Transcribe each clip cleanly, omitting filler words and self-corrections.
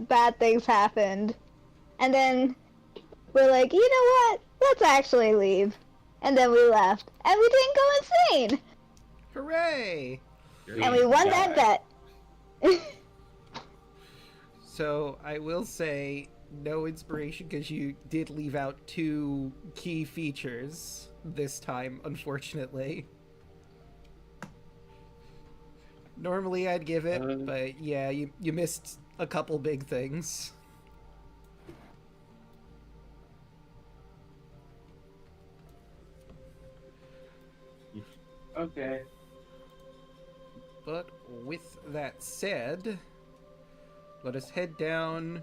bad things happened. And then we're like, you know what? Let's actually leave. And then we left. And we didn't go insane! Hooray! And we won that bet. So, I will say, no inspiration, because you did leave out 2 key features this time, unfortunately. Normally I'd give it, but yeah, you missed a couple big things. Okay. But with that said, let us head down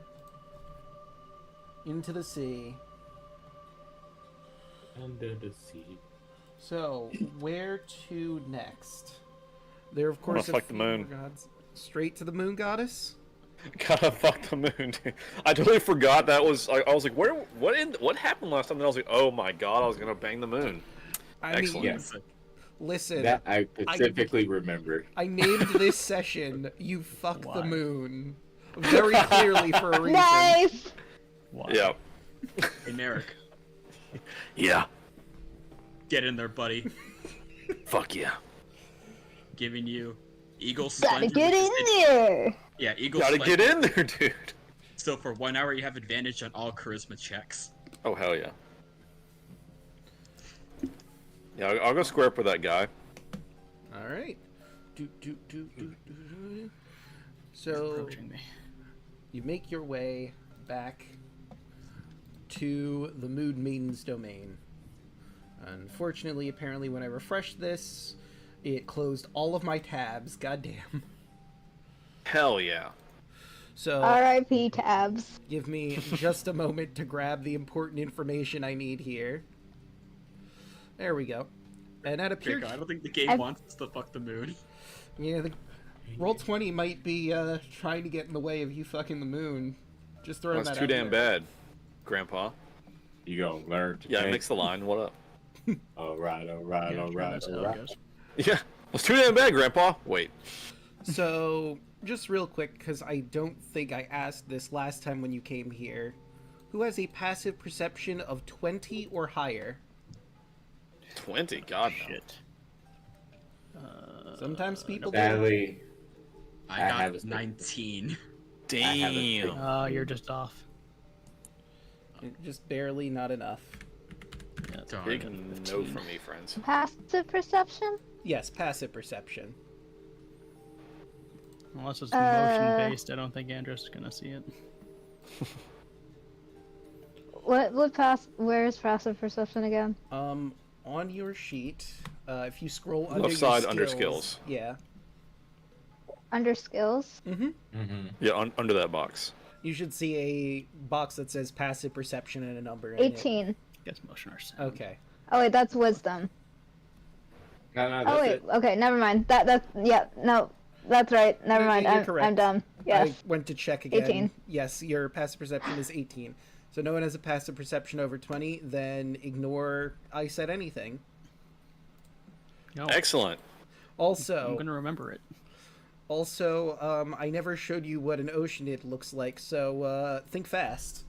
into the sea. Under the sea. So, where to next? There, of course, fuck the moon. Gods. Straight to the moon goddess? Gotta fuck the moon, dude. I totally forgot that was. I was like, what happened last time? And I was like, oh my god, I was gonna bang the moon. Excellent. Yes. Listen, That I specifically remember. I named this session "You Fuck the Moon" very clearly for a reason. Nice! Wow. Yeah. Hey, Narek, Yeah. get in there, buddy. Fuck yeah. Giving you Eagle Gotta Splendor. get in there! Yeah, Eagle Gotta Splendor. get in there, dude. So for 1 hour, you have advantage on all charisma checks. Oh hell yeah. Yeah, I'll go square up with that guy. All right. So Approaching me. you make your way back to the Moon Maiden's domain. Unfortunately, apparently, when I refreshed this, it closed all of my tabs. Goddamn. Hell yeah. So R.I.P. tabs. give me just a moment to grab the important information I need here. There we go. And that appears. I don't think the game wants us to fuck the moon. Yeah, the Roll20 might be trying to get in the way of you fucking the moon. Just throwing That's that too out damn there. bad, Grandpa. You gonna learn to Yeah, take- mix the line. What up? Alright. That's how it goes. Yeah. It's too damn bad, Grandpa. Wait. So, just real quick, because I don't think I asked this last time when you came here. Who has a passive perception of 20 or higher? 20. God no. Shit. Sometimes people do. Sadly, I have got a 19. Damn. Oh, You're just off. Just barely not enough. Yeah. Darn. Big no from me, friends. Passive perception? Yes, passive perception. Unless it's motion based, I don't think Andrew's is gonna see it. Where's passive perception again? On your sheet, if you scroll under Left your side skills, under skills. Yeah. Under skills? Yeah, under that box. You should see a box that says passive perception and a number in it. 18. Guess motion or sound. Okay. Oh wait, that's wisdom. No, Oh that's wait, it. okay, never mind. No, that's right. Never No, mind. you're I'm correct. dumb. Yes. I went to check again. 18. Yes, your passive perception is 18. So no one has a passive perception over 20, then ignore I said anything. No, Excellent. I'm Also, gonna remember it. I never showed you what an oceanid looks like, so think fast.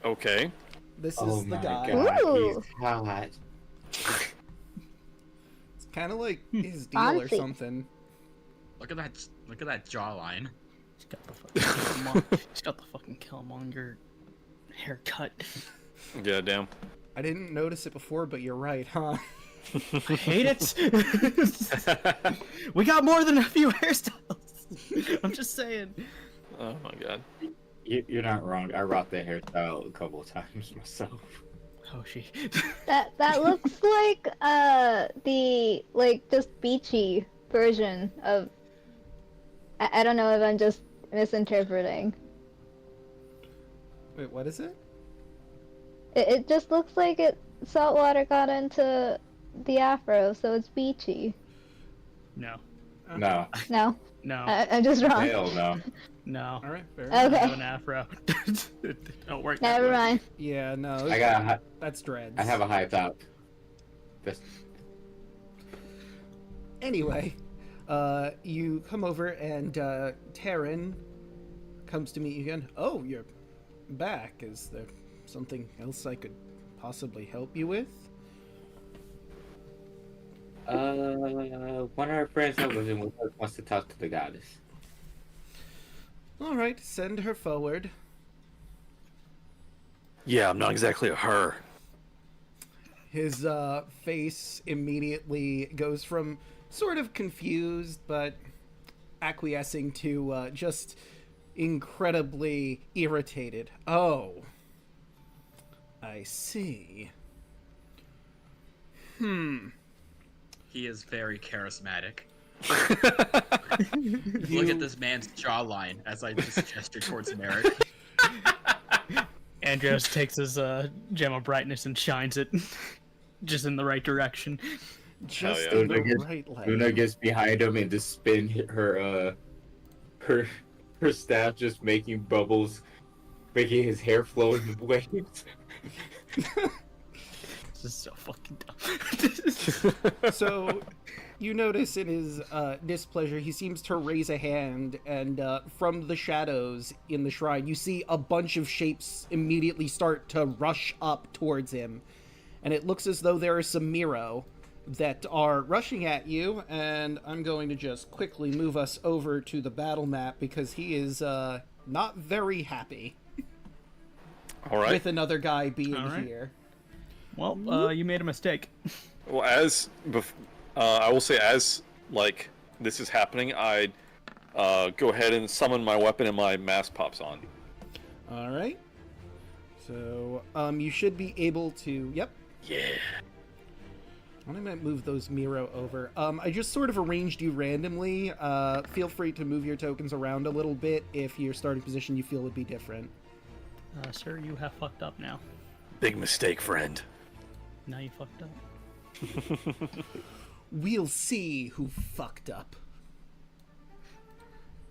Okay. This Oh is the my guy. god, Ooh. he's hot. It's kind of like his deal or Fancy. something. Look at that jawline. He's got the fucking he's got the fucking Killmonger haircut. Yeah, damn. I didn't notice it before, but you're right, huh? I hate it. We got more than a few hairstyles. I'm just saying. Oh my god. You're not wrong. I rocked that hairstyle a couple of times myself. Oh, she. That looks like the just beachy version of. I don't know if I'm just misinterpreting. Wait, what is it? It just looks like saltwater got into the afro, so it's beachy. No. No. No, No. I'm just wrong. Hell no. No. All right, fair. Okay. I have an afro. Don't work. that Never way. mind. Yeah, no, I got. that's dreads. I have a high top. That's... Anyway, You come over and Taryn comes to meet you again. Oh, you're back. Is there something else I could possibly help you with? One of our friends that was in with us wants to talk to the goddess. All right, send her forward. Yeah, I'm not exactly a her. His face immediately goes from sort of confused but acquiescing to just incredibly irritated. Oh, I see. He is very charismatic. Look at this man's jawline as I just gesture towards Merrick. Andros takes his gem of brightness and shines it just in the right direction. Just yeah. in the Luna right light. Luna gets behind him and just spin her staff, just making bubbles, making his hair flow in the waves. This is so fucking dumb. So, you notice in his displeasure, he seems to raise a hand, and from the shadows in the shrine, you see a bunch of shapes immediately start to rush up towards him. And it looks as though there are some Miro that are rushing at you, and I'm going to just quickly move us over to the battle map because he is not very happy All right. with another guy being All right. here. Well, you made a mistake. Well, I will say, as like this is happening, I go ahead and summon my weapon, and my mask pops on. All right. So, you should be able to. Yep. Yeah. I might move those Miro over. I just sort of arranged you randomly. Feel free to move your tokens around a little bit if your starting position you feel would be different. Sir, you have fucked up now. Big mistake, friend. Now you fucked up. We'll see who fucked up.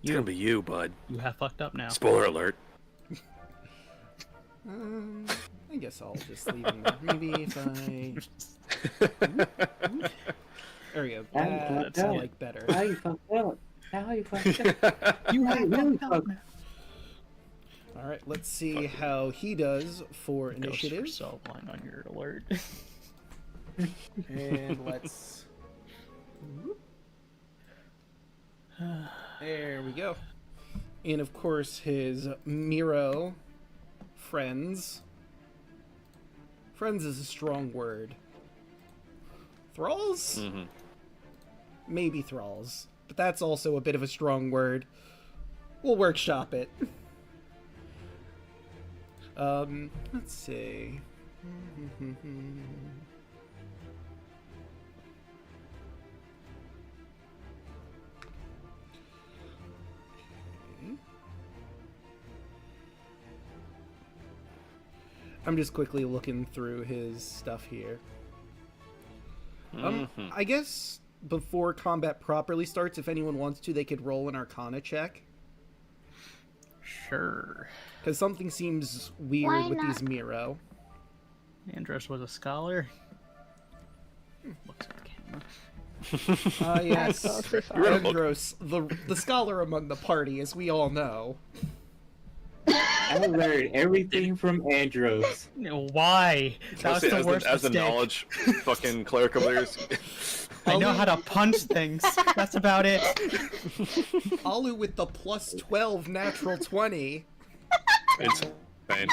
It's gonna be you, bud. You have fucked up now. Spoiler alert. I guess I'll just leave him there. Maybe if I... There we go. That's like better. How you fucked up? How you fucked up? You have really fucked up now. All right, let's see how he does for initiative. So blind on your alert. And let's... There we go. And of course, his Miro friends. Friends is a strong word. Thralls? Mm-hmm. Maybe thralls. But that's also a bit of a strong word. We'll workshop it. Let's see. I'm just quickly looking through his stuff here. I guess before combat properly starts, if anyone wants to, they could roll an Arcana check. Sure. Because something seems weird Why with not? these Miro. Andros was a scholar. Looks at the camera. Ah, yes. That's also You're fine. right. Andros, the scholar among the party, as we all know. I learned everything from Andros. No, why? That was Honestly, the worst as the mistake. knowledge fucking cleric over there is. I know how to punch things. That's about it. Alu with the plus 12 natural 20. It's insane.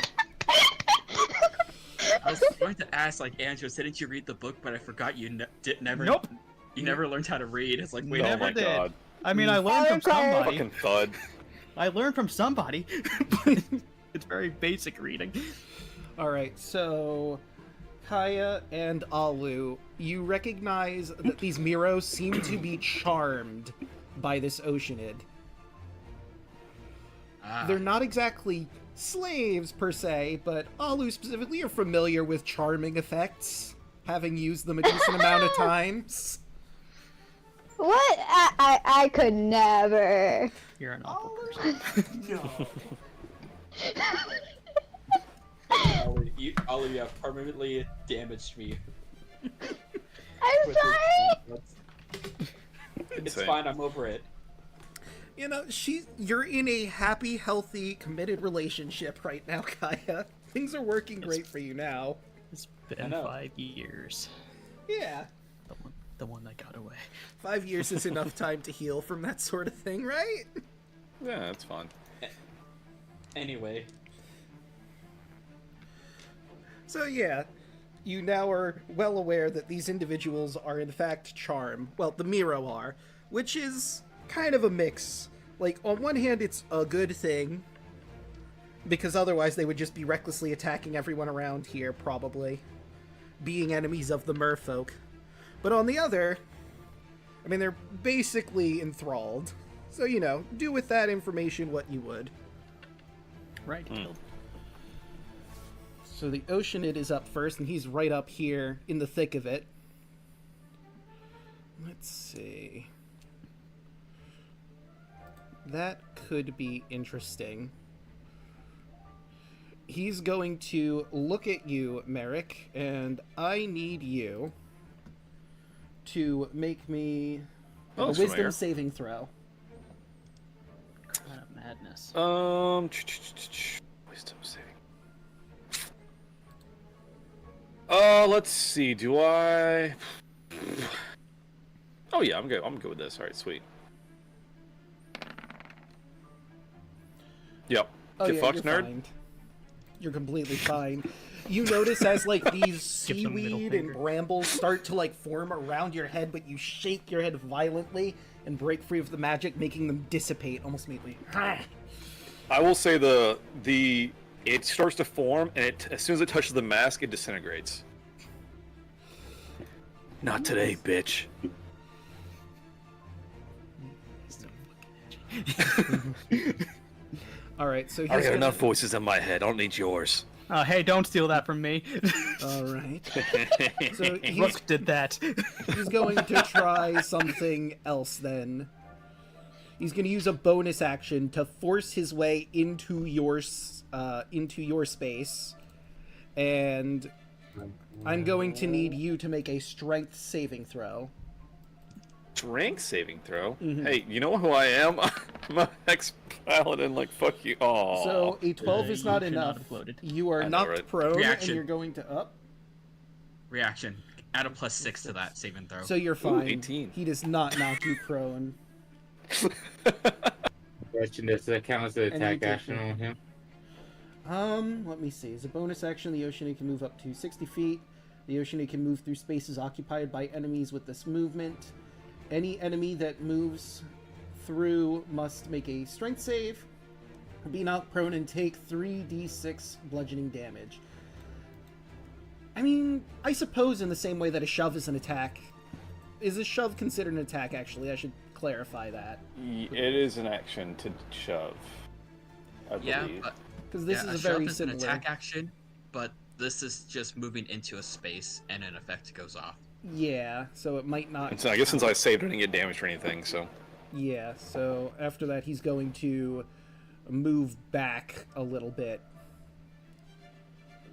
I was going to ask, like, Andrew, didn't you read the book? But I forgot you never. Nope. You never learned how to read. It's like, wait, Oh never my did. god. I mean, I learned from Okay. somebody. Fucking thud. I learned from somebody. But it's very basic reading. Alright, so Kaya and Alu, you recognize that these Miro seem to be charmed by this Oceanid. Ah, They're not exactly slaves per se, but Alu specifically are familiar with charming effects, having used them a decent amount of times. What? I could never. You're an awful person. Ollie, you have permanently damaged me. I'm with sorry. this- It's Insane. fine. I'm over it. You know, you're in a happy, healthy, committed relationship right now, Kaya. Things are working great for you now. It's been know. 5 years. Yeah. The one that got away. 5 years is enough time to heal from that sort of thing, right? Yeah, that's fine. Anyway, So yeah, you now are well aware that these individuals are in fact Charm. Well, the Miro are, which is kind of a mix. Like, on one hand, it's a good thing, because otherwise they would just be recklessly attacking everyone around here, probably, being enemies of the merfolk. But on the other, I mean, they're basically enthralled. So, you know, do with that information what you would. Right. So the Oceanid is up first, and he's right up here in the thick of it. Let's see. That could be interesting. He's going to look at you, Merrick, and I need you to make me a looks wisdom familiar. saving throw. Kind of madness. Wisdom saving. Let's see. Do I? Oh yeah, I'm good. I'm good with this. All right, sweet. Yep. Oh, Get yeah, fucked, you're nerd. fine. You're completely fine. You notice as, like, these Gives him middle seaweed and finger. brambles start to, like, form around your head, but you shake your head violently and break free of the magic, making them dissipate almost immediately. I will say it starts to form, and as soon as it touches the mask, it disintegrates. Not today, bitch. Alright, so he's I got gonna... enough voices in my head. I don't need yours. Hey, don't steal that from me. Alright. So he's, Rook did that. he's going to try something else, then. He's going to use a bonus action to force his way into your space. And I'm going to need you to make a strength saving throw. Strength saving throw? Hey, you know who I am? I'm an ex-paladin, like, fuck you. Oh. So a 12 is you not should not enough. have loaded. You are I know, knocked right? prone, Reaction. and you're going to up. reaction. Add a +6 to that saving throw. So you're fine. 18. He does not knock you prone. Question, does that count as an And you attack take action on him? Let me see. As a bonus action, the Oceanid can move up to 60 feet. The Oceanid can move through spaces occupied by enemies with this movement. Any enemy that moves through must make a strength save, be knocked prone, and take 3d6 bludgeoning damage. I mean, I suppose in the same way that a shove is an attack. Is a shove considered an attack, actually? I should clarify that. It is an action to shove, I yeah, believe. but Because this yeah, is a shove very is similar... an attack action, but this is just moving into a space and an effect goes off. Yeah, so it might not... And so I guess since I saved, I didn't get damaged or anything, so... Yeah, so after that he's going to move back a little bit.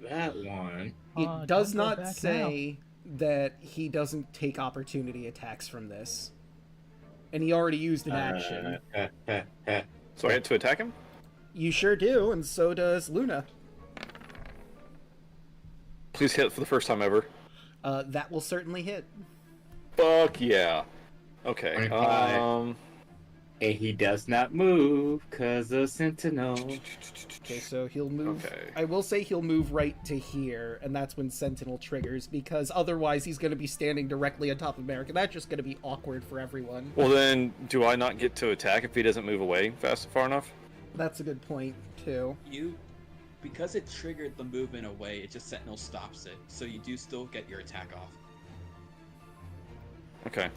That one. It does don't go not back say that he doesn't take opportunity attacks from this. And he already used an action. So I had to attack him? You sure do, and so does Luna. Please hit for the first time ever. That will certainly hit. Fuck yeah. Okay, 25. And he does not move because of Sentinel. Okay, so he'll move... Okay. I will say he'll move right to here, and that's when Sentinel triggers, because otherwise he's going to be standing directly on top of Merrick, and that's just going to be awkward for everyone. Well then, do I not get to attack if he doesn't move away far enough? That's a good point, too. Because it triggered the movement away, it just Sentinel stops it, so you do still get your attack off. Okay.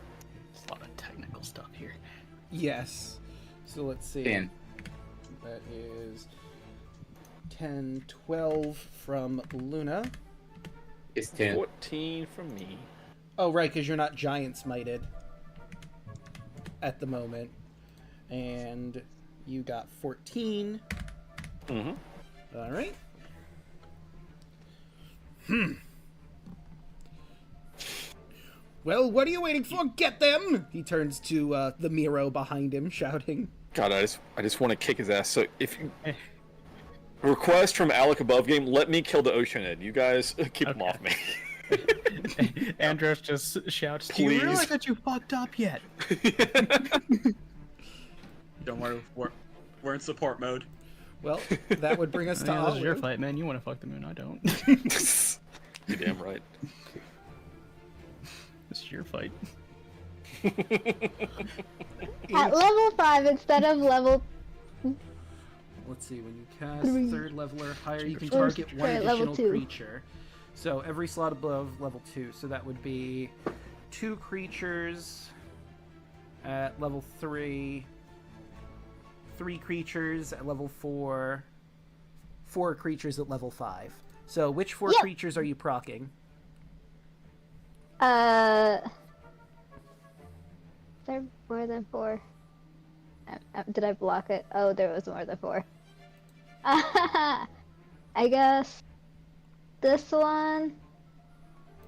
There's a lot of technical stuff here. Yes. So let's see. 10. That is 10, 12 from Luna. It's 10. 14 from me. Oh, right, because you're not giant smited at the moment. And you got 14. Mm-hmm. All right. Well, what are you waiting for? Get them! He turns to the Miro behind him, shouting. God, I just want to kick his ass. So if you request from Alec above game, let me kill the Oceanid. You guys keep him off me. Andros just shouts, "Do you Please. realize that you fucked up yet?" Don't worry, we're in support mode. Well, that would bring us to Yeah, this is your Alek. fight, man. You want to fuck the moon, I don't. You're damn right. This is your fight. At level 5 instead of level. Let's see, when you cast 3. third level or higher, you can Or, target one sorry, level additional 2. creature. So every slot above level 2. So that would be 2 creatures at level 3, 3 creatures at level 4, 4 creatures at level 5. So which 4 Yep. creatures are you procking? Is there more than 4? Did I block it? Oh, there was more than 4. I guess this one,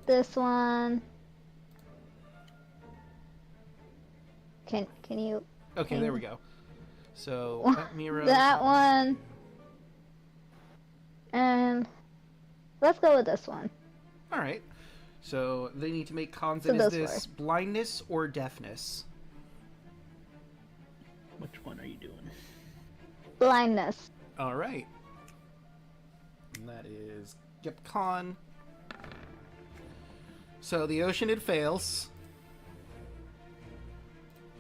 this one. Can you? Okay, there we go. So that Miro. That one. And let's go with this one. All right. So they need to make cons. So And is those this blindness or deafness? Which one are you doing? Blindness. All right. And that is Yep Con. So the Oceanid fails.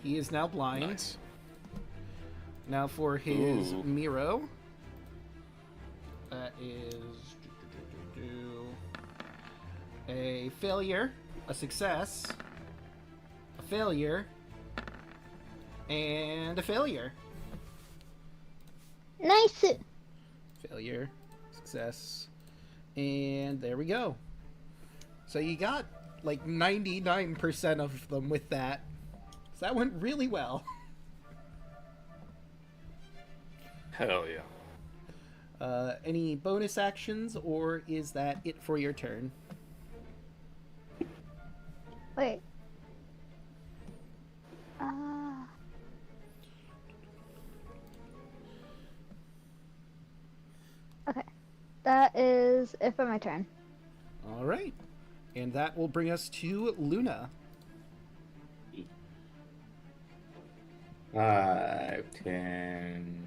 He is now blind. Nice. Now for his Ooh. Miro. That is a failure, a success, a failure, and a failure. Nice. Failure, success, and there we go. So you got like 99% of them with that. So that went really well. Hell yeah. Any bonus actions, or is that it for your turn? Wait. Okay. That is it for my turn. All right. And that will bring us to Luna. 5, 10,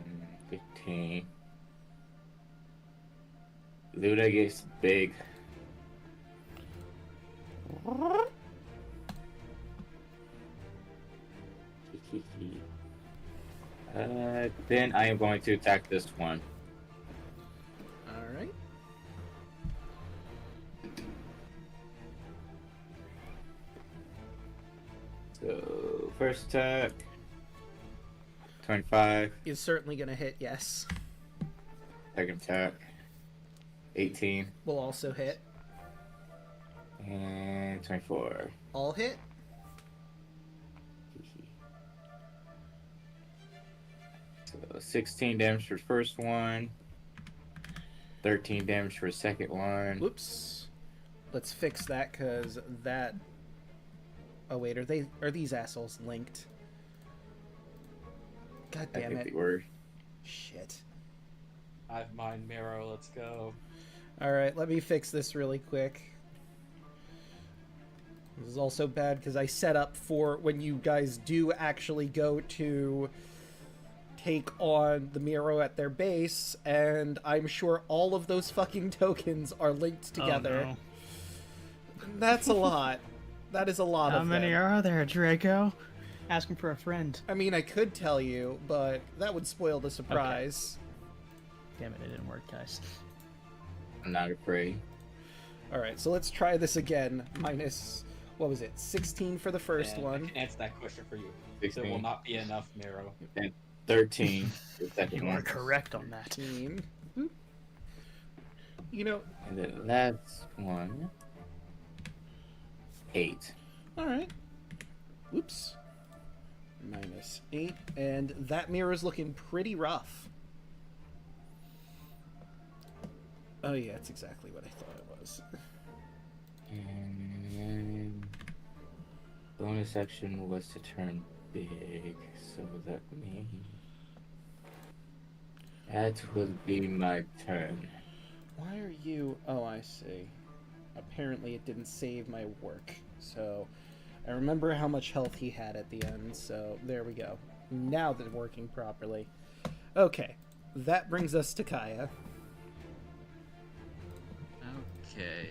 15. Luna gets big. Then I am going to attack this one. All right. So, first attack. 25. Is certainly going to hit, yes. Second attack. 18. Will also hit. And 24. All hit. So 16 damage for the first one. 13 damage for the second one. Whoops. Let's fix that, because that... Oh, wait, are these assholes linked? God I damn think it. they were. Shit. I have mine, Miro. Let's go. Alright, let me fix this really quick. This is also bad because I set up for when you guys do actually go to take on the Miro at their base, and I'm sure all of those fucking tokens are linked together. Oh, That's a lot. That is a lot no. How of many them. are there, Draco? Asking for a friend. I mean, I could tell you, but that would spoil the surprise. Damn it, it didn't work, guys. I'm not afraid. Alright, so let's try this again. Minus, what was it, 16 for the first And one. I can answer that question for you. 16. There will not be enough, Miro. And 13 for the second You one. are correct on that. 15. You know, And the last one. 8. alright. Whoops. Minus 8. And that mirror's looking pretty rough. Oh yeah, it's exactly what I thought it was. And Bonus action was to turn big, so that means that will be my turn. Why are you... Oh, I see. Apparently it didn't save my work. So, I remember how much health he had at the end, so there we go. Now they're working properly. Okay, that brings us to Kaya. Okay.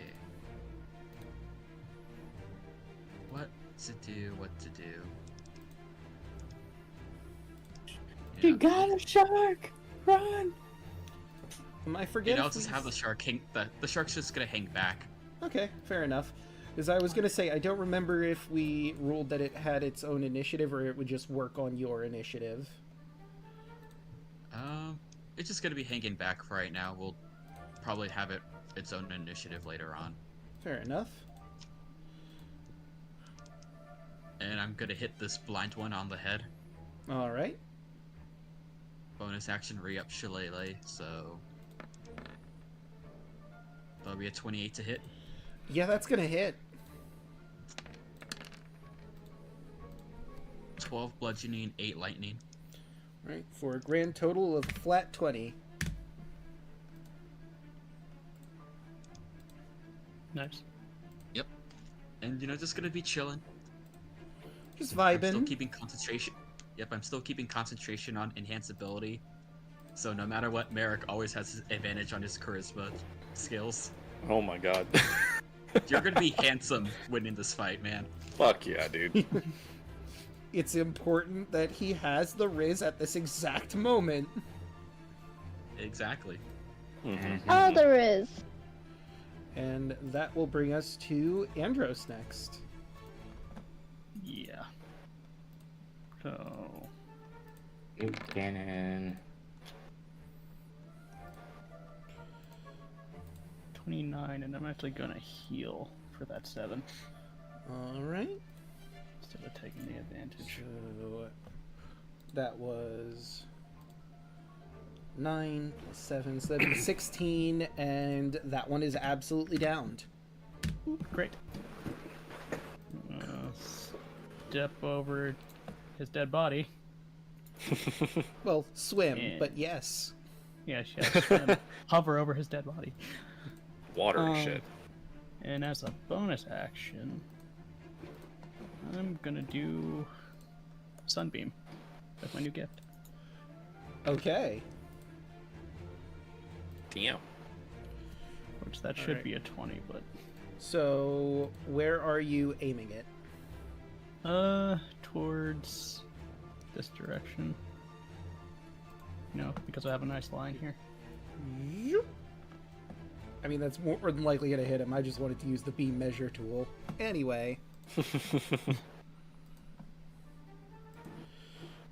What to do, what to do. You got a shark! Run! I You forget know, if just we- have the shark hang. The shark's just gonna hang back. Okay, fair enough. Because I was going to say, I don't remember if we ruled that it had its own initiative or it would just work on your initiative. It's just gonna be hanging back for right now. We'll probably have its own initiative later on. Fair enough. And I'm gonna hit this blind one on the head. Alright. Bonus action re-up Shillelagh, so that'll be a 28 to hit. Yeah, that's going to hit. 12 bludgeoning, 8 lightning. Right, for a grand total of flat 20. Nice. And just gonna be chilling. Just I'm still vibing. keeping concentration. Yep, I'm still keeping concentration on enhance ability. So no matter what, Merrick always has his advantage on his charisma skills. Oh my god. You're gonna be handsome winning this fight, man. Fuck yeah, dude. It's important that he has the Riz at this exact moment. Exactly. Mhm. Oh, there is. And that will bring us to Andros next. Yeah. So, Big cannon. 29, and I'm actually gonna heal for that 7 Alright. instead of taking the advantage. So that was 9 plus 7, so that'd be 16, and that one is absolutely downed. Great. Step over his dead body. Well, swim, Yeah. but yes. Yeah, she has to swim, hover over his dead body. Watery shit. And as a bonus action, I'm gonna do Sunbeam. That's my new gift. Okay. Damn. Which that should Alright. be a 20, but So, where are you aiming it? towards this direction. Because I have a nice line here. Yoop. I mean, that's more than likely going to hit him. I just wanted to use the beam measure tool. Anyway.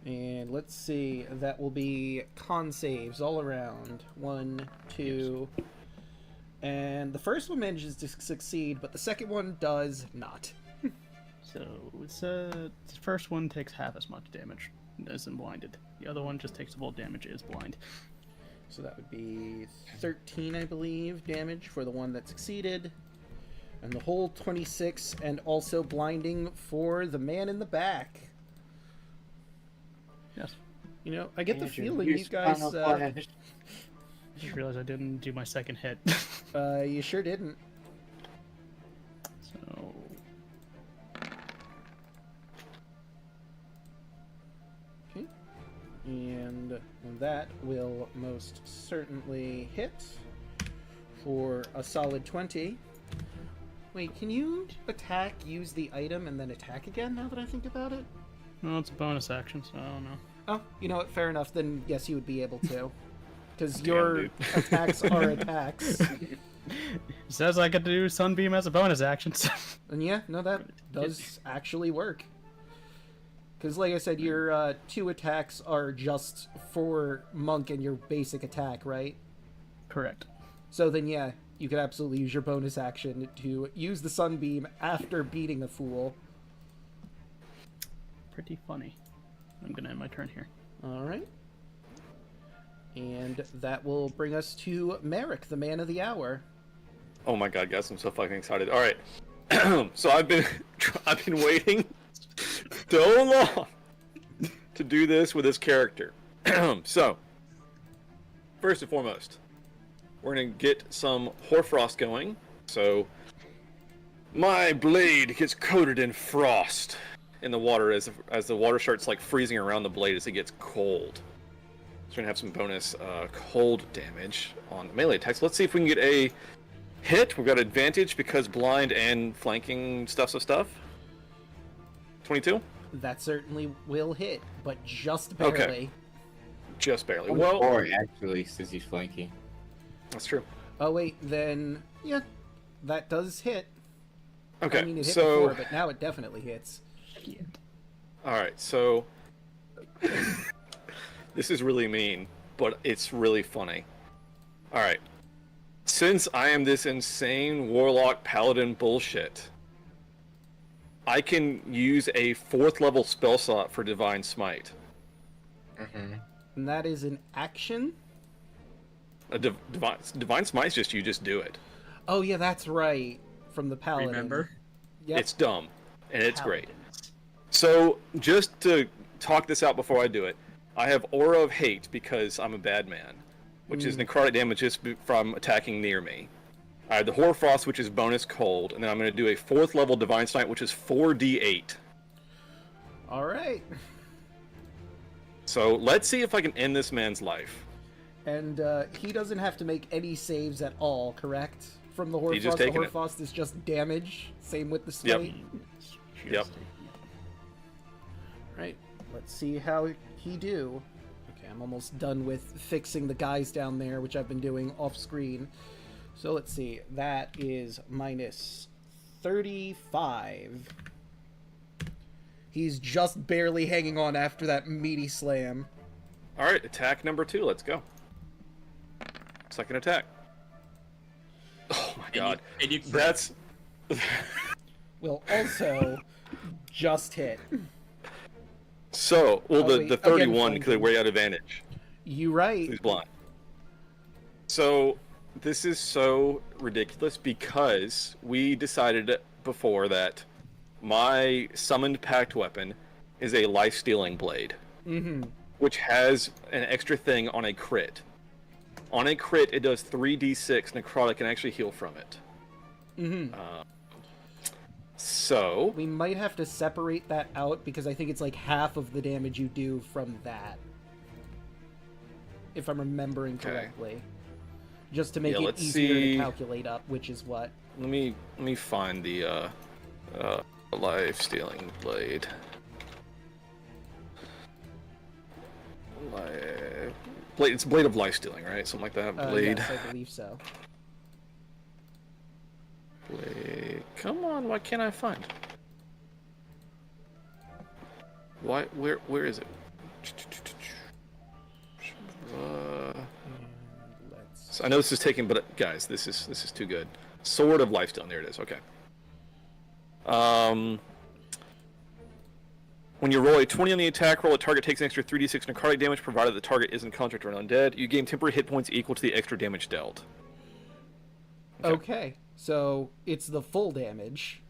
And let's see. That will be con saves all around. 1, 2. And the first one manages to succeed, but the second one does not. So it's the first one takes half as much damage as in blinded. The other one just takes full damage is blind. So that would be 13, I believe, damage for the one that succeeded. And the whole 26, and also blinding for the man in the back. Yes. I get the Andrew, feeling your you guys, spinal flash. I just realized I didn't do my second hit. you sure didn't. So Okay. And that will most certainly hit for a solid 20. Wait, can you attack, use the item, and then attack again now that I think about it? no, it's a bonus action, so I don't know. Oh, you know what? Fair enough. Then yes, you would be able to. Because Damn, your dude. attacks are attacks. It says I get to do Sunbeam as a bonus action. And yeah, no, that does actually work. Because like I said, your 2 attacks are just for Monk and your basic attack, right? Correct. So then yeah, you could absolutely use your bonus action to use the Sunbeam after beating a fool. Pretty funny. I'm gonna end my turn here. Alright. And that will bring us to Merrick, the man of the hour. Oh my god, guys, I'm so fucking excited. All right. So I've been waiting so long to do this with this character. So, first and foremost, we're gonna get some hoarfrost going. So, my blade gets coated in frost in the water as the water starts like freezing around the blade as it gets cold. So we're gonna have some bonus cold damage on melee attacks. Let's see if we can get a hit. We've got advantage because blind and flanking stuff. 22. That certainly will hit, but just barely. Okay. Just barely. Well, Well, or actually, since he's flanking. that's true. Oh wait, then yeah, that does hit. Okay, I mean, it hit so before, but now it definitely hits. all right, so this is really mean, but it's really funny. All right, since I am this insane warlock paladin bullshit, I can use a 4th level spell slot for divine smite. Mm-hmm. And that is an action. A divine smite's just you just do it. Oh yeah, that's right. From the paladin. Remember? Yep. It's dumb, and it's great. Paladins. So, just to talk this out before I do it, I have Aura of Hate because I'm a bad man, which is necrotic damage just from attacking near me. I have the Hoarfrost, which is bonus cold, and then I'm going to do a 4th level Divine Smite, which is 4d8. All right. So, let's see if I can end this man's life. And he doesn't have to make any saves at all, correct? From the He's just Hoarfrost, the taking it. Hoarfrost is just damage. Same with the Yep. smite. Yep. Right. Let's see how he do. Okay, I'm almost done with fixing the guys down there, which I've been doing off screen. So let's see. That is minus 35. He's just barely hanging on after that meaty slam. Alright, attack number 2, let's go. Second attack. Oh my god. And you That's... Will also just hit. So, well, Oh, the wait, 31, again, because we're at advantage. You right. He's blind. So, this is so ridiculous because we decided before that my summoned pact weapon is a life-stealing blade, which has an extra thing on a crit. On a crit, it does 3d6 necrotic and actually heal from it. So, We might have to separate that out because I think it's like half of the damage you do from that. If I'm remembering Okay. correctly. Just to make Yeah, it let's easier see. to calculate up, which is what. let me find the life-stealing blade. Blade. It's Blade of Life-Stealing, right? Something like that. Blade. Yes, I believe so. Blade. Come on, why can't I find? Why? Where is it? Let's... So I know this is taken, but guys, this is too good. Sword of Lifestone. There it is. Okay. When you roll a 20 on the attack roll, a target takes an extra 3d6 necrotic damage, provided the target isn't construct or undead. You gain temporary hit points equal to the extra damage dealt. Okay, so it's the full damage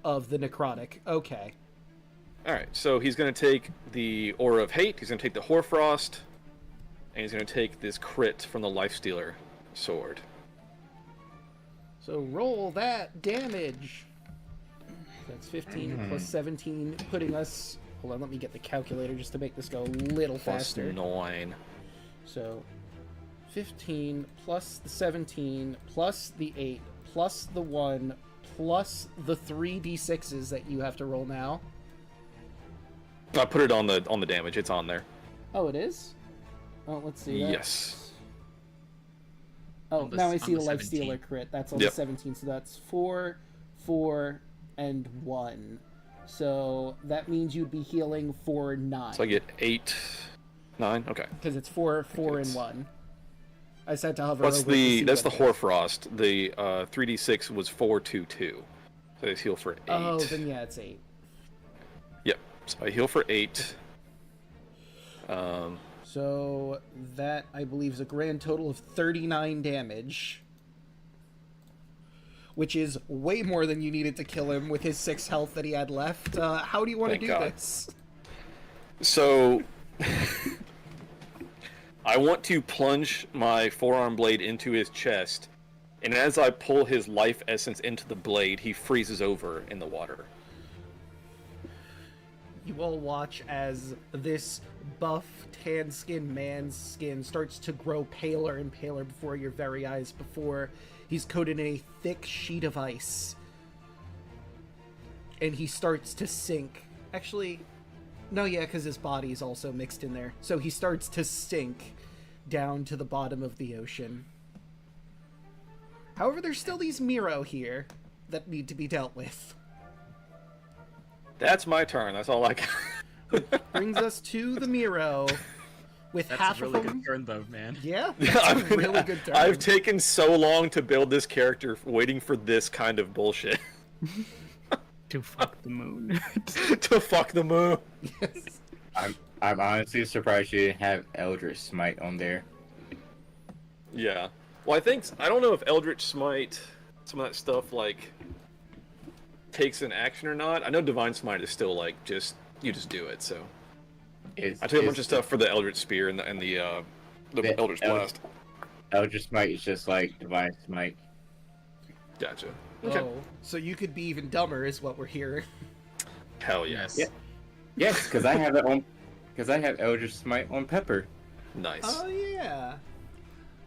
of the necrotic. Okay. Alright, so he's going to take the Aura of Hate, he's going to take the Hoarfrost, and he's going to take this crit from the Lifestealer sword. So roll that damage. That's 15 plus 17, putting us... Hold on, let me get the calculator just to make this go a little Plus faster. 9. So 15 plus the 17 plus the 8 plus the 1 plus the 3d6s that you have to roll now. I put it on the damage, it's on there. Oh, it is? Oh, let's see. That's... Yes. Oh, On the- now I on see the the life 17. stealer crit. That's on Yep. the 17, so that's 4, 4, and 1. So that means you'd be healing for 9. So I get 8, 9, okay. Because it's 4, 4, and it's- 1. I said to hover What's over it to see that's the what it is. Hoarfrost. The 3d6 was 4, 2, 2. So I heal for 8. Oh, then yeah, it's 8. Yep. So I heal for 8. So that, I believe, is a grand total of 39 damage. which is way more than you needed to kill him with his 6 health that he had left. How do you want to Thank do God. this? So, I want to plunge my forearm blade into his chest, and as I pull his life essence into the blade, he freezes over in the water. You all watch as this buff, tan-skinned man's skin starts to grow paler and paler before your very eyes before he's coated in a thick sheet of ice. And he starts to sink. Actually, no, yeah, because his body is also mixed in there. So he starts to sink down to the bottom of the ocean. However, there's still these Miro here that need to be dealt with. That's my turn. That's all I got. Brings us to the Miro with That's half a really of them. good turn, though, man. Yeah, that's a really good turn. I've taken so long to build this character, waiting for this kind of bullshit. To fuck the moon. To fuck the moon. Yes. I'm honestly surprised you didn't have Eldritch Smite on there. Yeah. Well, I don't know if Eldritch Smite, some of that stuff, like, takes an action or not. I know Divine Smite is still, like, you just do it, so. I took a bunch of stuff for the Eldritch Spear and the Eldritch Blast. Eldritch Smite is just like Divine Smite. Gotcha. Okay. Oh, so you could be even dumber, is what we're hearing. Hell yes. Yeah. Yes, because I have it on. Because I have Eldritch Smite on Pepper. Nice. Oh yeah.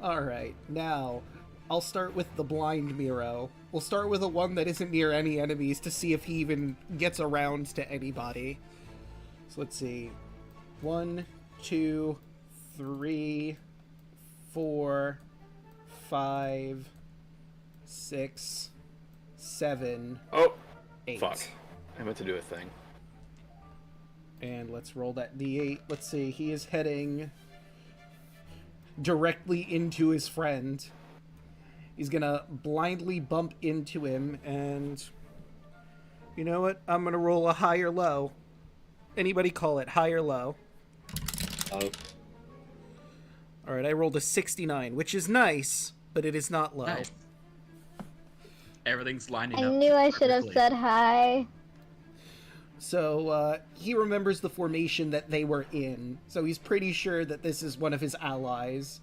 All right, now I'll start with the blind Miro. We'll start with the one that isn't near any enemies to see if he even gets around to anybody. So let's see. 1, 2, 3, 4, 5, 6, 7, Oh, 8. fuck. I meant to do a thing. And let's roll that d8. Let's see, he is heading directly into his friend. He's gonna blindly bump into him, and you know what? I'm gonna roll a high or low. Anybody call it high or low? Oh, Alright, I rolled a 69, which is nice, but it is not low. Nice. Everything's lining I up. knew I should have perfectly. said hi. So, he remembers the formation that they were in, so he's pretty sure that this is one of his allies.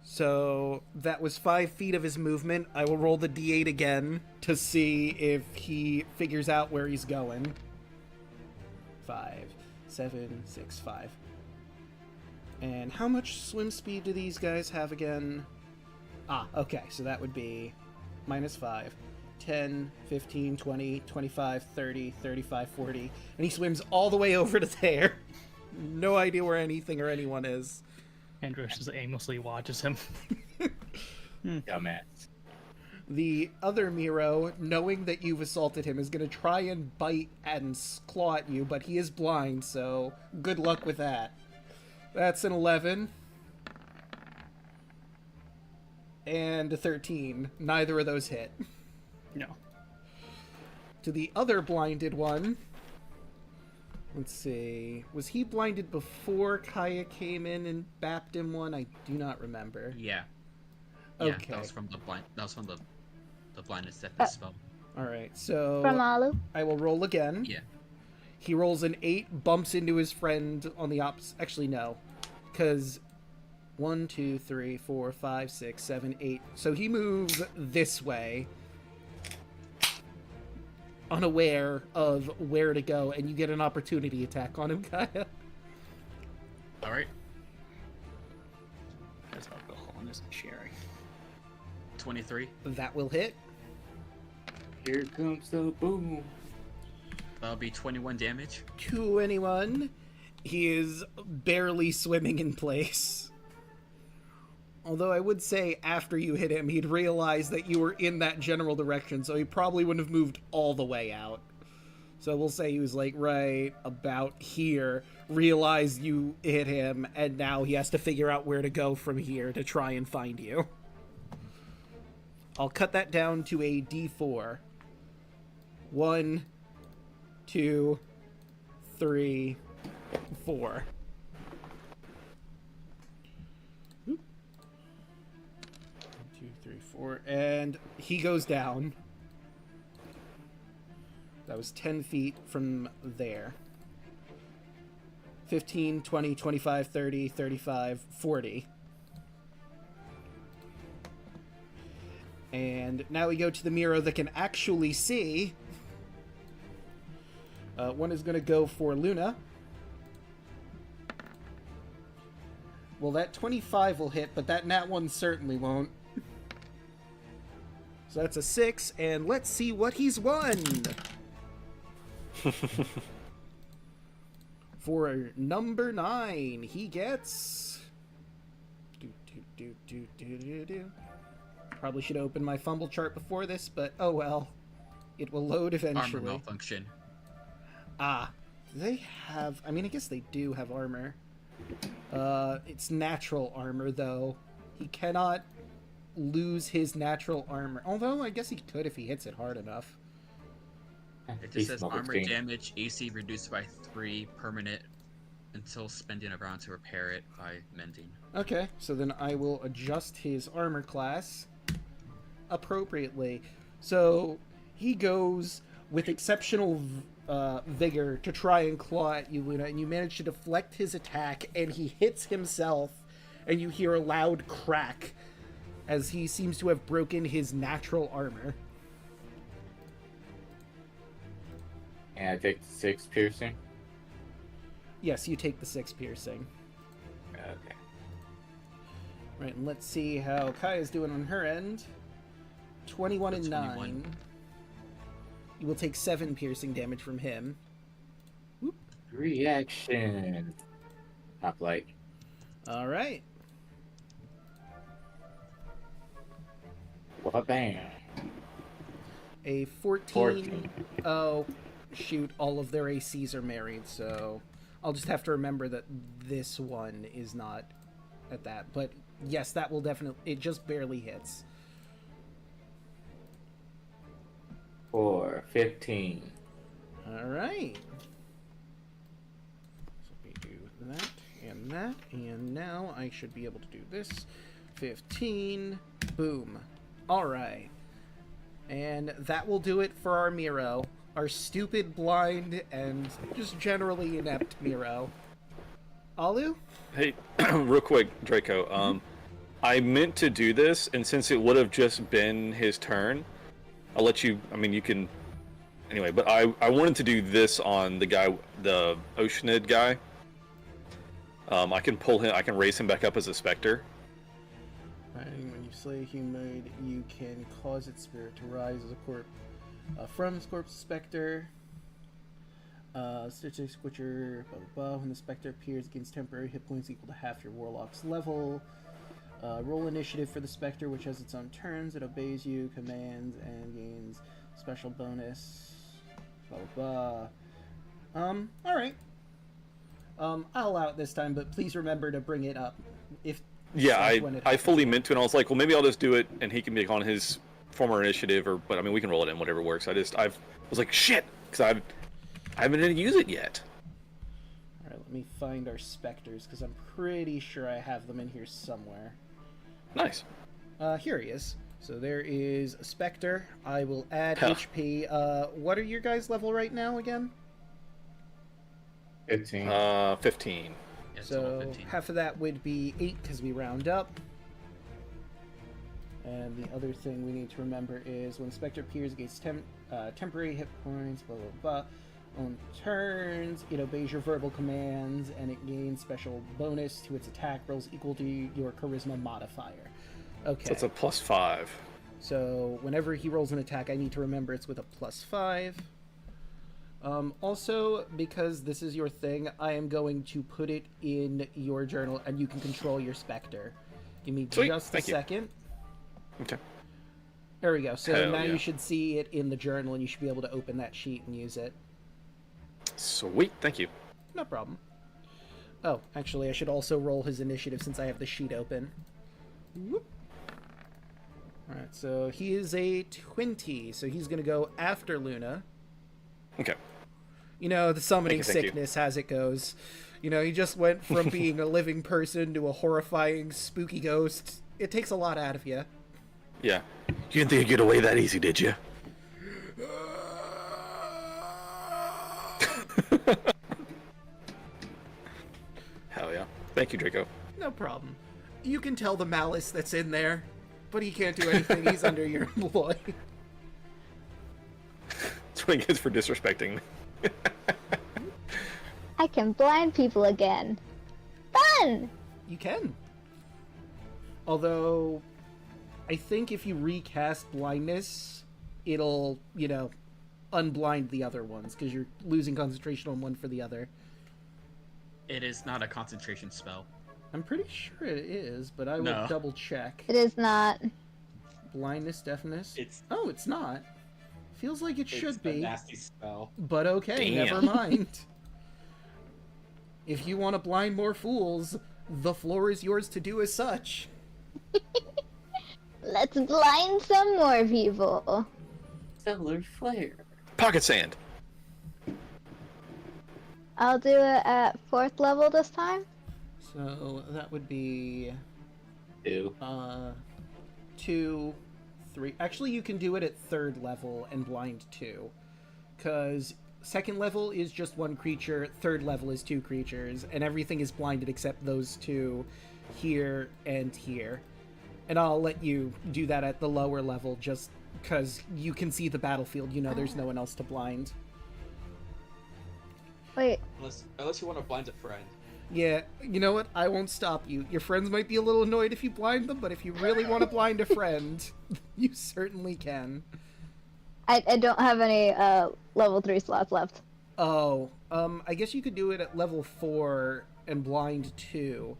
So, that was 5 feet of his movement. I will roll the d8 again to see if he figures out where he's going. 5, 7, 6, 5. And how much swim speed do these guys have again? Ah, okay, so that would be -5. 10, 15, 20, 25, 30, 35, 40. And he swims all the way over to there. No idea where anything or anyone is. Andros just aimlessly watches him. dumbass. The other Miro, knowing that you've assaulted him, is going to try and bite and claw at you, but he is blind, so good luck with that. That's an 11. And a 13. Neither of those hit. No. To the other blinded one. Let's see. Was he blinded before Kaya came in and bapped him one? I do not remember. Yeah. Okay. Yeah, that was from the blind. That was from the blindness deafness spell. Alright, so From Alu. I will roll again. Yeah. He rolls an 8, bumps into his friend on the opposite. Actually, no. Because 1, 2, 3, 4, 5, 6, 7, 8. So he moves this way, unaware of where to go, and you get an opportunity attack on him, Kaya. All right. There's alcohol and isn't sharing. 23. That will hit. Here comes the boom. That'll be 21 damage. To anyone, he is barely swimming in place. Although I would say after you hit him, he'd realize that you were in that general direction, so he probably wouldn't have moved all the way out. So we'll say he was like right about here, realized you hit him, and now he has to figure out where to go from here to try and find you. I'll cut that down to a D4. 1, 2, 3, 4. 1, 2, 3, 4, and he goes down. That was 10 feet from there. 15, 20, 25, 30, 35, 40. And now we go to the Miro that can actually see. One is going to go for Luna. Well, that 25 will hit, but that nat 1 certainly won't. So that's a 6, and let's see what he's won. For number 9, he gets... Probably should have opened my fumble chart before this, but oh well. It will load eventually. Armor malfunction. Ah. Do they have... I mean, I guess they do have armor. It's natural armor, though. He cannot lose his natural armor. Although, I guess he could if he hits it hard enough. It just says armor damage, AC reduced by 3, permanent, until spending a round to repair it by mending. Okay, so then I will adjust his armor class appropriately. So he goes with exceptional vigor to try and claw at you, Luna, and you manage to deflect his attack, and he hits himself, and you hear a loud crack as he seems to have broken his natural armor. And I take 6 piercing. Yes, you take the 6 piercing. Okay. Right, and let's see how Kaya's doing on her end. 21 and 9. 21. You will take 7 piercing damage from him. Whoop. Reaction. Top light. All right. What bam? A 14. 14. Oh, shoot. All of their ACs are married, so I'll just have to remember that this one is not at that. But yes, that will definitely... It just barely hits. 4, 15. All right. So we do that and that, and now I should be able to do this. 15. Boom. All right. And that will do it for our Miro. Our stupid, blind, and just generally inept Miro. Alu? Hey, real quick, Draco. I meant to do this, and since it would have just been his turn, I'll let you. I mean, you can. Anyway, but I wanted to do this on the guy, the Oceanid guy. I can pull him. I can raise him back up as a Spectre. When you slay a humanoid, you can cause its spirit to rise as a corpse from its corpse specter. Statistics which are blah blah blah. When the specter appears, it gains temporary hit points equal to half your warlock's level. Roll initiative for the specter, which has its own turns. It obeys you, commands, and gains special bonus. Blah blah blah. All right. I'll allow it this time, but please remember to bring it up if. Yeah, when it I happens. fully meant to, and I was like, well, maybe I'll just do it, and he can be on his former initiative, but I mean, we can roll it in, whatever works. I was like, shit, because I haven't had to use it yet. All right, let me find our specters because I'm pretty sure I have them in here somewhere. Nice. Here he is. So there is a specter. I will add Huh. HP. What are your guys' level right now again? 15. 15. Yeah, total So 15. half of that would be 8 because we round up. And the other thing we need to remember is when Spectre appears, it gains temporary hit points, blah blah blah. On turns, it obeys your verbal commands, and it gains special bonus to its attack rolls equal to your charisma modifier. Okay. So it's a +5. So whenever he rolls an attack, I need to remember it's with a +5. Also, because this is your thing, I am going to put it in your journal, and you can control your specter. Give me Sweet, just a thank you. second. Okay. There we go. So Hell now yeah. you should see it in the journal, and you should be able to open that sheet and use it. Sweet, thank you. No problem. Oh, actually, I should also roll his initiative since I have the sheet open. Whoop. Alright, so he is a 20, so he's going to go after Luna. Okay. You know, the summoning Thank you. sickness as it goes. You know, he just went from being a living person to a horrifying, spooky ghost. It takes a lot out of you. Yeah. You didn't think you'd get away that easy, did you? Hell yeah. Thank you, Draco. No problem. You can tell the malice that's in there, but he can't do anything. He's under your employ. That's what he gets for disrespecting me. I can blind people again. Fun! You can. Although, I think if you recast blindness, it'll, unblind the other ones, because you're losing concentration on one for the other. It is not a concentration spell. I'm pretty sure it is, but I will No. double check. It is not. Blindness, deafness. It's Oh, it's not. Feels like it should it's a be. nasty spell. But okay, Damn. never mind. If you want to blind more fools, the floor is yours to do as such. Let's blind some more people. Stellar flare. Pocket sand. I'll do it at 4th level this time. So that would be 2. 2, 3. Actually, you can do it at 3rd level and blind 2. Because 2nd level is just 1 creature, 3rd level is 2 creatures, and everything is blinded except those 2 here and here. And I'll let you do that at the lower level just because you can see the battlefield. There's no one else to blind. Wait, Unless you want to blind a friend. Yeah, you know what? I won't stop you. Your friends might be a little annoyed if you blind them, but if you really want to blind a friend, you certainly can. I don't have any level 3 slots left. Oh, I guess you could do it at level 4 and blind 2.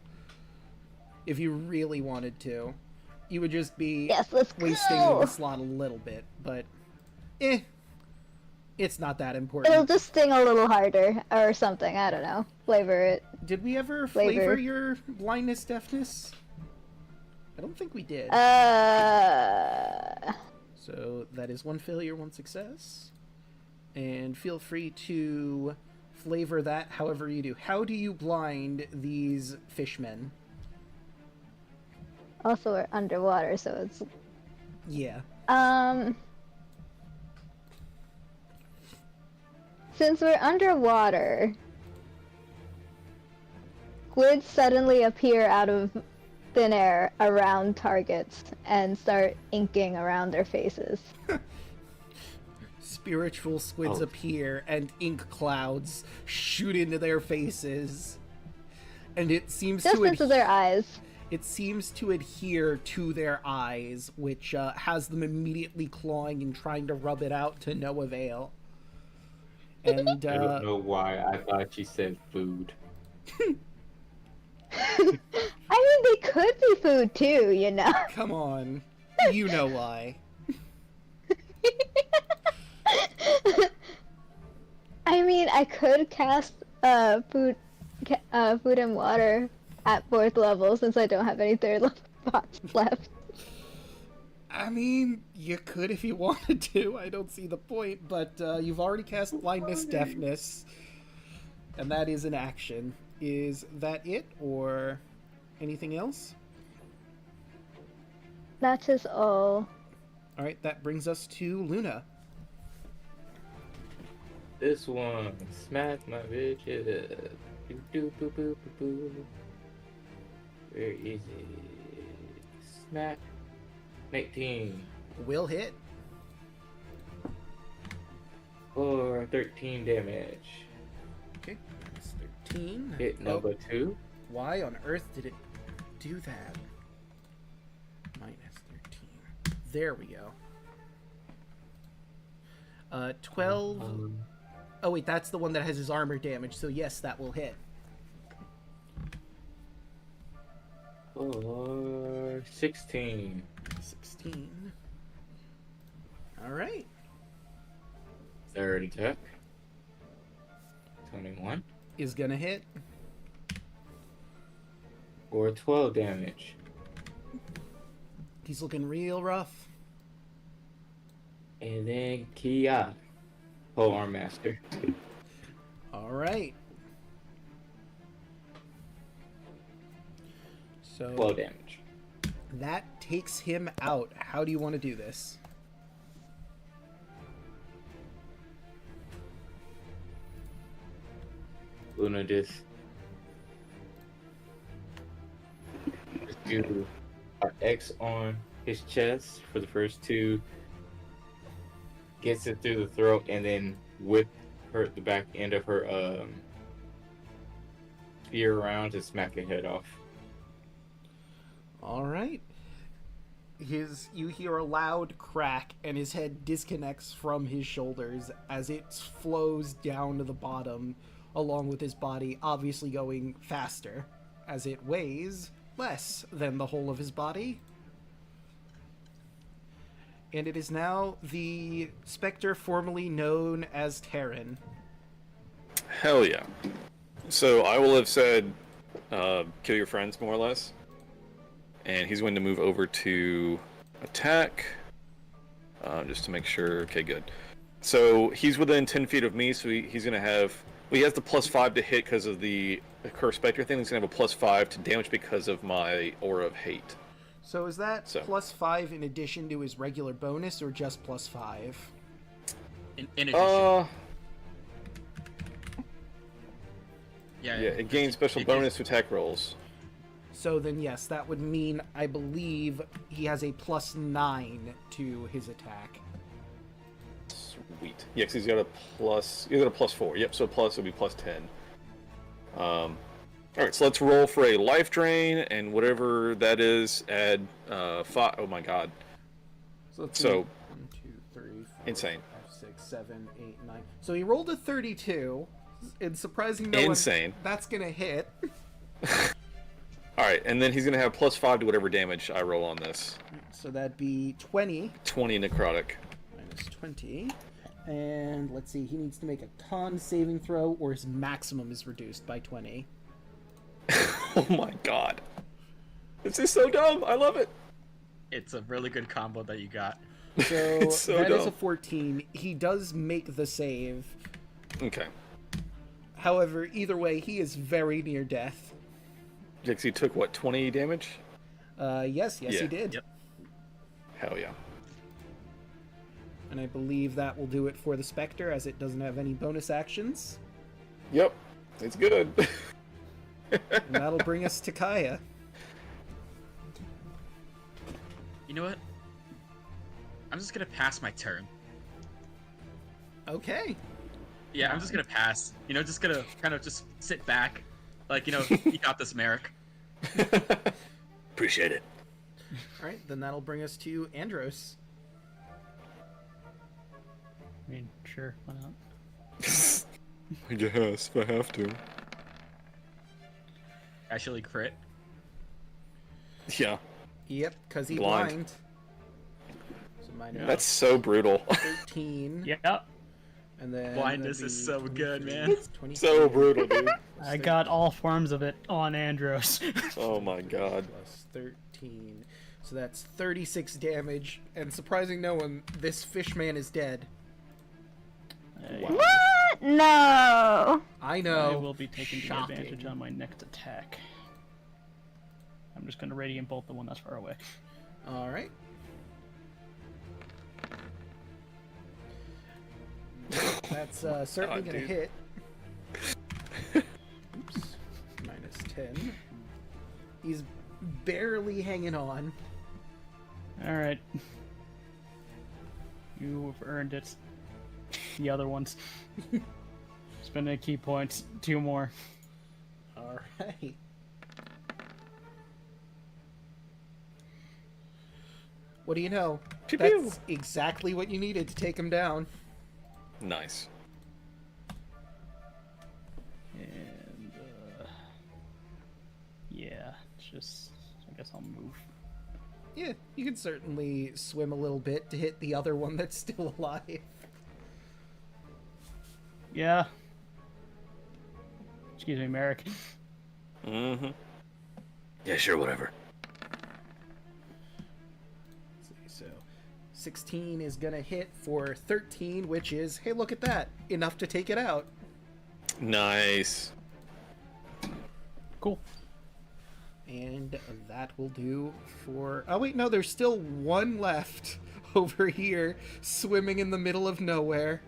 If you really wanted to. You would just be Yes, let's wasting go! the slot a little bit, but it's not that It'll important. just sting a little harder or something. I don't know. Flavor it. Did we ever Flavor. flavor your blindness, deafness? I don't think we did. So that is 1 failure, 1 success. And feel free to flavor that however you do. How do you blind these fishmen? Also, we're underwater, so it's Yeah. Since we're underwater, squids suddenly appear out of thin air around targets and start inking around their faces. Spiritual squids Oh. appear and ink clouds shoot into their faces. And it seems Just to into their eyes. it seems to adhere to their eyes, which has them immediately clawing and trying to rub it out to no avail. And I don't know why I thought you said food. I mean, they could be food too, you know? come on, you know why. I mean, I could cast food and water at 4th level since I don't have any 3rd level spots left. I mean, you could if you wanted to. I don't see the point, but you've already cast blindness, deafness, and that is an action. Is that it, or anything else? That is all. All right, that brings us to Luna. This one, smack my bitch up. Doo doo boo boo boo boo. Where is it? Smack. 19. Will hit. For 13 damage. Okay, that's 13. Hit Oh, number 2. why on earth did it do that? Minus 13. There we go. 12. Oh wait, that's the one that has his armor damage, so yes, that will hit. For 16. 16. Alright. Third attack. 21. Is gonna hit. For 12 damage. He's looking real rough. And then Kia. Polearm Master. Alright. So 12 damage. that takes him out. How do you want to do this? Luna just do our X on his chest for the first two, gets it through the throat, and then whip the back end of her spear around to smack the head off. All right. You hear a loud crack, and his head disconnects from his shoulders as it flows down to the bottom, along with his body, obviously going faster, as it weighs less than the whole of his body. And it is now the specter formerly known as Terran. Hell yeah. So I will have said, kill your friends, more or less. And he's going to move over to attack, just to make sure. Okay, good. So he's within 10 feet of me, so he's going to have... Well, he has the +5 to hit because of the Curse Spectre thing. He's going to have a +5 to damage because of my Aura of Hate. So is that +5 in addition to his regular bonus, or just +5? In addition. Yeah, it gains special bonus to attack rolls. So then, yes, that would mean, I believe, he has a +9 to his attack. Sweet. Yeah, 'cause he's got a +4. Yep, so plus would be +10. Alright, so let's roll for a life drain, and whatever that is, add 5. Oh my god. So let's So, 1, 2, 3, 4, insane. 5, 6, 7, 8, 9. So he rolled a 32. And surprising Insane. That's gonna hit. Alright, and then he's gonna have +5 to whatever damage I roll on this. So that'd be 20. 20 necrotic. Minus 20. And let's see, he needs to make a con saving throw, or his maximum is reduced by 20. Oh my god. This is so dumb. I love it. It's a really good combo that you got. So, It's so that is dumb. a 14. He does make the save. Okay. However, either way, he is very near death. Jix, he took what, 20 damage? Yes, Yeah. he did. Yep. Hell yeah. And I believe that will do it for the Spectre, as it doesn't have any bonus actions. Yep. It's good. And that'll bring us to Kaya. You know what? I'm just gonna pass my turn. Okay. Yeah, I'm just gonna pass. You know, just gonna kind of just sit back. Like, you know, you got this, Merrick. Appreciate it. Alright, then that'll bring us to Andros. I mean, sure, why not? I guess, if I have to. Actually, crit. Yeah. Yep, because he Blind. blind. So minus That's so brutal. 13. Yeah, And then Blindness that'd is be so 23, good, man. 23, So brutal, dude. I got all forms of it on Andros. Oh my god. Plus 13. So that's 36 damage. And surprising no one, this fishman is dead. Wow. What? No. I know. I will be taking the Shocking. advantage on my next attack. I'm just gonna radiant bolt the one that's far away. Alright. That's certainly God, gonna dude. hit. Oops. Minus 10. He's barely hanging on. Alright. You have earned it. The other ones. Spending key points. 2 more. Alright. What do you know? Pew That's pew. exactly what you needed to take him down. Nice. And, yeah, it's just, I guess I'll move. Yeah, you can certainly swim a little bit to hit the other one that's still alive. Yeah. Excuse me, Merrick. Mm-hmm. Yeah, sure, whatever. Let's see, so 16 is gonna hit for 13, which is, hey, look at that, enough to take it out. Nice. Cool. And that will do for... Oh, wait, no, there's still one left over here, swimming in the middle of nowhere.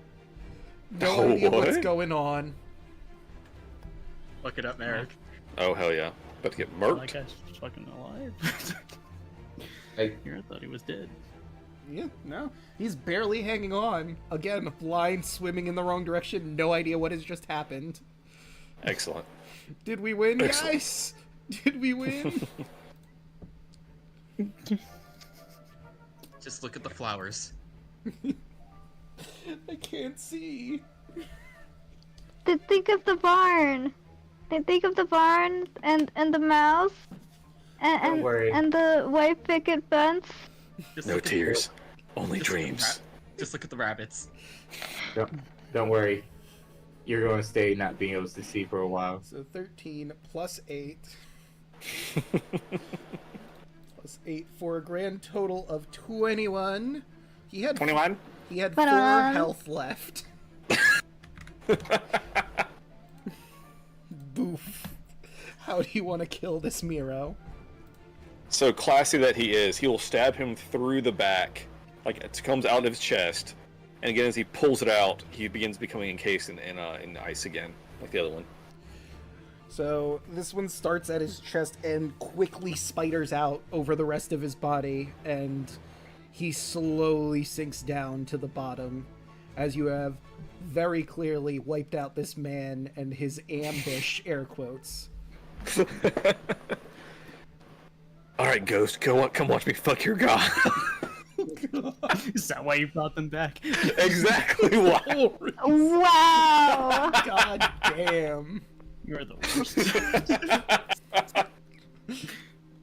No Oh, idea what's what? going on. Fuck it up, Merrick. Oh hell yeah! About to get That murked. guy's fucking alive. Like, Here, I thought he was dead. Yeah, no. He's barely hanging on. Again, blind, swimming in the wrong direction, no idea what has just happened. Excellent. Did we win, Excellent. guys? Did we win? Just look at the flowers. I can't see. Think of the barn. Think of the barn and the mouse Don't worry. and the white picket fence. Just No look at tears, only just look at dreams. Just look at the rabbits. don't worry. You're going to stay not being able to see for a while. So 13 plus 8. Plus 8 for a grand total of 21. He had 21. He had 4 Ta-da. health left. Boof. How do you want to kill this Miro? So classy that he is, he will stab him through the back, like it comes out of his chest, and again as he pulls it out, he begins becoming encased in ice again, like the other one. So this one starts at his chest and quickly spiders out over the rest of his body, and he slowly sinks down to the bottom as you have very clearly wiped out this man and his ambush, air quotes. All right, Ghost, come watch me fuck your god. Is that why you brought them back? Exactly why. Wow. God damn. You're the worst.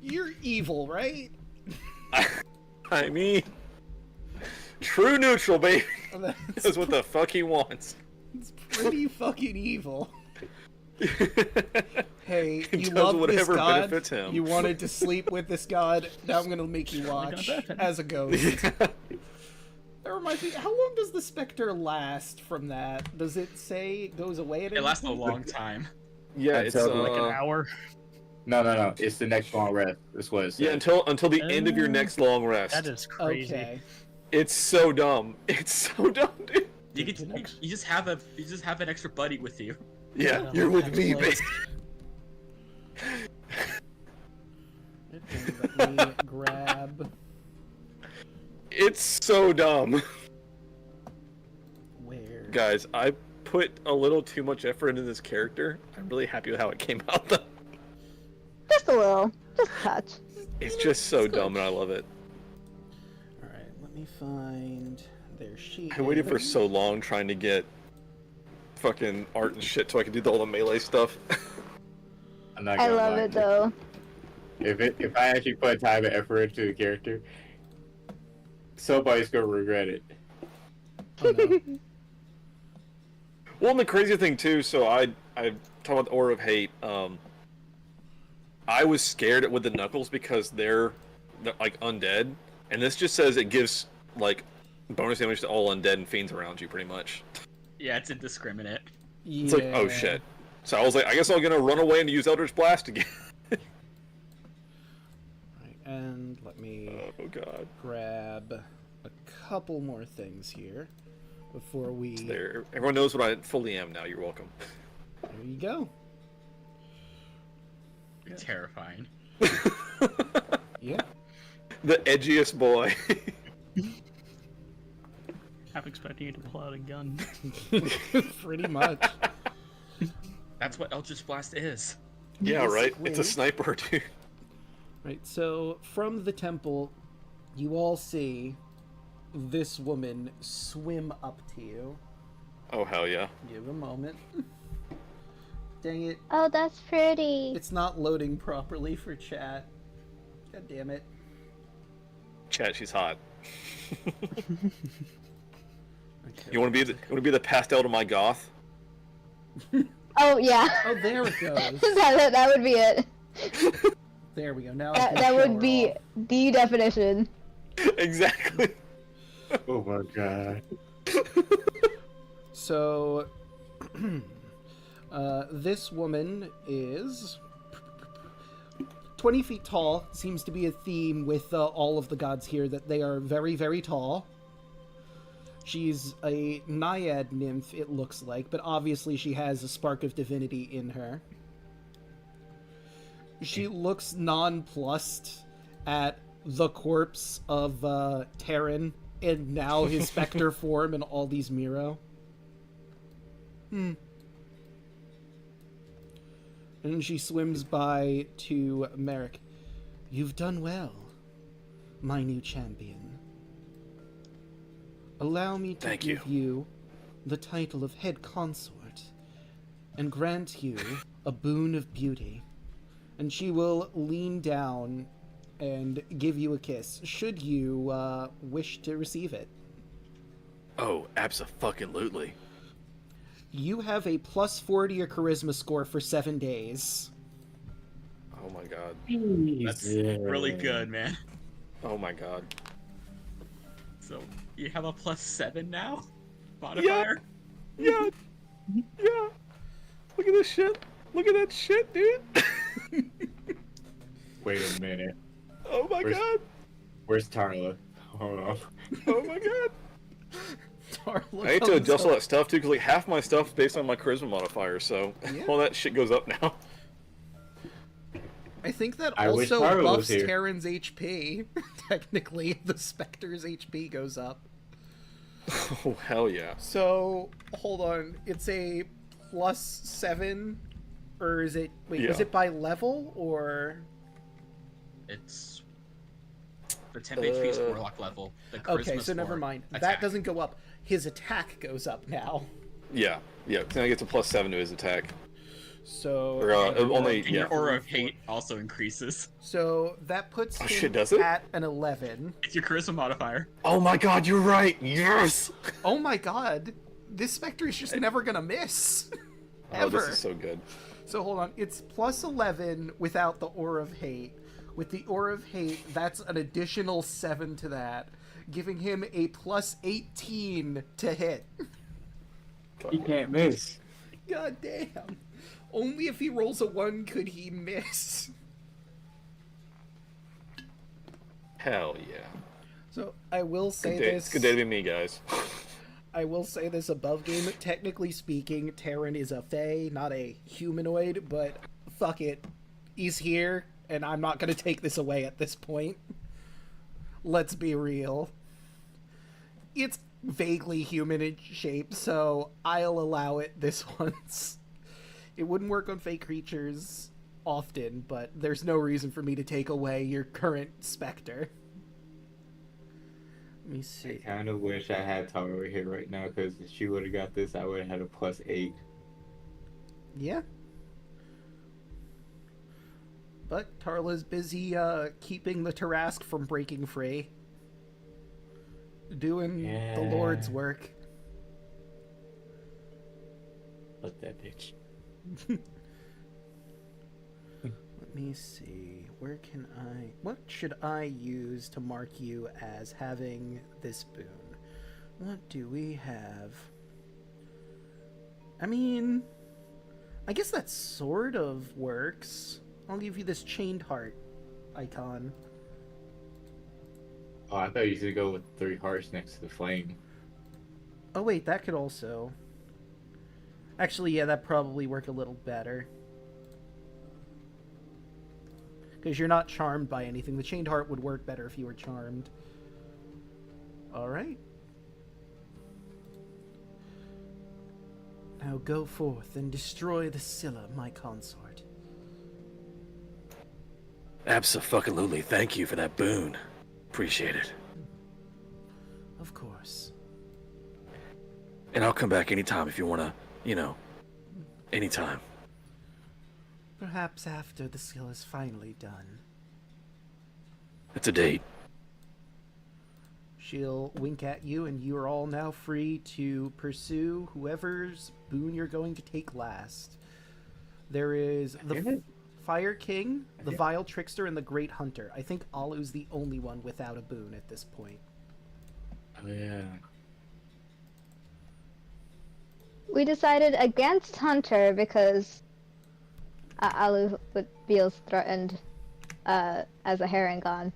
You're evil, right? I mean, true neutral, baby. That's That's what the fuck he wants. pretty fucking evil. Hey, He you does love this whatever god. benefits him. You wanted to sleep with this god. Now I'm gonna make you Certainly watch gonna benefit. as a ghost. That reminds me, how long does the specter last from that? Does it say it goes away at It any lasts a point? long time. Yeah, it's Until, Like an hour. No. It's the next long rest. That's what it says. yeah until the end of your next long rest. That is crazy. Okay. It's so dumb. It's so dumb, dude. You just have an extra buddy with you. Yeah, Yeah, you're with that's me, close. baby. Let me grab. It's so dumb. Where? Guys, I put a little too much effort into this character. I'm really happy with how it came out, though. Just a little. Just a touch. It's just so dumb, and I love it. Alright, let me find their sheet. I waited for so long trying to get fucking art and shit so I could do all the melee stuff. I'm not I gonna love lie. it though. If I actually put time and effort into the character, somebody's gonna regret it. Oh, no. Well, and the crazy thing too, so I talk about the Aura of Hate. I was scared with the Knuckles because they're like undead, and this just says it gives like bonus damage to all undead and fiends around you, pretty much. Yeah, it's indiscriminate. Yeah. It's like, oh shit. So I was like, I guess I'm gonna run away and use Eldritch Blast again. Right, and let me Oh god. grab a couple more things here before we. There. Everyone knows what I fully am now. You're welcome. There you go. You're terrifying. Yeah. The edgiest boy. I'm expecting you to pull out a gun. Pretty much. That's what Eldritch Blast is. Yeah, right. Basically. It's a sniper, dude. Right, so from the temple, you all see this woman swim up to you. Oh hell yeah. Give a moment. Dang it. Oh, that's pretty. It's not loading properly for chat. God damn it. Chat, she's hot. Okay, You want to be the pastel to my goth? Oh yeah. Oh, there it goes. that would be it. There we go. Now I That, can that show would her be off. the definition. Exactly. Oh my god. So, this woman is 20 feet tall. Seems to be a theme with all of the gods here, that they are very, very tall. She's a naiad nymph, it looks like, but obviously she has a spark of divinity in her. She looks nonplussed at the corpse of Terran and now his specter form and all these Miro. And she swims by to Merrick. You've done well, my new champion. Allow me to give you the title of head consort and grant you a boon of beauty. And she will lean down and give you a kiss, should you wish to receive it. Oh, abso-fucking-lutely. You have a +4 to your charisma score for 7 days. Oh my god. That's really good, man. Oh my god. So you have a +7 now? Modifier? Yeah. Yeah. Look at this shit. Look at that shit, dude. Wait a minute. Oh my god. Where's Tarla? Hold on. Oh my god. Darla I need to comes adjust all up. that stuff too, because like half my stuff is based on my charisma modifier, so Yeah. all that shit goes up now. I think that I wish also Tara was buffs here. Terran's HP. Technically, the Spectre's HP goes up. Oh hell yeah. So, hold on. It's a +7? Or is it... Wait, is Yeah. it by level, or... It's the temp HP is warlock level. The Okay, charisma so never score, mind. That attack. doesn't go up. His attack goes up now. Yeah. Yeah. Then I get to +7 to his attack. So... Or, only And yeah. your aura of hate also increases. So, that puts Oh, him shit, does it? at an 11. It's your charisma modifier. Oh my god, you're right. Yes. Oh my god. This Spectre is just never gonna miss. Oh, this Ever. is so good. So hold on, it's +11 without the Aura of Hate. With the Aura of Hate, that's an additional 7 to that, giving him a +18 to hit. He can't miss. God damn. Only if he rolls a 1 could he miss. Hell yeah. So I will say Good day, this. good day to be me, guys. I will say this above game. Technically speaking, Terran is a Fae, not a humanoid, but fuck it. He's here, and I'm not gonna take this away at this point. Let's be real. It's vaguely human in shape, so I'll allow it this once. It wouldn't work on Fae creatures often, but there's no reason for me to take away your current Spectre. Let me I see. kind of wish I had Tara here right now, because if she would have got this, I would have had a +8. Yeah. But Tarla's busy keeping the Tarask from breaking free. Doing the Lord's Yeah. work. Fuck that bitch. Let me see. Where can I... What should I use to mark you as having this boon? What do we have? I mean... I guess that sort of works. I'll give you this chained heart icon. Oh, I thought you should go with 3 hearts next to the flame. Oh wait, that could also... Actually, yeah, that probably work a little better. Because you're not charmed by anything. The chained heart would work better if you were charmed. Alright. Now go forth and destroy the Scylla, my consort. Abso-fucking-lutely, thank you for that boon. Appreciate it. Of course. And I'll come back anytime if you wanna, you know, anytime. Perhaps after the Scylla is finally done. It's a date. She'll wink at you, and you are all now free to pursue whoever's boon you're going to take last. There is the Fire King, the Vile Trickster, and the Great Hunter. I think Alu's the only one without a boon at this point. Oh, yeah. We decided against Hunter because Alu feels threatened as a Harangon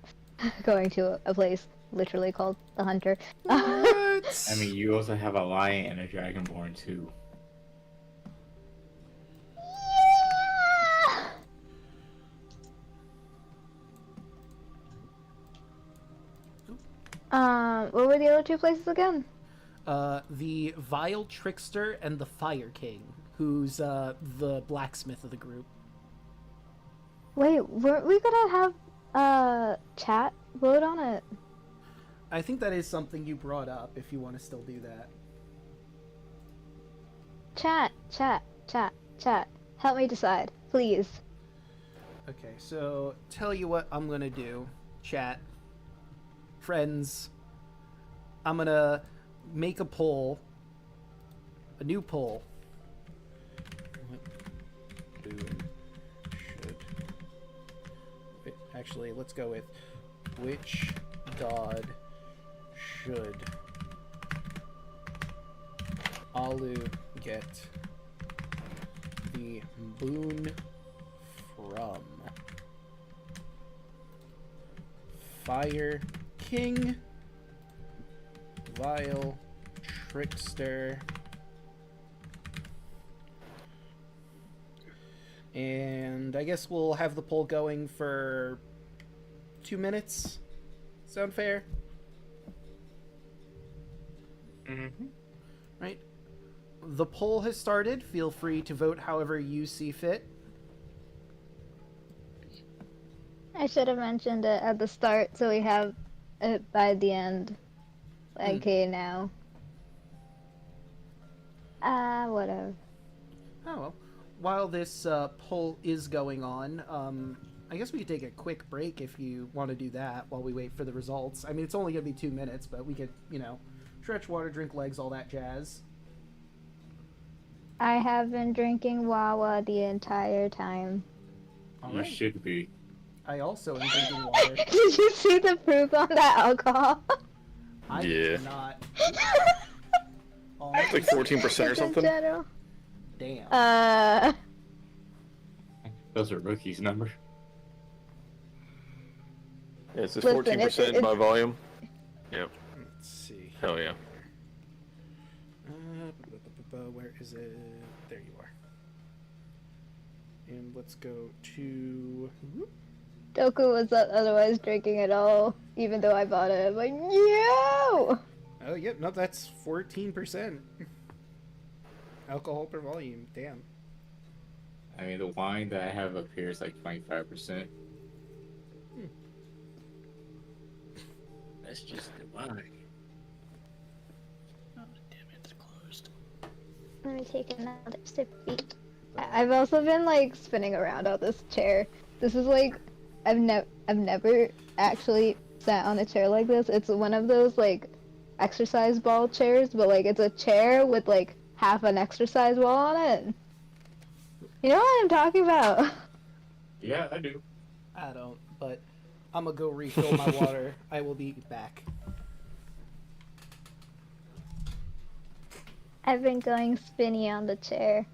going to a place literally called the Hunter. What? I mean, you also have a lion and a dragonborn, too. Yeah! What were the other two places again? The Vile Trickster and the Fire King, who's the blacksmith of the group. Wait, weren't we gonna have chat vote on it? I think that is something you brought up, if you want to still do that. Chat. Help me decide, please. Okay, so tell you what I'm gonna do, chat. Friends, I'm gonna make a poll. A new poll. What boon should... Wait, actually, let's go with which god should Alu get the boon from? Fire King, Vile Trickster, and I guess we'll have the poll going for 2 minutes. Sound fair? Mm-hmm. Right. The poll has started. Feel free to vote however you see fit. I should have mentioned it at the start so we have it by the end. Okay, now. Whatever. Oh well. While this poll is going on, I guess we could take a quick break if you want to do that while we wait for the results. I mean, it's only going to be 2 minutes, but we could, stretch water, drink legs, all that jazz. I have been drinking Wawa the entire time. All You right. should be. I also am drinking water. Did you see the proof on that alcohol? I Yeah. did not. Oh, It's like 14% or In something. general. damn. Those are rookies' number. Yeah, it's just Listen, 14% by volume. Yep. Let's see. Hell yeah. Where is it? There you are. And let's go to... Doku was not otherwise drinking it all, even though I bought it. I'm like, no! Oh, yep. No, that's 14%. Alcohol per volume. Damn. I mean, the wine that I have up here is like 25%. That's just the wine. Oh, damn it, it's closed. Let me take another sippy. I've also been like spinning around on this chair. This is like I've never actually sat on a chair like this. It's one of those like exercise ball chairs, but like it's a chair with like half an exercise ball on it. You know what I'm talking about? Yeah, I do. I don't, but I'm gonna go refill my water. I will be back. I've been going spinny on the chair,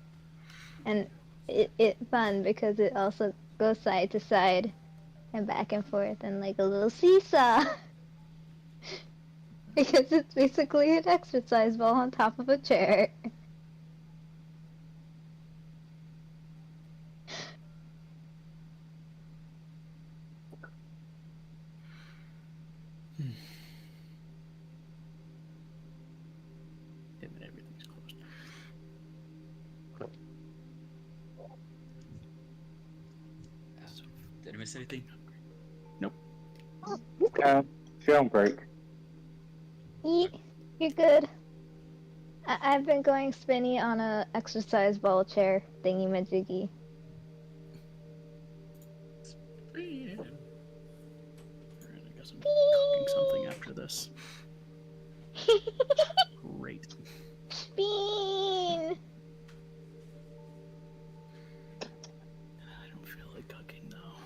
and it's fun because it also goes side to side and back and forth and like a little seesaw. Because it's basically an exercise ball on top of a chair. Damn it, everything's closed. So, did I miss anything? Film break. You're good. I've been going spinny on a exercise ball chair thingy majiggy. Alright, I guess I'm cooking something after this. Great. Bean! I don't feel like cooking though.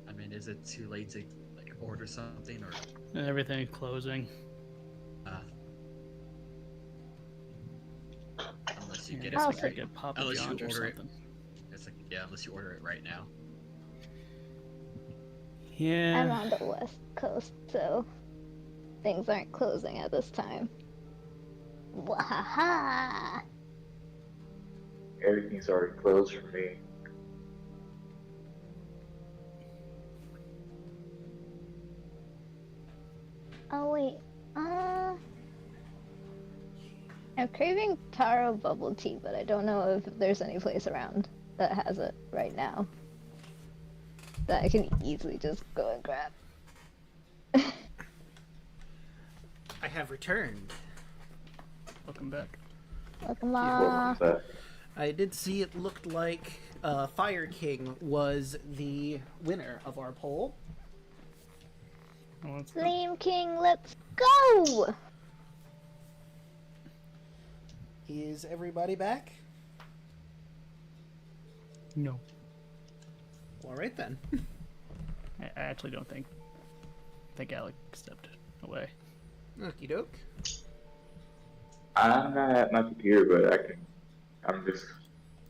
I mean, is it too late to like order something or? Everything closing. Unless you Yeah, I get guess it, I Also- could get Papa unless you John's or order it. something. It's like unless you order it right now. I'm Yeah. on the west coast, so things aren't closing at this time. Wahaha! Everything's already closed for me. Oh wait. I'm craving taro bubble tea, but I don't know if there's any place around that has it right now that I can easily just go and grab. I have returned. Welcome back. Welcome Welcome on. back. I did see it looked like Fire King was the winner of our poll. Oh, let's go. Flame King, let's go! Is everybody back? No. All right then. I actually don't think. I think Alec stepped away. Okie doke. I'm not at my computer, but I'm just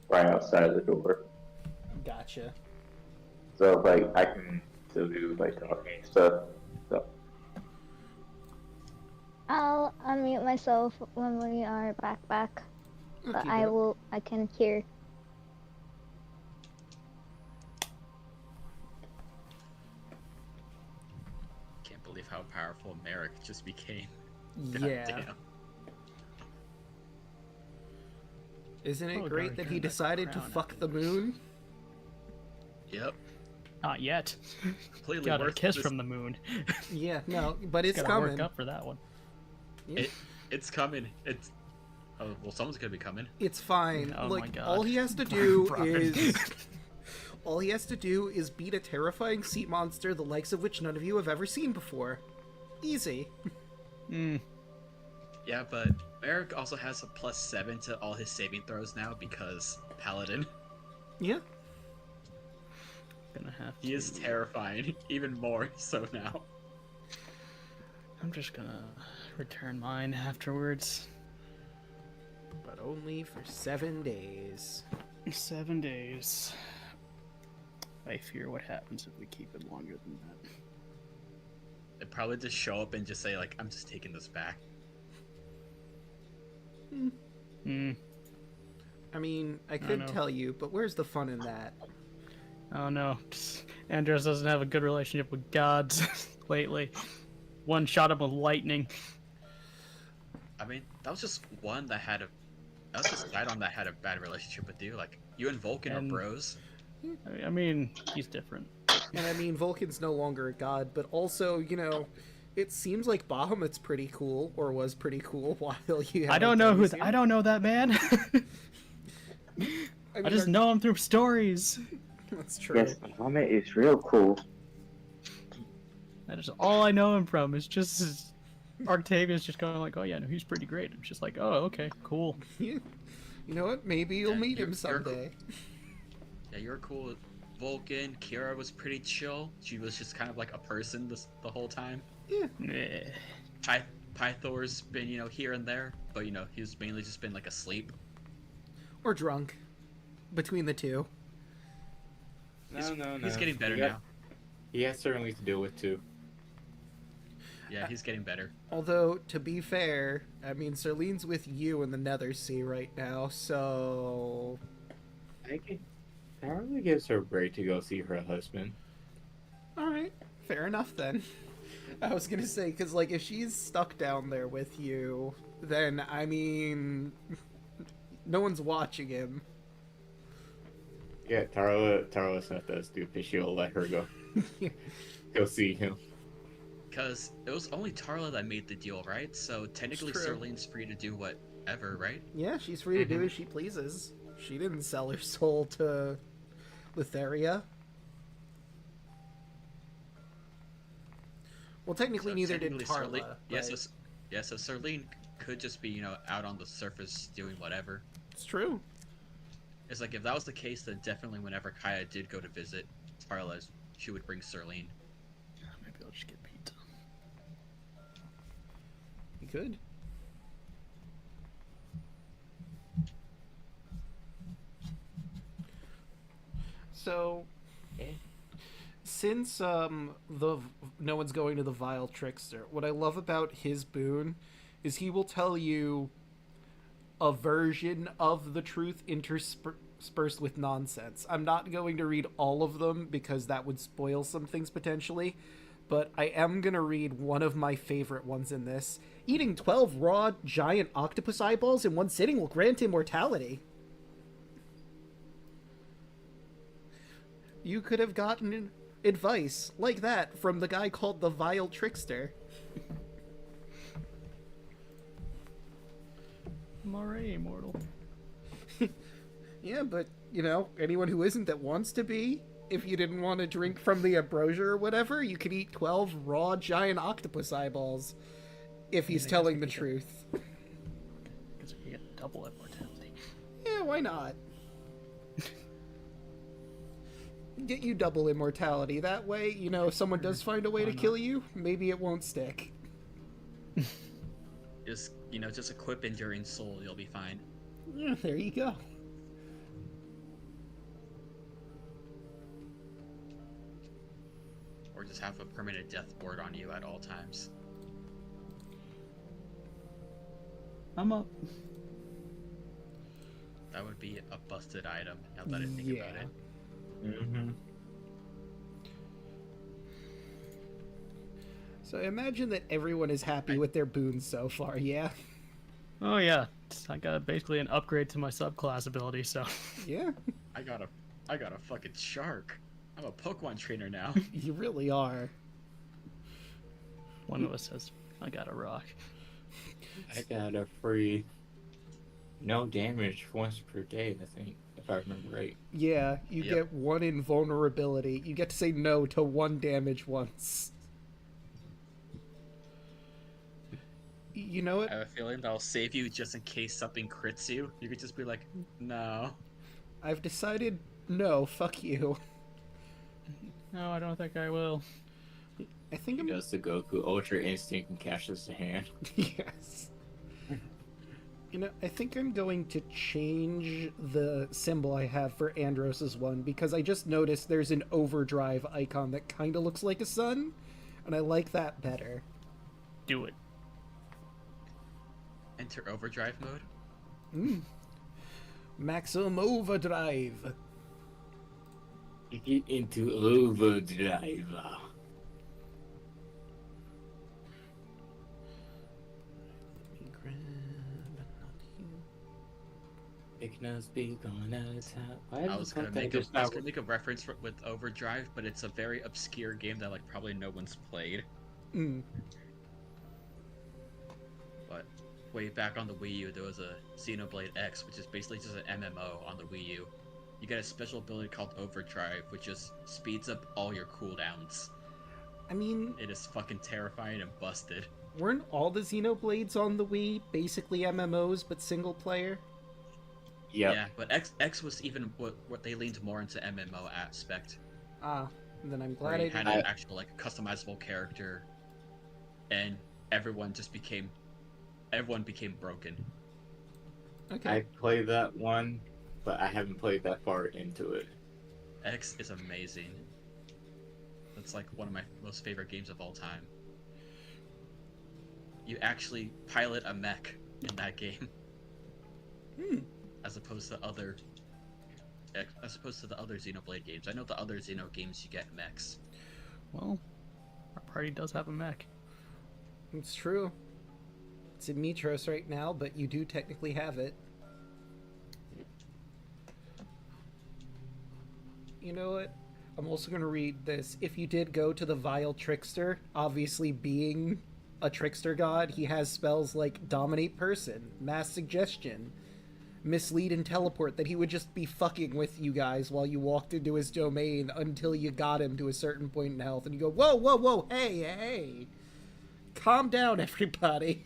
right outside the door. Gotcha. So, like, I can still do, like, talking and stuff. So, I'll unmute myself when we are back, but Okey-doke. I can hear. Can't believe how powerful Merrick just became. God Yeah. damn. Isn't it Oh, great God, that turn he that decided to crown fuck the afterwards. moon? Yep. Not yet. Completely Got a worth kiss this- from the moon. Yeah, no, but it's Gotta coming. work up for that one. Yeah. It's coming. It's. Oh well, someone's gonna be coming. It's fine. Oh my like God. all he has to do Brian. is all he has to do is beat a terrifying sea monster the likes of which none of you have ever seen before. Easy. Mm. Yeah, but Merrick also has a +7 to all his saving throws now because Paladin. Yeah. Gonna have He is to- terrifying, even more so now. I'm just gonna return mine afterwards. But only for 7 days. 7 days. I fear what happens if we keep it longer than that. They'd probably just show up and just say like, "I'm just taking this back." Hmm. I mean, I I could know. tell you, but where's the fun in that? Oh no. Andros doesn't have a good relationship with gods lately. One shot him with lightning. I mean, that was just one that had a. That was just Sidon that had a bad relationship with you. Like you and Vulcan And- are bros. I mean, he's different. And I mean, Vulcan's no longer a god, but also, you know, it seems like Bahamut's pretty cool, or was pretty cool while you. I don't know who. I don't know that man. I just know him through stories. That's true. yes, Muhammad is real cool. That is all I know him from. It's just Octavius just going like, "Oh yeah, no, he's pretty great." I'm just like, "Oh, okay, cool." You know what? Maybe you'll Yeah, meet him you're cool. someday. Yeah, you were cool with Vulcan. Kira was pretty chill. She was just kind of like a person the whole time. Yeah. Meh. Pythor's been, here and there, but he's mainly just been like asleep. Or drunk. Between the two. No. He's getting better He got- now. He has certain things to deal with too. Yeah, he's getting better. Although, to be fair, I mean, Serlene's with you in the Nether Sea right now, so... I think that really gives her a break to go see her husband. Alright, fair enough then. I was gonna say, because, like, if she's stuck down there with you, then, I mean... no one's watching him. Yeah, Tarla's not that stupid. She'll let her go. Go see him. Because it was only Tarla that made the deal, right? So technically true. Serlene's free to do whatever, right? Yeah, she's free to do as she pleases. She didn't sell her soul to Letheria. Well, technically, So neither did technically Tarla. So Serlene could just be, out on the surface doing whatever. It's true. It's like, if that was the case, then definitely whenever Kaya did go to visit Tarla, she would bring Serlene. Maybe I'll just get pizza. You could. So, since no one's going to the Vile Trickster, what I love about his boon is he will tell you a version of the truth interspersed with nonsense. I'm not going to read all of them because that would spoil some things potentially, but I am gonna read one of my favorite ones in this. Eating 12 raw giant octopus eyeballs in one sitting will grant immortality. You could have gotten advice like that from the guy called the Vile Trickster. I'm already immortal. Yeah, but, you know, anyone who isn't that wants to be, if you didn't want to drink from the ambrosia or whatever, you could eat 12 raw giant octopus eyeballs. If he's telling the truth. Because you get double immortality. Yeah, why not? Get you double immortality. That way, you know, if someone does find a way to kill you, maybe it won't stick. Just, you know, just equip Enduring Soul, you'll be fine. Yeah, there you go. Or just have a permanent death ward on you at all times. I'm up. That would be a busted item, now that I think about it. Mm-hmm. So imagine that everyone is happy with their boons so far, yeah? Oh yeah, I got basically an upgrade to my subclass ability, so. Yeah, I got a fucking shark. I'm a Pokemon trainer now. you really are. One of us says, I got a rock. I got a free no damage once per day, I think, if I remember right. Yeah, you Yep. get one invulnerability. You get to say no to one damage once. You know I what? have a feeling that'll save you just in case something crits you. You could just be like, no. I've decided no, fuck you. No, I don't think I will. I think He I'm... does the Goku Ultra Instinct and cashes the hand. Yes. You know, I think I'm going to change the symbol I have for Andros's one, because I just noticed there's an overdrive icon that kind of looks like a sun, and I like that better. Do it. Enter overdrive mode. Maximum overdrive. Get into overdrive. Big nose be going out of town. Why I the was fuck gonna did I make a, just I was not- gonna make a reference with Overdrive, but it's a very obscure game that like probably no one's played. Mm. But way back on the Wii U, there was a Xenoblade X, which is basically just an MMO on the Wii U. You get a special ability called Overdrive, which just speeds up all your cooldowns. I mean, It is fucking terrifying and busted. weren't all the Xenoblades on the Wii basically MMOs but single player? Yep. Yeah, but X was even what they leaned more into MMO aspect. Ah, then I'm Where glad I you had didn't. an actual like customizable character, and everyone became broken. Okay. I played that one, but I haven't played that far into it. X is amazing. It's like one of my most favorite games of all time. You actually pilot a mech in that game, as opposed to the other Xenoblade games. I know the other Xeno games you get mechs. Well, our party does have a mech. It's true. It's in Mitros right now, but you do technically have it. You know what? I'm also going to read this. If you did go to the Vile Trickster, obviously being a trickster god, he has spells like Dominate Person, Mass Suggestion, Mislead and Teleport, that he would just be fucking with you guys while you walked into his domain until you got him to a certain point in health. And you go, whoa, whoa, whoa, hey, hey. Calm down, everybody.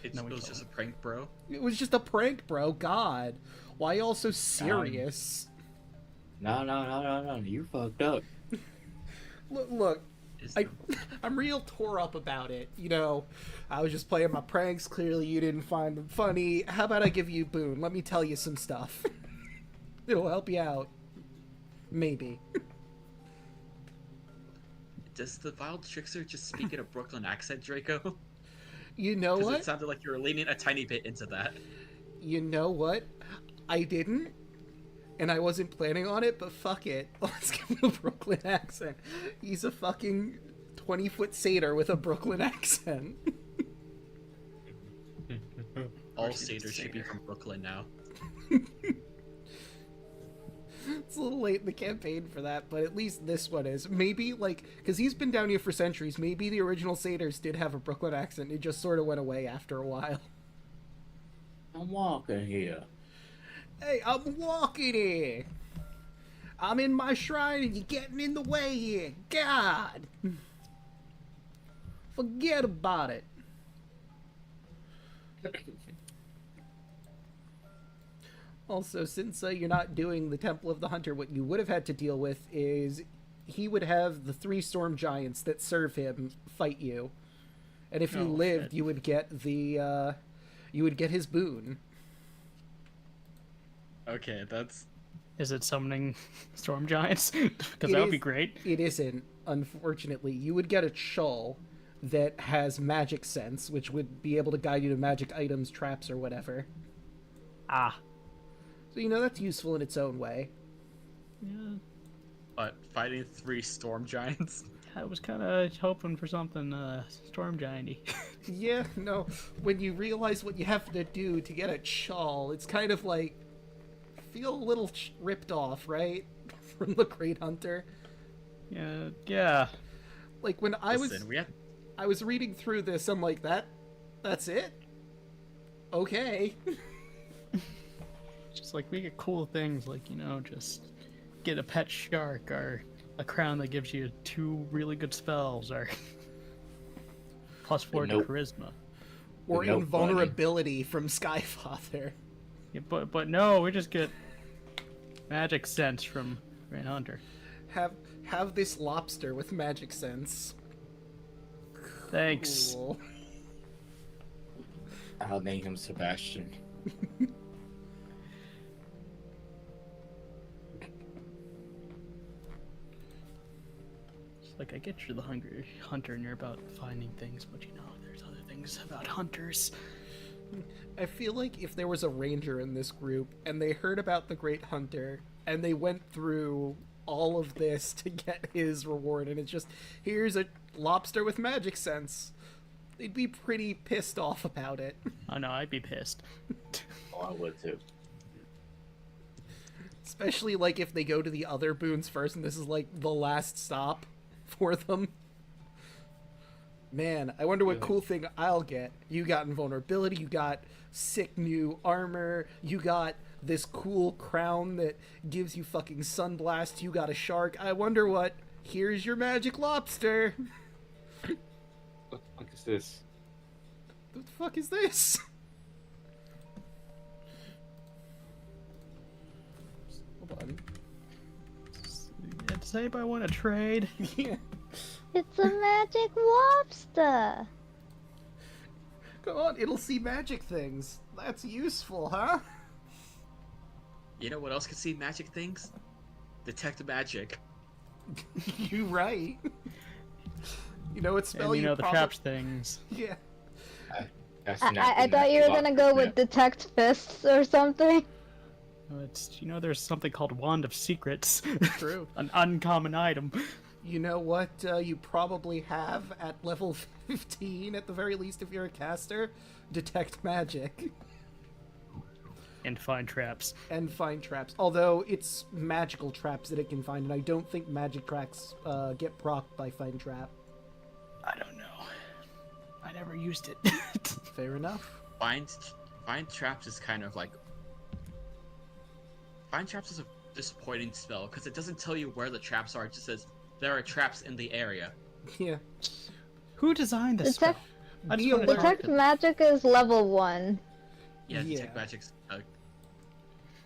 It No, we was don't. just a prank, bro. It was just a prank, bro. God. Why y'all so serious? No, you fucked up. Look, Is I'm real tore up about it. You know, I was just playing my pranks. Clearly, you didn't find them funny. How about I give you a boon? Let me tell you some stuff. It'll help you out. Maybe. Does the Vile Trickster just speak in a Brooklyn accent, Draco? You know Because what? it sounded like you were leaning a tiny bit into that. You know what? I didn't. and I wasn't planning on it, but fuck it. Let's give him a Brooklyn accent. He's a fucking 20-foot satyr with a Brooklyn accent. All satyrs should be from Brooklyn now. It's a little late in the campaign for that, but at least this one is. Maybe, like, because he's been down here for centuries, maybe the original satyrs did have a Brooklyn accent. It just sort of went away after a while. I'm walking here. Hey, I'm walking here. I'm in my shrine and you're getting in the way here. God. Forget about it. Also, since you're not doing the Temple of the Hunter, what you would have had to deal with is he would have the 3 storm giants that serve him fight you. And if you lived, shit. you would get the you would get his boon. Okay, that's Is it summoning storm giants? Because It that would be is- great. It isn't, unfortunately. You would get a Chull that has magic sense, which would be able to guide you to magic items, traps, or whatever. Ah. So, you know, that's useful in its own way. Yeah. but fighting 3 storm giants. I was kind of hoping for something storm gianty. Yeah, no, when you realize what you have to do to get a Chull, it's kind of like, feel a little ripped off, right? From the Great Hunter. Yeah. Yeah. Like, when Listen, I was reading through this, I'm like, that's it? Okay. Just like we get cool things like, you know, just get a pet shark or a crown that gives you 2 really good spells or +4 Nope. to charisma. Or Nope, invulnerability from Skyfather. Yeah, but no, we just get magic sense from Grand Hunter. Have this lobster with magic sense. Thanks. Cool. I'll name him Sebastian. It's like I get you're the hungry hunter and you're about finding things, but you know, there's other things about hunters. I feel like if there was a ranger in this group and they heard about the Great Hunter and they went through all of this to get his reward and it's just, here's a lobster with magic sense, they'd be pretty pissed off about it. Oh no, I'd be pissed. Oh, I would too. Especially like if they go to the other boons first and this is like the last stop for them. Man, I wonder what cool thing I'll get. You got invulnerability, you got sick new armor, you got this cool crown that gives you fucking sunblast, you got a shark. I wonder what. Here's your magic lobster. What the fuck is this? What the fuck is this? Hold on. Yeah, does anybody want to trade? Yeah. It's a magic lobster. Come on, it'll see magic things. That's useful, huh? You know what else can see magic things? Detect magic. You right. You know what spell And you know the probably... traps things. Yeah. That's I thought you were gonna go with detect fists or something. It's, you know, there's something called Wand of Secrets. True. An uncommon item. You know what you probably have at level 15, at the very least if you're a caster? Detect magic. And find traps. And find traps. Although it's magical traps that it can find, and I don't think magic traps get procced by find trap. I don't know. I never used it. Fair enough. Find traps is kind of like... Find traps is a disappointing spell, because it doesn't tell you where the traps are, it just says, there are traps in the area. Yeah. Who designed this Detect- spell? I just Be wanna aware- talk Detect to them. magic is level 1. Yeah, Yeah. detect magic's...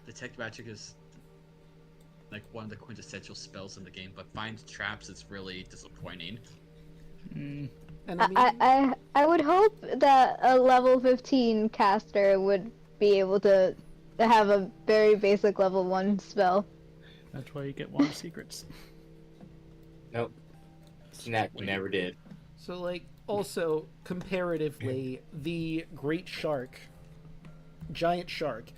detect magic is like one of the quintessential spells in the game, but find traps is really disappointing. Mm, And I mean, I would hope that a level 15 caster would be able to have a very basic level 1 spell. that's why you get Wand of Secrets. Nope. Snack never did. so like, also, comparatively, the great shark, giant shark,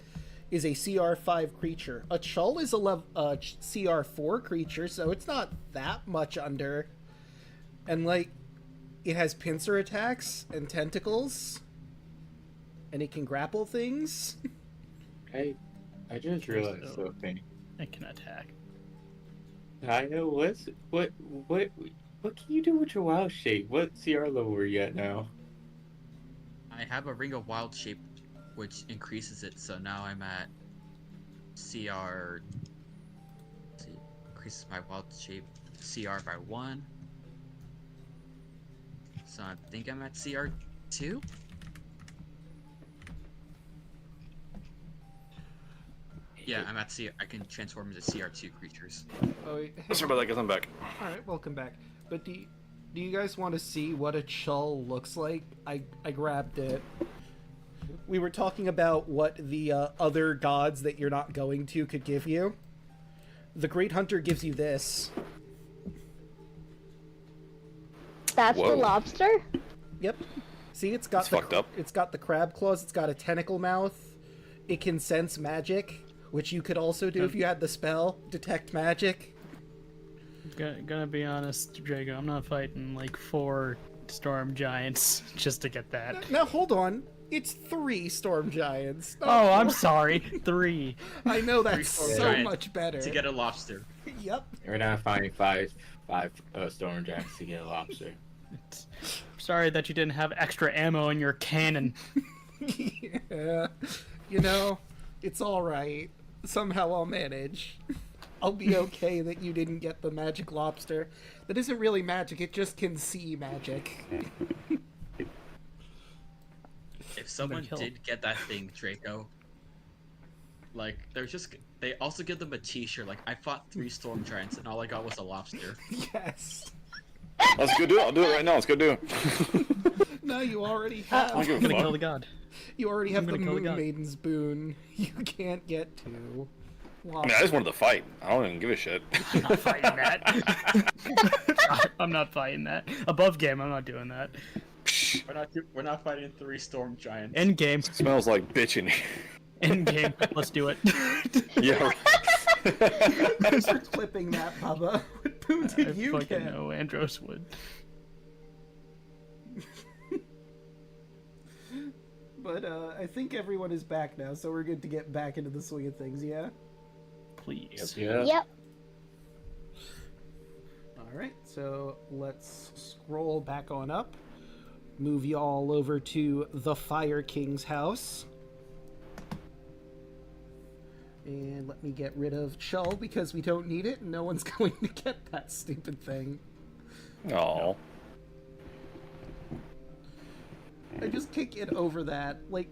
is a CR5 creature. A Chull is a CR4 creature, so it's not that much under. And, like, it has pincer attacks and tentacles. And it can grapple things. I just realized something. It can attack. I know what can you do with your wild shape? What CR level are you at now? I have a Ring of Wild Shape, which increases it, so now I'm at CR. Let's see, increases my Wild Shape CR by 1. So I think I'm at CR 2. Yeah, I'm at CR. I can transform into CR2 creatures. Oh, wait, Sorry about that, guys. I'm back. Alright, welcome back. But do you guys want to see what a Chull looks like? I grabbed it. We were talking about what the other gods that you're not going to could give you. The Great Hunter gives you this. That's Whoa. the lobster? Yep. See, it's got fucked up. It's got the crab claws. It's got a tentacle mouth. It can sense magic, which you could also do if you had the spell detect magic. Gonna be honest, Drago, I'm not fighting like 4 storm giants just to get that. Now hold on. It's 3 storm giants. not Oh, I'm 4. sorry. 3. I know that's storm so giants much better. To get a lobster. Yep. We're not finding five storm giants to get a lobster. Sorry that you didn't have extra ammo in your cannon. Yeah. You know, it's alright. Somehow I'll manage. I'll be okay that you didn't get the magic lobster. That isn't really magic, it just can see magic. If someone kill did get that thing, Draco, like they also give them a T-shirt. Like I fought 3 storm giants and all I got was a lobster. Yes. Let's go do it. I'll do it right now. Let's go do it. No, you already I don't have. give I'm a gonna fuck. kill the god. You already have the gonna kill the Moon god. Maiden's boon. You can't get to. I mean, I just wanted to fight. I don't even give a shit. I'm not fighting that. I'm not fighting that. Above game, I'm not doing that. We're not fighting 3 storm giants. End game. Smells like bitching. End game. Let's do it. Yeah. Thanks for clipping that, Bubba. What boon I did you fucking get? know Andros would. But I think everyone is back now, so we're good to get back into the swing of things, yeah? Please. Yeah. Yep. Alright, so let's scroll back on up. Move you all over to the Fire King's house. And let me get rid of Chull because we don't need it and no one's going to get that stupid thing. Oh. I just can't get over that. Like,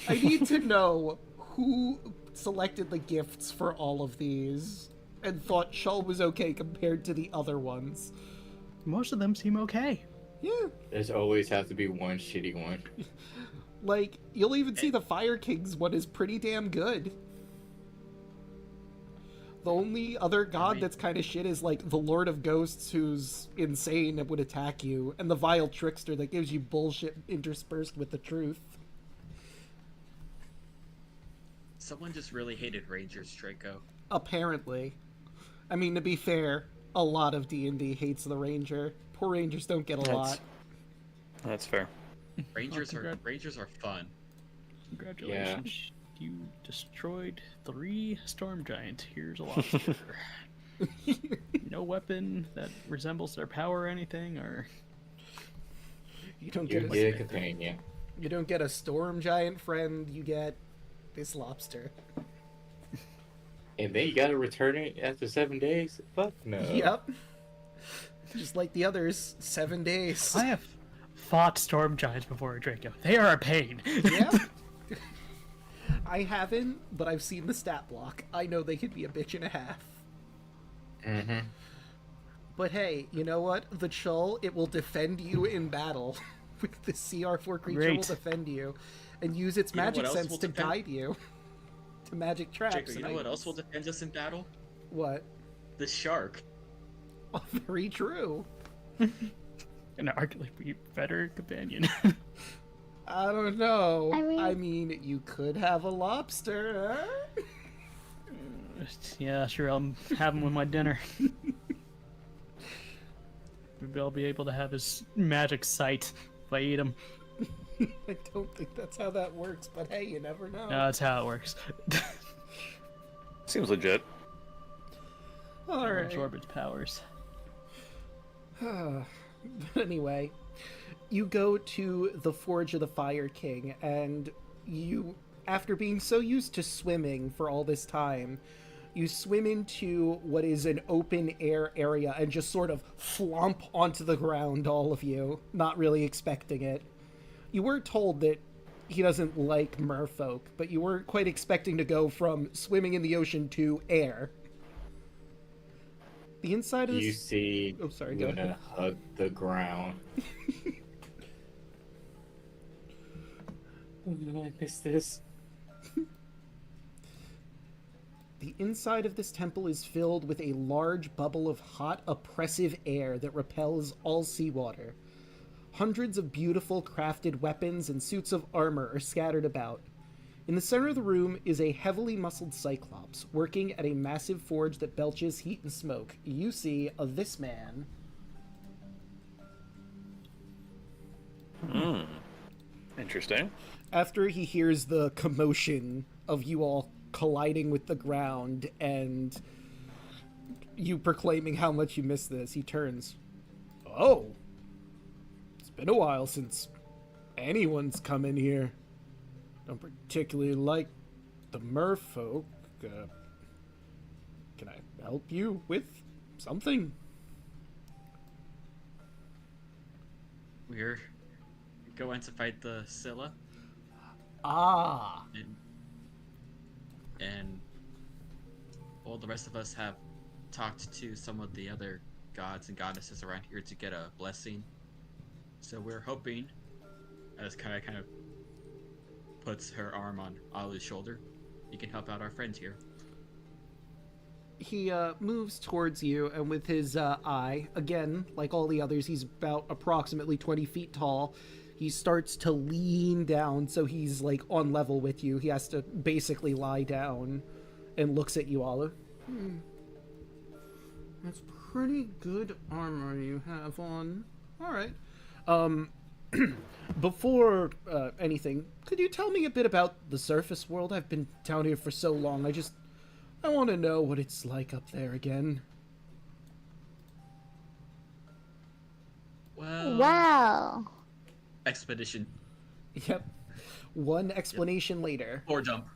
I need to know who selected the gifts for all of these and thought Chull was okay compared to the other ones. Most of them seem okay. Yeah. There's always have to be one shitty one. Like, you'll even see the Fire King's one is pretty damn good. The only other god that's kind of shit is, like, the Lord of Ghosts, who's insane and would attack you, and the Vile Trickster that gives you bullshit interspersed with the truth. Someone just really hated Rangers, Draco. Apparently. I mean, to be fair, a lot of D&D hates the Ranger. Poor Rangers don't get a lot. That's fair. Rangers Oh, are fun. Congratulations. You destroyed 3 storm giants. Here's a lobster. No weapon that resembles their power or anything, or You don't You get get a, a companion. you don't get a storm giant friend, you get this lobster. And then you gotta return it after 7 days? Fuck no. Yep. Just like the others, 7 days. I have fought storm giants before, Draco. They are a pain. Yeah. I haven't, but I've seen the stat block. I know they could be a bitch and a half. Mm-hmm. But hey, you know what? The Chull, it will defend you in battle. With the CR4 creature will Great. defend you. And use its You know magic what else sense will to defend- guide you. To magic traps. Draco, you and know what else items. will defend us in battle? What? The shark. Oh, very true. An arguably better companion. I don't know. I mean- You could have a lobster, huh? Yeah, sure, I'll have him with my dinner. Maybe I'll be able to have his magic sight if I eat him. I don't think that's how that works, but hey, you never know. No, that's how it works. Seems legit. All right. Absorb its powers. But anyway, you go to the Forge of the Fire King, and you, after being so used to swimming for all this time, you swim into what is an open air area and just sort of flump onto the ground, all of you, not really expecting it. You were told that he doesn't like merfolk, but you weren't quite expecting to go from swimming in the ocean to air. The inside of this... You see, Oh, sorry, go Luna ahead. hug the ground. I miss this. The inside of this temple is filled with a large bubble of hot, oppressive air that repels all seawater. Hundreds of beautiful crafted weapons and suits of armor are scattered about. In the center of the room is a heavily muscled cyclops, working at a massive forge that belches heat and smoke. You see this man. Interesting. After he hears the commotion of you all colliding with the ground and you proclaiming how much you miss this, he turns. Oh, it's been a while since anyone's come in here. Don't particularly like the merfolk. Can I help you with something? We're going to fight the Scylla, Ah, and well, the rest of us have talked to some of the other gods and goddesses around here to get a blessing. So we're hoping, as Kaya kind of puts her arm on Alu's shoulder, you can help out our friends here. he moves towards you, and with his eye, again, like all the others, he's about approximately 20 feet tall. He starts to lean down, so he's like on level with you. He has to basically lie down and looks at you all. That's pretty good armor you have on. All right. Before anything, could you tell me a bit about the surface world? I've been down here for so long. I want to know what it's like up there again. Well, Wow. expedition Yep. One explanation later. or jump.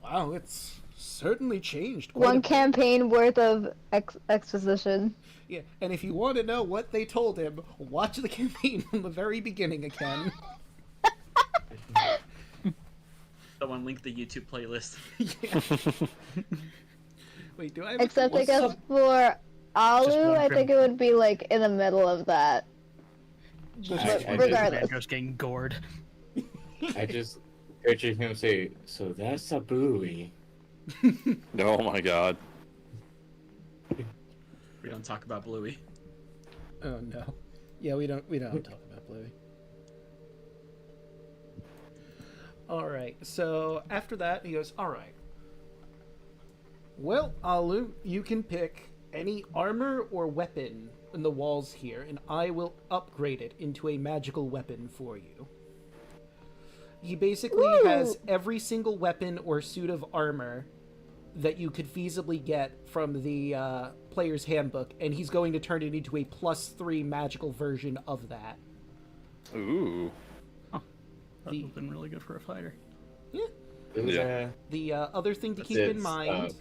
Wow, it's certainly changed quite a One bit. campaign worth of exposition. Yeah, and if you want to know what they told him, watch the campaign from the very beginning again. Someone link the YouTube playlist. Wait, do I have Except I guess for Alu, one I think it would be like in the middle of that. I Regardless. Just getting gored. I just picture him say, "So that's a buoy." Oh my god. We don't talk about Bluey. Oh no. Yeah, we don't talk about Bluey. Alright, so after that he goes, alright. Well, Alu, you can pick any armor or weapon in the walls here, and I will upgrade it into a magical weapon for you. He basically Ooh. has every single weapon or suit of armor that you could feasibly get from the player's handbook, and he's going to turn it into a +3 magical version of that. Ooh. That would have been really good for a fighter. Yeah. Yeah. The other thing to That's keep in it, mind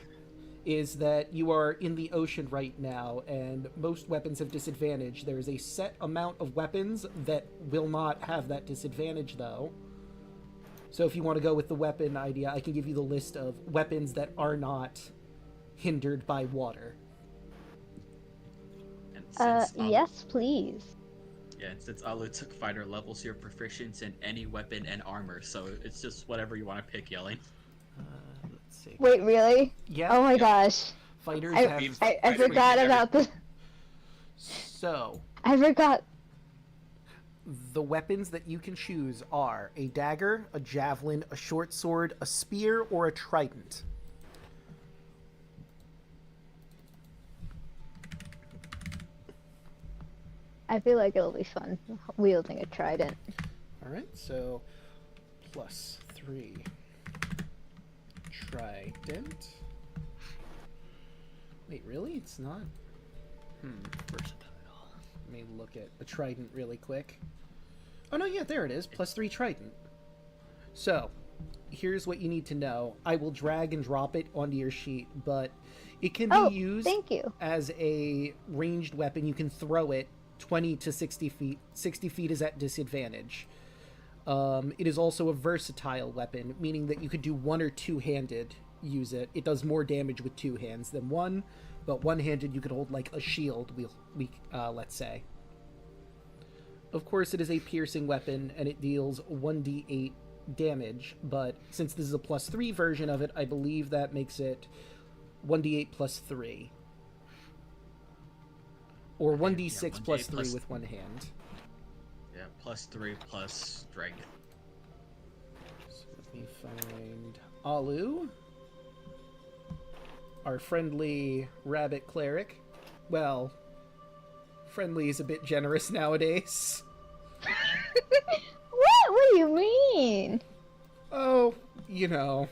is that you are in the ocean right now, and most weapons have disadvantage. There is a set amount of weapons that will not have that disadvantage, though. So if you want to go with the weapon idea, I can give you the list of weapons that are not hindered by water. And since Alu, Yes, please. yeah, and since Alu took fighter levels, you're proficient in any weapon and armor, so it's just whatever you want to pick, Yelling. Let's see. Wait, really? Yeah. Oh my yeah. gosh. Fighters I have... forgot about the. So, I forgot. the weapons that you can choose are a dagger, a javelin, a short sword, a spear, or a trident. I feel like it'll be fun wielding a trident. All right, so +3 trident. Wait, really? It's not? Versatile. Let me look at the trident really quick. Oh, no, yeah, there it is. +3 trident. So, here's what you need to know. I will drag and drop it onto your sheet, but it can be used thank you. as a ranged weapon. You can throw it 20 to 60 feet. 60 feet is at disadvantage. It is also a versatile weapon, meaning that you could do one or two-handed use it. It does more damage with two hands than one, but one-handed you could hold like a shield, let's say. Of course, it is a piercing weapon, and it deals 1d8 damage, but since this is a +3 version of it, I believe that makes it 1d8 +3. Or 1d6 1d8 plus 3 plus- with one hand. Yeah, +3 plus dragon. So let me find Alu, our friendly rabbit cleric. Well, friendly is a bit generous nowadays. What? What do you mean? Oh, you know.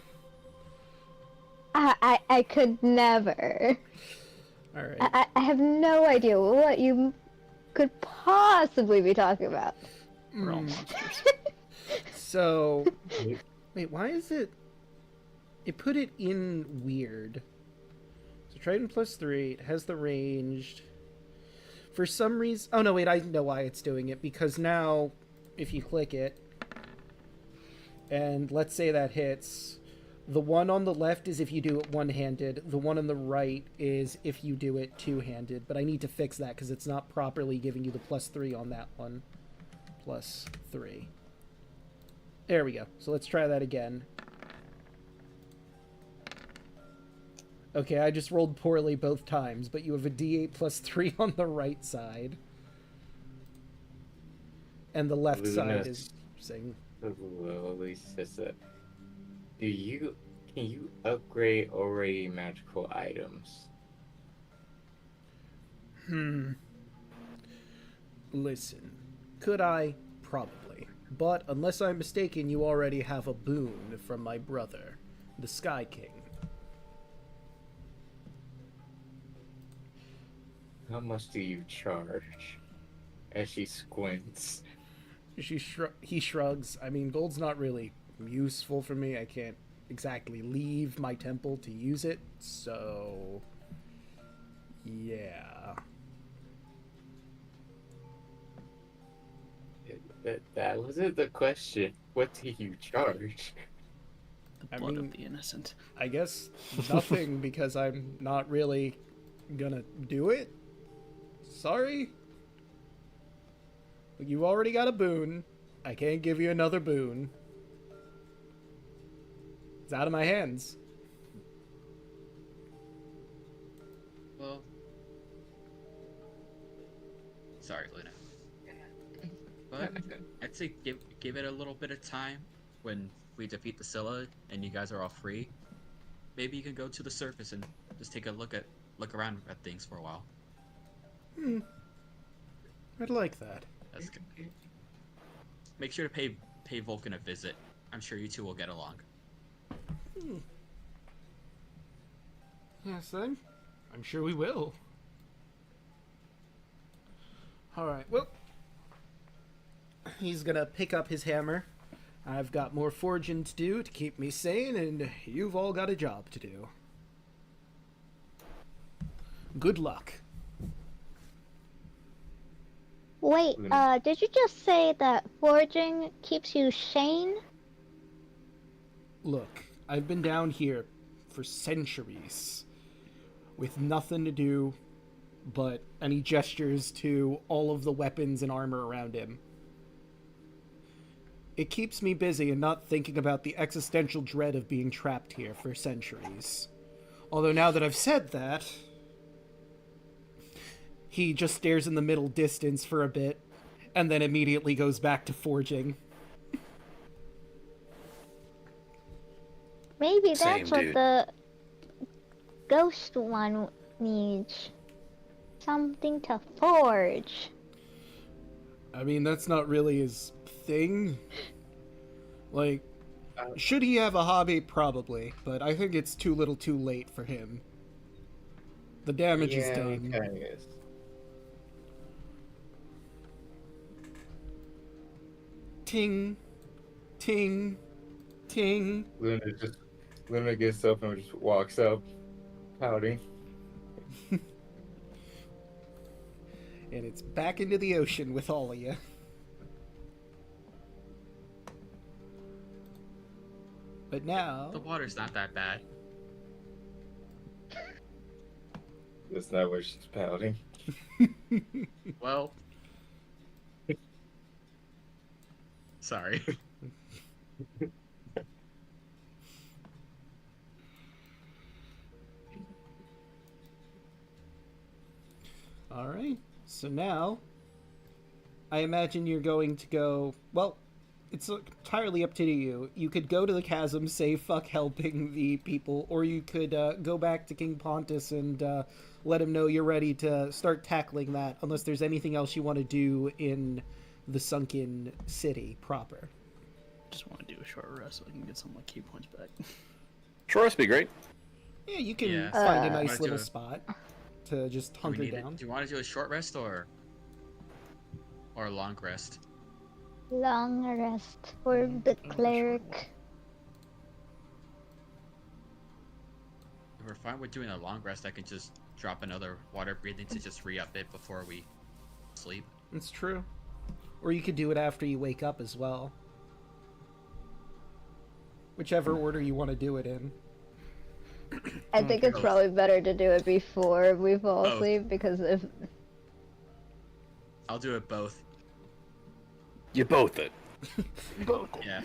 I could never. Alright. I have no idea what you could possibly be talking about. We're all monsters. So, wait, why is it... It put it in weird. So Trident +3, it has the ranged. For some reason... Oh, no, wait, I know why it's doing it. Because now, if you click it, and let's say that hits, the one on the left is if you do it one-handed. The one on the right is if you do it two-handed. But I need to fix that because it's not properly giving you the +3 on that one. +3. There we go. So let's try that again. Okay, I just rolled poorly both times, but you have a d8 +3 on the right side. And the left side is saying... Can you upgrade already magical items? Listen, could I? Probably. But unless I'm mistaken, you already have a boon from my brother, the Sky King. How much do you charge? As she squints. He shrugs. I mean, gold's not really useful for me. I can't exactly leave my temple to use it, so... yeah. That wasn't the question. What do you charge? The I blood mean- of the innocent. I guess nothing, because I'm not really gonna do it. Sorry. You already got a boon. I can't give you another boon. It's out of my hands. Well, sorry, Luna. But I'd say give it a little bit of time. When we defeat the Scylla and you guys are all free, maybe you can go to the surface and just take a look around at things for a while. I'd like that. That's good. Make sure to pay Vulcan a visit. I'm sure you two will get along. Yes, then. I'm sure we will. Alright, well. He's gonna pick up his hammer. I've got more forging to do to keep me sane, and you've all got a job to do. Good luck. Wait, did you just say that forging keeps you sane? Look, I've been down here for centuries with nothing to do but... and he gestures to all of the weapons and armor around him. It keeps me busy and not thinking about the existential dread of being trapped here for centuries. Although now that I've said that... He just stares in the middle distance for a bit, and then immediately goes back to forging. Maybe Same, that's what dude. the ghost one needs. Something to forge. I mean, that's not really his thing. Like, should he have a hobby? Probably, but I think it's too little too late for him. The damage is done. Kind of is. Ting, ting, ting. Luna gets up and just walks up, pouting. And it's back into the ocean with all of you. But now... The water's not that bad. That's not where she's pouting. Well, sorry. Alright, so now... I imagine you're going to go... Well, it's entirely up to you. You could go to the chasm, say fuck helping the people, or you could go back to King Pontus and let him know you're ready to start tackling that, unless there's anything else you want to do in the sunken city proper. Just want to do a short rest so I can get some of my key points back. Sure, that'd be great. Yeah, you can Yeah, find a wanna nice do little a- spot to just hunker down. Do you want to do a short rest or a long rest? Long rest for the cleric. If we're fine with doing a long rest, I can just drop another water breathing to just re-up it before we sleep. It's true. Or you could do it after you wake up as well. Whichever order you want to do it in. I think it's probably better to do it before we fall Oh. asleep because if I'll do it both. You both it. Yeah.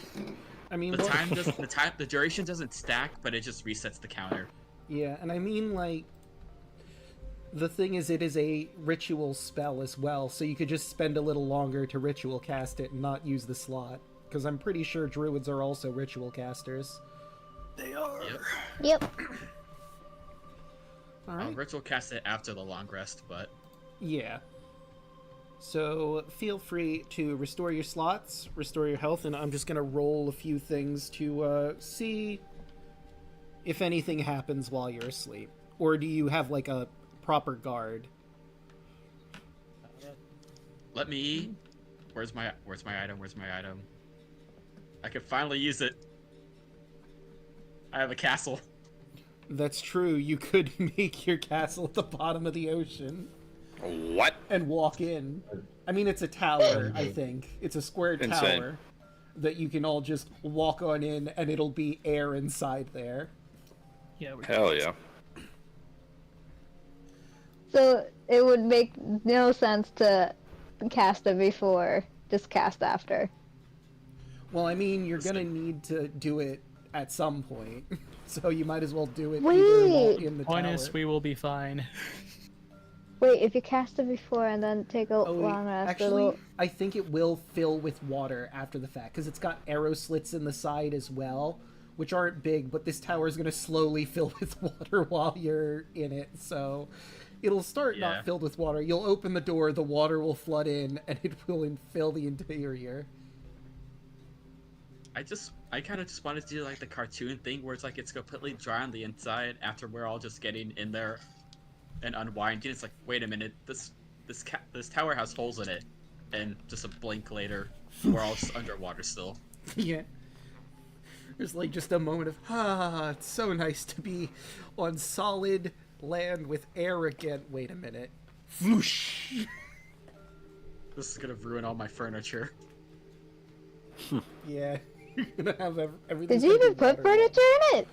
I mean, The duration doesn't stack, but it just resets the counter. yeah, and I mean, like, the thing is, it is a ritual spell as well, so you could just spend a little longer to ritual cast it and not use the slot. Because I'm pretty sure druids are also ritual casters. They are. Yep. yep. Alright. Ritual cast it after the long rest, but Yeah. So feel free to restore your slots, restore your health, and I'm just going to roll a few things to see if anything happens while you're asleep. Or do you have, like, a proper guard? let me. Where's my item? Where's my item? I can finally use it. I have a castle. That's true, you could make your castle at the bottom of the ocean What? and walk in. I mean, it's a tower, I think. It's a square Insane. tower that you can all just walk on in, and it'll be air inside there. Yeah, we Hell yeah. So it would make no sense to cast it before, just cast after. Well, I mean, you're gonna need to do it at some point, so you might as well do it Wait. either while in the Point tower. is, we will be fine. Wait, if you cast it before and then take a Oh, long rest, actually, it'll... I think it will fill with water after the fact, because it's got arrow slits in the side as well, which aren't big, but this tower is going to slowly fill with water while you're in it, so it'll start Yeah. not filled with water. You'll open the door, the water will flood in, and it will fill the interior. I kind of just wanted to do like the cartoon thing where it's like it's completely dry on the inside after we're all just getting in there and unwinding. It's like, wait a minute, this tower has holes in it, and just a blink later, we're all just underwater still. Yeah. There's like just a moment of, it's so nice to be on solid land with air again. Wait a minute. Whoosh! This is gonna ruin all my furniture. Yeah. You're gonna have everything. Did you even put furniture in it?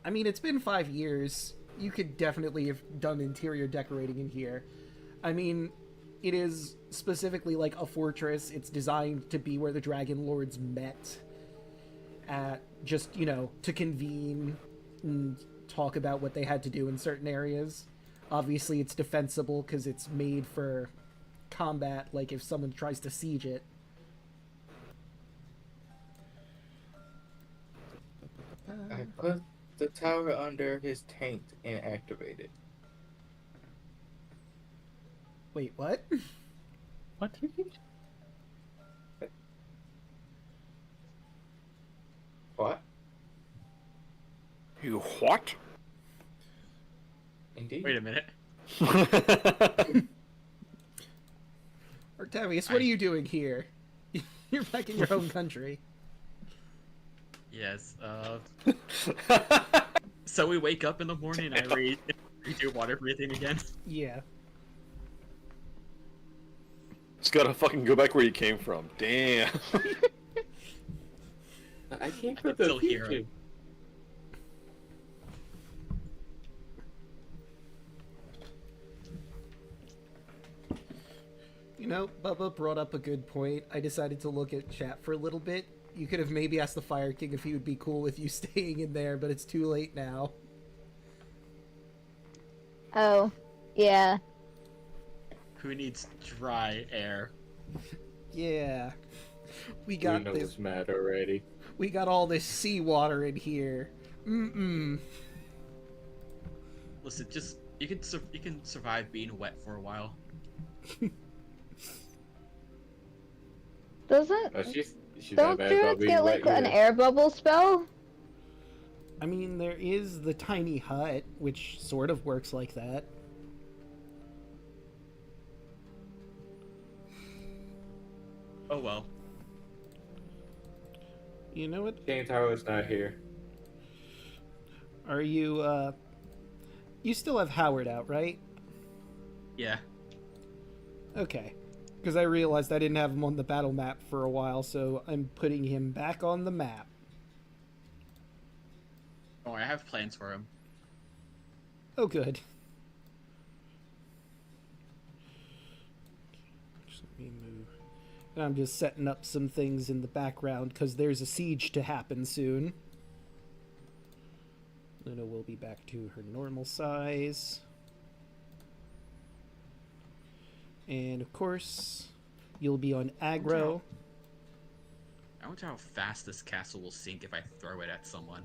I mean, it's been 5 years. You could definitely have done interior decorating in here. I mean, it is specifically like a fortress. It's designed to be where the Dragon Lords met at just, to convene and talk about what they had to do in certain areas. Obviously, it's defensible because it's made for combat, like if someone tries to siege it. I put the tower under his tank and activate it. Wait, what? What? What? You what? Indeed. Wait a minute. Octavius, what are you doing here? You're back in your home country. Yes. So we wake up in the morning. I redo water breathing again. Yeah. Just gotta fucking go back where you came from. Damn. I came I from can the still hear future. him. You know, Bubba brought up a good point. I decided to look at chat for a little bit. You could have maybe asked the Fire King if he would be cool with you staying in there, but it's too late now. Oh, yeah. Who needs dry air? Yeah. We We got know this. it's mad already. We got all this seawater in here. Mm-mm. Listen, just you can survive being wet for a while. Doesn't She's don't not bad about druids being get wet like an either. air bubble spell? I mean, there is the tiny hut, which sort of works like that. Oh well. You know what? King Tower's not here. Are you, You still have Howard out, right? Yeah. Okay. Because I realized I didn't have him on the battle map for a while, so I'm putting him back on the map. Oh, I have plans for him. Oh, good. Just let me move. And I'm just setting up some things in the background because there's a siege to happen soon. Luna will be back to her normal size. And of course, you'll be on aggro. I wonder how fast this castle will sink if I throw it at someone.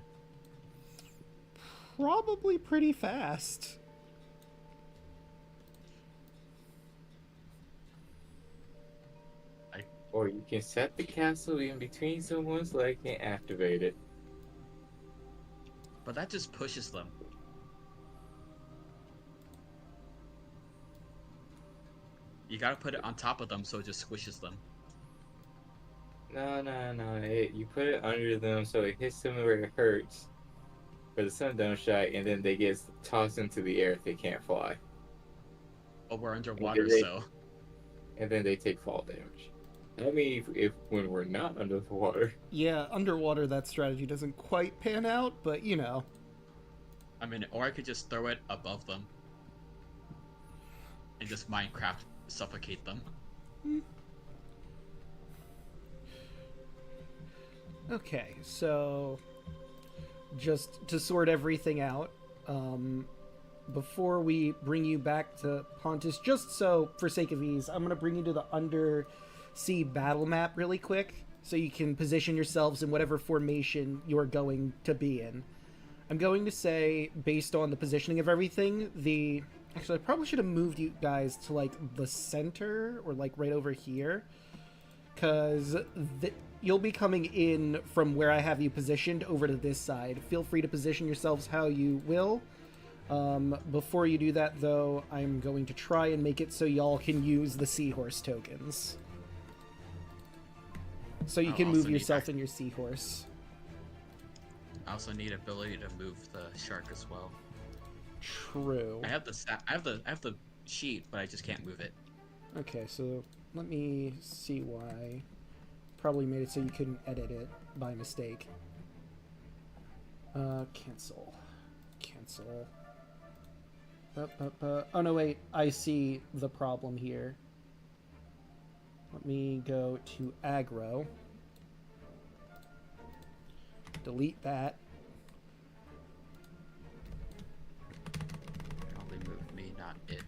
Probably pretty fast. Or you can set the castle in between someone so I can activate it. But that just pushes them. You gotta put it on top of them so it just squishes them. No. You put it under them so it hits them where it hurts for the sundown shot, and then they get tossed into the air if they can't fly. Oh, we're underwater, they- so. And then they take fall damage. I mean, if when we're not under the water. Yeah, underwater that strategy doesn't quite pan out, but you know. I mean, or I could just throw it above them. And just Minecraft suffocate them. Okay, so just to sort everything out, before we bring you back to Pontus, just so for sake of ease, I'm going to bring you to the undersea battle map really quick so you can position yourselves in whatever formation you're going to be in. I'm going to say, based on the positioning of everything, actually, I probably should have moved you guys to, like, the center, or, like, right over here, because you'll be coming in from where I have you positioned over to this side. Feel free to position yourselves how you will. Before you do that, though, I'm going to try and make it so y'all can use the seahorse tokens. So you I'll can move also need yourself that. in your seahorse. I also need ability to move the shark as well. True. I have the sheet, but I just can't move it. Okay, so let me see why. Probably made it so you couldn't edit it by mistake. Cancel. Cancel. Oh no, wait. I see the problem here. Let me go to aggro. Delete that. Probably move me, not it.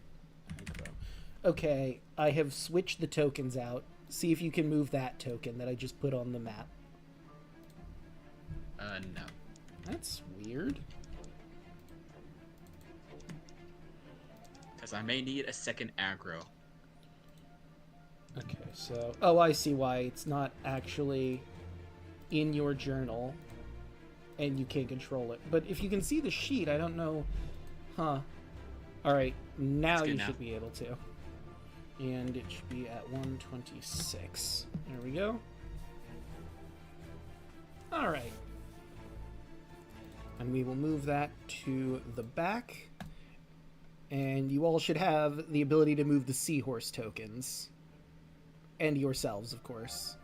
Okay, I have switched the tokens out. See if you can move that token that I just put on the map. No. That's weird. Because I may need a second aggro. Okay, so... Oh, I see why it's not actually in your journal, and you can't control it. But if you can see the sheet, I don't know... Huh. Alright, now you should be able to. And it should be at 126. There we go. Alright. And we will move that to the back. And you all should have the ability to move the seahorse tokens. And yourselves, of course.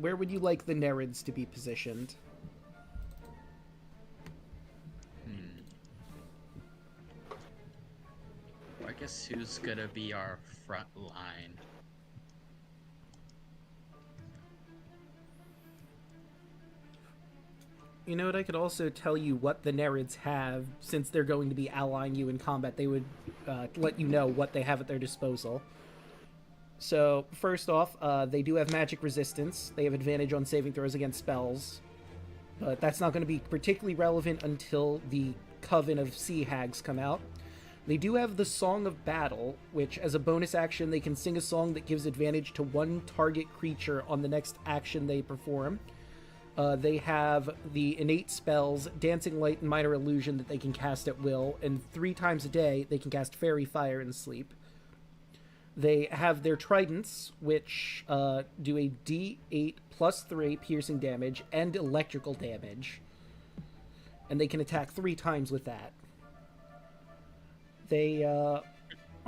Where would you like the Nereids to be positioned? I guess who's gonna be our front line? You know what, I could also tell you what the Nereids have, since they're going to be allying you in combat. They would let you know what they have at their disposal. So, first off, they do have magic resistance. They have advantage on saving throws against spells. But that's not going to be particularly relevant until the Coven of Sea Hags come out. They do have the Song of Battle, which, as a bonus action, they can sing a song that gives advantage to one target creature on the next action they perform. They have the innate spells, Dancing Light and Minor Illusion, that they can cast at will, and 3 times a day they can cast Fairy Fire and Sleep. They have their Tridents, which do a D8 plus 3 piercing damage and electrical damage. And they can attack 3 times with that. They are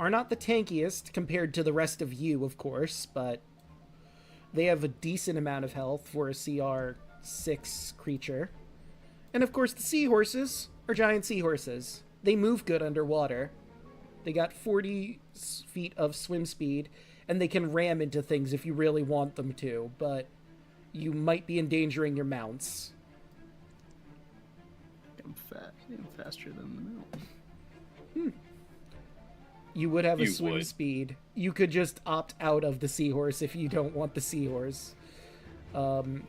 not the tankiest compared to the rest of you, of course, but they have a decent amount of health for a CR6 creature. And of course, the seahorses are giant seahorses. They move good underwater. They got 40 feet of swim speed, and they can ram into things if you really want them to, but you might be endangering your mounts. I'm faster than the mount. You would have a You swim would. speed. You could just opt out of the seahorse if you don't want the seahorse. I don't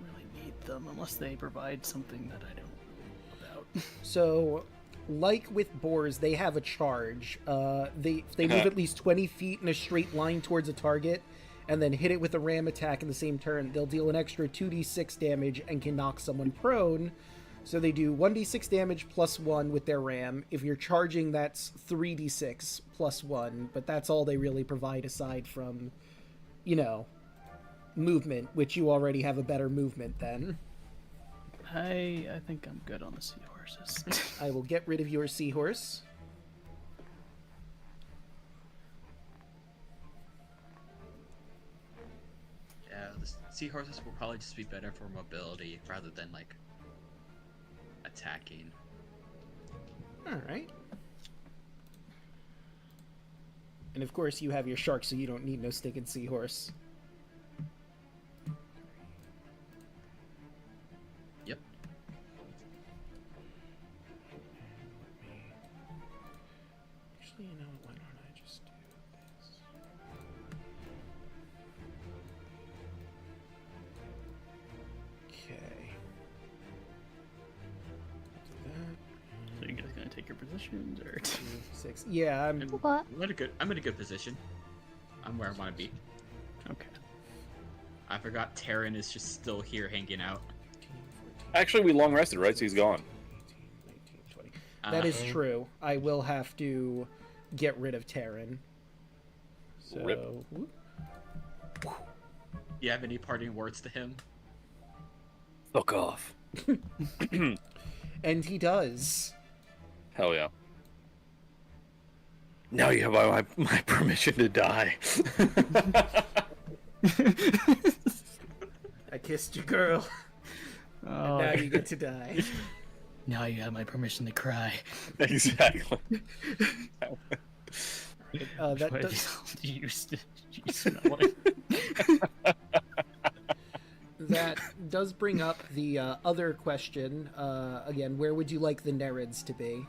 really need them unless they provide something that I don't know about. So, like with boars, they have a charge. They move at least 20 feet in a straight line towards a target, and then hit it with a ram attack in the same turn. They'll deal an extra 2d6 damage and can knock someone prone. So they do 1d6 damage plus 1 with their ram. If you're charging, that's 3d6 plus 1, but that's all they really provide aside from, you know, movement, which you already have a better movement than. I think I'm good on the seahorses. I will get rid of your seahorse. Yeah, the seahorses will probably just be better for mobility rather than like attacking. Alright. And of course you have your shark, so you don't need no stinking seahorse. Yep. Actually, you know what, why don't I just do this? Okay. Do that. So you guys gonna take your positions, or? 6. Yeah, I'm... What? I'm in a good position. I'm where I want to be. Okay. I forgot Terran is just still here hanging out. 14, Actually, we long rested, right? So he's gone. 18, 19, 20. That is Uh, true. I will have to get rid of Terran. So... Rip. whoop. You have any parting words to him? Fuck off. And he does. Hell yeah. Now you have my permission to die. I kissed your girl, Oh, and now you get to die. now you have my permission to cry. Exactly. That What does... do you smell like? That does bring up the other question. Again, where would you like the Nereids to be?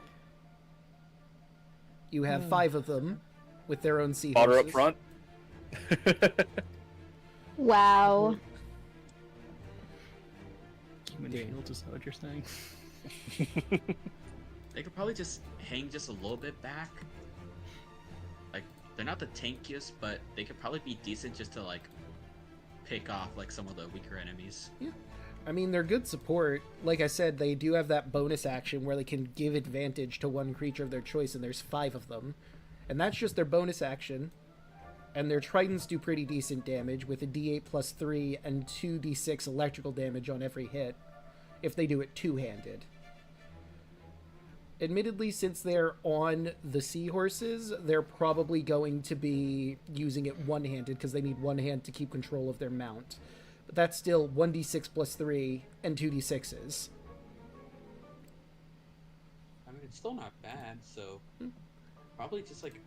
You have 5 of them with their own seahorses. Otter up front. Wow. Human shield is that what you're saying? They could probably just hang just a little bit back. Like, they're not the tankiest, but they could probably be decent just to, like, pick off, like, some of the weaker enemies. Yeah. I mean, they're good support. Like I said, they do have that bonus action where they can give advantage to one creature of their choice, and there's 5 of them. And that's just their bonus action. And their tridents do pretty decent damage with a d8 plus 3 and 2d6 electrical damage on every hit if they do it two-handed. Admittedly, since they're on the seahorses, they're probably going to be using it one-handed because they need one hand to keep control of their mount. But that's still 1d6 plus 3 and 2d6s. I mean, it's still not bad, so probably just, like,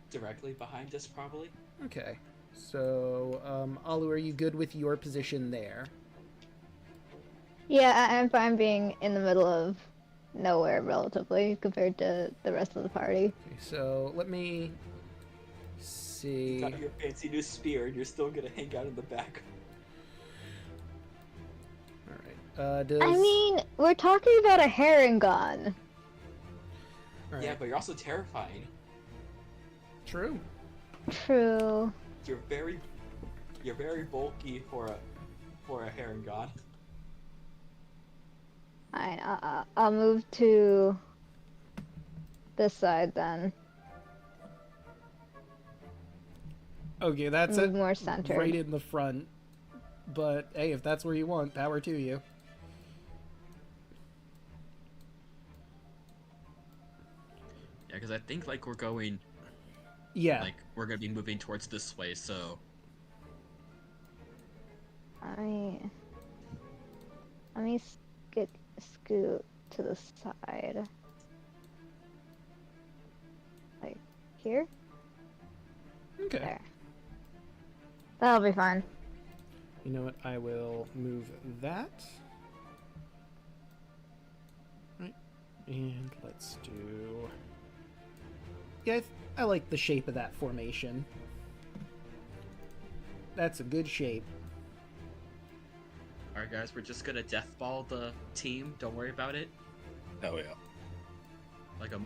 directly behind us, probably. Okay. So, Alu, are you good with your position there? Yeah, I'm fine being in the middle of nowhere, relatively, compared to the rest of the party. Okay, so let me see. Got your fancy new spear, and you're still gonna hang out in the back. Alright. Does... I mean, we're talking about a Harangon. All Yeah, right. but you're also terrifying. True. True. You're very bulky for a Harangon. Fine, I'll move to this side then. Okay, that's Move it. more centered. Right in the front. But hey, if that's where you want, power to you. Yeah, because I think, like, we're going, Yeah. like, we're gonna be moving towards this way, so... Let me scoot to the side. Like, here? Okay. There. That'll be fine. You know what? I will move that. Right. And let's do... Yeah, I like the shape of that formation. That's a good shape. Alright, guys, we're just gonna deathball the team. Don't worry about it. Hell yeah. Like a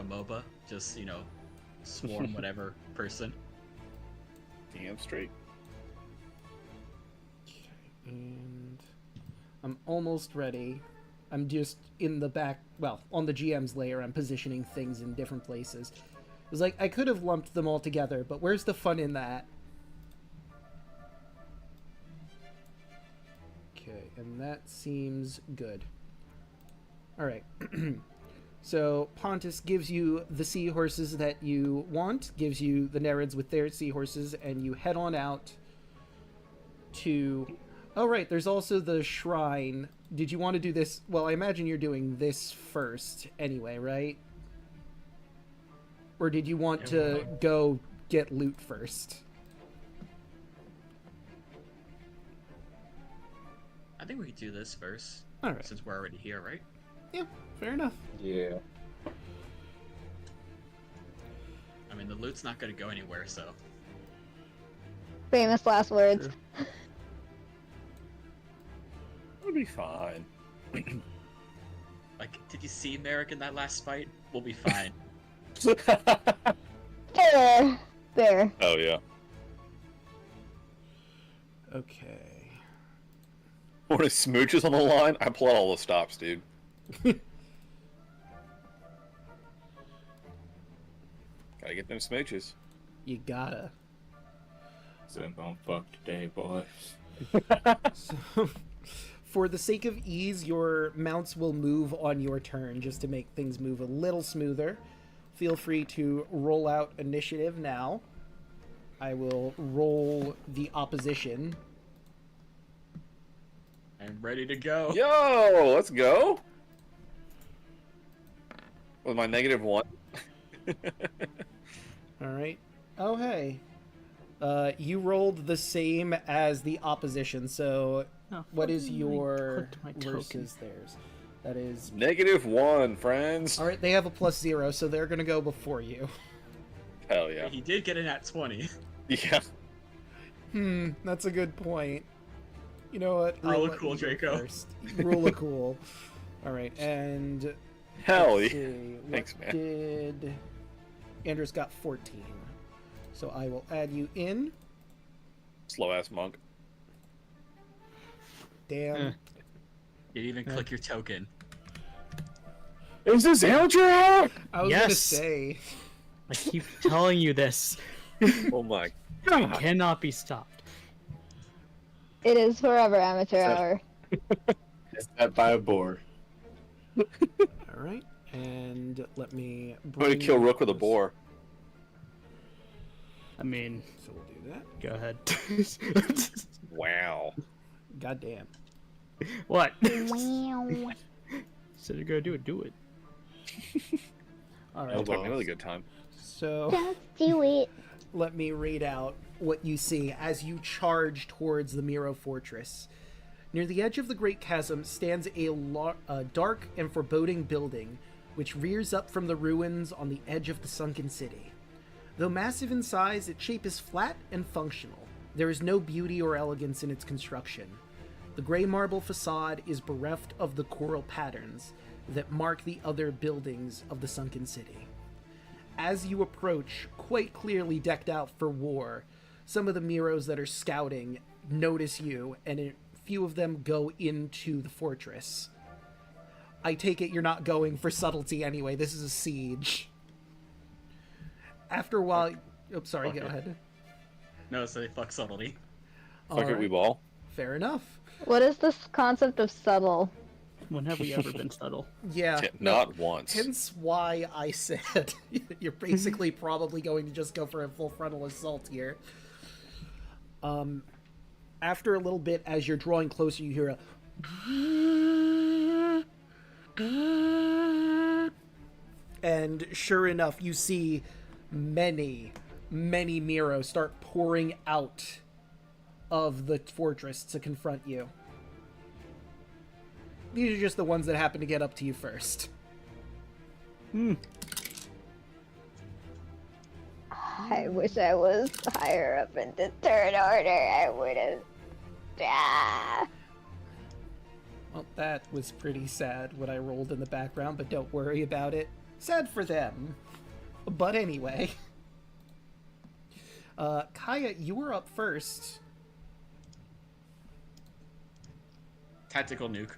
MOBA. Just, you know, swarm whatever person. Damn straight. Okay, and I'm almost ready. I'm just in the back, well, on the GM's layer, I'm positioning things in different places. It was like, I could have lumped them all together, but where's the fun in that? Okay, and that seems good. Alright. So, Pontus gives you the seahorses that you want, gives you the Nereids with their seahorses, and you head on out to... Oh, right, there's also the shrine. Did you want to do this? Well, I imagine you're doing this first anyway, right? Or did you want to go get loot first? I think we could do this first. Alright. Since we're already here, right? Yeah, fair enough. Yeah. I mean, the loot's not gonna go anywhere, so... Famous last words. True. It'll be fine. Like, did you see Merrick in that last fight? We'll be fine. There. There. Oh yeah. Okay. When a smooch is on the line, I pull out all the stops, dude. Gotta get them smooches. You gotta. Sitting on fuck today, boys. So, for the sake of ease, your mounts will move on your turn just to make things move a little smoother. Feel free to roll out initiative now. I will roll the opposition. I'm ready to go. Yo, let's go. With my -1. All right. Oh, hey. You rolled the same as the opposition, so Oh, what is fucking, I your clicked my token. versus theirs? That is... -1, friends. Alright, they have a +0, so they're gonna go before you. Hell yeah. He did get in at 20. Yeah. That's a good point. You know what? Roll I'll a let cool, you go Draco. first. Roll a cool. Alright, and... Hell let's yeah. see, what Thanks, man. did... Andrew's got 14. So I will add you in. Slow ass monk. Damn. You didn't even click your token. Is this Eldra? I was gonna Yes. say... I keep telling you this. Oh my It god. cannot be stopped. It is forever amateur So- hour. Is that by a boar? Alright, and let me... I'm gonna kill Rook with a boar. I mean, So we'll do that. go ahead. Wow. Goddamn. What? Wow. Said you're gonna do it. Do it. Alright, That'll be a really good time. so... Just do it. Let me read out what you see as you charge towards the Miro Fortress. Near the edge of the Great Chasm stands a dark and foreboding building, which rears up from the ruins on the edge of the sunken city. Though massive in size, its shape is flat and functional. There is no beauty or elegance in its construction. The gray marble facade is bereft of the coral patterns that mark the other buildings of the sunken city. As you approach, quite clearly decked out for war, some of the Miros that are scouting notice you, and a few of them go into the fortress. I take it you're not going for subtlety anyway. This is a siege. After a while... Oops, sorry, Fuck go it. ahead. No, so they fuck subtlety. Fuck it, Alright, we ball. fair enough. What is this concept of subtle? When have we ever been subtle? Yeah, Not once. hence why I said you're basically probably going to just go for a full frontal assault here. After a little bit, as you're drawing closer, you hear a... And sure enough, you see many Miro start pouring out of the fortress to confront you. These are just the ones that happen to get up to you first. I wish I was higher up in the third order. I would have. Ah. Well, that was pretty sad what I rolled in the background, but don't worry about it. Sad for them. But anyway. Kaya, you were up first. Tactical nuke.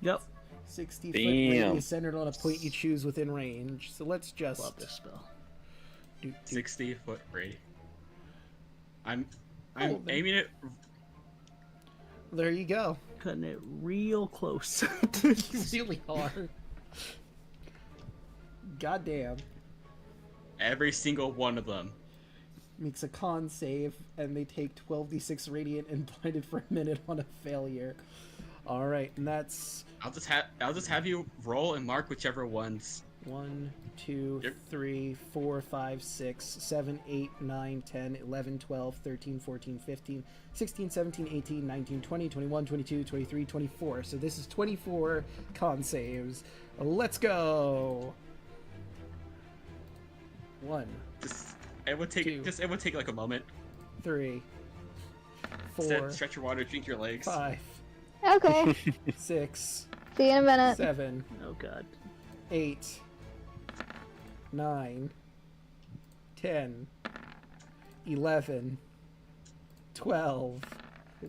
Yep. 60 foot Damn. radius centered on a point you choose within range. So let's just... Love this spell. do- 60-foot radius. I'm Oh, then- aiming it. There you go. Cutting it real close. You really are. Goddamn. Every single one of them. Makes a con save, and they take 12d6 radiant and blinded for a minute on a failure. Alright, and that's I'll just have you roll and mark whichever ones. 1, 2, Yep. 3, 4, 5, 6, 7, 8, 9, 10, 11, 12, 13, 14, 15, 16, 17, 18, 19, 20, 21, 22, 23, 24. So this is 24 con saves. Let's go! 1, It would take Two. it would take like a moment. 3, 4, Stretch your water, drink your legs. 5, Okay. 6, See you in a minute. 7, Oh god. 8, 9, 10, 11, 12,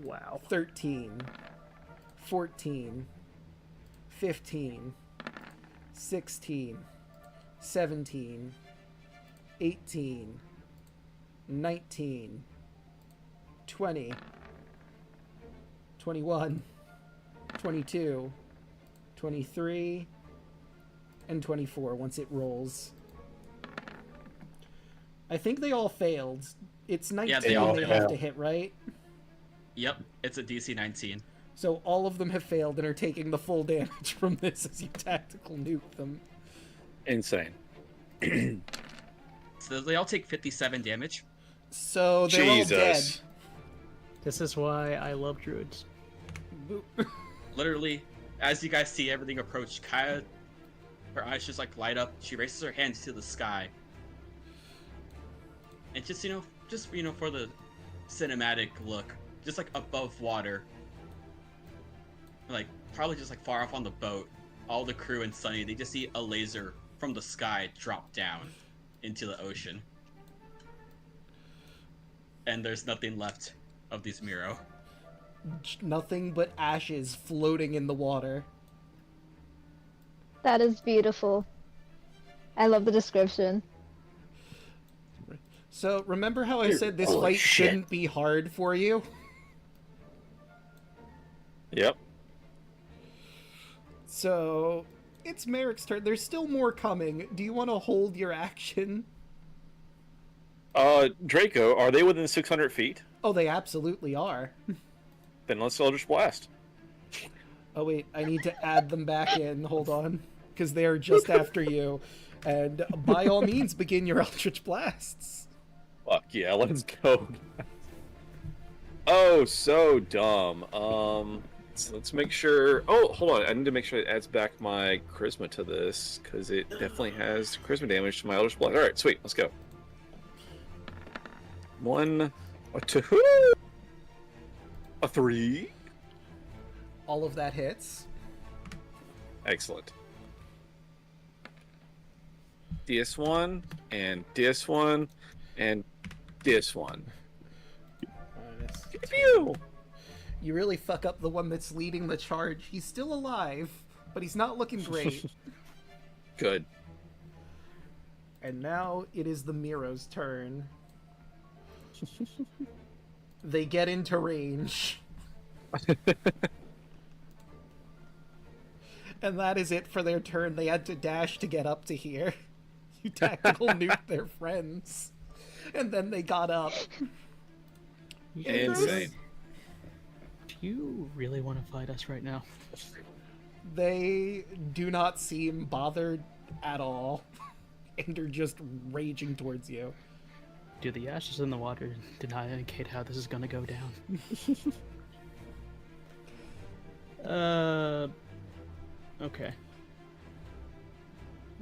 Wow. 13, 14, 15, 16, 17, 18, 19, 20, 21, 22, 23, and 24 once it rolls. I think they all failed. It's 19 they all they have failed. to hit, right? Yep, it's a DC 19. So all of them have failed and are taking the full damage from this as you tactical nuke them. Insane. So they all take 57 damage. So they're all dead. Jesus. This is why I love druids. Literally, as you guys see everything approach, Kaya, her eyes just like light up. She raises her hands to the sky, and just for the cinematic look, just like above water, like probably just like far off on the boat, all the crew and Sunny, they just see a laser from the sky drop down into the ocean, and there's nothing left of these Miro. Nothing but ashes floating in the water. That is beautiful. I love the description. So, remember how I said this Holy fight shit. shouldn't be hard for you? Yep. So, it's Merrick's turn. There's still more coming. Do you want to hold your action? Draco, are they within 600 feet? Oh, they absolutely are. Then let's Eldritch Blast. Oh, wait, I need to add them back in. Hold on. Because they are just after you. And by all means, begin your Eldritch Blasts. Fuck yeah, let's go. Oh, so dumb. So let's make sure. Oh, hold on. I need to make sure it adds back my charisma to this because it definitely has charisma damage to my Eldritch Blast. All right, sweet. Let's go. 1, a 2, a 3. All of that hits. Excellent. This one, and this one, and this one. Minus Pew! You really fuck up the one that's leading the charge. He's still alive, but he's not looking great. Good. And now it is the Miro's turn. They get into range. And that is it for their turn. They had to dash to get up to here. You tactical nuked their friends. And then they got up. Insane. Do you really want to fight us right now? They do not seem bothered at all. And are just raging towards you. Do the ashes in the water did not indicate how this is going to go down? Okay.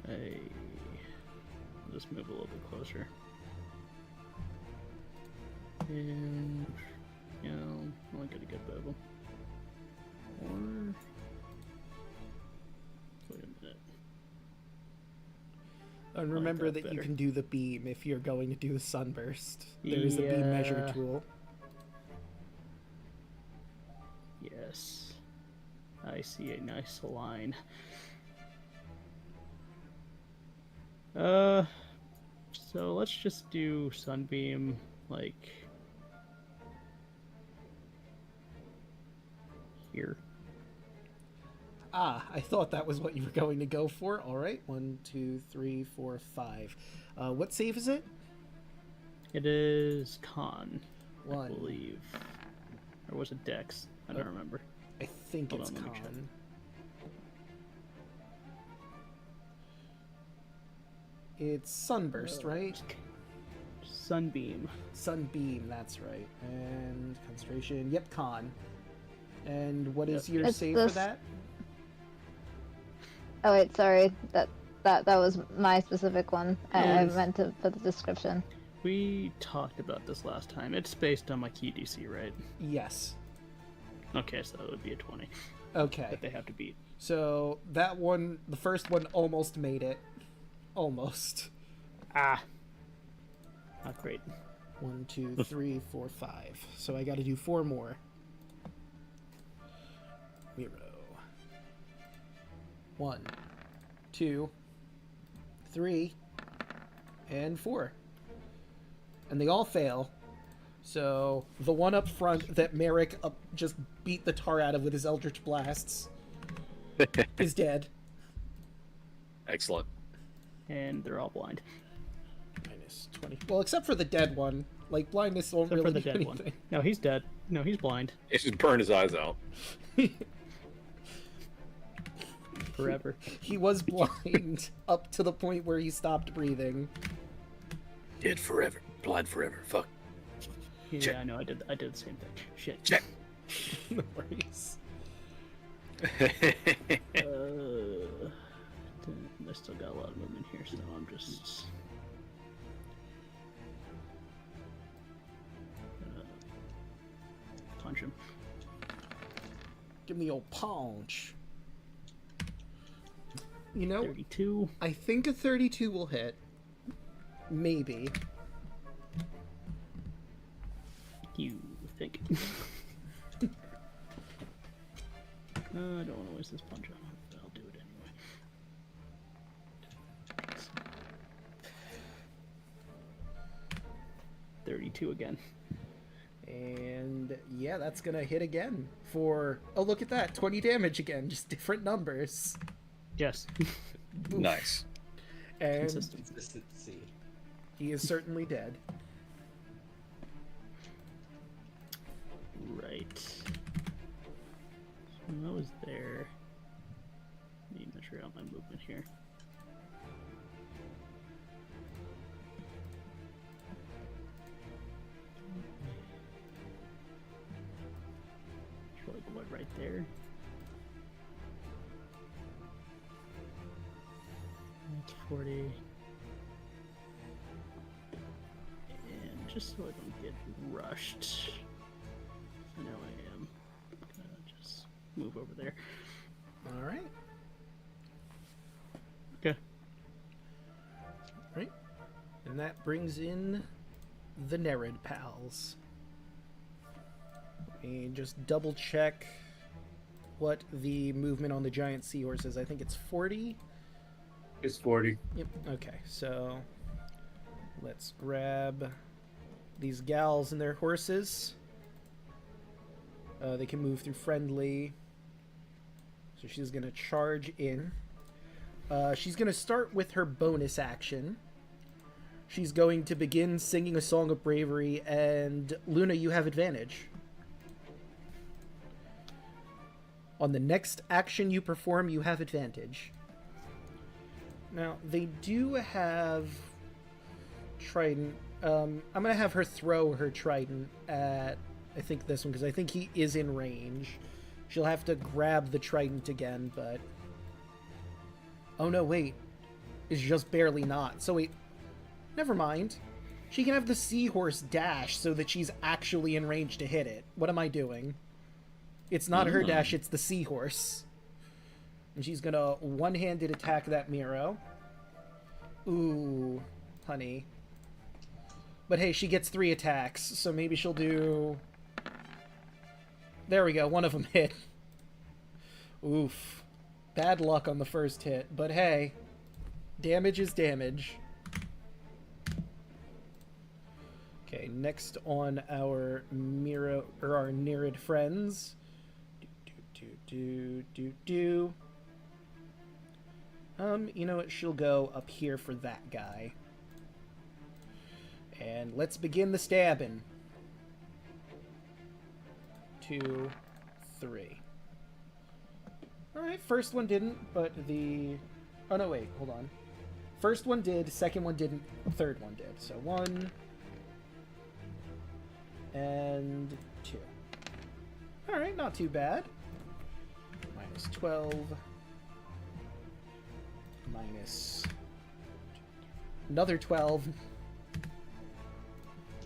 I'll just move a little bit closer. And, you know, I want to get a good bevel. Or... Wait a minute. And like remember that that you better. can do the beam if you're going to do the sunburst. There is a beam measure Yeah. tool. Yes. I see a nice line. So let's just do Sunbeam, like... here. Ah, I thought that was what you were going to go for. All right, 1, 2, 3, 4, 5. What save is it? It is Con, I 1. believe. Or was it Dex? I don't remember. I think Hold it's on, let me check. con. It's sunburst, right? Sunbeam. Sunbeam, that's right. And concentration. Yep, con. And what is Yep. your It's save this- for that? Oh wait, sorry. That was my specific one. I Yes. meant to put the description. We talked about this last time. It's based on my key DC, right? Yes. Okay, so that would be a 20 Okay. that they have to beat. So that one, the first one almost made it. Almost. Ah! Not great. 1, 2, 3, 4, 5. So I got to do 4 more. Miro. 1, 2, 3, and 4. And they all fail. So the one up front that Merrick just beat the tar out of with his Eldritch Blasts is dead. Excellent. And they're all blind. Minus 20. Well, except for the dead one. Like, blindness won't Except really for the do dead anything. one. No, he's dead. No, he's blind. It just burned his eyes out. Forever. He was blind up to the point where he stopped breathing. Dead forever. Blind forever. Fuck. Yeah, I know. I did the same thing. Shit. Check. No worries. I still got a lot of movement here, so I'm just gonna punch him. Give me old punch. You know, 32. I think a 32 will hit. Maybe. You think? I don't want to waste this punch on him, but I'll do it anyway. 32 again. And yeah, that's gonna hit again for, oh, look at that, 20 damage again, just different numbers. Yes. Nice. And Consistency. he is certainly dead. Right. So I was there. Let me measure out my movement here. Like what, right there? That's 40. And just so I don't get rushed, I know I am gonna just move over there. All right. Okay. Right. And that brings in the Nerid pals. Let me just double check what the movement on the giant seahorse is. I think it's 40. It's 40. Yep. Okay, so let's grab these gals and their horses. They can move through friendly. So she's going to charge in. She's going to start with her bonus action. She's going to begin singing a song of bravery, and Luna, you have advantage. On the next action you perform, you have advantage. Now, they do have Trident. I'm going to have her throw her Trident at, I think, this one, because I think he is in range. She'll have to grab the Trident again, but... Oh no, wait. It's just barely not. So wait, never mind. She can have the seahorse dash so that she's actually in range to hit it. What am I doing? It's not her dash, it's the seahorse. And she's gonna one-handed attack that Miro. Ooh, honey. But hey, she gets 3 attacks, so maybe she'll do... There we go, one of them hit. Oof. Bad luck on the first hit, but hey, damage is damage. Okay, next on our Miro, or our Nerid friends. You know what? She'll go up here for that guy. And let's begin the stabbing. 2, 3. Alright, first one didn't, but the... Oh, no, wait, hold on. First one did, second one didn't, third one did. So 1... and 2. Alright, not too bad. Minus 12. Minus... another 12.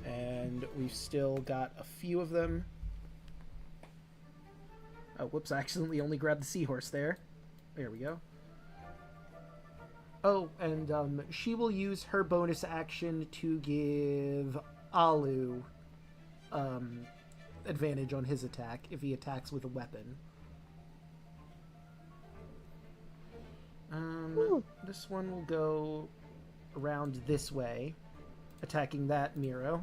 And we've still got a few of them. Oh, whoops, I accidentally only grabbed the seahorse there. There we go. Oh, and she will use her bonus action to give Alu advantage on his attack if he attacks with a weapon. This one will go around this way, attacking that Miro.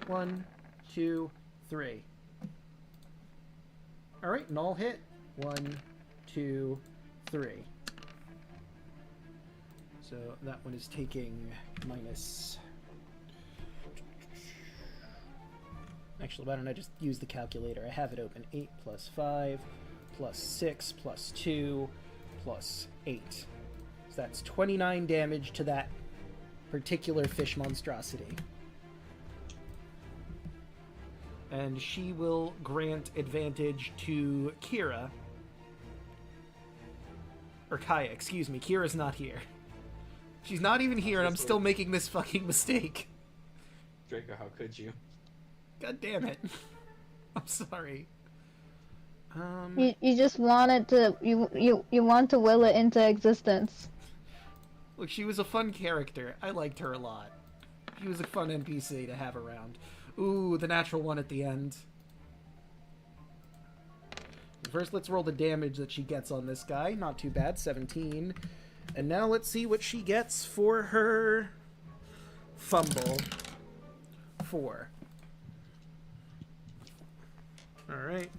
1, 2, 3. Alright, and all hit. 1, 2, 3. So that one is taking minus... Actually, why don't I just use the calculator? I have it open. 8 plus 5 plus 6 plus 2 plus 8. So that's 29 damage to that particular fish monstrosity. and she will grant advantage to Kira. Or Kaya, excuse me. Kira's not here. She's not even here, and I'm still making this fucking mistake. Draco, how could you? God damn it. I'm sorry. You just wanted to you want to will it into existence. Look, she was a fun character. I liked her a lot. She was a fun NPC to have around. Ooh, the natural one at the end. First, let's roll the damage that she gets on this guy. Not too bad, 17. And now let's see what she gets for her fumble. 4. Alright.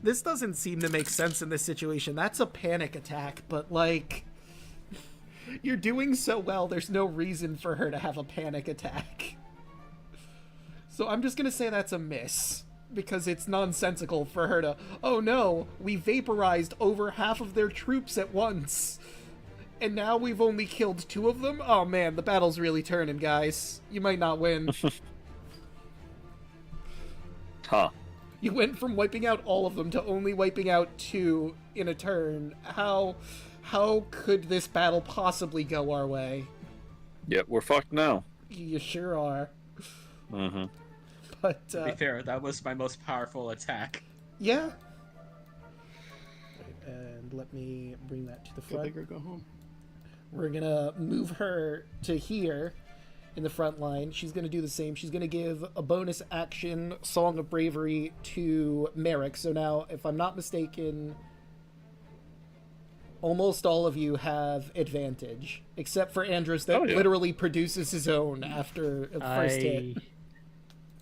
This doesn't seem to make sense in this situation. That's a panic attack, but like... You're doing so well, there's no reason for her to have a panic attack. So I'm just gonna say that's a miss. Because it's nonsensical for her to, oh no, we vaporized over half of their troops at once. And now we've only killed 2 of them? Oh man, the battle's really turning, guys. You might not win. Huh. You went from wiping out all of them to only wiping out 2 in a turn. How could this battle possibly go our way? Yep, we're fucked now. You sure are. Mm-hmm. But, To be fair, that was my most powerful attack. yeah. And let me bring that to the Go front. big or go home. We're gonna move her to here in the front line. She's gonna do the same. She's gonna give a bonus action Song of Bravery to Merrick. So now, if I'm not mistaken, almost all of you have advantage, except for Andros that literally produces his own after the first hit.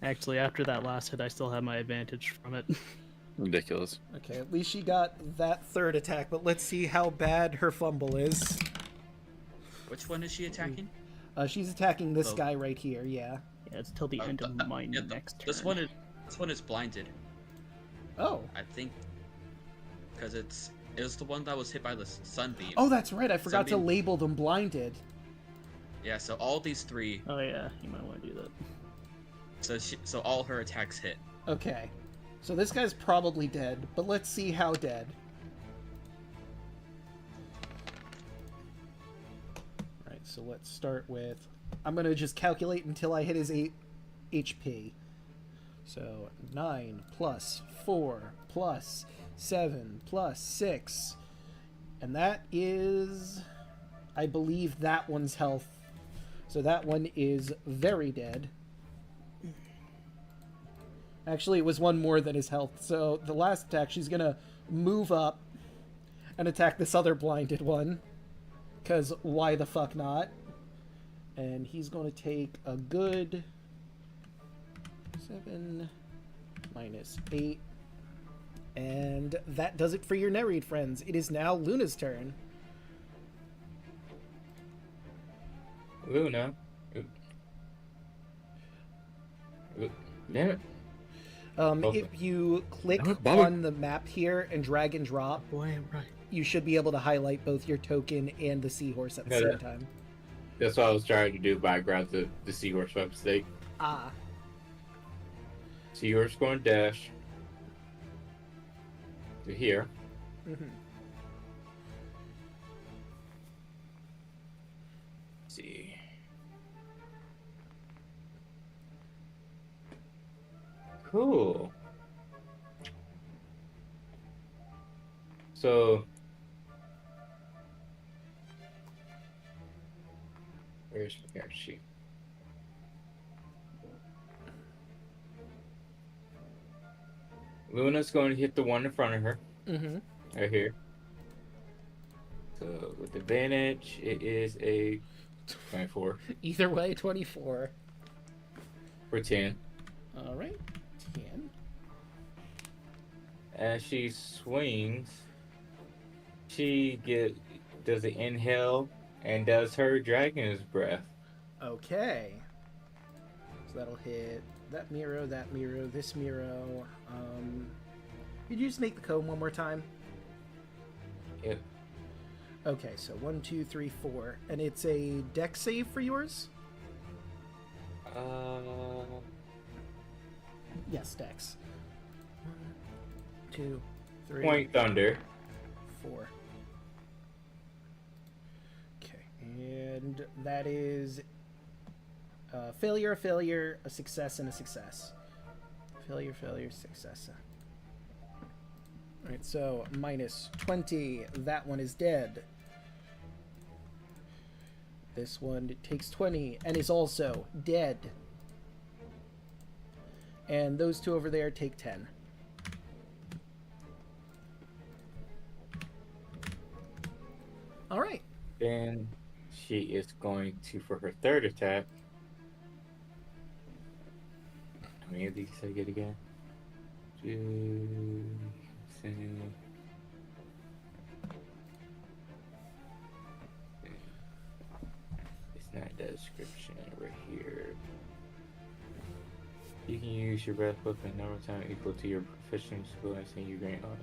Actually, after that last hit, I still have my advantage from it. Ridiculous. Okay, at least she got that third attack, but let's see how bad her fumble is. Which one is she attacking? She's attacking this guy right here, yeah. Yeah, it's till the end of my next turn. This one is blinded. Oh. I think because it was the one that was hit by the sunbeam. Oh, that's right. I forgot to Sunbeam. label them blinded. Yeah, so all these 3. Oh yeah, you might want to do that. So all her attacks hit. Okay. So this guy's probably dead, but let's see how dead. Alright, so let's start with... I'm going to just calculate until I hit his 8 HP. So 9 plus 4 plus 7 plus 6. And that is... I believe that one's health. So that one is very dead. Actually, it was one more than his health. So the last attack, she's gonna move up and attack this other blinded one. Because why the fuck not? And he's gonna take a good 7 minus 8. And that does it for your Nereid friends. It is now Luna's turn. Luna. Oop. Oop. Damn it. If you click Bobby. on the map here and drag and drop, Boy, I'm right. you should be able to highlight both your token and the seahorse at the same time. That's what I was trying to do, but I grabbed the seahorse by mistake. Ah. Seahorse going dash to here. Mm-hmm. Let's see. Cool. So, where's my character sheet? Luna's going to hit the one in front of her, Mm-hmm. right here. So, with advantage, it is a 24 Either way, 24. for 10. All right. 10. As she swings, she does an inhale and does her dragon's breath. Okay. So that'll hit that Miro, this Miro. Could you just make the code one more time? Yep. Okay, so 1, 2, 3, 4. And it's a deck save for yours? Yes, Dex. 1, 2, 3, Point Thunder. 4. Okay, and that is a failure, a success, and a success. Failure, success. Alright, so minus 20. That one is dead. This one takes 20 and is also dead. And those two over there take 10. Alright. Then she is going to, for her third attack. How many of these did I get again? 2, 7. It's not the description over here. You can use your breath weapon a number of times equal to your proficiency skill and you gain on it.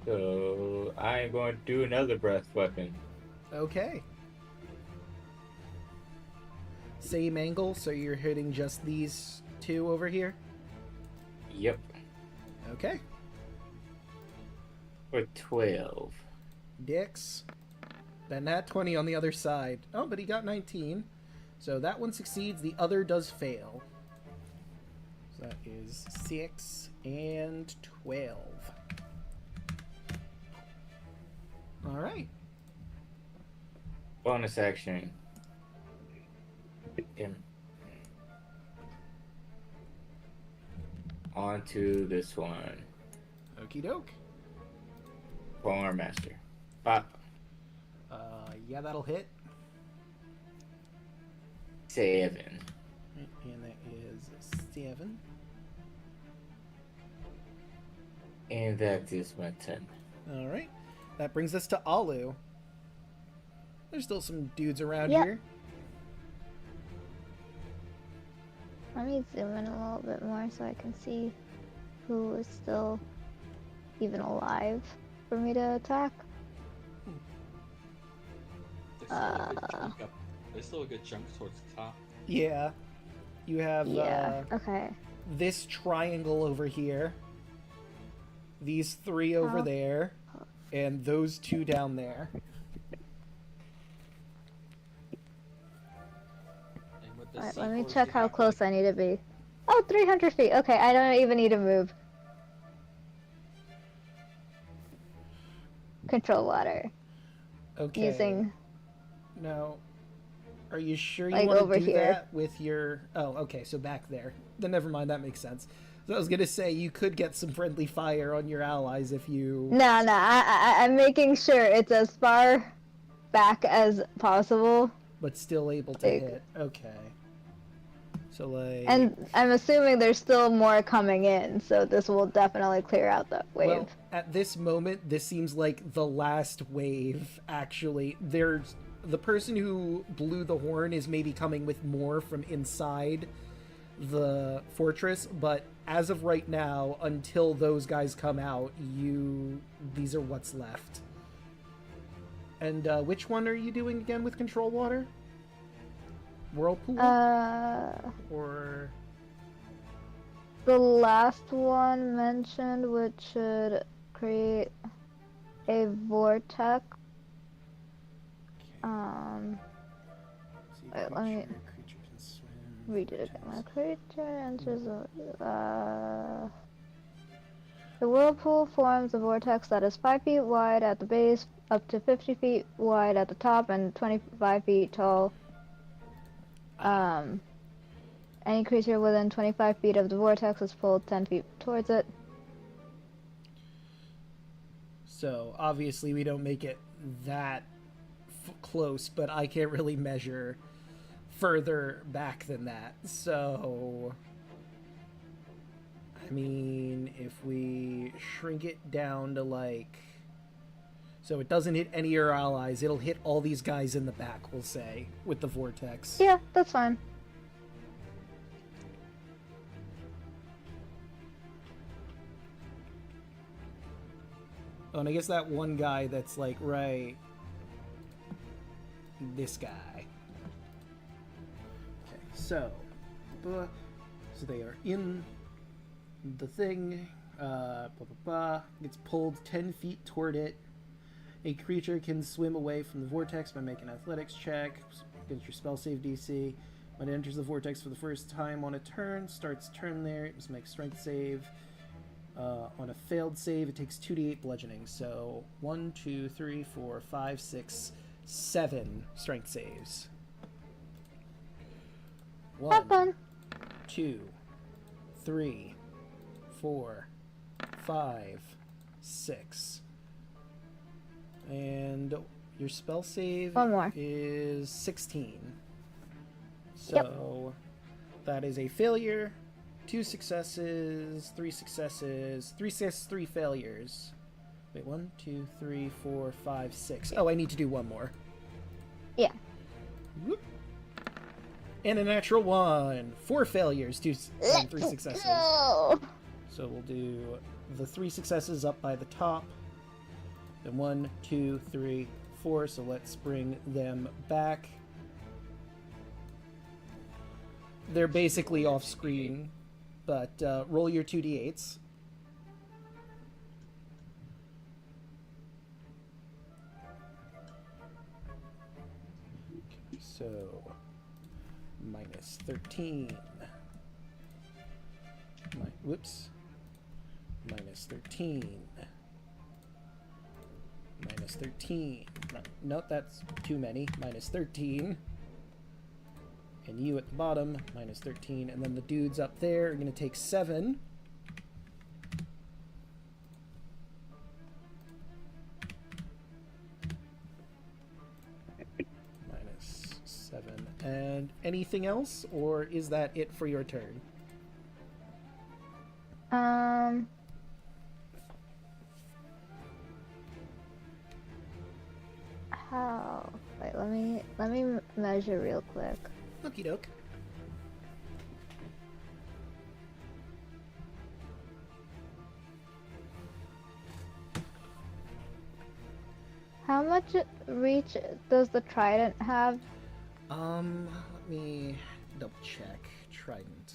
So I am going to do another breath weapon. Okay. Same angle, so you're hitting just these two over here? Yep. Okay. For 12. Dix. Then that 20 on the other side. Oh, but he got 19. So that one succeeds, the other does fail. So that is 6 and 12. Alright. Bonus action. Him. On to this one. Okie doke. Farm Master. Pop. Yeah, that'll hit. 7. And that is 7. And that is my 10. Alright. That brings us to Alu. There's still some dudes around Yep. here. Let me zoom in a little bit more so I can see who is still even alive for me to attack. There's still a good chunk towards the top. Yeah. You have Yeah, okay. this triangle over here. These 3 over Oh. there. And those 2 down there. And with the Alright, let me C4s, check you how have, close I need to be. Oh, 300 feet. Okay, I don't even need to move. Control water. Okay. Using... Now, are you sure you Like want over to do here. that with your... Oh, okay, so back there. Then never mind, that makes sense. So I was going to say, you could get some friendly fire on your allies if you... No, I'm making sure it's as far back as possible. But still able to Like- hit. Okay. So, like... And I'm assuming there's still more coming in, so this will definitely clear out the wave. Well, at this moment, this seems like the last wave, actually. There's... The person who blew the horn is maybe coming with more from inside the fortress, but as of right now, until those guys come out, these are what's left. And which one are you doing again with control water? Whirlpool? Or... The last one mentioned, which should create a vortex. Wait, let me read it again. My creature enters the whirlpool forms a vortex that is 5 feet wide at the base, up to 50 feet wide at the top, and 25 feet tall. Any creature within 25 feet of the vortex is pulled 10 feet towards it. So, obviously we don't make it that close, but I can't really measure further back than that. So, I mean, if we shrink it down to like... So it doesn't hit any of our allies, it'll hit all these guys in the back, we'll say, with the vortex. Yeah, that's fine. Oh, and I guess that one guy that's like, right... This guy. Okay, so... So they are in the thing. Blah, blah, blah. Gets pulled 10 feet toward it. A creature can swim away from the vortex by making an athletics check against your spell save DC. When it enters the vortex for the first time on a turn, starts turn there, it must make a strength save. On a failed save, it takes 2d8 bludgeoning. So 1, 2, 3, 4, 5, 6, 7 strength saves. Have 1, fun. 2, 3, 4, 5, 6. And your spell save One more. is 16. So that is a failure, 2 successes, 3 successes, 3 successes, 3 failures. Wait, 1, 2, 3, 4, 5, 6. Oh, I need to do one more. Yeah. Whoop. And a natural 1. 4 failures, 2 and 3 successes. Go. So we'll do the 3 successes up by the top. Then 1, 2, 3, 4. So let's bring them back. They're basically off screen, but roll your 2d8s. Okay, so minus 13. Whoops. Minus 13. Minus 13. Nope, that's too many. Minus 13. And you at the bottom, minus 13. And then the dudes up there are going to take 7. Minus 7. And anything else? Or is that it for your turn? How? Wait, let me measure real quick. Okie doke. How much reach does the trident have? Let me double check. Trident.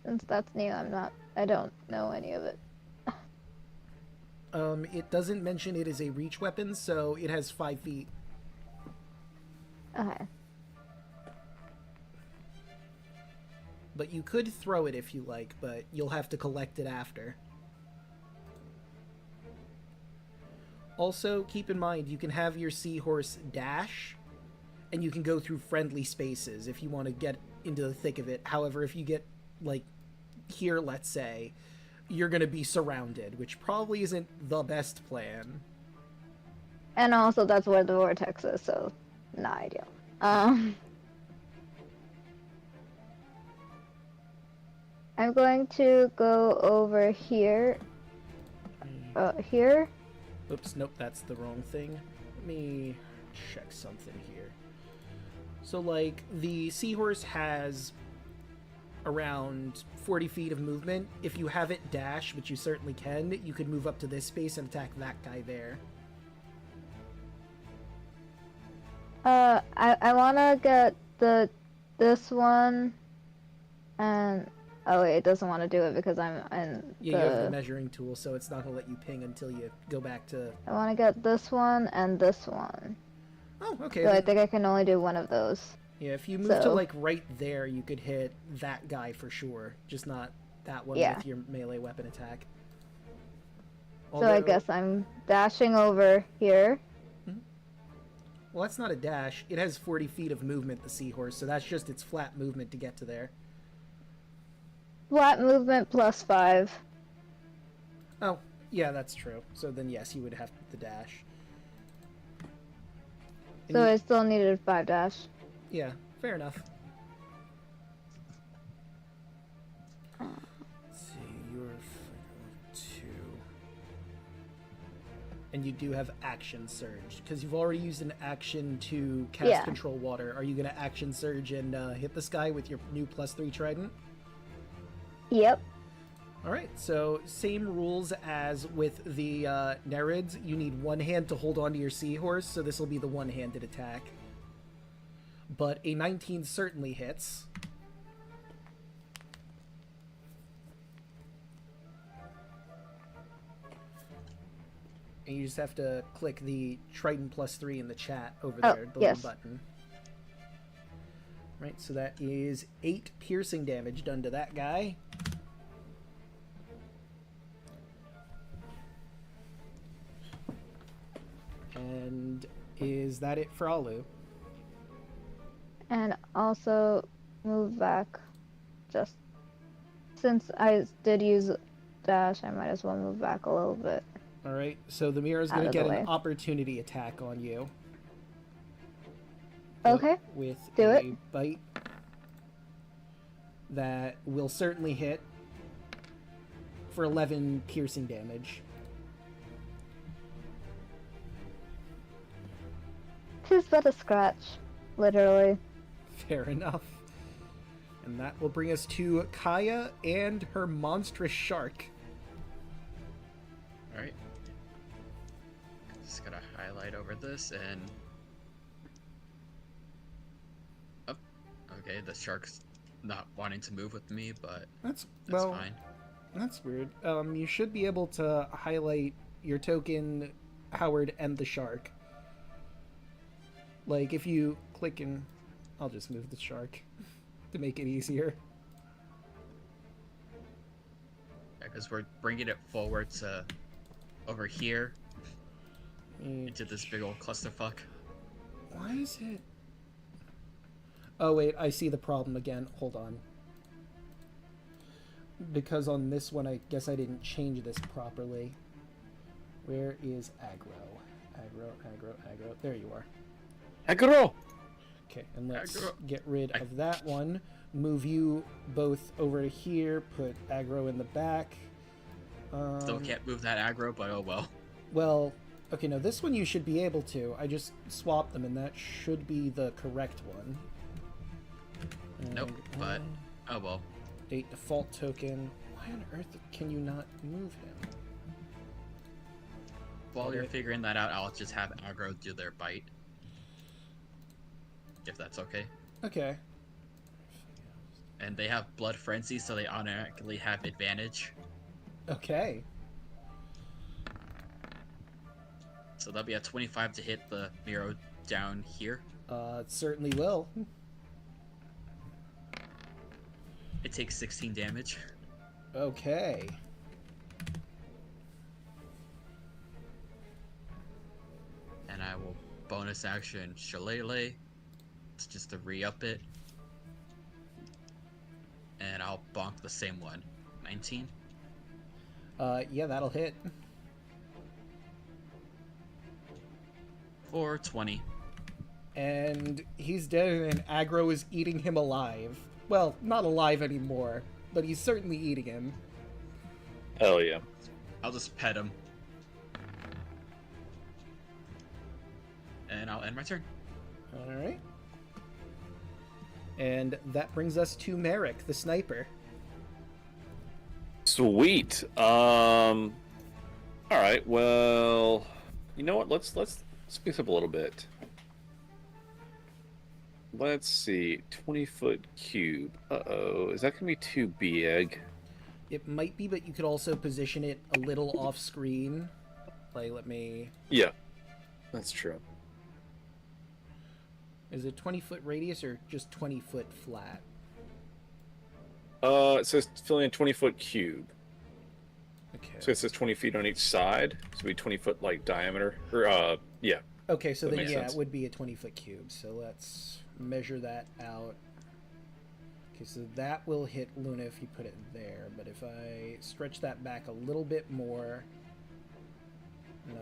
Since that's new, I don't know any of it. It doesn't mention it is a reach weapon, so it has 5 feet. Okay. But you could throw it if you like, but you'll have to collect it after. Also, keep in mind, you can have your seahorse dash, and you can go through friendly spaces if you want to get into the thick of it. However, if you get, like, here, let's say, you're going to be surrounded, which probably isn't the best plan. And also, that's where the vortex is, so not ideal. I'm going to go over here. Here. Oops, nope, that's the wrong thing. Let me check something here. So, like, the seahorse has around 40 feet of movement. If you have it dash, which you certainly can, you could move up to this space and attack that guy there. I wanna get this one, and oh wait, it doesn't want to do it because I'm in Yeah, you have the measuring tool, so it's not gonna let you ping until you go back to... I want to get this one and this one. Oh, okay. So I Then... think I can only do one of those. Yeah, if you move to, So- like, right there, you could hit that guy for sure. Just not that one Yeah. with your melee weapon attack. So I guess I'm dashing over here. Well, that's not a dash. It has 40 feet of movement, the seahorse, so that's just its flat movement to get to there. Flat movement plus 5. Oh, yeah, that's true. So then, yes, you would have the dash. And So you- I still needed 5 dash. Yeah, fair enough. Let's see, you're 2. And you do have action surge, because you've already used an action to cast Yeah. control water. Are you going to action surge and hit this guy with your new +3 trident? Yep. Alright, so same rules as with the Nereids. You need one hand to hold onto your seahorse, so this will be the one-handed attack. But a 19 certainly hits. And you just have to click the Trident +3 in the chat over Oh, there, the yes. little button. Right, so that is 8 piercing damage done to that guy. And is that it for Alu? And also move back. Just since I did use dash, I might as well move back a little bit. All right, so the mirror is Out going to of the get an way. opportunity attack on you. Okay, With do a it. bite that will certainly hit for 11 piercing damage. Tis but a scratch, literally. Fair enough. And that will bring us to Kaya and her monstrous shark. Alright. Just gotta highlight over this and... Oh, okay, the shark's not wanting to move with me, but That's that's well, fine. that's weird. You should be able to highlight your token, Howard, and the shark. Like, if you click and... I'll just move the shark to make it easier. Yeah, because we're bringing it forward to over here into this big old clusterfuck. Why is it... Oh, wait, I see the problem again. Hold on. Because on this one, I guess I didn't change this properly. Where is aggro? Aggro. There you are. Aggro! Okay, and let's Aggro. get rid of that one. Move you both over to here. Put aggro in the back. Still can't move that aggro, but oh well. Well, okay, no, this one you should be able to. I just swapped them, and that should be the correct one. Nope, And, but oh well. Date default token. Why on earth can you not move him? While you're Okay. figuring that out, I'll just have aggro do their bite. If that's okay. Okay. And they have blood frenzy, so they automatically have advantage. Okay. So that'll be a 25 to hit the Miro down here. It certainly will. It takes 16 damage. Okay. And I will bonus action Shillelagh. It's just to re-up it. And I'll bonk the same one. 19. Yeah, that'll hit. For 20. And he's dead, and aggro is eating him alive. Well, not alive anymore, but he's certainly eating him. Hell yeah. I'll just pet him. And I'll end my turn. Alright. And that brings us to Merrick, the sniper. Sweet. All right. Well, you know what? Let's speak up a little bit. Let's see. 20-foot cube. Uh-oh. Is that gonna be too big? It might be, but you could also position it a little off screen. Like, let me... Yeah. That's true. Is it 20-foot radius or just 20-foot flat? It says filling a 20-foot cube. Okay. So it says 20 feet on each side. So it'd be 20-foot like diameter. Or yeah. Okay, so That then makes yeah, sense. it would be a 20-foot cube. So let's measure that out. Okay, so that will hit Luna if you put it there. But if I stretch that back a little bit more, no,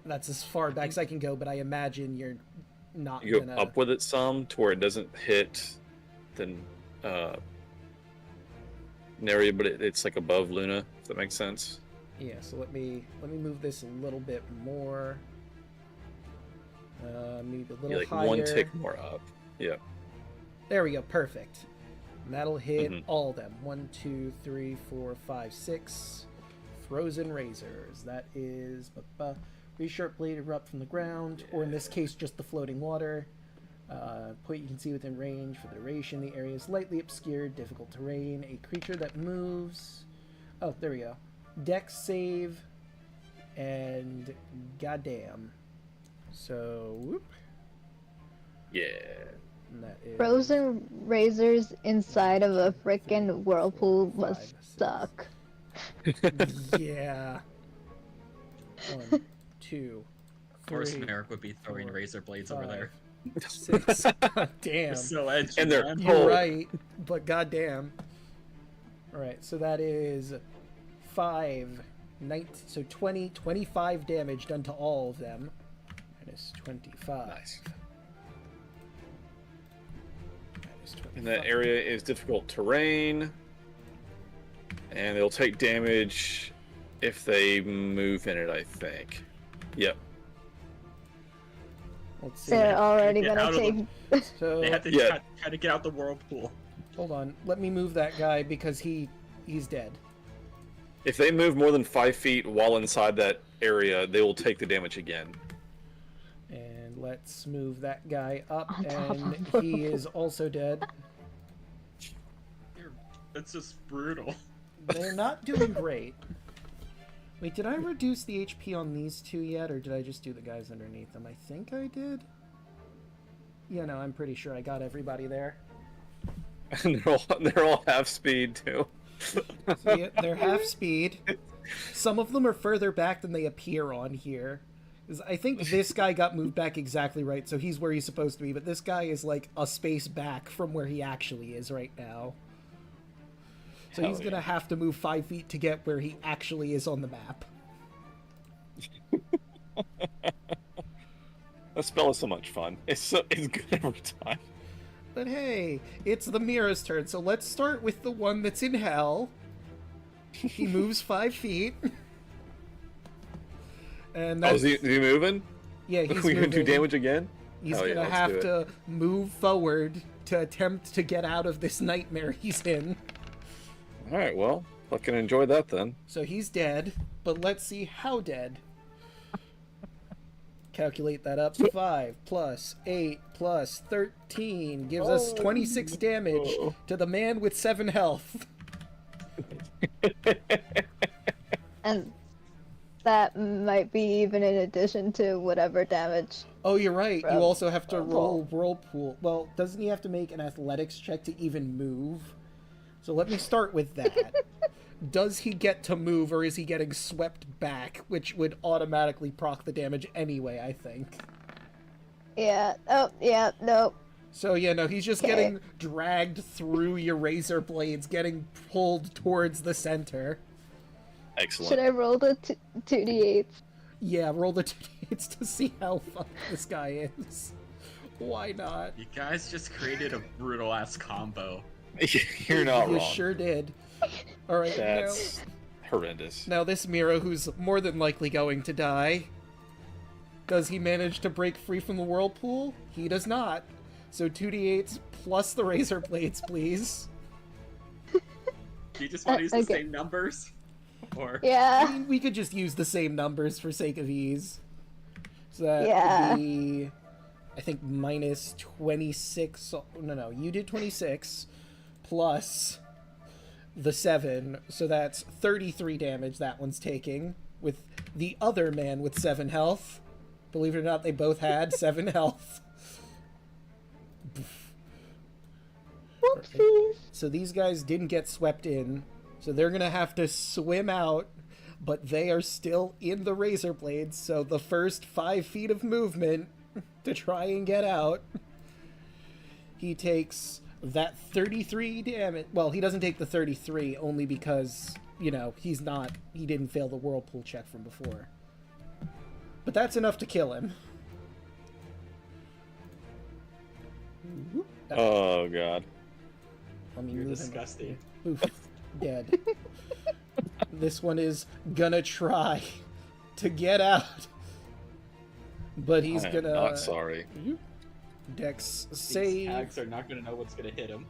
that's as far back as I can go. But I imagine you're not You go gonna. up with it some to where it doesn't hit then an area, but it's like above Luna. If that makes sense. Yeah. So let me move this a little bit more. Maybe a little Yeah, like higher. one tick more up. Yeah. There we go, perfect. And that'll hit Mhm. all of them. 1, 2, 3, 4, 5, 6. Frozen razors. That is resharp blade erupt from the ground, or in this case, just the floating water. Point you can see within range for the duration. The area is lightly obscured, difficult terrain. A creature that moves. Oh, there we go. Dex save, And goddamn. So, whoop. Yeah. And that is Frozen razors inside of a frickin' whirlpool must suck. Yeah. 1, 2, Of course, 3, Merrick would be throwing 4, razor blades over 5, there. 6. Damn. So edgy, And they're man. You're cold. right, but goddamn. Alright, so that is 5, 19, so 20, 25 damage done to all of them. Minus 25. Nice. Minus 25. And that area is difficult terrain. And they'll take damage if they move in it, I think. Yep. Let's see. They're already Get out gonna of take. So, They have to Yeah. try to get out the whirlpool. hold on. Let me move that guy because he's dead. If they move more than 5 feet while inside that area, they will take the damage again. And let's move that guy up, On top and of he is also dead. That's just brutal. They're not doing great. Wait, did I reduce the HP on these two yet, or did I just do the guys underneath them? I think I did. Yeah, no, I'm pretty sure I got everybody there. And they're all half speed too. So yeah, they're half speed. Some of them are further back than they appear on here. 'Cause I think this guy got moved back exactly right, so he's where he's supposed to be, but this guy is like a space back from where he actually is right now. So Hell he's gonna yeah. have to move 5 feet to get where he actually is on the map. That spell is so much fun. It's good every time. But hey, it's the Mira's turn, so let's start with the one that's in hell. He moves 5 feet. And Oh, that's, is he moving? yeah, he's We gonna do moving. damage again? He's Hell yeah, gonna let's have do it. to move forward to attempt to get out of this nightmare he's in. All right, well, fucking enjoy that then. So he's dead, but let's see how dead. Calculate that up. 5 plus 8 plus 13 gives us 26 damage to the man with 7 health. And that might be even in addition to whatever damage. Oh, you're right. You From also have to roll Whirlpool. Whirlpool. Well, doesn't he have to make an athletics check to even move? So let me start with that. Does he get to move, or is he getting swept back, which would automatically proc the damage anyway, I think. Yeah. Oh, yeah. Nope. So yeah, no, he's just Okay. getting dragged through your razor blades, getting pulled towards the center. Excellent. Should I roll the 2d8s? Yeah, roll the 2d8s to see how fucked this guy is. Why not? You guys just created a brutal ass combo. You're not You wrong. sure did. Alright, That's horrendous. now this Miro, who's more than likely going to die, does he manage to break free from the whirlpool? He does not. So 2d8s plus the razor blades, please. Do you just want to use the Okay. same numbers? Or I Yeah. mean, we could just use the same numbers for sake of ease. So that Yeah. would be, I think, minus 26. No, you did 26 plus the 7. So that's 33 damage that one's taking with the other man with 7 health. Believe it or not, they both had 7 health. Whoopsies. So these guys didn't get swept in, so they're gonna have to swim out, but they are still in the razor blades, so the first 5 feet of movement to try and get out, he takes that 33 damage. Well, he doesn't take the 33 only because, you know, he didn't fail the whirlpool check from before. But that's enough to kill him. Oh god. Let me you're move him. disgusting. Oof, dead. This one is gonna try to get out, but he's I am gonna not sorry. Dex These save. hags are not gonna know what's gonna hit him.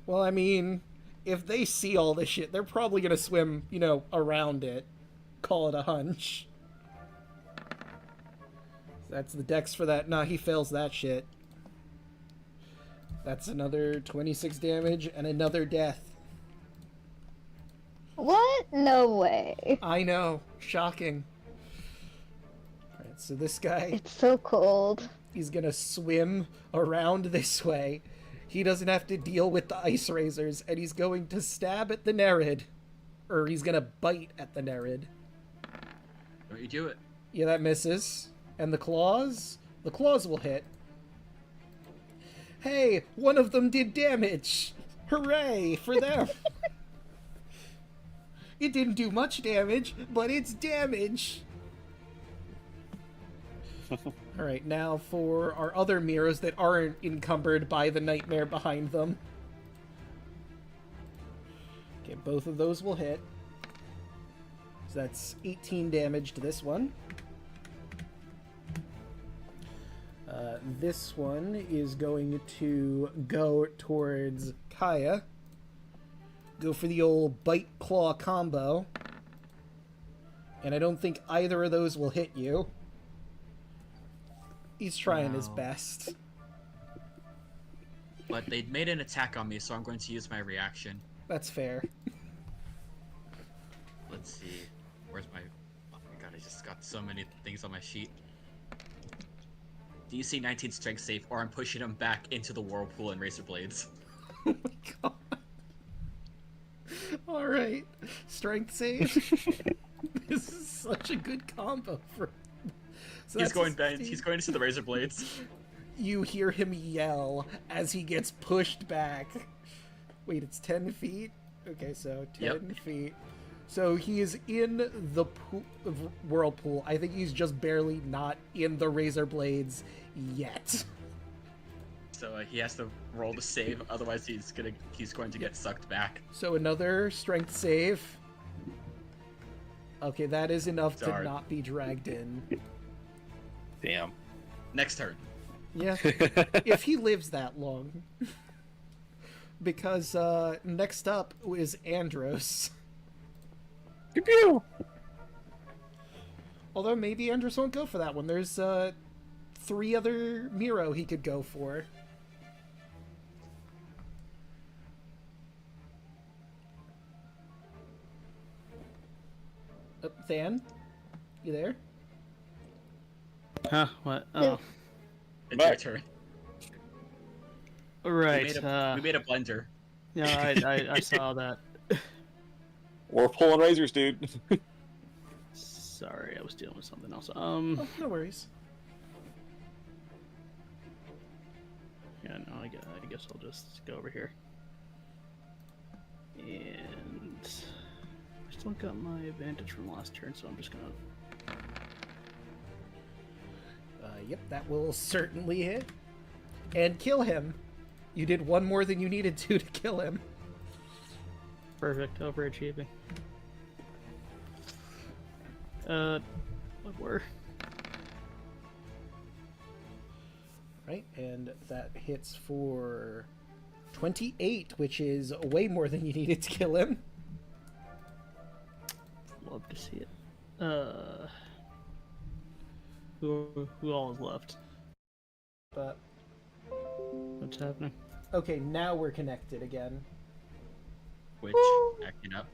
Well, I mean, if they see all this shit, they're probably gonna swim, you know, around it. Call it a hunch. That's the dex for that. Nah, he fails that shit. That's another 26 damage and another death. What? No way. I know. Shocking. Alright, so this guy, It's so cold. he's gonna swim around this way. He doesn't have to deal with the ice razors, and he's going to stab at the Nerid. Or he's gonna bite at the Nerid. Don't you do it? Yeah, that misses. And the claws? The claws will hit. Hey, one of them did damage! Hooray for them! It didn't do much damage, but it's damage! Alright, now for our other mirrors that aren't encumbered by the nightmare behind them. Okay, both of those will hit. So that's 18 damage to this one. This one is going to go towards Kaya. Go for the old bite claw combo. And I don't think either of those will hit you. He's trying his Wow. best. But they made an attack on me, so I'm going to use my reaction. That's fair. Let's see. Where's my... Oh my god, I just got so many things on my sheet. DC 19 strength save, or I'm pushing him back into the whirlpool and razor blades. Oh my god. Alright. Strength save. This is such a good combo for... So He's that's going a back. 16. He's going into the razor blades. You hear him yell as he gets pushed back. Wait, it's 10 feet? Okay, so 10 feet. So he is in the whirlpool. I think he's just barely not in the razor blades yet. So he has to roll to save, otherwise he's going to get sucked back. So another strength save. Okay, that is enough to Darn. not be dragged in. Damn. Next turn. Yeah, if he lives that long. Because next up is Andros. Pew pew. Although maybe Andros won't go for that one. There's 3 other Miro he could go for. Than? You there? Huh? What? Oh, It's your Back. turn. right. We made a blender. No, I saw that. We're pulling razors, dude. Sorry, I was dealing with something else. Oh, no worries. Yeah, no, I guess I'll just go over here. And I still got my advantage from last turn, so I'm just gonna. Yep, that will certainly hit. And kill him. You did one more than you needed to kill him. Perfect, overachieving. What were? Right, and that hits for 28, which is way more than you needed to kill him. Love to see it. Who all is left? But What's happening? okay, now we're connected again. Which, acting up.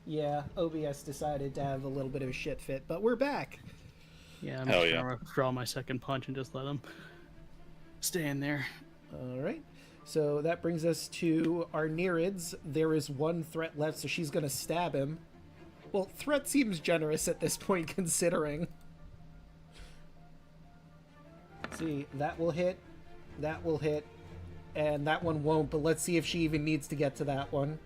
Yeah, OBS decided to have a little bit of a shit fit, but we're back. Yeah, I'm Hell just yeah. gonna draw my second punch and just let him stay in there. All right. So that brings us to our Nereids. There is one threat left, so she's going to stab him. Well, threat seems generous at this point, considering. Let's see, that will hit, and that one won't, but let's see if she even needs to get to that one.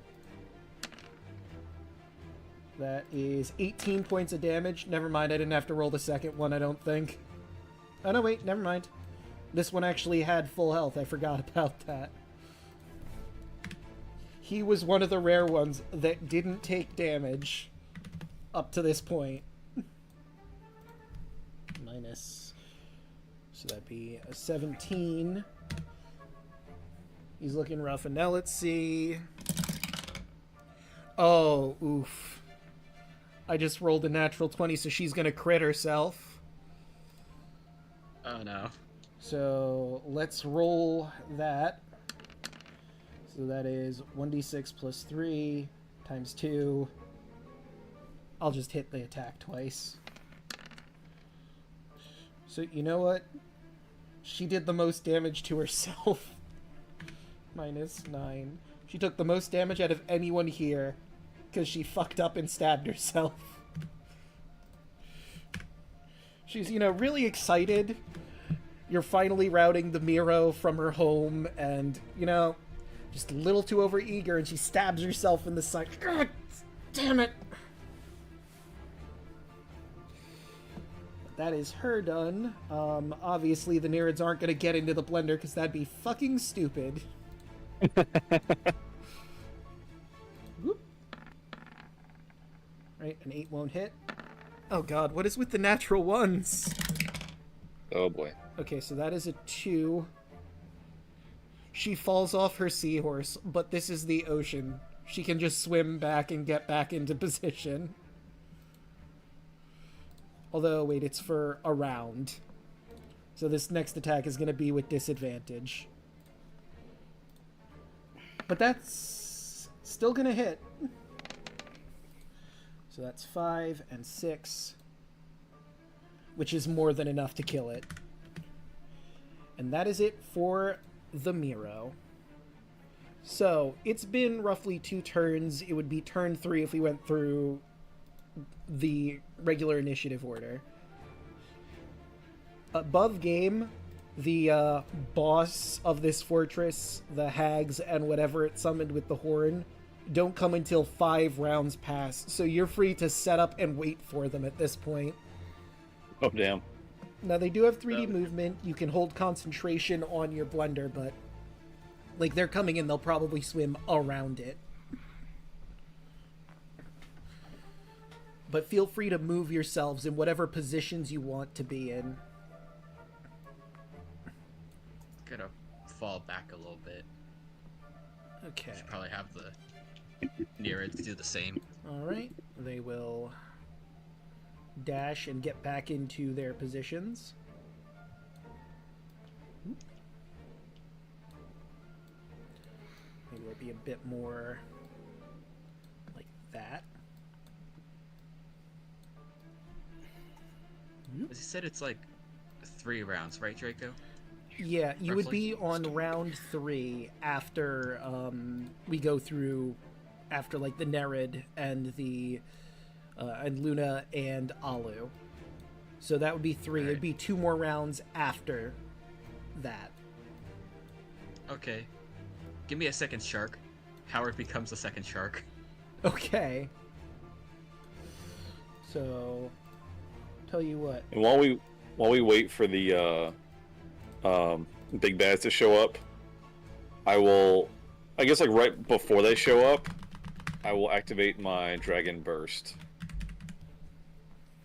That is 18 points of damage. Never mind, I didn't have to roll the second one, I don't think. Oh, no, wait, never mind. This one actually had full health. I forgot about that. He was one of the rare ones that didn't take damage up to this point. Minus. So that'd be a 17. He's looking rough. And now let's see. Oh, oof. I just rolled a natural 20, so she's going to crit herself. Oh no. So let's roll that. So that is 1d6 plus 3 times 2 I'll just hit the attack twice. So, you know what? She did the most damage to herself. -9. She took the most damage out of anyone here because she fucked up and stabbed herself. She's, really excited. You're finally routing the Miro from her home, and, just a little too overeager, and she stabs herself in the side. God damn it! That is her done. Obviously, the Nereids aren't going to get into the blender because that'd be fucking stupid. Whoop. Right, an 8 won't hit. Oh god, what is with the natural ones? Oh boy. Okay, so that is a 2. She falls off her seahorse, but this is the ocean. She can just swim back and get back into position. Although, wait, it's for a round. So this next attack is going to be with disadvantage. But that's still going to hit. So that's 5 and 6. Which is more than enough to kill it. And that is it for the Miro. So, it's been roughly 2 turns. It would be turn 3 if we went through the regular initiative order. Above game, the boss of this fortress, the hags, and whatever it summoned with the horn, don't come until 5 rounds pass, so you're free to set up and wait for them at this point. Oh, damn. Now, they do have 3D movement. You can hold concentration on your blender, but, they're coming in, they'll probably swim around it. But feel free to move yourselves in whatever positions you want to be in. Gonna fall back a little bit. Okay. Should probably have the Nereids do the same. Alright. They will dash and get back into their positions. Maybe it'll be a bit more like that. As you said, it's like 3 rounds, right, Draco? Yeah, you would Roughly? be on round 3 after we go through after the Nereid and the and Luna and Alu. So that would be 3. Right. It'd be 2 more rounds after that. Okay. Give me a second shark. Howard becomes the second shark. Okay. So, tell you what. And while we wait for the big bads to show up, I will, I guess right before they show up, I will activate my Dragon Burst.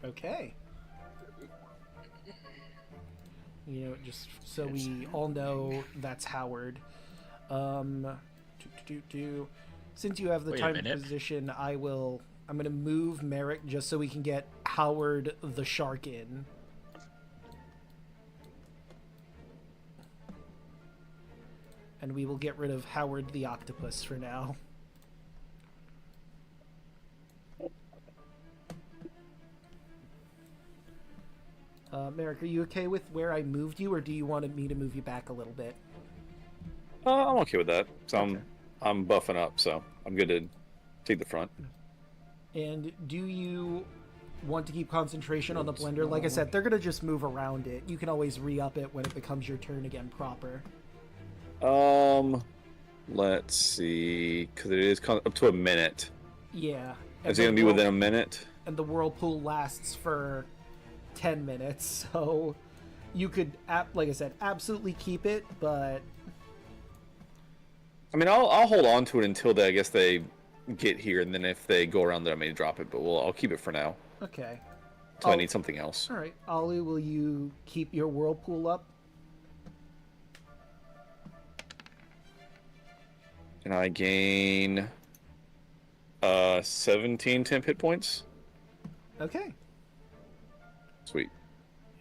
Okay. Just so we all know that's Howard. Since you have the Wait a time minute. position, I'm gonna move Merrick just so we can get Howard the shark in. And we will get rid of Howard the octopus for now. Merrick, are you okay with where I moved you, or do you want me to move you back a little bit? I'm okay with that. So Okay. I'm buffing up, so I'm good to take the front. And do you want to keep concentration on the blender? Like I said, they're gonna just move around it. You can always re-up it when it becomes your turn again proper. Let's see, because it is up to a minute. Yeah. Is it gonna be within a minute? And the whirlpool lasts for 10 minutes, so you could, like I said, absolutely keep it, but... I mean, I'll hold on to it until I guess they get here, and then if they go around there, I may drop it, but I'll keep it for now. Okay. Until I need something else. Alright. Ollie, will you keep your whirlpool up? And I gain 17 temp hit points. Okay. Sweet.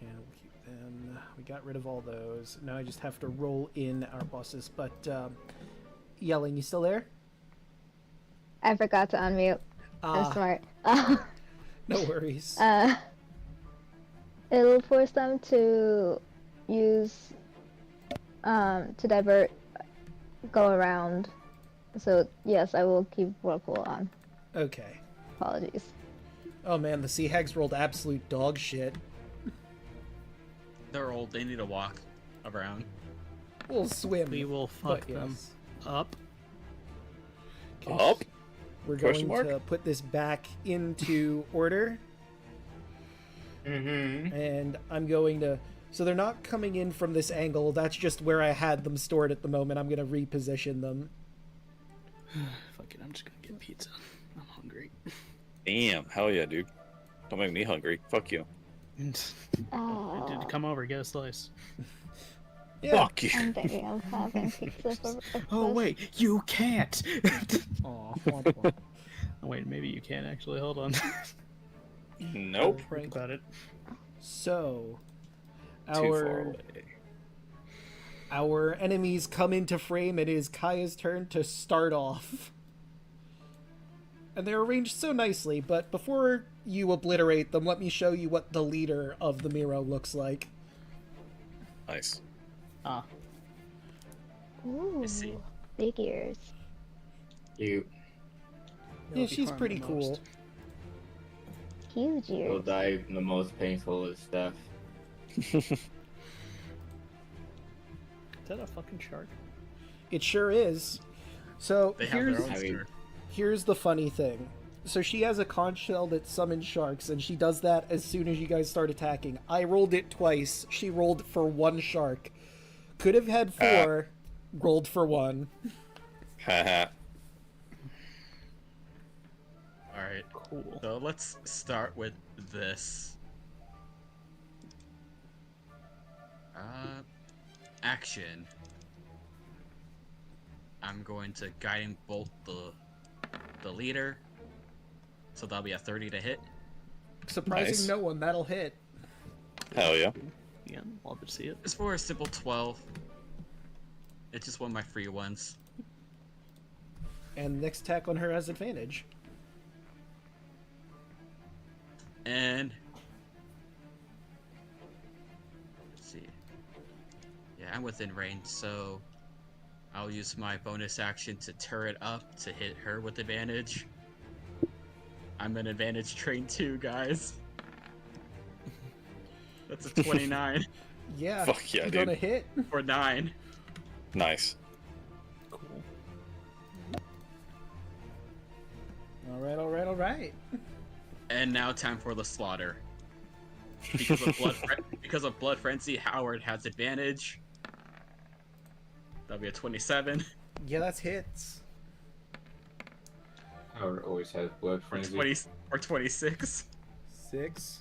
Yeah, we'll keep them. We got rid of all those. Now I just have to roll in our bosses. But, Yelling, you still there? I forgot to unmute. I'm smart. No worries. It'll force them to use to divert, go around. So yes, I will keep whirlpool on. Okay. Apologies. Oh man, the sea hags rolled absolute dog shit. They're old. They need to walk around. We'll swim. We will fuck but them yes. up. Up? We're Question going mark? to put this back into order, Mm-hmm. and I'm going to. So they're not coming in from this angle. That's just where I had them stored at the moment. I'm going to reposition them. Fuck it, I'm just gonna get pizza. I'm hungry. Damn, hell yeah, dude. Don't make me hungry. Fuck you. I did come over, get a slice. Yeah. Fuck you. I'm thinking of having pizza for breakfast. Oh wait, you can't. Aw, Oh, wait, maybe you can actually. Hold on. Nope. Think about it. So, Too far our away. our enemies come into frame. It is Kaya's turn to start off. And they're arranged so nicely, but before you obliterate them, let me show you what the leader of the Miro looks like. Nice. Ah, Ooh, see. big ears. You Yeah, she's pretty cool. Huge will ears. die in the most painful of stuff. is that a fucking shark? It sure is. So They have their here's own I mean- stir. here's the funny thing. So she has a conch shell that summons sharks, and she does that as soon as you guys start attacking. I rolled it twice. She rolled for 1 shark. Could have had 4. Rolled for 1. Haha. Alright, Cool. so let's start with this. Action. I'm going to guiding bolt the leader. So that'll be a 30 to hit. Surprising Nice. no one, that'll hit. Hell yeah. Yeah, love to see it. It's for a simple 12. It's just one of my free ones. And next attack on her has advantage. And let's see. Yeah, I'm within range, so I'll use my bonus action to turret up to hit her with advantage. I'm an advantage train too, guys. That's a 29 Yeah, Fuck yeah, you dude. gonna hit? or 9. Nice. Cool. Alright. And now time for the slaughter. Because of blood frenzy, Howard has advantage. That'll be a 27. Yeah, that's hits. Howard always has blood Or frenzy. 20 or 26. 6.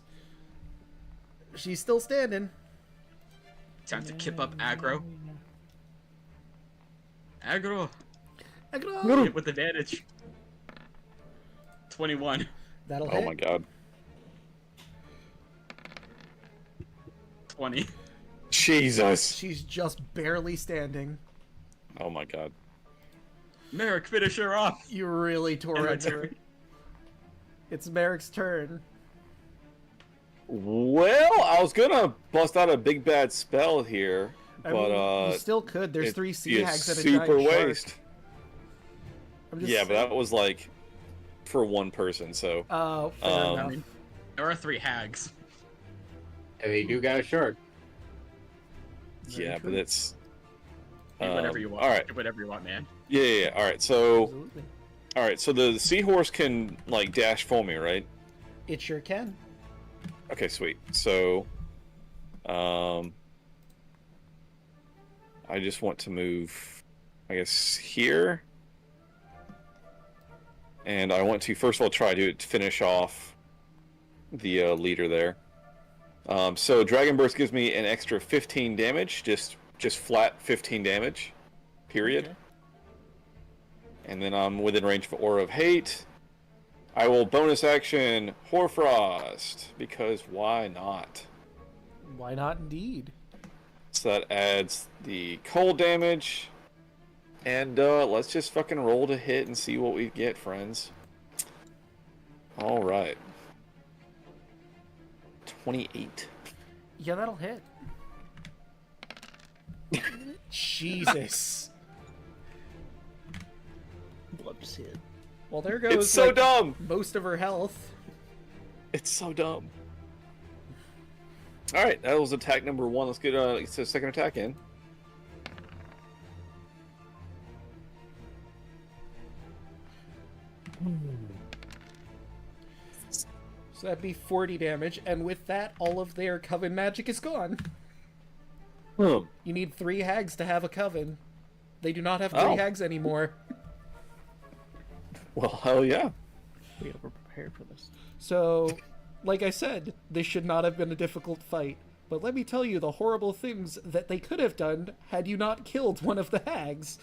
She's still standing. Time to kip up aggro. Aggro. Aggro! Hit with advantage. 21. That'll Oh hit. my god. 20. Jesus. She's just barely standing. Oh my god. Merrick, finish her off. You really tore And my into her. turn. It's Merrick's turn. Well, I was gonna bust out a big bad spell here, I but mean, you still could. There's it'd 3 be sea a hags and a super giant shark. waste. I'm just Yeah, but saying. that was like for one person, so Oh, fair Um, enough. There are 3 hags. And they do got a shark. Very yeah, true. but it's Do whatever you want. All right, Do whatever you want, man. yeah. All right, so Absolutely. the seahorse can like dash for me, right? It sure can. Okay, sweet. So, I just want to move, I guess, here. And I want to, first of all, try to finish off the leader there. So Dragon Burst gives me an extra 15 damage, just flat 15 damage, period. Okay. And then I'm within range of Aura of Hate. I will bonus action Hoarfrost, because why not? Why not indeed? So that adds the cold damage. And let's just fucking roll to hit and see what we get, friends. Alright. 28. Yeah, that'll hit. Jesus. Whoops, hit. Well, there goes It's so dumb. most of her health. It's so dumb. All right, that was attack number 1. Let's get a second attack in. So that'd be 40 damage, and with that, all of their coven magic is gone. You need 3 hags to have a coven. They do not have 3 hags anymore. Well, hell yeah. We over prepared for this. So, like I said, this should not have been a difficult fight. But let me tell you the horrible things that they could have done had you not killed one of the hags.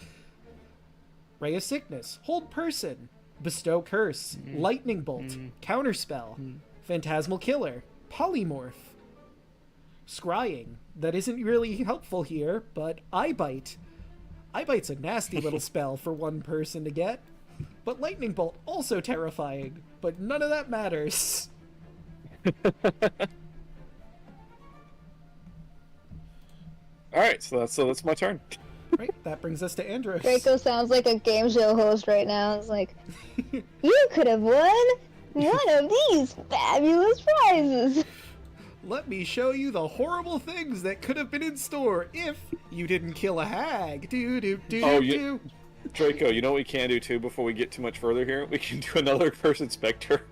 Ray of Sickness, Hold Person, Bestow Curse, Lightning Bolt, Counterspell, Phantasmal Killer, Polymorph, Scrying. That isn't really helpful here, but Eye Bite. Eye Bite's a nasty little spell for one person to get. But Lightning Bolt, also terrifying, but none of that matters. Alright, so that's my turn. Right, that brings us to Andros. Draco sounds like a game show host right now. It's like, you could have won one of these fabulous prizes. Let me show you the horrible things that could have been in store if you didn't kill a hag. Do do do Oh, do. Draco, you know what we can do too before we get too much further here? We can do another person Spectre.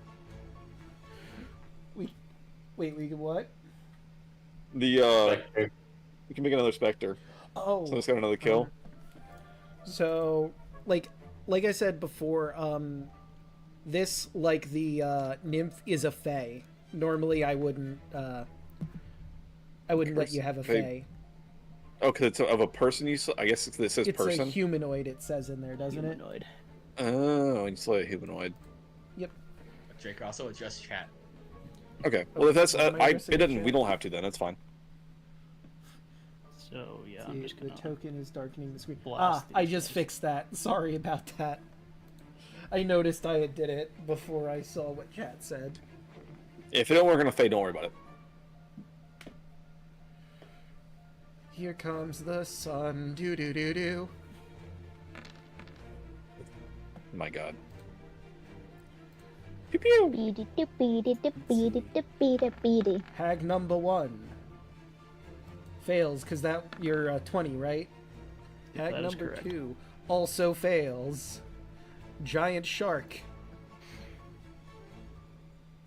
Wait, we can what? We can make another Spectre. Oh. So it's got another kill. So, like I said before, this, like the nymph, is a fae. Normally, I wouldn't let you have a fae. Oh, because it's of a person. I guess it says It's person. a humanoid. It says in there, doesn't Humanoid. Oh, you saw a humanoid. it? Yep. Drake also adjust chat. Okay. Well, if that's Am I addressing it doesn't. the We chat? don't have to then. That's fine. So yeah, I'm just The gonna. token is darkening the screen. blast I these just guys. fixed that. Sorry about that. I noticed I did it before I saw what chat said. If it don't work on a fade, don't worry about it. Here comes the sun. Do do do do. My God. Pew pew. Beady do beady do beady do beady beady. Hag number 1 fails because that you're 20, right? Hag that is number correct. 2 also fails. Giant shark.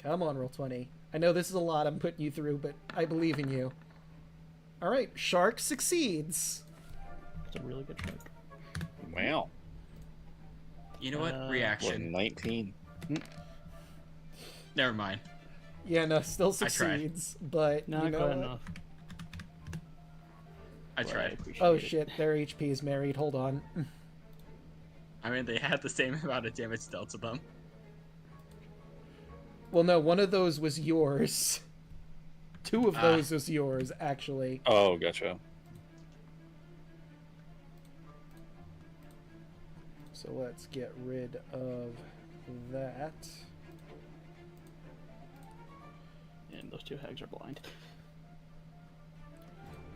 Come on, roll 20. I know this is a lot I'm putting you through, but I believe in you. All right, shark succeeds. It's a really good trick. Wow. You know what? What, What, Reaction. 19. Never mind. Yeah, no, still I tried. succeeds, but Not you know quite what? enough. I but tried. appreciate Oh it. shit, their HP is married. Hold on. I mean, they had the same amount of damage dealt to them. Well, no, one of those was yours. 2 of Ah. those was yours, actually. Oh, gotcha. So let's get rid of that. And those 2 hags are blind.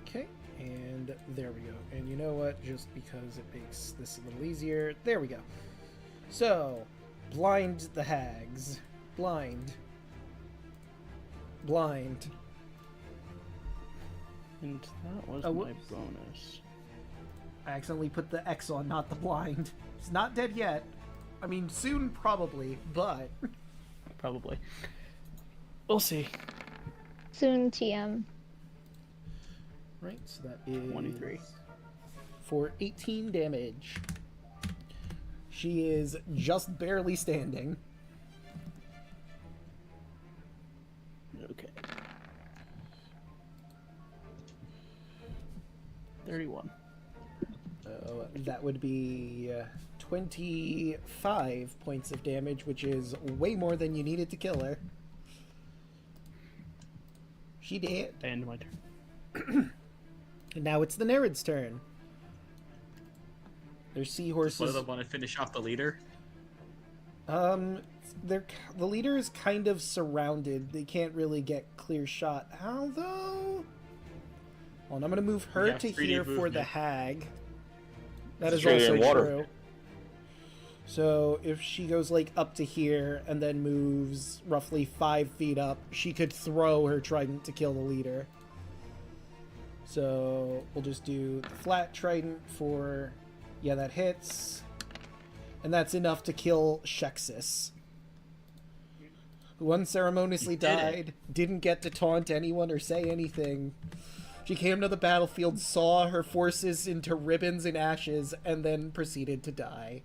Okay, and there we go. And you know what? Just because it makes this a little easier, there we go. So, blind the hags. Blind. Blind. And that was Oh, my whoops. bonus. I accidentally put the X on, not the blind. He's not dead yet. I mean, soon probably, but... Probably. We'll see. Soon, TM. Right, so that is... 23. For 18 damage. She is just barely standing. Okay. 31. That would be 25 points of damage, which is way more than you needed to kill her. She did. And my turn. And now it's the Nereid's turn. There's One of seahorses. them want to finish off the leader. They're the leader is kind of surrounded. They can't really get clear shot. How though? Well, I'm gonna move her have to 3D here for the movement. hag. That is Australian also water. true. So if she goes like up to here and then moves roughly 5 feet up, she could throw her trident to kill the leader. So we'll just do the flat trident for, yeah, that hits. And that's enough to kill Shexis, who unceremoniously died, didn't get to taunt anyone or say anything. She came to the battlefield, saw her forces into ribbons and ashes, and then proceeded to die.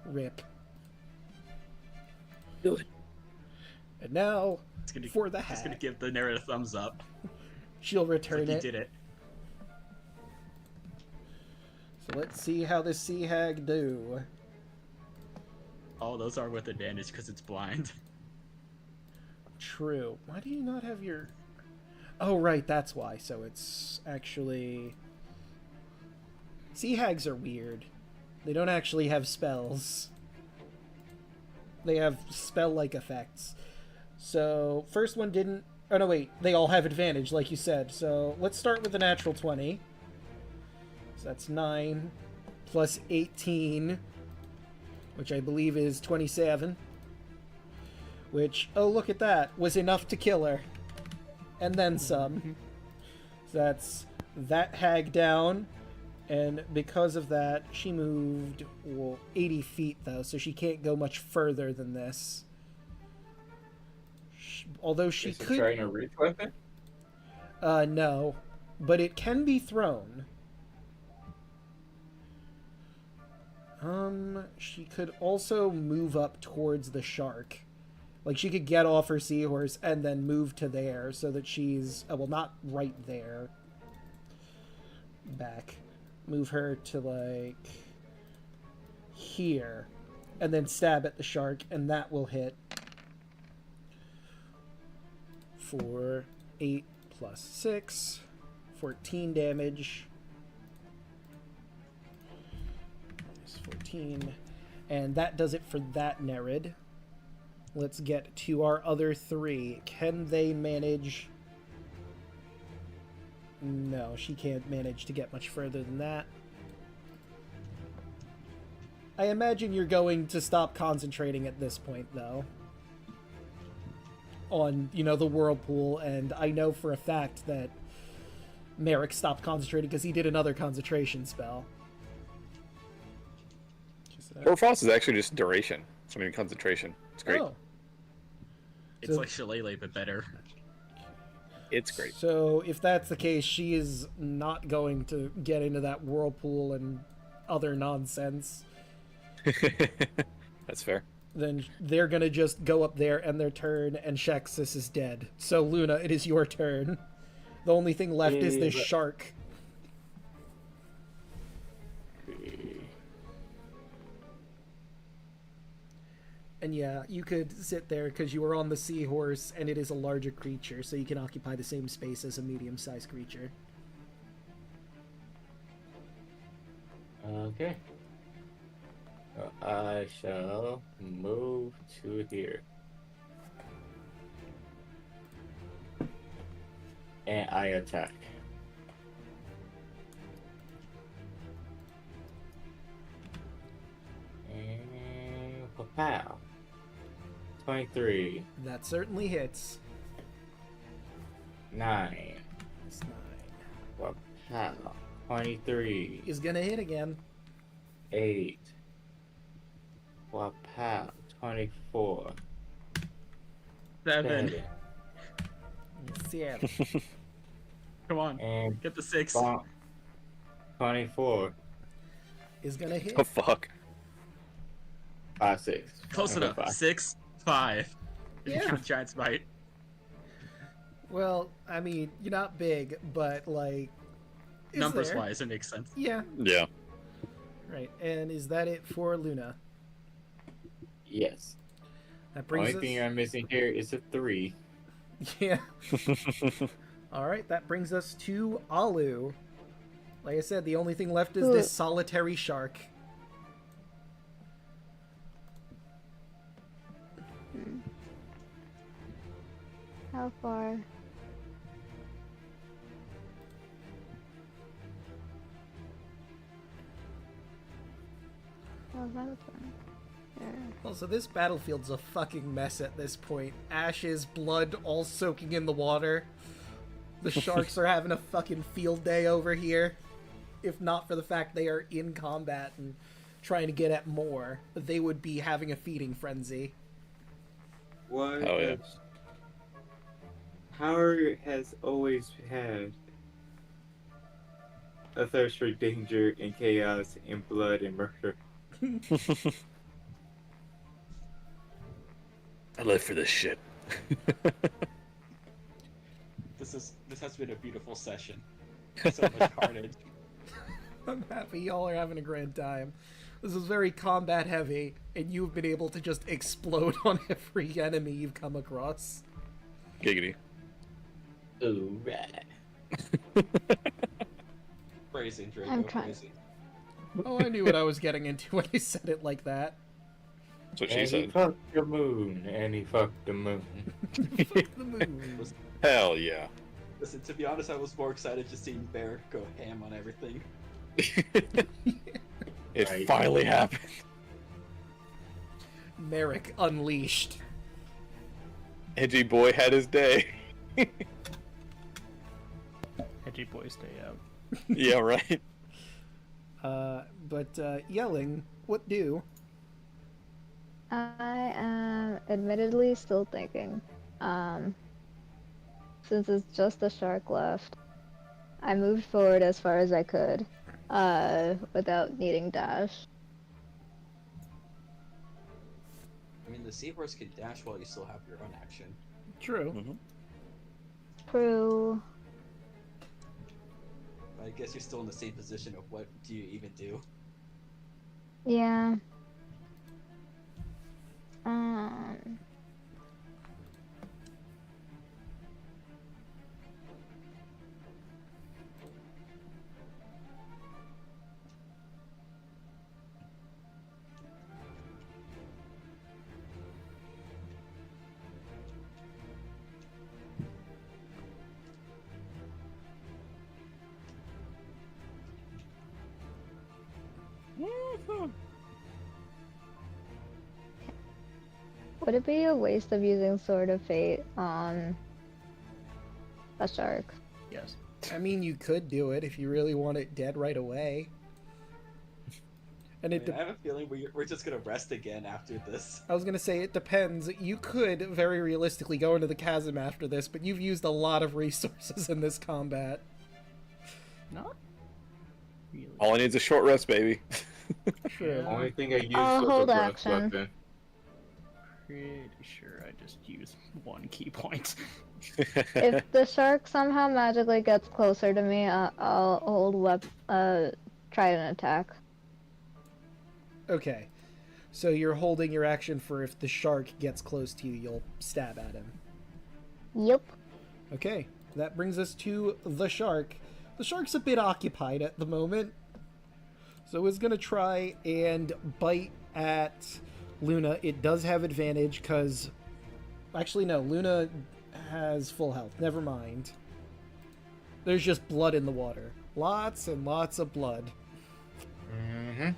Rip. Good. And now, It's gonna, for the Just gonna hag, give the narrator a thumbs up. she'll It's return like he it. did it. So let's see how the sea hag do. Oh, those are with advantage because it's blind. True. Why do you not have your... Oh, right, that's why. So it's actually... Sea hags are weird. They don't actually have spells. They have spell-like effects. So, first one didn't... Oh, no, wait. They all have advantage, like you said. So, let's start with the natural 20. So that's 9 plus 18, which I believe is 27. Which, oh, look at that, was enough to kill her. And then some. So that's that hag down. And because of that, she moved, well, 80 feet, though, so she can't go much further than this. Although she Is he could... trying a reach weapon? No. But it can be thrown. She could also move up towards the shark. Like, she could get off her seahorse and then move to there so that she's... well, not right there. Back. Move her to, like... here. And then stab at the shark, and that will hit. For 8 plus 6. 14 damage. 14. And that does it for that Nerid. Let's get to our other 3. Can they manage... No, she can't manage to get much further than that. I imagine you're going to stop concentrating at this point, though. On, you know, the whirlpool, and I know for a fact that Merrick stopped concentrating because he did another concentration spell. Hoarfrost is actually just duration. It's not even concentration. It's great. Oh. It's So- like Shillelagh, but better. It's great. So if that's the case, she is not going to get into that whirlpool and other nonsense. That's fair. Then they're gonna just go up there and their turn, and Shexis is dead. So Luna, it is your turn. The only thing left is this Yeah. shark. And yeah, you could sit there because you are on the seahorse, and it is a larger creature, so you can occupy the same space as a medium-sized creature. Okay. So I shall move to here. And I attack. And pow. 23. That certainly hits. 9. It's 9. Pow. 23. Is gonna hit again. 8. Pow. 24. 7. 7. Yeah. Come on. And Get the 6. bonk. 24. Is gonna hit. Oh, fuck. 5, 6. Close enough. 5. 6, 5. Yeah. Giant's bite. Well, I mean, you're not big, but like is Numbers there. wise, it makes sense. Yeah. Yeah. Right. And is that it for Luna? Yes. That brings Only us. thing I'm missing here is a 3. Yeah. All right. That brings us to Alu. Like I said, the only thing left is this solitary shark. How far? Oh, that's one. There. Also, this battlefield's a fucking mess at this point. Ashes, blood, all soaking in the water. The sharks are having a fucking field day over here. If not for the fact they are in combat and trying to get at more, they would be having a feeding frenzy. What? Oh, yeah. Howard has always had a thirst for danger and chaos and blood and murder. I live for this shit. This has been a beautiful session. So much carnage. I'm happy y'all are having a grand time. This is very combat heavy, and you've been able to just explode on every enemy you've come across. Giggity. Alright. Crazy, Draco. I'm trying. Crazy. Oh, I knew what I was getting into when I said it like that. That's what And she he said. fucked the moon, and he fucked the moon. Fuck the moon. Hell yeah. Listen, to be honest, I was more excited just seeing Bear go ham on everything. It Right. finally happened. Merrick unleashed. Edgy boy had his day. Edgy boys stay out. Yeah, right. But yelling, what do? I am admittedly still thinking. Since it's just a shark left, I moved forward as far as I could, without needing dash. I mean, the seahorse can dash while you still have your own action. True. True. But I guess you're still in the same position of what do you even do? Yeah. Would it be a waste of using Sword of Fate on a shark? Yes. I mean, you could do it if you really want it dead right away. And I, it mean, I have a feeling we're just gonna rest again after this. I was gonna say it depends. You could very realistically go into the chasm after this, but you've used a lot of resources in this combat. Not really. All I need is a short rest, baby. True. Only thing I used I'll was hold a breath action. weapon. Pretty sure I just used one key point. If the shark somehow magically gets closer to me, I'll hold try an attack. Okay. So you're holding your action for if the shark gets close to you, you'll stab at him. Yep. Okay. That brings us to the shark. The shark's a bit occupied at the moment. So it's gonna try and bite at Luna. It does have advantage because... Actually, no. Luna has full health. Never mind. There's just blood in the water. Lots and lots of blood. Mm-hmm.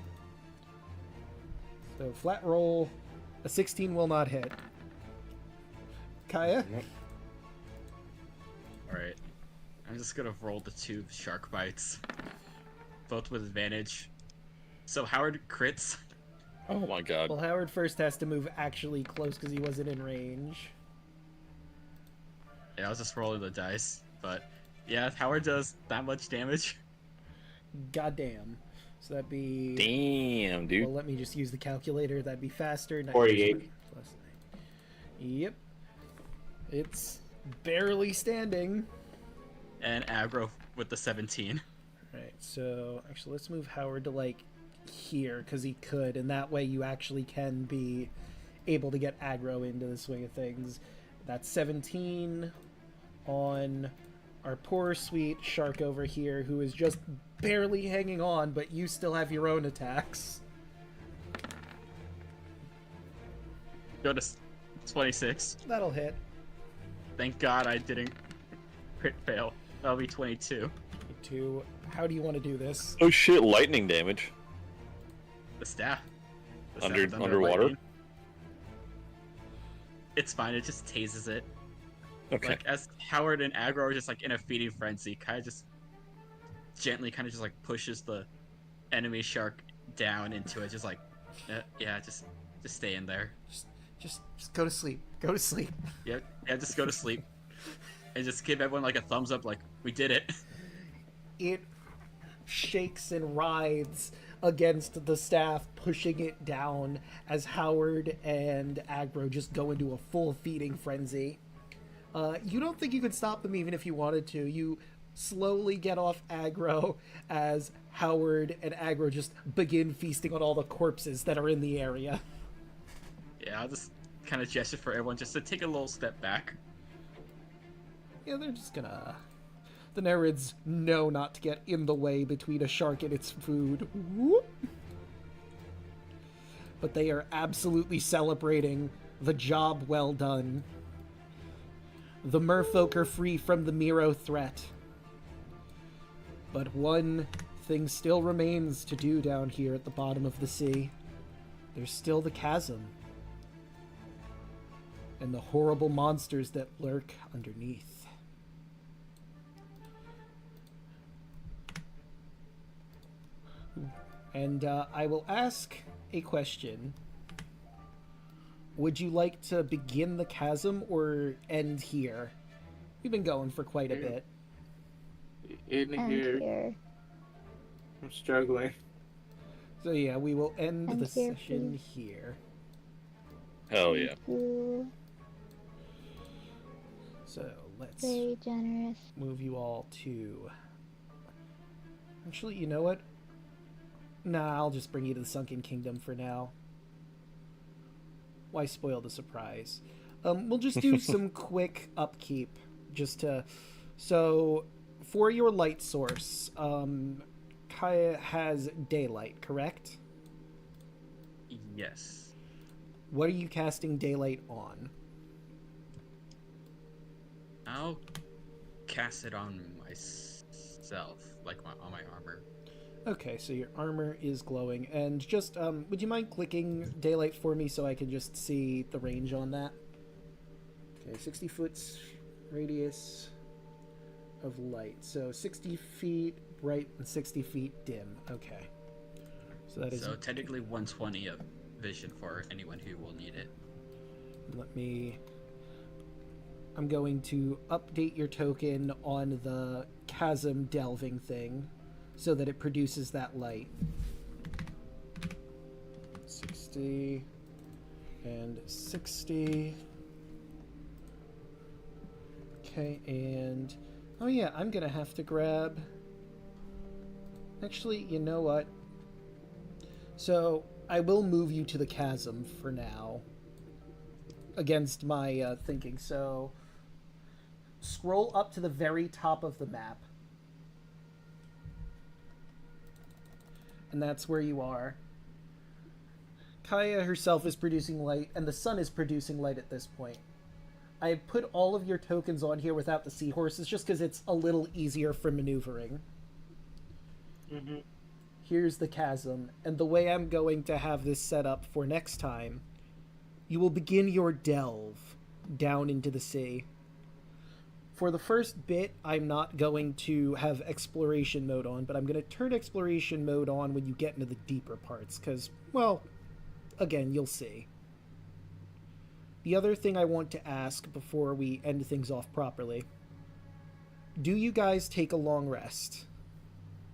So flat roll. A 16 will not hit. Kaya? Alright. I'm just gonna roll the 2 shark bites. Both with advantage. So Howard crits. Oh my god. Well, Howard first has to move actually close because he wasn't in range. Yeah, I was just rolling the dice. But yeah, Howard does that much damage. Goddamn. So that'd be... Damn, dude. Well, let me just use the calculator. That'd be faster. 48. Plus 9. Yep. It's barely standing. And aggro with the 17. Right, so actually let's move Howard to like here because he could, and that way you actually can be able to get aggro into the swing of things. That's 17 on our poor sweet shark over here who is just barely hanging on, but you still have your own attacks. Go to 26. That'll hit. Thank God I didn't crit fail. That'll be 22. How do you want to do this? Oh shit! Lightning damage. The staff. The staff Under is underwater. lightning. It's fine. It just tases it. Okay. Like as Howard and Aggro are just like in a feeding frenzy, kind of just gently, kind of just like pushes the enemy shark down into it, just like, yeah, just stay in there. Just go to sleep. Go to sleep. Yeah, just go to sleep, and just give everyone like a thumbs up, like we did it. It shakes and writhes against the staff, pushing it down as Howard and Aggro just go into a full feeding frenzy. You don't think you could stop them even if you wanted to. You slowly get off Aggro as Howard and Aggro just begin feasting on all the corpses that are in the area. Yeah, I'll just kind of gesture for everyone just to take a little step back. Yeah, they're just gonna... The Nereids know not to get in the way between a shark and its food. Whoop. But they are absolutely celebrating the job well done. The merfolk are free from the Miro threat. But one thing still remains to do down here at the bottom of the sea. There's still the chasm. And the horrible monsters that lurk underneath. And I will ask a question. Would you like to begin the chasm or end here? We've been going for quite a bit. In And here. here. I'm struggling. So yeah, we will end And the here, session here. Hell yeah. You So let's very generous. move you all to... Actually, you know what? Nah, I'll just bring you to the Sunken Kingdom for now. Why spoil the surprise? We'll just do some quick upkeep, just to... So, for your light source, Kaya has daylight, correct? Yes. What are you casting daylight on? I'll cast it on myself, like on my armor. Okay, so your armor is glowing, and just, would you mind clicking daylight for me so I can just see the range on that? Okay, 60 foot radius of light. So 60 feet bright and 60 feet dim. Okay. So that is... So technically 120 of vision for anyone who will need it. Let me... I'm going to update your token on the chasm delving thing so that it produces that light. 60 and 60. Okay, and... Oh yeah, I'm gonna have to grab... Actually, you know what? So, I will move you to the chasm for now. Against my thinking, so... Scroll up to the very top of the map. And that's where you are. Kaya herself is producing light, and the sun is producing light at this point. I have put all of your tokens on here without the seahorses, just because it's a little easier for maneuvering. Mm-hmm. Here's the chasm, and the way I'm going to have this set up for next time, you will begin your delve down into the sea. For the first bit, I'm not going to have exploration mode on, but I'm going to turn exploration mode on when you get into the deeper parts, because, well, again, you'll see. The other thing I want to ask before we end things off properly, do you guys take a long rest?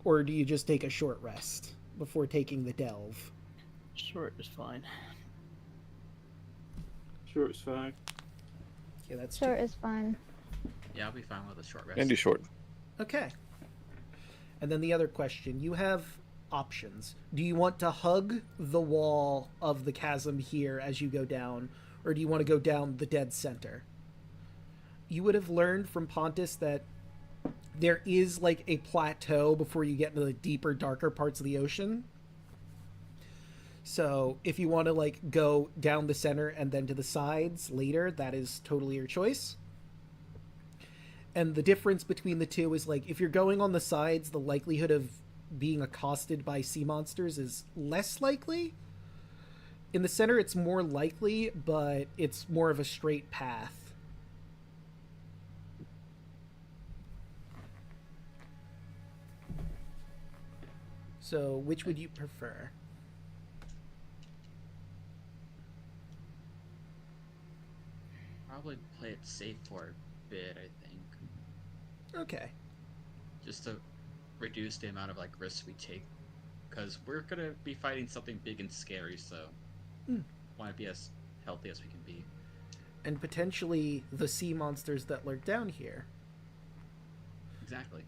Or do you just take a short rest before taking the delve? Short is fine. Sure, it's fine. Okay, that's Short is fine. Yeah, I'll be fine with a short rest. And do short. Okay. And then the other question, you have options. Do you want to hug the wall of the chasm here as you go down, or do you want to go down the dead center? You would have learned from Pontus that there is like a plateau before you get into the deeper, darker parts of the ocean. So if you want to like go down the center and then to the sides later, that is totally your choice. And the difference between the two is like if you're going on the sides, the likelihood of being accosted by sea monsters is less likely. In the center, it's more likely, but it's more of a straight path. So, which would you prefer? Probably play it safe for a bit, I think. Okay. Just to reduce the amount of like risks we take. Because we're gonna be fighting something big and scary, so want to be as healthy as we can be. And potentially the sea monsters that lurk down here. Exactly.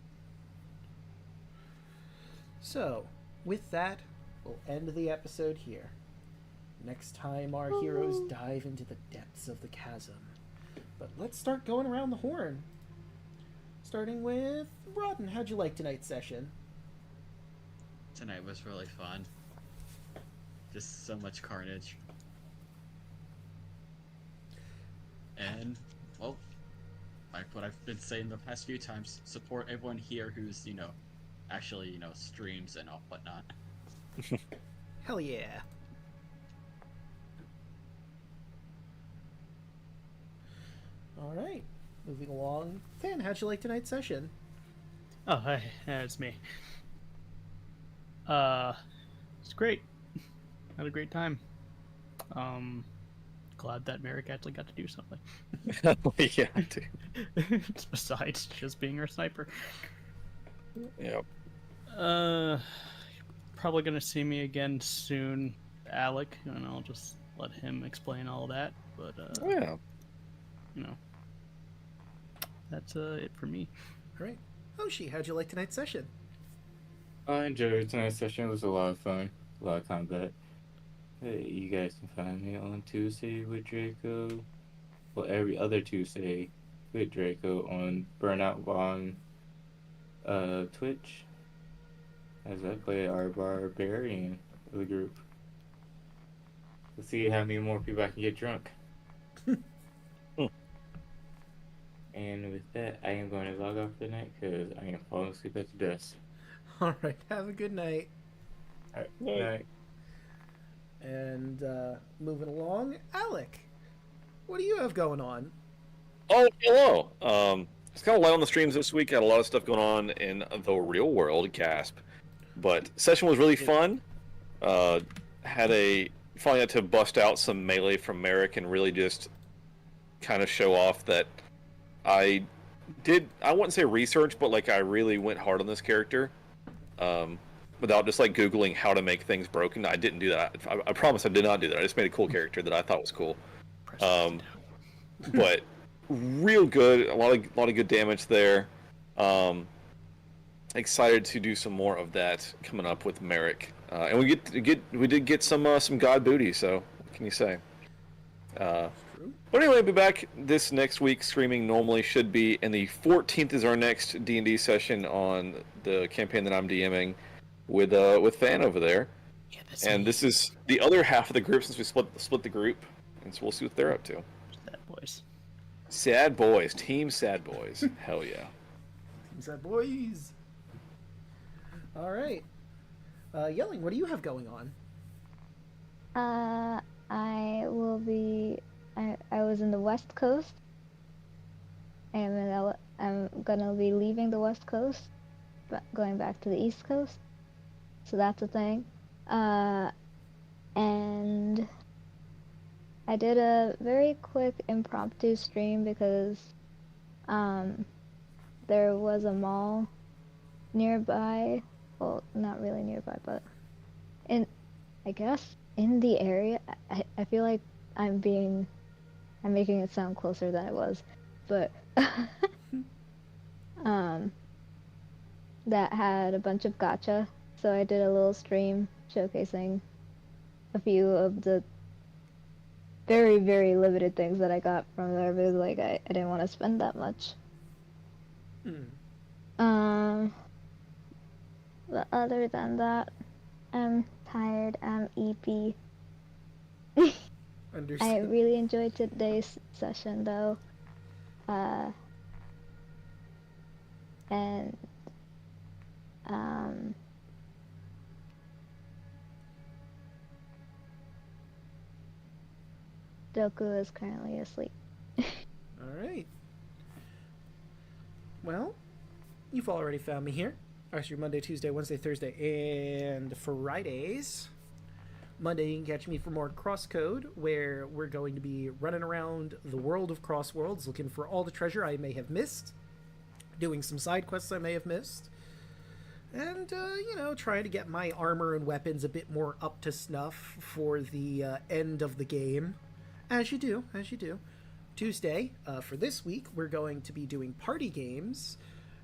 So, with that, we'll end the episode here. Next time, our heroes dive into the depths of the chasm. But let's start going around the horn. Starting with Rodden. How'd you like tonight's session? Tonight was really fun. Just so much carnage. And, well, like what I've been saying the past few times, support everyone here who's, actually, streams and all whatnot. Hell yeah. Alright. Moving along. Fan, how'd you like tonight's session? Oh, hi, it's me. It's great. Had a great time. Glad that Merrick actually got to do something. Yeah, I do. Besides just being our sniper. Yep. Probably gonna see me again soon, Alec, and I'll just let him explain all that. But Yeah. That's it for me. Alright. Hoshi, how'd you like tonight's session? I enjoyed tonight's session. It was a lot of fun, a lot of combat. Hey, you guys can find me on Tuesday with Draco. Well, every other Tuesday with Draco on Burnout on Twitch. As I play our barbarian of the group. Let's see how many more people I can get drunk. And with that, I am going to log off for the night because I am falling asleep at the desk. Alright, have a good night. Alright, good night. And moving along, Alec, what do you have going on? Oh, hello. It's kind of light on the streams this week. Had a lot of stuff going on in the real world, gasp. But session was really fun. Finally got to bust out some melee from Merrick and really just kind of show off that I wouldn't say research, but like I really went hard on this character. Without just like Googling how to make things broken. I didn't do that. I promise I did not do that. I just made a cool character that I thought was cool. But real good. A lot of good damage there. Excited to do some more of that coming up with Merrick. And we did get some god booty. So what can you say? But anyway, I'll be back this next week. Streaming normally should be, and the 14th is our next D&D session on the campaign that I'm DMing with Fan over there. Yeah, and this is the other half of the group since we split the group, and so we'll see what they're up to. Sad boys. Sad boys, team sad boys. Hell yeah. Team sad boys. All right. Yelling, what do you have going on? I will be. I was in the West Coast. And I'm gonna be leaving the West Coast, but going back to the East Coast. So that's a thing. And I did a very quick impromptu stream because there was a mall nearby. Well, not really nearby, but I guess in the area. I feel like I'm making it sound closer than it was, but that had a bunch of gacha. So I did a little stream showcasing a few of the very, very limited things that I got from there because like I didn't want to spend that much. But other than that, I'm tired. I'm EP. I really enjoyed today's session though. and um, Doku is currently asleep. All right. Well, you've already found me here. Actually, Monday, Tuesday, Wednesday, Thursday, and Fridays. Monday, you can catch me for more Crosscode, where we're going to be running around the world of Crossworlds, looking for all the treasure I may have missed, doing some side quests I may have missed, and, trying to get my armor and weapons a bit more up to snuff for the end of the game. As you do. Tuesday, for this week, we're going to be doing party games,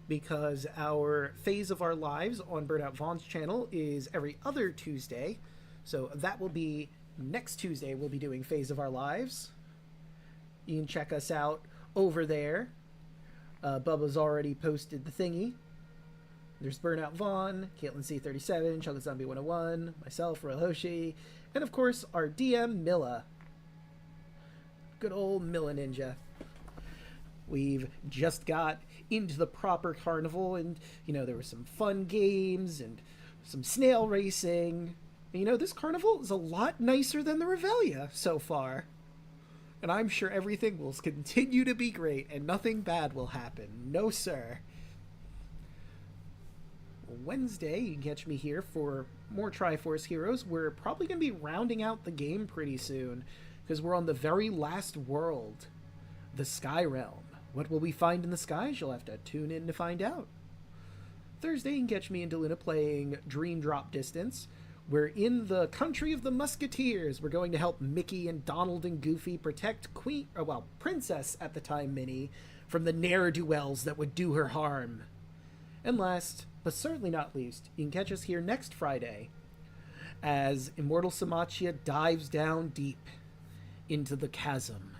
because our Phase of Our Lives on Burnout Vaughn's channel is every other Tuesday. So that will be next Tuesday. We'll be doing Phase of Our Lives. You can check us out over there. Bubba's already posted the thingy. There's Burnout Vaughn, Caitlin C37, Chocolate Zombie 101, myself, Royal Hoshi, and of course our DM Milla. Good old Milla Ninja. We've just got into the proper carnival, and there were some fun games and some snail racing. This carnival is a lot nicer than the Revelia so far. And I'm sure everything will continue to be great and nothing bad will happen. No, sir. Wednesday, you can catch me here for more Triforce Heroes. We're probably going to be rounding out the game pretty soon, because we're on the very last world, the Sky Realm. What will we find in the skies? You'll have to tune in to find out. Thursday, you can catch me and Deluna playing Dream Drop Distance. We're in the country of the Musketeers. We're going to help Mickey and Donald and Goofy protect Princess at the time Minnie, from the ne'er-do-wells that would do her harm. And last, but certainly not least, you can catch us here next Friday as Immortal Samachia dives down deep into the chasm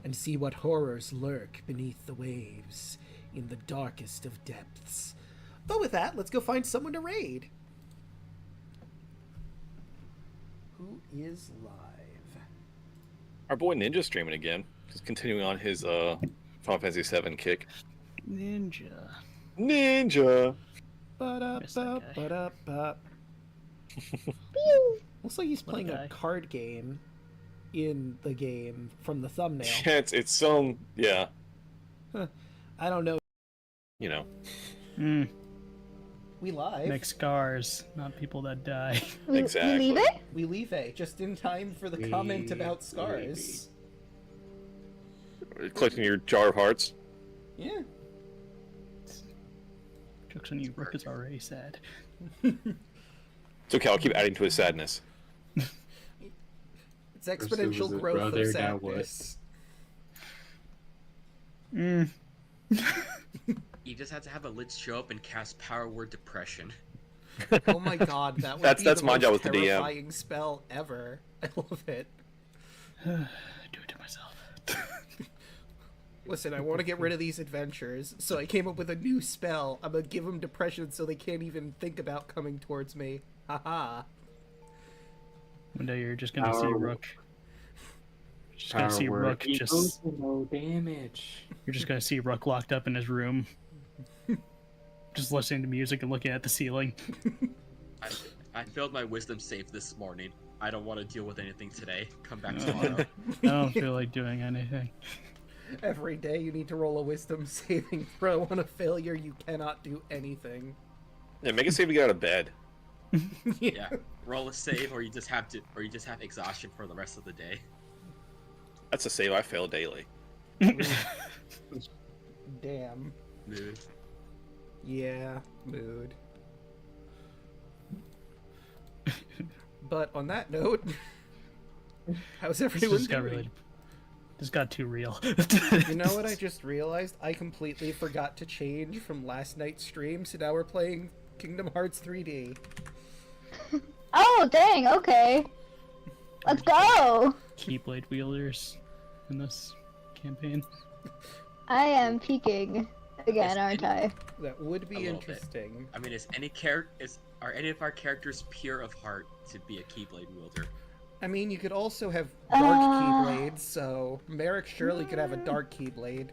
and see what horrors lurk beneath the waves in the darkest of depths. But with that, let's go find someone to raid. Who is live? Our boy Ninja streaming again. Just continuing on his Final Fantasy VII kick. Ninja. Ba-da-ba-ba-da-ba. Looks like he's playing a card game in the game from the thumbnail. Yeah, it's some... Yeah. Huh. I don't know. We live. Make scars, not people that die. Exactly. We leave it? We leave it just in time for the comment about scars. Collecting your jar of hearts. Yeah. Jokes on you, Rook is already sad. It's okay, I'll keep adding to his sadness. It's exponential growth of sadness. You just have to have a lit show up and cast Power Word Depression. Oh my god, that would That's be the my most job with the DM. terrifying spell ever. I love it. Do it to myself. Listen, I want to get rid of these adventures, so I came up with a new spell. I'm gonna give them depression so they can't even think about coming towards me. Haha. One day you're just gonna see Rook. Just gonna see Rook just... no damage. You're just gonna see Rook locked up in his room. Just listening to music and looking at the ceiling. I failed my wisdom save this morning. I don't want to deal with anything today. Come back tomorrow. I don't feel like doing anything. Every day you need to roll a wisdom saving throw. On a failure, you cannot do anything. Yeah, make a save to get out of bed. Yeah. Roll a save, or you just have exhaustion for the rest of the day. That's a save I fail daily. Damn. Mood. Yeah, mood. But on that note, how's everyone doing? This got too real. You know what I just realized? I completely forgot to change from last night's stream, so now we're playing Kingdom Hearts 3D. Oh, dang, okay. Let's go! Keyblade wielders in this campaign. I am peeking again, aren't I? That would be A little interesting. I mean, are any of our characters pure of heart to be a Keyblade wielder? I mean, you could also have dark Keyblades, so Merrick surely could have a dark Keyblade.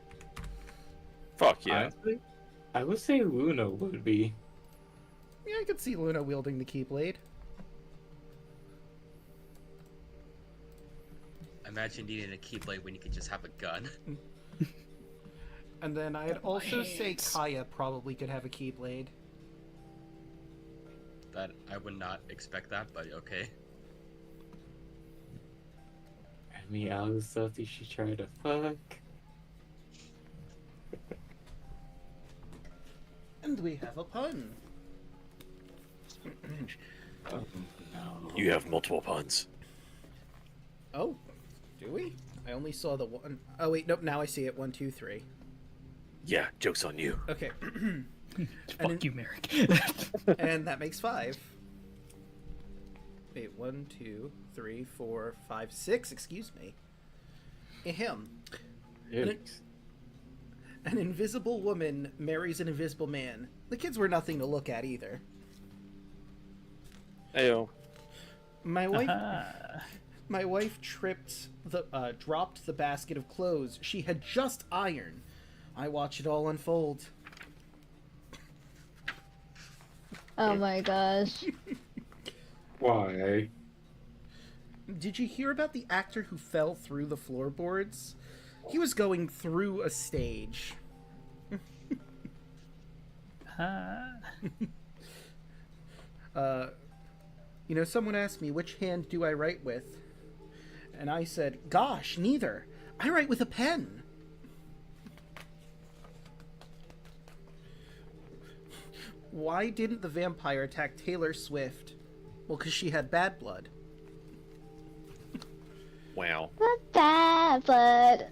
Fuck yeah. Honestly, I would say Luna would be. Yeah, I could see Luna wielding the Keyblade. Imagine needing a Keyblade when you could just have a gun. And then I'd also say hands. Kaya probably could have a Keyblade. That I would not expect that, but okay. I mean, all the stuff that she tried to fuck. And we have a pun. Oh, no. You have multiple puns. Oh, do we? I only saw the one. Oh wait, nope. Now I see it. 1, 2, 3. Yeah, joke's on you. Okay. Fuck you, Merrick. And that makes 5. Wait, 1, 2, 3, 4, 5, 6. Excuse me. Ahem. Yikes. An invisible woman marries an invisible man. The kids were nothing to look at either. Ayo. My wife. Ah. My wife dropped the basket of clothes she had just ironed. I watched it all unfold. Oh my gosh. Why? Did you hear about the actor who fell through the floorboards? He was going through a stage. Ah. You know, someone asked me, which hand do I write with? And I said, gosh, neither. I write with a pen. Why didn't the vampire attack Taylor Swift? Well, because she had bad blood. Wow. The bad blood.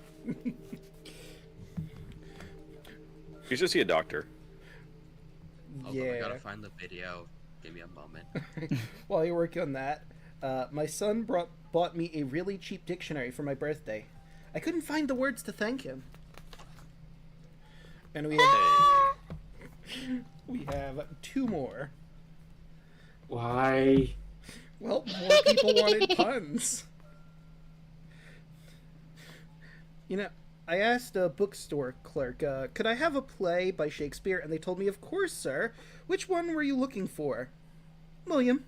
You should see a doctor. Although I gotta find the video. Give me a moment. While you're working on that, my son bought me a really cheap dictionary for my birthday. I couldn't find the words to thank him. And we have 2 more. Why? Well, more people wanted puns. You know, I asked a bookstore clerk, could I have a play by Shakespeare? And they told me, of course, sir. Which one were you looking for? William.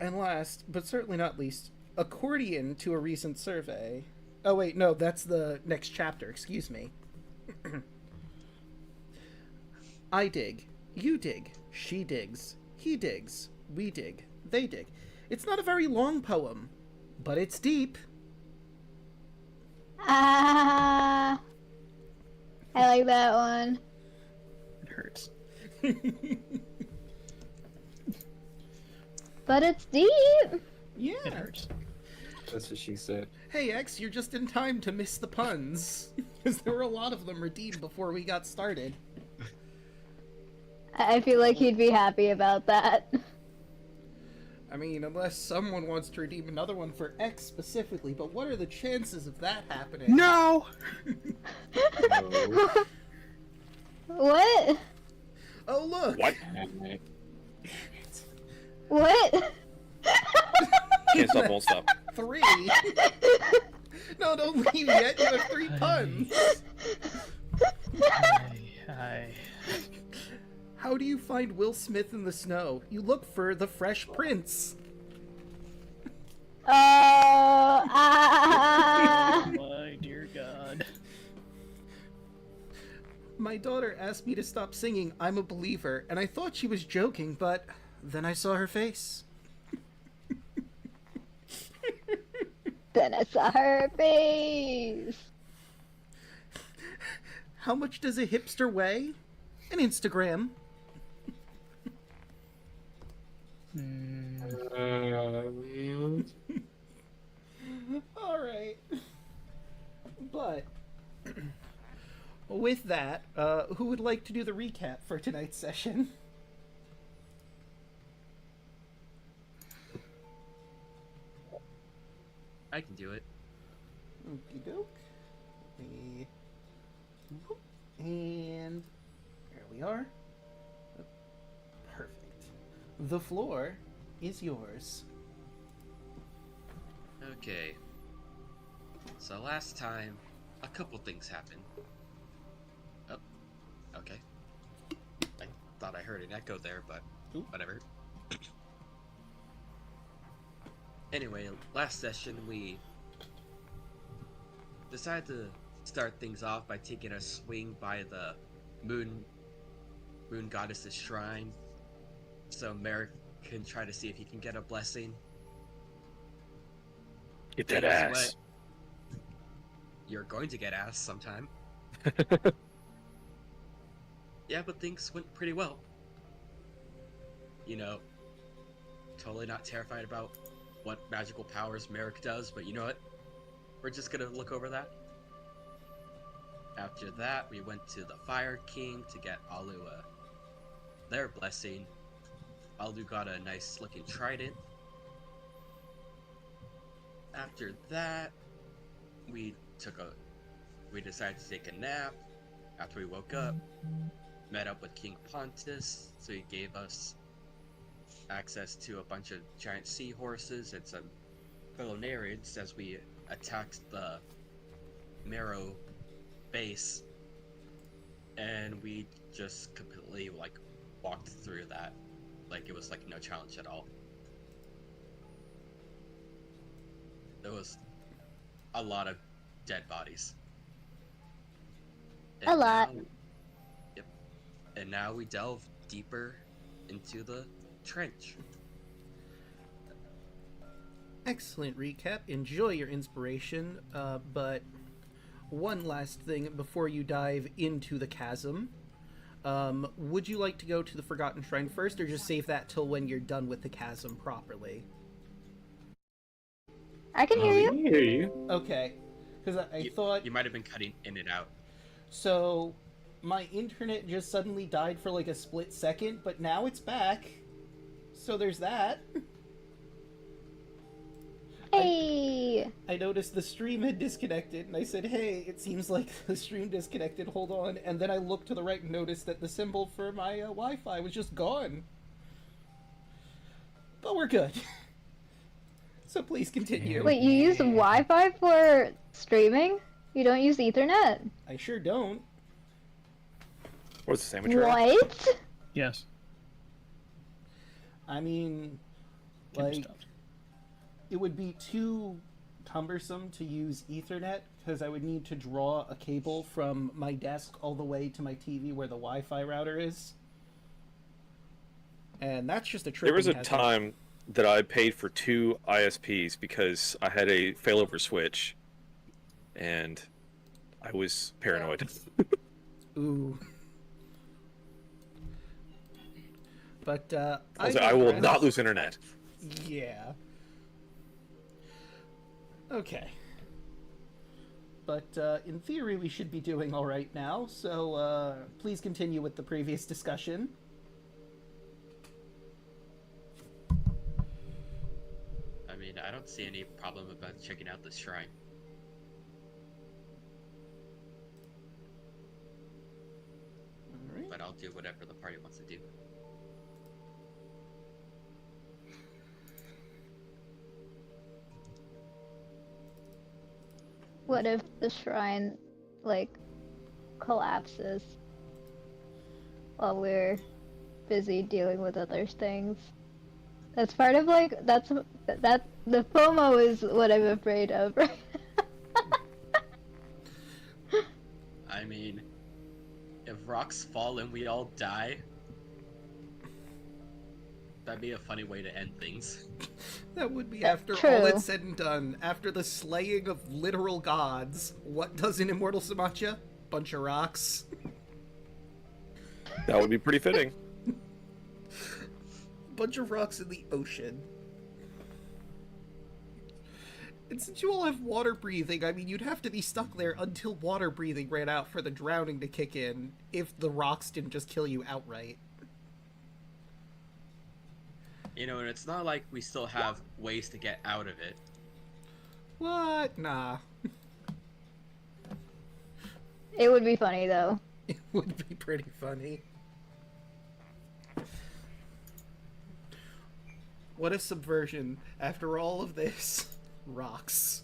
And last, but certainly not least, accordion to a recent survey. Oh wait, no, that's the next chapter, excuse me. I dig, you dig, she digs, he digs, we dig, they dig. It's not a very long poem, but it's deep. Ah. I like that one. It hurts. But it's deep. Yeah. It hurts. That's what she said. Hey X, you're just in time to miss the puns. Because there were a lot of them redeemed before we got started. I feel like he'd be happy about that. I mean, unless someone wants to redeem another one for X specifically, but what are the chances of that happening? No! No. What? Oh, look! What? Damn it. What? Can't stop, won't stop. 3! No, don't leave yet, you have 3 puns! I... How do you find Will Smith in the snow? You look for the Fresh Prince. Oh, ah. My dear God. My daughter asked me to stop singing I'm a Believer, and I thought she was joking, but then I saw her face. Then I saw her face. How much does a hipster weigh? An Instagram. Alright. But, with that, who would like to do the recap for tonight's session? I can do it. Okie doke. And there we are. Perfect. The floor is yours. Okay. So last time, a couple things happened. Oh, okay. I thought I heard an echo there, but whatever. Anyway, last session we decided to start things off by taking a swing by the moon goddess's shrine, so Merrick can try to see if he can get a blessing. Get that Guess ass. what? You're going to get ass sometime. Yeah, but things went pretty well. You know, totally not terrified about what magical powers Merrick does, but you know what? We're just gonna look over that. After that, we went to the Fire King to get Alu their blessing. Alu got a nice looking trident. After that, we decided to take a nap. After we woke up, met up with King Pontus, so he gave us access to a bunch of giant seahorses and some fellow Nereids as we attacked the Marrow base, and we just completely walked through that like it was like no challenge at all. There was a lot of dead bodies. A lot. Yep. And now we delve deeper into the trench. Excellent recap. Enjoy your inspiration, but one last thing before you dive into the chasm. Would you like to go to the Forgotten Shrine first, or just save that till when you're done with the chasm properly? I can hear you. We hear you. Okay, because I thought... You might have been cutting in and out. So, my internet just suddenly died for like a split second, but now it's back. So there's that. Hey! I noticed the stream had disconnected, and I said, hey, it seems like the stream disconnected, hold on. And then I looked to the right and noticed that the symbol for my Wi-Fi was just gone. But we're good. So please continue. Wait, you use Wi-Fi for streaming? You don't use Ethernet? I sure don't. What's the sandwich roll? What? Yes. I mean, Can be like, stopped. it would be too cumbersome to use Ethernet, because I would need to draw a cable from my desk all the way to my TV where the Wi-Fi router is. And that's just a trick. There was a time that I paid for 2 ISPs because I had a failover switch, and I was paranoid. Ooh. But, I was like, I will not lose internet. Yeah. Okay. But, in theory, we should be doing alright now, so, please continue with the previous discussion. I mean, I don't see any problem about checking out this shrine. Alright. But I'll do whatever the party wants to do. What if the shrine, like, collapses while we're busy dealing with other things? That's part of, like, that the FOMO is what I'm afraid of, right? I mean, if rocks fall and we all die, that'd be a funny way to end things. That would be That's after true. all that's said and done. After the slaying of literal gods, what does an immortal Samacha? Bunch of rocks. That would be pretty fitting. Bunch of rocks in the ocean. And since you all have water breathing, I mean, you'd have to be stuck there until water breathing ran out for the drowning to kick in, if the rocks didn't just kill you outright. You know, and it's not like we still have ways to get out of it. What? Nah. It would be funny, though. It would be pretty funny. What a subversion. After all of this, rocks.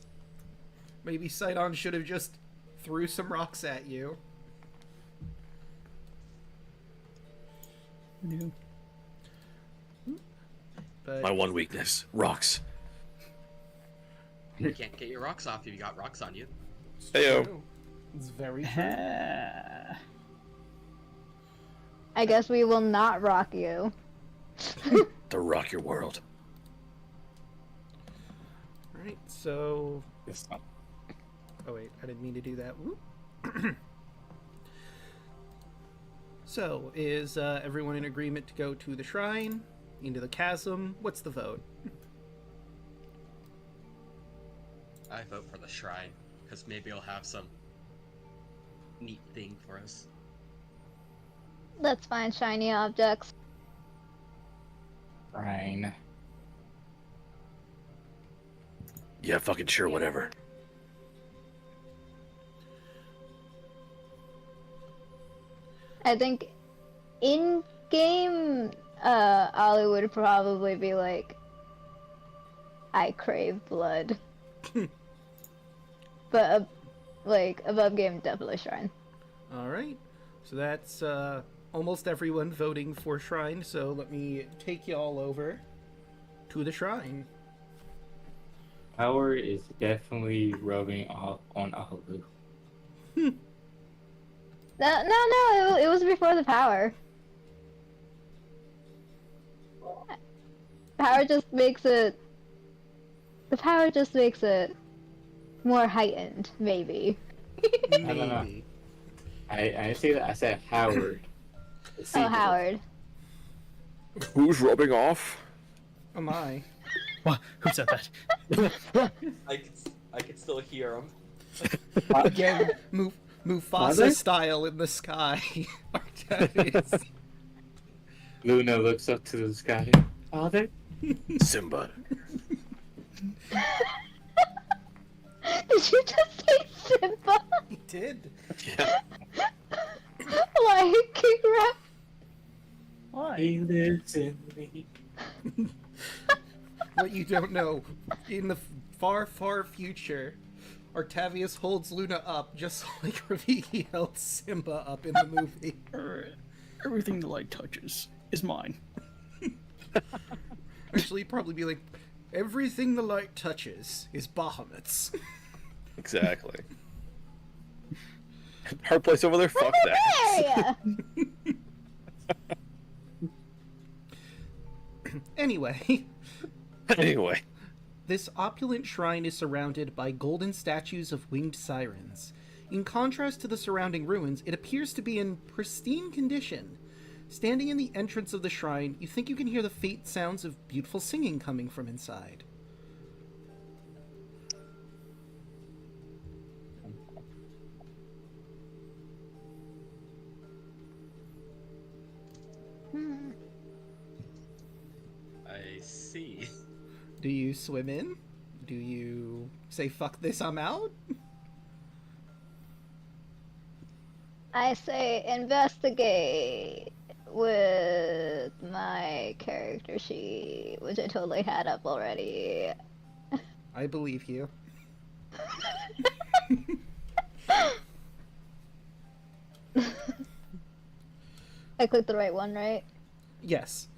Maybe Sidon should have just threw some rocks at you. No. But My one weakness, rocks. You can't get your rocks off if you got rocks on you. Heyo. it's very true. I guess we will not rock you. To rock your world. Alright, so... It's not. Oh wait, I didn't mean to do that. Whoop. So, is everyone in agreement to go to the shrine? Into the chasm? What's the vote? I vote for the shrine, because maybe it'll have some neat thing for us. Let's find shiny objects. Fine. Yeah, fucking sure, whatever. I think in game, Ollie would probably be like, I crave blood. But, like, above game, definitely shrine. Alright, so that's almost everyone voting for shrine, so let me take you all over to the shrine. Power is definitely rubbing off on Alu. No, it was before the power. Power just makes it... The power just makes it more heightened, maybe. don't know. Maybe. I say that. I said Howard. Oh, Howard. Who's rubbing off? Am I? What? Who said that? I could still hear him. Again, Mufasa style in the sky. Octavius. Luna looks up to the sky. Father? Simba. Did you just say Simba? He did. Yeah. Why, King Rap? Why? He lives in me. What you don't know, in the far, far future, Octavius holds Luna up just like Rafiki held Simba up in the movie. Everything the light touches is mine. Actually, he'd probably be like, everything the light touches is Bahamut's. Exactly. Hard place over there? Fuck that. Area! Anyway, Anyway. this opulent shrine is surrounded by golden statues of winged sirens. In contrast to the surrounding ruins, it appears to be in pristine condition. Standing in the entrance of the shrine, you think you can hear the faint sounds of beautiful singing coming from inside. I see. Do you swim in? Do you say, fuck this, I'm out? I say investigate with my character sheet, which I totally had up already. I believe you. I clicked the right one, right? Yes.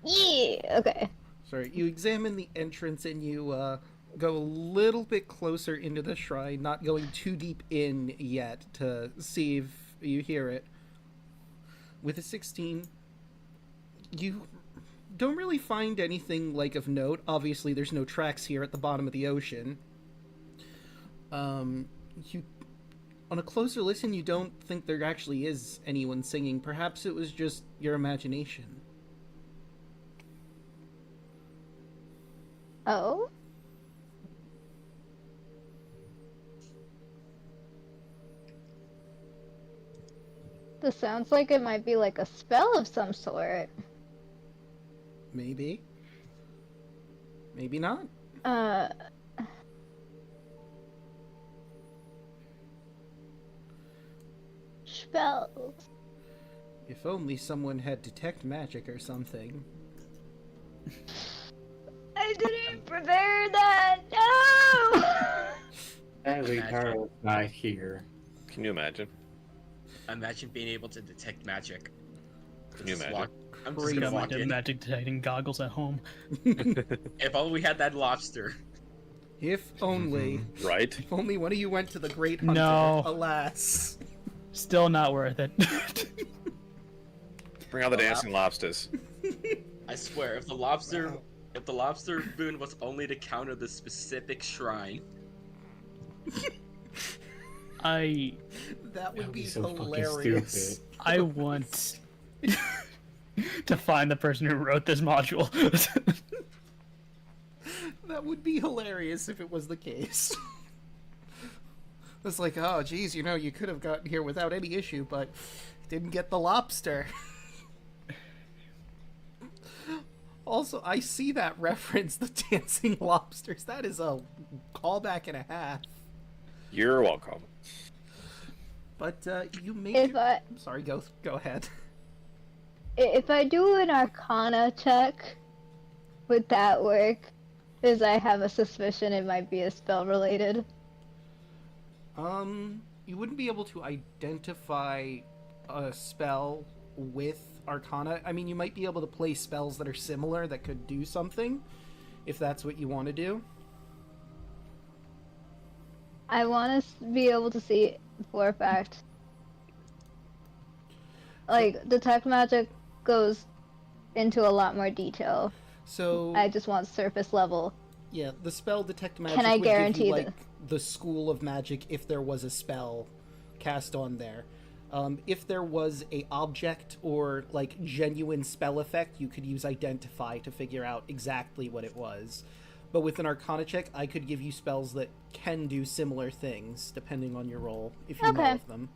Yeah, okay. Sorry, you examine the entrance and you go a little bit closer into the shrine, not going too deep in yet to see if you hear it. With a 16, you don't really find anything like of note. Obviously, there's no tracks here at the bottom of the ocean. You, on a closer listen, you don't think there actually is anyone singing. Perhaps it was just your imagination. Oh? This sounds like it might be like a spell of some sort. Maybe. Maybe not. Spells. If only someone had detect magic or something. I didn't prepare that! No! Sadly, Imagine. Tara's not here. Can you imagine? Imagine being able to detect magic. Can you Just imagine? I'm just Got gonna my walk in. magic detecting goggles at home. If only we had that lobster. If only. Right? If only one of you went to the Great Hunter. No. Alas. Still not worth it. Bring out the dancing lobsters. I swear, if the lobster boon was only to counter the specific shrine. That would be so fucking hilarious. stupid. I want to find the person who wrote this module. That would be hilarious if it was the case. It's like, oh, geez, you could have gotten here without any issue, but didn't get the lobster. Also, I see that reference, the dancing lobsters. That is a callback and a half. You're welcome. But you made. I'm sorry. Go ahead. If I do an Arcana check, would that work? Because I have a suspicion it might be a spell related. You wouldn't be able to identify a spell with Arcana. I mean, you might be able to play spells that are similar that could do something, if that's what you want to do. I want to be able to see for a fact. Like, detect magic goes into a lot more detail. So I just want surface level. yeah, the spell detect magic Can I would give guarantee you, like, the school of magic if there was a spell cast on there. If there was a object or like genuine spell effect, you could use identify to figure out exactly what it was. But with an Arcana check, I could give you spells that can do similar things depending on your role, if you know Okay. of them.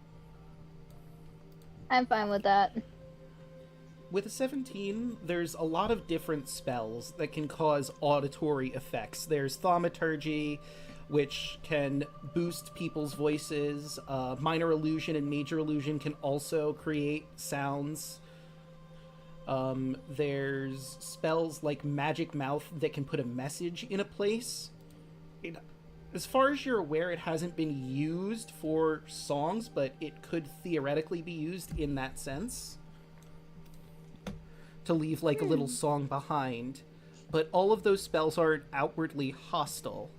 I'm fine with that. With a 17, there's a lot of different spells that can cause auditory effects. There's thaumaturgy, which can boost people's voices. Minor illusion and major illusion can also create sounds. There's spells like magic mouth that can put a message in a place. As far as you're aware, it hasn't been used for songs, but it could theoretically be used in that sense. To leave like a little song behind. But all of those spells aren't outwardly hostile.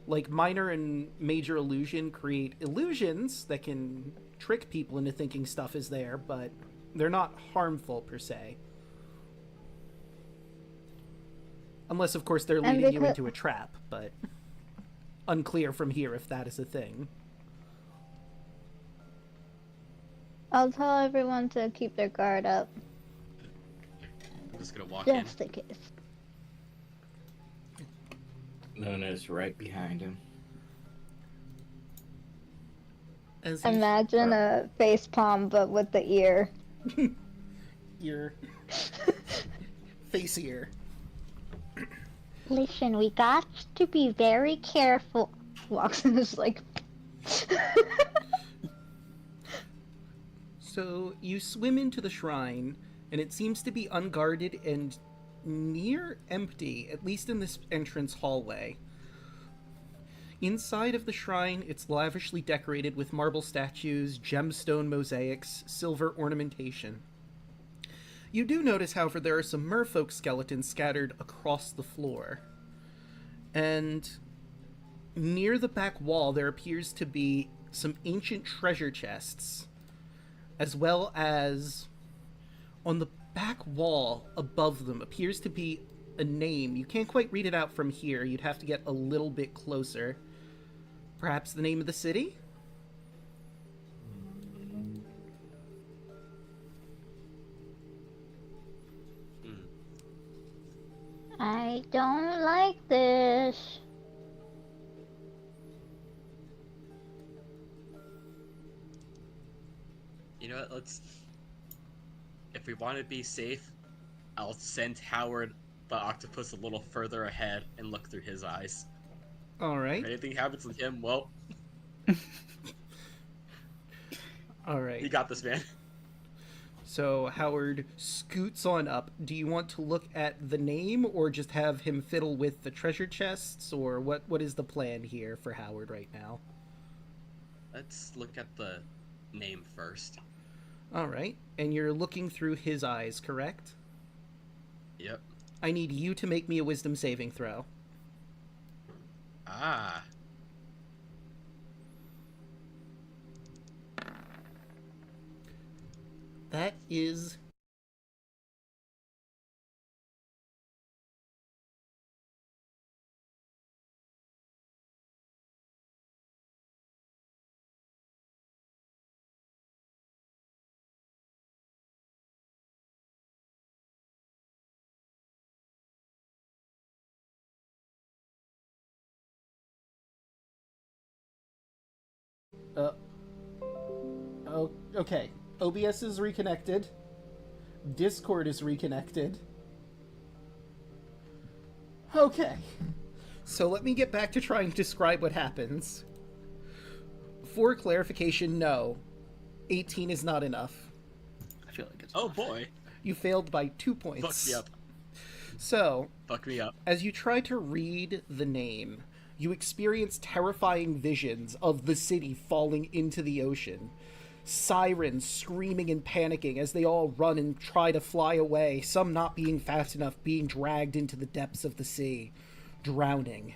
Like, minor and major illusion create illusions that can trick people into thinking stuff is there, but they're not harmful per se. Unless, of course, they're leading you into a trap, but unclear from here if that is a thing. I'll tell everyone to keep their guard up, I'm just gonna walk in. just in case. Luna's right behind him. As you- Imagine a face palm, but with the ear. Your face ear. Listen, we got to be very careful. Walks in, is like. So you swim into the shrine, and it seems to be unguarded and near empty, at least in this entrance hallway. Inside of the shrine, it's lavishly decorated with marble statues, gemstone mosaics, silver ornamentation. You do notice, however, there are some merfolk skeletons scattered across the floor. And near the back wall, there appears to be some ancient treasure chests, as well as on the back wall above them appears to be a name. You can't quite read it out from here. You'd have to get a little bit closer. Perhaps the name of the city? I don't like this. You know what? Let's. If we want to be safe, I'll send Howard the octopus a little further ahead and look through his eyes. Alright. If anything happens with him, well, Alright. you got this, man. So Howard scoots on up. Do you want to look at the name or just have him fiddle with the treasure chests, or what is the plan here for Howard right now? Let's look at the name first. All right. And you're looking through his eyes, correct? Yep. I need you to make me a wisdom saving throw. Ah. That is oh, okay. OBS is reconnected. Discord is reconnected. Okay. So let me get back to trying to describe what happens. For clarification, no. 18 is not enough. I feel like it's. Oh boy. You failed by 2 points. Fuck me up. So, Fuck me up. as you try to read the name, you experience terrifying visions of the city falling into the ocean. Sirens screaming and panicking as they all run and try to fly away, some not being fast enough, being dragged into the depths of the sea, drowning.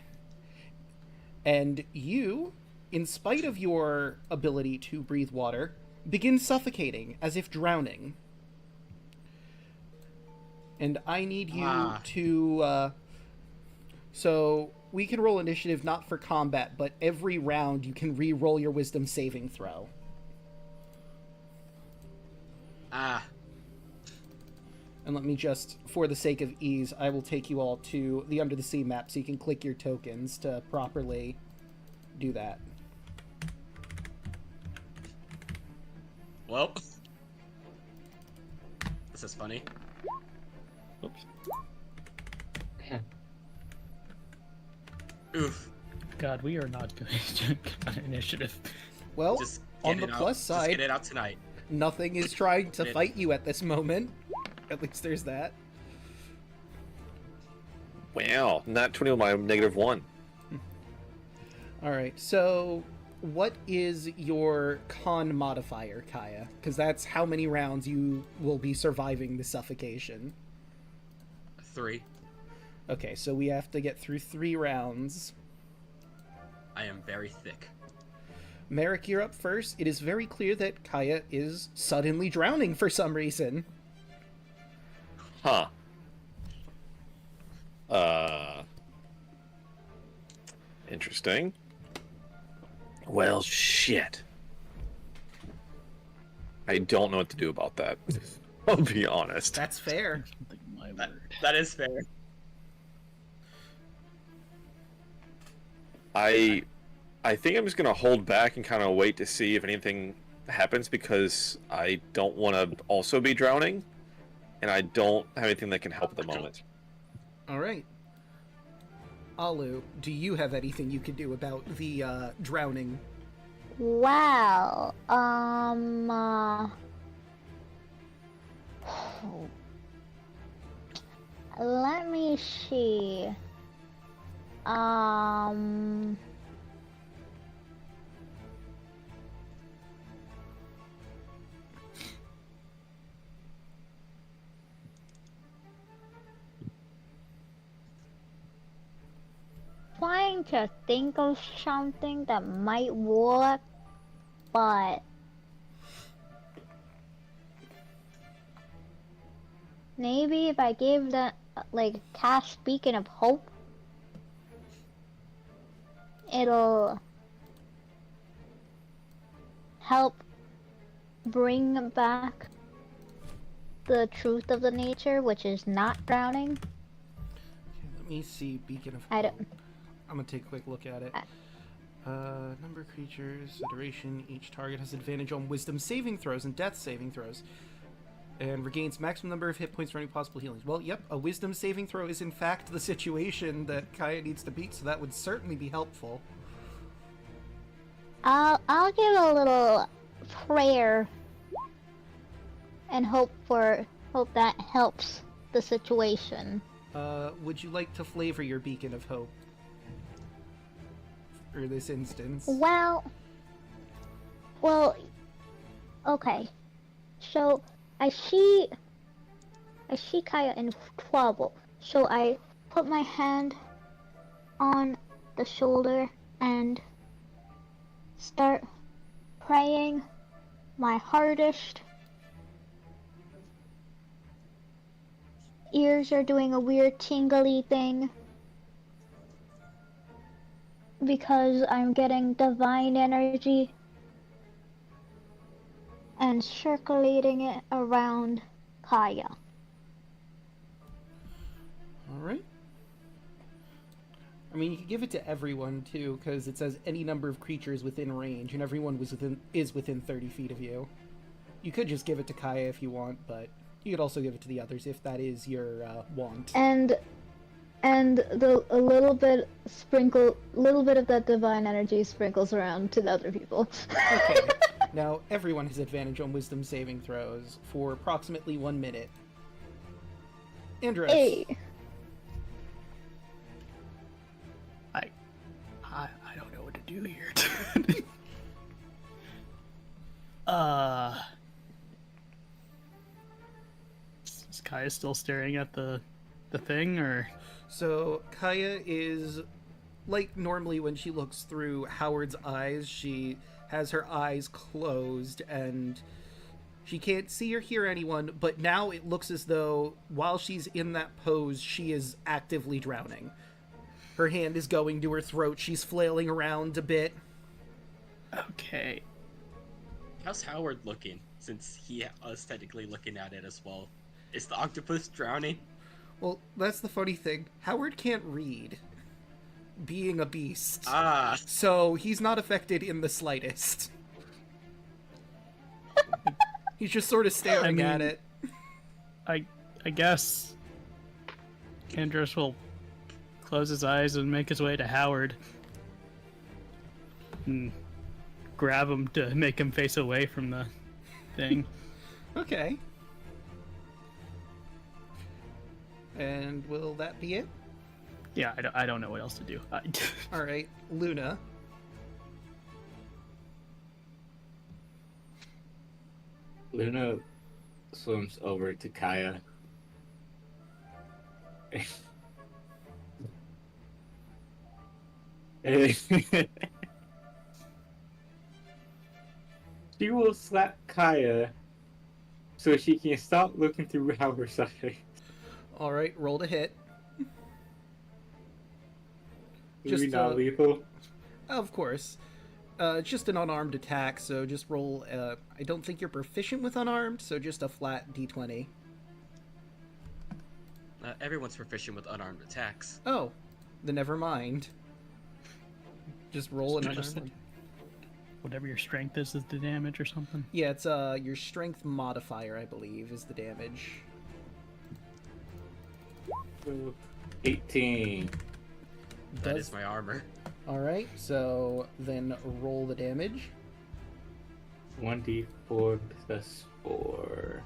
And you, in spite of your ability to breathe water, begin suffocating as if drowning. And I need you to, so we can roll initiative not for combat, but every round you can re-roll your wisdom saving throw. Ah. And let me just, for the sake of ease, I will take you all to the Under the Sea map so you can click your tokens to properly do that. Well. This is funny. Oops. Oof. God, we are not going to get an initiative. Well, Just on get the it plus Just side, get it out tonight. nothing is trying to fight you at this moment. At least there's that. Wow, not 20 with my -1. Alright, so what is your con modifier, Kaya? Because that's how many rounds you will be surviving the suffocation. 3. Okay, so we have to get through 3 rounds. I am very thick. Merrick, you're up first. It is very clear that Kaya is suddenly drowning for some reason. Huh. Interesting. Well, shit. I don't know what to do about that. I'll be honest. That's fair. My word. That is fair. I think I'm just gonna hold back and kind of wait to see if anything happens because I don't want to also be drowning, and I don't have anything that can help at the moment. Alright. Alu, do you have anything you can do about the drowning? Wow. Let me see. Trying to think of something that might work, but maybe if I gave the cast Beacon of Hope, it'll help bring back the truth of the nature, which is not drowning. Okay, let me see. Beacon of I Hope. don't. I'm gonna take a quick look at it. Number of creatures, the duration. Each target has advantage on wisdom saving throws and death saving throws. And regains maximum number of hit points for any possible healings. Well, yep, a wisdom saving throw is in fact the situation that Kaya needs to beat, so that would certainly be helpful. I'll give a little prayer and hope that helps the situation. Would you like to flavor your beacon of hope? For this instance. Well, okay. So I see Kaya in trouble. So I put my hand on the shoulder and start praying my hardest. Ears are doing a weird tingly thing because I'm getting divine energy and circulating it around Kaya. Alright. I mean, you could give it to everyone, too, because it says any number of creatures within range, and everyone is within 30 feet of you. You could just give it to Kaya if you want, but you could also give it to the others if that is your want. And a little bit of that divine energy sprinkles around to the other people. Okay. Now, everyone has advantage on wisdom saving throws for approximately 1 minute. Andros. Hey. I don't know what to do here. Is Kaya still staring at the thing, or? So, Kaya is, like normally when she looks through Howard's eyes, she has her eyes closed and she can't see or hear anyone, but now it looks as though while she's in that pose, she is actively drowning. Her hand is going to her throat, she's flailing around a bit. Okay. How's Howard looking? Since he was technically looking at it as well. Is the octopus drowning? Well, that's the funny thing. Howard can't read, being a beast. Ah. So he's not affected in the slightest. He's just sort of staring at it. I guess Andros will close his eyes and make his way to Howard and grab him to make him face away from the thing. Okay. And will that be it? Yeah, I don't know what else to do. Alright, Luna. Luna swims over to Kaya. She will slap Kaya so she can stop looking through Howard's eyes. Alright, roll to hit. Maybe not lethal. Of course. Just an unarmed attack, so just roll. I don't think you're proficient with unarmed, so just a flat d20. Everyone's proficient with unarmed attacks. Oh, then never mind. Just roll an unarmed. Whatever your strength is the damage or something? Yeah, it's your strength modifier, I believe, is the damage. 18. That is my armor. Alright, so then roll the damage. 1d4 plus 4.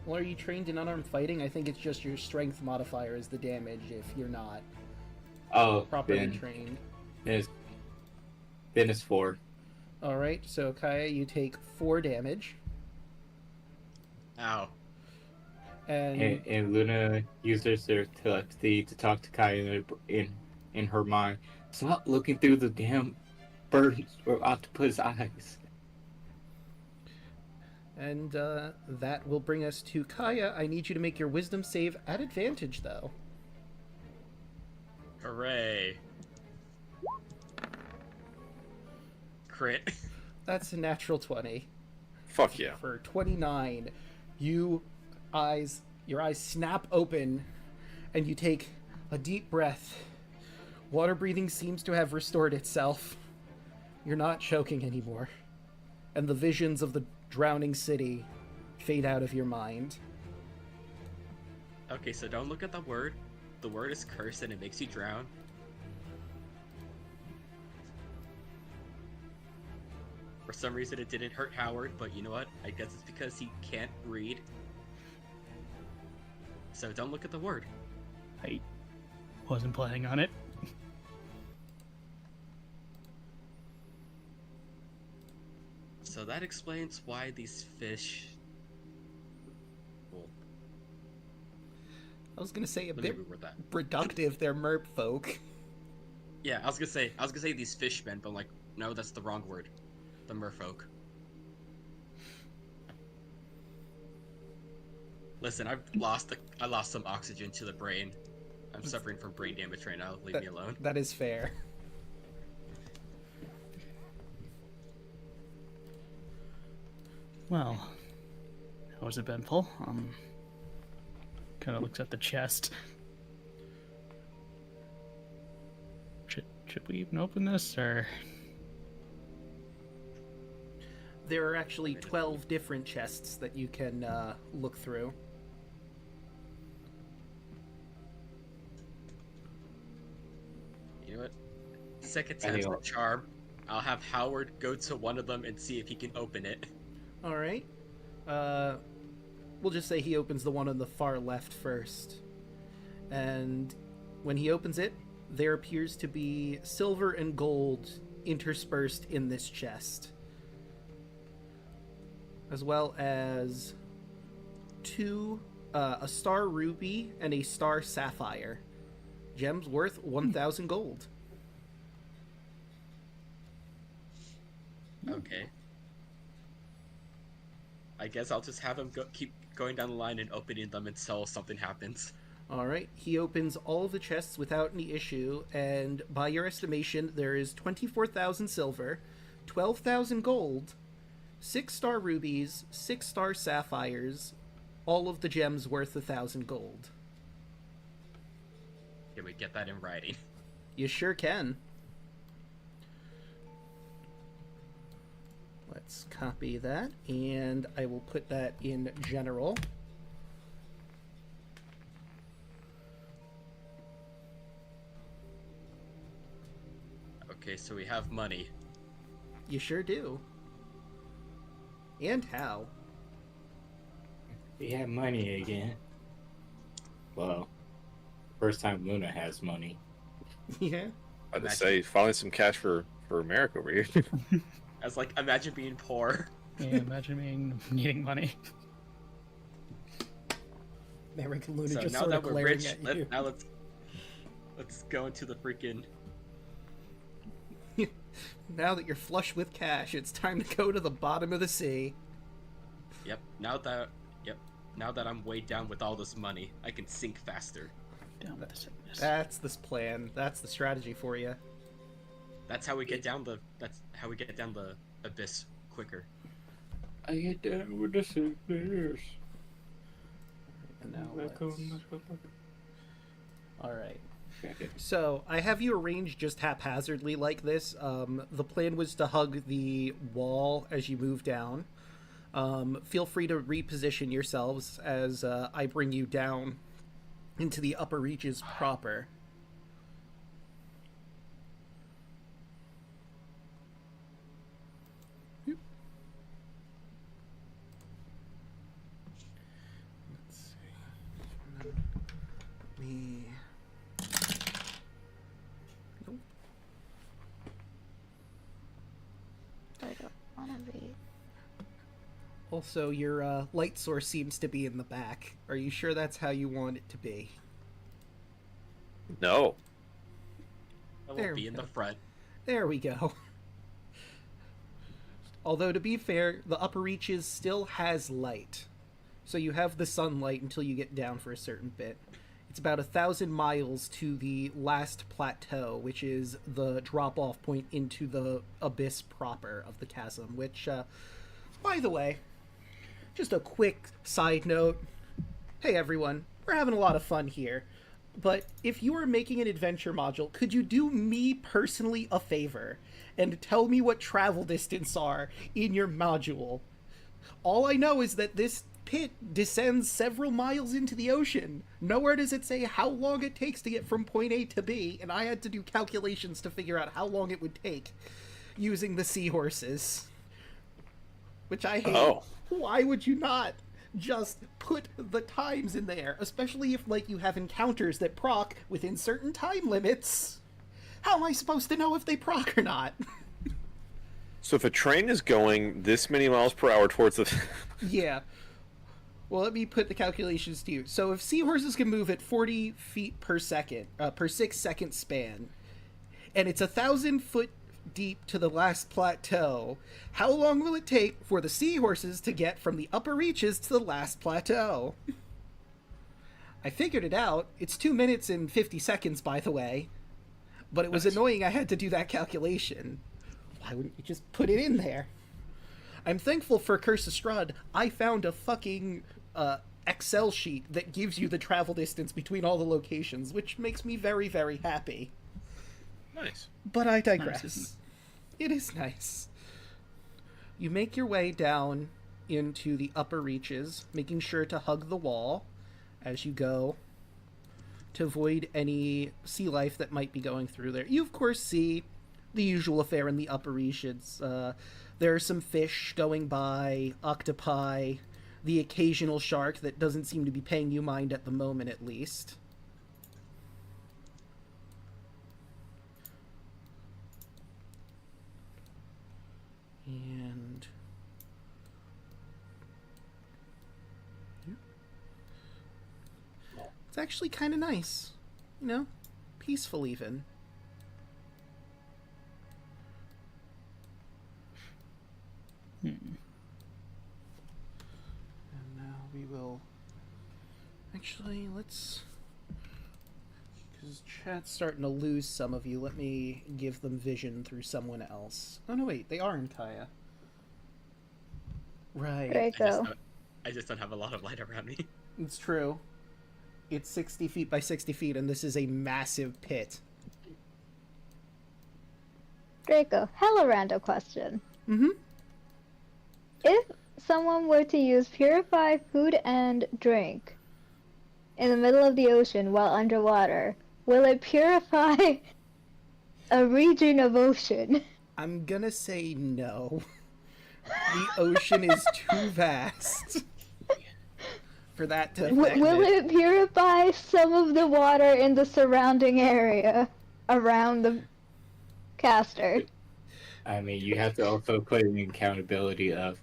Well, are you trained in unarmed fighting? I think it's just your strength modifier is the damage if you're not properly trained. Then it's 4. Alright, so Kaya, you take 4 damage. Ow. And Luna uses her telepathy to talk to Kaya in her mind. Stop looking through the damn bird or octopus eyes. And that will bring us to Kaya. I need you to make your wisdom save at advantage, though. Hooray. Crit. That's a natural 20. Fuck yeah. For 29, your eyes snap open, and you take a deep breath. Water breathing seems to have restored itself. You're not choking anymore. And the visions of the drowning city fade out of your mind. Okay, so don't look at the word. The word is cursed and it makes you drown. For some reason, it didn't hurt Howard, but you know what? I guess it's because he can't read. So don't look at the word. I wasn't planning on it. So that explains why these fish. Well, I was gonna say a let me bit reword that. reductive. They're merp folk. Yeah, I was gonna say these fishmen, but I'm like, no, that's the wrong word. The merfolk. Listen, I lost some oxygen to the brain. I'm suffering from brain damage right now. Leave me alone. That is fair. Well, how was it, eventful? Kind of looks at the chest. Should we even open this, or? There are actually 12 different chests that you can look through. You know what? Second time's the charm. I'll have Howard go to one of them and see if he can open it. All right. We'll just say he opens the one on the far left first. And when he opens it, there appears to be silver and gold interspersed in this chest, as well as a star ruby and a star sapphire. Gems worth 1,000 gold. Okay. I guess I'll just have him keep going down the line and opening them until something happens. All right. He opens all of the chests without any issue, and by your estimation, there is 24,000 silver, 12,000 gold, 6 star rubies, 6 star sapphires, all of the gems worth 1,000 gold. Can we get that in writing? You sure can. Let's copy that, and I will put that in general. Okay, so we have money. You sure do. And how? We have money again. Well, first time Luna has money. Yeah. I'd say finally some cash for America over here. I was like, imagine being poor. Yeah, imagine needing money. Merrick and Luna So just now sort that of we're glaring rich, at you. let's go into the freaking. Now that you're flush with cash, it's time to go to the bottom of the sea. Yep. Now that I'm weighed down with all this money, I can sink faster. Down with the sickness. That's this plan. That's the strategy for you. That's how we get down the. That's how we get down the abyss quicker. I get down with the sickness. And now all right. So I have you arranged just haphazardly like this. The plan was to hug the wall as you move down. Feel free to reposition yourselves as I bring you down into the upper reaches proper. Let's see. Me. Nope. I don't want to be. Also, your light source seems to be in the back. Are you sure that's how you want it to be? No. I There will we be in the go. front. There we go. Although, to be fair, the upper reaches still has light. So you have the sunlight until you get down for a certain bit. It's about 1,000 miles to the last plateau, which is the drop-off point into the abyss proper of the chasm, which, by the way, just a quick side note. Hey everyone, we're having a lot of fun here. But if you are making an adventure module, could you do me personally a favor and tell me what travel distance are in your module? All I know is that this pit descends several miles into the ocean. Nowhere does it say how long it takes to get from point A to B, and I had to do calculations to figure out how long it would take using the seahorses. which I hate. Oh. Why would you not just put the times in there? Especially if, like, you have encounters that proc within certain time limits. How am I supposed to know if they proc or not? So if a train is going this many miles per hour towards the... Yeah. Well, let me put the calculations to you. So if seahorses can move at 40 feet per second, per 6 second span, and it's 1,000 foot deep to the last plateau, how long will it take for the seahorses to get from the upper reaches to the last plateau? I figured it out. It's 2 minutes and 50 seconds, by the way. But it was annoying I had to do that calculation. Why wouldn't you just put it in there? I'm thankful for Curse of Strahd. I found a fucking Excel sheet that gives you the travel distance between all the locations, which makes me very, very happy. Nice. But I digress. Nice, It is nice. You make your way down into the upper reaches, making sure to hug the wall as you go to avoid any sea life that might be going through there. You, of course, see the usual affair in the upper reaches. There are some fish going by, octopi, the occasional shark that doesn't seem to be paying you mind at the moment, at least. And it's actually kind of nice, you know, peaceful even. And now we will actually, let's, because chat's starting to lose some of you, let me give them vision through someone else. Oh no, wait, they are in Kaya. Right. Draco. I just don't have a lot of light around me. It's true. It's 60 feet by 60 feet, and this is a massive pit. Draco, hella random question. Mm-hmm. If someone were to use purify food and drink in the middle of the ocean while underwater, will it purify a region of ocean? I'm gonna say no. The ocean is too vast for that to affect Will it purify some of the water in the surrounding area around the caster? I mean, you have to also put in accountability of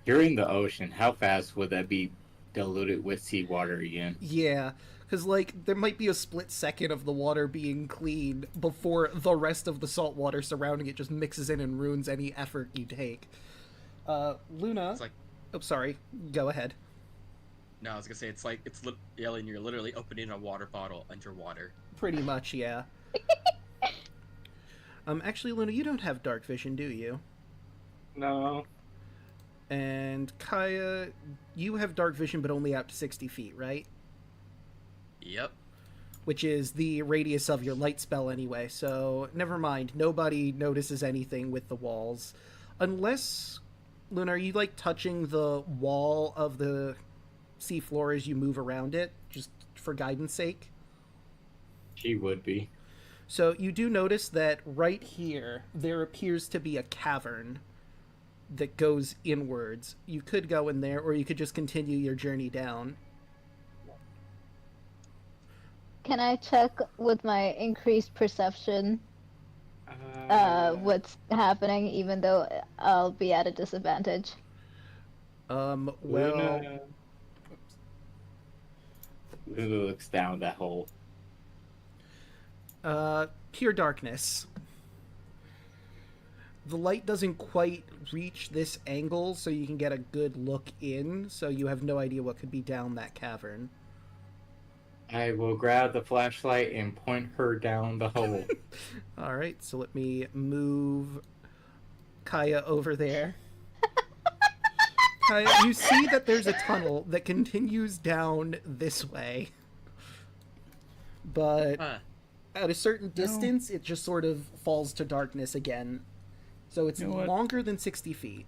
you're in the ocean. How fast would that be diluted with seawater again? Yeah, because, like, there might be a split second of the water being clean before the rest of the salt water surrounding it just mixes in and ruins any effort you take. Luna... It's like, Oh, sorry. Go ahead. no, I was gonna say yelling. You're literally opening a water bottle underwater. Pretty much, yeah. Actually, Luna, you don't have dark vision, do you? No. And Kaya, you have dark vision, but only out to 60 feet, right? Yep. Which is the radius of your light spell anyway, so never mind. Nobody notices anything with the walls. Unless, Luna, are you, like, touching the wall of the seafloor as you move around it, just for guidance sake? She would be. So you do notice that right here, there appears to be a cavern that goes inwards. You could go in there, or you could just continue your journey down. Can I check with my increased perception what's happening, even though I'll be at a disadvantage? Well... Luna looks down that hole. Pure darkness. The light doesn't quite reach this angle, so you can get a good look in, so you have no idea what could be down that cavern. I will grab the flashlight and point her down the hole. Alright, so let me move Kaya over there. Kaya, you see that there's a tunnel that continues down this way. But at a certain distance, it just sort of falls to darkness again. So it's longer than 60 feet.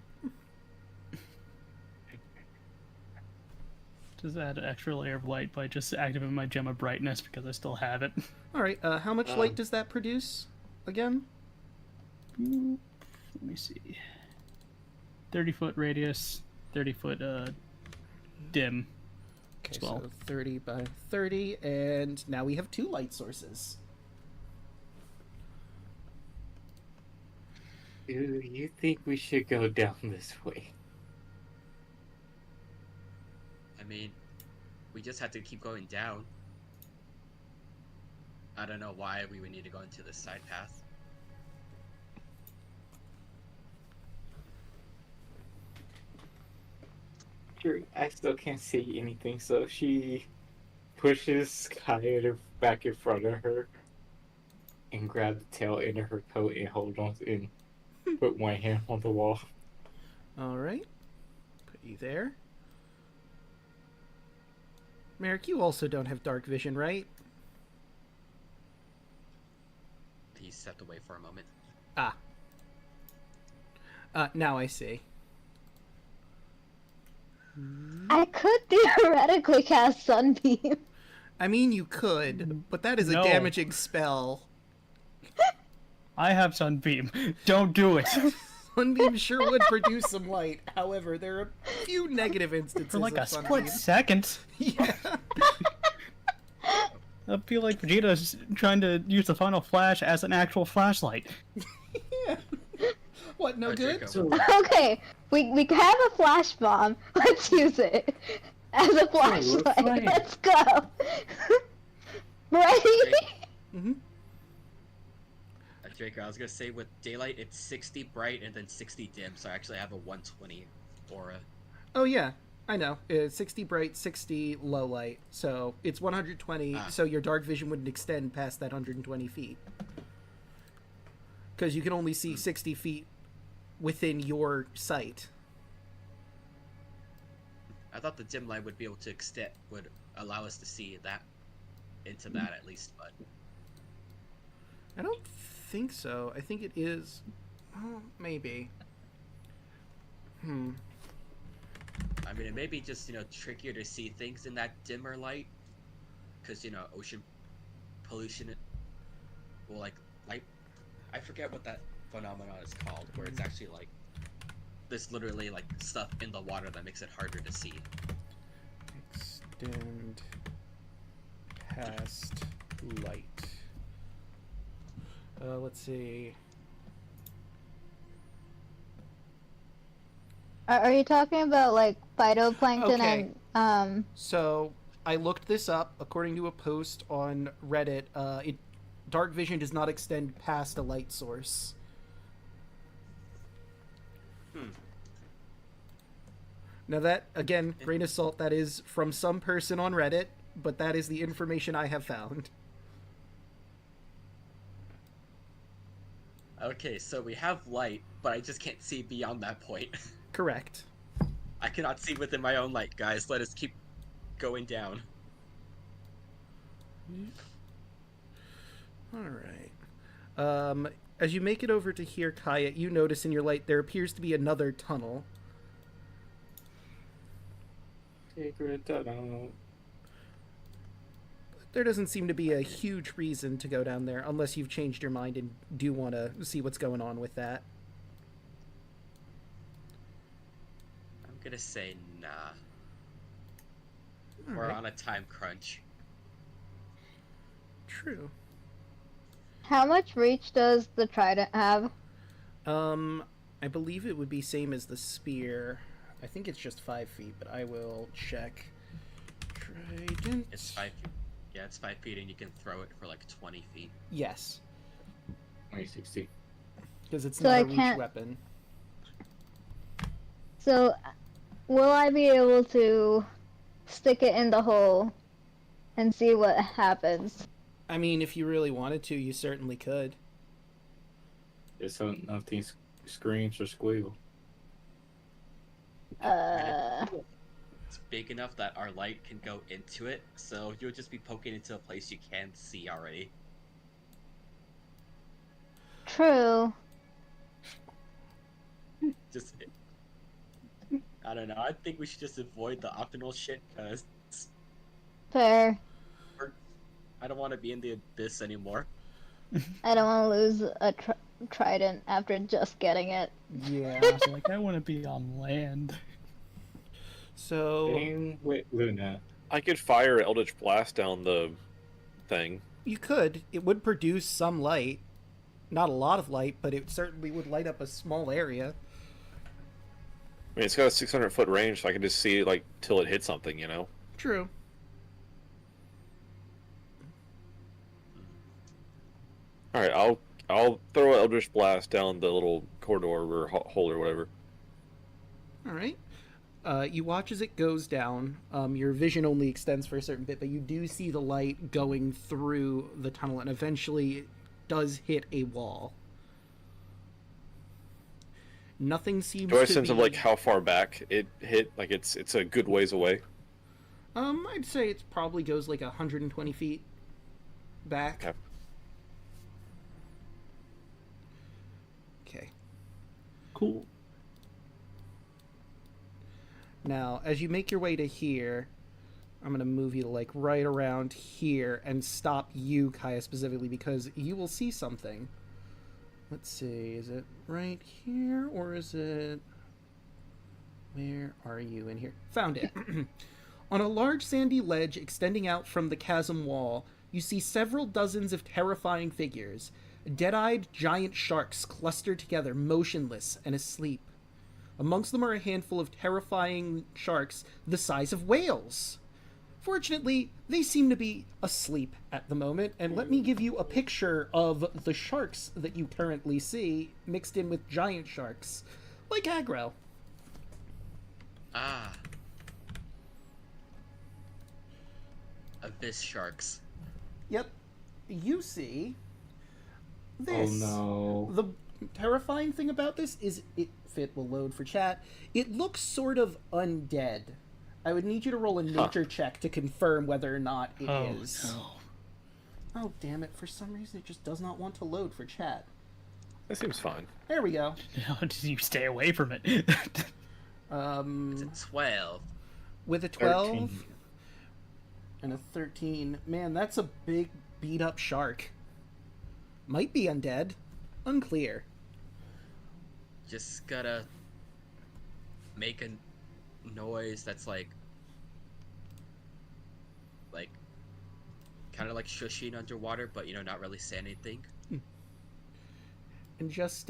Just add an extra layer of light by just activating my gem of brightness because I still have it. Alright, how much light does that produce again? Let me see. 30-foot radius, 30-foot dim. Okay, as well. so 30 by 30, and now we have 2 light sources. Do you think we should go down this way? I mean, we just had to keep going down. I don't know why we would need to go into this side path. Sure, I still can't see anything, so she pushes Kaya back in front of her and grab the tail end of her coat and hold on and put one hand on the wall. All right. Put you there. Merrick, you also don't have dark vision, right? He stepped away for a moment. Ah. Now I see. I could theoretically cast Sunbeam. I mean, you could, but that is a No. damaging spell. I have Sunbeam. Don't do it. Sunbeam sure would produce some light. However, there are a few negative instances For like of a Sunbeam. split second. Yeah. I feel like Vegeta's trying to use the final flash as an actual flashlight. Yeah. What, no good? Draco. Okay, we have a flash bomb. Let's use it as a flashlight. fine. Let's go. Ready? Mm-hmm. Draco, I was gonna say with daylight it's 60 bright and then 60 dim, so I actually have a 120 aura. Oh, yeah. I know. It's 60 bright, 60 low light. So it's 120, so your dark vision wouldn't extend past that 120 feet. Because you can only see 60 feet within your sight. I thought the dim light would be able to extend, would allow us to see that, into that at least, but I don't think so. I think it is... Oh, maybe. I mean, it may be just, trickier to see things in that dimmer light, because, ocean pollution, well, like, light, I forget what that phenomenon is called, where it's actually, like, there's literally, like, stuff in the water that makes it harder to see. Extend past light. Let's see. Are you talking about like phytoplankton Okay. and So I looked this up. According to a post on Reddit, dark vision does not extend past a light source. Now that, again, grain of salt, that is from some person on Reddit, but that is the information I have found. Okay, so we have light, but I just can't see beyond that point. Correct. I cannot see within my own light, guys. Let us keep going down. Alright. As you make it over to here, Kaya, you notice in your light there appears to be another tunnel. Secret tunnel. There doesn't seem to be a huge reason to go down there, unless you've changed your mind and do want to see what's going on with that. I'm gonna say nah. All We're right. on a time crunch. True. how much reach does the trident have? I believe it would be same as the spear. I think it's just 5 feet, but I will check. Trident. It's 5 feet. Yeah, it's 5 feet, and you can throw it for like 20 feet. Yes, 2060. because it's So not I a reach can't- weapon. So, will I be able to stick it in the hole and see what happens? I mean, if you really wanted to, you certainly could. Just so nothing screams or squeal. It's big enough that our light can go into it, so you'll just be poking into a place you can't see already. True. Just, I don't know. I think we should just avoid the optional shit, because Fair. I don't want to be in the abyss anymore. I don't want to lose trident after just getting it. Yeah. I was like, I want to be on land. So Same with Luna. I could fire Eldritch Blast down the thing. you could. It would produce some light. Not a lot of light, but it certainly would light up a small area. I mean, it's got a 600-foot range, so I can just see it, like, till it hits something, you know? True. Alright, I'll throw an Eldritch Blast down the little corridor or hole or whatever. All right. You watch as it goes down. Your vision only extends for a certain bit, but you do see the light going through the tunnel, and eventually it does hit a wall. Nothing seems Do I to sense be... of, like, how far back it hit? Like, it's a good ways away? I'd say it probably goes like 120 feet back. Okay. Okay. Cool. Now, as you make your way to here, I'm going to move you to, like, right around here and stop you, Kaya, specifically, because you will see something. Let's see, is it right here, or is it... Where are you in here? Found it. On a large sandy ledge extending out from the chasm wall, you see several dozens of terrifying figures. Dead-eyed giant sharks clustered together, motionless and asleep. Amongst them are a handful of terrifying sharks the size of whales. Fortunately, they seem to be asleep at the moment, and let me give you a picture of the sharks that you currently see mixed in with giant sharks, like aggro. Ah. Abyss sharks. Yep. You see this. Oh no. The terrifying thing about this is if it will load for chat, it looks sort of undead. I would need you to roll a nature check to confirm whether or not it is. No. Oh, damn it. For some reason, it just does not want to load for chat. That seems fine. There we go. Did you stay away from it? It's a 12. With a 12 13. and a 13. Man, that's a big beat-up shark. Might be undead. Unclear. Just gotta make a noise that's like kind of like shushing underwater, but not really say anything. And just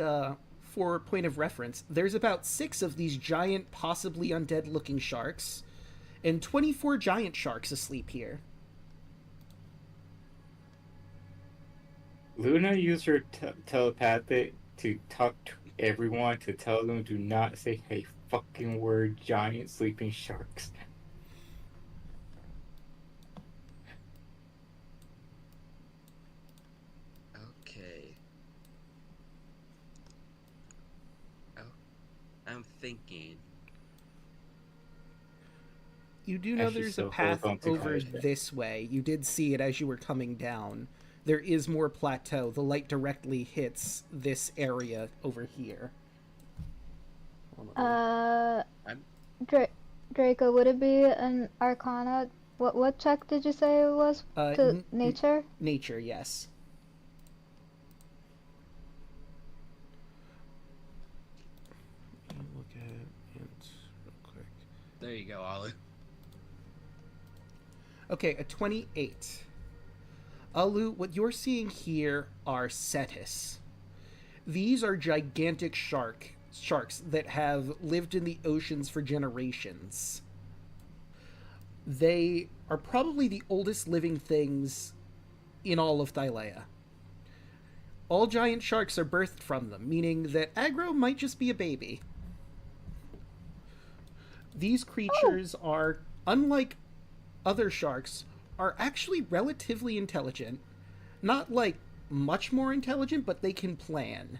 for point of reference, there's about 6 of these giant, possibly undead-looking sharks, and 24 giant sharks asleep here. Luna used her telepathic to talk to everyone to tell them do not say a fucking word giant sleeping sharks. Okay. Oh, I'm thinking. You do know Actually, there's so a path hold on to over Kaya's bit. this way. You did see it as you were coming down. There is more plateau. The light directly hits this area over here. Draco, would it be an Arcana? What check did you say it was? To nature? Nature, yes. Let me look at it real quick. There you go, Ollie. Okay, a 28. Alu, what you're seeing here are Cetus. These are gigantic sharks that have lived in the oceans for generations. They are probably the oldest living things in all of Thylea. All giant sharks are birthed from them, meaning that Aggro might just be a baby. These creatures are, unlike other sharks, are actually relatively intelligent. Not, like, much more intelligent, but they can plan.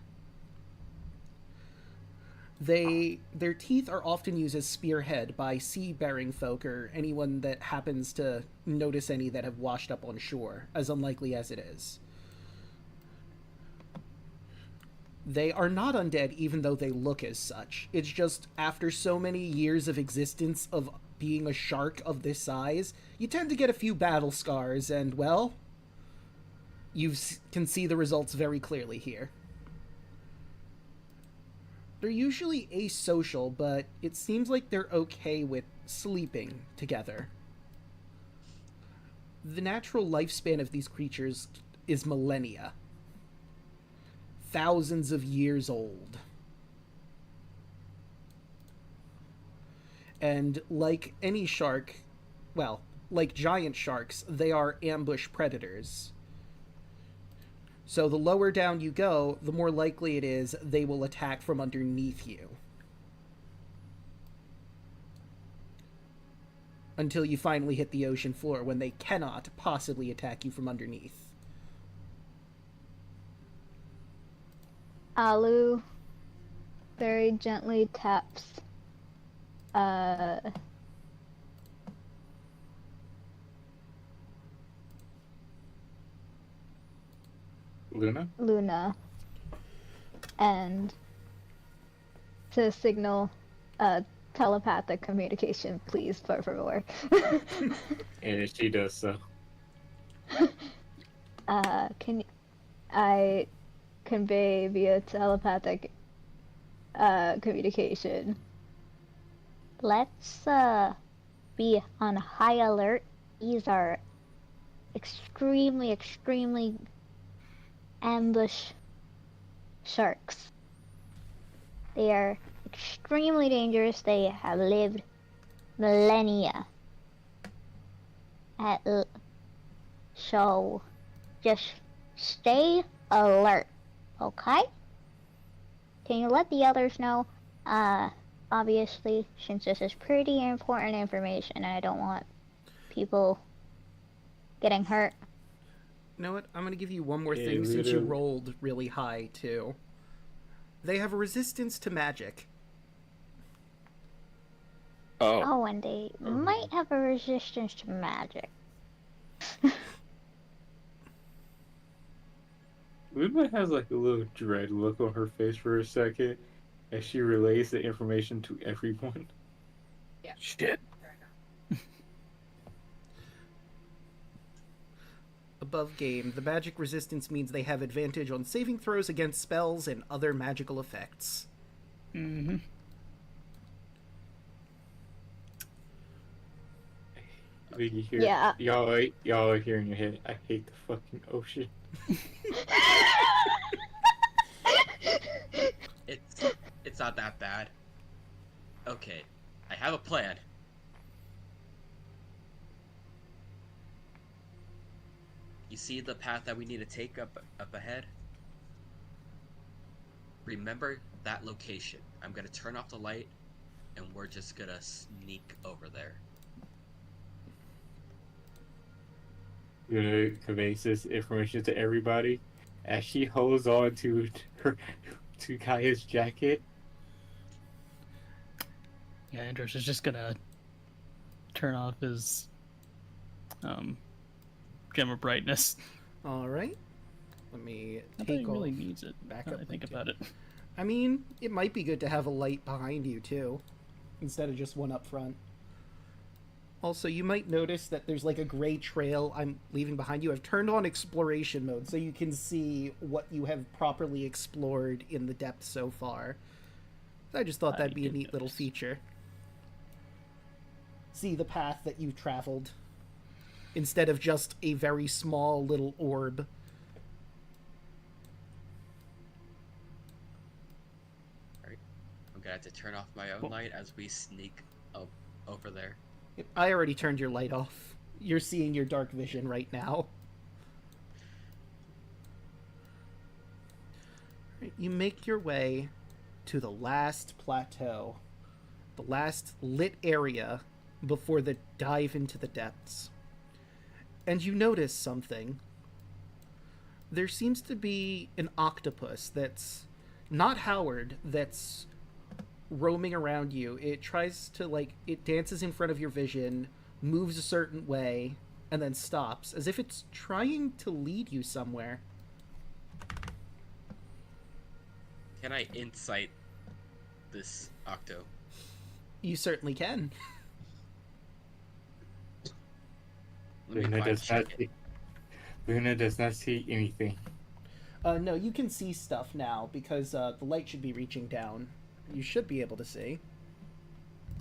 Their teeth are often used as spearhead by sea-bearing folk or anyone that happens to notice any that have washed up on shore, as unlikely as it is. They are not undead even though they look as such. It's just after so many years of existence of being a shark of this size, you tend to get a few battle scars, and, well, you can see the results very clearly here. They're usually asocial, but it seems like they're okay with sleeping together. The natural lifespan of these creatures is millennia. Thousands of years old. And like any shark, well, like giant sharks, they are ambush predators. So the lower down you go, the more likely it is they will attack from underneath you. Until you finally hit the ocean floor, when they cannot possibly attack you from underneath. Alu very gently taps Luna? and to signal telepathic communication, please, por favor. And she does so. Can I convey via telepathic communication? Let's be on high alert. These are extremely ambush sharks. They are extremely dangerous. They have lived millennia. So just stay alert, okay? Can you let the others know? Obviously, since this is pretty important information and I don't want people getting hurt. You know what? I'm going to give you one more Yeah, thing since you literally. rolled really high, too. They have a resistance to magic. Oh, and they might have a resistance to magic. Luna has like a little dread look on her face for a second as she relays the information to everyone. Shit. Above game, the magic resistance means they have advantage on saving throws against spells and other magical effects. Mm-hmm. You hear, Yeah. y'all are hearing your head. I hate the fucking ocean. It's not that bad. Okay, I have a plan. You see the path that we need to take up ahead? Remember that location. I'm gonna turn off the light, and we're just gonna sneak over there. Luna conveys this information to everybody as she holds on to Kaya's jacket. Yeah, Andros is just gonna turn off his gem of brightness. Alright. Let me Not that he take really off. needs it. back Now up that I think my about it. I mean, it might be good to have a light behind you, too. Instead of just one up front. Also, you might notice that there's like a gray trail I'm leaving behind you. I've turned on exploration mode so you can see what you have properly explored in the depths so far. I just thought that'd be a did neat little notice. feature. See the path that you've traveled. Instead of just a very small little orb. Alright. I'm gonna have to turn off my own Cool. light as we sneak up over there. I already turned your light off. You're seeing your dark vision right now. You make your way to the last plateau, the last lit area before the dive into the depths. And you notice something. There seems to be an octopus that's not Howard, that's roaming around you. It tries to, like, it dances in front of your vision, moves a certain way, and then stops, as if it's trying to lead you somewhere. Can I insight this octo? You certainly can. Let me Luna quiet does not check it. see. Luna does not see anything. No, you can see stuff now, because the light should be reaching down. you should be able to see.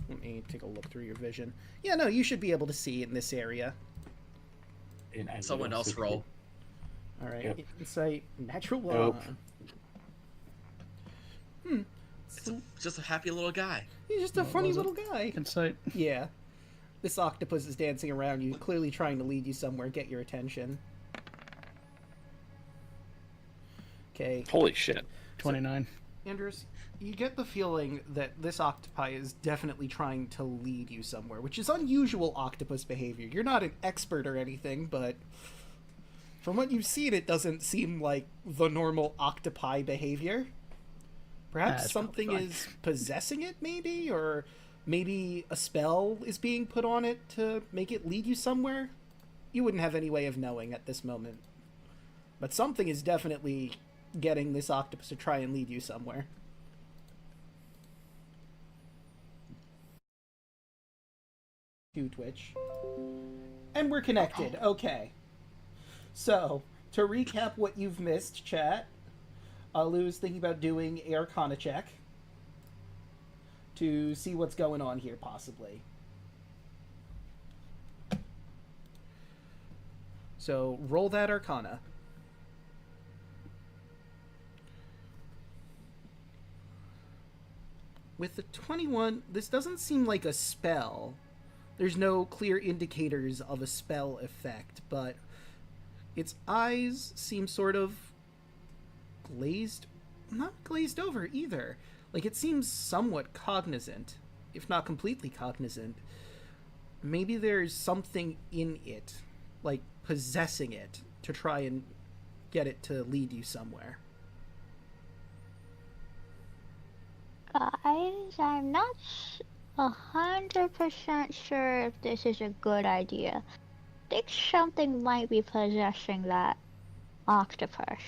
Let me take a look through your vision. Yeah, no, you should be able to see in this area. And I Someone don't else see roll. All right, Yep. insight, natural Nope. one. Just a happy little guy. He's just a What funny was it? little guy. Insight. Yeah. This octopus is dancing around you, clearly trying to lead you somewhere, get your attention. Okay. Holy shit. 29. Andrews, you get the feeling that this octopi is definitely trying to lead you somewhere, which is unusual octopus behavior. You're not an expert or anything, but from what you've seen, it doesn't seem like the normal octopi behavior. Perhaps It's something probably is possessing it, maybe? Or maybe a spell is being put on it to make it lead you somewhere? You wouldn't have any way of knowing at this moment. But something is definitely getting this octopus to try and lead you somewhere. To Twitch. And we're connected. Okay. So, to recap what you've missed, chat, Alu's thinking about doing a Arcana check to see what's going on here, possibly. So, roll that Arcana. With the 21, this doesn't seem like a spell. There's no clear indicators of a spell effect, but its eyes seem sort of glazed, not glazed over either. Like, it seems somewhat cognizant, if not completely cognizant. Maybe there's something in it, like possessing it, to try and get it to lead you somewhere. Guys, I'm not 100% sure if this is a good idea. I think something might be possessing that octopus.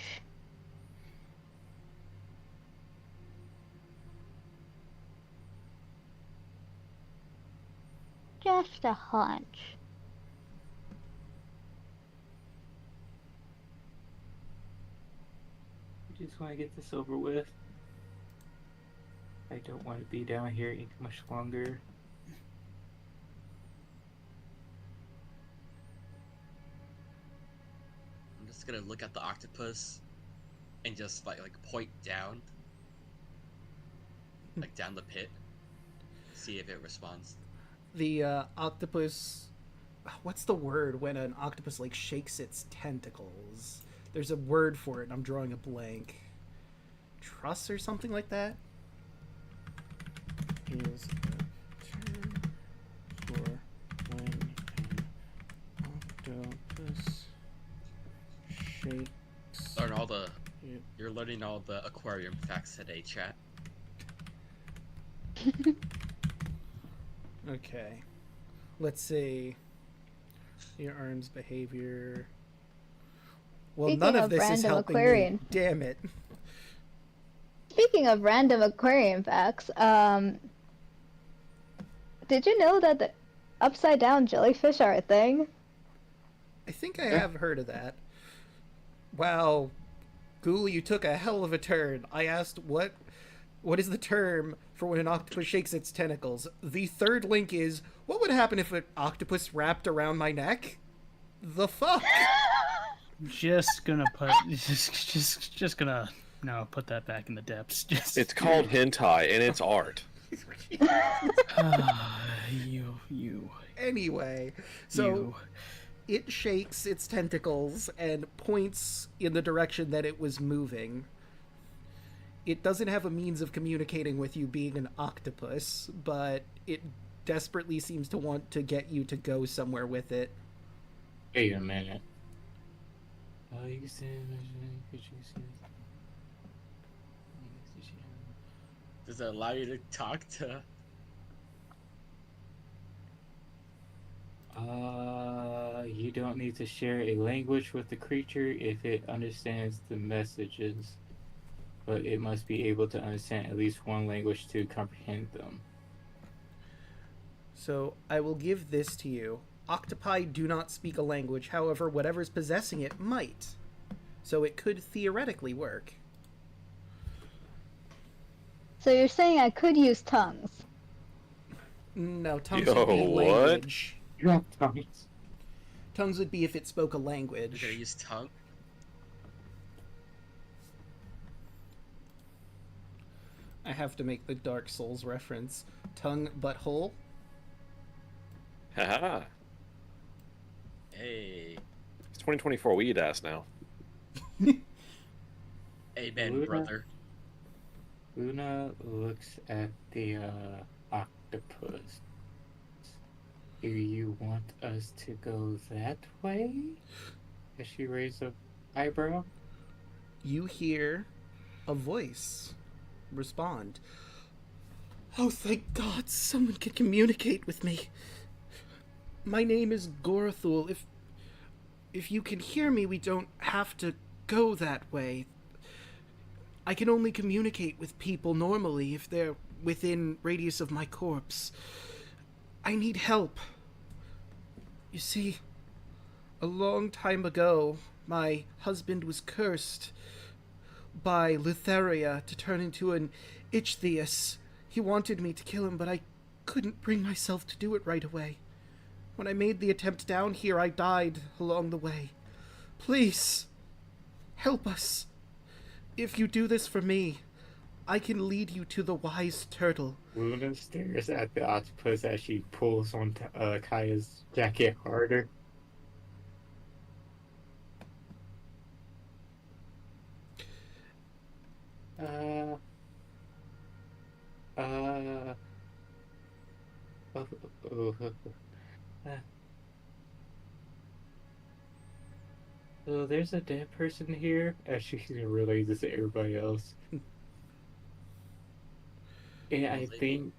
Just a hunch. I just want to get this over with. I don't want to be down here any much longer. I'm just gonna look at the octopus and just like point down, like down the pit, see if it responds. The octopus, what's the word when an octopus like shakes its tentacles? There's a word for it and I'm drawing a blank. Truss or something like that is a term for when an octopus shakes. Learn all the. it. You're learning all the aquarium facts today, chat. Okay, let's see. Your arm's behavior. Well, Speaking none of of this is random helping aquarium. me. Damn it. Speaking of random aquarium facts, did you know that the upside down jellyfish are a thing? I think I have heard of that. Wow, Ghoul, you took a hell of a turn. I asked what is the term for when an octopus shakes its tentacles. The third link is, what would happen if an octopus wrapped around my neck? The fuck? Just gonna put just gonna put that back in the depths. Just It's called hentai, and it's art. you Anyway, so it shakes its tentacles and points in the direction that it was moving. It doesn't have a means of communicating with you being an octopus, but it desperately seems to want to get you to go somewhere with it. Wait a minute. Does it allow you to talk to? You don't need to share a language with the creature if it understands the messages, but it must be able to understand at least one language to comprehend them. So I will give this to you. Octopi do not speak a language, however, whatever's possessing it might. So it could theoretically work. So you're saying I could use tongues? No, tongues Yo, would be what? language. You have tongues. Tongues would be if it spoke a You're gonna language. use tongue? I have to make the Dark Souls reference. Tongue, butthole. Haha. Hey. It's 2024. We eat ass now. Amen, Luna. brother. Luna looks at the octopus. Do you want us to go that way? As she raised an eyebrow. You hear a voice respond. Oh, thank God, someone can communicate with me. My name is Gorathul. If you can hear me, we don't have to go that way. I can only communicate with people normally if they're within radius of my corpse. I need help. You see, a long time ago, my husband was cursed by Lutheria to turn into an Ichthyeus. He wanted me to kill him, but I couldn't bring myself to do it right away. When I made the attempt down here, I died along the way. Please, help us. If you do this for me, I can lead you to the wise turtle. Luna stares at the octopus as she pulls on Kaya's jacket harder. Oh, oh, so there's a dead person here, as she relays this to everybody else. And I think,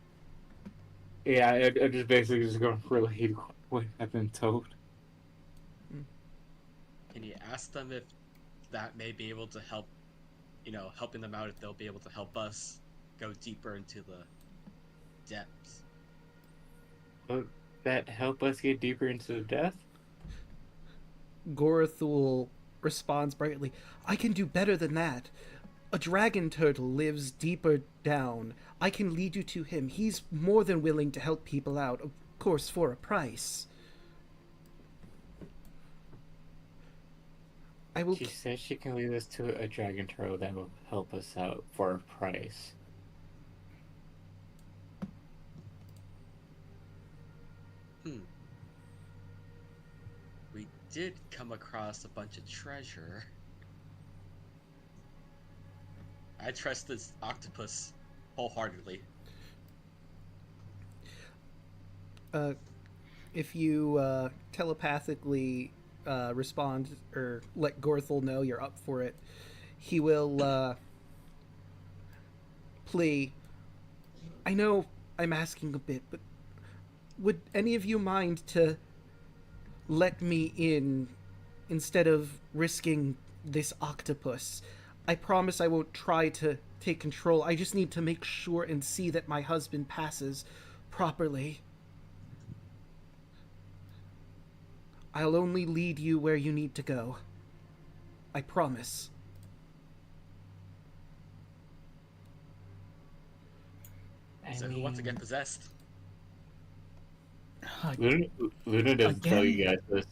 yeah, I'm just basically just going to relate what I've been told. Can you ask them if that may be able to help, helping them out, if they'll be able to help us go deeper into the depths? Would that help us get deeper into the depth? Gorathul responds brightly. I can do better than that. A dragon turtle lives deeper down. I can lead you to him. He's more than willing to help people out, of course, for a price. I will. She says she can lead us to a dragon turtle that will help us out for a price. We did come across a bunch of treasure. I trust this octopus wholeheartedly. If you telepathically respond or let Gorthel know you're up for it, he will plea. I know I'm asking a bit, but would any of you mind to let me in instead of risking this octopus? I promise I won't try to take control. I just need to make sure and see that my husband passes properly. I'll only lead you where you need to go. I promise. So who wants to get possessed? Luna doesn't tell Again? you guys this.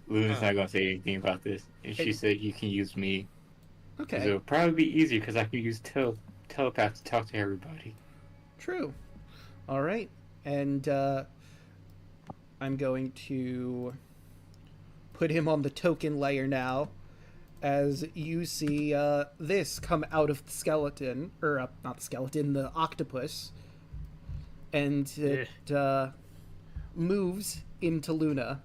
Luna's not gonna say anything about this, and she said you can use me. Okay. It'll probably be easier because I can use telepath to talk to everybody. True. All right. And I'm going to put him on the token layer now as you see this come out of the skeleton, or not the skeleton, the octopus. And it moves into Luna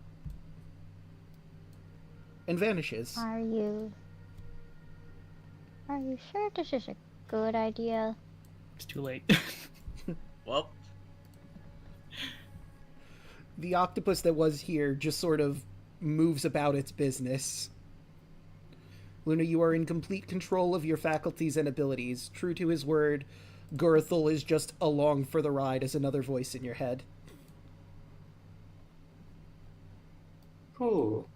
and vanishes. Are you sure this is a good idea? It's too late. Well, The octopus that was here just sort of moves about its business. Luna, you are in complete control of your faculties and abilities. True to his word, Gurthel is just along for the ride as another voice in your head. Cool.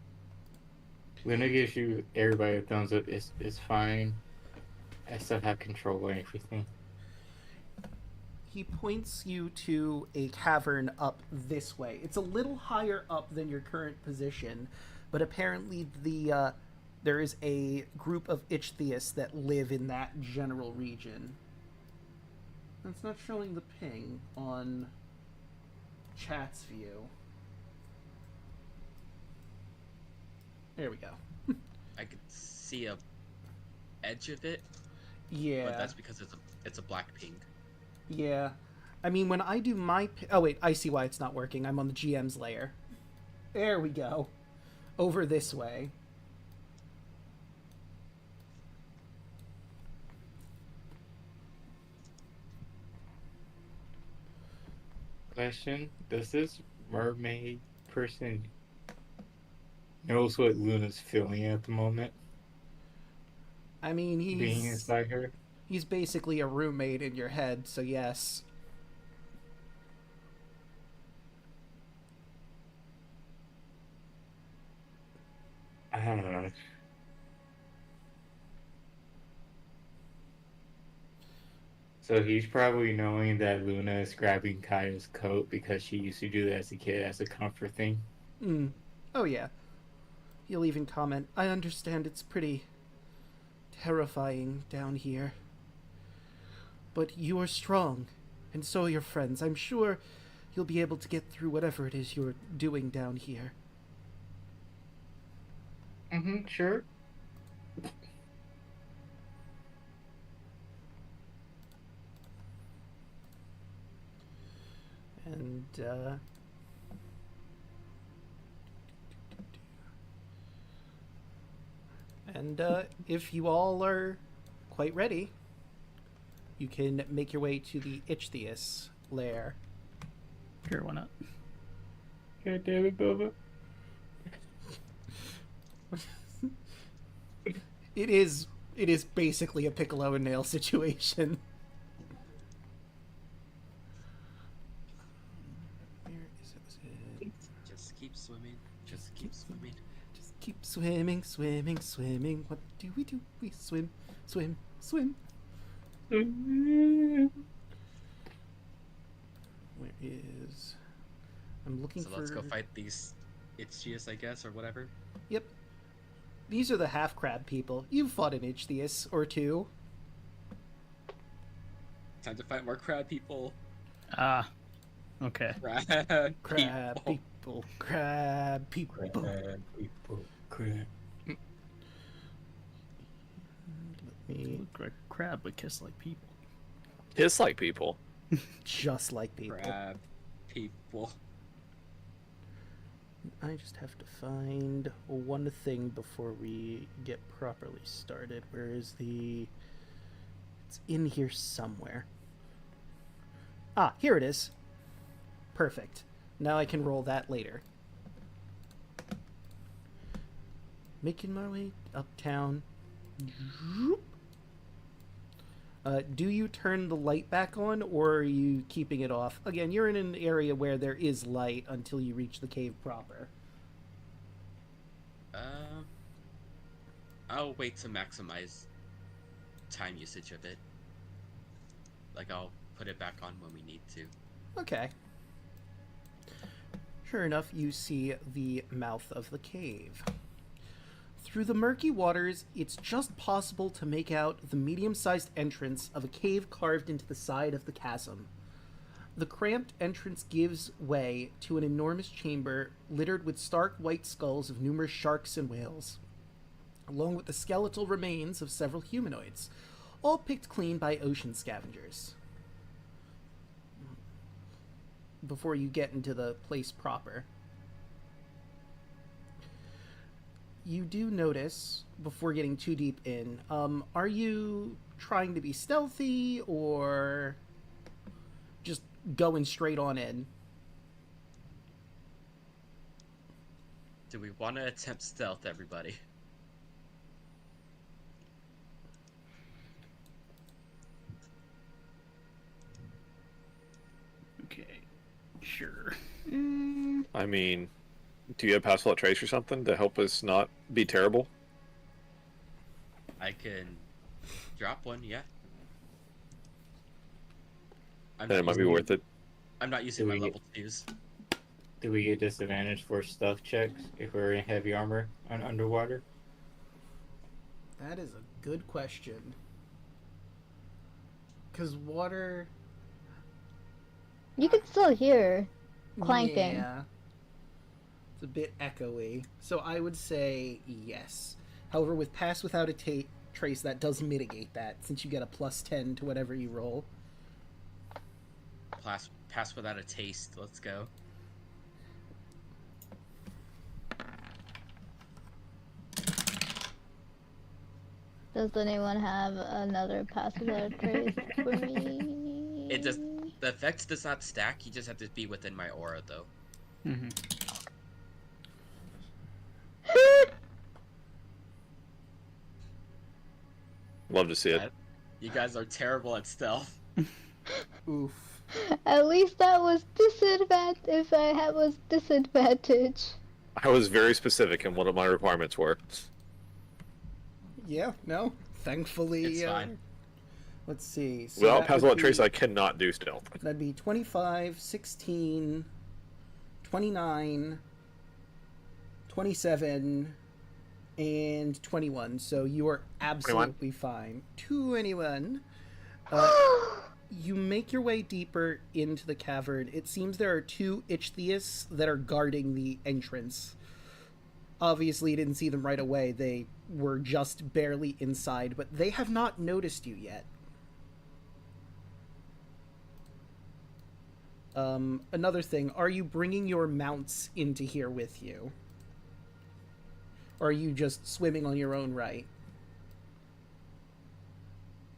Luna gives you everybody a thumbs up. It's fine. I still have control over everything. He points you to a cavern up this way. It's a little higher up than your current position, but apparently there is a group of Ichthyists that live in that general region. It's not showing the ping on chat's view. There we go. I could see a edge of it, Yeah. but that's because it's a black ping. Yeah. I mean, when I do my... Oh, wait, I see why it's not working. I'm on the GM's layer. There we go. Over this way. Question: does this mermaid person knows what Luna's feeling at the moment? I mean, Being inside her? he's basically a roommate in your head, so yes. I don't know. So he's probably knowing that Luna is grabbing Kaya's coat because she used to do that as a kid as a comfort thing. Oh, yeah. He'll even comment, I understand it's pretty terrifying down here. But you are strong, and so are your friends. I'm sure you'll be able to get through whatever it is you're doing down here. Sure. And if you all are quite ready, you can make your way to the Ichthyists lair. Sure, why not? God damn it, Boba. It is basically a Piccolo and Nail situation. Where is it? Just keep swimming. Just keep swimming. Just keep swimming, swimming, swimming. What do? We swim, swim, swim. Where is... I'm looking So for... let's go fight these Ichthyists, I guess, or whatever. Yep. These are the half-crab people. You've fought an Ichthyius or two. Time to fight more crab people. Ah, okay. Crab People. Crab people. Crab. Let me... Look like crab, but kiss like people. Hiss like people. Just like people. Crab people. I just have to find one thing before we get properly started. Where is the... It's in here somewhere. Ah, here it is. Perfect. Now I can roll that later. Making my way uptown. Do you turn the light back on, or are you keeping it off? Again, you're in an area where there is light until you reach the cave proper. I'll wait to maximize time usage of it. Like, I'll put it back on when we need to. Okay. Sure enough, you see the mouth of the cave. Through the murky waters, it's just possible to make out the medium-sized entrance of a cave carved into the side of the chasm. The cramped entrance gives way to an enormous chamber littered with stark white skulls of numerous sharks and whales, along with the skeletal remains of several humanoids, all picked clean by ocean scavengers. Before you get into the place proper, you do notice, before getting too deep in, are you trying to be stealthy or just going straight on in? Do we want to attempt stealth, everybody? Okay, sure. I mean, do you have pass trace or something to help us not be terrible? I can Drop one, yeah. I'm Then it not, might be using, worth it. I'm not using Do my we level 2s. Do we get disadvantage for stealth checks if we're in heavy armor and underwater? That is a good question. Because water... You can still hear clanking. Yeah. It's a bit echoey. So I would say yes. However, with Pass Without a Trace, that does mitigate that, since you get a +10 to whatever you roll. Pass without a taste. Let's go. Does anyone have another pass without a trace for me? It does. The effects does not stack. You just have to be within my aura, though. Mm-hmm. Love to see it. You guys are terrible at stealth. Oof. At least that was disadvantage. If I was disadvantage. I was very specific in what my requirements were. Yeah, no. Thankfully, It's fine. Let's see. So Without that Pass would Without Trace, be- I cannot do stealth. That'd be 25, 16, 29, 27, and 21. So you are absolutely fine. 21. You make your way deeper into the cavern. It seems there are two Ichthyists that are guarding the entrance. Obviously, you didn't see them right away. They were just barely inside, but they have not noticed you yet. Another thing, are you bringing your mounts into here with you? Or are you just swimming on your own right?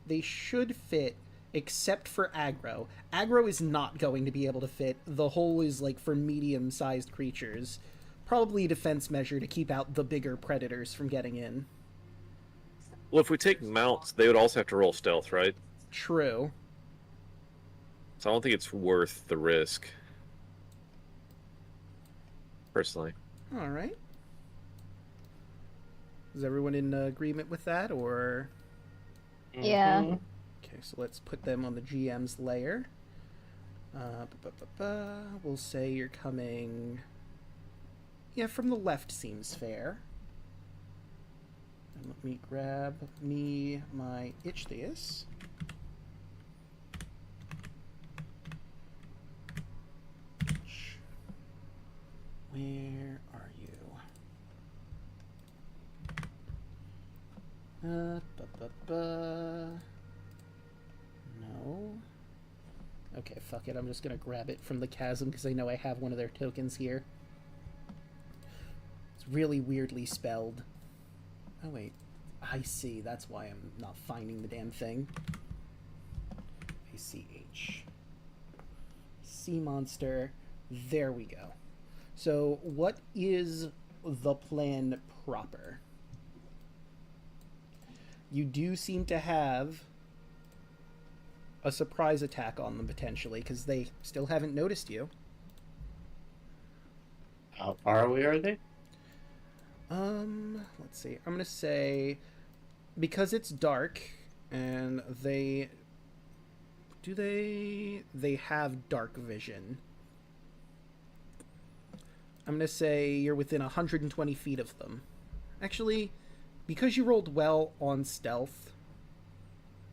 They should fit, except for aggro. Aggro is not going to be able to fit. The hole is like for medium-sized creatures. Probably a defense measure to keep out the bigger predators from getting in. Well, if we take mounts, they would also have to roll stealth, right? True. So I don't think it's worth the risk. Personally. All right. Is everyone in agreement with that, or... Yeah. Okay, so let's put them on the GM's layer. We'll say you're coming... Yeah, from the left seems fair. And let me grab my Ichthyius. Where are you? No. Okay, fuck it. I'm just gonna grab it from the chasm because I know I have one of their tokens here. It's really weirdly spelled. Oh, wait. I see. That's why I'm not finding the damn thing. ACH. Sea monster. There we go. So, what is the plan proper? You do seem to have a surprise attack on them, potentially, because they still haven't noticed you. How far away are they? Let's see. I'm gonna say, because it's dark, and they have dark vision. I'm gonna say you're within 120 feet of them. Actually, because you rolled well on stealth,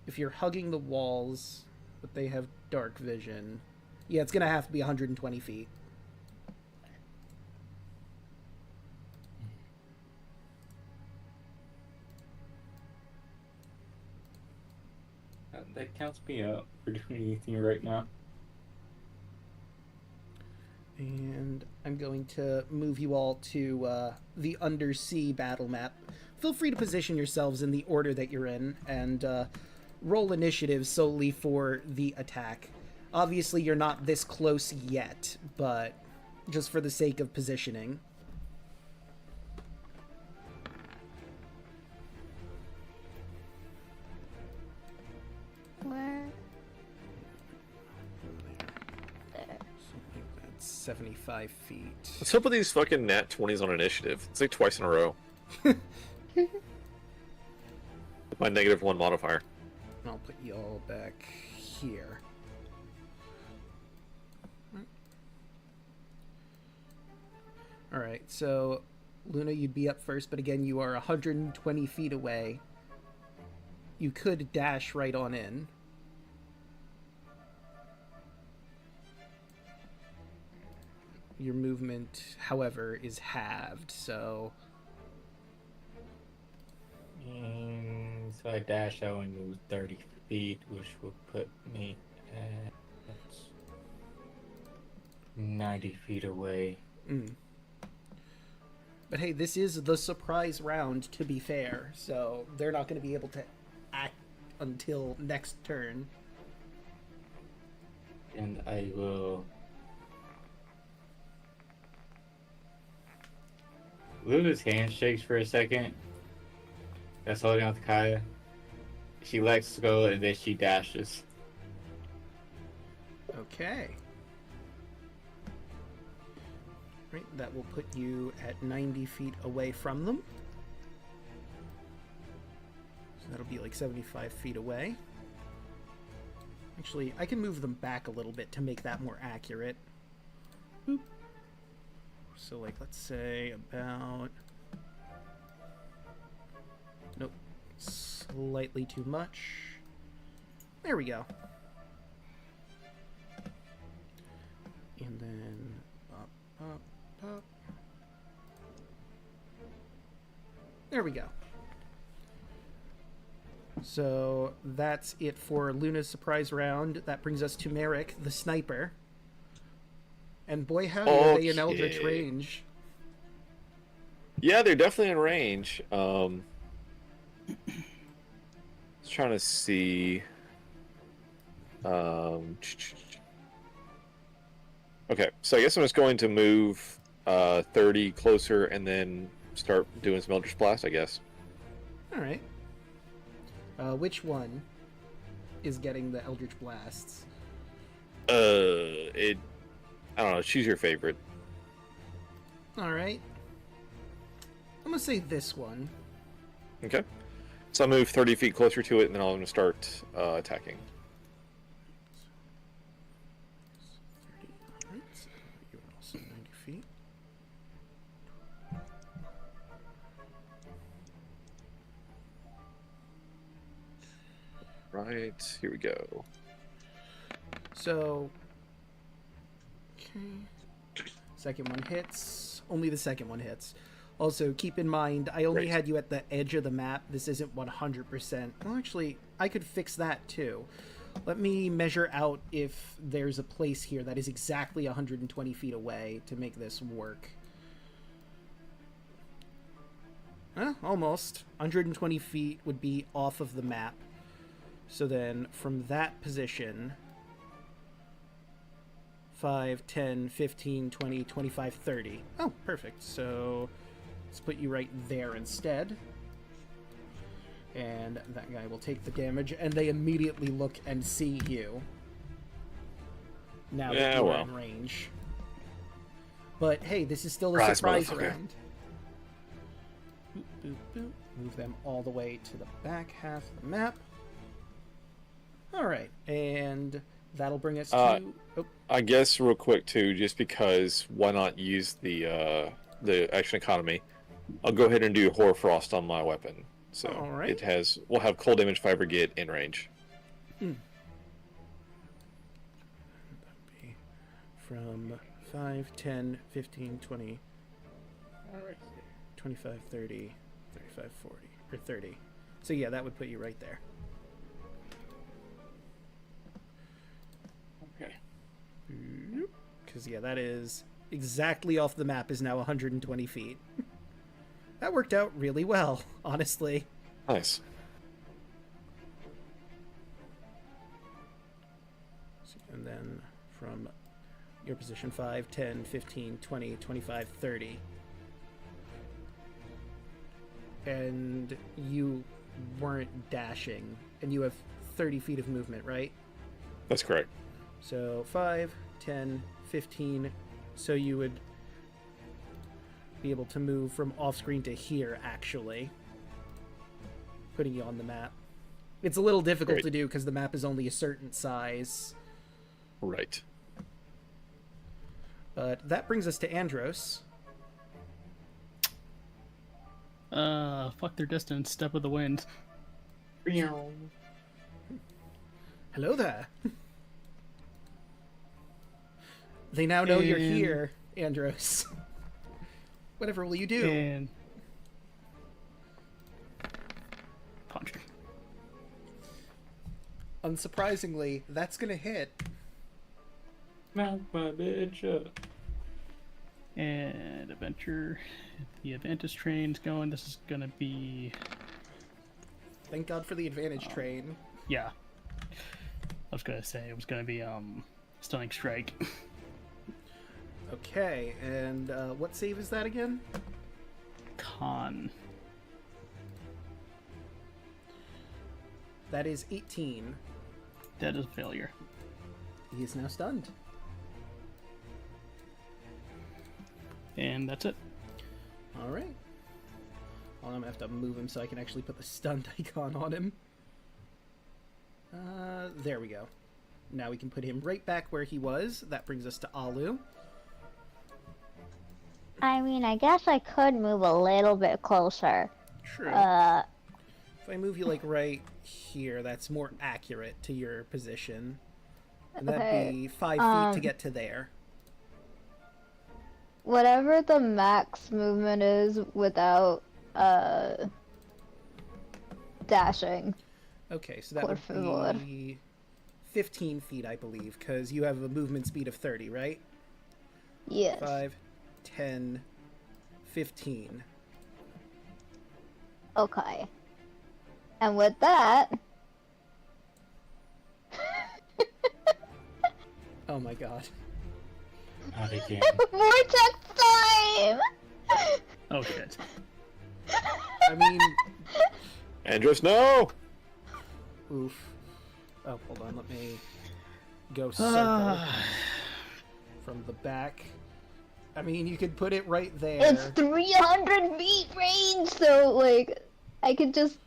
if you're hugging the walls, but they have dark vision, yeah, it's gonna have to be 120 feet. That counts me out for doing anything right now. And I'm going to move you all to the undersea battle map. Feel free to position yourselves in the order that you're in, and roll initiative solely for the attack. Obviously, you're not this close yet, but just for the sake of positioning. Where? 75 feet. What's up with these fucking nat 20s on initiative? It's like twice in a row. Put my -1 modifier. I'll put you all back here. Alright, so Luna, you'd be up first, but again, you are 120 feet away. You could dash right on in. Your movement, however, is halved, so... So I dash out and move 30 feet, which will put me at 90 feet away. But hey, this is the surprise round, to be fair, so they're not going to be able to act until next turn. And I will... Luna's hand shakes for a second. That's holding on to Kaya. She lets go and then she dashes. Okay. Right, that will put you at 90 feet away from them. So that'll be like 75 feet away. Actually, I can move them back a little bit to make that more accurate. Boop. So, like, let's say about... Nope. Slightly too much. There we go. And then... up. There we go. So that's it for Luna's surprise round. That brings us to Merrick, the sniper. And boy, howdy, are they in Eldritch range? Yeah, they're definitely in range. Just trying to see. Okay, so I guess I'm just going to move 30 closer and then start doing some Eldritch Blast, I guess. All right. Which one is getting the Eldritch Blasts? I don't know. Choose your favorite. All right. I'm gonna say this one. Okay. So I'll move 30 feet closer to it, and then I'm going to start attacking. 30. All right. So you're also 90 feet. Right. Here we go. So, okay. Second one hits. Only the second one hits. Also, keep in mind, I only had you at the edge of the map. This isn't 100%. Well, actually, I could fix that too. Let me measure out if there's a place here that is exactly 120 feet away to make this work. Almost. 120 feet would be off of the map. So then, from that position... 5, 10, 15, 20, 25, 30. Oh, perfect. So let's put you right there instead. And that guy will take the damage, and they immediately look and see you. Now that you're in range. But hey, this is still a surprise round. Boop, boop, boop. Move them all the way to the back half of the map. Alright, and... that'll bring us to... I guess real quick too, just because why not use the action economy? I'll go ahead and do Horror Frost on my weapon. So it has... we'll have Cold Damage Fiber get in range. That'd be from 5, 10, 15, 20, 25, 30, 35, 40, or 30. So yeah, that would put you right there. Because, yeah, that is exactly off the map, is now 120 feet. That worked out really well, honestly. Nice. And then from your position 5, 10, 15, 20, 25, 30. And you weren't dashing, and you have 30 feet of movement, right? That's correct. So 5, 10, 15, so you would be able to move from off screen to here, actually. putting you on the map. It's a little difficult Great. to do because the map is only a certain size. Right. But that brings us to Andros. Fuck their distance. Step of the wind. Hello there. They now know you're And- here, Andros. Whatever will you do? And punch. Unsurprisingly, that's gonna hit. Knock my bitch up. And adventure. The advantage train's going. This is gonna be, Thank God for the advantage train. yeah. I was gonna say it was gonna be stunning strike. Okay, and what save is that again? Con. That is 18. That is a failure. He is now stunned. And that's it. All right. Well, I'm gonna have to move him so I can actually put the stunned icon on him. There we go. Now we can put him right back where he was. That brings us to Alu. I mean, I guess I could move a little bit closer. True. Uh, If I move you like right here, that's more accurate to your position. And that'd Okay, be 5 feet to get to there. whatever the max movement is without dashing. Okay, so that Por favor. would be 15 feet, I believe, because you have a movement speed of 30, right? Yes. 5, 10, 15. Okay. And with that, Oh my god. Not again. vortex time! Oh shit. I mean, Andros, no! oof. Oh, hold on, let me go circle from the back. I mean, you could put it right there. It's 300 feet range, so like I could just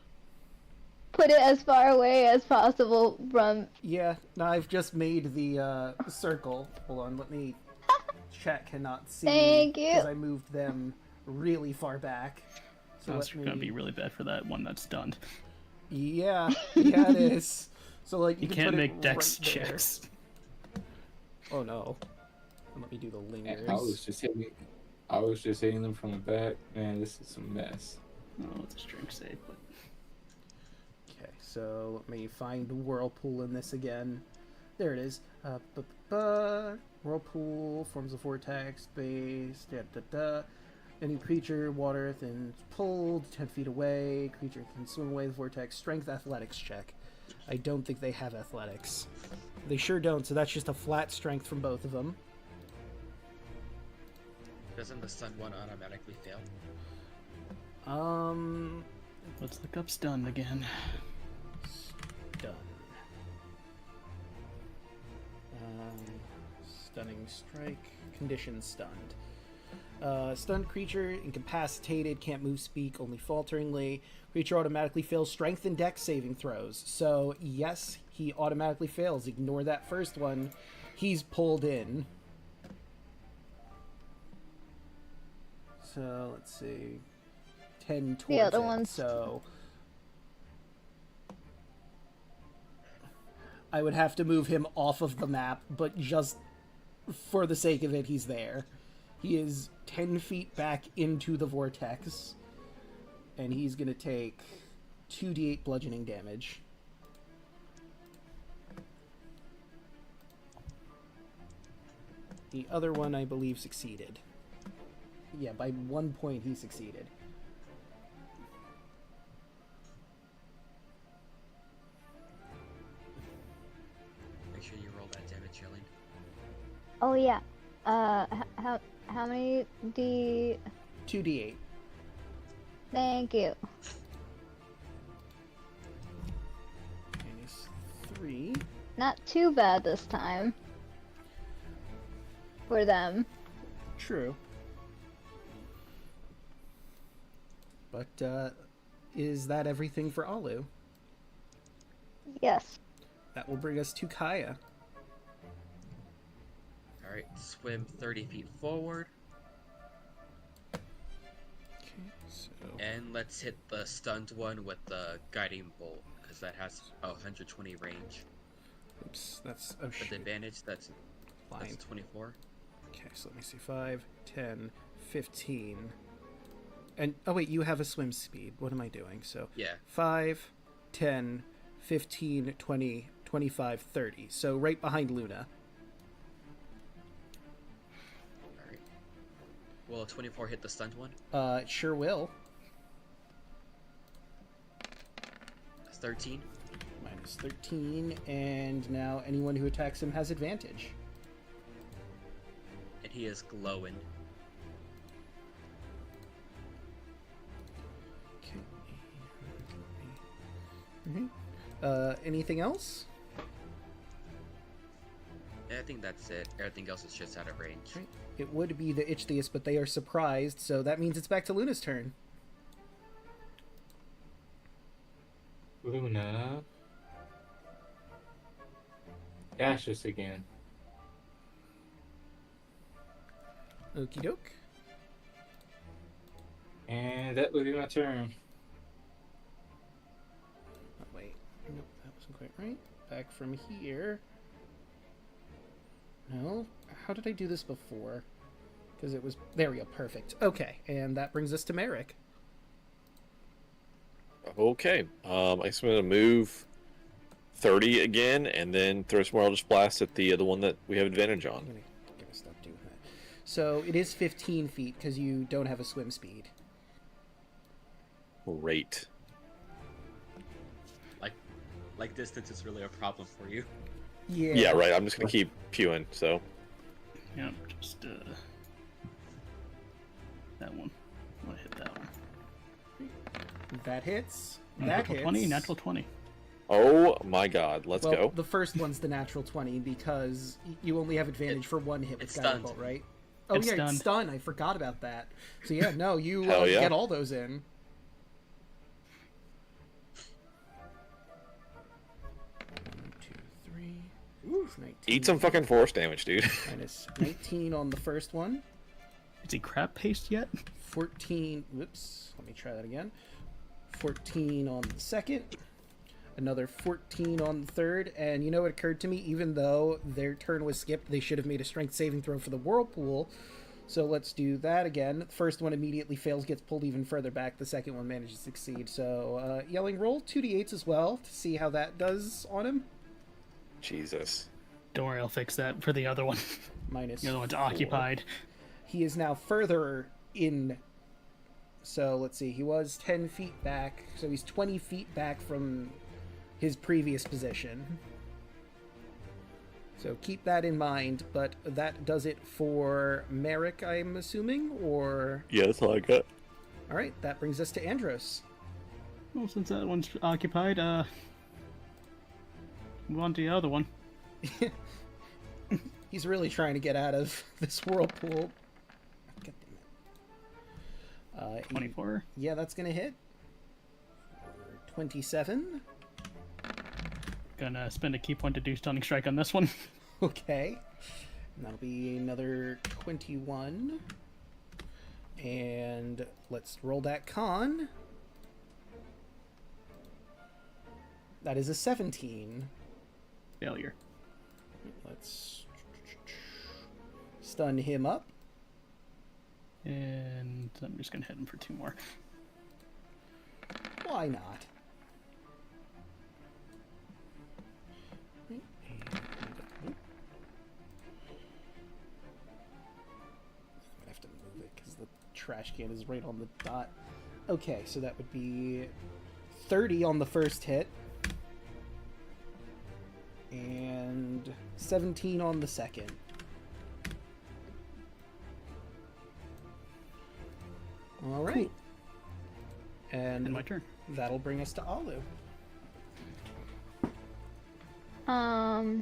put it as far away as possible from. Yeah, no, I've just made the circle. Hold on, let me. Chat cannot see Thank you. because I moved them really far back. So That's let gonna me- be really bad for that one that's stunned. Yeah, yeah, it is. So like You can can't put it make dex right there. checks. Oh no. Let me do the lingers. I was just hitting them from the back. Man, this is a mess. Oh, it's a strength save, but Okay, so let me find Whirlpool in this again. There it is. Whirlpool forms a vortex base. Any creature, water, then pulled 10 feet away. Creature can swim away the vortex. Strength athletics check. I don't think they have athletics. They sure don't, so that's just a flat strength from both of them. Doesn't the stun one automatically fail? let's look up stunned again. Done. Stunning strike. Condition stunned. Stunned creature, incapacitated, can't move, speak, only falteringly. Creature automatically fails strength and dex saving throws. So, yes, he automatically fails. Ignore that first one. He's pulled in. So, let's see. 10 towards The other it. one's- So, I would have to move him off of the map, but just for the sake of it, he's there. He is 10 feet back into the vortex, and he's going to take 2d8 bludgeoning damage. The other one, I believe, succeeded. Yeah, by 1 point he succeeded. Make sure you roll that damage healing. Oh yeah. How many D? 2d8. Thank you. Minus 3. Not too bad this time. For them. True. But, is that everything for Alu? Yes. That will bring us to Kaya. Alright, swim 30 feet forward. Okay, so And let's hit the stunned one with the guiding bolt, because that has 120 range. oops, that's oh With shit. advantage, that's Fine. 24. Okay, so let me see. 5, 10, 15. And oh wait, you have a swim speed. What am I doing? So Yeah. 5, 10, 15, 20, 25, 30. So right behind Luna. Alright. Will a 24 hit the stunned one? It sure will. That's 13. Minus 13, and now anyone who attacks him has advantage. And he is glowing. Okay. Anything else? I think that's it. Everything else is just out of range. Right. It would be the Ichthyists, but they are surprised, so that means it's back to Luna's turn. Luna. Gaseous again. Okie doke. And that would be my turn. Oh, wait. Nope, that wasn't quite right. Back from here. No? How did I do this before? Because it was... There we go, perfect. Okay, and that brings us to Merrick. Okay. I guess I'm going to move 30 again, and then throw some more Eldritch Blast at the one that we have advantage I'm on. gonna stop doing that. So it is 15 feet, because you don't have a swim speed. Great. Like distance is really a problem for you. Yeah. Yeah, right. I'm just going to keep pewing, so. Yep, just that one. I want to hit that one. That hits. That Natural hits. 20, natural 20. Oh my god, let's Well, go. the first one's the natural 20 because you only have advantage for one hit with it's Guiding stunned. Bolt, right? Oh It's yeah, stunned. it's stun. I forgot about that. So yeah, no, you Hell yeah. get all those in. One, two, three. It's 19. Eat some fucking force damage, dude. Minus 19 on the first one. Is he crab paste yet? 14. Whoops. Let me try that again. 14 on the second. Another 14 on the third. And you know what occurred to me? Even though their turn was skipped, they should have made a strength saving throw for the whirlpool. So let's do that again. The first one immediately fails, gets pulled even further back. The second one manages to succeed. So yelling roll 2d8s as well to see how that does on him. Jesus. Don't worry, I'll fix that for the other one. Minus The other one's 4. occupied. He is now further in. So let's see. He was 10 feet back. So he's 20 feet back from his previous position. So keep that in mind. But that does it for Merrick, I'm assuming? Or. Yeah, that's all I got. Alright, that brings us to Andros. Well, since that one's occupied, move on to the other one. He's really trying to get out of this whirlpool. God damn it. 24. Yeah, that's going to hit. 27. Gonna spend a key point to do stunning strike on this one. Okay. And that'll be another 21. And let's roll that con. That is a 17. Failure. Let's stun him up. And I'm just gonna hit him for 2 more. Why not? I'm gonna have to move it because the trash can is right on the dot. Okay, so that would be 30 on the first hit. And 17 on the second. All right. And And my turn. that'll bring us to Alu. I'll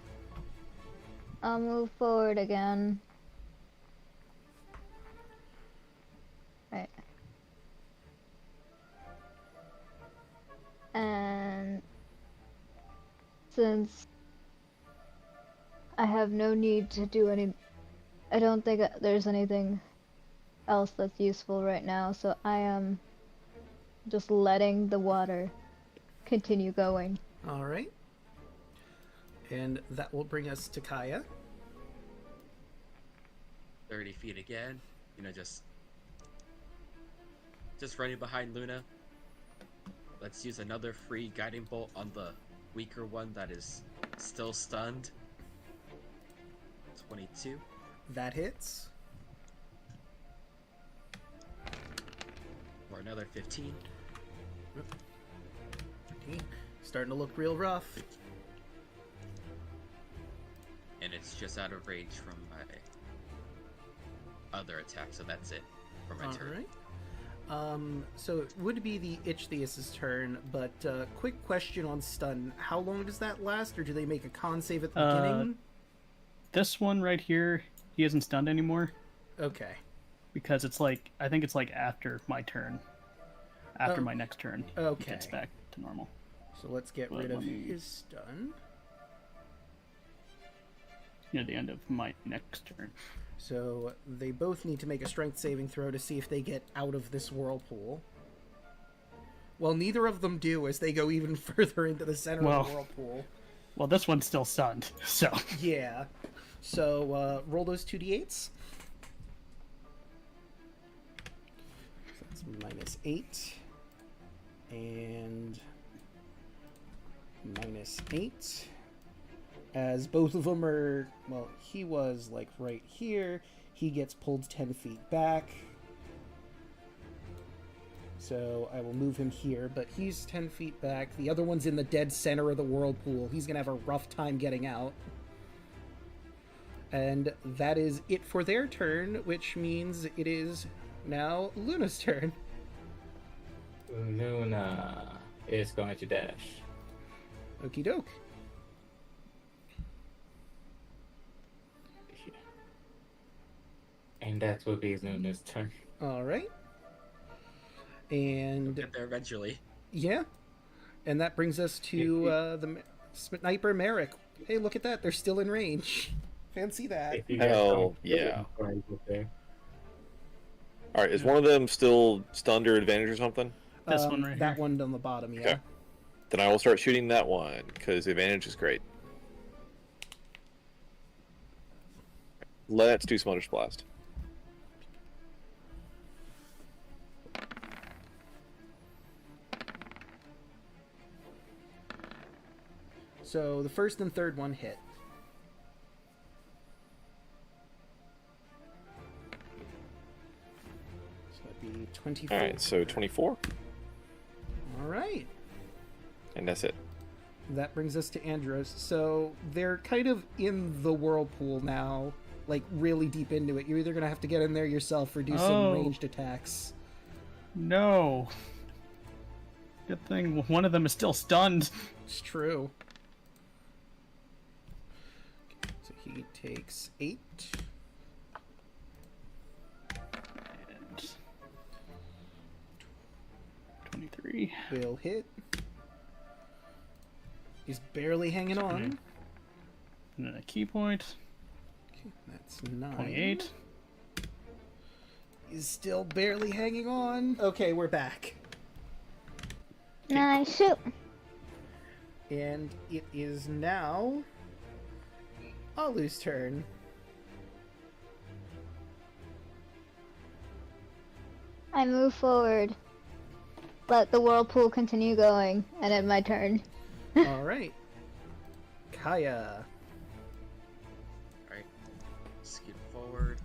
move forward again. Right. since I have no need to do any. I don't think there's anything else that's useful right now, so I am just letting the water continue going. All right. And that will bring us to Kaya. 30 feet again. You know, just running behind Luna. Let's use another free guiding bolt on the weaker one that is still stunned. 22. That hits. For another 15. 15. Starting to look real rough. And it's just out of range from my other attack, so that's it for my turn. Alright. So it would be the Ichthyeus's turn, but quick question on stun. How long does that last, or do they make a con save at the beginning? This one right here, he isn't stunned anymore. Okay. Because it's like, I think it's like after my turn. After my next turn, okay. he gets back to normal. So let's get rid of his stun. Near the end of my next turn. So they both need to make a strength saving throw to see if they get out of this whirlpool. Well, neither of them do, as they go even further into the center of the whirlpool. Well, this one's still stunned, so... Yeah. So, roll those 2d8s. So that's -8. And... -8. As both of them are... Well, he was, like, right here. He gets pulled 10 feet back. So I will move him here, but he's 10 feet back. The other one's in the dead center of the whirlpool. He's going to have a rough time getting out. And that is it for their turn, which means it is now Luna's turn. Luna is going to dash. Okie doke. And that will be Luna's turn. Alright. And... Get there eventually. Yeah. And that brings us to the sniper Merrick. Hey, look at that. They're still in range. Fancy that. Hell yeah. Alright, is one of them still stunned or advantage or something? This one right That here. one on the bottom, yeah. Okay. Then I will start shooting that one, because advantage is great. Let's do Smother's Blast. So the first and third one hit. So that'd be 24. Alright, so 24. Alright. And that's it. That brings us to Andros. So they're kind of in the whirlpool now, like really deep into it. You're either going to have to get in there yourself or do some ranged attacks. No. Good thing one of them is still stunned. It's true. So he takes 8. And 23. Will hit. He's barely hanging on. And then a key point. Okay, that's 9. 28. He's still barely hanging on. Okay, we're back. Nice shoot. And it is now Alu's turn. I move forward. Let the whirlpool continue going, and it's my turn. Alright. Kaya. Alright. Skip forward.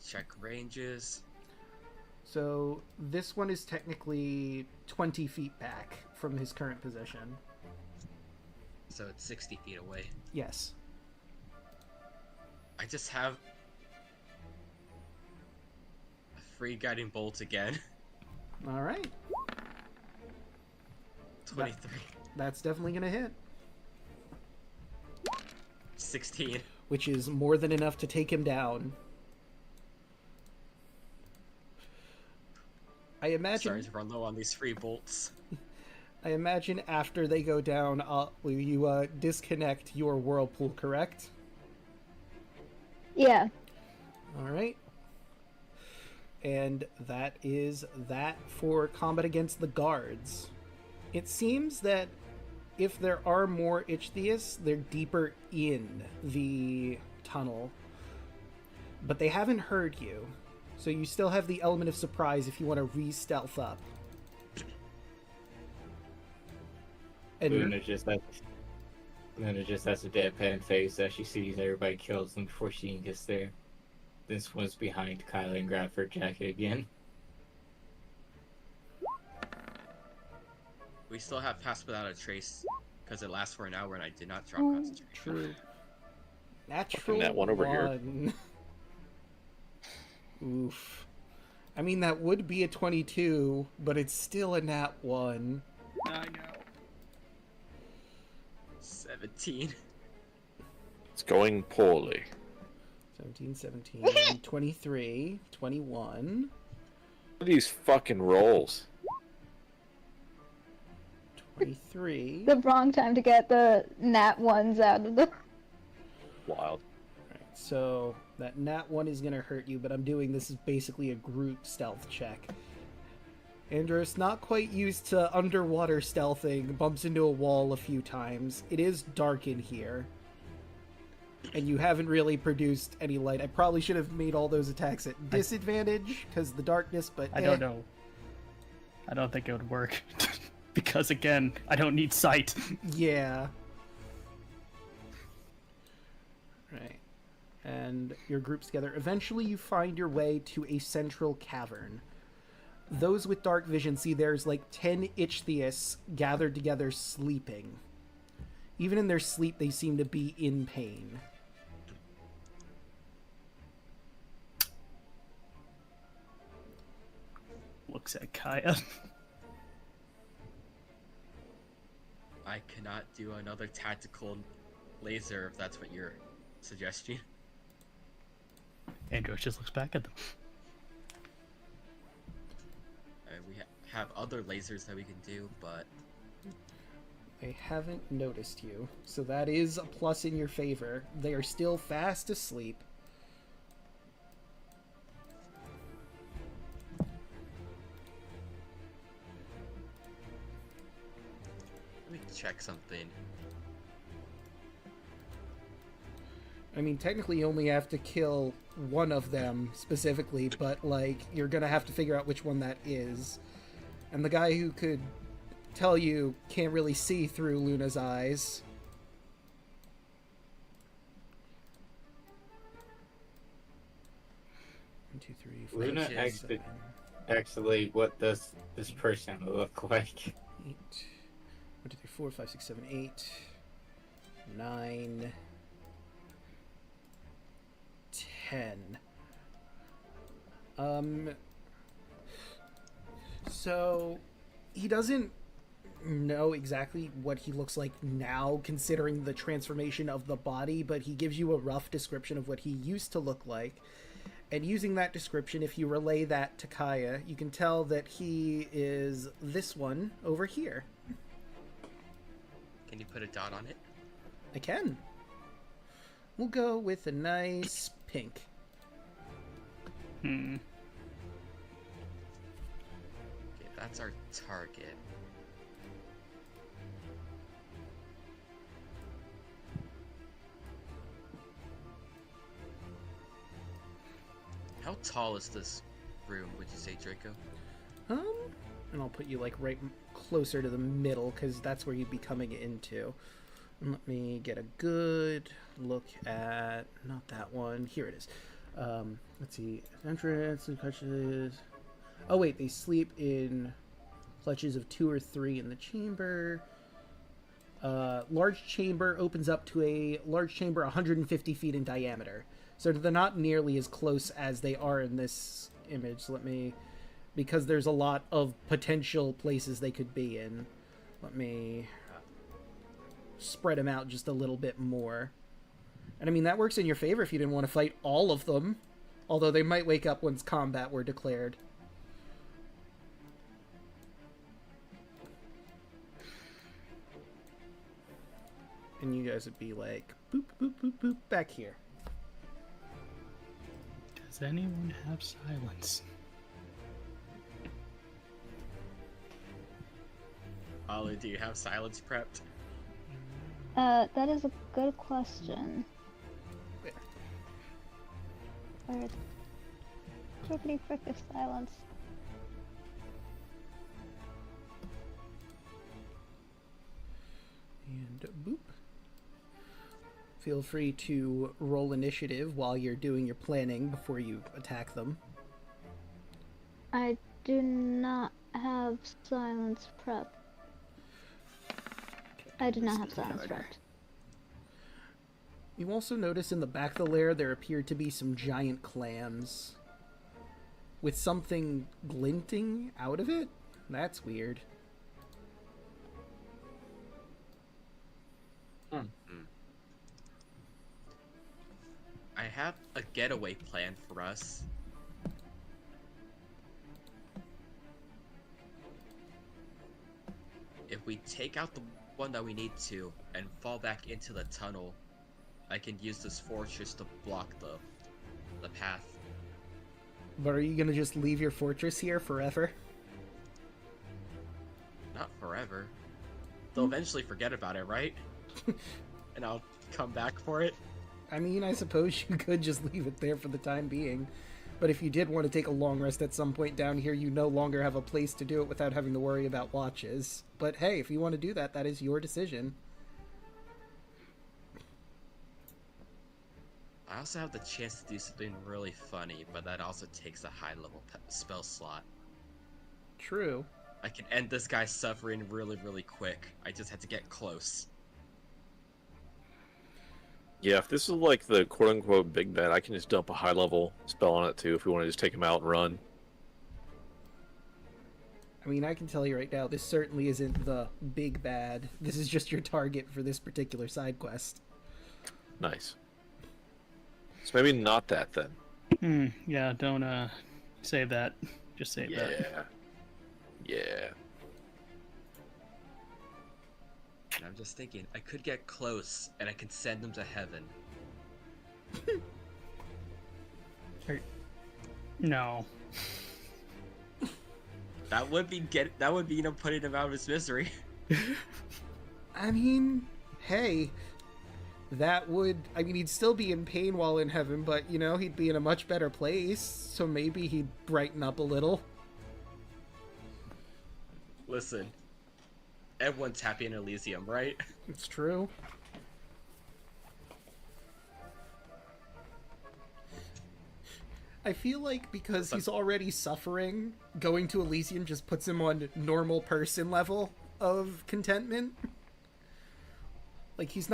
Check ranges. So this one is technically 20 feet back from his current position. So it's 60 feet away. Yes. I just have a free guiding bolt again. Alright. 23. That's definitely going to hit. 16. Which is more than enough to take him down. I imagine... Sorry to run low on these free bolts. I imagine after they go down, you disconnect your whirlpool, correct? Yeah. All right. And that is that for combat against the guards. It seems that if there are more Ichthyists, they're deeper in the tunnel. But they haven't heard you. So you still have the element of surprise if you want to re-stealth up. And Luna just has a deadpan face as she sees everybody kills them before she even gets there. Then swims behind Kyla and grabs her jacket again. We still have Pass Without a Trace because it lasts for an hour and I did not drop Mm. concentration. True. Natural that one over here. one. Oof. I mean, that would be a 22, but it's still a nat 1. I know. 17. It's going poorly. 17, 17, 23, 21, Look at these fucking rolls. 23. The wrong time to get the nat ones out of the. Wild. Right, so that nat 1 is going to hurt you, but I'm doing this as basically a group stealth check. Andros, not quite used to underwater stealthing, bumps into a wall a few times. It is dark in here. And you haven't really produced any light. I probably should have made all those attacks at disadvantage because the darkness, but I don't know. I don't think it would work. Because, again, I don't need sight. Yeah. Right. And your group's together. Eventually you find your way to a central cavern. Those with dark vision see there's like 10 Ichthyists gathered together sleeping. Even in their sleep, they seem to be in pain. Looks at Kaya. I cannot do another tactical laser if that's what you're suggesting. Andros just looks back at them. We have other lasers that we can do, but They haven't noticed you, so that is a plus in your favor. They are still fast asleep. let me check something. I mean, technically you only have to kill one of them specifically, but, like, you're gonna have to figure out which one that is. And the guy who could tell you can't really see through Luna's eyes. One, two, three, four, Luna six, actually- seven, Actually, what does this person look like? 8. 1, 2, 3, 4, 5, 6, 7, 8, 9, 10. So he doesn't know exactly what he looks like now, considering the transformation of the body, but he gives you a rough description of what he used to look like. And using that description, if you relay that to Kaya, you can tell that he is this one over here. Can you put a dot on it? I can. We'll go with a nice pink. Hmm. Okay, that's our target. How tall is this room, would you say, Draco? And I'll put you like right closer to the middle because that's where you'd be coming into. And let me get a good look at, not that one. Here it is. Let's see. Entrance and clutches. Oh wait, they sleep in clutches of 2 or 3 in the chamber. Large chamber opens up to a large chamber 150 feet in diameter. So they're not nearly as close as they are in this image. So let me, because there's a lot of potential places they could be in. Let me spread them out just a little bit more. And I mean, that works in your favor if you didn't want to fight all of them. Although they might wake up once combat were declared. And you guys would be like, boop, boop, boop, boop, back here. Does anyone have silence? Ollie, do you have silence prepped? That is a good question. Where? Where is frickety frick of silence? And boop. Feel free to roll initiative while you're doing your planning before you attack them. I do not have silence prep. I do not have silence prepped. You also notice in the back of the lair there appear to be some giant clams with something glinting out of it. That's weird. I have a getaway plan for us. If we take out the one that we need to and fall back into the tunnel, I can use this fortress to block the path. But are you gonna just leave your fortress here forever? Not forever. They'll eventually forget about it, right? And I'll come back for it. I mean, I suppose you could just leave it there for the time being. But if you did want to take a long rest at some point down here, you no longer have a place to do it without having to worry about watches. But hey, if you want to do that, that is your decision. I also have the chance to do something really funny, but that also takes a high-level spell slot. True. I can end this guy's suffering really, really quick. I just had to get close. Yeah, if this is like the quote-unquote big bad, I can just dump a high-level spell on it too if we want to just take him out and run. I mean, I can tell you right now, this certainly isn't the big bad. This is just your target for this particular side quest. Nice. So maybe not that then. Yeah, don't save that. Just save that. Yeah. And I'm just thinking, I could get close, and I can send them to heaven. No. That would be putting him out of his misery. I mean, hey, that would... I mean, he'd still be in pain while in heaven, but, you know, he'd be in a much better place, so maybe he'd brighten up a little. Listen, everyone's happy in Elysium, right? It's true. I feel like because he's already suffering, going to Elysium just puts him on normal person level of contentment. Like, he's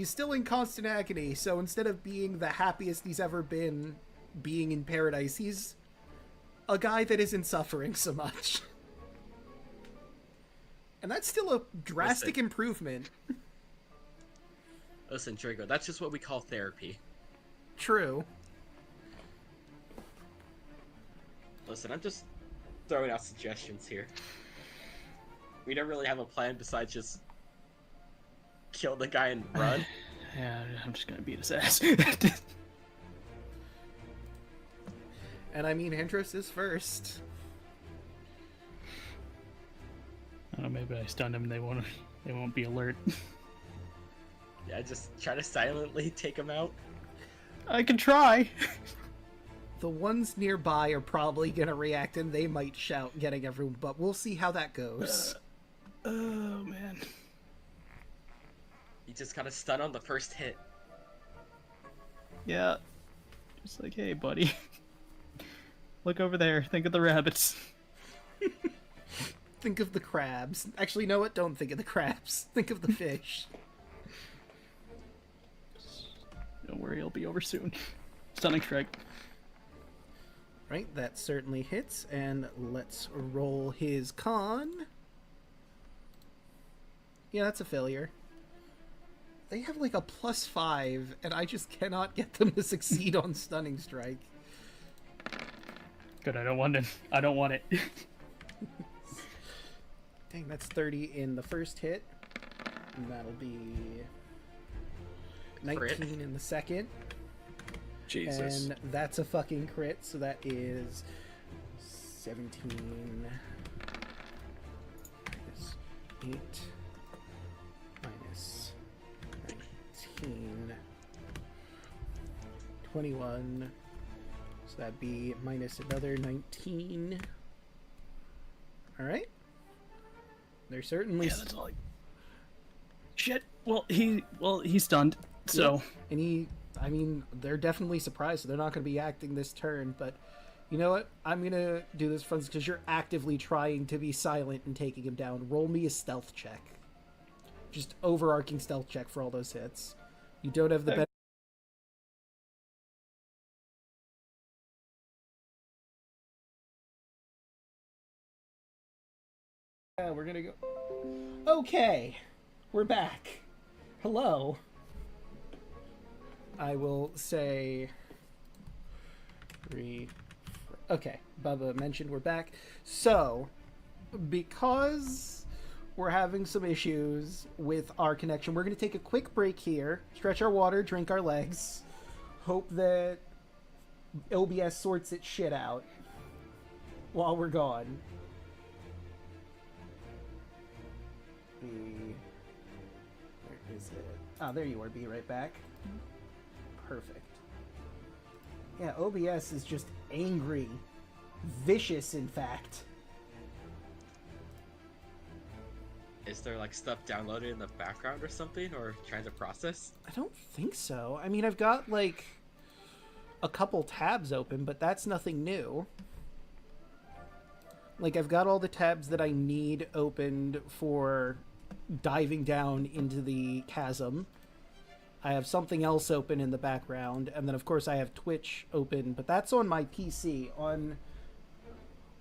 still in constant agony, so instead of being the happiest he's ever been being in paradise, he's a guy that isn't suffering so much. And that's still a drastic improvement. Listen, Draco, that's just what we call therapy. True. Listen, I'm just throwing out suggestions here. We don't really have a plan besides just kill the guy and run. Yeah, I'm just gonna beat his ass. And I mean, Andros is first. I don't know, maybe I stunned him and they won't be alert. Yeah, just try to silently take him out. I can try. The ones nearby are probably gonna react and they might shout, getting everyone, but we'll see how that goes. Oh, man. You just gotta stun on the first hit. Yeah. Just like, hey, buddy. Look over there. Think of the rabbits. Think of the crabs. Actually, know what? Don't think of the crabs. Think of the fish. Don't worry, it'll be over soon. Stunning strike. Right, that certainly hits, and let's roll his con. Yeah, that's a failure. They have like a +5, and I just cannot get them to succeed on stunning strike. Good, I don't want it. I don't want it. Dang, that's 30 in the first hit. And that'll be 19 in the second. Jesus. And that's a fucking crit, so that is 17 minus 8 minus 19. 21. So that'd be minus another 19. Alright. They're certainly. Yeah, that's all. Shit. Well, he's stunned. So. And I mean, they're definitely surprised, so they're not going to be acting this turn, but you know what? I'm going to do this for because you're actively trying to be silent and taking him down. Roll me a stealth check. Just overarching stealth check for all those hits. You don't have the benefit. Yeah, we're going to go. Okay. We're back. Hello. I will say okay, Bubba mentioned we're back. So, because we're having some issues with our connection, we're going to take a quick break here, stretch our water, drink our legs, hope that OBS sorts its shit out while we're gone. Where is it? Oh, there you are. Be right back. Perfect. Yeah, OBS is just angry. Vicious, in fact. Is there like stuff downloaded in the background or something, or trying to process? I don't think so. I mean, I've got like a couple tabs open, but that's nothing new. Like, I've got all the tabs that I need opened for diving down into the chasm. I have something else open in the background, and then of course I have Twitch open, but that's on my PC. On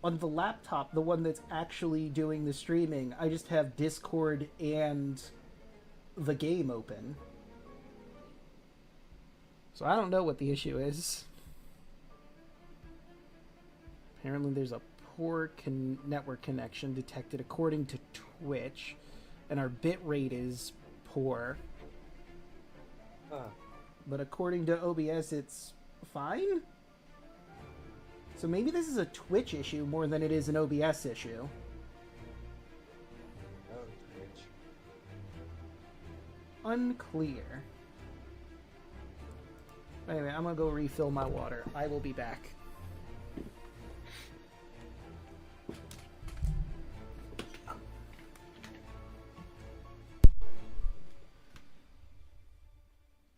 the laptop, the one that's actually doing the streaming, I just have Discord and the game open. So I don't know what the issue is. Apparently there's a poor network connection detected according to Twitch, and our bitrate is poor. But according to OBS, it's fine? So maybe this is a Twitch issue more than it is an OBS issue. Oh, Twitch. Unclear. Anyway, I'm gonna go refill my water. I will be back.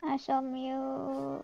I shall mute.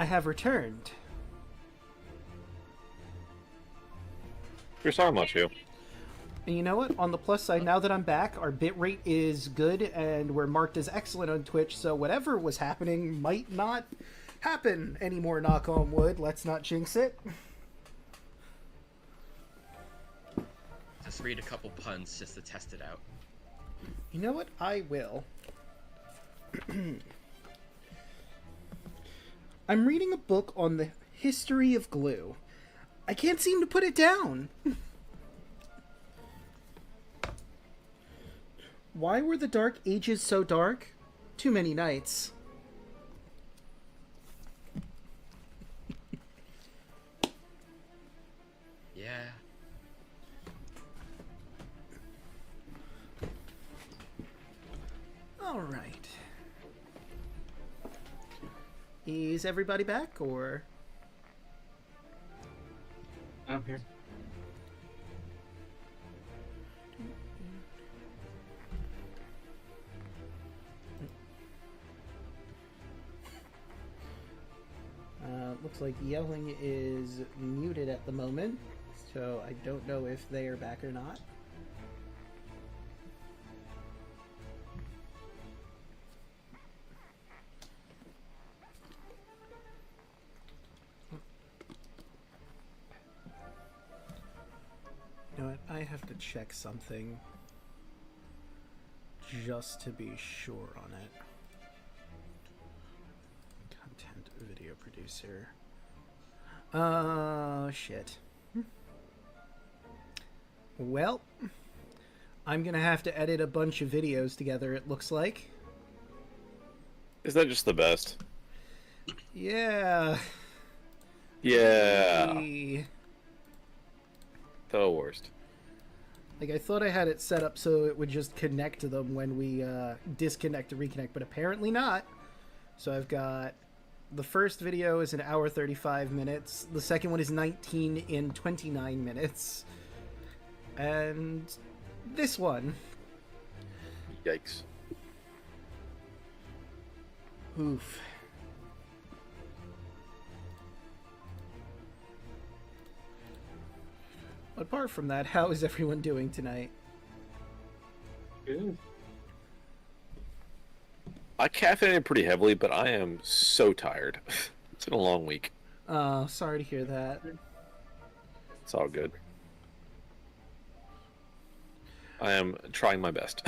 I have returned. We're talking about you. And you know what? On the plus side, now that I'm back, our bitrate is good, and we're marked as excellent on Twitch, so whatever was happening might not happen anymore, knock on wood. Let's not jinx it. Just read a couple puns just to test it out. You know what? I will. I'm reading a book on the history of glue. I can't seem to put it down. Why were the Dark Ages so dark? Too many nights. Yeah. All right. Is everybody back, or? I'm here. Looks like yelling is muted at the moment, so I don't know if they are back or not. You know what? I have to check something just to be sure on it. Content video producer. Shit. Well, I'm gonna have to edit a bunch of videos together, it looks like. Is that just the best? Yeah. Yeah. Hey. The worst. Like, I thought I had it set up so it would just connect to them when we disconnect and reconnect, but apparently not. So I've got... The first video is 1 hour 35 minutes. The second one is 19 in 29 minutes. And this one. Yikes. Oof. Apart from that, how is everyone doing tonight? Good. I caffeinated pretty heavily, but I am so tired. It's been a long week. Sorry to hear that. It's all good. I am trying my best.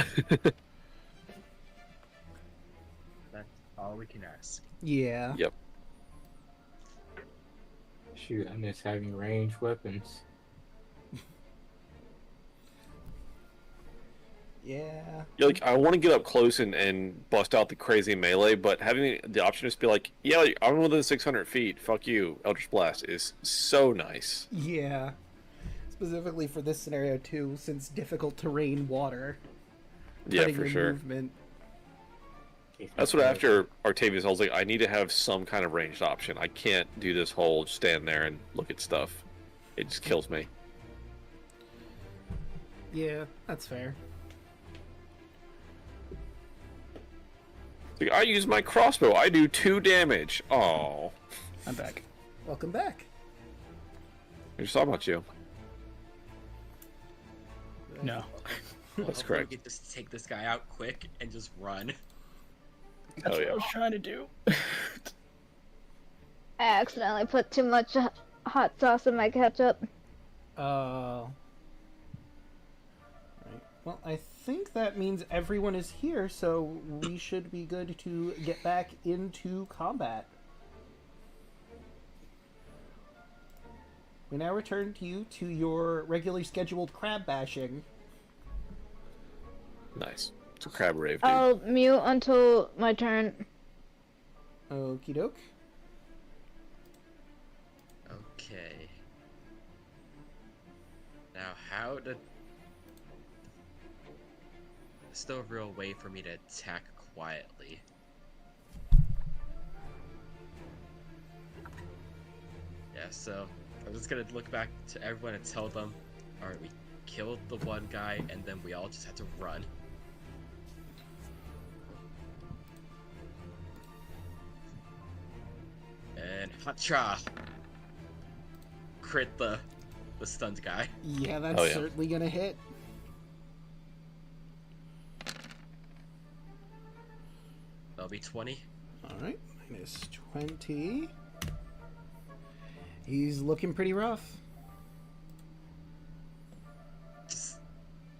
That's all we can ask. Yeah. Yep. Shoot, I miss having ranged weapons. Yeah. You're like, I want to get up close and bust out the crazy melee, but having the option just be like, yeah, I'm within 600 feet. Fuck you. Eldritch Blast is so nice. Yeah. Specifically for this scenario, too, since difficult terrain water. Yeah, Cutting for your sure. Movement. That's what after Artavius, I was like, I need to have some kind of ranged option. I can't do this whole stand there and look at stuff. It just kills me. Yeah, that's fair. Like, I use my crossbow. I do 2 damage. Oh, I'm back. Welcome back. I just talking about you. No. That's Hopefully correct. We can just take this guy out quick and just run. That's Oh, what yeah. I was trying to do. I accidentally put too much hot sauce in my ketchup. Right. Well, I think that means everyone is here, so we should be good to get back into combat. We now return to you to your regularly scheduled crab bashing. Nice. It's a crab rave, dude. I'll mute until my turn. Okie doke. Okay. Now, how to... There's no real way for me to attack quietly. Yeah, so I'm just gonna look back to everyone and tell them, alright, we killed the one guy, and then we all just had to run. And Hacha! Crit the stunned guy. Yeah, that's Oh, yeah. certainly gonna hit. That'll be 20. Alright, minus 20. He's looking pretty rough.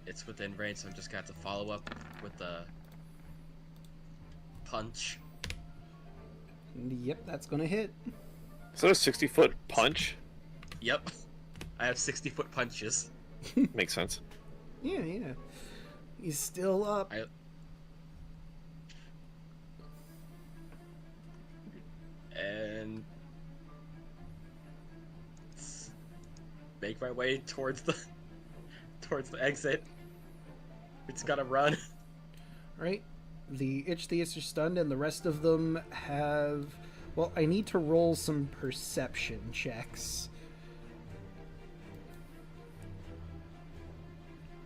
It's within range, so I'm just gonna have to follow up with the punch. Yep, that's gonna hit. Is that a 60-foot punch? Yep. I have 60-foot punches. Makes sense. Yeah, yeah. He's still up. And make my way towards the exit. It's gotta run. Right? The itch theists are stunned, and the rest of them have. Well, I need to roll some perception checks.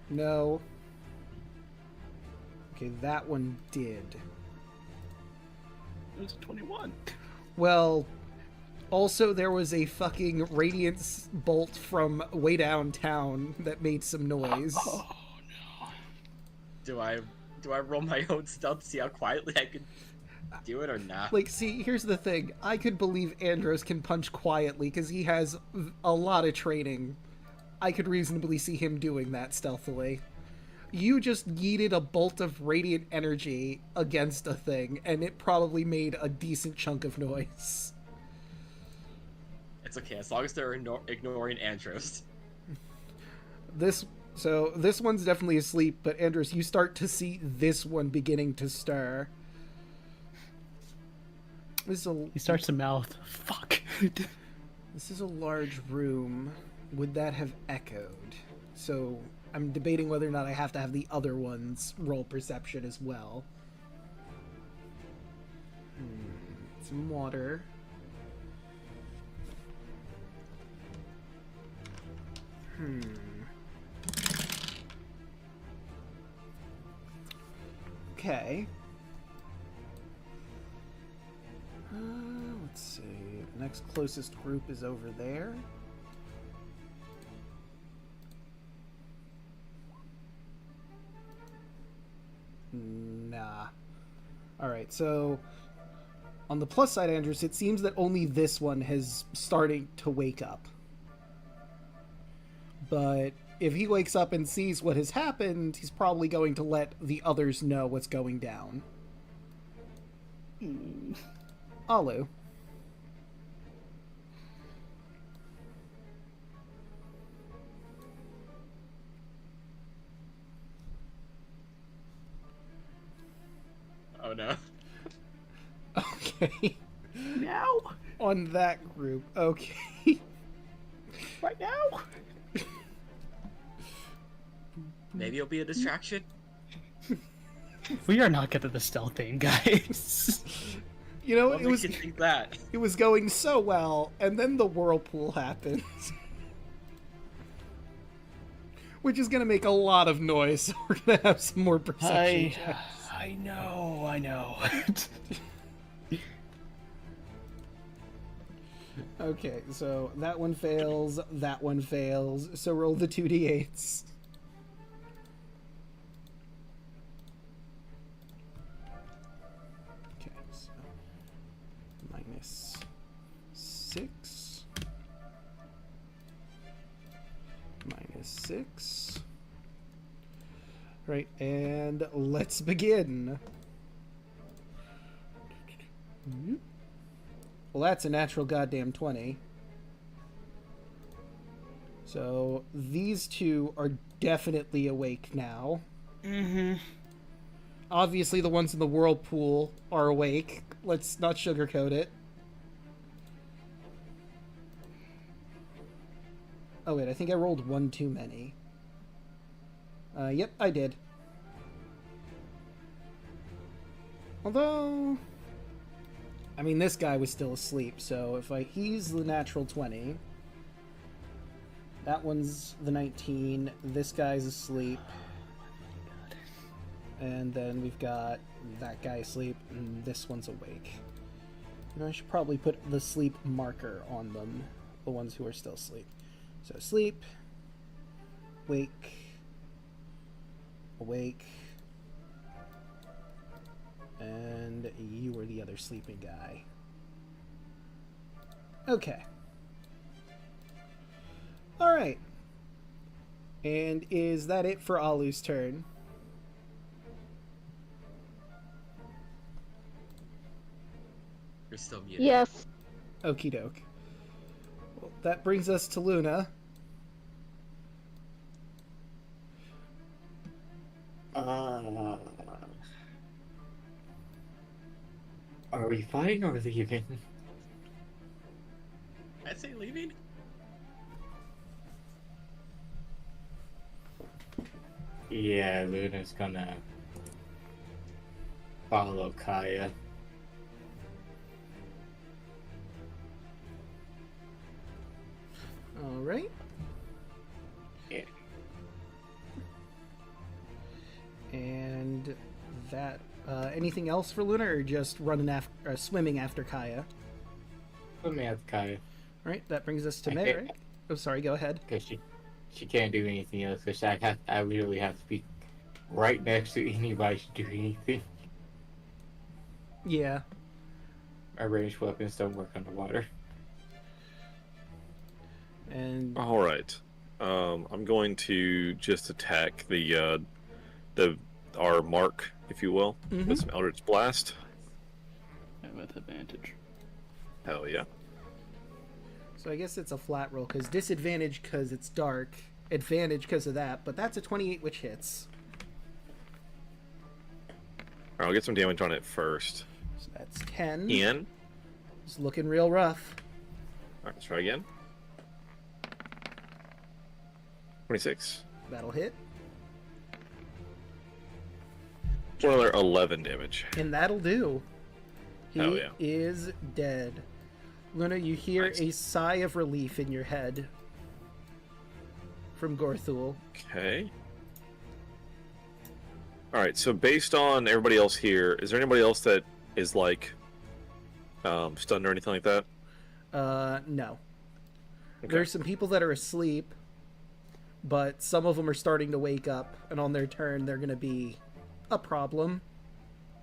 No. Okay, that one did. It was a 21. Well, also there was a fucking radiance bolt from way downtown that made some noise. Oh no. Do I roll my own stealth to see how quietly I can do it or not? Like, see, here's the thing. I could believe Andros can punch quietly because he has a lot of training. I could reasonably see him doing that stealthily. You just yeeted a bolt of radiant energy against a thing, and it probably made a decent chunk of noise. It's okay, as long as they're ignoring Andros. This one's definitely asleep, but Andros, you start to see this one beginning to stir. He starts to mouth, fuck. This is a large room. Would that have echoed? So I'm debating whether or not I have to have the other ones roll perception as well. Some water. Okay. Let's see. The next closest group is over there. Nah. Alright, so on the plus side, Andrews, it seems that only this one has starting to wake up. But if he wakes up and sees what has happened, he's probably going to let the others know what's going down. Alu. Oh no. Okay. Now? On that group, okay. Right now? Maybe it'll be a distraction. We are not good at the stealth thing, guys. You know, What makes you think that? it was going so well, and then the whirlpool happened. Which is gonna make a lot of noise, so we're gonna have some more perception checks. I know. Okay, so that one fails, so roll the 2d8s. Okay, so minus 6. Minus 6. Right, and let's begin. Well, that's a natural goddamn 20. So these two are definitely awake now. Mm-hmm. Obviously, the ones in the whirlpool are awake. Let's not sugarcoat it. Oh wait, I think I rolled one too many. Yep, I did. Although, I mean, this guy was still asleep, so if he's the natural 20. That one's the 19. This guy's asleep. And then we've got that guy asleep, and this one's awake. And I should probably put the sleep marker on them, the ones who are still asleep. So sleep, wake, awake, and you were the other sleeping guy. Okay. Alright. And is that it for Alu's turn? You're still muted. Yes. Okie doke. Well, that brings us to Luna. Are we fighting or leaving? I'd say leaving. Yeah, Luna's gonna follow Kaya. Alright. Yeah. And that, anything else for Luna, or just running after, swimming after Kaya? Let me ask Kaya. Alright, that brings us to I Merrick. can't- Oh, sorry, go ahead. Because she can't do anything else. Because I literally have to be right next to anybody to do anything. Yeah. My ranged weapons don't work underwater. And All right. I'm going to just attack our mark, if you will, with some Eldritch Blast. And with advantage. Hell yeah. so I guess it's a flat roll, because disadvantage because it's dark, advantage because of that, but that's a 28, which hits. All right, I'll get some damage on it first. So that's 10. Ian. It's looking real rough. All right, let's try again. 26. That'll hit. For another 11 damage. And that'll do. He Hell yeah. is dead. Luna, you hear Nice. a sigh of relief in your head from Gorthul. Okay. All right, so based on everybody else here, is there anybody else that is like stunned or anything like that? No. Okay. There's some people that are asleep, but some of them are starting to wake up, and on their turn, they're going to be a problem.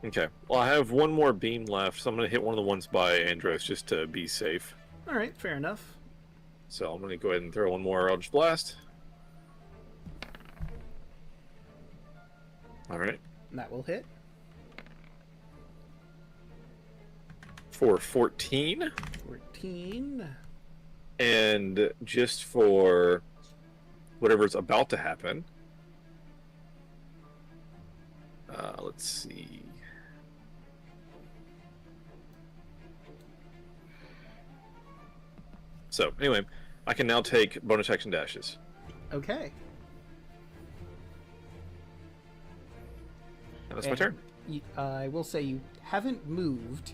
Okay. Well, I have one more beam left, so I'm going to hit one of the ones by Andros just to be safe. All right, fair enough. So I'm going to go ahead and throw one more Eldritch Blast. All right. And that will hit. For 14. 14. And just for whatever's about to happen. Let's see. So, anyway, I can now take bonus action dashes. Okay. And that's my turn. I will say you haven't moved.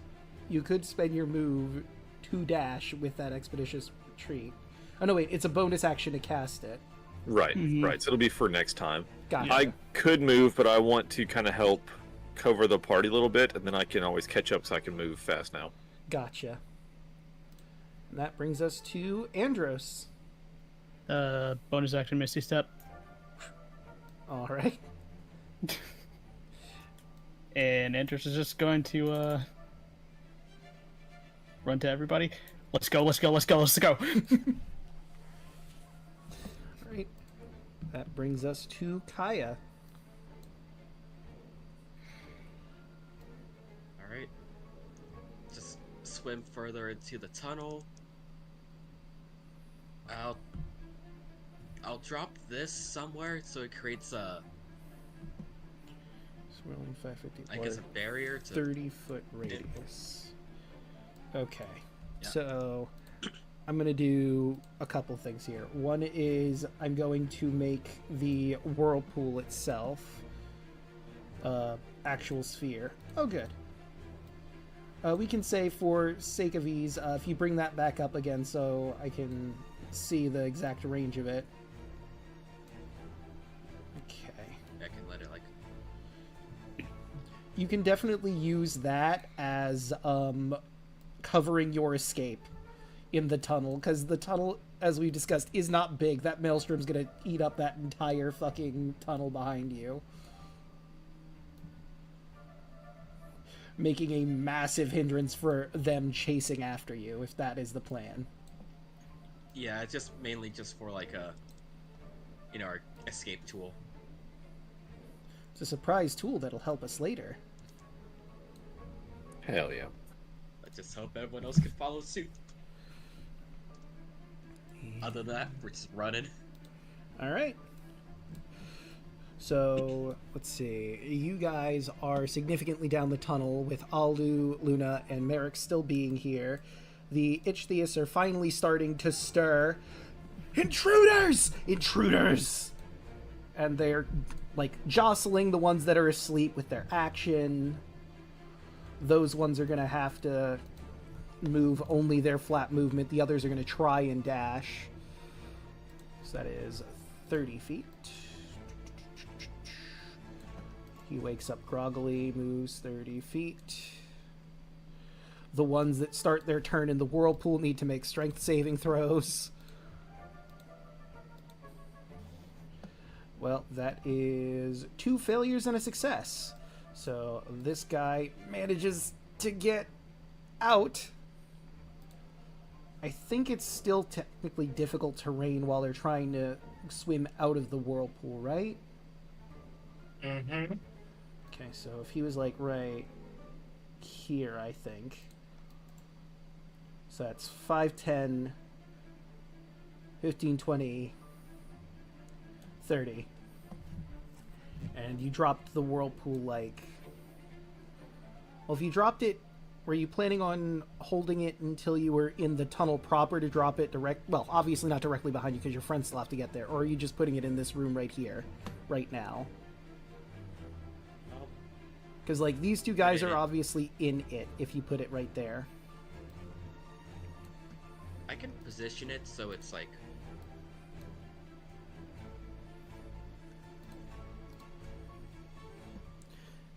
You could spend your move to dash with that expeditious retreat. Oh no, wait, it's a bonus action to cast it. Right, right. So it'll be for next time. Gotcha. I could move, but I want to kind of help cover the party a little bit, and then I can always catch up so I can move fast now. Gotcha. And that brings us to Andros. Bonus action Misty Step. All right. And Andros is just going to run to everybody. Let's go, let's go, let's go, let's go! Right. That brings us to Kaya. Alright. Just swim further into the tunnel. I'll drop this somewhere so it creates a, Swirling 550 I guess, a barrier to 30-foot radius. Okay. Yeah. So I'm going to do a couple things here. One is I'm going to make the whirlpool itself actual sphere. Oh, good. We can say, for sake of ease, if you bring that back up again so I can see the exact range of it. Okay. I can let it like, You can definitely use that as covering your escape in the tunnel, because the tunnel, as we discussed, is not big. That maelstrom's gonna eat up that entire fucking tunnel behind you, making a massive hindrance for them chasing after you, if that is the plan. Yeah, it's just mainly just for like a, our escape tool. It's a surprise tool that'll help us later. Hell yeah. Let's just hope everyone else can follow suit. Other than that, we're just running. Alright. So, let's see. You guys are significantly down the tunnel with Alu, Luna, and Merrick still being here. The Ichthyists are finally starting to stir. Intruders! Intruders! And they're, like, jostling the ones that are asleep with their action. Those ones are going to have to move only their flat movement. The others are going to try and dash. So that is 30 feet. He wakes up groggily, moves 30 feet. The ones that start their turn in the whirlpool need to make strength saving throws. Well, that is 2 failures and a success. So this guy manages to get out. I think it's still technically difficult terrain while they're trying to swim out of the whirlpool, right? Mm-hmm. Okay, so if he was like right here, I think. So that's 5, 10, 15, 20, 30. And you dropped the whirlpool like... Well, if you dropped it, were you planning on holding it until you were in the tunnel proper to drop it direct... Well, obviously not directly behind you because your friends still have to get there. Or are you just putting it in this room right here, right now? Because, like, these two guys are obviously in it if you put it right there. I can position it so it's like...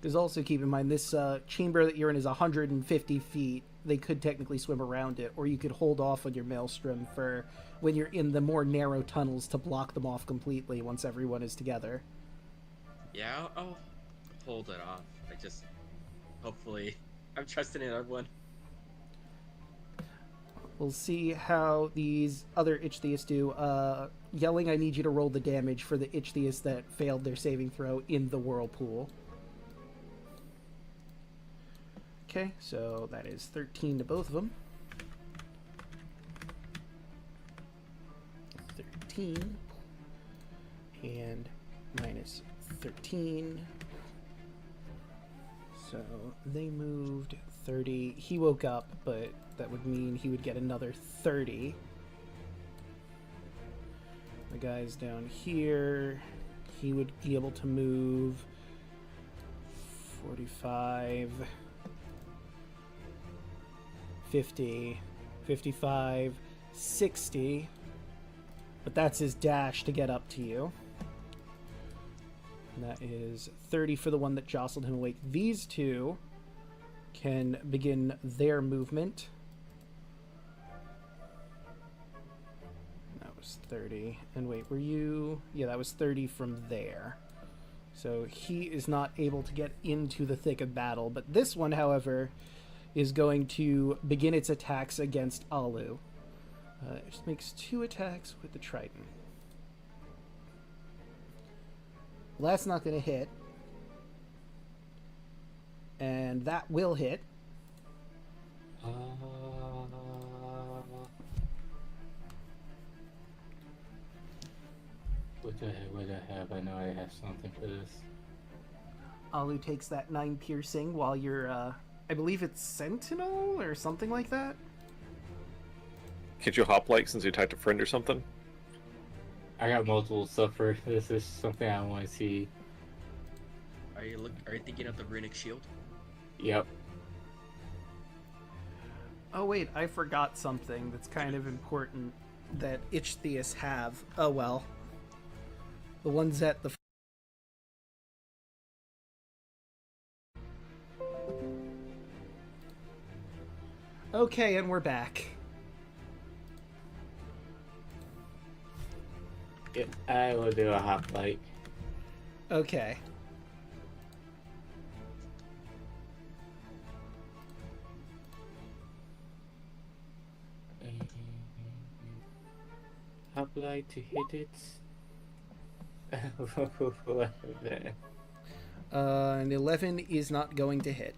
Because also keep in mind, this chamber that you're in is 150 feet. They could technically swim around it, or you could hold off on your maelstrom for when you're in the more narrow tunnels to block them off completely once everyone is together. Yeah, I'll hold it off. I just... Hopefully... I'm trusting in everyone. We'll see how these other Ichthyists do. Yelling, I need you to roll the damage for the Ichthyists that failed their saving throw in the whirlpool. Okay, so that is 13 to both of them. 13. And minus 13. So they moved 30. He woke up, but that would mean he would get another 30. The guy's down here. He would be able to move 45, 50, 55, 60. But that's his dash to get up to you. And that is 30 for the one that jostled him awake. These two can begin their movement. That was 30. And wait, were you... Yeah, that was 30 from there. So he is not able to get into the thick of battle. But this one, however, is going to begin its attacks against Alu. It just makes 2 attacks with the Trident. Well, that's not going to hit. And that will hit. What the heck would I have? I know I have something for this. Alu takes that 9 piercing while you're, I believe it's Sentinel or something like that. Can't you hop like since you attacked a friend or something? I got multiple stuff for this. Is something I want to see. Are you thinking of the runic shield? Yep. Oh wait, I forgot something that's kind of important that Ichthyists have. Oh well. The ones at the... Okay, and we're back. Yeah, I will do a hoplite. Okay. Hoplite to hit it. An 11 is not going to hit.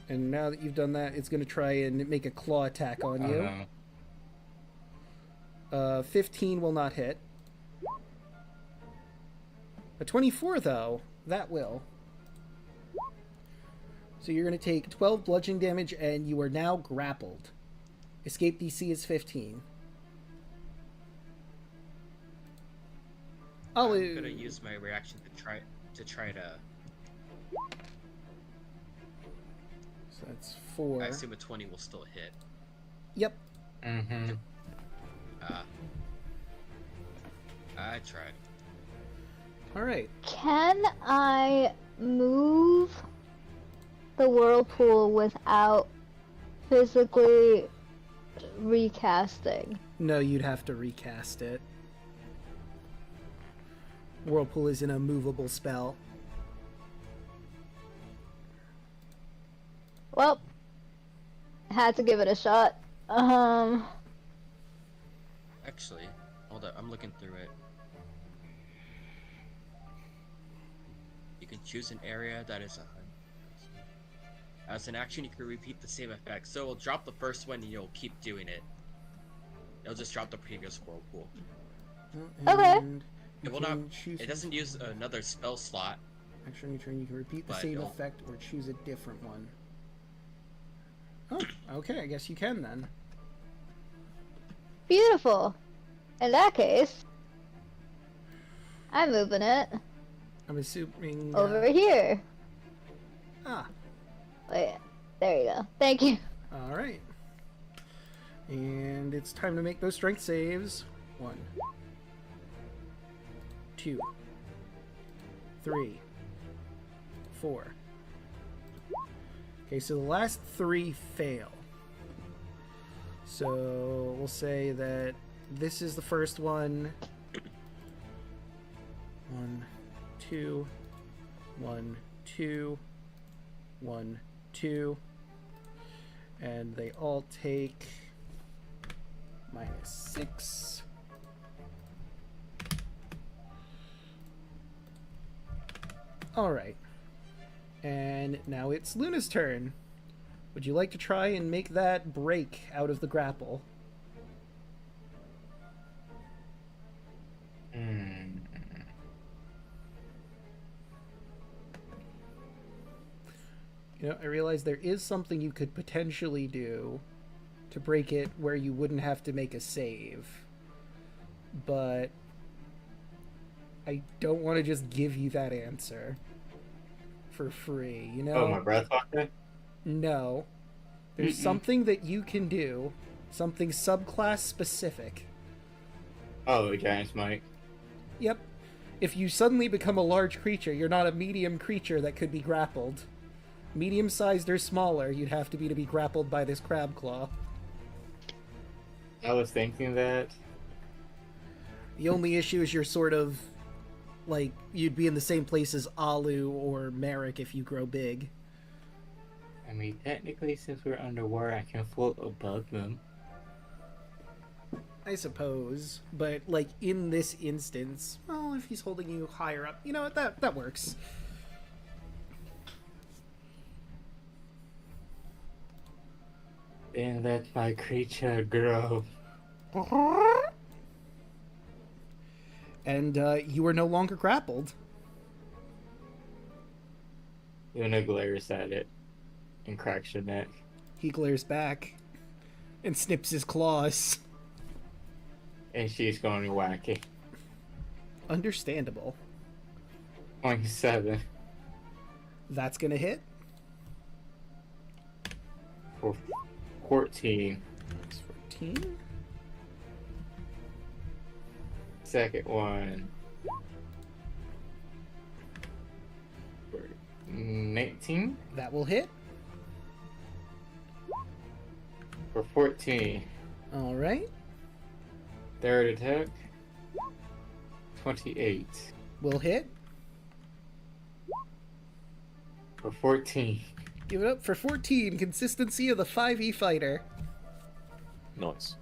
And now that you've done that, it's going to try and make a claw attack on Oh, you. no. 15 will not hit. A 24, though, that will. So you're going to take 12 bludgeoning damage, and you are now grappled. Escape DC is 15. I'm gonna use my reaction to try to. So that's 4. I assume a 20 will still hit. Yep. Mm-hmm. I tried. Alright. Can I move the whirlpool without physically recasting? No, you'd have to recast it. Whirlpool is an immovable spell. Well, I had to give it a shot. Actually, hold up. I'm looking through it. You can choose an area that is as an action, you can repeat the same effect. So it'll drop the first one and you'll keep doing it. It'll just drop the previous whirlpool. Okay. It will not. It doesn't use another spell slot. Action on your turn, you can repeat the But same it'll- effect or choose a different one. Oh, okay, I guess you can then. Beautiful. In that case, I'm moving it I'm assuming... over here. Ah, Wait, there you go. Thank you. alright. And it's time to make those strength saves. 1, 2, 3, 4. Okay, so the last 3 fail. So we'll say that this is the first one. 1, 2, 1, 2, 1, 2. And they all take -6. Alright. And now it's Luna's turn. Would you like to try and make that break out of the grapple? You know, I realize there is something you could potentially do to break it where you wouldn't have to make a save. But I don't want to just give you that answer for free, you know? Oh, my breath walker? No. There's something that you can do, something subclass specific. Oh, Giant Smite. Yep. If you suddenly become a large creature, you're not a medium creature that could be grappled. Medium-sized or smaller, you'd have to be grappled by this crab claw. I was thinking that. The only issue is you're sort of like you'd be in the same place as Alu or Merrick if you grow big. I mean, technically, since we're underwater, I can float above them. I suppose, but like in this instance, well, if he's holding you higher up, you know what, that works. Then let my creature grow. And you are no longer grappled. Luna glares at it and cracks her neck. He glares back and snips his claws. And she's going wacky. Understandable. 27 That's gonna hit. for 14. That's 14. Second one for 19. That will hit. For 14. All right. Third attack. 28. Will hit. For 14. Give it up for 14. Consistency of the 5e fighter. Nice.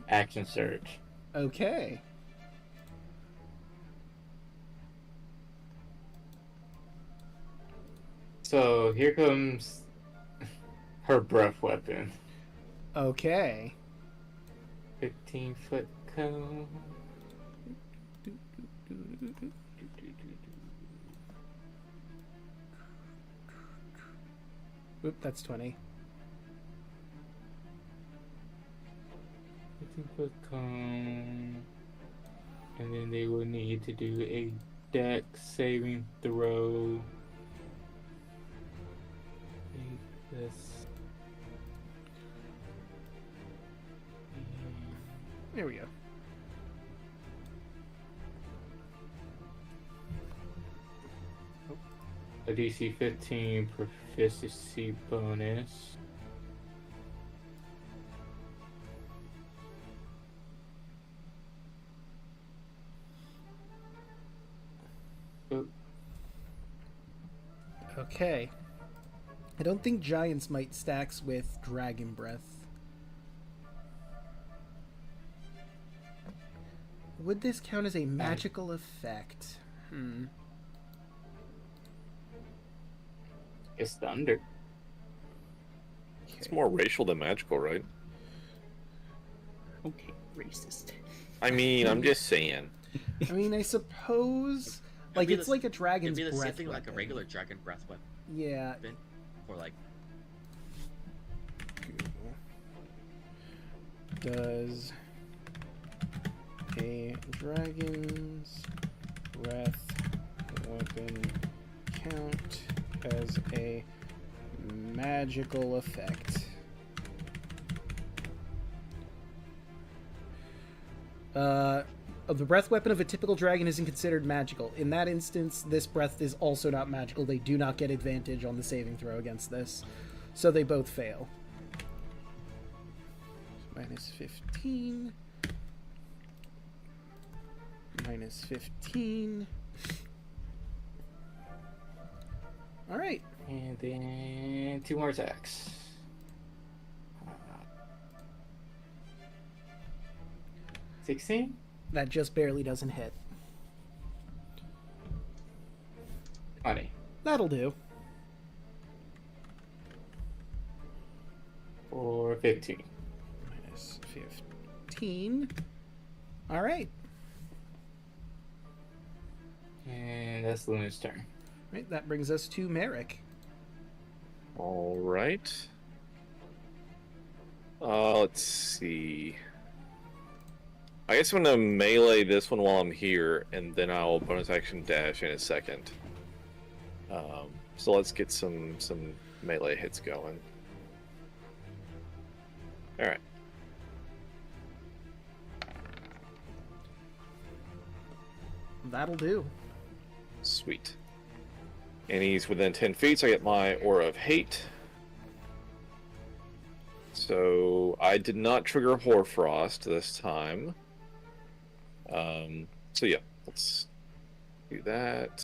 Action surge. Okay. So here comes her breath weapon. Okay. 15-foot cone. Oop, that's 20. 15-foot cone. And then they will need to do a dex saving throw. This. There we go. A DC 15 proficiency bonus. Oh, Okay. I don't think Giant's Might stacks with Dragon Breath. Would this count as a magical effect? it's thunder. It's more racial than magical, right? Okay, racist. I mean, I'm just saying. I mean, I suppose... Like, be it's the- like a dragon's It'd be the breath same thing like a weapon. regular dragon breath weapon, Yeah. or like Does a dragon's breath weapon count as a magical effect? The breath weapon of a typical dragon isn't considered magical. In that instance, this breath is also not magical. They do not get advantage on the saving throw against this. So they both fail. Minus 15. Minus 15. Alright. And then 2 more attacks. 16? That just barely doesn't hit. 20. That'll do. For 15. Minus 15. Alright. And that's Luna's turn. Right, that brings us to Merrick. All right. Let's see. I guess I'm gonna melee this one while I'm here, and then I'll bonus action dash in a second. So let's get some melee hits going. All right. That'll do. Sweet. And he's within 10 feet, so I get my Aura of Hate. So I did not trigger Hoarfrost this time. So yeah, let's do that.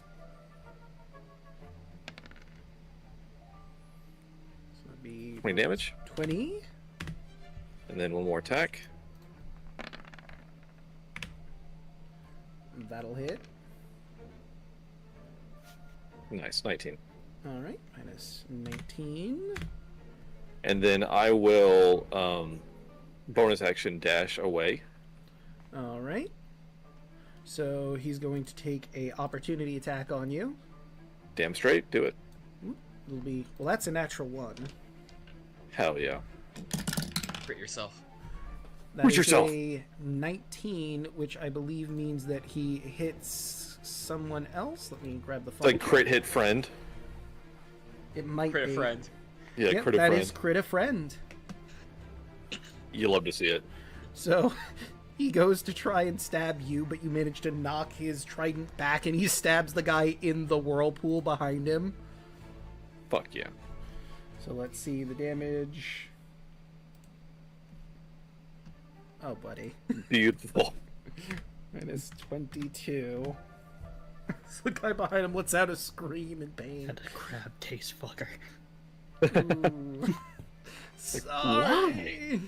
So it'd be 20 damage. 20. And then one more attack. That'll hit. Nice, 19. Alright, minus 19. And then I will bonus action dash away. Alright. So he's going to take a opportunity attack on you. Damn straight, do it. It'll be... Well, that's a natural 1. Hell yeah. crit yourself. That Who's is yourself? a 19, which I believe means that he hits someone else. Let me grab the It's phone. like crit hit friend. It might Crit a be. friend. Yeah, Yep, crit a that friend. is crit a friend. You love to see it. So he goes to try and stab you, but you manage to knock his trident back, and he stabs the guy in the whirlpool behind him. Fuck yeah. So let's see the damage. Oh, buddy. Beautiful. Minus 22. So the guy behind him lets out a scream in pain. That crab taste fucker. Ooh. Sorry.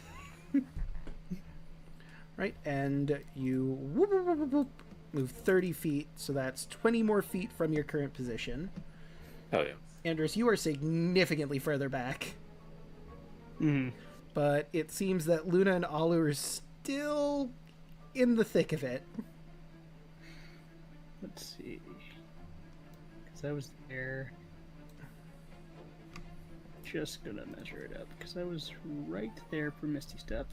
Right, and you whoop, whoop, whoop, whoop, move 30 feet, so that's 20 more feet from your current position. Hell yeah. Andrus, you are significantly further back. Mm. But it seems that Luna and Alu are still in the thick of it. Let's see. Because I was there. Just gonna measure it up, because I was right there for Misty Step.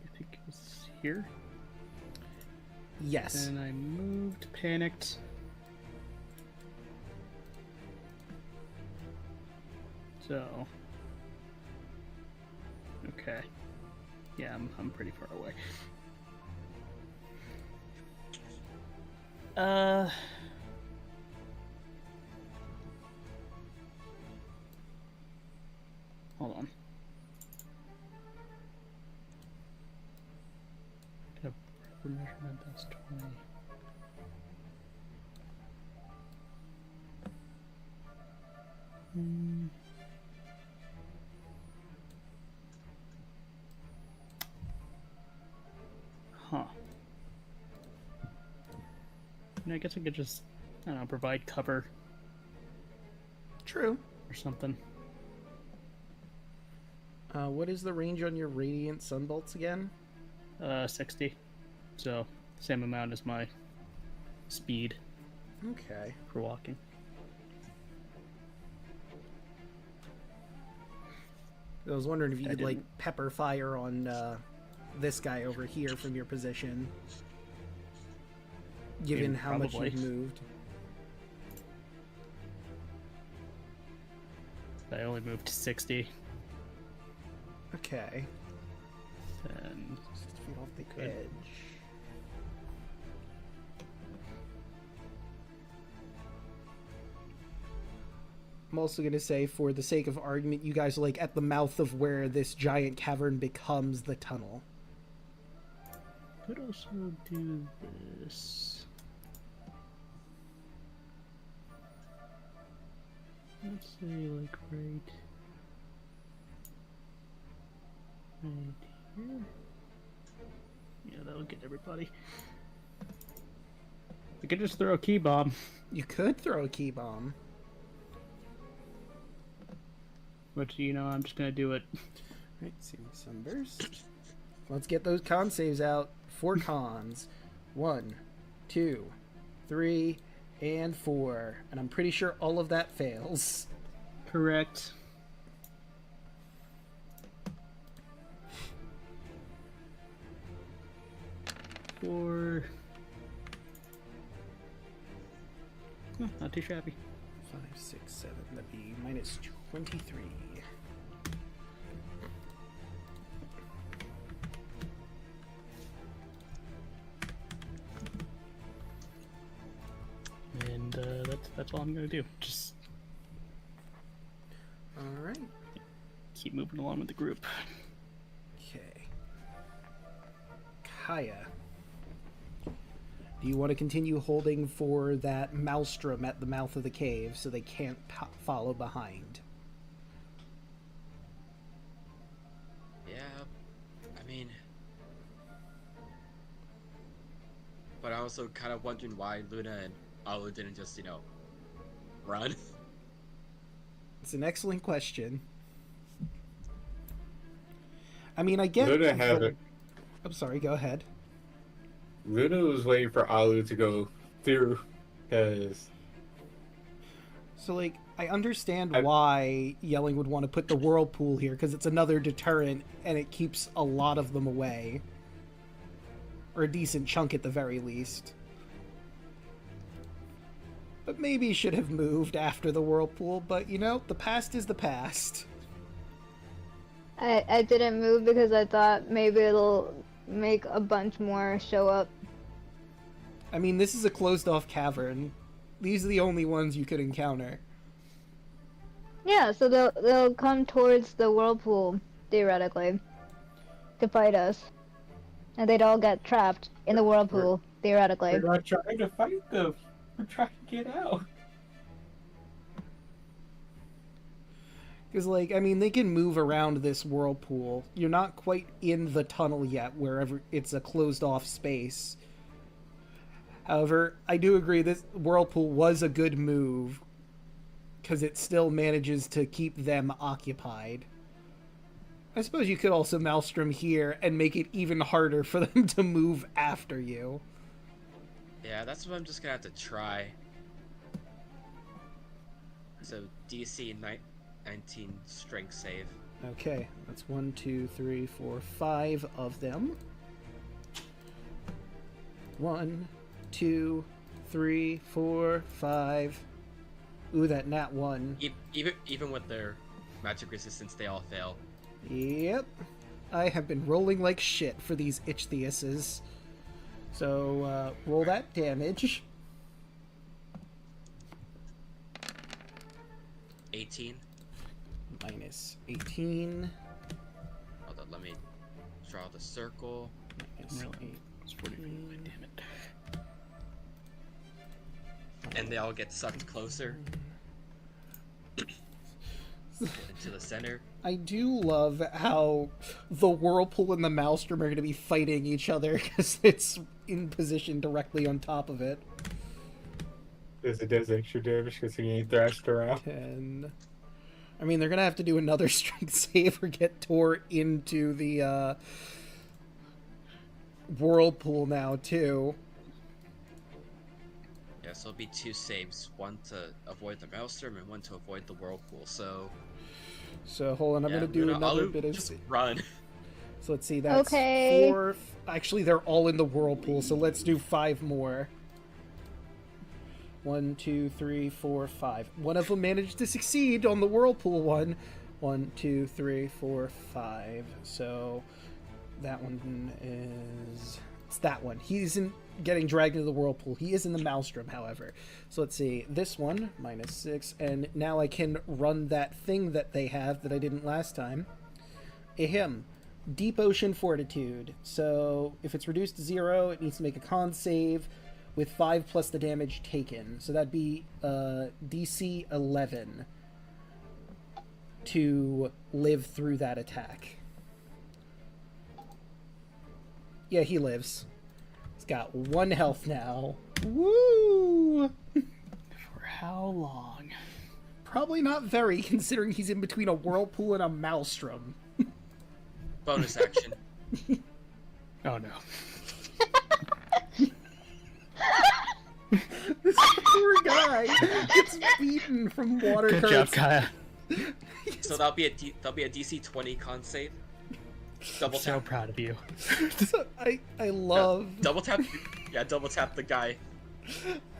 I think it's here. Yes. And I moved, panicked. So. Okay. Yeah, I'm pretty far away. Hold on. Get a proper measurement, that's 20. Huh. I guess I could just, I don't know, provide cover True. or something. What is the range on your radiant sunbolts again? 60. So, same amount as my speed Okay. for walking. I was wondering if you I could, like, didn't- pepper fire on this guy over here from your position. Given Yeah, how much probably. you've moved. I only moved to 60. Okay. And 60 feet off the Good. edge. I'm also going to say, for the sake of argument, you guys are, like, at the mouth of where this giant cavern becomes the tunnel. could also do this. Let's say like right here. Yeah, that'll get everybody. We could just throw a key bomb. You could throw a key bomb. But you know, I'm just gonna do it. Right, see sunburst. Let's get those con saves out. 4 cons. 1, 2, 3, and 4. And I'm pretty sure all of that fails. Correct. Four. Huh, not too shabby. 5, 6, 7. That'd be minus 23. And that's all I'm gonna do. Just All right. keep moving along with the group. Okay. Kaya. Do you want to continue holding for that maelstrom at the mouth of the cave so they can't follow behind? Yeah, I mean, but I also kind of wondering why Luna and Alu didn't just, run. It's an excellent question. I mean, I get... Luna have it. I'm sorry, go ahead. Luna was waiting for Alu to go through, because So, like, I understand why Yelling would want to put the whirlpool here, because it's another deterrent, and it keeps a lot of them away. Or a decent chunk at the very least. But maybe he should have moved after the whirlpool, but, the past is the past. I didn't move because I thought maybe it'll make a bunch more show up. I mean, this is a closed-off cavern. These are the only ones you could encounter. Yeah, so they'll come towards the whirlpool theoretically to fight us, and they'd all get trapped in the whirlpool theoretically. We're not trying to fight them. We're trying to get out. Because, like, I mean, they can move around this whirlpool. You're not quite in the tunnel yet, wherever it's a closed-off space. However, I do agree this whirlpool was a good move, because it still manages to keep them occupied. I suppose you could also Maelstrom here and make it even harder for them to move after you. Yeah, that's what I'm just gonna have to try. So DC 19 strength save. Okay, that's 1, 2, 3, 4, 5 of them. 1, 2, 3, 4, 5. Ooh, that nat 1. Even with their magic resistance, they all fail. Yep. I have been rolling like shit for these Ichtheuses. So, roll that damage. 18. Minus 18. Hold on, let me draw the circle. Minus Really? It's 40 feet. Damn it. And they all get sucked closer into the center. I do love how the Whirlpool and the Maelstrom are going to be fighting each other because it's in position directly on top of it. Because it does extra damage because he ain't thrashed around. 10. I mean, they're going to have to do another strength save or get tore into the Whirlpool now, too. Yeah, so it'll be 2 saves, one to avoid the Maelstrom and one to avoid the Whirlpool. So Hold on, I'm going to do another I'll bit of... just run. So let's see, that's Okay. 4... Actually, they're all in the Whirlpool, so let's do 5 more. 1, 2, 3, 4, 5. One of them managed to succeed on the Whirlpool one. 1, 2, 3, 4, 5. So that one is... It's that one. He isn't getting dragged into the Whirlpool. He is in the Maelstrom, however. So let's see. This one, minus 6. And now I can run that thing that they have that I didn't last time. Ahem. Deep Ocean Fortitude. So if it's reduced to 0, it needs to make a con save with 5 plus the damage taken. So that'd be DC 11 to live through that attack. Yeah, he lives. He's got 1 health now. Woo! For how long? Probably not very, considering he's in between a Whirlpool and a Maelstrom. Bonus action. Oh no. This poor guy gets beaten from water Good currents. job, Kaya. So that'll be a DC 20 con save. Double I'm so tap. proud of you. So I love Double tap. Yeah, double tap the guy.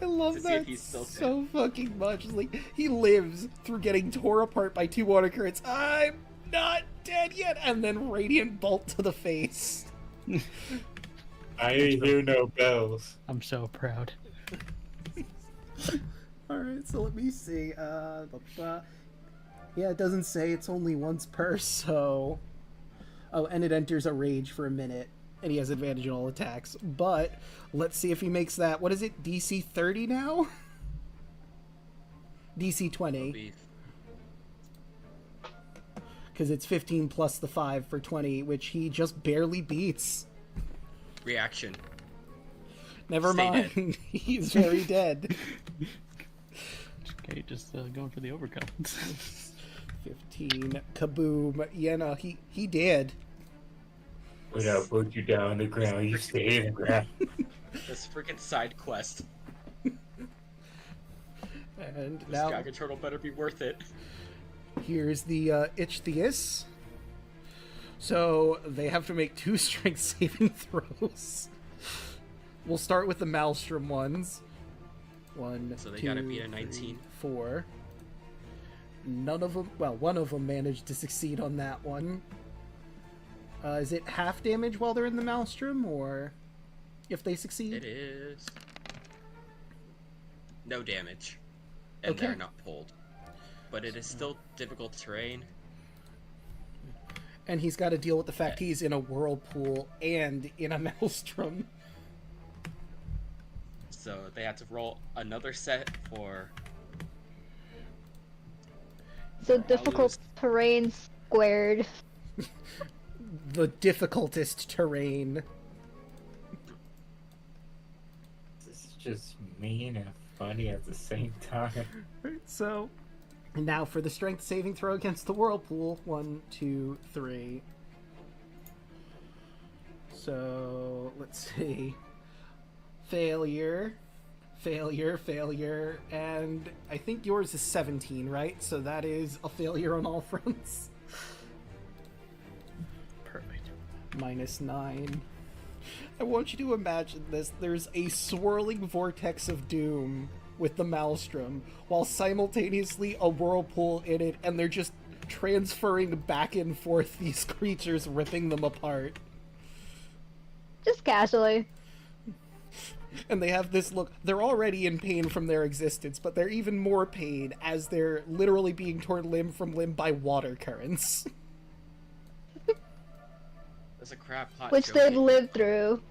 I love to see that if he's still so fucking much. It's like he lives through getting tore apart by 2 water currents. I'm not dead yet, and then radiant bolt to the face. I ain't hear no bells. I'm so proud. All right, so let me see. Yeah, it doesn't say it's only once per. So, oh, and it enters a rage for a minute, and he has advantage on all attacks. But let's see if he makes that. What is it? DC 30 now? DC 20. Because it's 15 plus the 5 for 20, which he just barely beats. Reaction. Never Stay mind. He's very dead. Okay, just going for the overcome. 15. Kaboom. Yeah, no, he did. When I put you down on the ground, you stay in the ground. This freaking side quest. And This now Geiger Turtle better be worth it. here's the Ichthyeus. So they have to make 2 strength saving throws. We'll start with the Maelstrom ones. 1, So they 2, gotta beat a 3, 19. 4. None of them. Well, one of them managed to succeed on that one. Is it half damage while they're in the Maelstrom, or if they succeed? It is. No damage. And Okay. they're not pulled. but it is still difficult terrain. And he's got to deal with the fact he's in a whirlpool and in a maelstrom. So they had to roll another set for. So difficult terrain squared. The difficultest terrain. This is just mean and funny at the same time. Right, so now for the strength saving throw against the whirlpool. 1, 2, 3. So let's see. Failure, and I think yours is 17, right? So that is a failure on all fronts. Perfect. -9. I want you to imagine this. There's a swirling vortex of doom with the maelstrom, while simultaneously a whirlpool in it, and they're just transferring back and forth these creatures, ripping them apart. Just casually. And they have this look. They're already in pain from their existence, but they're even more pain as they're literally being torn limb from limb by water currents. There's a crab pot. Which joke they've in- lived through.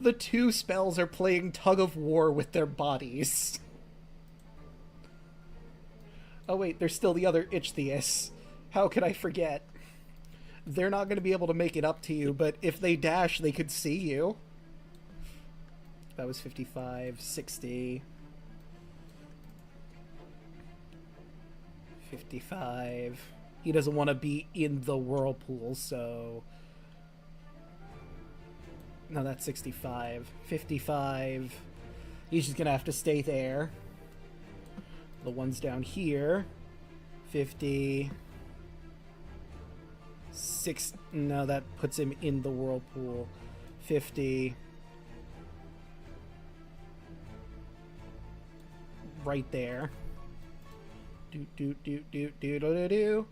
The two spells are playing tug of war with their bodies. Oh wait, there's still the other Ichthyeus. How could I forget? They're not going to be able to make it up to you, but if they dash, they could see you. That was 55, 60. 55. He doesn't want to be in the whirlpool, so... No, that's 65. 55. He's just gonna have to stay there. The ones down here. 50. 6. No, that puts him in the whirlpool. 50. Right there. Do.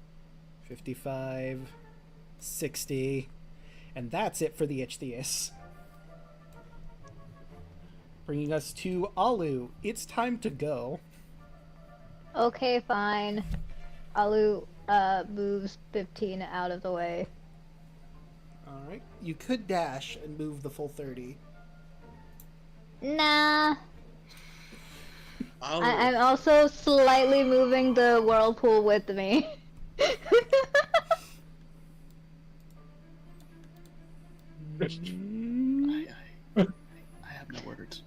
55. 60. And that's it for the Ichthyeus. Bringing us to Alu. It's time to go. Okay, fine. Alu moves 15 out of the way. Alright. You could dash and move the full 30. Nah. Oh, I'm also slightly moving the whirlpool with me. I have no words.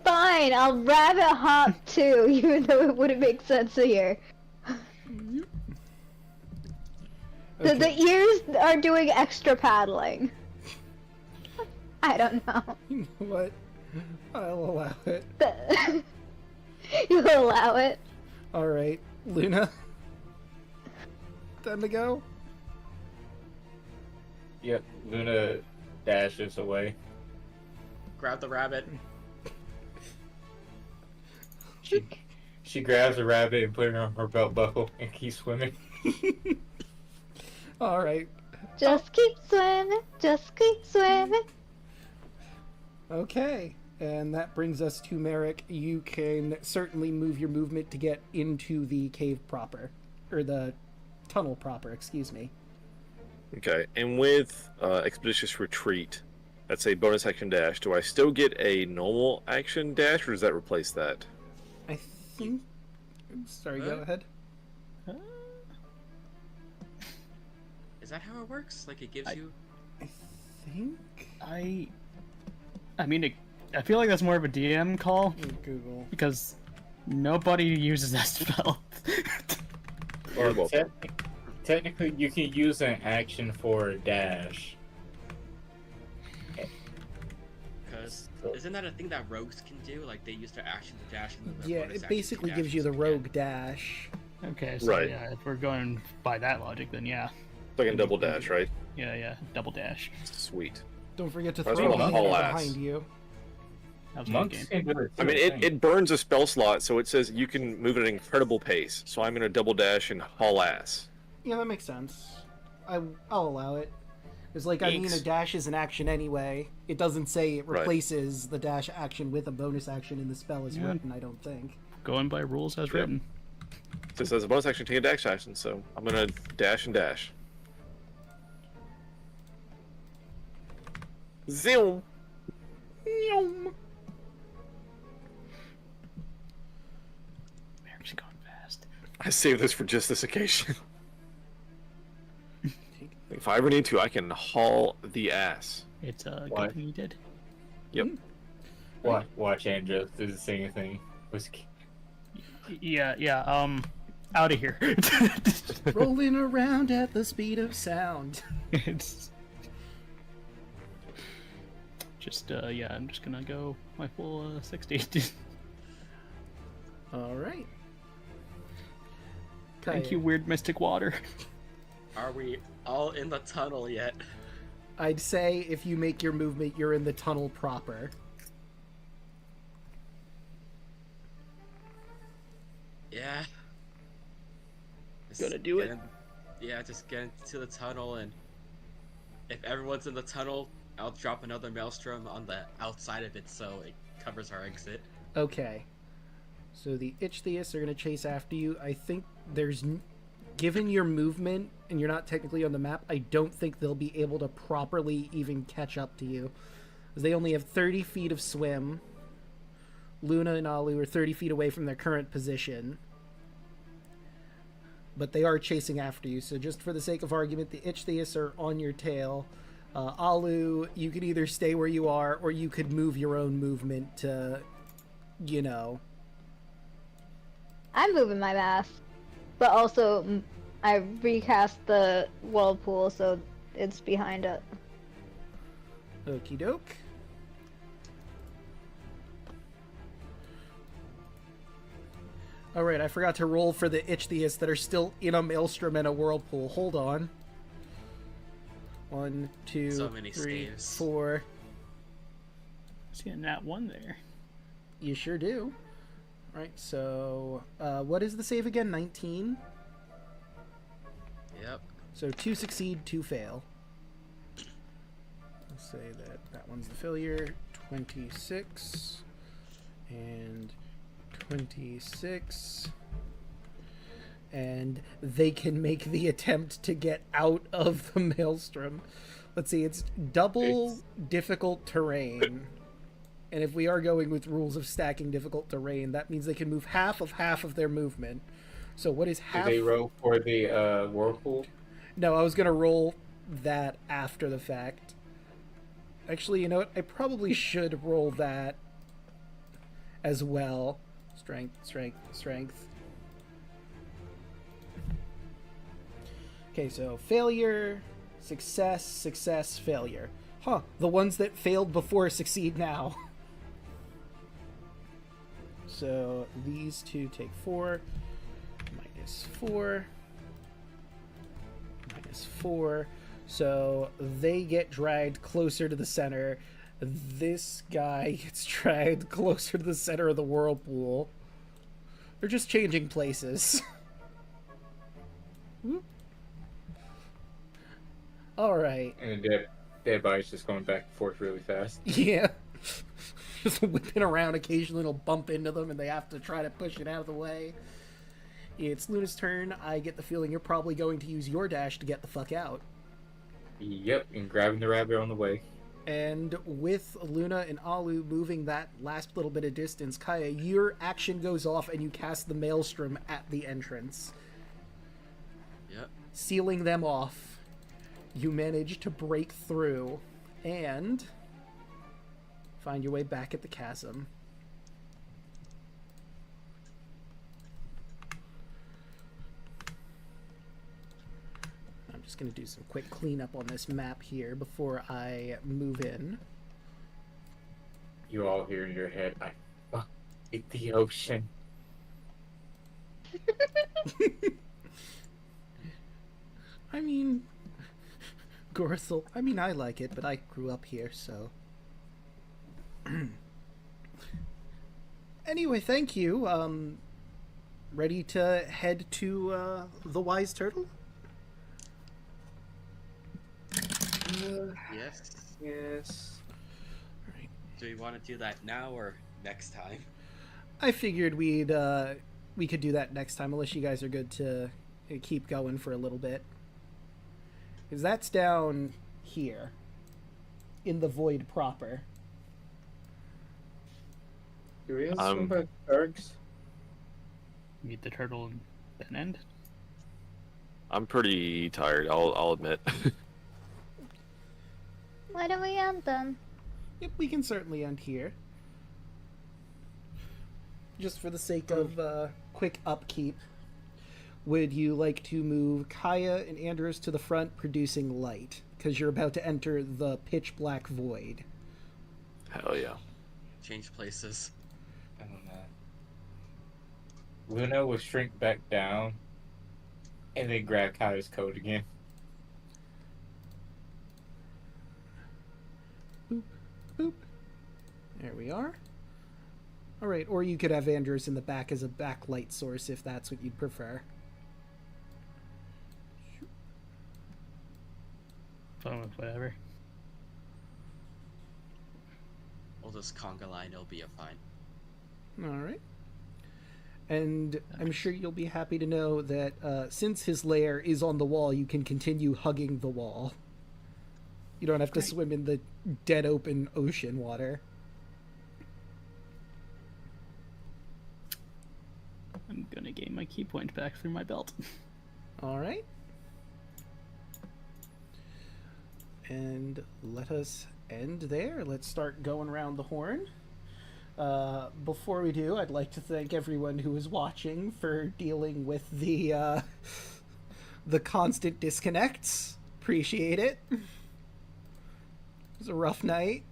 Fine, I'll rabbit hop too, even though it wouldn't make sense here. The ears are doing extra paddling. I don't know. You know what? I'll allow it. You'll allow it? Alright. Luna? Time to go? Yep, Luna dashes away. grab the rabbit. She grabs a rabbit and puts it on her belt buckle and keeps swimming. Alright. Just keep swimming, just keep swimming. Okay. And that brings us to Merrick. You can certainly move your movement to get into the cave proper. Or the tunnel proper, excuse me. Okay, and with Expeditious Retreat, that's a bonus action dash. Do I still get a normal action dash, or does that replace that? I think... Sorry, go ahead. Is that how it works? Like it gives you... I think... I mean, I feel like that's more of a DM call Google. because nobody uses that spell. Or well, Technically, you can use an action for a dash. Because isn't that a thing that rogues can do? Like they use their action to dash and then their Yeah, bonus it action basically to gives dash you the again. rogue dash. Okay, so Right. yeah, if we're going by that logic, then yeah. like a double dash, right? Yeah, double dash. Sweet. Don't forget to That's throw what a I'm hand all ass. behind you. That was a good Monks game. can do it. I mean, it burns a spell slot, so it says you can move at an incredible pace. So I'm going to double dash and haul ass. Yeah, that makes sense. I'll allow it. It's like, I mean, a Inks. dash is an action anyway. It doesn't say it Right. replaces the dash action with a bonus action in the spell as Yeah. written, I don't think. Going by rules as written. So it says a bonus action, take a dash action, so I'm gonna dash and dash. Zoom! Merrick's going fast. I saved this for just this occasion. If I ever need to, I can haul the ass. It's a Why? good thing you did. Yep. Watch Andrew do the same thing. Yeah, out of here. Rolling around at the speed of sound. It's just, yeah, I'm just gonna go my full 60. All right. Thank you, weird mystic water. Are we all in the tunnel yet? I'd say if you make your movement, you're in the tunnel proper. Yeah. Just Gonna do it? get in- Yeah, just get into the tunnel, and if everyone's in the tunnnel, I'll drop another maelstrom on the outside of it so it covers our exit. Okay. So the Ichthyists are going to chase after you. I think given your movement, and you're not technically on the map, I don't think they'll be able to properly even catch up to you. 'Cause they only have 30 feet of swim. Luna and Alu are 30 feet away from their current position. But they are chasing after you, so just for the sake of argument, the Ichthyists are on your tail. Alu, you could either stay where you are, or you could move your own movement to, you know... I'm moving my mask, but also I recast the whirlpool so it's behind it. Okie doke. Alright, I forgot to roll for the Ichthyists that are still in a maelstrom and a whirlpool. Hold on. 1, 2, So many 3, saves. 4. See a nat 1 there. You sure do. Right, so what is the save again? 19? Yep. So 2 succeed, 2 fail. Let's say that one's the failure. 26 and 26. And they can make the attempt to get out of the maelstrom. Let's see, it's double difficult terrain. And if we are going with rules of stacking difficult terrain, that means they can move half of their movement. So what is half? Did they roll for the whirlpool? No, I was going to roll that after the fact. Actually, you know what? I probably should roll that as well. Strength, strength, strength. Okay, so failure, success, success, failure. Huh, the ones that failed before succeed now. So these two take 4, minus 4, minus 4. So they get dragged closer to the center. This guy gets dragged closer to the center of the whirlpool. They're just changing places. Alright. And the dead body's just going back and forth really fast. Yeah. Just whipping around. Occasionally it'll bump into them and they have to try to push it out of the way. It's Luna's turn. I get the feeling you're probably going to use your dash to get the fuck out. Yep, and grabbing the rabbit on the way. And with Luna and Alu moving that last little bit of distance, Kaya, your action goes off and you cast the maelstrom at the entrance. Yep. Sealing them off. You manage to break through and find your way back at the chasm. I'm just going to do some quick cleanup on this map here before I move in. You all hear in your head, I fuck the ocean. I mean, Gorthel, I mean, I like it, but I grew up here, so... Anyway, thank you. Ready to head to the Wise Turtle? Yes. Yes. Do we want to do that now or next time? I figured we could do that next time, unless you guys are good to keep going for a little bit. Because that's down here, in the void proper. Do we have swim by sharks? Meet the turtle and then end. I'm pretty tired. I'll admit. Why don't we end then? Yep, we can certainly end here. Just for the sake of quick upkeep, would you like to move Kaya and Andros to the front, producing light? Because you're about to enter the pitch black void. Hell yeah. Change places. I don't know. Luna will shrink back down and then grab Kaya's coat again. Boop, boop. There we are. Alright, or you could have Andros in the back as a backlight source if that's what you'd prefer. Fine with whatever. We'll just conga line, it'll be a fine. Alright. And I'm sure you'll be happy to know that since his lair is on the wall, you can continue hugging the wall. You don't have to swim in the dead open ocean water. I'm gonna gain my key point back through my belt. Alright. And let us end there. Let's start going around the horn. Before we do, I'd like to thank everyone who is watching for dealing with the constant disconnects. Appreciate it. It was a rough night.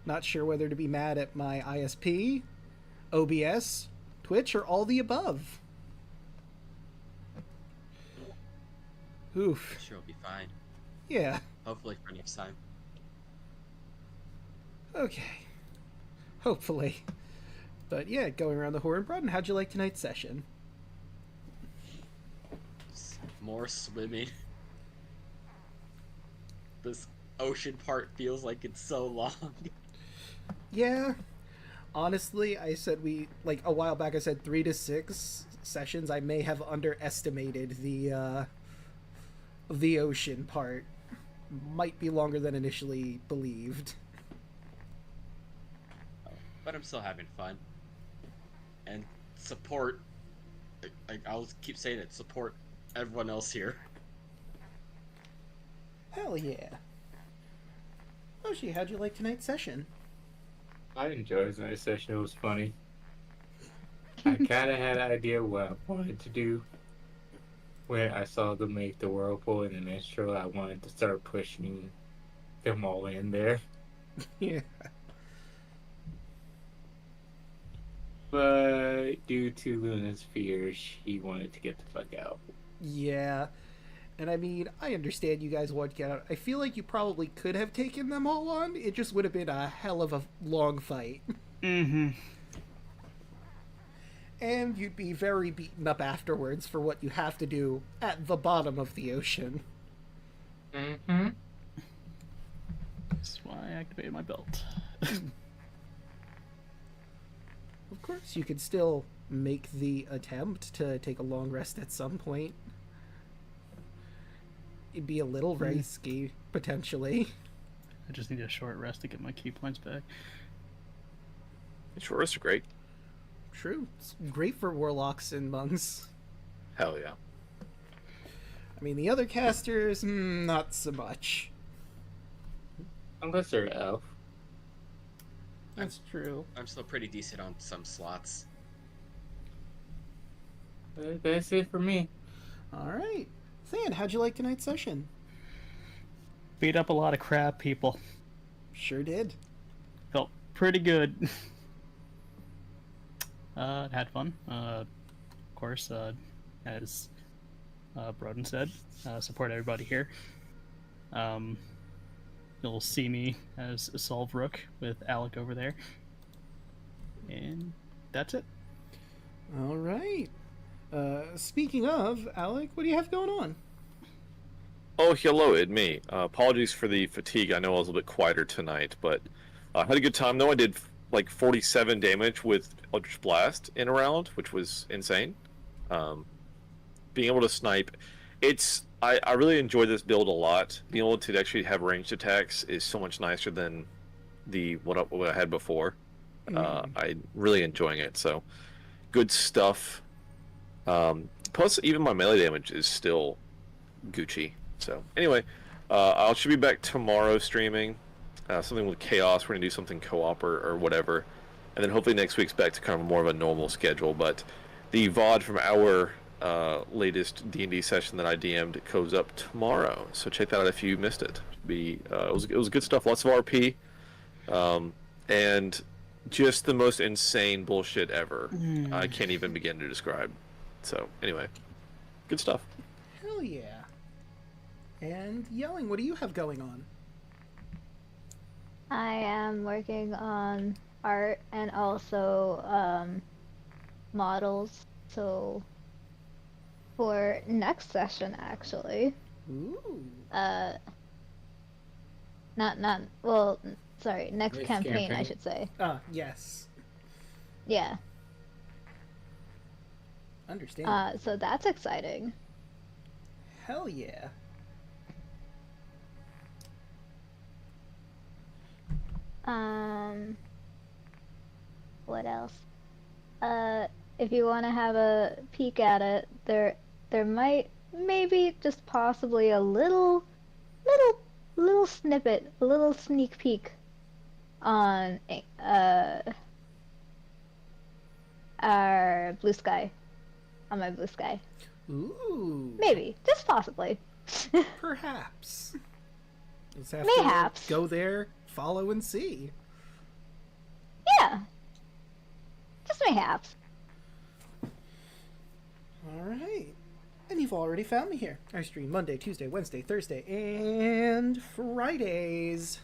Not sure whether to be mad at my ISP, OBS, Twitch, or all the above. Oof. Sure, it'll be fine. Yeah. Hopefully for next time. Okay. Hopefully. But yeah, going around the horn. Broden, how'd you like tonight's session? More swimming. This ocean part feels like it's so long. Yeah. Honestly, I said like a while back I said 3 to 6 sessions. I may have underestimated the ocean part. Might be longer than initially believed. But I'm still having fun. And support, I'll keep saying it, support everyone else here. Hell yeah. Oshi, how'd you like tonight's session? I enjoyed tonight's session. It was funny. I kind of had an idea what I wanted to do. When I saw them make the whirlpool in an intro, I wanted to start pushing them all in there. Yeah. But due to Luna's fears, she wanted to get the fuck out. Yeah. And I mean, I understand you guys want to get out. I feel like you probably could have taken them all on. It just would have been a hell of a long fight. Mm-hmm. And you'd be very beaten up afterwards for what you have to do at the bottom of the ocean. Mm-hmm. That's why I activated my belt. Of course, you could still make the attempt to take a long rest at some point. It'd be a little risky, potentially. I just need a short rest to get my key points back. Short rests are great. True. It's great for warlocks and monks. Hell yeah. I mean, the other casters, not so much. Unless they're elf. That's true. I'm still pretty decent on some slots. That's it for me. Alright. Than, how'd you like tonight's session? Beat up a lot of crab people. Sure did. Felt pretty good. Had fun. Of course, as Broden said, support everybody here. You'll see me as a Solve Rook with Alek over there. And that's it. Alright. Speaking of, Alec, what do you have going on? Oh, hello, it me. Apologies for the fatigue. I know I was a little bit quieter tonight, but had a good time. Though I did like 47 damage with Eldritch Blast in a round, which was insane. Being able to snipe, I really enjoy this build a lot. Being able to actually have ranged attacks is so much nicer than what I had before. I really enjoying it. So good stuff. Plus, even my melee damage is still Gucci. So anyway, I should be back tomorrow streaming something with Chaos. We're gonna do something co-op or whatever, and then hopefully next week's back to kind of more of a normal schedule. But the VOD from our latest D&D session that I DM'd goes up tomorrow, so check that out if you missed it. It was good stuff. Lots of RP, and just the most insane bullshit ever. I can't even begin to describe. So anyway, good stuff. Hell yeah. And Yelling, what do you have going on? I am working on art and also models. So for next session, actually. Ooh. Not well. Sorry, next Next campaign, I campaign. should say. Yes. Yeah. Understand. So that's exciting. Hell yeah. What else? If you want to have a peek at it, there might, maybe, just possibly a little snippet, a little sneak peek on our blue sky, on my blue sky. Ooh. Maybe, just possibly. Perhaps. Let's have Mayhaps. to go there, follow, and see. Yeah. Just mayhaps. Alright. And you've already found me here. I stream Monday, Tuesday, Wednesday, Thursday, and Fridays.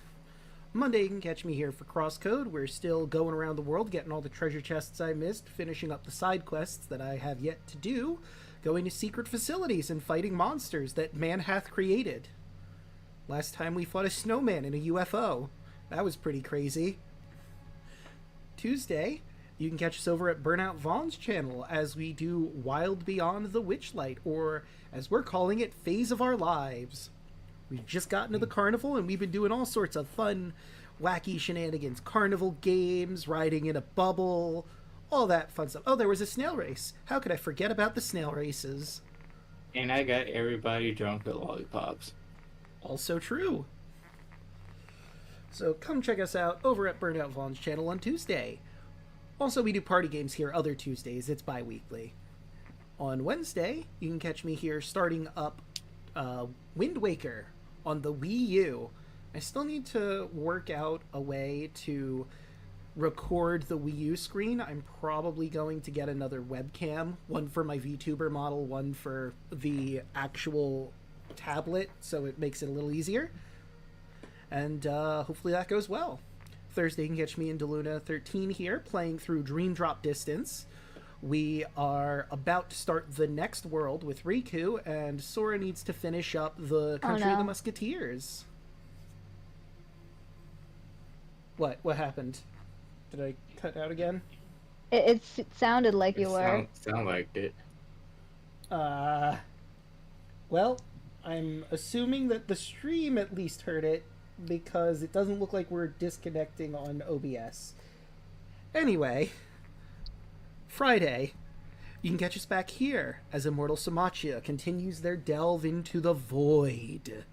Monday, you can catch me here for Crosscode. We're still going around the world, getting all the treasure chests I missed, finishing up the side quests that I have yet to do, going to secret facilities and fighting monsters that man hath created. Last time we fought a snowman in a UFO. That was pretty crazy. Tuesday, you can catch us over at Burnout Vaughn's channel as we do Wild Beyond the Witchlight, or as we're calling it, Phase of Our Lives. We've just gotten to the carnival and we've been doing all sorts of fun, wacky shenanigans. Carnival games, riding in a bubble, all that fun stuff. Oh, there was a snail race. How could I forget about the snail races? And I got everybody drunk with lollipops. Also true. So come check us out over at Burnout Vaughn's channel on Tuesday. Also, we do party games here other Tuesdays. It's bi-weekly. On Wednesday, you can catch me here starting up Wind Waker on the Wii U. I still need to work out a way to record the Wii U screen. I'm probably going to get another webcam, one for my VTuber model, one for the actual tablet, so it makes it a little easier. And hopefully that goes well. Thursday, you can catch me in DeLuna 13 here, playing through Dream Drop Distance. We are about to start the next world with Riku, and Sora needs to finish up the Country of the Musketeers. What? What happened? Did I cut out again? It sounded like you were. Sound like it. Well, I'm assuming that the stream at least heard it, because it doesn't look like we're disconnecting on OBS. Anyway, Friday, you can catch us back here as Immortal Samachia continues their delve into the void.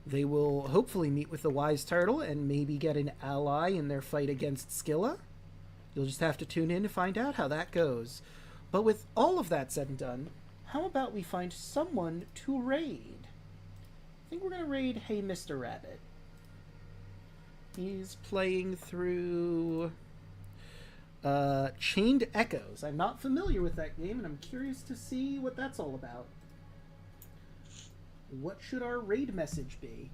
They will hopefully meet with the Wise Turtle and maybe get an ally in their fight against Scylla. You'll just have to tune in to find out how that goes. But with all of that said and done, how about we find someone to raid? I think we're going to raid Hey Mr. Rabbit. He's playing through Chained Echoes. I'm not familiar with that game, and I'm curious to see what that's all about. What should our raid message be?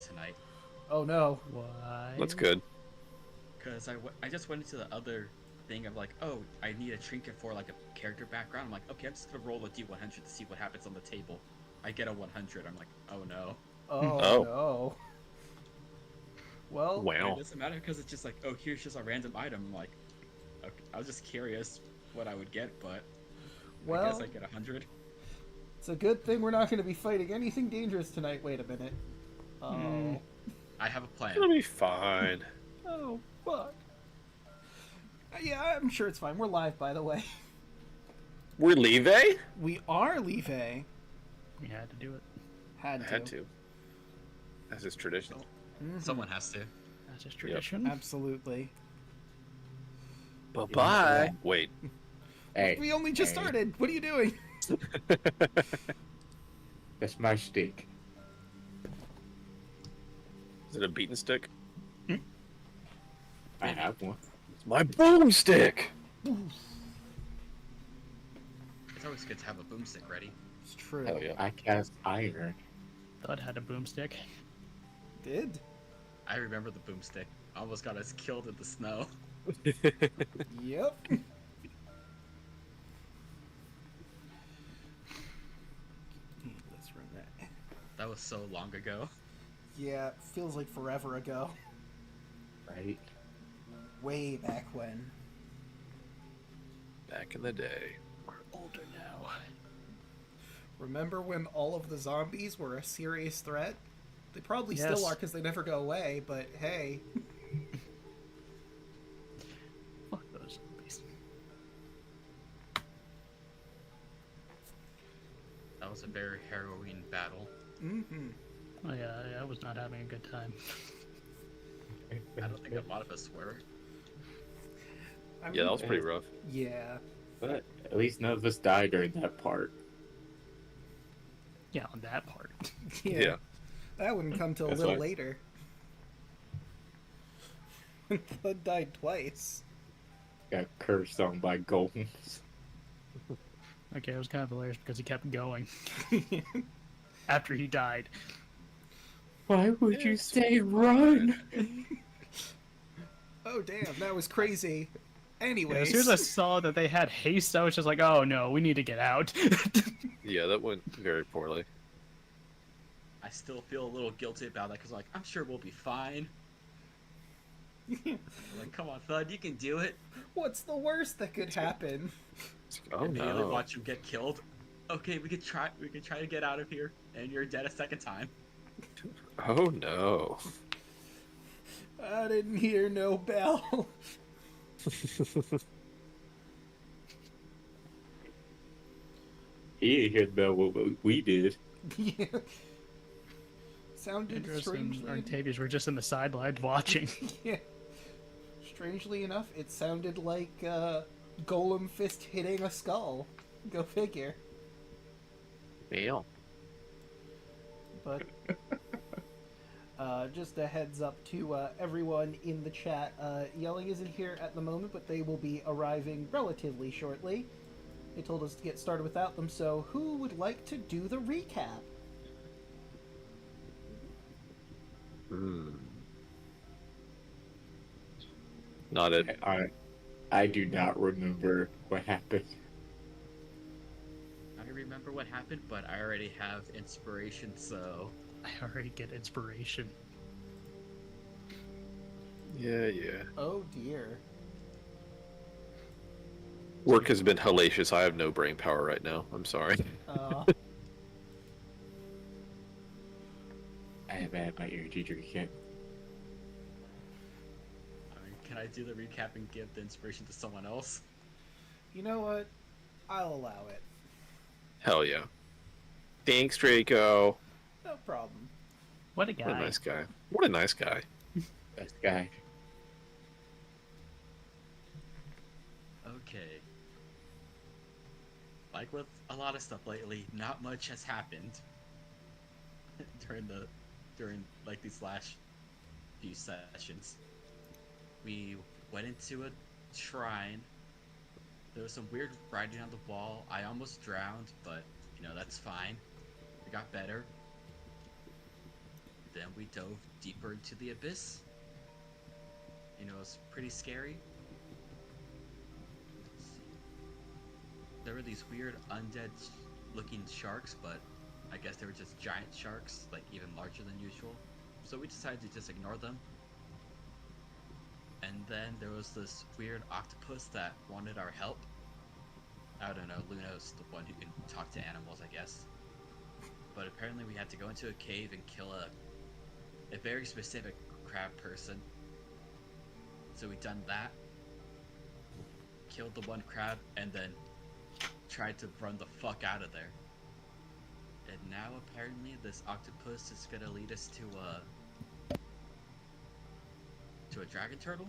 Tonight. Oh no. Why? That's good. Because I just went into the other thing of like, oh, I need a trinket for like a character background. I'm like, okay, I'm just gonna roll a d100 to see what happens on the table. I get a 100. I'm like, oh no. Oh, Oh. no. Well, And Wow. it doesn't matter because it's just like, oh, here's just a random item. I'm like, okay, I was just curious what I would get, but I guess well, I get 100. it's a good thing we're not going to be fighting anything dangerous tonight. Wait a minute. Oh. I have a plan. It'll be fine. Oh, fuck. Yeah, I'm sure it's fine. We're live, by the way. We're Leve? We are Leve. We had to do it. Had to. As is traditional. Mhm. Someone has to. That's just tradition. Absolutely. Bye-bye. Wait. Hey, We only just started. What are you doing? that's my stick. Is it a beaten stick? I have one. It's my boomstick! It's always good to have a boomstick ready. It's true. Hell yeah. I cast iron. Thud had a boomstick. Did? I remember the boomstick. Almost got us killed in the snow. Yep. Let's run that. That was so long ago. Yeah, feels like forever ago. Right? Way back when. Back in the day. We're older now. Remember when all of the zombies were a serious threat? They probably Yes. still are because they never go away, but hey. Fuck those zombies. That was a very harrowing battle. Mm-hmm. Oh yeah, I was not having a good time. I don't think a lot of us were. Yeah, that was pretty rough. Yeah. But at least none of us died during that part. Yeah, on that part. Yeah. That wouldn't come till a That's little why- later. Bud died twice. Got cursed on by golems. Okay, it was kind of hilarious because he kept going after he died. Why would you say run? Oh damn, that was crazy. Yeah, Anyways. as soon as I saw that they had haste, I was just like, oh no, we need to get out. Yeah, that went very poorly. I still feel a little guilty about that because like I'm sure we'll be fine. Like, come on, Thud, you can do it. What's the worst that could happen? Oh Immediately no. watch him get killed. Okay, we could try. We could try to get out of here, and you're dead a second time. Oh no. I didn't hear no bell. He didn't hear the bell what we did. Yeah. Sounded Andros and strangely. Artavius were just in the sidelines watching. Yeah. Strangely enough, it sounded like Golem fist hitting a skull. Go figure. Meow. But just a heads up to everyone in the chat. Yelling isn't here at the moment, but they will be arriving relatively shortly. They told us to get started without them, so who would like to do the recap? Not it. I do not remember what happened. I remember what happened, but I already have inspiration, so I already get inspiration. Yeah, yeah. Oh dear. Work has been hellacious. I have no brain power right now. I'm sorry. I haven't had my energy drink yet. I mean, can I do the recap and give the inspiration to someone else? You know what? I'll allow it. Hell yeah. Thanks, Draco. No problem. What a guy. What a nice guy. What a nice guy. Best guy. Okay. Like with a lot of stuff lately, not much has happened during like these last few sessions. We went into a shrine. There was some weird writing on the wall. I almost drowned, but you know, that's fine. We got better. Then we dove deeper into the abyss. You know, it's pretty scary. there were these weird undead looking sharks, but I guess they were just giant sharks, like even larger than usual. So we decided to just ignore them. And then there was this weird octopus that wanted our help. I don't know, Luna's the one who can talk to animals, I guess. But apparently we had to go into a cave and kill a very specific crab person. So we done that, killed the one crab, and then tried to run the fuck out of there. And now apparently this octopus is gonna lead us to a dragon turtle.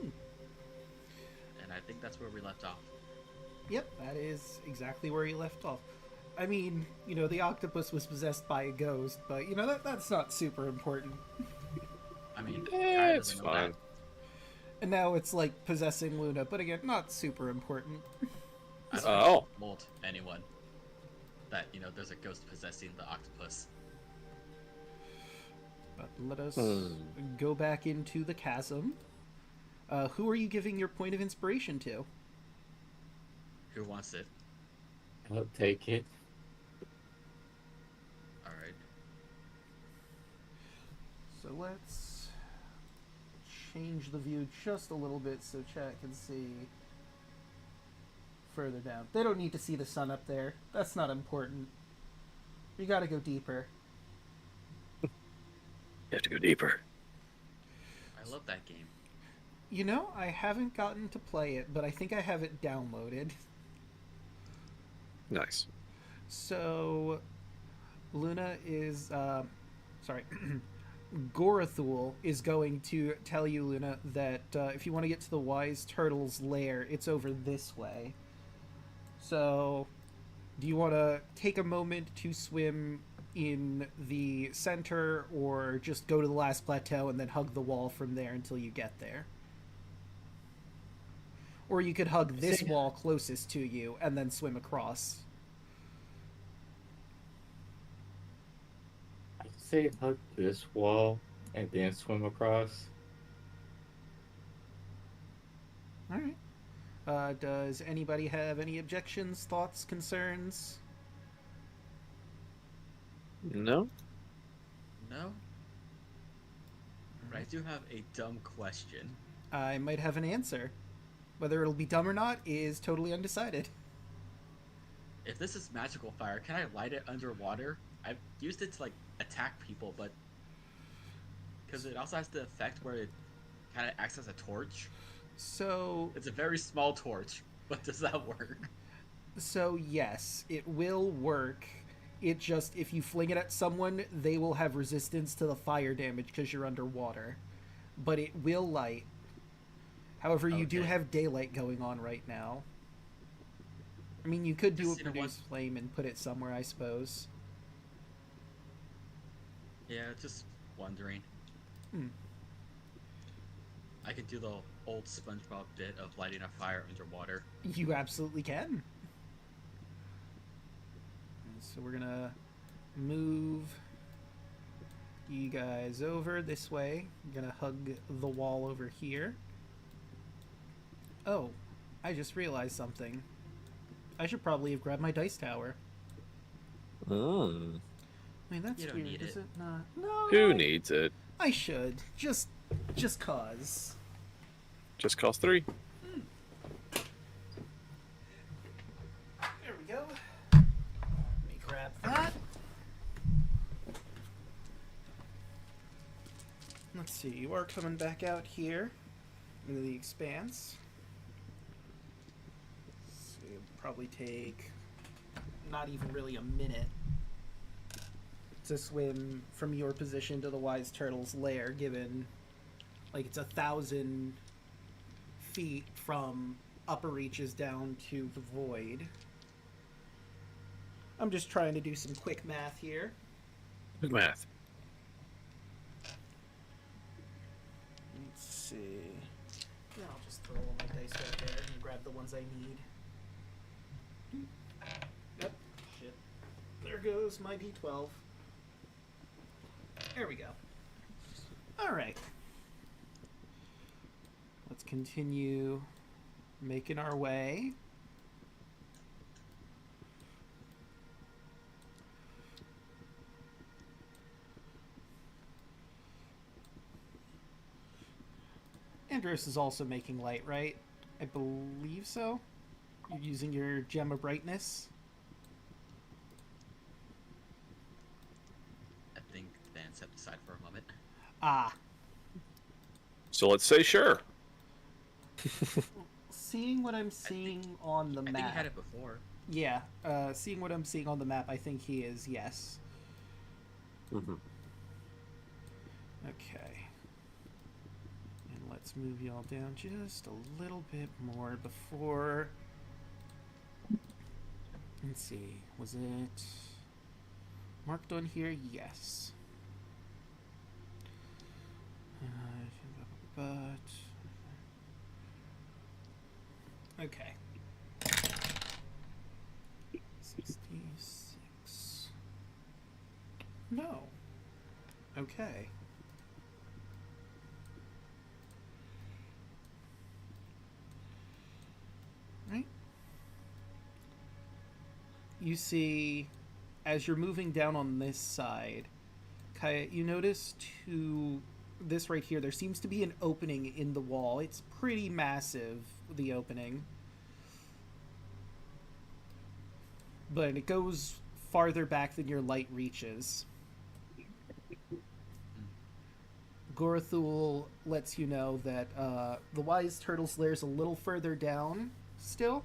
And I think that's where we left off. Yep, that is exactly where you left off. I mean, you know, the octopus was possessed by a ghost, but, you know, that's not super important. I mean, It's fine. And now it's like possessing Luna, but again, not super important. I don't Oh. told anyone that, you know, there's a ghost possessing the octopus. But let us go back into the chasm. Who are you giving your point of inspiration to? Who wants it? I'll take it. Alright. So let's change the view just a little bit so chat can see further down. They don't need to see the sun up there. That's not important. You gotta go deeper. You have to go deeper. I love that game. You know, I haven't gotten to play it, but I think I have it downloaded. Nice. So, Luna is, sorry, Gorathul is going to tell you, Luna, that if you want to get to the Wise Turtle's lair, it's over this way. So, do you want to take a moment to swim in the center, or just go to the last plateau and then hug the wall from there until you get there? Or you could hug this wall closest to you and then swim across. I'd say hug this wall and then swim across. Alright. Does anybody have any objections, thoughts, concerns? No? No? But I do have a dumb question. I might have an answer. Whether it'll be dumb or not is totally undecided. If this is magical fire, can I light it underwater? I've used it to, like, attack people, but... Because it also has the effect where it kind of acts as a torch. So... It's a very small torch, but does that work? So, yes, it will work. It just, if you fling it at someone, they will have resistance to the fire damage because you're underwater. But it will light. However, you do Okay. have daylight going on right now. I mean, you could do a Just, you know, produce flame and put it somewhere, I suppose. Yeah, just wondering. I could do the old SpongeBob bit of lighting a fire underwater. You absolutely can. So we're gonna move you guys over this way. I'm gonna hug the wall over here. Oh, I just realized something. I should probably have grabbed my dice tower. Oh. I mean, that's You don't weird, need is it. it not? No, Who no, needs it? I should. Just cause. Just cost 3. There we go. Let me grab that. Let's see, you are coming back out here into the expanse. So it'll probably take not even really a minute to swim from your position to the Wise Turtle's lair, given like it's 1,000 feet from upper reaches down to the void. I'm just trying to do some quick math here. Good math. Let's see. Yeah, I'll just throw all my dice right there and grab the ones I need. Yep. Shit. There goes my D12. There we go. Alright. Let's continue making our way. Andros is also making light, right? I believe so. You're using your gem of brightness. I think Van stepped aside for a moment. Ah. So let's say sure. Seeing what I'm seeing on the I map. think he had it before. Yeah, seeing what I'm seeing on the map, I think he is, yes. Mm-hmm. Okay. And let's move y'all down just a little bit more before... Let's see, was it marked on here? Yes. But... Okay. 66. No. Okay. Right. You see, as you're moving down on this side, Kaya, you notice to this right here, there seems to be an opening in the wall. It's pretty massive, the opening. But it goes farther back than your light reaches. Gorathul lets you know that the Wise Turtle's lair is a little further down still.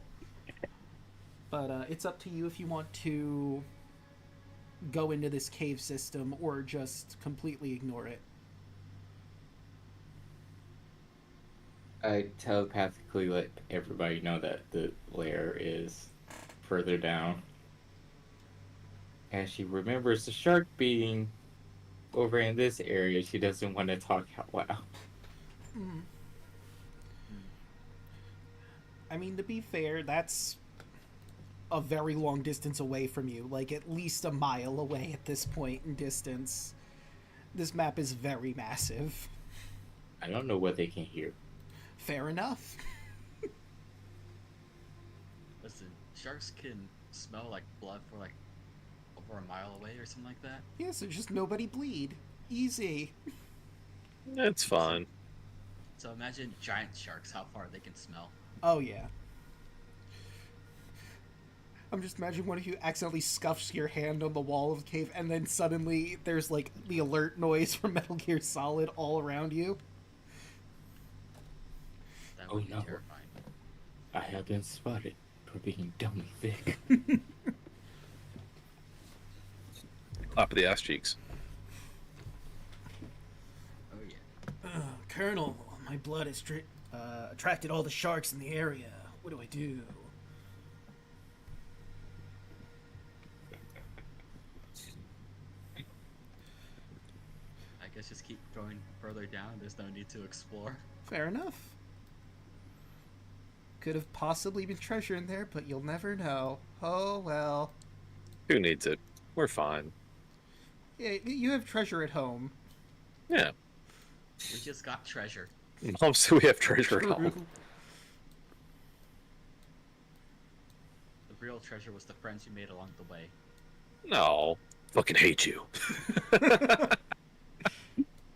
But it's up to you if you want to go into this cave system or just completely ignore it. I telepathically let everybody know that the lair is further down. As she remembers the shark being over in this area, she doesn't want to talk out loud. Mm. I mean, to be fair, that's a very long distance away from you, like at least a mile away at this point in distance. This map is very massive. I don't know what they can hear. Fair enough. Listen, sharks can smell like blood for like over a mile away or something like that. Yeah, so just nobody bleed. Easy. It's fine. So imagine giant sharks, how far they can smell. Oh, yeah. I'm just imagining one of you accidentally scuffs your hand on the wall of the cave, and then suddenly there's, like, the alert noise from Metal Gear Solid all around you. That would be no. terrifying. I have been spotted for being dummy thick. Top of the ass cheeks. Oh yeah. Colonel, my blood has attracted all the sharks in the area. What do I do? I guess just keep going further down. There's no need to explore. Fair enough. Could have possibly been treasure in there, but you'll never know. Oh, well. Who needs it? We're fine. Yeah, you have treasure at home. Yeah. We just got treasure. Mom said we have treasure at home. The real treasure was the friends you made along the way. No. Fucking hate you.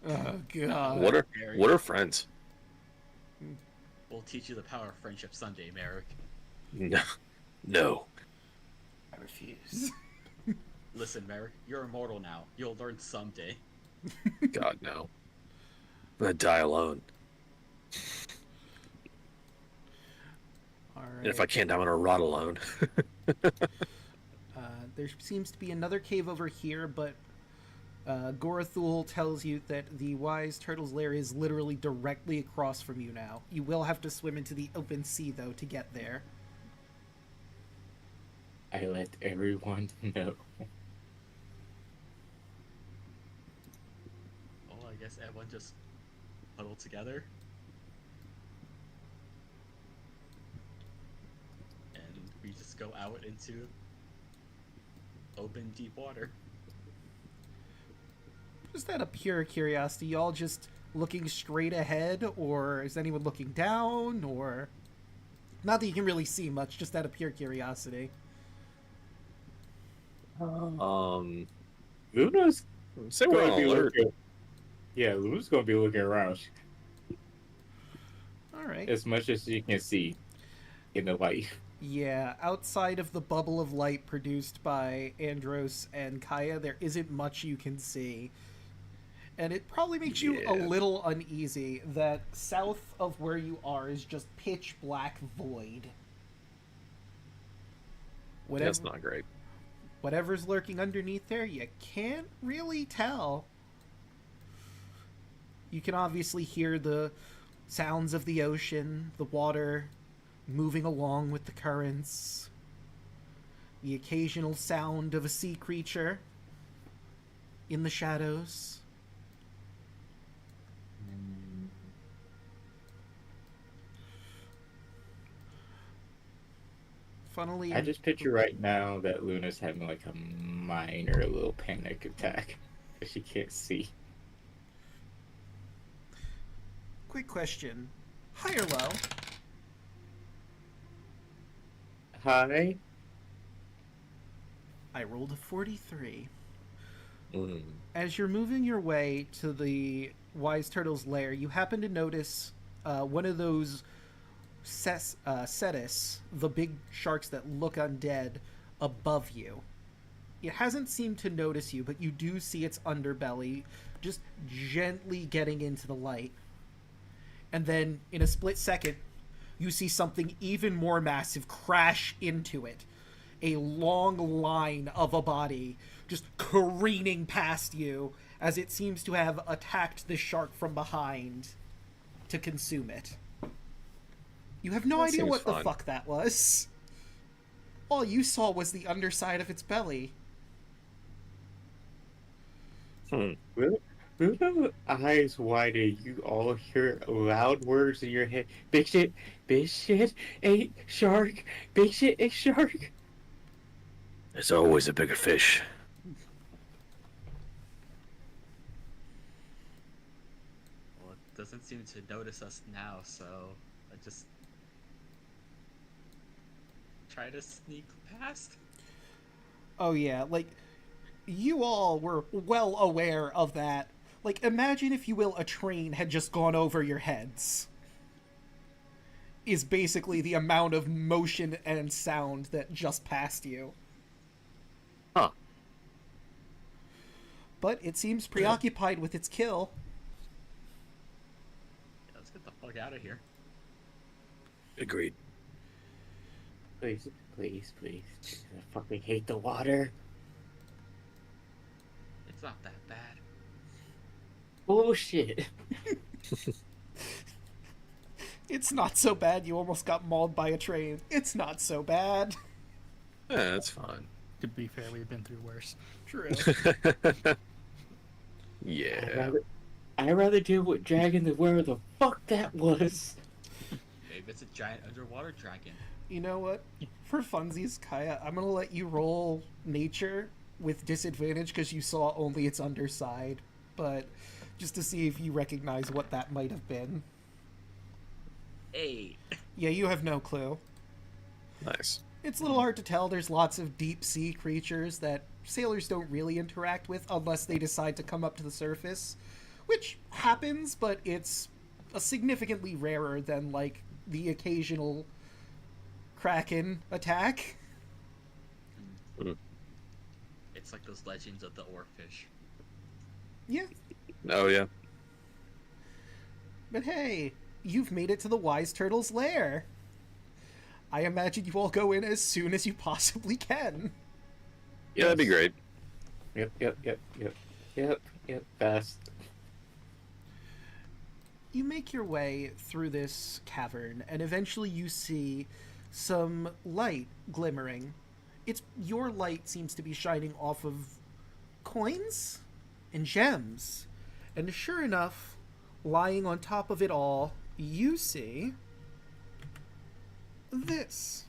Oh, God. What are friends? We'll teach you the power of friendship someday, Merrick. No. I refuse. Listen, Merrick, you're immortal now. You'll learn someday. God, no. I'm gonna die alone. All right. And if I can't, I'm gonna rot alone. There seems to be another cave over here, but Gorathul tells you that the Wise Turtle's lair is literally directly across from you now. You will have to swim into the open sea, though, to get there. I let everyone know. Oh, I guess everyone just huddled together. And we just go out into open, deep water. Just out of pure curiosity, y'all just looking straight ahead, or is anyone looking down, or... Not that you can really see much, just out of pure curiosity. Luna's say we're on alert. Yeah, Luna's gonna be looking around. All right. as much as you can see in the light. Yeah, outside of the bubble of light produced by Andros and Kaya, there isn't much you can see. And it probably makes you a little uneasy that south of where you are is just pitch black void. That's not great. Whatever's lurking underneath there, you can't really tell. You can obviously hear the sounds of the ocean, the water moving along with the currents, the occasional sound of a sea creature in the shadows. Funnily, I just picture right now that Luna's having like a minor little panic attack because she can't see. quick question. High or low? Hi. I rolled a 43. Mm. As you're moving your way to the Wise Turtle's lair, you happen to notice one of those Cetus, the big sharks that look undead, above you. It hasn't seemed to notice you, but you do see its underbelly just gently getting into the light. And then, in a split second, you see something even more massive crash into it. A long line of a body just careening past you as it seems to have attacked the shark from behind to consume it. You have no That idea seems what the fun. fuck that was. All you saw was the underside of its belly. With those eyes widened, you all hear loud words in your head. Big shit, ate shark, big shit, ate shark. There's always a bigger fish. Well, it doesn't seem to notice us now, so I just try to sneak past. Oh yeah, like, you all were well aware of that. Like, imagine, if you will, a train had just gone over your heads. Is basically the amount of motion and sound that just passed you. Huh. But it seems preoccupied with its kill. Yeah, let's get the fuck out of here. Agreed. Please. I fucking hate the water. It's not that bad. Bullshit. It's not so bad you almost got mauled by a train. It's not so bad. Yeah, that's fine. To be fair, we've been through worse. True. Yeah. I'd rather deal with dragon than where the fuck that was. Maybe it's a giant underwater dragon. You know what? For funsies, Kaya, I'm gonna let you roll nature with disadvantage because you saw only its underside. But just to see if you recognize what that might have been. 8. Yeah, you have no clue. Nice. It's a little hard to tell. There's lots of deep sea creatures that sailors don't really interact with unless they decide to come up to the surface, which happens, but it's a significantly rarer than, like, the occasional kraken attack. It's like those legends of the oarfish. Yeah. Oh, yeah. But hey, you've made it to the Wise Turtle's lair. I imagine you all go in as soon as you possibly can. Yeah, that'd be great. Yep, fast. You make your way through this cavern, and eventually you see some light glimmering. Your light seems to be shining off of coins and gems. And sure enough, lying on top of it all, you see this.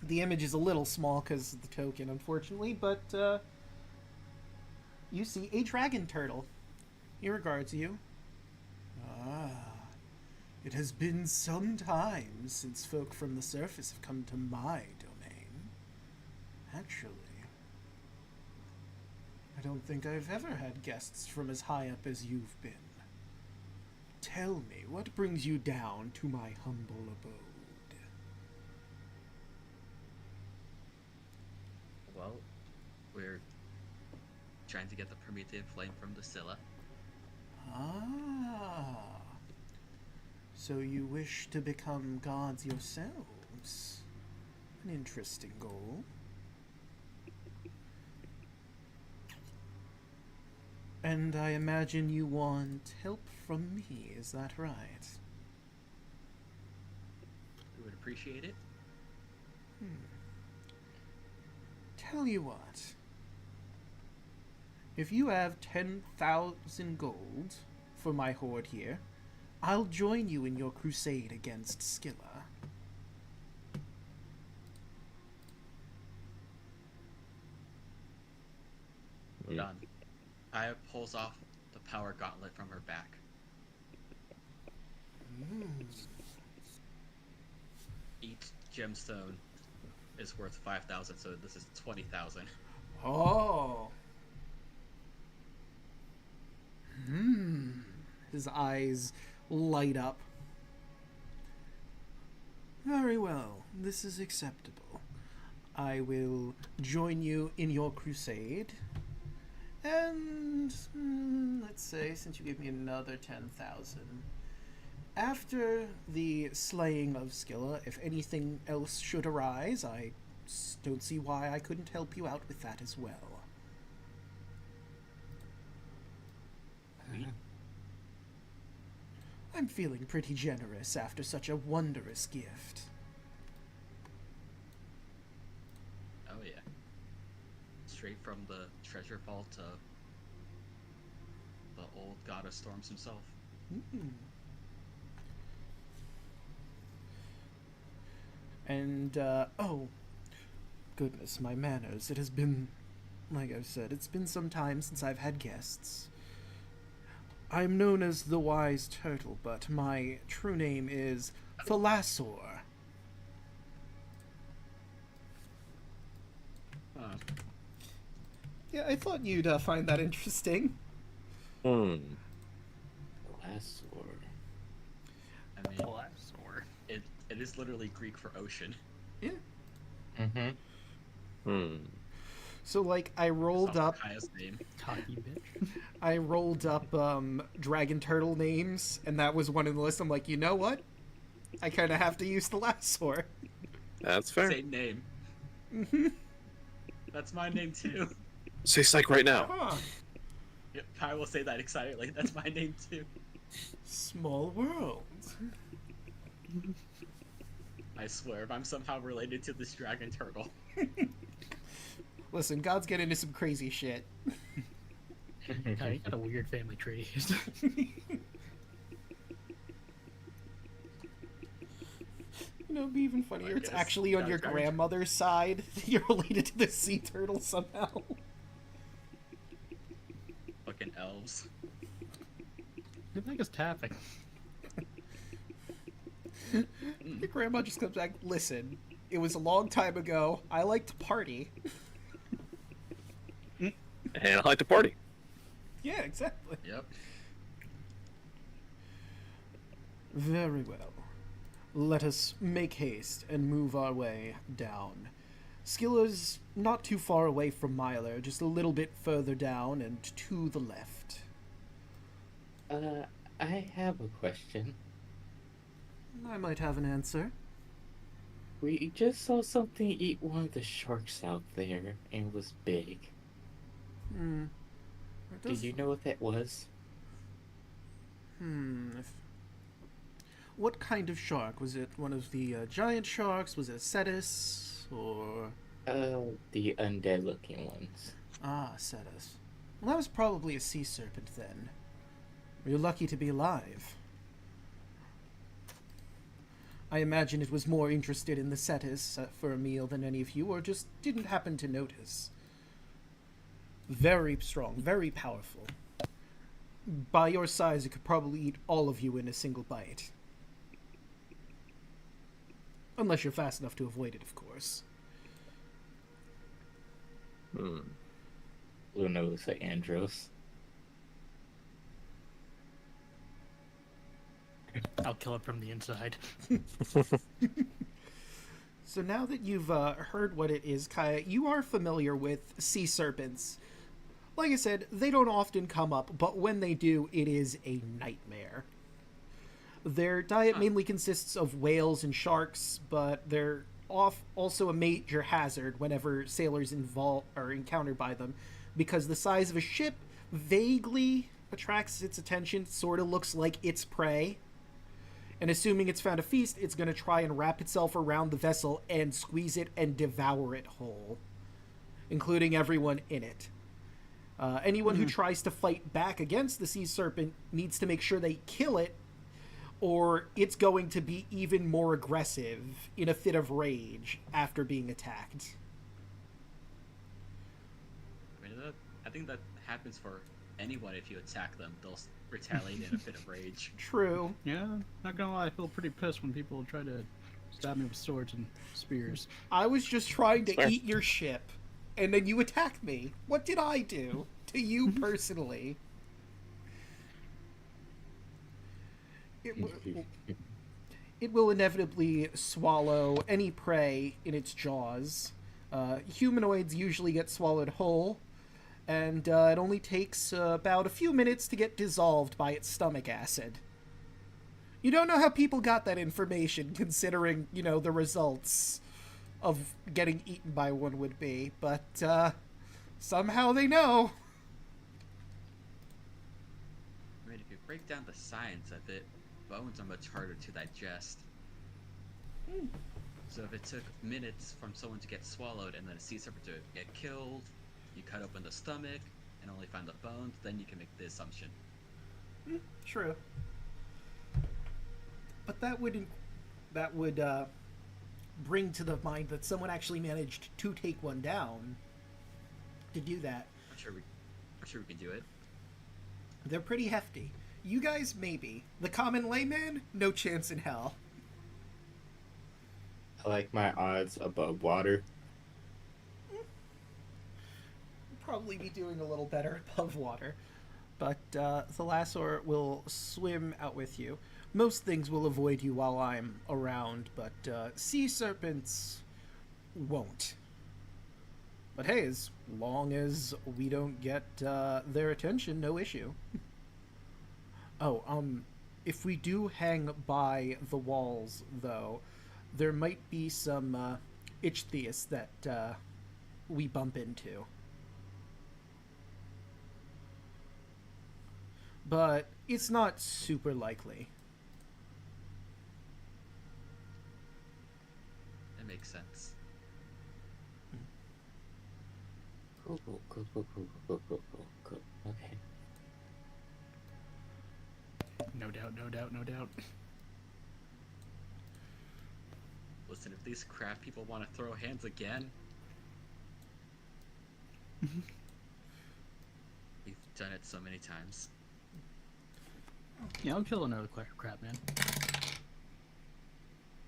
The image is a little small because of the token, unfortunately, but you see a dragon turtle. He regards you. Ah, it has been some time since folk from the surface have come to my domain. Actually, I don't think I've ever had guests from as high up as you've been. Tell me, what brings you down to my humble abode? Well, we're trying to get the primitive flame from the Scylla. Ah. So you wish to become gods yourselves? An interesting goal. And I imagine you want help from me, is that right? We would appreciate it. Tell you what. If you have 10,000 gold for my horde here, I'll join you in your crusade against Scylla. Done. Aya pulls off the power gauntlet from her back. Each gemstone is worth 5,000, so this is 20,000. Oh. His eyes light up. Very well, this is acceptable. I will join you in your crusade. And let's say, since you gave me another 10,000, after the slaying of Scylla, if anything else should arise, I don't see why I couldn't help you out with that as well. I'm feeling pretty generous after such a wondrous gift. Oh yeah. Straight from the treasure vault of the old god of storms himself. And, oh, goodness, my manners. It has been, like I've said, it's been some time since I've had guests. I'm known as the Wise Turtle, but my true name is Thalassor. Yeah, I thought you'd find that interesting. Thalassor. I mean, it is literally Greek for ocean. Yeah. Hmm. So, like, I rolled up... Kaya's name. Cocky bitch. I rolled up dragon turtle names, and that was one of the list. I'm like, you know what? I kind of have to use Thalassor. That's fair. Same name. That's my name too. Say psych right now. Huh. Yep, I will say that excitedly. That's my name too. Small world. I swear, if I'm somehow related to this dragon turtle. Listen, gods get into some crazy shit. God, you got a weird family tree. You know, it'd be even funnier. I It's guess. actually on your Dragon- grandmother's side. You're related to the sea turtle somehow. Fucking elves. Who the heck is tapping? Your grandma just comes back, listen, it was a long time ago. I like to party. And I like to party. Yeah, exactly. Yep. Very well. Let us make haste and move our way down. Skiller's not too far away from Myler, just a little bit further down and to the left. I have a question. I might have an answer. We just saw something eat one of the sharks out there, and it was big. Did you know what that was? What kind of shark? Was it one of the giant sharks? Was it a Cetus? Or... The undead-looking ones. Ah, Cetus. Well, that was probably a sea serpent then. You're lucky to be alive. I imagine it was more interested in the Cetus for a meal than any of you, or just didn't happen to notice. Very strong, very powerful. By your size, it could probably eat all of you in a single bite. Unless you're fast enough to avoid it, of course. Luna looks like Andros. I'll kill it from the inside. So now that you've heard what it is, Kaya, you are familiar with sea serpents. Like I said, they don't often come up, but when they do, it is a nightmare. Their diet mainly consists of whales and sharks, but they're also a major hazard whenever sailors are encountered by them, because the size of a ship vaguely attracts its attention, sort of looks like its prey. And assuming it's found a feast, it's going to try and wrap itself around the vessel and squeeze it and devour it whole, including everyone in it. Anyone who tries to fight back against the sea serpent needs to make sure they kill it, or it's going to be even more aggressive in a fit of rage after being attacked. I mean, I think that happens for anyone. If you attack them, they'll retaliate in a fit of rage. True. Yeah, not gonna lie, I feel pretty pissed when people try to stab me with swords and spears. I was just trying to Fair. eat your ship, and then you attacked me. What did I do to you personally? It will inevitably swallow any prey in its jaws. Humanoids usually get swallowed whole, and it only takes about a few minutes to get dissolved by its stomach acid. You don't know how people got that information, considering, the results of getting eaten by one would be, but somehow they know. I mean, if you break down the science of it, bones are much harder to digest. So if it took minutes from someone to get swallowed and then a sea serpent to get killed, you cut open the stomach and only find the bones, then you can make the assumption. True. But that would bring to the mind that someone actually managed to take one down. To do that, I'm sure we can do it. they're pretty hefty. You guys, maybe. The common layman, no chance in hell. I like my odds above water. Probably be doing a little better above water. But Thalassor will swim out with you. Most things will avoid you while I'm around, but sea serpents won't. But hey, as long as we don't get their attention, no issue. Oh, if we do hang by the walls, though, there might be some ichthyists that we bump into. But it's not super likely. That makes sense. Cool. Okay. No doubt. Listen, if these crab people want to throw hands again, we've done it so many times. Yeah, I'll kill another crap, man.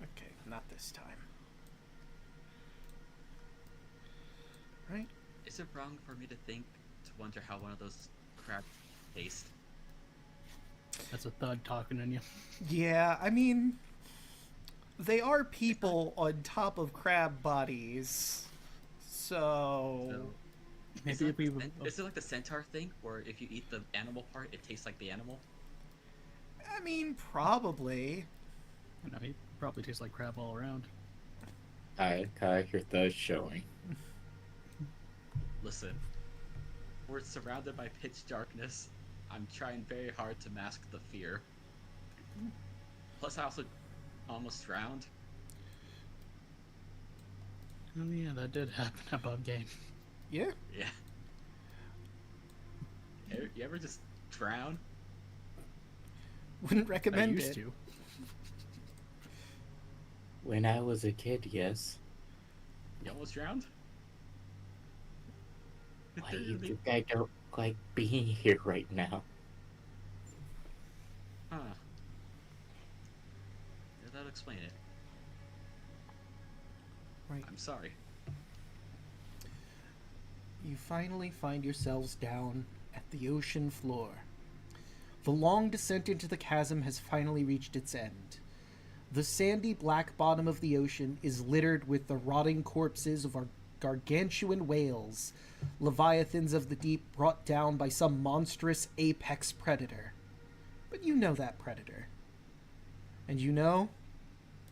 Okay, not this time. Right? Is it wrong for me to wonder how one of those crab taste? That's a thud talking in you. Yeah, I mean, they are people on top of crab bodies, so... Maybe if we... Is it like the centaur thing, where if you eat the animal part, it tastes like the animal? I mean, probably. You know, he probably tastes like crap all around. Kai, your thud's showing. Listen, we're surrounded by pitch darkness. I'm trying very hard to mask the fear. Plus, I also almost drowned. Oh yeah, that did happen above game. Yeah. Yeah. You ever just drown? Wouldn't I recommend used it. to. When I was a kid, yes. You almost drowned? Why do you think I don't like being here right now? Huh. Yeah, that'll explain it. Right. I'm sorry. You finally find yourselves down at the ocean floor. The long descent into the chasm has finally reached its end. The sandy black bottom of the ocean is littered with the rotting corpses of our gargantuan whales, leviathans of the deep brought down by some monstrous apex predator. But you know that predator. And you know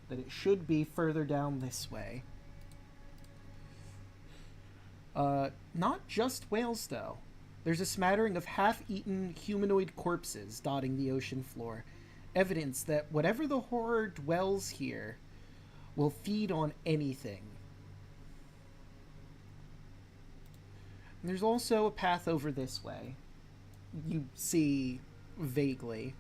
that it should be further down this way. Not just whales, though. There's a smattering of half-eaten humanoid corpses dotting the ocean floor, evidence that whatever the horror dwells here will feed on anything. And there's also a path over this way. You see vaguely.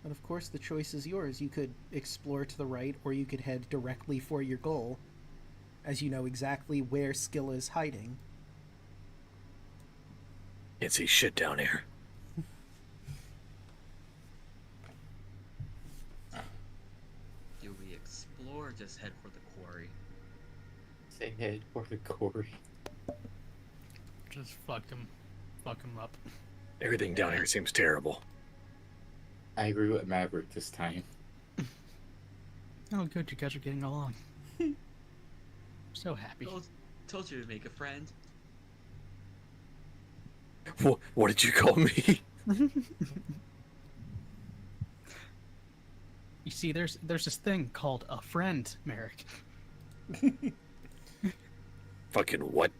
But of course, the choice is yours. You could explore to the right, or you could head directly for your goal, as you know exactly where Skill is hiding. Can't see shit down here. Do we explore or just head for the quarry? Say head for the quarry. Just fuck him up. Everything down here seems terrible. I agree with Maverick this time. Oh, good, you guys are getting along. So happy. Told you to make a friend. What did you call me? You see, there's this thing called a friend, Merrick. Fucking what?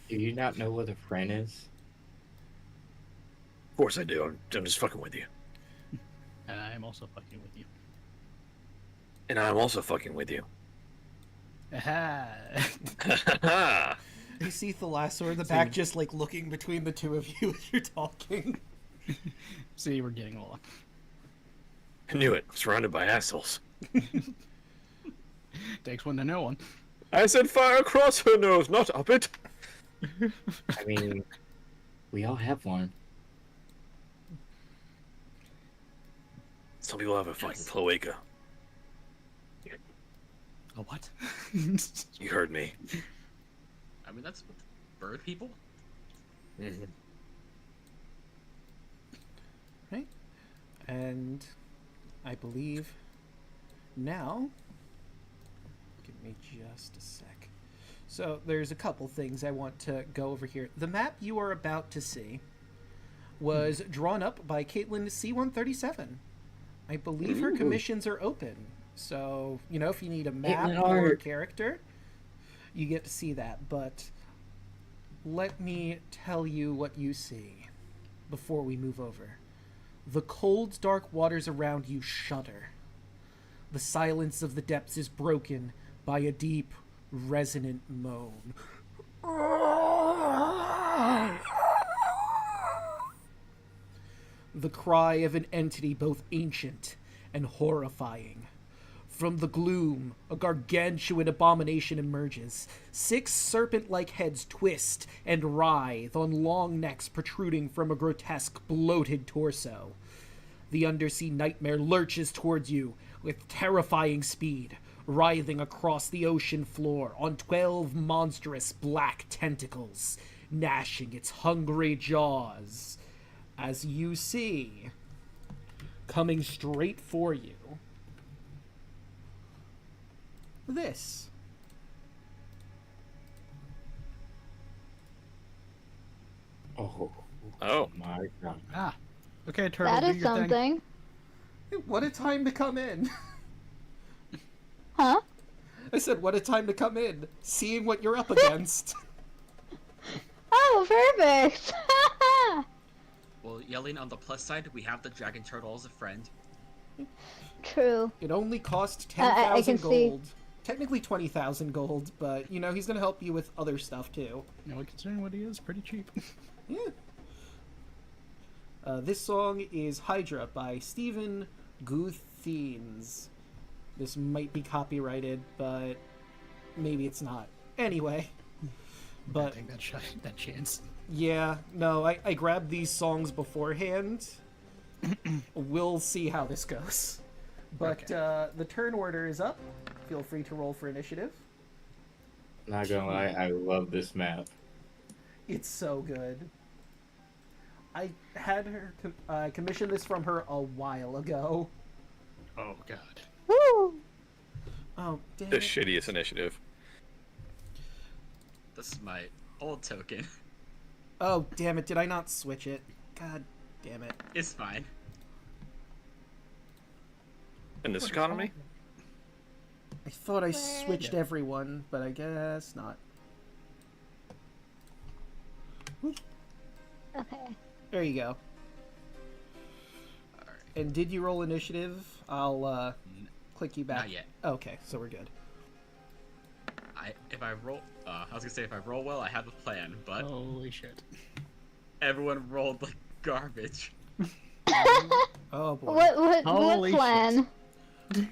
Do you not know what a friend is? Of course I do. I'm just fucking with you. And I am also fucking with you. And I'm also fucking with you. Aha! You see Thalasor in the back just like looking between the two of you as you're talking. See, we're getting along. I knew it. Surrounded by assholes. Takes one to know one. I said fire across her nose, not up it. I mean, we all have one. Some people have a fucking cloaca. A what? You heard me. I mean, that's bird people. Mm-hmm. Right? And I believe now, give me just a sec. So there's a couple things I want to go over here. The map you are about to see was drawn up by Caitlin C137. I believe her commissions are open. So, you know, if you need a map or a character, you get to see that. But let me tell you what you see before we move over. The cold, dark waters around you shudder. The silence of the depths is broken by a deep, resonant moan. The cry of an entity both ancient and horrifying. From the gloom, a gargantuan abomination emerges. 6 serpent-like heads twist and writhe on long necks protruding from a grotesque, bloated torso. The undersea nightmare lurches towards you with terrifying speed, writhing across the ocean floor on 12 monstrous black tentacles, gnashing its hungry jaws. As you see, coming straight for you, this. Oh my god. Ah. Okay, Turtle, That do is your thing. something. What a time to come in. Huh? I said, what a time to come in, seeing what you're up against. Oh, perfect! Well, yelling on the plus side, we have the dragon turtle as a friend. True. It only cost I 10,000 can see. gold. Technically 20,000 gold, but, you know, he's going to help you with other stuff, too. You know, considering what he is, pretty cheap. Yeah. This song is Hydra by Stephen Guthines. This might be copyrighted, but maybe it's not. Anyway. But take that chance. yeah, no, I grabbed these songs beforehand we'll see how this goes. But the turn order is up. Feel free to roll for initiative. Not gonna lie, I love this map. It's so good. I had her commissioned this from her a while ago. Oh god. Woo! Oh, damn The it. shittiest initiative. This is my old token. Oh, damn it. Did I not switch it? God damn it. It's fine. In this economy? I thought I switched everyone, but I guess not. Okay. There you go. Alright. And did you roll initiative? I'll click you back. Not yet. Okay, so we're good. If I roll, I was gonna say if I roll well, I have a plan, but Holy shit. everyone rolled like garbage. Oh boy. What Holy plan?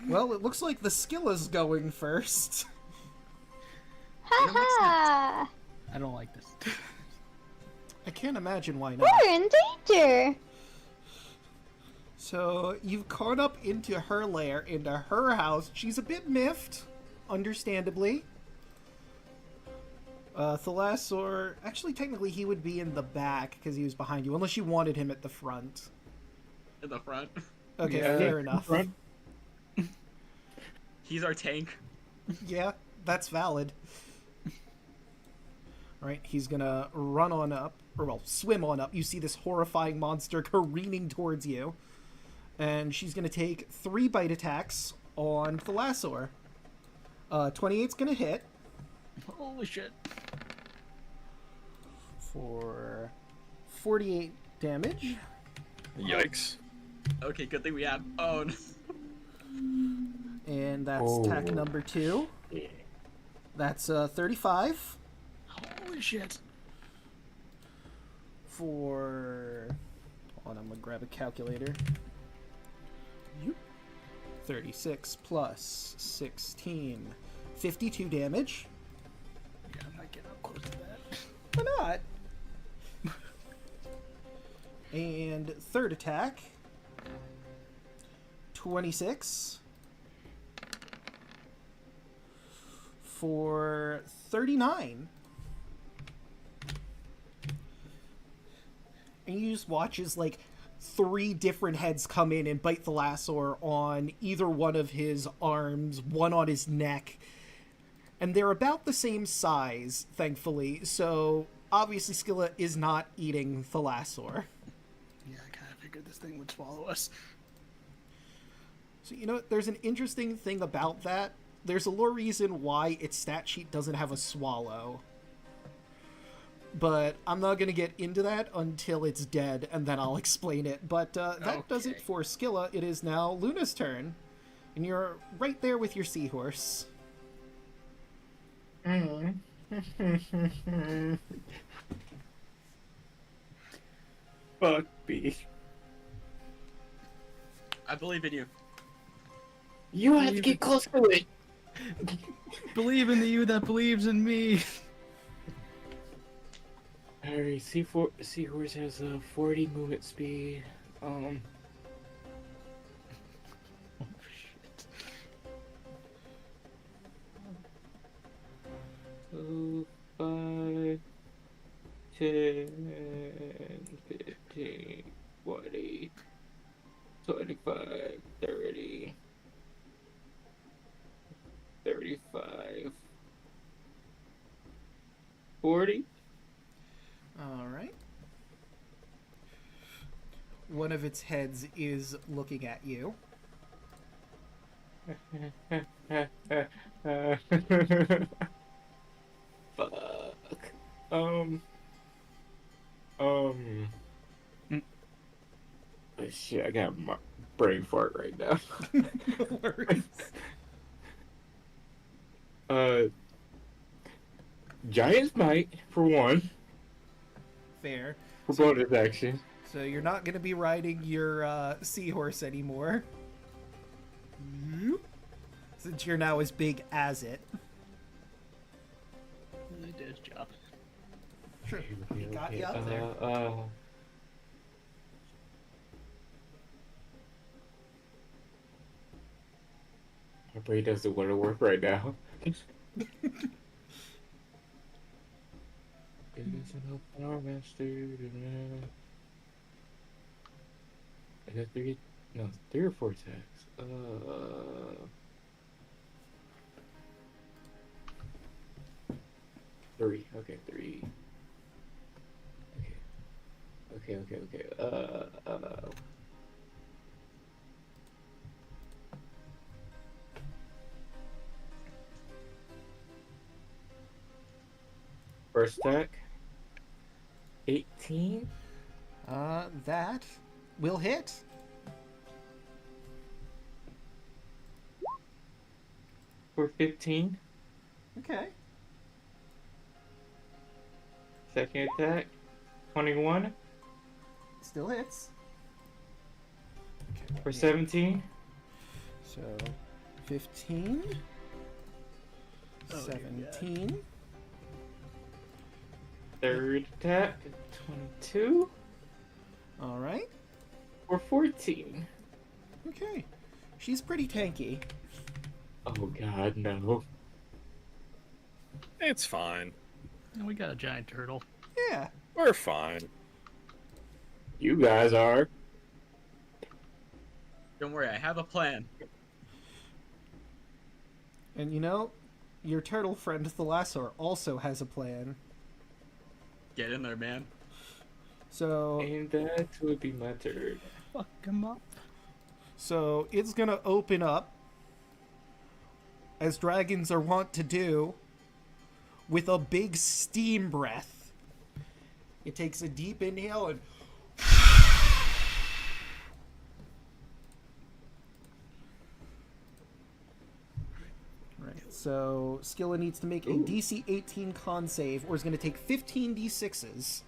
Well, it looks like the Skilla's going first. Haha! I don't like this. I can't imagine why not. We're in danger! So, you've caught up into her lair, into her house. She's a bit miffed, understandably. Thalassor, actually, technically, he would be in the back because he was behind you, unless you wanted him at the front. In the front. Okay, Yeah, fair enough. front. He's our tank. Yeah, that's valid. Alright, he's gonna run on up, or well, swim on up. You see this horrifying monster careening towards you. And she's gonna take 3 bite attacks on Thalassor. 28's gonna hit Holy shit. for 48 damage. Yikes. Okay, good thing we have own. And that's Oh. attack number 2. Yeah. That's 35 Holy shit. for... Hold on, I'm gonna grab a calculator. 36 plus 16. 52 damage. Yeah, I'm not getting up close to that. Why not? And third attack. 26 for 39. And you just watch as like 3 different heads come in and bite Thalassor on either one of his arms, one on his neck. And they're about the same size, thankfully, so obviously Skilla is not eating Thalassor. Yeah, I kind of figured this thing would swallow us. So, you know, there's an interesting thing about that. There's a lore reason why its stat sheet doesn't have a swallow. But I'm not going to get into that until it's dead, and then I'll explain it. But that does it Okay. for Skilla. It is now Luna's turn. And you're right there with your seahorse. Fuck me. I believe in you. You have to get close to it. Believe in the you that believes in me. Alright, Seahorse has a 40 movement speed. Oh shit. So 5, 10, 15, 20, 25, 30, 35, 40. Alright. One of its heads is looking at you. Fuck. Oh, shit, I got my brain fart right now. No worries. Giant's Might, for one, Fair. for bonus action. So you're not going to be riding your seahorse anymore. Since you're now as big as it. It did its job. Sure. He got you up there. My brain doesn't want to work right now. It isn't a power master. I got three or four attacks. Three. Okay, three. Okay. First attack. 18. That will hit. For 15. Okay. Second attack. 21. Still hits. Okay, For 17. So, 15. 17. Third attack. 22. All right. For 14. Okay. She's pretty tanky. Oh god, no. It's fine. We got a giant turtle. Yeah. We're fine. You guys are. Don't worry, I have a plan. And you know, your turtle friend Thalassaur also has a plan. Get in there, man. So, And that would be my turn. Fuck him up. so it's gonna open up, as dragons are wont to do, with a big steam breath. It takes a deep inhale and right. So Skilla needs to make a DC 18 con save, or is going to take 15 d6s.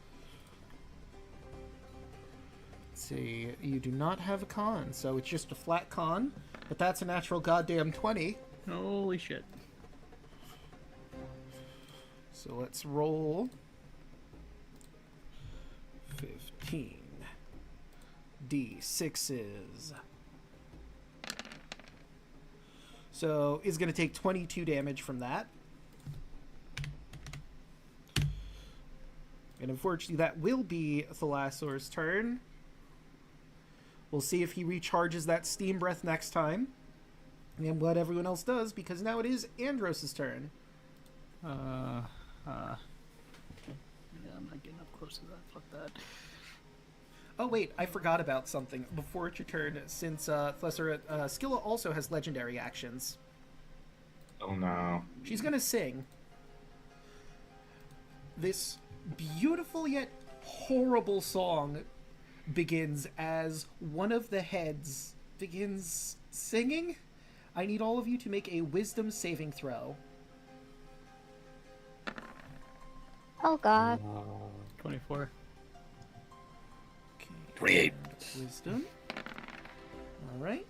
Let's see, you do not have a con, so it's just a flat con, but that's a natural goddamn 20. Holy shit. So let's roll 15 d6s. So is going to take 22 damage from that. And unfortunately, that will be Thalassaur's turn. We'll see if he recharges that steam breath next time. And what everyone else does, because now it is Andros' turn. Yeah, I'm not getting up close to that. Fuck that. Oh wait, I forgot about something before it's your turn. Since Skilla also has legendary actions. Oh no. She's gonna sing this beautiful yet horrible song. Begins as one of the heads begins singing. I need all of you to make a wisdom saving throw. Oh god. 24. Okay. 28. Wisdom. All right.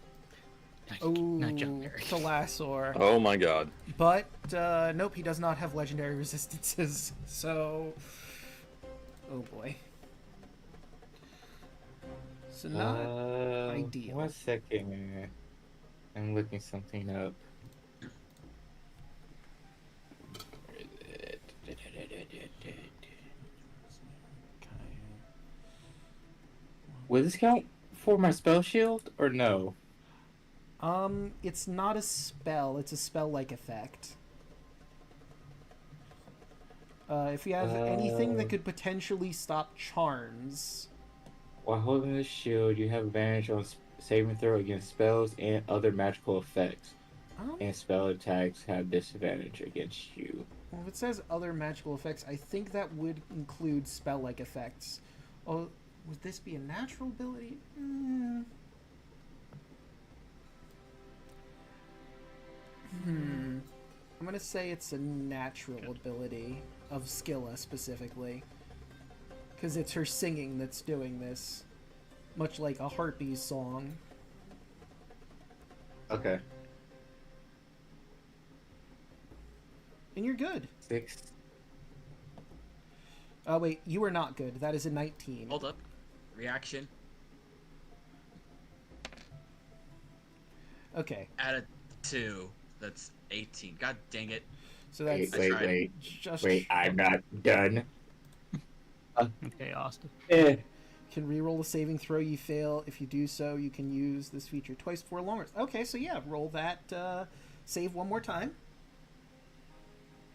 Not legendary. Thalassaur. Oh my god. But, nope, he does not have legendary resistances, so... Oh boy. So not ideal. 1 second. I'm looking something up. Will this count for my spell shield or no? It's not a spell, it's a spell-like effect. If you have anything that could potentially stop charms... While holding the shield, you have advantage on saving throw against spells and other magical effects. And spell attacks have disadvantage against you. Well, if it says other magical effects, I think that would include spell-like effects. Oh, would this be a natural ability? I'm gonna say it's a natural ability of Skilla specifically. Because it's her singing that's doing this. Much like a Harpy's song. Okay. And you're good. 6. Oh wait, you are not good. That is a 19. Hold up. Reaction. Okay. Add 2. That's 18. God dang it. So that's Wait. just I'm not done. Okay, Austin. can re-roll a saving throw you fail. If you do so, you can use this feature twice for long rest. Okay, so yeah, roll that save one more time.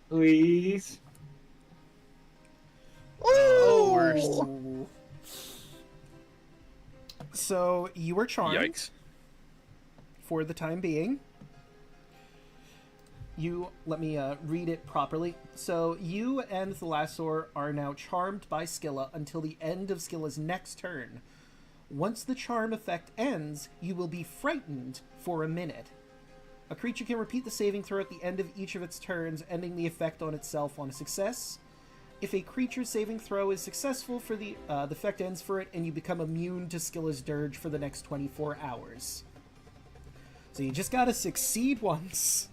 Please. Oh! So you were charmed Yikes. for the time being. You let me read it properly. So you and Thalassor are now charmed by Scylla until the end of Scylla's next turn. Once the charm effect ends, you will be frightened for a minute. A creature can repeat the saving throw at the end of each of its turns, ending the effect on itself on a success. If a creature's saving throw is successful, for the effect ends for it, and you become immune to Scylla's Dirge for the next 24 hours. So you just gotta succeed once.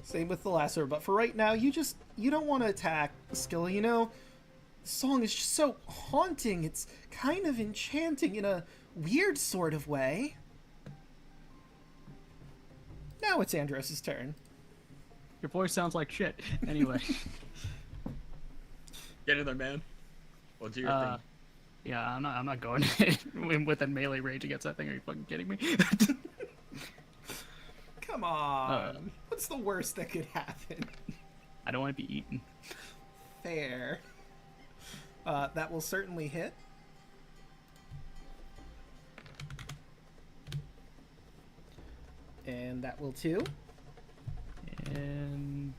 Same with the Lasser, but for right now, you don't want to attack Scylla. You know, the song is just so haunting. It's kind of enchanting in a weird sort of way. Now it's Andros' turn. Your voice sounds like shit. Anyway. Get in there, man. Well, do your thing. Yeah, I'm not going within melee range against that thing. Are you fucking kidding me? Come on. What's the worst that could happen? I don't want to be eaten. Fair. That will certainly hit. And that will too. And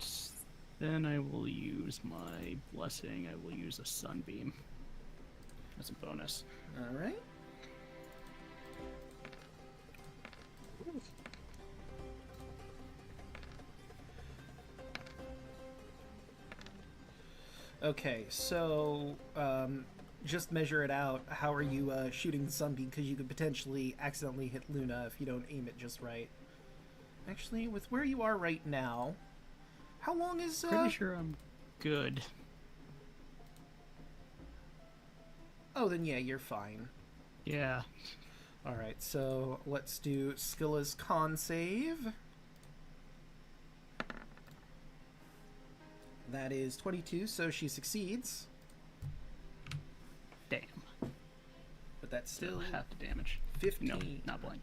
then I will use my blessing. I will use a sunbeam as a bonus. All right. Okay, so just measure it out. How are you shooting the sunbeam? Because you could potentially accidentally hit Luna if you don't aim it just right. Actually, with where you are right now, how long is... Pretty sure I'm good. Oh, then yeah, you're fine. Yeah. Alright, so let's do Scylla's con save. That is 22, so she succeeds. Damn. But that's still Half the damage. 15. No, not blinded.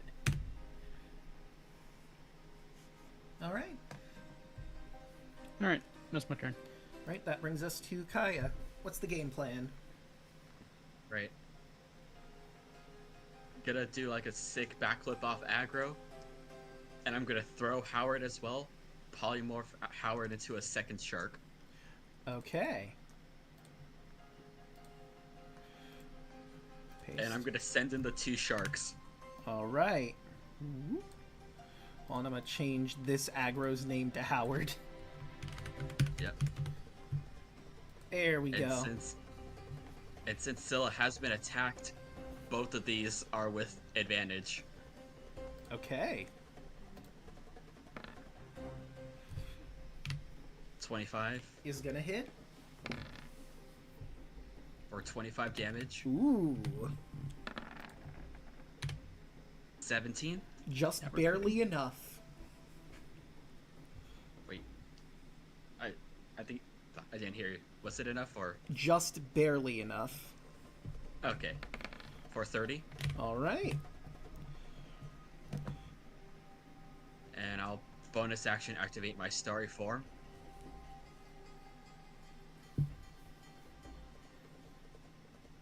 Alright. Alright, that's my turn. Right, that brings us to Kaya. What's the game plan? Right. Gonna do like a sick backflip off aggro. And I'm gonna throw Howard as well. Polymorph Howard into a second shark. Okay. Paste. And I'm gonna send in the 2 sharks. Alright. Well, I'm gonna change this aggro's name to Howard. Yep. There we go. Since Scylla has been attacked, both of these are with advantage. Okay. 25 Is gonna hit. for 25 damage. Ooh. 17. Just barely enough. Wait. I think I didn't hear you. Was it enough or? Just barely enough. Okay. For 30. Alright. And I'll bonus action activate my starry form.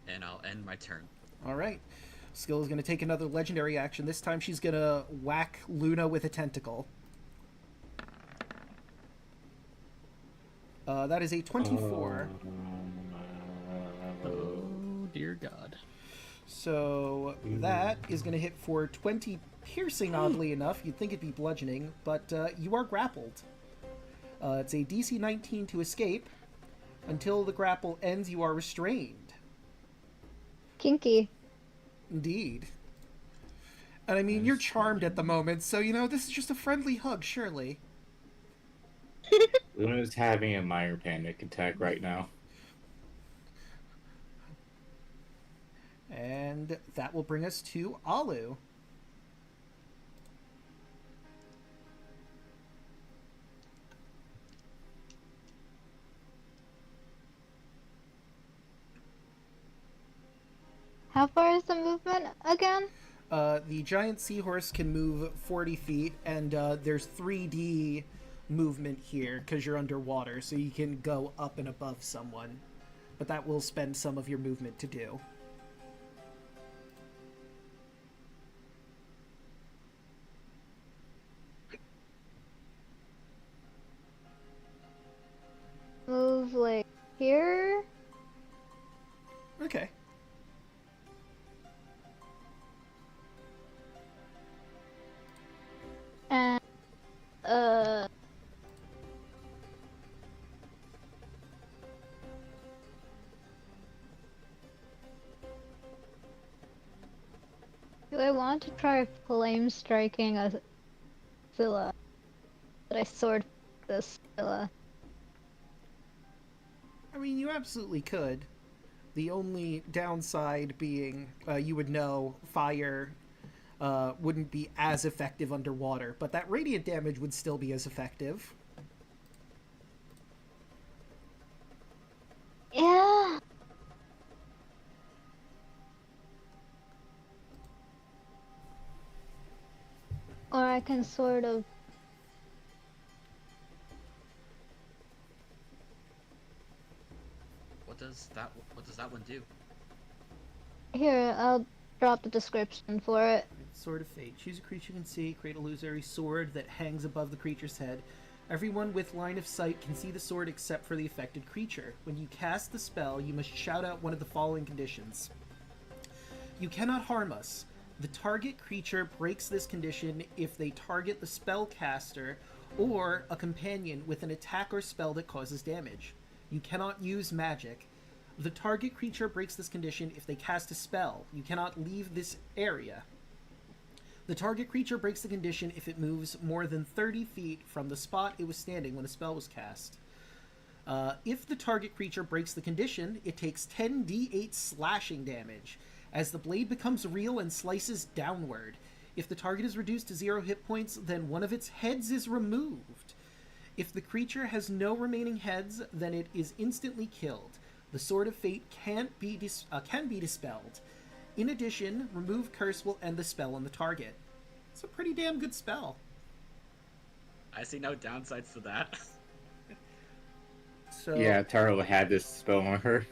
And I'll end my turn. Alright. Skill is going to take another legendary action. This time she's going to whack Luna with a tentacle. That is a 24. Oh, dear God. So that is going to hit for 20 piercing, oddly enough. You'd think it'd be bludgeoning, but you are grappled. It's a DC 19 to escape. Until the grapple ends, you are restrained. Kinky. Indeed. And I mean, you're charmed at the moment, so, you know, this is just a friendly hug, surely. Luna's having a minor panic attack right now. And that will bring us to Alu. How far is the movement again? The giant seahorse can move 40 feet, and there's 3D movement here because you're underwater, so you can go up and above someone. But that will spend some of your movement to do. Move like here? Okay. And do I want to try flame striking a Scylla? But I sword this Scylla. I mean, you absolutely could. The only downside being you would know fire wouldn't be as effective underwater, but that radiant damage would still be as effective. Yeah. Or I can sort of. What does that one do? Here, I'll drop the description for it. Sword of Fate. Choose a creature you can see. Create a illusory sword that hangs above the creature's head. Everyone with line of sight can see the sword except for the affected creature. When you cast the spell, you must shout out one of the following conditions. You cannot harm us. The target creature breaks this condition if they target the spellcaster or a companion with an attack or spell that causes damage. You cannot use magic. The target creature breaks this condition if they cast a spell. You cannot leave this area. The target creature breaks the condition if it moves more than 30 feet from the spot it was standing when a spell was cast. If the target creature breaks the condition, it takes 10d8 slashing damage, as the blade becomes real and slices downward. If the target is reduced to 0 hit points, then one of its heads is removed. If the creature has no remaining heads, then it is instantly killed. The Sword of Fate can be dispelled. In addition, Remove Curse will end the spell on the target. It's a pretty damn good spell. I see no downsides to that. So Yeah, Taro had this spell on her.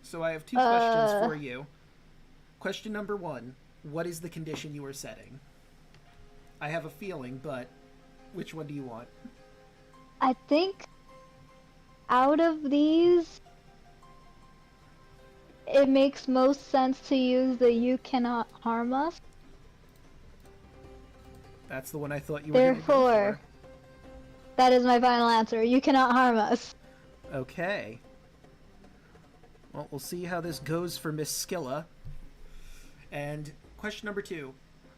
So I have two questions for you. Question number 1. What is the condition you are setting? I have a feeling, but which one do you want? I think out of these, it makes most sense to use the "you cannot harm us." That's the one I thought you were going to go Therefore, that is my final answer. You cannot harm us. for. Okay. Well, we'll see how this goes for Miss Skilla. And question number 2.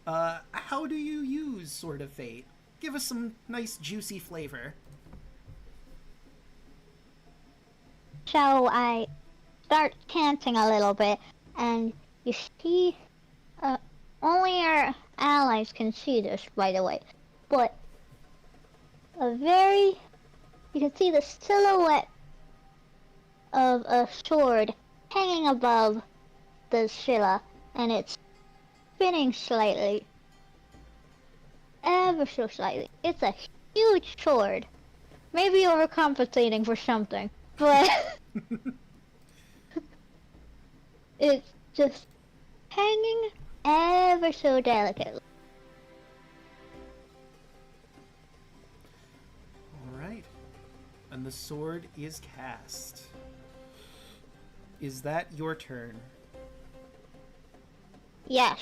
How do you use Sword of Fate? Give us some nice juicy flavor. So I start chanting a little bit, and you see, only our allies can see this, by the way, but you can see the silhouette of a sword hanging above the Scylla, and it's spinning slightly, ever so slightly. It's a huge sword, maybe overcompensating for something, but it's just hanging ever so delicately. Alright. And the sword is cast. Is that your turn? Yes.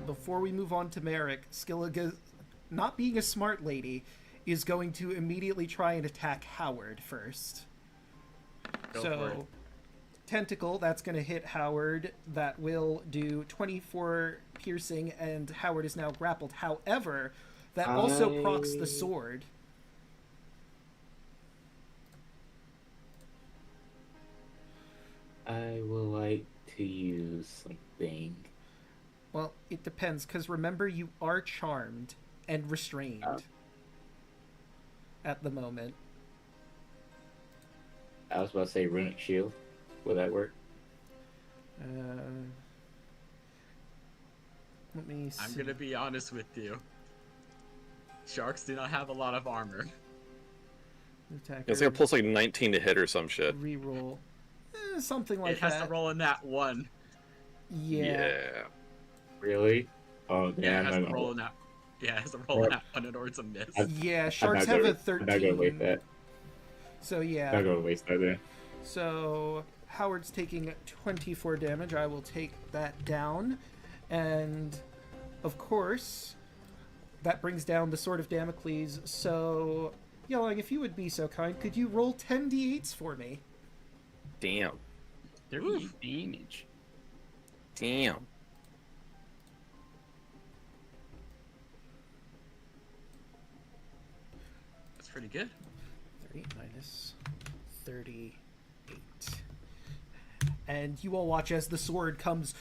Before we move on to Merrick, Skilla, not being a smart lady, is going to immediately try and attack Howard first. Go for it. Tentacle, that's going to hit Howard. That will do 24 piercing, and Howard is now grappled. However, that also procs the sword. I would like to use something. Well, it depends, because remember, you are charmed and restrained at the moment. I was about to say runic shield. Will that work? Let me see. I'm gonna be honest with you. Sharks do not have a lot of armor. Attacker, It's like a plus like 19 to hit or some shit. reroll. Something like It has that. to roll in that one. Yeah. Really? Oh, Yeah, damn. it has I'm to not roll in that. Yeah, it has to roll in that one in order to miss. Yeah, sharks have a 13. I'm not gonna waste that. So I'm yeah. not gonna waste that then. So Howard's taking 24 damage. I will take that down. And of course, that brings down the Sword of Damocles. So, Yelling, if you would be so kind, could you roll 10 d8s for me? Damn. 38 damage. Damn. That's pretty good. 30 minus 38. And you all watch as the sword comes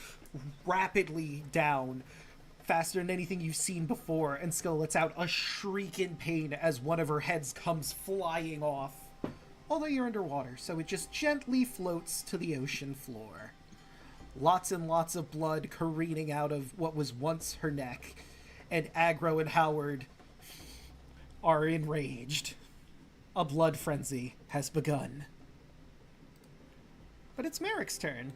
rapidly down, faster than anything you've seen before, and Skull lets out a shriek in pain as one of her heads comes flying off. Although you're underwater, so it just gently floats to the ocean floor. Lots and lots of blood careening out of what was once her neck, and Agro and Howard are enraged. A blood frenzy has begun. But it's Merrick's turn.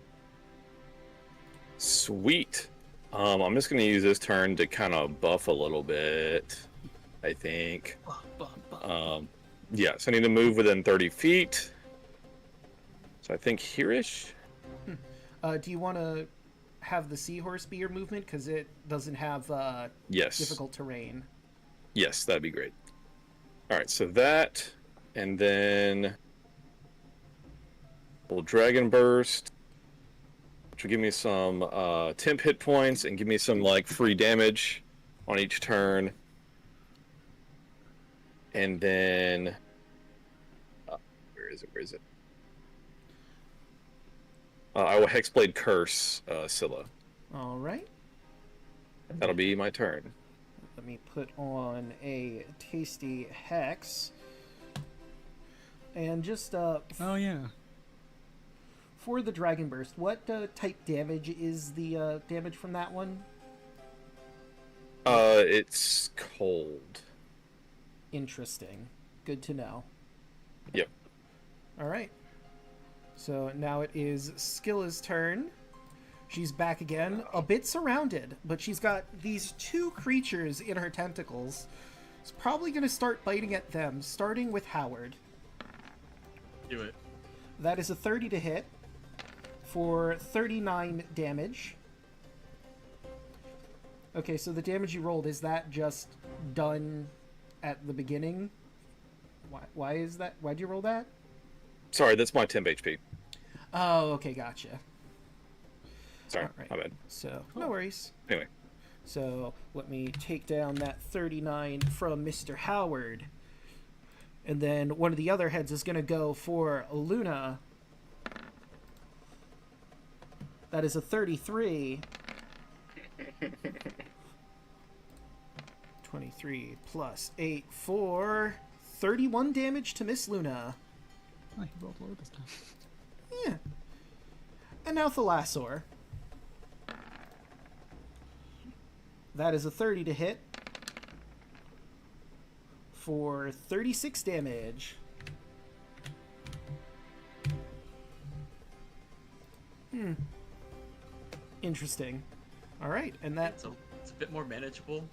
Sweet. I'm just gonna use this turn to kind of buff a little bit, I think. Yeah, so I need to move within 30 feet. So I think here-ish. Do you want to have the seahorse be your movement? Because it doesn't have Yes. difficult terrain. Yes, that'd be great. All right, so that, and then little Dragon Burst, which will give me some temp hit points and give me some like free damage on each turn. And then, where is it? I will Hexblade Curse Scylla. All right. That'll be my turn. Let me put on a tasty hex. And just Oh yeah. for the Dragon Burst, what type damage is the damage from that one? It's cold. Interesting. Good to know. Yep. All right. So now it is Scylla's turn. She's back again, a bit surrounded, but she's got these two creatures in her tentacles. It's probably going to start biting at them, starting with Howard. Do it. That is a 30 to hit for 39 damage. Okay, so the damage you rolled, is that just done at the beginning? Why is that? Why'd you roll that? Sorry, that's my temp HP. Oh, okay, gotcha. Sorry, All right. my bad. So, no worries. Anyway. So, let me take down that 39 from Mr. Howard. And then one of the other heads is going to go for Luna. That is a 33. 23 plus 8 for 31 damage to Miss Luna. Oh, he rolled low this time. Yeah. And now Thalassaur. That is a 30 to hit for 36 damage. Interesting. All right, and It's a bit more manageable.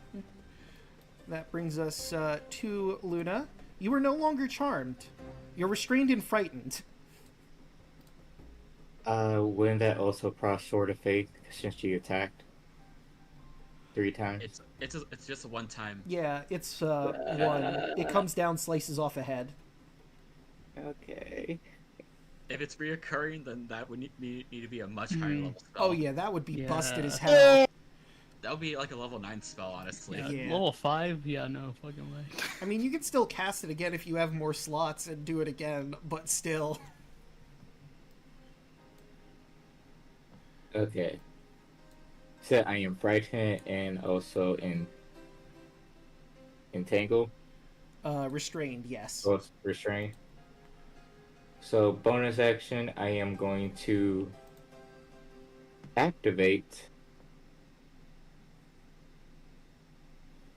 that brings us to Luna. You are no longer charmed. You're restrained and frightened. Wouldn't that also cross Sword of Faith since she attacked 3 times? It's just a one time. Yeah, it's one. It comes down, slices off a head. Okay. If it's reoccurring, then that would need to be a much higher level spell. Oh yeah, that would be busted Yeah. as hell. That would be like a level 9 spell, honestly. Yeah, Yeah. level 5? Yeah, no fucking way. I mean, you can still cast it again if you have more slots and do it again, but still. Okay. So I am frightened and also entangled, Restrained, yes. both restrained. So bonus action, I am going to activate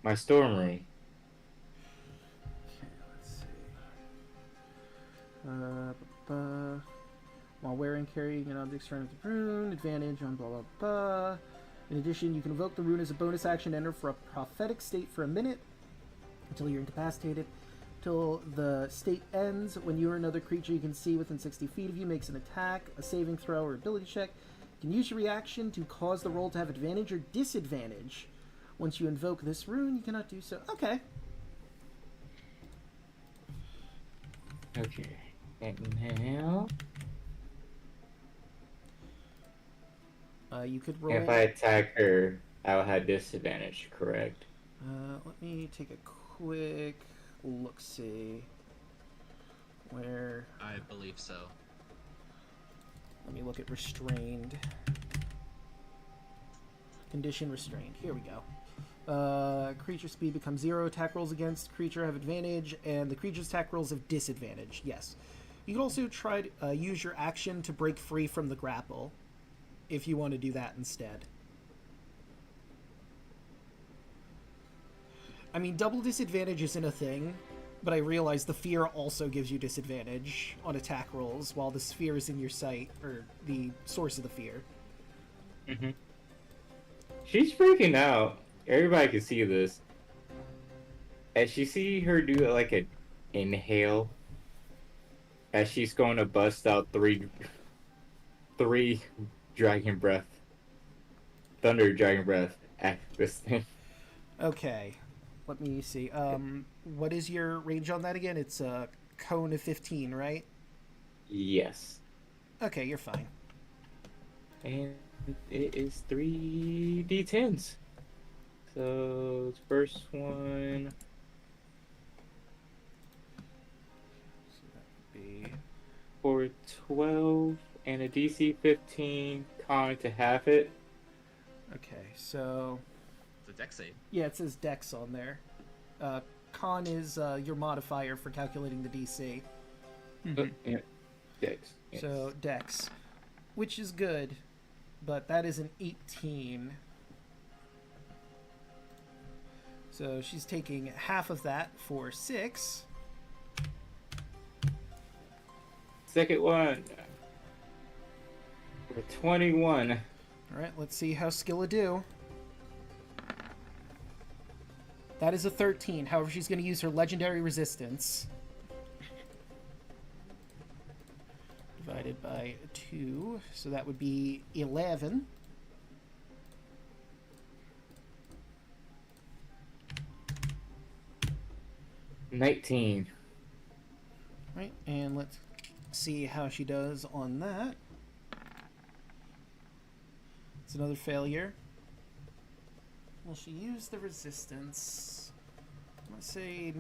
my storm ring. Okay, let's see. While wearing, carrying an object surrounded with the rune, advantage on blah blah blah. In addition, you can invoke the rune as a bonus action, enter for a prophetic state for a minute until you're incapacitated. Till the state ends, when you or another creature you can see within 60 feet of you makes an attack, a saving throw, or ability check, you can use your reaction to cause the roll to have advantage or disadvantage. Once you invoke this rune, you cannot do so. Okay. Okay. And now, You could roll. if I attack her, I'll have disadvantage, correct? Let me take a quick look-see. Where... I believe so. Let me look at restrained. Condition restrained. Here we go. Creature speed becomes 0. Attack rolls against creature have advantage, and the creature's attack rolls have disadvantage. Yes. You can also try to use your action to break free from the grapple, if you want to do that instead. I mean, double disadvantage isn't a thing, but I realize the fear also gives you disadvantage on attack rolls while the sphere is in your sight, or the source of the fear. Mm-hmm. She's freaking out. Everybody can see this. As you see her do like an inhale, as she's going to bust out three dragon breath, thunder dragon breath at this thing. Okay, let me see. What is your range on that again? It's a cone of 15, right? Yes. Okay, you're fine. And it is 3d10s. So, first one. So that would be... For 12 and a DC 15, con to half it. Okay, so... It's a dex save. Yeah, it says Dex on there. Con is your modifier for calculating the DC. Yeah. Dex. Yes. So, Dex. Which is good, but that is an 18. So she's taking half of that for 6. Second one. For 21. Alright, let's see how Skilla do. That is a 13. However, she's going to use her legendary resistance. Divided by 2. So that would be 11. $19. Right, and let's see how she does on that. It's another failure. Will she use the resistance? Let's say...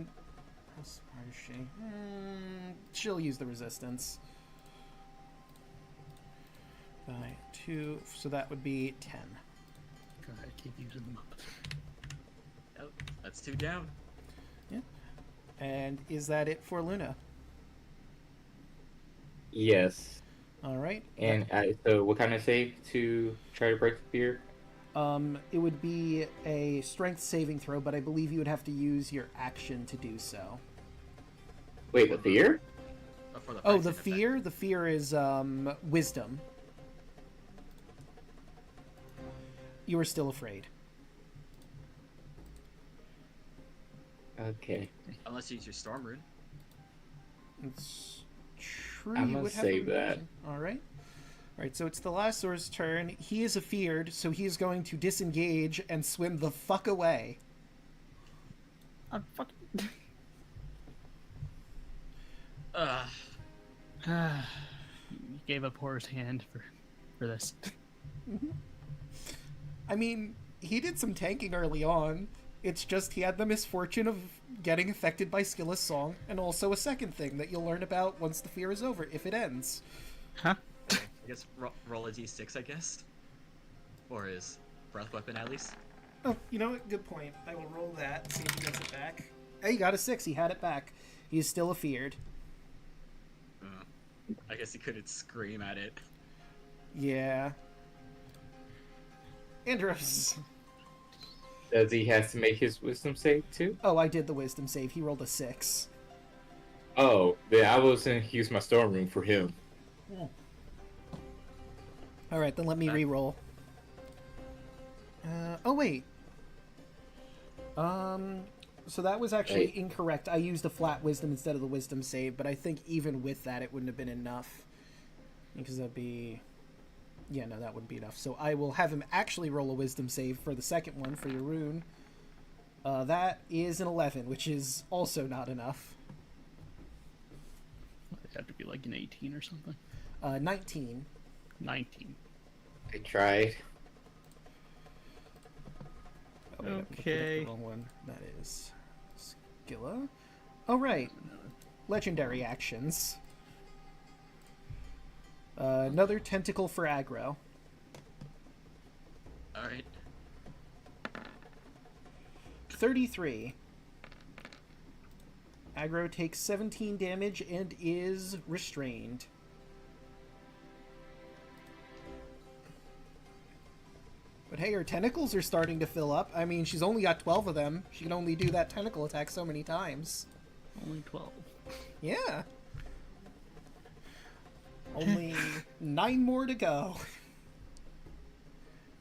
How smart is she? She'll use the resistance. By 2, so that would be 10. God, I keep using them up. Oh, that's 2 down. Yeah. And is that it for Luna? Yes. Alright. And so what kind of save to try to break the fear? It would be a strength saving throw, but I believe you would have to use your action to do so. Wait, the fear? For the Oh, the pricing fear? The fear is wisdom. You are still afraid. Okay. effect. Unless you use your storm rune. It's true. I'm you gonna would have save to- that. Alright. Alright, so it's the last sword's turn. He is afeared, so he is going to disengage and swim the fuck away. I'm fucking. Ugh. You gave up Horror's hand for this. I mean, he did some tanking early on. It's just he had the misfortune of getting affected by Skilla's song, and also a second thing that you'll learn about once the fear is over, if it ends. Huh? I guess roll a d6, I guess. Or his breath weapon, at least. Oh, you know what? Good point. I will roll that, see if he gets it back. Hey, he got a 6. He had it back. He's still afeared. I guess he couldn't scream at it. Yeah. Andros. Does he have to make his wisdom save too? Oh, I did the wisdom save. He rolled a 6. Oh, then I was gonna use my storm room for him. All right, then let me re-roll. Oh wait. So that was actually incorrect. I used a flat wisdom instead of the wisdom save, but I think even with that, it wouldn't have been enough. Because that'd be... Yeah, no, that wouldn't be enough. So I will have him actually roll a wisdom save for the second one for your rune. That is an 11, which is also not enough. It'd have to be like an 18 or something. 19. 19. I tried. Oh, wait, Okay. the wrong one. That is Skilla. Oh, right. Legendary actions. Another tentacle for aggro. Alright. 33. Aggro takes 17 damage and is restrained. But hey, her tentacles are starting to fill up. I mean, she's only got 12 of them. She can only do that tentacle attack so many times. Only 12. Yeah. Only 9 more to go.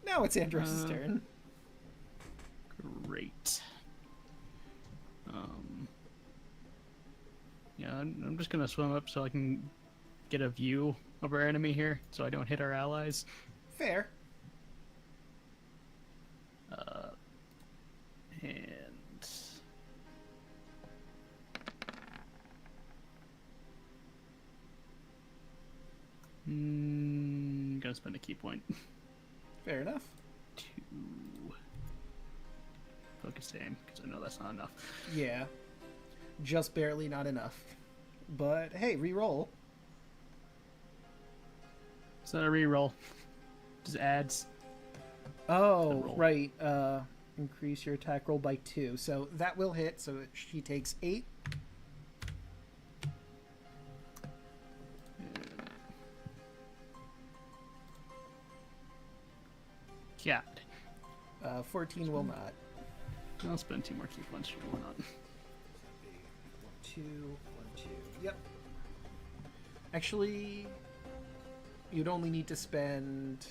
Now it's Andros' turn. Great. Yeah, I'm just gonna swim up so I can get a view of our enemy here, so I don't hit our allies. Fair. And gonna spend a key point Fair enough. to focus aim because I know that's not enough. Yeah. Just barely not enough. But hey, re-roll. It's not a reroll. Just adds. Oh, roll. right. Increase your attack roll by 2. So that will hit, so she takes 8. God. 14 will not. I'll spend 2 more key points. Sure, why not? 2, 1, 2. Yep. Actually, you'd only need to spend...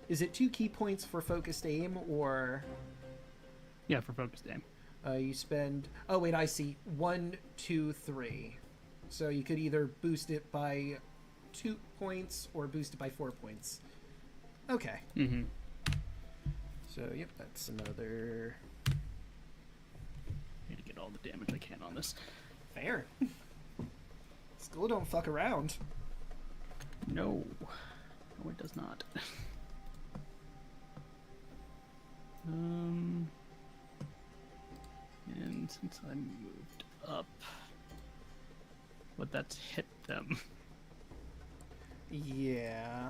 Is it 2 key points for focused aim, or... Yeah, for focused aim. You spend... Oh, wait, I see. 1, 2, 3. So you could either boost it by 2 points or boost it by 4 points. Okay. Mm-hmm. So, yep, that's another... Need to get all the damage I can on this. Fair. School don't fuck around. No. No, it does not. And since I moved up, would that hit them? Yeah.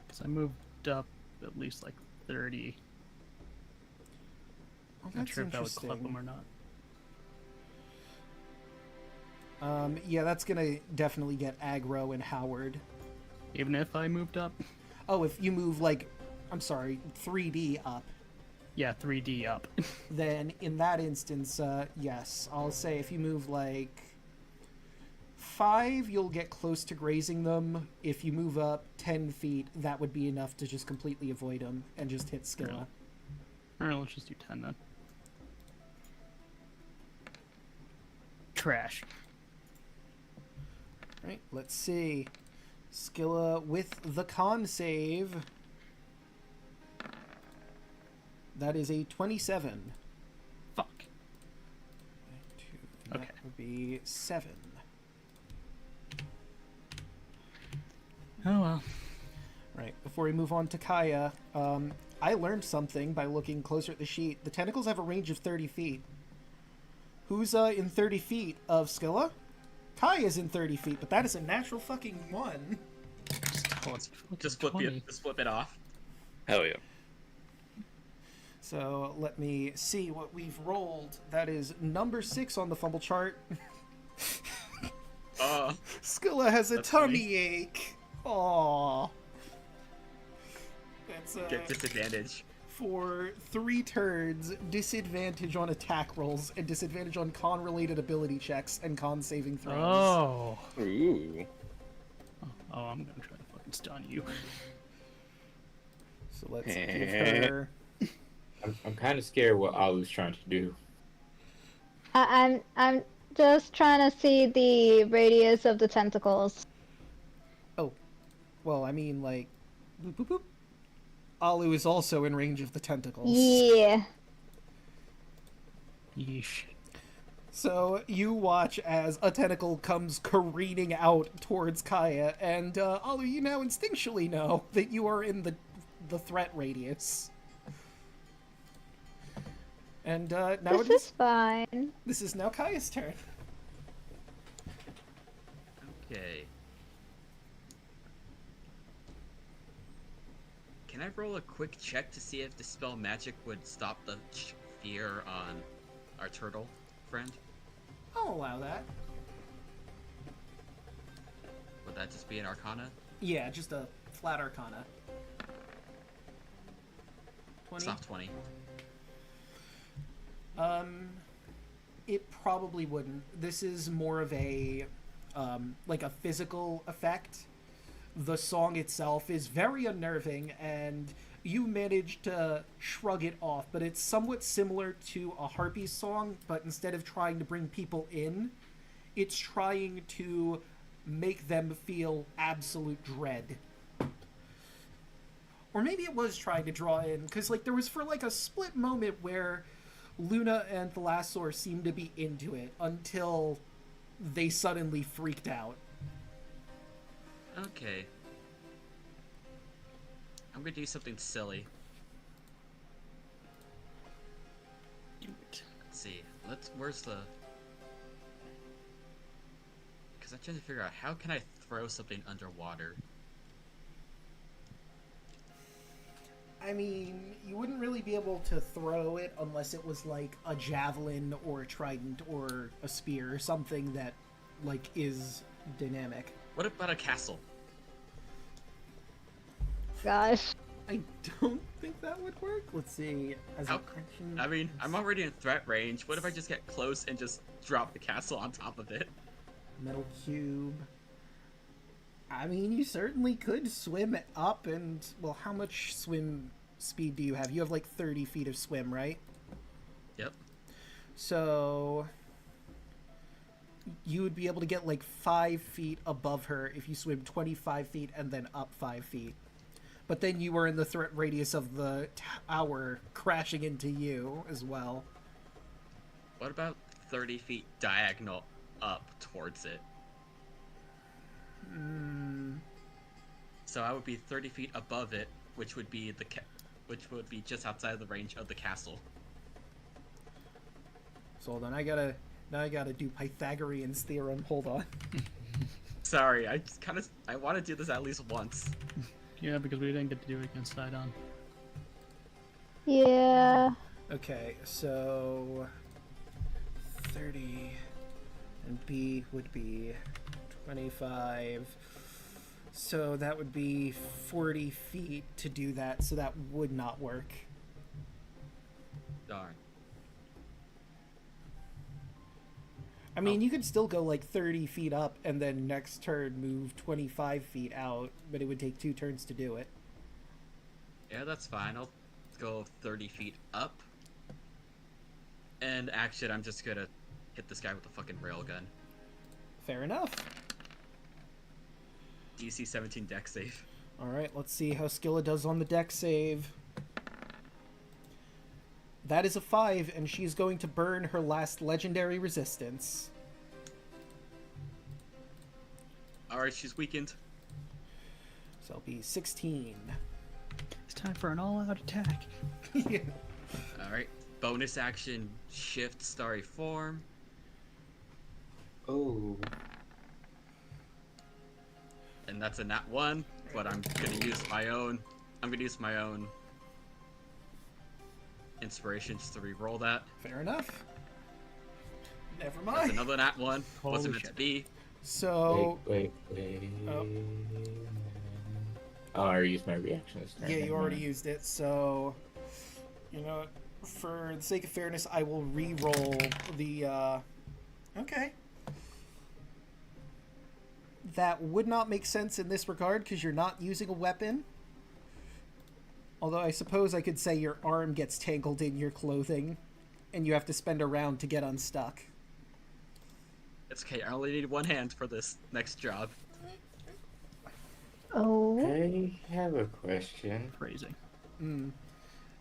Because I moved up at least like 30. Well, Not that's sure if that would clip interesting. them or not. Yeah, that's gonna definitely get aggro and Howard. Even if I moved up? Oh, if you move, like, I'm sorry, 3D up, Yeah, 3D up. then in that instance, yes. I'll say if you move, like, 5, you'll get close to grazing them. If you move up 10 feet, that would be enough to just completely avoid them and just hit Skilla. Alright, let's just do 10 then. Trash. Right, let's see. Skilla with the con save. That is a 27. Fuck. That Okay. would be 7. Oh well. Right, before we move on to Kaya, I learned something by looking closer at the sheet. The tentacles have a range of 30 feet. Who's in 30 feet of Skilla? Kaya's in 30 feet, but that is a natural fucking 1. Just flip 20. it. Just flip it off. Hell yeah. So let me see what we've rolled. That is number 6 on the fumble chart. Skilla has a That's tummy funny. ache. Aww. gets Get disadvantage. for 3 turns, disadvantage on attack rolls and disadvantage on con-related ability checks and con saving throws. Oh. Ooh. Oh, I'm gonna try to fucking stun you. So let's give her. I'm kind of scared what Alu's trying to do. I'm just trying to see the radius of the tentacles. Oh, well, I mean, like, boop boop boop. Alu is also in range of the tentacles. Yeah. Yeesh. So you watch as a tentacle comes careening out towards Kaya, and Alu, you now instinctually know that you are in the threat radius. And now This is fine. This is now Kaya's turn. Okay. Can I roll a quick check to see if Dispel Magic would stop the fear on our turtle friend? I'll allow that. Would that just be an Arcana? Yeah, just a flat Arcana. 20? Soft 20. It probably wouldn't. This is more of a, like a physical effect. The song itself is very unnerving, and you manage to shrug it off, but it's somewhat similar to a Harpy's song, but instead of trying to bring people in, it's trying to make them feel absolute dread. Or maybe it was trying to draw in, because like there was for like a split moment where Luna and Thalassor seemed to be into it until they suddenly freaked out. Okay. I'm gonna do something silly. Do it. Let's see. Where's the... Because I'm trying to figure out how can I throw something underwater. I mean, you wouldn't really be able to throw it unless it was like a javelin or a trident or a spear or something that like is dynamic. What about a castle? Gosh. I don't think that would work. Let's see. As How- a action, I mean, I'm already in threat range. What if I just get close and just drop the castle on top of it? metal cube. I mean, you certainly could swim up and, well, how much swim speed do you have? You have like 30 feet of swim, right? Yep. So you would be able to get like 5 feet above her if you swim 25 feet and then up 5 feet. But then you were in the threat radius of the tower crashing into you as well. What about 30 feet diagonal up towards it? So I would be 30 feet above it, which would be which would be just outside of the range of the castle. So hold on, now I gotta do Pythagorean's theorem. Hold on. Sorry, I want to do this at least once. Yeah, because we didn't get to do it against Sidon. Yeah. Okay, so 30 and B would be 25. So that would be 40 feet to do that, so that would not work. Darn. I mean, you could still go like 30 feet up and then next turn move 25 feet out, but it would take 2 turns to do it. Yeah, that's fine. I'll go 30 feet up. And action, I'm just gonna hit this guy with a fucking railgun. Fair enough. DC 17 deck save. Alright, let's see how Skilla does on the deck save. That is a 5, and she's going to burn her last legendary resistance. Alright, she's weakened. So it'll be 16. It's time for an all-out attack. Yeah. Alright, bonus action, shift starry form. Oh. And that's a nat 1, but I'm gonna use my own inspiration just to re-roll that. Fair enough. Never That's mind. another nat 1. Holy Wasn't meant shit. to be. So, Wait. Oh. Oh, I already used my reaction this turn. Yeah, you never already mind. used it, so you know what? For the sake of fairness, I will re-roll the. Okay. That would not make sense in this regard because you're not using a weapon. Although I suppose I could say your arm gets tangled in your clothing, and you have to spend a round to get unstuck. It's okay. I only need one hand for this next job. Oh. I have a question. Phrasing.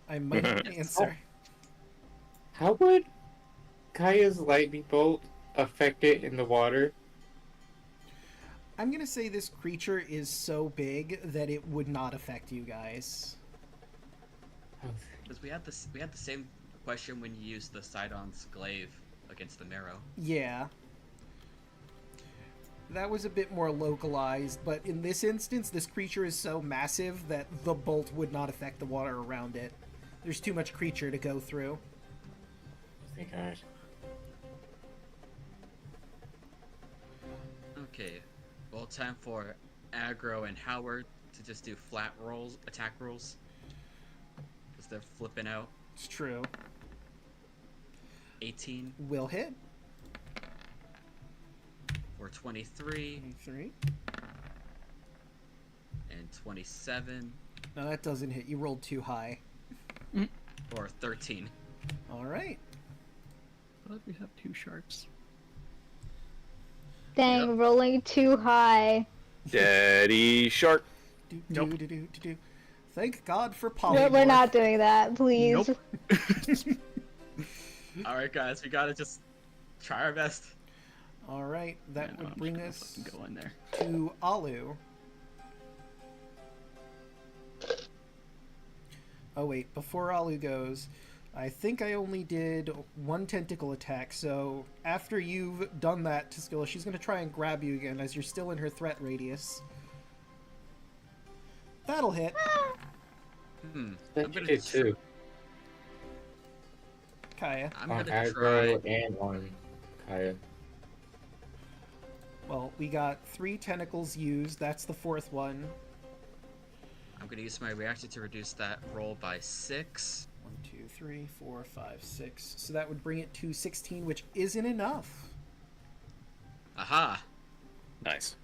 I might answer. How would Kaya's lightning bolt affect it in the water? I'm gonna say this creature is so big that it would not affect you guys. Because we had the same question when you used the Sidon's glaive against the Marrow. Yeah. That was a bit more localized, but in this instance, this creature is so massive that the bolt would not affect the water around it. There's too much creature to go through. Thank God. Okay. Well, time for Aggro and Howard to just do flat rolls, attack rolls. Because they're flipping out. It's true. 18 Will hit. for 23 3. and 27 No, that doesn't hit. You rolled too high. for 13. Alright. But we have 2 sharks. Dang, Yep. rolling too high. Daddy shark. Do. Thank God for No, polymorph. we're not doing that, please. Nope. Alright, guys, we gotta just try our best. Alright, that Yeah, no, would I'm bring just us gonna fucking go in there. to Alu. Oh wait, before Alu goes, I think I only did 1 tentacle attack, so after you've done that to Skilla, she's going to try and grab you again as you're still in her threat radius. That'll hit. I'm That gonna did too. Kaya. I'm On gonna aggro try. and on Kaya. Well, we got 3 tentacles used. That's the 4th one. I'm gonna use my reaction to reduce that roll by 6. 1, 2, 3, 4, 5, 6. So that would bring it to 16, which isn't enough. Aha! Nice.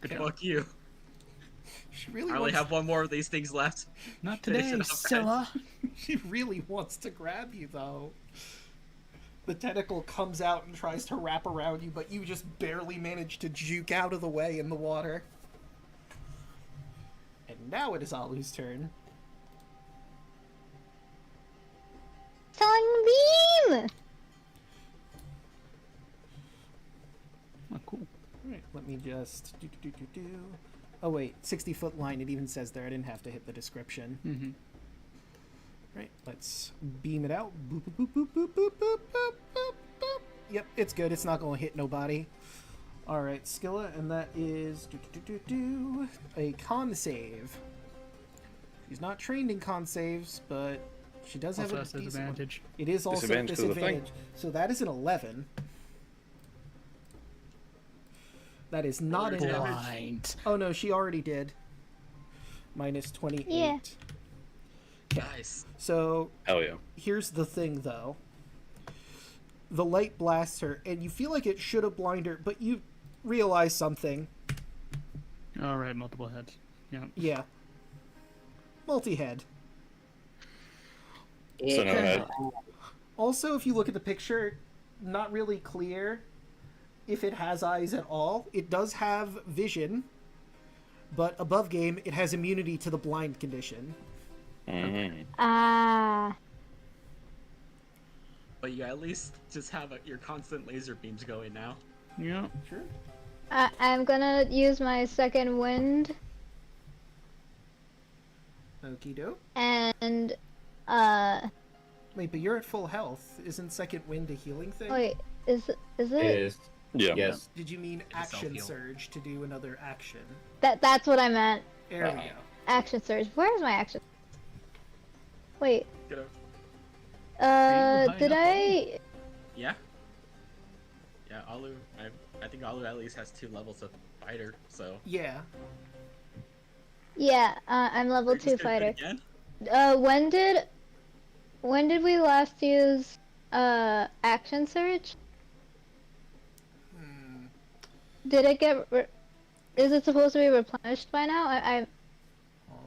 Good Okay. job. Fuck you. She really I only wants... have one more of these things left. Not Finish today, it off, Scylla. She really wants to grab you, though. The tentacle comes out and tries to wrap around you, but you just barely manage to juke out of the way in the water. And now it is Alu's turn. Sunbeam! Oh, cool. Alright, let me just... Oh wait, 60-foot line, it even says there. I didn't have to hit the description. Mm-hmm. Right, let's beam it out. Boop, boop, boop, boop, boop, boop, boop, boop, boop, boop. Yep, it's good. It's not going to hit nobody. Alright, Skilla, and that is a con save. She's not trained in con saves, but she does have Also a has decent one. disadvantage. It is also Disadvantage to the thing. disadvantage. So that is an 11. That is not Another enough. damage. Blind. Oh no, she already did. Minus 28. Yeah. Nice. Oh So yeah. here's the thing, though. The light blasts her, and you feel like it should have blinded her, but you realize something. All right, multiple heads. Yeah. Yeah. Multi-head. So no head. Also, if you look at the picture, not really clear if it has eyes at all. It does have vision, but above game, it has immunity to the blind condition. Mhm. Ah. But you at least just have your constant laser beams going now. Yeah. Sure. I'm gonna use my second wind Okie doke. and Wait, but you're at full health. Isn't second wind a healing thing? wait, is it? It is. Yeah. Yes. Did you mean a action self-heal. surge to do another action? That's what I meant. There we go. Action surge. Where's my action? Wait. Get up. Are you Did high I? Yeah. Yeah, Alu. I think Alu at least has 2 levels of fighter, so Yeah. Yeah, I'm level You're just 2 gonna do it fighter. again? When did we last use action surge? Did it get? Is it supposed to be replenished by now? Well,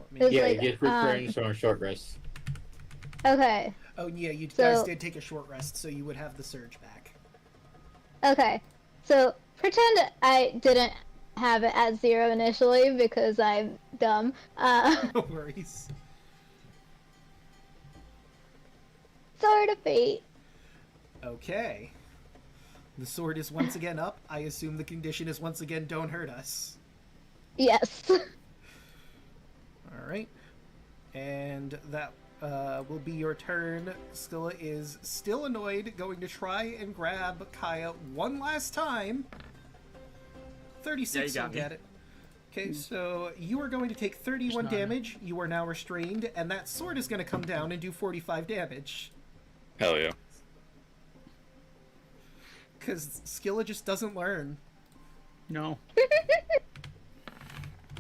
let me- It's Yeah, like, it gets replenished on a short rest. Okay. Oh yeah, you So- guys did take a short rest, so you would have the surge back. Okay. So pretend I didn't have it at 0 initially because I'm dumb. No worries. Sword of Fate. Okay. The sword is once again up. I assume the condition is once again don't hurt us. Yes. Alright. And that will be your turn. Scylla is still annoyed, going to try and grab Kaya one last time. 36 Yeah, you will got me. get it. Okay, so you are going to take 31 There's none. damage. You are now restrained, and that sword is going to come down and do 45 damage. Hell yeah. Because Scylla just doesn't learn. No.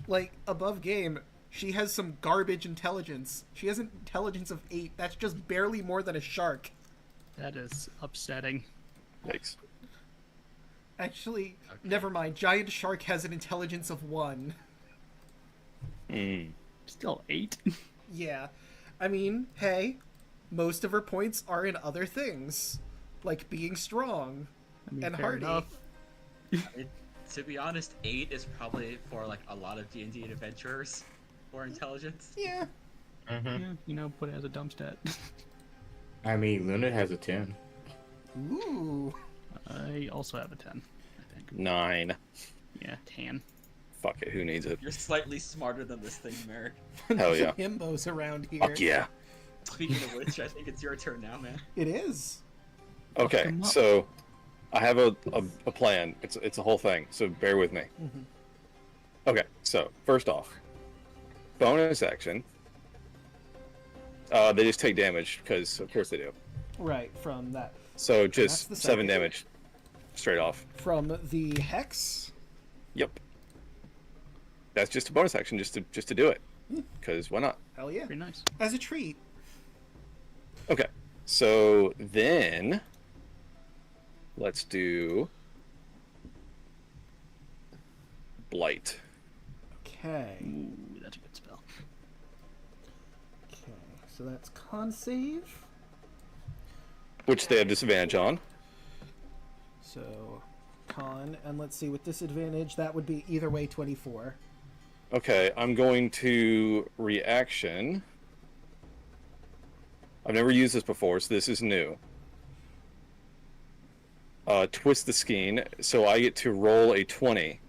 Like, above game, she has some garbage intelligence. She has an intelligence of 8. That's just barely more than a shark. That is upsetting. Yikes. Actually, never mind. Giant shark has an intelligence of 1. Still 8. Yeah. I mean, hey, most of her points are in other things. Like being strong I mean, and fair hardy. enough. To be honest, 8 is probably for like a lot of D&D adventurers for intelligence. Yeah. Yeah, you know, put it as a dumb stat. I mean, Luna has a 10. Ooh. I also have a 10, I think. 9. Yeah, 10. Fuck it, who needs it? You're slightly smarter than this thing, Merrick. Hell yeah. Himbos around here. Fuck yeah. Speaking of which, I think it's your turn now, man. It is. Okay, them up. so I have a plan. It's a whole thing, so bear with me. Okay, so first off, bonus action. They just take damage because of course they do. Right, from that. So That's just the 7 second. damage, straight off. From the Hex. Yep. That's just a bonus action, just to do it, because why not? Hell yeah. Pretty nice. As a treat. Okay, so then let's do Blight. Okay. Ooh, that's a good spell. Okay, so that's con save. Which they have disadvantage on. So, con, and let's see, with disadvantage, that would be either way 24. Okay, I'm going to reaction. I've never used this before, so this is new. Twist the skein, so I get to roll a 20,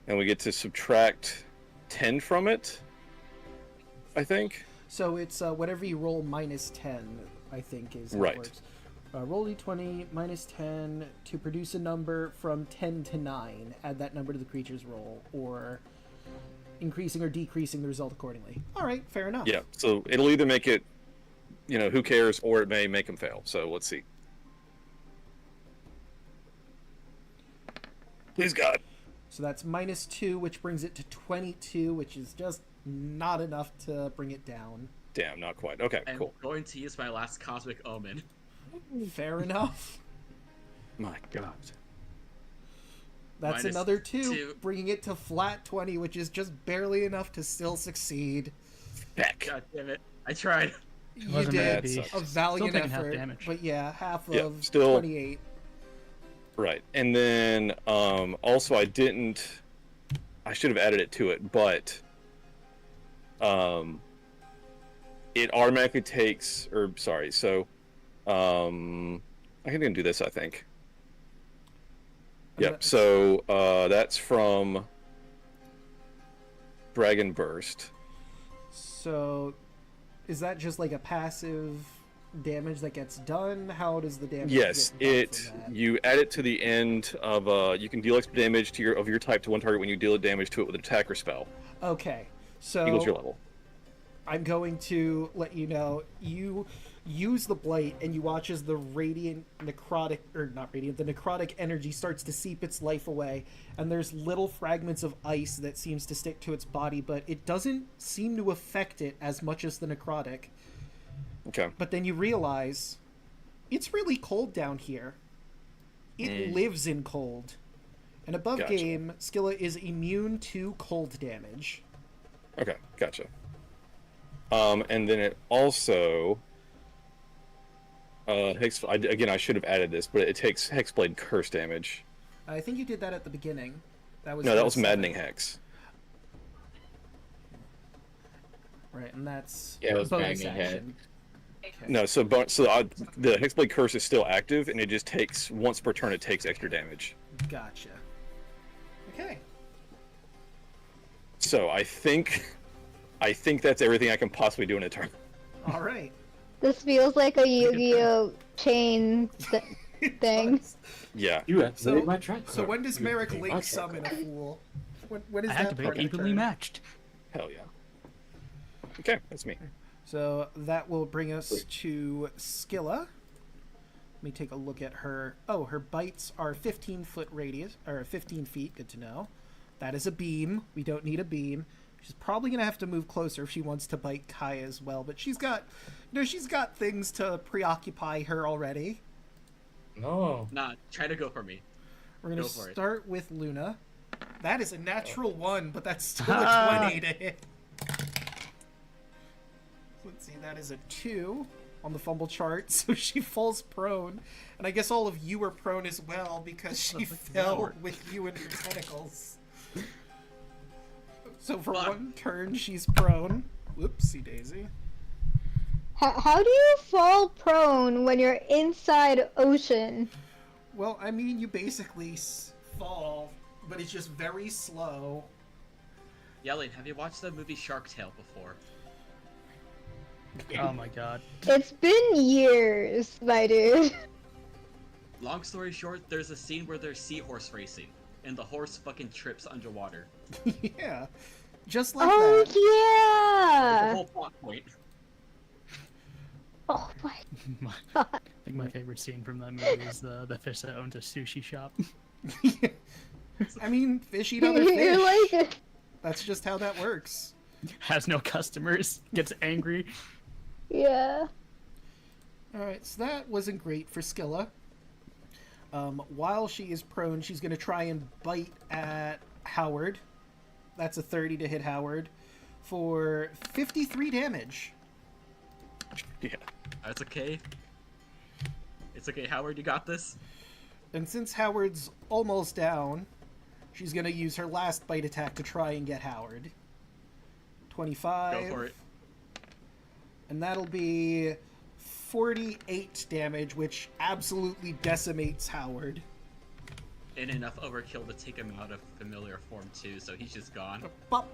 and we get to subtract 10 from it, I think. So it's whatever you roll minus 10, I think, is how Right. it works. Roll d20 minus 10 to produce a number from 10 to 9. Add that number to the creature's roll, or increasing or decreasing the result accordingly. All right, fair enough. Yeah, so it'll either make it, who cares, or it may make them fail. So let's see. Please God. So that's minus 2, which brings it to 22, which is just not enough to bring it down. Damn, not quite. Okay, I'm cool. going to use my last Cosmic Omen. Fair enough. My God. That's Minus another 2, 2. bringing it to flat 20, which is just barely enough to still succeed. Heck. God damn it. I tried. You wasn't did meant to be. a valiant Still taking half effort, damage. but yeah, half Yeah, of still- 28. Right. And then also I should have added it to it, but it automatically takes, I can do this, I think. Yep. So that's from Dragon Burst. So, is that just like a passive damage that gets done? How does the damage? Yes, get done from that? you add it to the end of you can deal extra damage to your type to one target when you deal damage to it with an attack or spell. Okay, so Equals your level. I'm going to let you know you use the blight and you watch as the radiant necrotic, or not radiant, the necrotic energy starts to seep its life away, and there's little fragments of ice that seems to stick to its body, but it doesn't seem to affect it as much as the necrotic. Okay. But then you realize it's really cold down here. It lives in cold. And above Gotcha. game, Skilla is immune to cold damage. Okay, gotcha. And then it also again, I should have added this, but it takes Hexblade curse damage. I think you did that at the beginning. That was Maddening Hex. Right, and that's Yeah, it was bonus Maddening action. Okay. No, the Hexblade curse is still active, and it just takes once per turn. It takes extra damage. Gotcha. Okay. So I think that's everything I can possibly do in a turn. All right. This feels like a Yu-Gi-Oh chain thing. Yeah. You activated So, my track so card. when does You Merrick activated Link my track summon a card. fool? When is I that activate part of the evenly turn? matched. Hell yeah. Okay, that's me. So that will bring us to Skilla. Let me take a look at her. Oh, her bites are 15-foot radius, or 15 feet. Good to know. That is a beam. We don't need a beam. She's probably gonna have to move closer if she wants to bite Kaya as well. But she's got things to preoccupy her already. No. Nah, try to go for me. We're gonna Go for it. start with Luna. That is a natural 1, but that's still a 20 to hit. Let's see, that is a 2 on the fumble chart, so she falls prone. And I guess all of you are prone as well because she fell with you in her tentacles. So for Fuck. one turn, she's prone. Whoopsie daisy. How do you fall prone when you're inside ocean? Well, I mean, you basically fall, but it's just very slow. Yelling, have you watched the movie Shark Tale before? Oh my god. It's been years, my dude. Long story short, there's a scene where there's seahorse racing, and the horse fucking trips underwater. Yeah. Just like Oh that. The yeah. whole plot point. Oh my I god. think my favorite scene from that movie is the fish that owns a sushi shop. I mean, fish eat other fish. You're like, That's just how that works. Has no customers, gets angry. yeah. Alright, so that wasn't great for Skilla. While she is prone, she's going to try and bite at Howard. That's a 30 to hit Howard for 53 damage. Yeah. That's okay. It's okay, Howard, you got this? And since Howard's almost down, she's going to use her last bite attack to try and get Howard. 25. Go for it. And that'll be 48 damage, which absolutely decimates Howard. And enough overkill to take him out of familiar form too, so he's just gone. Bop.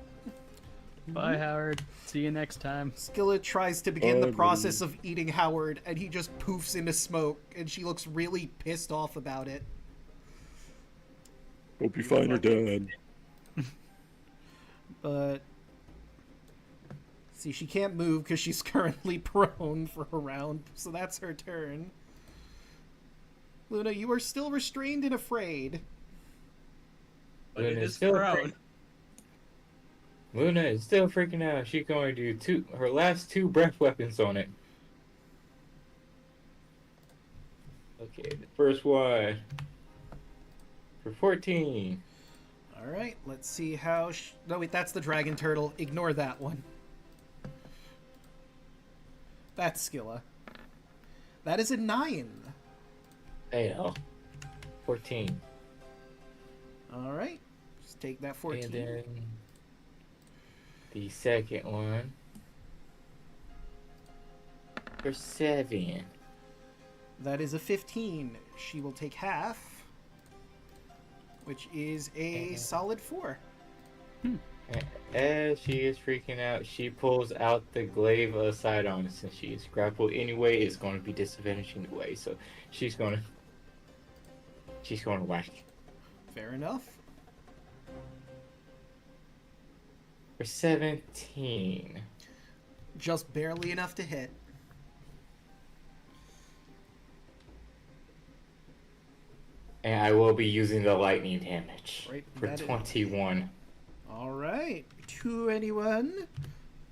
Bye, Howard. See you next time. Skillet tries to begin the process of eating Howard, and he just poofs into smoke, and she looks really pissed off about it. Hope you find her dead. But see, she can't move because she's currently prone for a round, so that's her turn. Luna, you are still restrained and afraid. But it Luna is still prone. Luna is still freaking out. She's going to do her last 2 breath weapons on it. Okay, the first one for 14. Alright, let's see how... No, wait, that's the dragon turtle. Ignore that one. That's Skilla. That is a 9. Fail. 14. Alright, just take that 14. And then the second one for 7. That is a 15. She will take half, which is a solid 4. As she is freaking out, she pulls out the glaive of Sidon. Since she is grappled anyway, it's going to be disadvantaged anyway. So she's going to whack Fair enough. for 17. Just barely enough to hit. And I will be using the lightning damage Right, for that is- 21. All right, 21.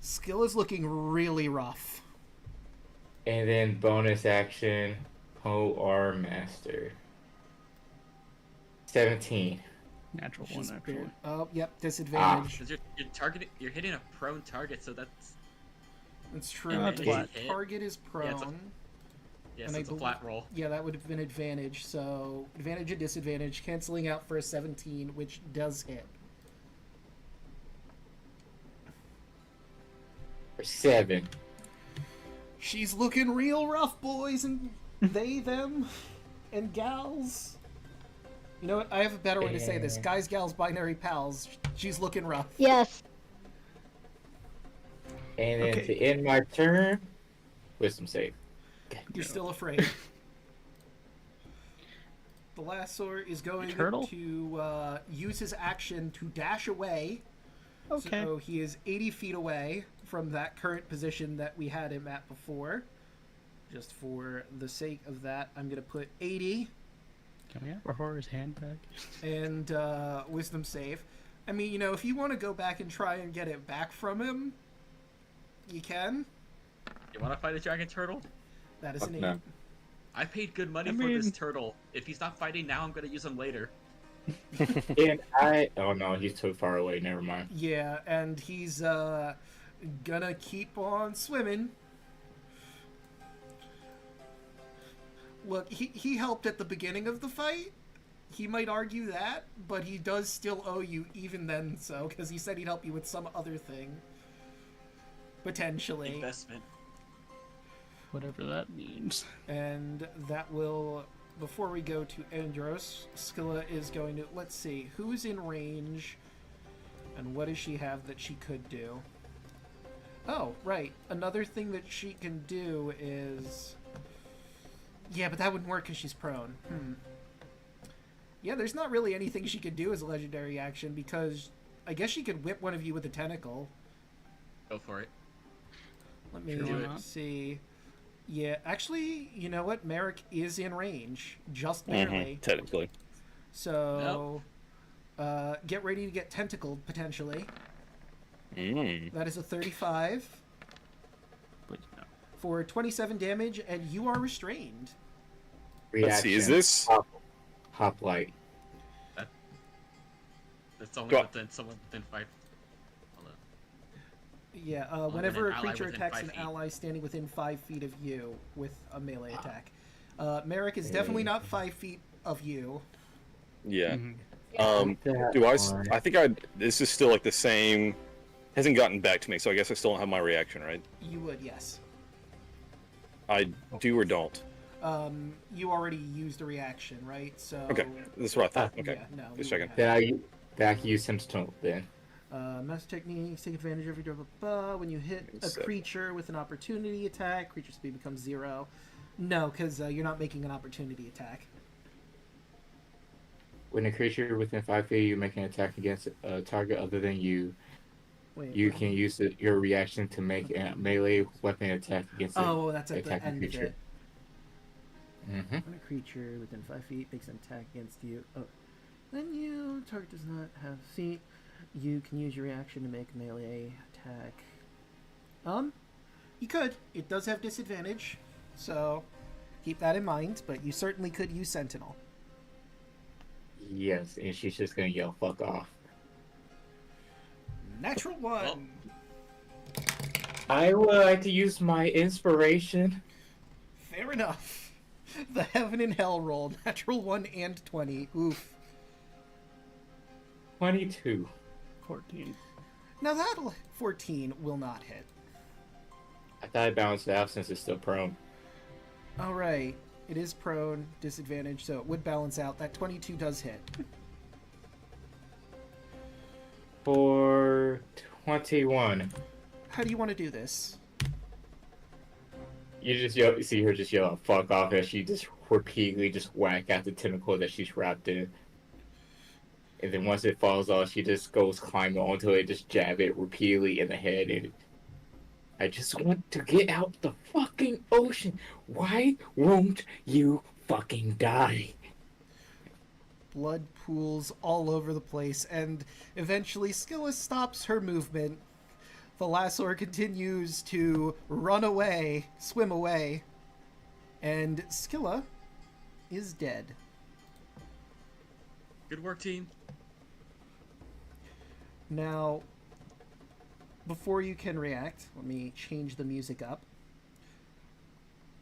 Skill is looking really rough. And then bonus action, OR Master. 17. Natural one, Just actually. oh, yep, disadvantage. Because you're hitting a prone target, so that's It's true. Yeah, that's the flat. target is prone. Yeah, And so I it's a believe- flat roll. Yeah, that would have been advantage. So advantage and disadvantage, canceling out for a 17, which does hit. For 7. She's looking real rough, boys and they, them, and gals. You know what? I have a better way to say this. Guys, gals, binary pals. She's looking rough. Yes. And then Okay. to end my turn, wisdom save. You're still afraid. The Lasor is going Turtle? to use his action to dash away. Okay. So he is 80 feet away from that current position that we had him at before. Just for the sake of that, I'm going to put 80 Can we have Aurora's hand back? and wisdom save. I mean, you know, if you want to go back and try and get it back from him, you can. You want to fight a giant turtle? That is Fuck an 8. no. I paid good money I for this mean- turtle. If he's not fighting now, I'm gonna use him later. And I. Oh no, he's too far away. Never mind. Yeah, and he's gonna keep on swimming. Look, he helped at the beginning of the fight. He might argue that, but he does still owe you even then so, because he said he'd help you with some other thing. Potentially. Investment. Whatever that means. And that will, before we go to Andros, Scylla is going to, let's see, who's in range, and what does she have that she could do? Oh, right, another thing that she can do is, yeah, but that wouldn't work because she's prone. Yeah, there's not really anything she could do as a legendary action, because I guess she could whip one of you with a tentacle. Go for it. Let me Sure, why not? see. Yeah, actually, you know what? Merrick is in range, just barely. Technically. So, get ready to get tentacled, potentially. That is a 35 Please no. for 27 damage, and you are restrained. Let's see, is this... Hoplite? That's only Go- within someone within 5. Hold on. Yeah, Only whenever an a ally creature within attacks 5 an feet. ally standing within 5 feet of you with a melee attack. Merrick is definitely not 5 feet of you. Yeah. That Do I... one. I think this is still like the same... Hasn't gotten back to me, so I guess I still don't have my reaction, right? You would, yes. I do or don't. You already used a reaction, right? So. Okay, that's what I thought. Okay, Yeah, no. just you checking. wouldn't That I use Sentinel then. have. Master techniques take advantage of your when you hit a Seven. creature with an opportunity attack. Creature speed becomes 0. No, because you're not making an opportunity attack. When a creature within 5 feet, you make an attack against a target other than you. Wait. You what? can use your reaction to make a melee weapon attack against a Oh, that's at the attacking end creature. of it. Mm-hmm. When a creature within 5 feet makes an attack against you, then you target does not have feet. You can use your reaction to make a melee attack. You could. It does have disadvantage, so keep that in mind. But you certainly could use Sentinel. Yes, and she's just gonna yell "fuck off." Natural one. Well- I would like to use my inspiration. Fair enough. The heaven and hell roll. Natural 1 and 20. Oof. 22. 14. Now that'll 14 will not hit. I thought I balanced it out since it's still prone. All right. It is prone, disadvantage, so it would balance out. That 22 does hit. For 21. How do you want to do this? You just yell, you see her just yell "fuck off" as she just repeatedly just whack at the tentacle that she's wrapped in. And then once it falls off, she just goes climbing onto it, just jab it repeatedly in the head, and I just want to get out the fucking ocean. Why won't you fucking die? Blood pools all over the place, and eventually Scylla stops her movement. Thalasor continues to run away, swim away, and Scylla is dead. Good work, team. Now, before you can react, let me change the music up.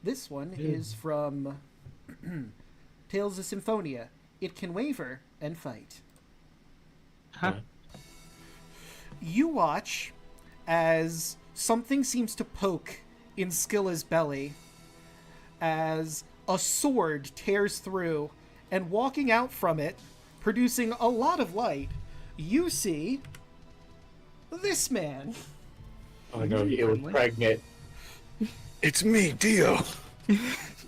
This one is from Tales of Symphonia. It can waver and fight. Huh? You watch as something seems to poke in Scylla's belly, as a sword tears through, and walking out from it, producing a lot of light, you see this man. Oh no, it was pregnant. It's me, Dio.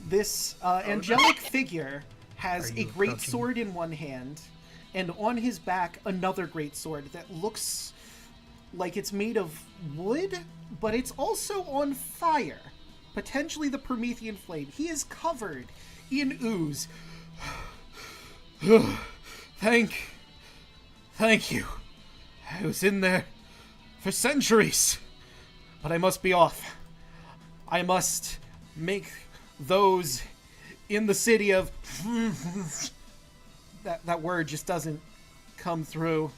This angelic figure has Are a you great approaching? sword in one hand, and on his back another great sword that looks like it's made of wood, but it's also on fire. Potentially the Promethean flame. He is covered in ooze. Thank you. I was in there for centuries, but I must be off. I must make those in the city of... that word just doesn't come through.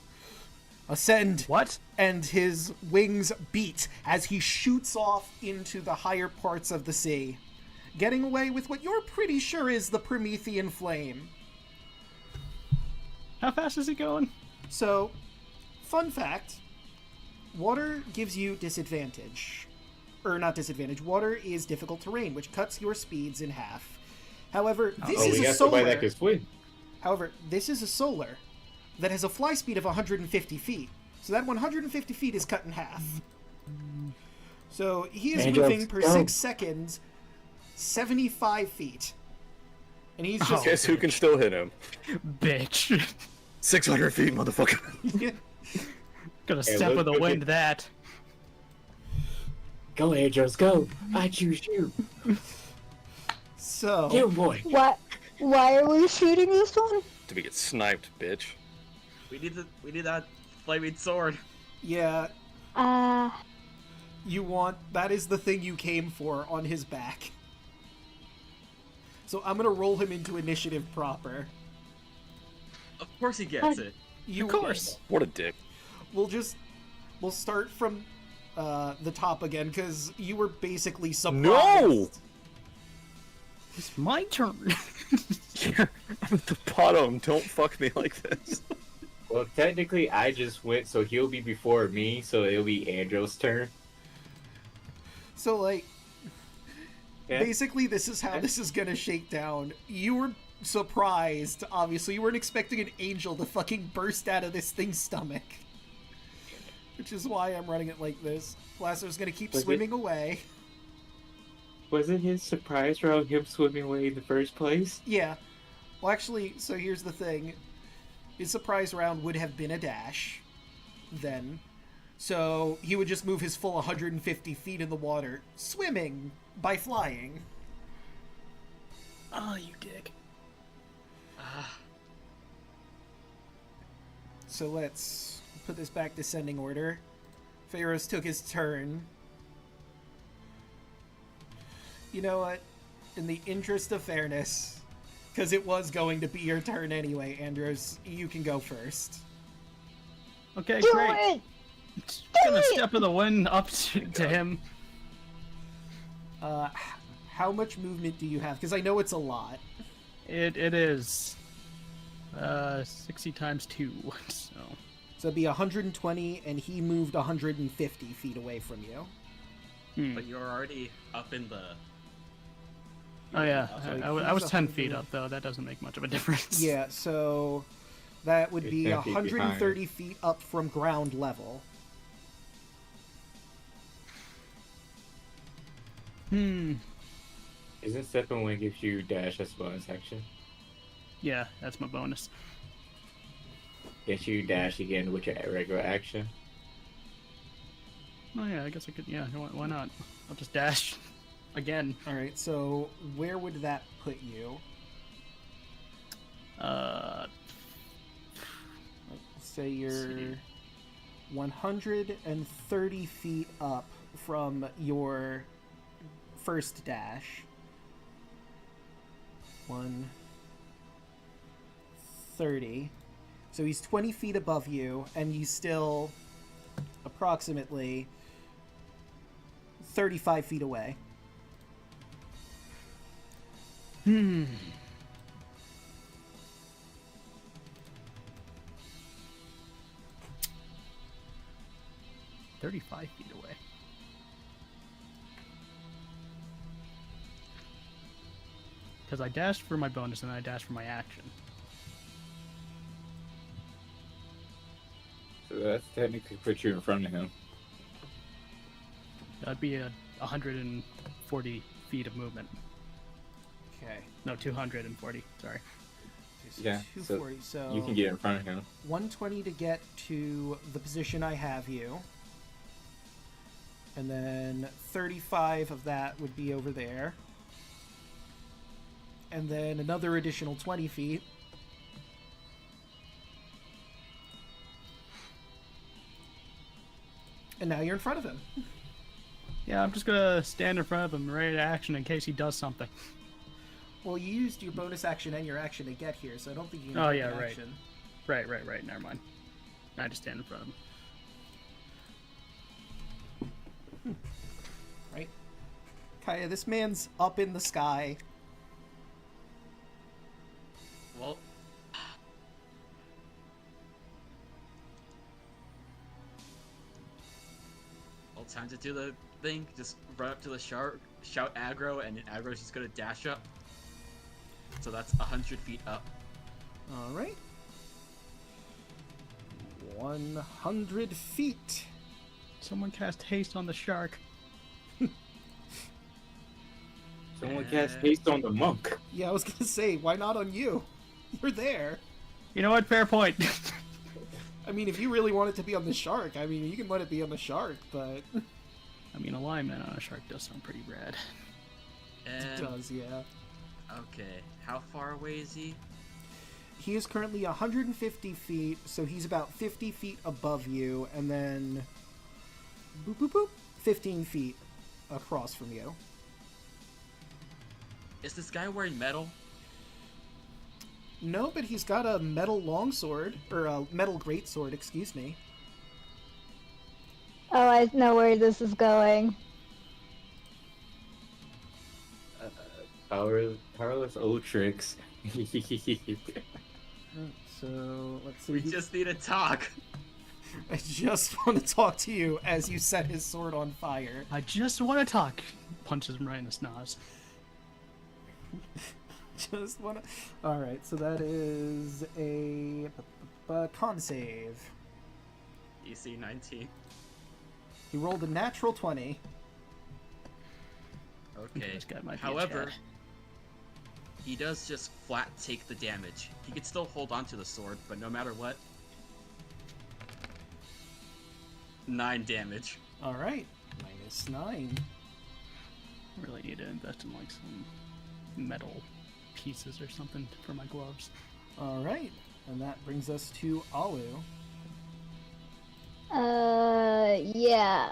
Ascend. What? And his wings beat as he shoots off into the higher parts of the sea, getting away with what you're pretty sure is the Promethean flame. How fast is he going? So, fun fact, water gives you disadvantage. Or not disadvantage, water is difficult terrain, which cuts your speeds in half. However, this Oh, is we a got somebody that solar. can swim. However, this is a solar that has a fly speed of 150 feet. So that 150 feet is cut in half. So he is Angels, moving per go. 6 seconds 75 feet. And he's just... Guess who can still hit him? Bitch. 600 feet, motherfucker. Gonna Hey, step let's with the go wind get- that. Go, Angels, go. I choose you. So... You boy. Why are we shooting this one? To be get sniped, bitch. We need that flaming sword. Yeah, Uh, you want... That is the thing you came for on his back. So I'm gonna roll him into initiative proper. Of course he gets it. You, Of course. What a dick. We'll start from the top again, because you were basically surprised. No! It's my turn. I'm at the bottom. Don't fuck me like this. Well, technically, I just went, so he'll be before me, so it'll be Andrew's turn. So, like, Yeah. basically this is how this is gonna shake down. You were surprised, obviously. You weren't expecting an angel to fucking burst out of this thing's stomach. Which is why I'm running it like this. Blasser's gonna keep Was it- swimming away. Was it his surprise round him swimming away in the first place? Yeah. Well, actually, so here's the thing. His surprise round would have been a dash, then. So he would just move his full 150 feet in the water, swimming by flying. Oh, you dick. So let's put this back descending order. Pharaohs took his turn. You know what? In the interest of fairness, because it was going to be your turn anyway, Andros, you can go first. Okay, do great. it! Just gonna step in the wind up to him. How much movement do you have? Because I know it's a lot. It is 60 times 2, so So it'd be 120, and he moved 150 feet away from you. But you're already up in the. Oh yeah, So I was he's 10 feet 100. up though. That doesn't make much of a difference. Yeah, so that would be You're 10 feet 130 feet up from ground level. Hmm. Isn't stepping when gives you dash as bonus action? Yeah, that's my bonus. Guess you dash again with your regular action. Oh yeah, I guess I could. Yeah, why not? I'll just dash again. All right. So where would that put you? Say you're 130 feet up from your first dash. 130. So he's 20 feet above you, and he's still approximately 35 feet away. 35 feet away. Because I dashed for my bonus and then I dashed for my action. So that's technically put you in front of him. That'd be 140 feet of movement. Okay. No, 240. Sorry. Yeah, so 240. So you can get in front of him. 120 to get to the position I have you. And then 35 of that would be over there. And then another additional 20 feet. And now you're in front of him. Yeah, I'm just gonna stand in front of him, ready to action in case he does something. Well, you used your bonus action and your action to get here, so I don't think you can Oh take yeah, an right. action. Right. Never mind. I just stand in front of him. Right? Kaya, this man's up in the sky. Well, time to do the thing. Just run up to the shark, shout aggro, and then aggro's just gonna dash up. So that's 100 feet up. Alright. 100 feet. Someone cast haste on the shark. Someone cast haste on the monk. Yeah, I was gonna say, why not on you? You're there. You know what? Fair point. I mean, if you really want it to be on the shark, I mean, you can let it be on the shark, but... I mean, alignment on a shark does sound pretty rad. It does, yeah. Okay, how far away is he? He is currently 150 feet, so he's about 50 feet above you, and then... boop, boop, boop, 15 feet across from you. Is this guy wearing metal? No, but he's got a metal longsword, or a metal greatsword, excuse me. Oh, I know where this is going. Powerless old tricks. So, let's see. We just need to talk. I just want to talk to you as you set his sword on fire. I just want to talk. Punches him right in the snoz. Just want to... Alright, so that is a con save. EC 19. He rolled a natural 20. Okay. This guy might be a However, Chad. he does just flat take the damage. He can still hold on to the sword, but no matter what, 9 damage. Alright, -9. I really need to invest in like some metal pieces or something for my gloves. Alright, and that brings us to Alu. Yeah,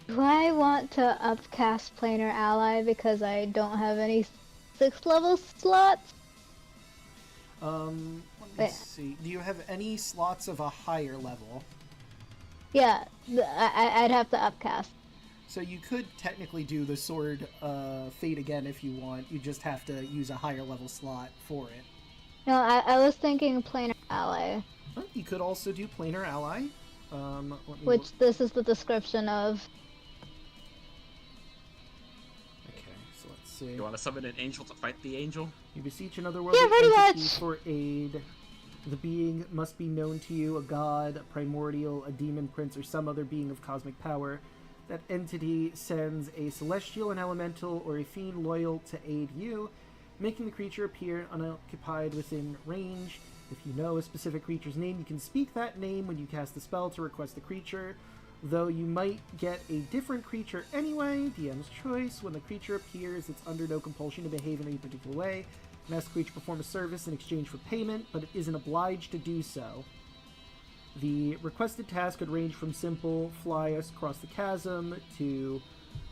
do I want to upcast Planar Ally because I don't have any 6th level slots? Let me see. Do you have any slots of a higher level? Yeah, I'd have to upcast. So you could technically do the sword fade again if you want. You just have to use a higher level slot for it. No, I was thinking Planar Ally, Well, you could also do Planar Ally. Let me which this is the description of. Okay, so let's see. You want to summon an angel to fight the angel? You beseech another Yeah, worldly pretty entity much. for aid. The being must be known to you, a god, a primordial, a demon prince, or some other being of cosmic power. That entity sends a celestial, an elemental, or a fiend loyal to aid you. making the creature appear unoccupied within range. If you know a specific creature's name, you can speak that name when you cast the spell to request the creature. Though you might get a different creature anyway, DM's choice. When the creature appears, it's under no compulsion to behave in any particular way. And ask the creature perform a service in exchange for payment, but it isn't obliged to do so. The requested task could range from simple fly us across the chasm to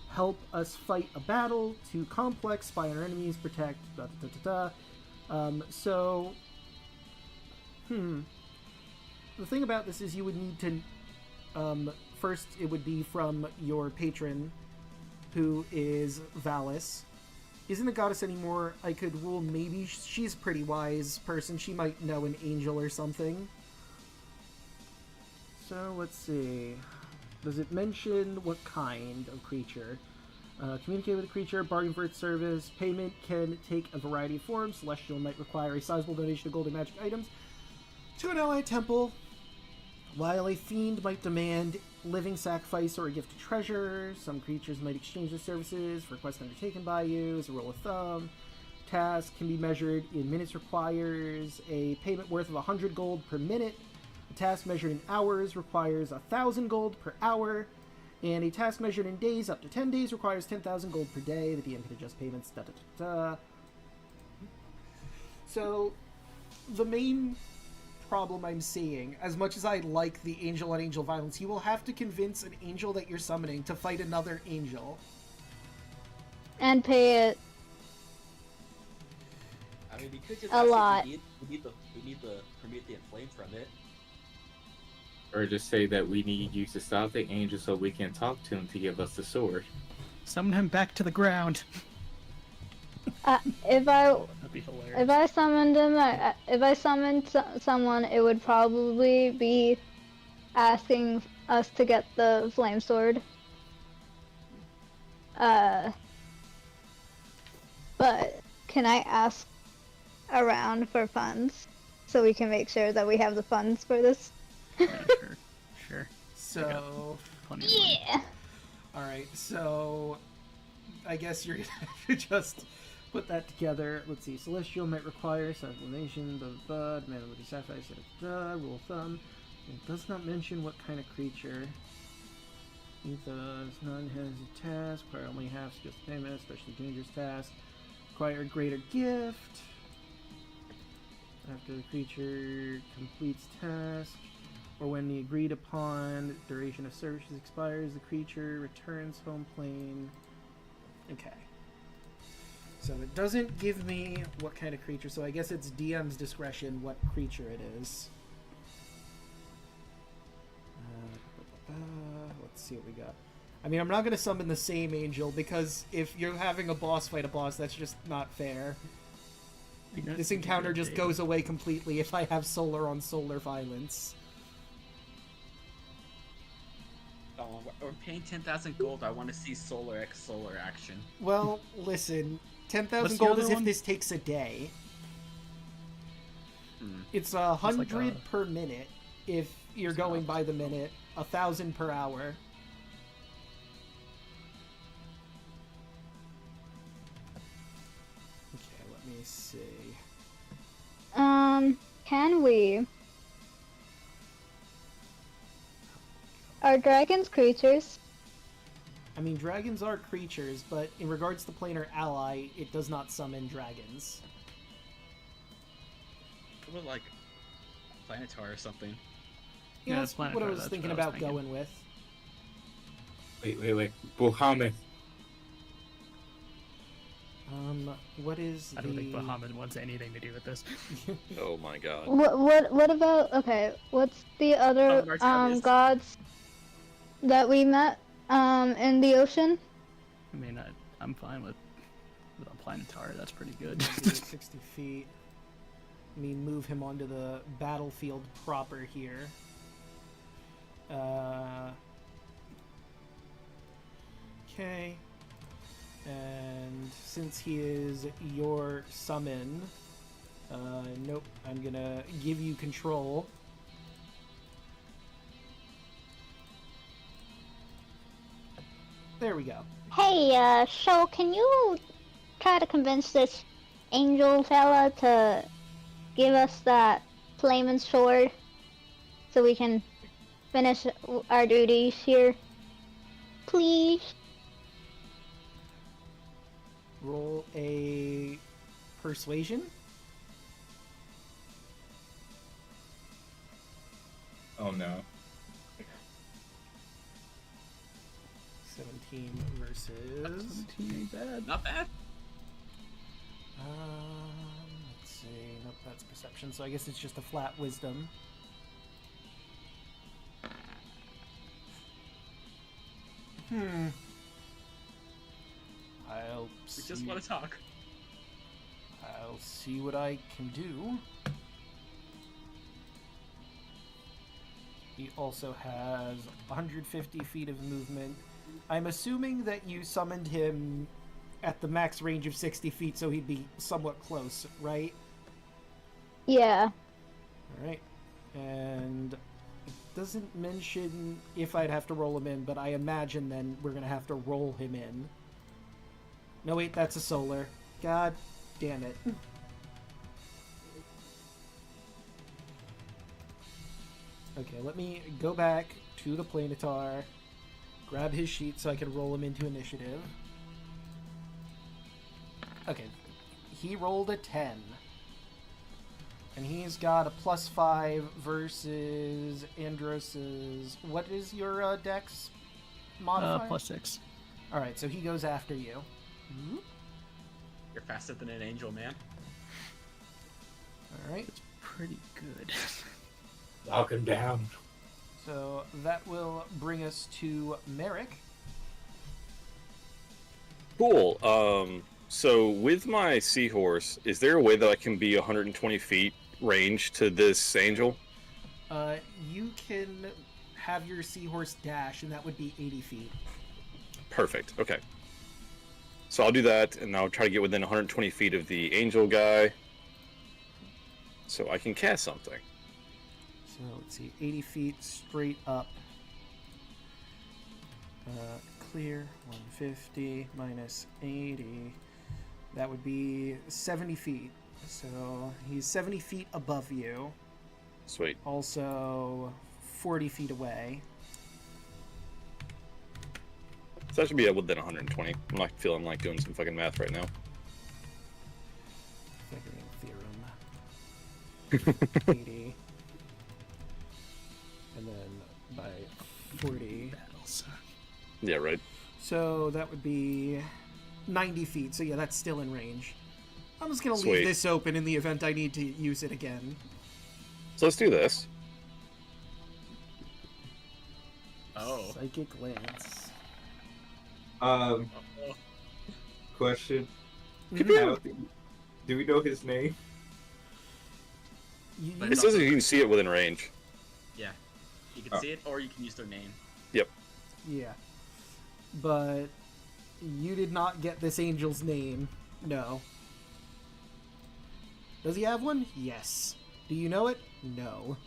help us fight a battle to complex spy on our enemies, protect, the thing about this is you would need to, first it would be from your patron, who is Valis. Isn't a goddess anymore. I could rule maybe she's a pretty wise person. She might know an angel or something. So, let's see. Does it mention what kind of creature? Communicate with a creature, bargain for its service. Payment can take a variety of forms. Celestial might require a sizable donation of gold and magic items to an allied temple, while a fiend might demand living sacrifice or a gift of treasure. Some creatures might exchange their services for quests undertaken by you. As a rule of thumb, task can be measured in minutes, requires a payment worth of 100 gold per minute. A task measured in hours requires 1,000 gold per hour, and a task measured in days up to 10 days requires 10,000 gold per day. The DM can adjust payments. So, the main problem I'm seeing, as much as I like the angel on angel violence, you will have to convince an angel that you're summoning to fight another angel. And pay it I mean, we could just a ask if lot. we need the Promethean flame from it. Or just say that we need you to stop the angel so we can talk to him to give us the sword. Summon him back to the ground. If That'd be hilarious. I summoned him, if I summoned someone, it would probably be asking us to get the flame sword. But can I ask around for funds so we can make sure that we have the funds for this? Yeah, sure. So, Plenty of money. Yeah. alright, so I guess you're gonna have to just put that together. Let's see. Celestial might require sublimation, man with the sacrifice, rule of thumb. It does not mention what kind of creature. Does none has a task, require only half skill payment, especially dangerous task. Require a greater gift. After the creature completes task, or when the agreed upon duration of services expires, the creature returns home plane. Okay. So it doesn't give me what kind of creature, so I guess it's DM's discretion what creature it is. Let's see what we got. I mean, I'm not going to summon the same angel, because if you're having a boss fight a boss, that's just not fair. This encounter just goes away completely if I have solar on solar violence. Oh, we're paying 10,000 gold. I want to see solar x solar action. Well, listen, 10,000 What's the gold other is if one? this takes a day. Hmm. It's 100 like per minute if you're going by the minute, 1,000 per hour. Okay, let me see. Can we? Are dragons creatures? I mean, dragons are creatures, but in regards to planar ally, it does not summon dragons. What about like Planetar or something? Yeah, Yeah, that's it's Planetar, what I was that's thinking what I was about thinking. going with. Wait. Bahamut. What is I don't the... think Bahamut wants anything to do with this. Oh my god. What about, okay, what's the other Martavis. gods that we met in the ocean? I mean, I'm fine with a Planetar. That's pretty good. 60 feet. Let me move him onto the battlefield proper here. Okay. And since he is your summon, nope, I'm gonna give you control. There we go. Hey, so can you try to convince this angel fella to give us that flaming sword so we can finish our duties here? Please? Roll a persuasion. Oh no. 17 versus. 17 ain't bad. Not bad. Let's see. Nope, that's perception. So I guess it's just a flat wisdom. I'll We see. just want to talk. I'll see what I can do. He also has 150 feet of movement. I'm assuming that you summoned him at the max range of 60 feet, so he'd be somewhat close, right? Yeah. Alright. And it doesn't mention if I'd have to roll him in, but I imagine then we're going to have to roll him in. No, wait, that's a solar. God damn it. Okay, let me go back to the Planetar, grab his sheet so I can roll him into initiative. Okay, he rolled a 10. And he's got a +5 versus Andros's... What is your dex modifier? +6. Alright, so he goes after you. You're faster than an angel, man. Alright. It's pretty good. Lock him down. So that will bring us to Merrick. Cool. So with my seahorse, is there a way that I can be 120 feet range to this angel? You can have your seahorse dash, and that would be 80 feet. Perfect. Okay. So I'll do that, and I'll try to get within 120 feet of the angel guy, so I can cast something. So let's see, 80 feet straight up. Clear, 150 minus 80. That would be 70 feet. So he's 70 feet above you. Sweet. Also 40 feet away. So I should be within 120. I'm not feeling like doing some fucking math right now. Pythagorean theorem. 80. And then by 40. Battles. Yeah, right. So that would be 90 feet. So yeah, that's still in range. I'm just going to Sweet. leave this open in the event I need to use it again. So let's do this. Oh. Psychic Lance. Question. Mhm. How do we know his name? But It says that you can see it within range. Yeah. You can see it, or you can use their name. Yep. Yeah. But you did not get this angel's name. No. Does he have one? Yes. Do you know it? No.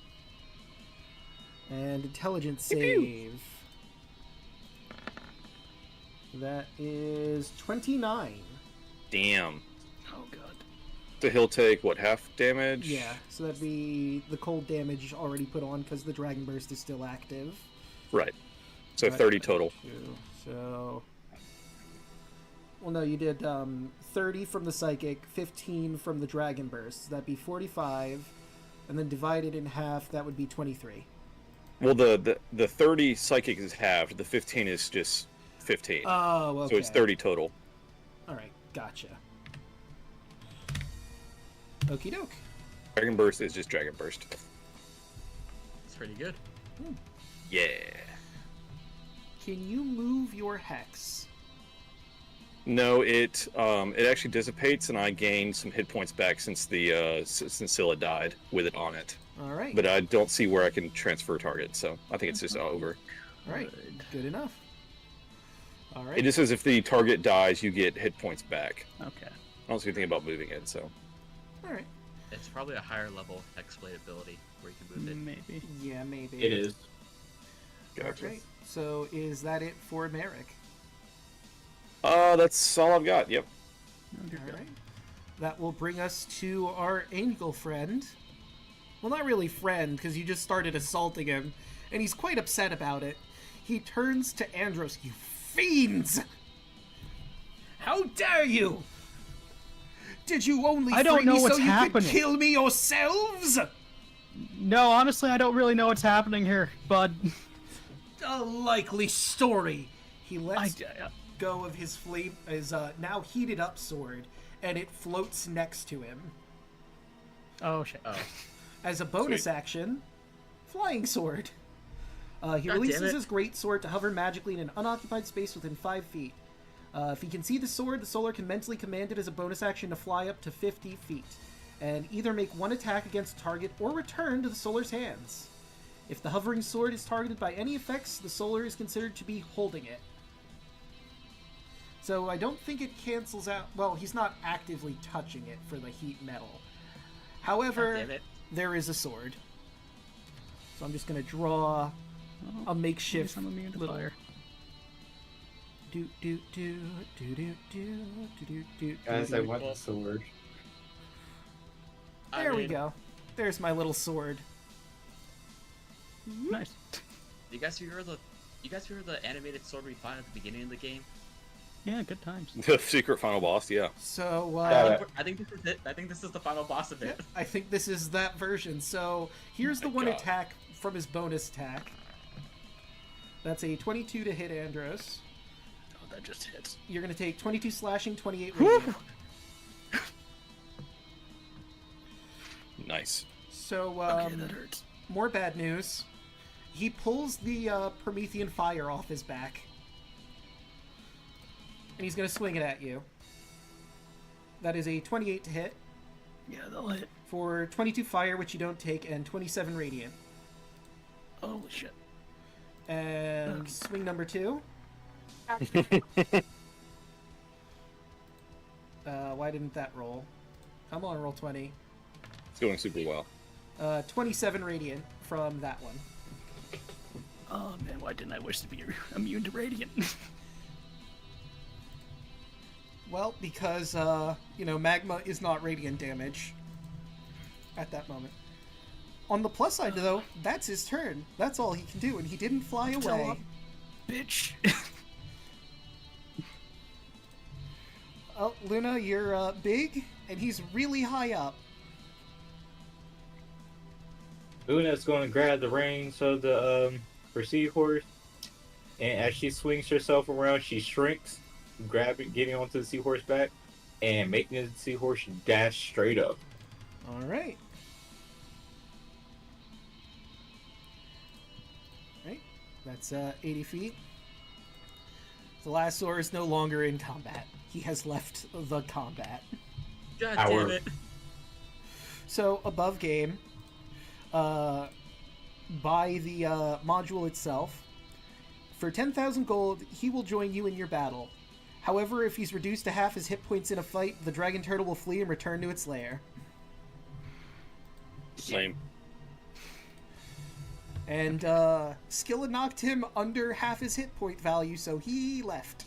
And intelligence save. That is 29. Damn. Oh god. So he'll take, what, half damage? Yeah, so that'd be the cold damage already put on because the Dragon Burst is still active. Right. So Right. 30 total. So... Well, no, you did 30 from the Psychic, 15 from the Dragon Burst. So that'd be 45, and then divided in half, that would be 23. Well, the 30 psychic is halved. The 15 is just 15. Oh, okay. So it's 30 total. Alright, gotcha. Okie doke. Dragon Burst is just Dragon Burst. It's pretty good. Yeah. Can you move your Hex? No, it actually dissipates, and I gain some hit points back since the since Scylla died with it on it. Alright. But I don't see where I can transfer target, so I think it's just over. Alright, good enough. Alright. It just says if the target dies, you get hit points back. Okay. I don't see anything about moving it, so. Alright. It's probably a higher level Hexblade ability where you can move it. Maybe. Yeah, maybe. It is. Gotcha. Alright, so is that it for Merrick? That's all I've got, yep. Oh, dear God. Alright. that will bring us to our angel friend. Well, not really friend, because you just started assaulting him, and he's quite upset about it. He turns to Andros. You fiends! How dare you! Did you only I don't free know me what's so you happening. could kill me yourselves? No, honestly, I don't really know what's happening here, bud. A likely story. He lets I- go of his flame, his now heated up sword, and it floats next to him. Oh, shit. Oh. As a bonus Sweet. action, flying sword. He God damn releases it. his great sword to hover magically in an unoccupied space within 5 feet. If he can see the sword, the solar can mentally command it as a bonus action to fly up to 50 feet, and either make one attack against a target or return to the solar's hands. If the hovering sword is targeted by any effects, the solar is considered to be holding it. So I don't think it cancels out... Well, he's not actively touching it for the heat metal. However, God damn it. there is a sword. So I'm just going to draw a makeshift I'm immune to little... fire. Do do do do do do do do. Guys, I want the sword. There we go. There's my little sword. Nice. You guys remember the animated sword we fought at the beginning of the game? Yeah, good times. The secret final boss, yeah. So I think this is it. I think this is the final boss of it. I think this is that version. So here's the one God. attack from his bonus attack. That's a 22 to hit Andros. Oh, that just hits. You're going to take 22 slashing, 28 radiant. Nice. So, Okay, that hurts. more bad news. He pulls the Promethean fire off his back. And he's going to swing it at you. That is a 28 to hit. Yeah, they'll hit. For 22 fire, which you don't take, and 27 radiant. Holy shit. And Okay. swing number 2. Why didn't that roll? Come on, roll 20. It's going super well. 27 radiant from that one. Oh man, why didn't I wish to be immune to radiant? Well, because, magma is not radiant damage at that moment. On the plus side, though, that's his turn. That's all he can do, and he didn't fly away. Bitch. Oh, Luna, you're big, and he's really high up. Luna's going to grab the reins of the her seahorse, and as she swings herself around, she shrinks, getting onto the seahorse back, and making the seahorse dash straight up. All right. Right. That's 80 feet. The Lasor is no longer in combat. He has left the combat. God Our- damn it. So, above game, by the module itself, for 10,000 gold, he will join you in your battle. However, if he's reduced to half his hit points in a fight, the dragon turtle will flee and return to its lair. Same. And Skilla knocked him under half his hit point value, so he left.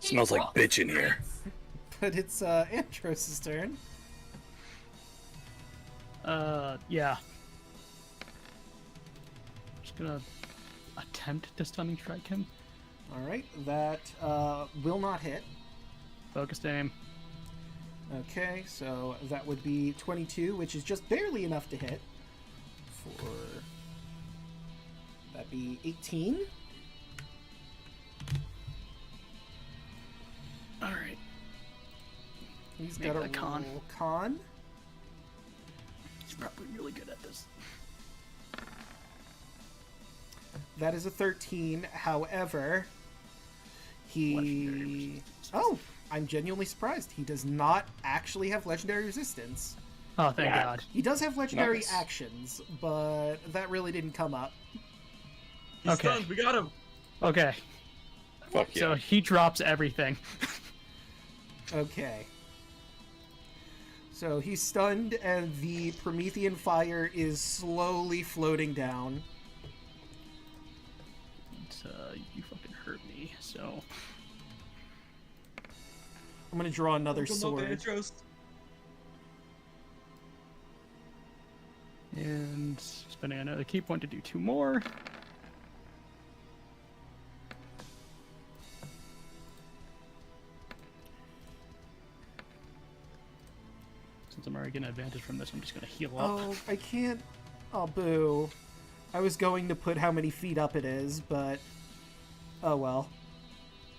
Smells like bitch in here. But it's Antros' turn. Yeah. Just gonna attempt to stunning strike him. Alright, that will not hit. Focused aim. Okay, so that would be 22, which is just barely enough to hit. For... that'd be 18. Alright. He's Make got a that con. roll con. He's probably really good at this. That is a 13. However, Legendary he... resistance. Oh, I'm genuinely surprised. He does not actually have legendary resistance. Oh, thank Yeah. God. He does have legendary Nice. actions, but that really didn't come up. He's Okay. stunned. We got him. Okay. Fuck yeah. So he drops everything. Okay. So he's stunned, and the Promethean fire is slowly floating down. You fucking hurt me, so. I'm gonna draw another Uncle sword. Andros. And spending another key point to do 2 more. Since I'm already getting an advantage from this, I'm just gonna heal up. Oh, I can't. Oh, boo. I was going to put how many feet up it is, but oh well.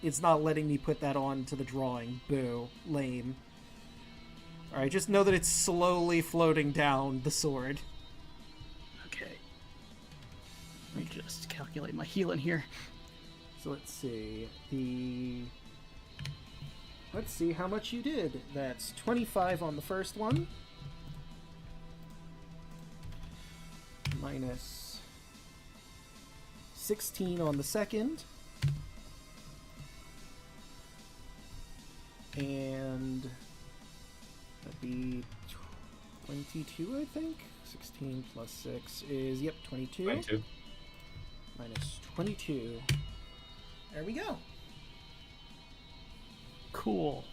It's not letting me put that on to the drawing. Boo. Lame. Alright, just know that it's slowly floating down the sword. Okay. Let me just calculate my healing here. So let's see. Let's see how much you did. That's 25 on the first one. Minus 16 on the second. And that'd be 22, I think. 16 plus 6 is, yep, 22. 22. Minus 22. There we go. Cool.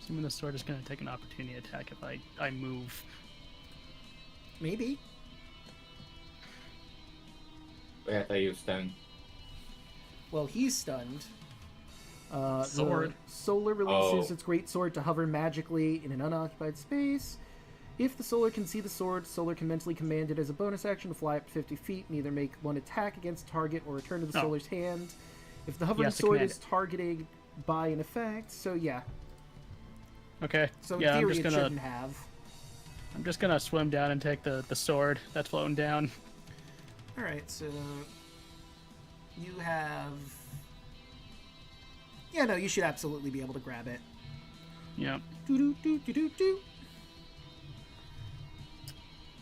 Assuming the sword is going to take an opportunity attack if I move. Maybe. Wait, I thought you were stunned. Well, he's stunned. Sword. The Solar releases Oh. its great sword to hover magically in an unoccupied space. If the Solar can see the sword, Solar can mentally command it as a bonus action to fly up to 50 feet and either make one attack against target or return to the Oh. Solar's hand. If the hovering has to sword command is it. targeted by an effect, so yeah. Okay. So in yeah, theory, it shouldn't have. I'm just gonna swim down and take the sword that's floating down. Alright, so you have... Yeah, no, you should absolutely be able to grab it. Yeah. Do-do-do-do-do-do.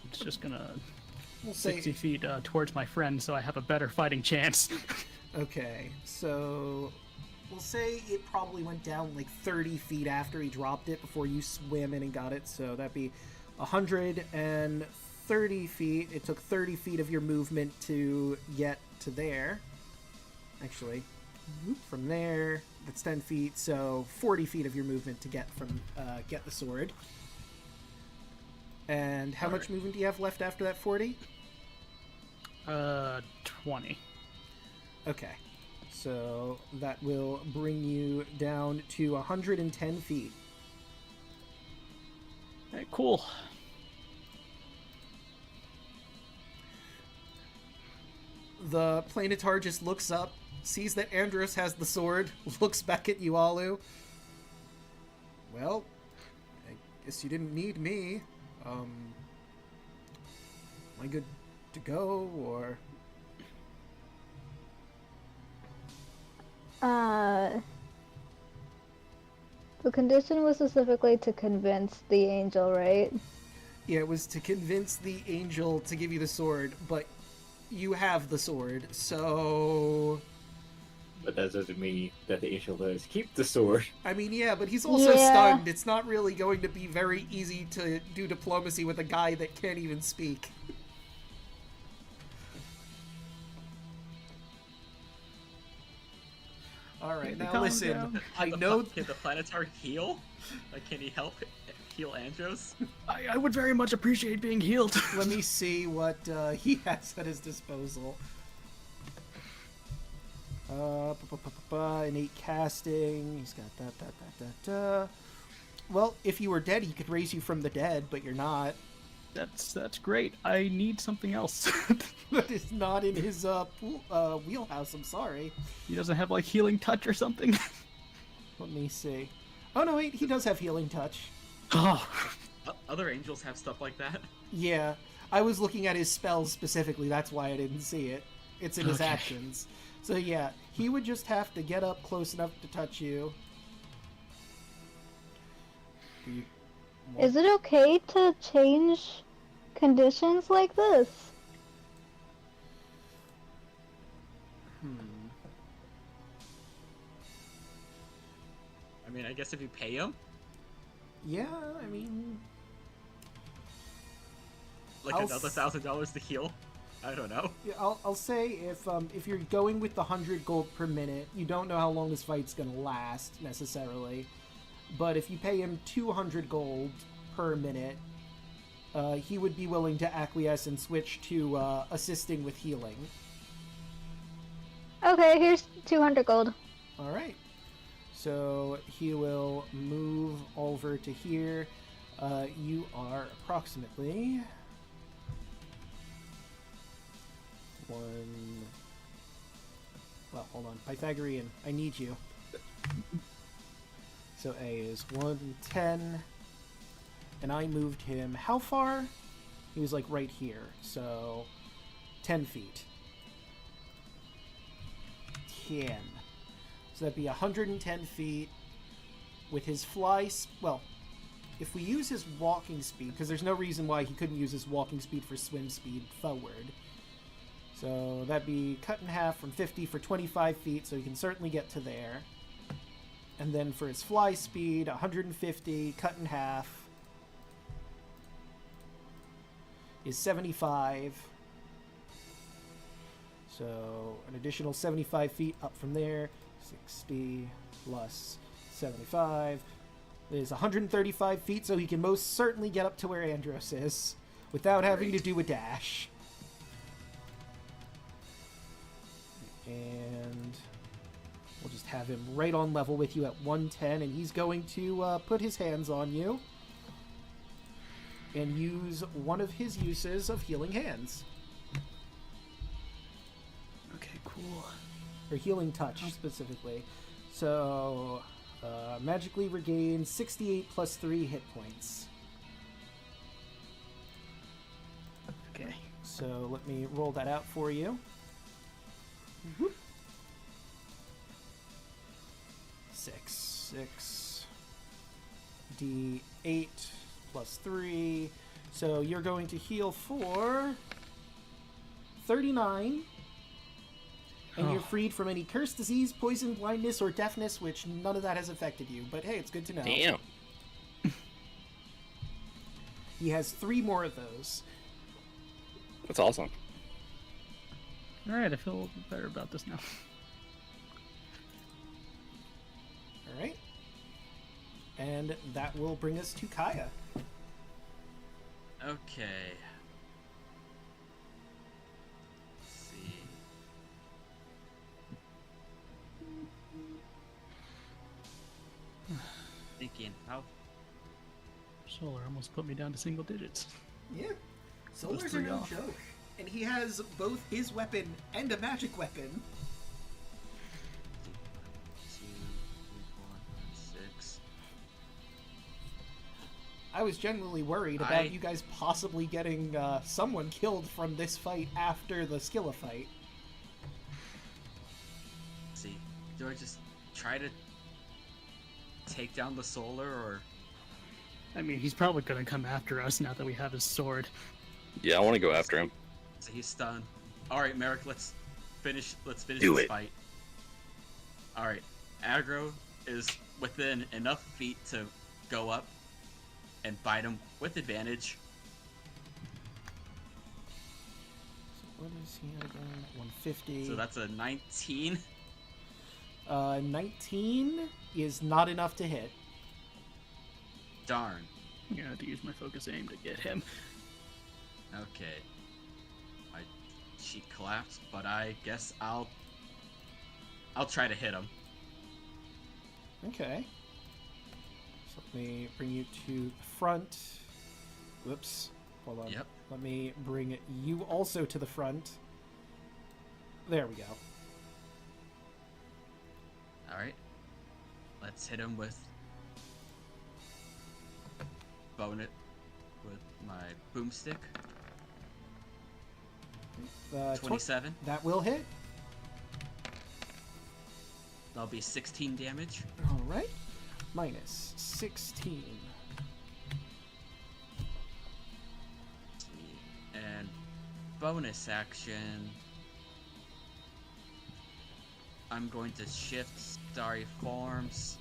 It's just gonna We'll say... 60 feet towards my friend, so I have a better fighting chance. Okay, so we'll say it probably went down like 30 feet after he dropped it before you swam in and got it, so that'd be 130 feet. It took 30 feet of your movement to get to there. Actually, from there, that's 10 feet, so 40 feet of your movement to get from get the sword. And how much movement do you have left after that 40? 20. Okay, so that will bring you down to 110 feet. Alright, cool. The planetar just looks up, sees that Andros has the sword, looks back at you, Alu. Well, I guess you didn't need me. Am I good to go, or... The condition was specifically to convince the angel, right? Yeah, it was to convince the angel to give you the sword, but you have the sword, so... But that doesn't mean that the angel does keep the sword. I mean, yeah, but he's also Yeah. stunned. It's not really going to be very easy to do diplomacy with a guy that can't even speak. Alright, now Calm listen. down. I know... Can the Planetar heal? Like, can he help heal Andros? I would very much appreciate being healed. Let me see what he has at his disposal. Innate casting. He's got that. Well, if you were dead, he could raise you from the dead, but you're not. That's great. I need something else. That is not in his wheelhouse, I'm sorry. He doesn't have like healing touch or something. Let me see. Oh no, wait, he does have healing touch. Oh, Other angels have stuff like that. Yeah, I was looking at his spells specifically, that's why I didn't see it. It's in his Okay. actions. So yeah, he would just have to get up close enough to touch you. Is it okay to change conditions like this? I mean, I guess if you pay him, Yeah, I mean... like I'll another $1,000 to heal. I don't know. Yeah, I'll say if you're going with the 100 gold per minute, you don't know how long this fight's gonna last necessarily. But if you pay him 200 gold per minute, he would be willing to acquiesce and switch to assisting with healing. Okay, here's 200 gold. All right. So he will move over to here. You are approximately one. Well, hold on. Pythagorean, I need you. So A is 110. And I moved him how far? He was like right here. So 10 feet. 10. So that'd be 110 feet with his fly. Well, if we use his walking speed, because there's no reason why he couldn't use his walking speed for swim speed forward. So that'd be cut in half from 50 for 25 feet, so he can certainly get to there. And then for his fly speed, 150 cut in half is 75. So an additional 75 feet up from there. 60 plus 75 is 135 feet, so he can most certainly get up to where Andros is without having to do a dash. And we'll just have him right on level with you at 110, and he's going to put his hands on you and use one of his uses of healing hands. Okay, cool. Or healing touch, specifically. So, magically regain 68 plus 3 hit points. Okay. So, let me roll that out for you. Mm-hmm. 6 D8 plus 3. So, you're going to heal for 39. And you're freed from any curse, disease, poison, blindness, or deafness, which none of that has affected you. But hey, it's good to know. Damn. He has 3 more of those. That's awesome. Alright, I feel a little bit better about this now. Alright. And that will bring us to Kaya. Okay. Let's see. Thinking how Solar almost put me down to single digits. Yeah. Those Solar's a 3 no off. joke. And he has both his weapon and a magic weapon. 2, 3, 4, 5, 6. I was genuinely worried about you guys possibly getting someone killed from this fight after the Skilla fight. Let's see. Do I just try to take down the solar, or I mean, he's probably gonna come after us now that we have his sword. Yeah, I want to go after him. so he's stunned? All right, Merrick, let's finish Do this it. fight. All right, aggro is within enough feet to go up and bite him with advantage. So what is he at again? 150. So that's a 19. 19 is not enough to hit. Darn. I'm gonna have to use my focus aim to get him. Okay. My cheek collapsed, but I guess I'll try to hit him. Okay. So let me bring you to the front. Whoops. Hold on. Yep. Let me bring you also to the front. There we go. All right. Let's hit him with bonus with my boomstick. 27. That will hit. That'll be 16 damage. All right. Minus 16. And bonus action, I'm going to shift starry forms,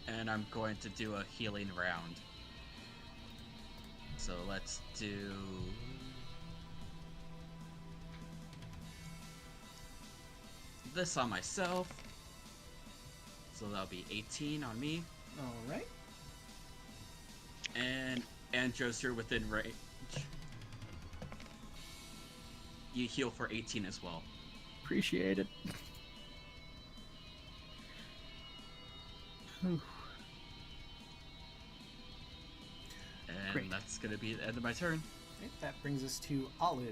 and I'm going to do a healing round. So let's do this on myself. So that'll be 18 on me. Alright. And Andros, you're within range. You heal for 18 as well. Appreciate it. Whew. And Great. that's gonna be the end of my turn. Okay, that brings us to Alu.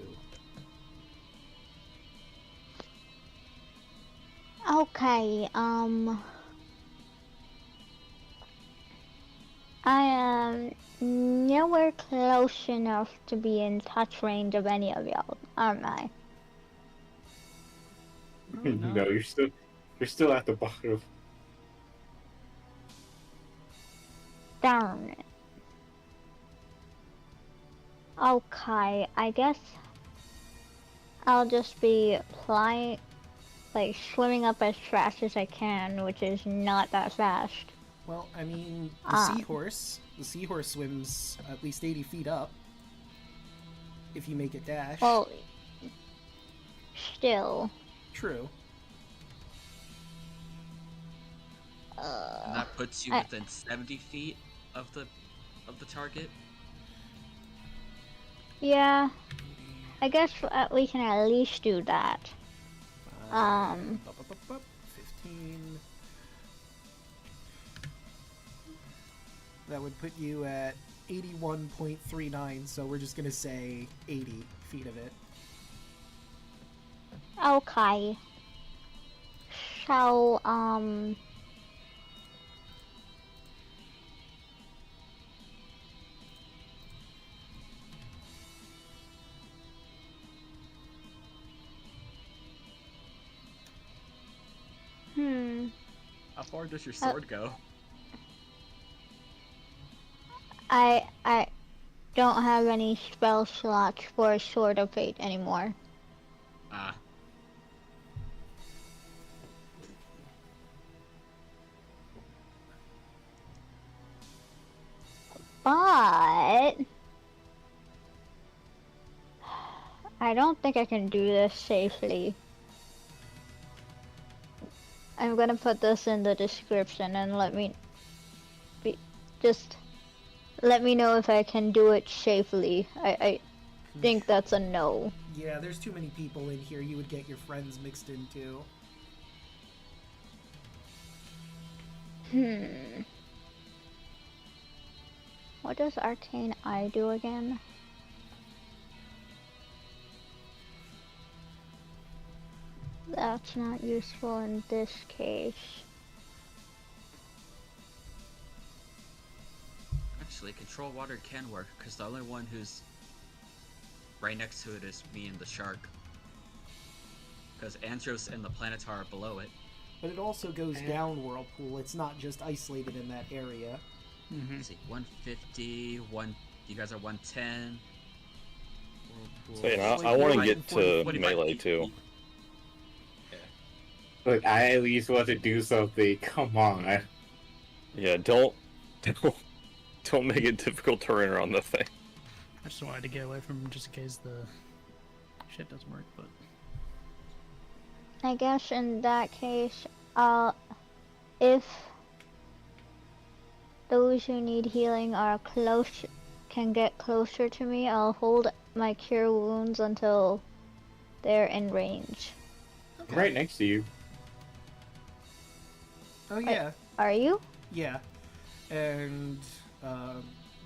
Okay, I am nowhere close enough to be in touch range of any of y'all, aren't I? Oh, no. No, you're still at the bottom. Darn it. Okay, I guess I'll just be flying, like swimming up as fast as I can, which is not that fast. Well, I mean, the seahorse swims at least 80 feet up. If you make it dash. Well, still. True. And that puts you within 70 feet of the target. Yeah, I guess we can at least do that. 15. That would put you at 81.39, so we're just gonna say 80 feet of it. Okay. So, How far does your sword go? I don't have any spell slots for Sword of Fate anymore. Ah. But I don't think I can do this safely. I'm gonna put this in the description and let me know if I can do it safely. I think that's a no. Yeah, there's too many people in here you would get your friends mixed into. What does Arcane Eye do again? That's not useful in this case. Actually, control water can work, because the only one who's right next to it is me and the shark. Because Andros and the Planetar are below it. But it also goes down Whirlpool. It's not just isolated in that area. Let's see, 150, you guys are 110. So, you know, I want to get to melee too. Look, I at least want to do something. Come on. Yeah, don't make it difficult to run around the thing. I just wanted to get away from him just in case the shit doesn't work, but... I guess in that case, if those who need healing are can get closer to me, I'll hold my cure wounds until they're in range. I'm right next to you. Oh yeah. Are you? Yeah. And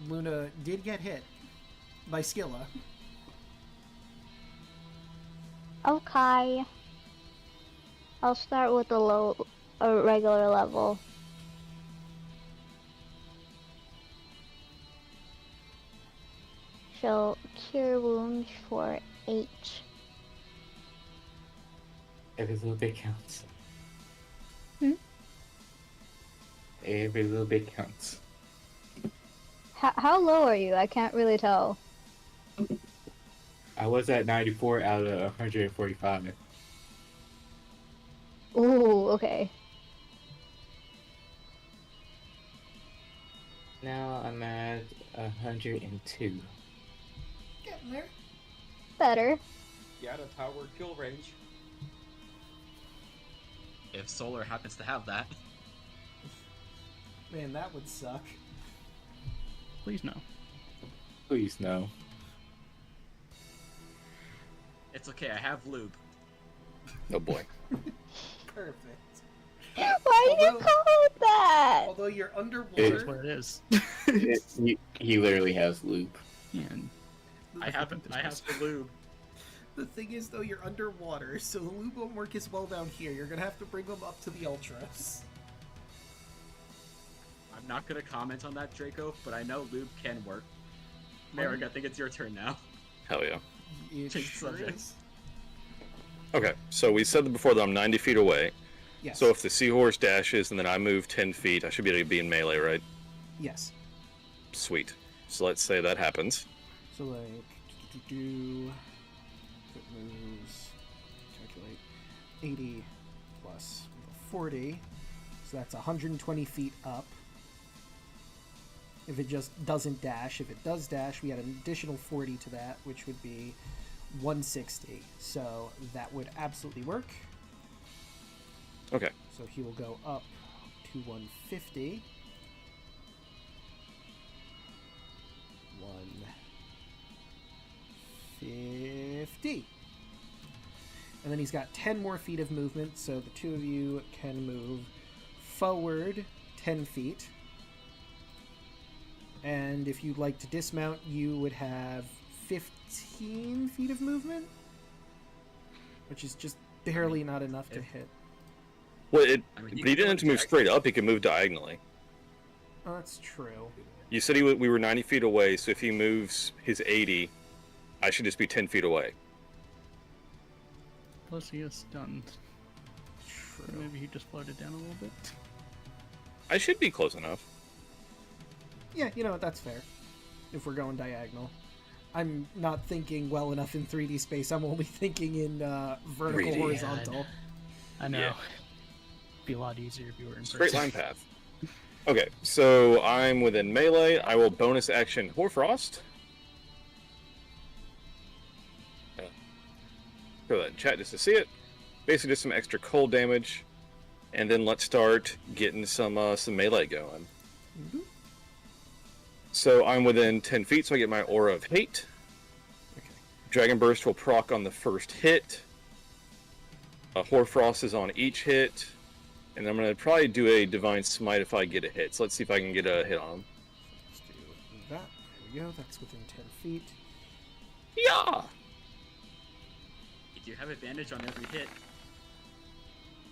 Luna did get hit by Skilla. Okay. I'll start with a regular level. So, cure wounds for 8. Every little bit counts. Every little bit counts. How low are you? I can't really tell. I was at 94 out of 145. Ooh, okay. Now I'm at 102. Getting there. Better. You out of power kill range. if Solar happens to have that. Man, that would suck. Please no. Please no. It's okay, I have lube. Oh boy. Perfect. Why do you Although- call it that? Although you're That's underwater, what it is. He literally has loop. And I have the lube. the thing is, though, you're underwater, so the lube won't work as well down here. You're gonna have to bring them up to the Ultras. I'm not gonna comment on that, Draco, but I know lube can work. Merrick, I think it's your turn now. Hell yeah. It Change sure subjects. is. Okay, so we said before that I'm 90 feet away. Yes. So if the seahorse dashes and then I move 10 feet, I should be able to be in melee, right? Yes. Sweet. So let's say that happens. So like, if it moves, calculate 80 plus 40, so that's 120 feet up. If it just doesn't dash, if it does dash, we add an additional 40 to that, which would be 160. So that would absolutely work. Okay. So he will go up to 150. 150. And then he's got 10 more feet of movement, so the two of you can move forward 10 feet. And if you'd like to dismount, you would have 15 feet of movement, which is just barely not enough to hit. Well, I mean, but he didn't have to move straight up. He could move diagonally. Oh, that's true. You said we were 90 feet away, so if he moves his 80, I should just be 10 feet away. plus he is stunned. So True. maybe he just floated down a little bit. I should be close enough. Yeah, you know what, that's fair. If we're going diagonal. I'm not thinking well enough in 3D space. I'm only thinking in vertical 3D. horizontal. I know. Yeah. Be a lot easier if you were in Straight person. line path. Okay, so I'm within melee. I will bonus action Hoarfrost. Throw that in chat just to see it. Basically just some extra cold damage. And then let's start getting some melee going. Mhm. So I'm within 10 feet, so I get my Aura of Hate. Okay. Dragon Burst will proc on the first hit. Hoarfrost is on each hit. And I'm going to probably do a Divine Smite if I get a hit. So let's see if I can get a hit on him. Let's do that. There we go. That's within 10 feet. Yeah! You do have advantage on every hit.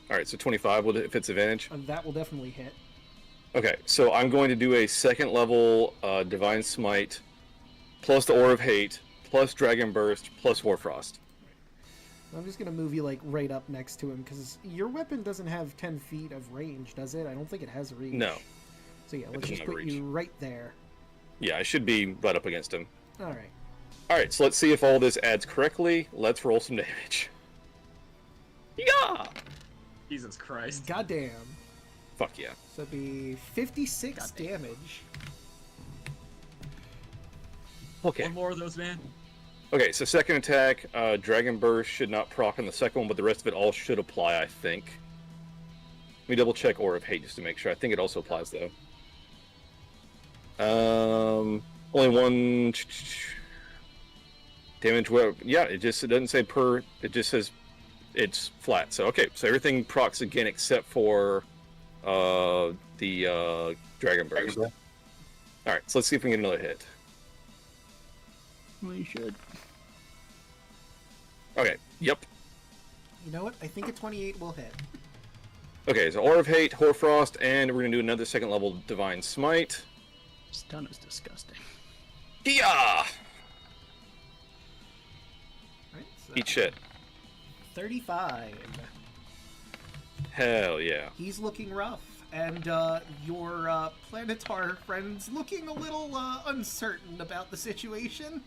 Alright, so 25 if it's advantage. That will definitely hit. Okay, so I'm going to do a second level Divine Smite, plus the Aura of Hate, plus Dragon Burst, plus Hoarfrost. I'm just going to move you like right up next to him because your weapon doesn't have 10 feet of range, does it? I don't think it has reach. No. So yeah, let's doesn't just have put reach. you right there. Yeah, I should be right up against him. Alright. Alright, so let's see if all this adds correctly. Let's roll some damage. Yeah! Jesus Christ. Goddamn. Fuck yeah. So it'd be 56 Goddamn. damage. Okay. One more of those, man. Okay, so second attack, Dragon Burst should not proc on the second one, but the rest of it all should apply, I think. Let me double check Aura of Hate just to make sure. I think it also applies, though. Only one damage. Well, yeah, it doesn't say per. It just says it's flat. So okay, so everything procs again except for the Dragon Burst. All right, so let's see if we can get another hit. Well, you should. Okay. Yep. You know what? I think a 28 will hit. Okay, so Aura of Hate, Hoarfrost, and we're gonna do another second level Divine Smite. Stun is disgusting. Yeah. Right, so Eat shit. 35. Hell yeah. He's looking rough, and your Planetar friend's looking a little uncertain about the situation.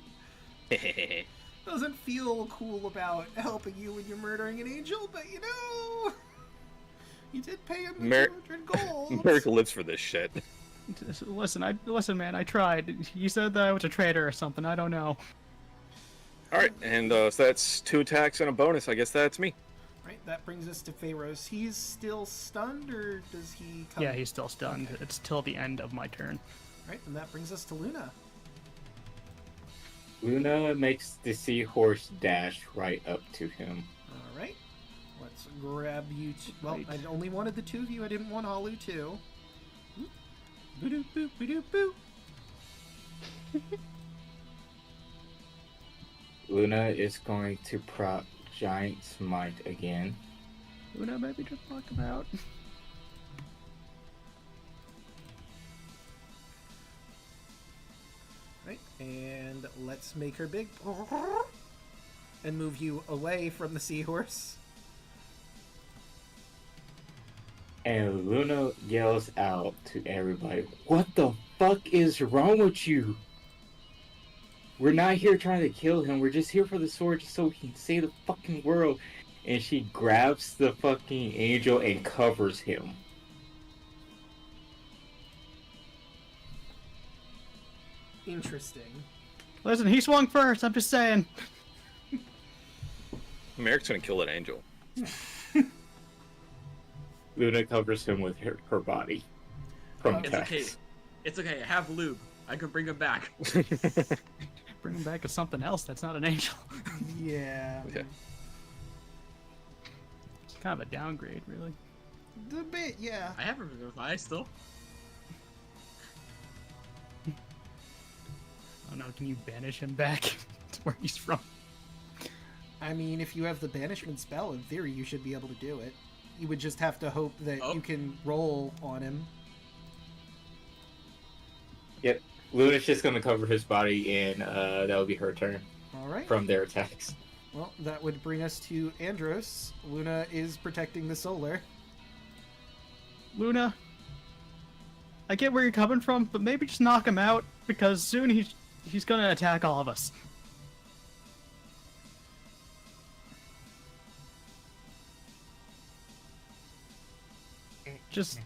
Doesn't feel cool about helping you when you're murdering an angel, but you know, you did pay him the 200 gold. Miracle lives for this shit. Listen, man. I tried. You said that I was a traitor or something. I don't know. All right, and so that's 2 attacks and a bonus. I guess that's me. Right, that brings us to Pharaoh's. He's still stunned, or does he come? Yeah, he's still stunned. Okay. It's till the end of my turn. Right, and that brings us to Luna. Luna makes the seahorse dash right up to him. All right, let's grab you. Well, Right. I only wanted the two of you. I didn't want Halu too. Boo-doo, boo, boo-doo, boo. Luna is going to proc Giant Smite again. Luna, maybe just knock him out. Right, and let's make her big. And move you away from the seahorse. And Luna yells out to everybody, "What the fuck is wrong with you? We're not here trying to kill him. We're just here for the sword just so he can save the fucking world." And she grabs the fucking angel and covers him. Interesting. Listen, he swung first. I'm just saying. Merrick's gonna kill that angel. Luna covers him with her body. From It's attacks. okay. It's okay. I have lube. I can bring him back. Bring him back as something else that's not an angel. Yeah. Okay. It's kind of a downgrade, really. A bit, yeah. I have a revivify still. Oh no, can you banish him back to where he's from? I mean, if you have the banishment spell, in theory, you should be able to do it. You would just have to hope that Oh. you can roll on him. Yep. Luna's just gonna cover his body, and that'll be her turn All right. from their attacks. Well, that would bring us to Andros. Luna is protecting the solar. Luna, I get where you're coming from, but maybe just knock him out, because soon he's gonna attack all of us. Just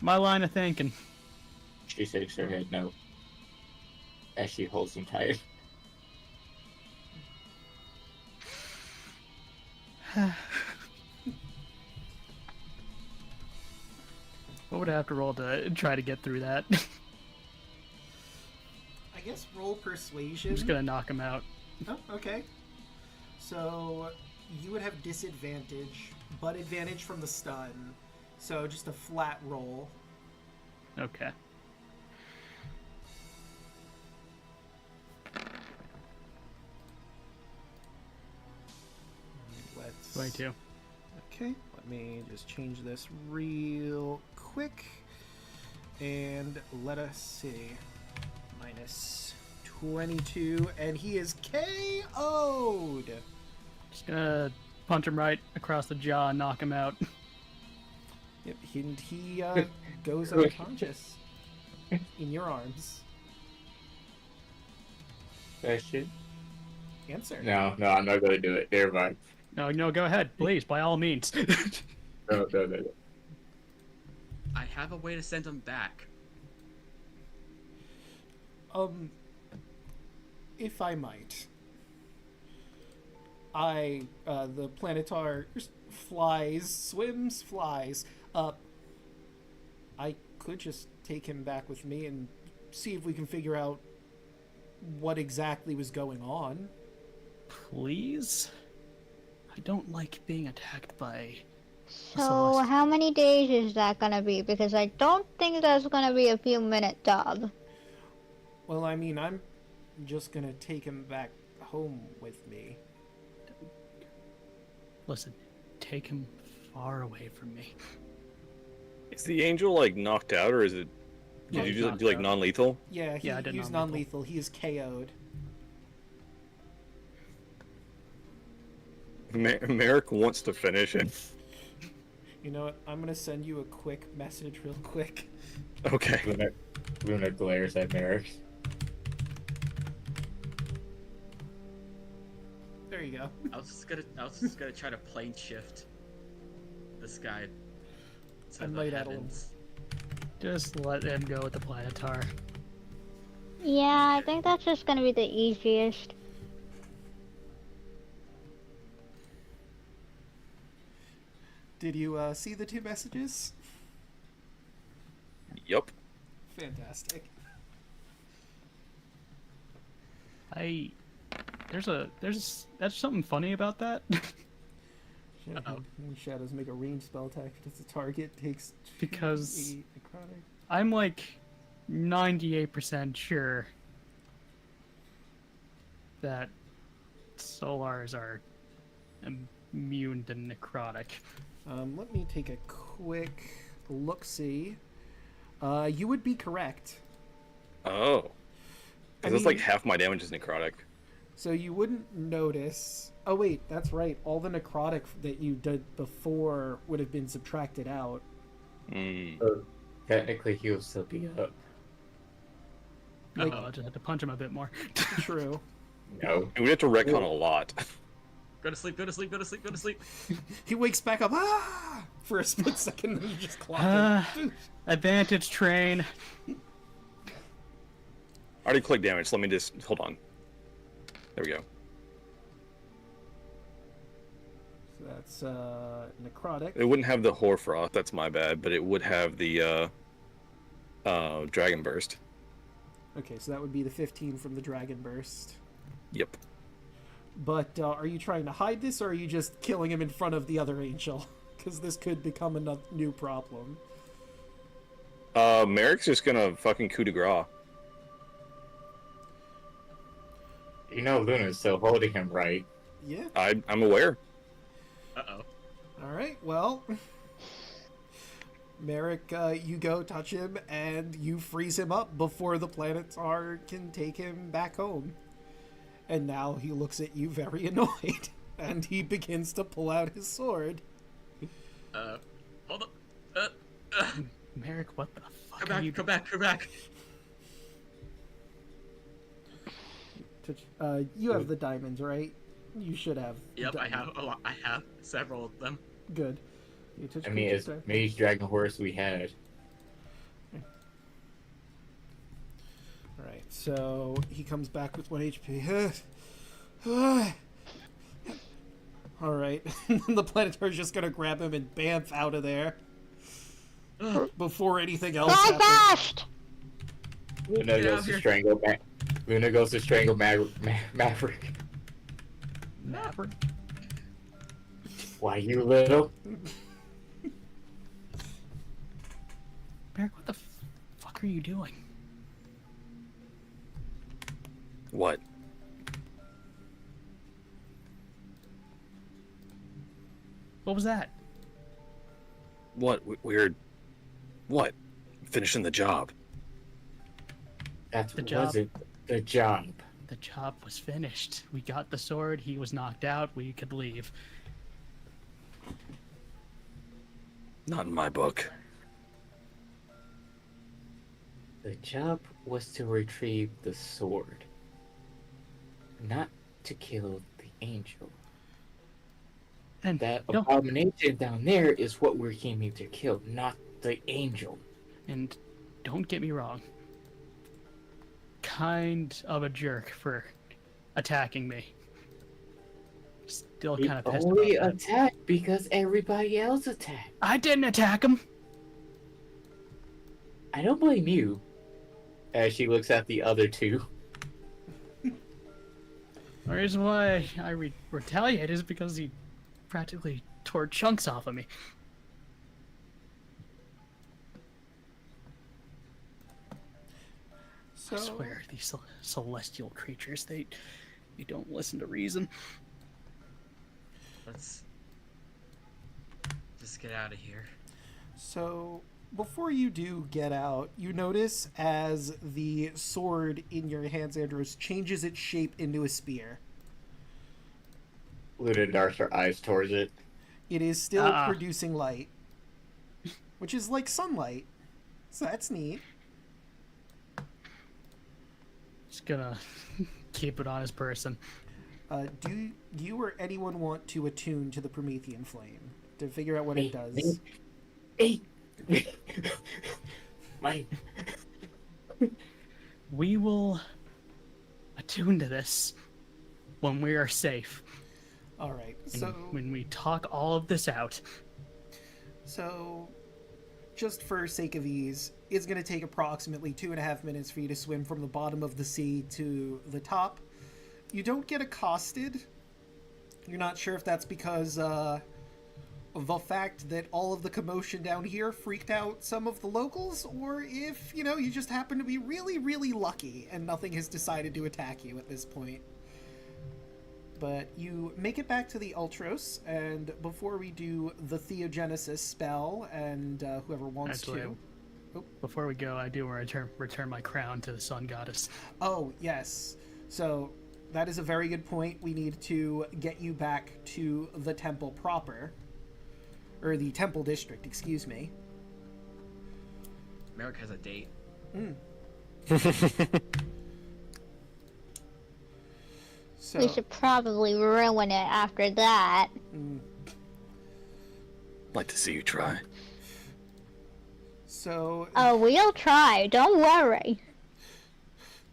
my line of thinking. She shakes her head no. As she holds him tight. What would I have to roll to try to get through that? I guess roll persuasion. I'm just gonna knock him out. Oh, okay. So you would have disadvantage, but advantage from the stun. So just a flat roll. Okay. Let's 22. Okay, let me just change this real quick. And let us see. Minus 22, and he is KO'd! Just gonna punch him right across the jaw and knock him out. Yep, he goes unconscious in your arms. Question? Answer. No, I'm not gonna do it. Never mind. No, go ahead, please, by all means. No. I have a way to send him back. If I might. The Planetar flies up. I could just take him back with me and see if we can figure out what exactly was going on. Please? I don't like being attacked by... So how many days is that gonna be? Because I don't think that's gonna be a few minute job. Well, I mean, I'm just gonna take him back home with me. Listen, take him far away from me. Is the angel like knocked out, or is it? Yeah, Did he's you just knocked do like out. non-lethal? Yeah, I did he's non-lethal. He is KO'd. Merrick wants to finish it. You know what? I'm gonna send you a quick message real quick. Okay. Luna glares at Merrick. There you go. I was just gonna try to plane shift this guy to I the might add a heavens. Just let him go with the Planetar. Yeah, I think that's just gonna be the easiest. Did you see the two messages? Yup. Fantastic. There's something funny about that. Shadows make a ranged spell attack because the target takes Because 2d8 necrotic. I'm like 98% sure that solars are immune to necrotic. Let me take a quick look-see. You would be correct. Oh. Because that's like half my damage is necrotic. So you wouldn't notice... Oh wait, that's right. All the necrotic that you did before would have been subtracted out. So technically, he will still be up. Like, I just had to punch him a bit more. True. No. And we have to retcon a lot. Go to sleep, go to sleep, go to sleep, go to sleep. He wakes back up for a split second and you just clock him. Advantage train. I already clicked damage, so let me just... Hold on. There we go. So that's necrotic. It wouldn't have the Hoarfrost, that's my bad, but it would have the Dragon Burst. Okay, so that would be the 15 from the Dragon Burst. Yep. But are you trying to hide this, or are you just killing him in front of the other angel? Because this could become a new problem. Merrick's just gonna fucking coup de grace. You know Luna's still holding him, right? Yeah. I'm aware. Uh-oh. Alright, well... Merrick, you go touch him, and you freeze him up before the Planetar can take him back home. And now he looks at you very annoyed, and he begins to pull out his sword. Hold up. Merrick, what the fuck Come back, come back, come back. You have the diamonds, right? You should have. Yep, I diamond. have a lot. I have several of them. Good. You touch I mean, creatures it's there? Mage Dragon Horse we had. Alright, so he comes back with 1 HP. Alright, the Planetar's just gonna grab him and bamf out of there. Before anything else Fly happens. fast! Luna goes to strangle Luna goes to strangle Maverick. Maverick? Why, you little? Merrick, what the fuck are you doing? What? What was that? What? Weird. What? Finishing the job. That The job. wasn't the job. The job was finished. We got the sword, he was knocked out, we could leave. Not in my book. The job was to retrieve the sword, not to kill the angel. And That no, abomination down there is what we're aiming to kill, not the angel. and don't get me wrong. Kind of a jerk for attacking me. Still He kind of pissed only about that. attacked because everybody else attacked. I didn't attack him. I don't blame you. As she looks at the other two. The reason why I retaliate is because he practically tore chunks off of me. So, I swear, these celestial creatures, they don't listen to reason. Let's just get out of here. So, before you do get out, you notice as the sword in your hands, Andros, changes its shape into a spear. Luna darts her eyes towards it. It is still producing light, which is like sunlight. So that's neat. Just gonna keep it on his person. Do you or anyone want to attune to the Promethean flame to figure out what it does? Hey! My... We will attune to this when we are safe. All right. And So when we talk all of this out. So, just for sake of ease, it's going to take approximately 2.5 minutes for you to swim from the bottom of the sea to the top. You don't get accosted. You're not sure if that's because of the fact that all of the commotion down here freaked out some of the locals, or if, you just happen to be really, really lucky and nothing has decided to attack you at this point. But you make it back to the Ultros, and before we do the Theogenesis spell, and whoever wants Actually, to... Oh. Before we go, I do want to return my crown to the Sun Goddess. Oh, yes. So, that is a very good point. We need to get you back to the temple proper. Or the temple district, excuse me. Merrick has a date. So, We should probably ruin it after that. Like to see you try. So, Oh, we'll try. Don't worry.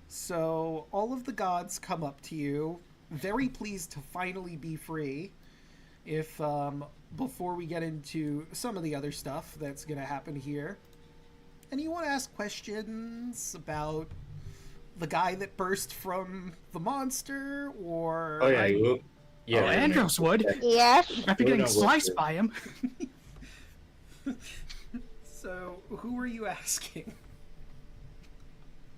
So all of the gods come up to you, very pleased to finally be free. If, before we get into some of the other stuff that's going to happen here, and you want to ask questions about the guy that burst from the monster, or... Oh yeah, you will. Yeah, Oh, Andros would. Yes. After getting sliced by him. So, who are you asking?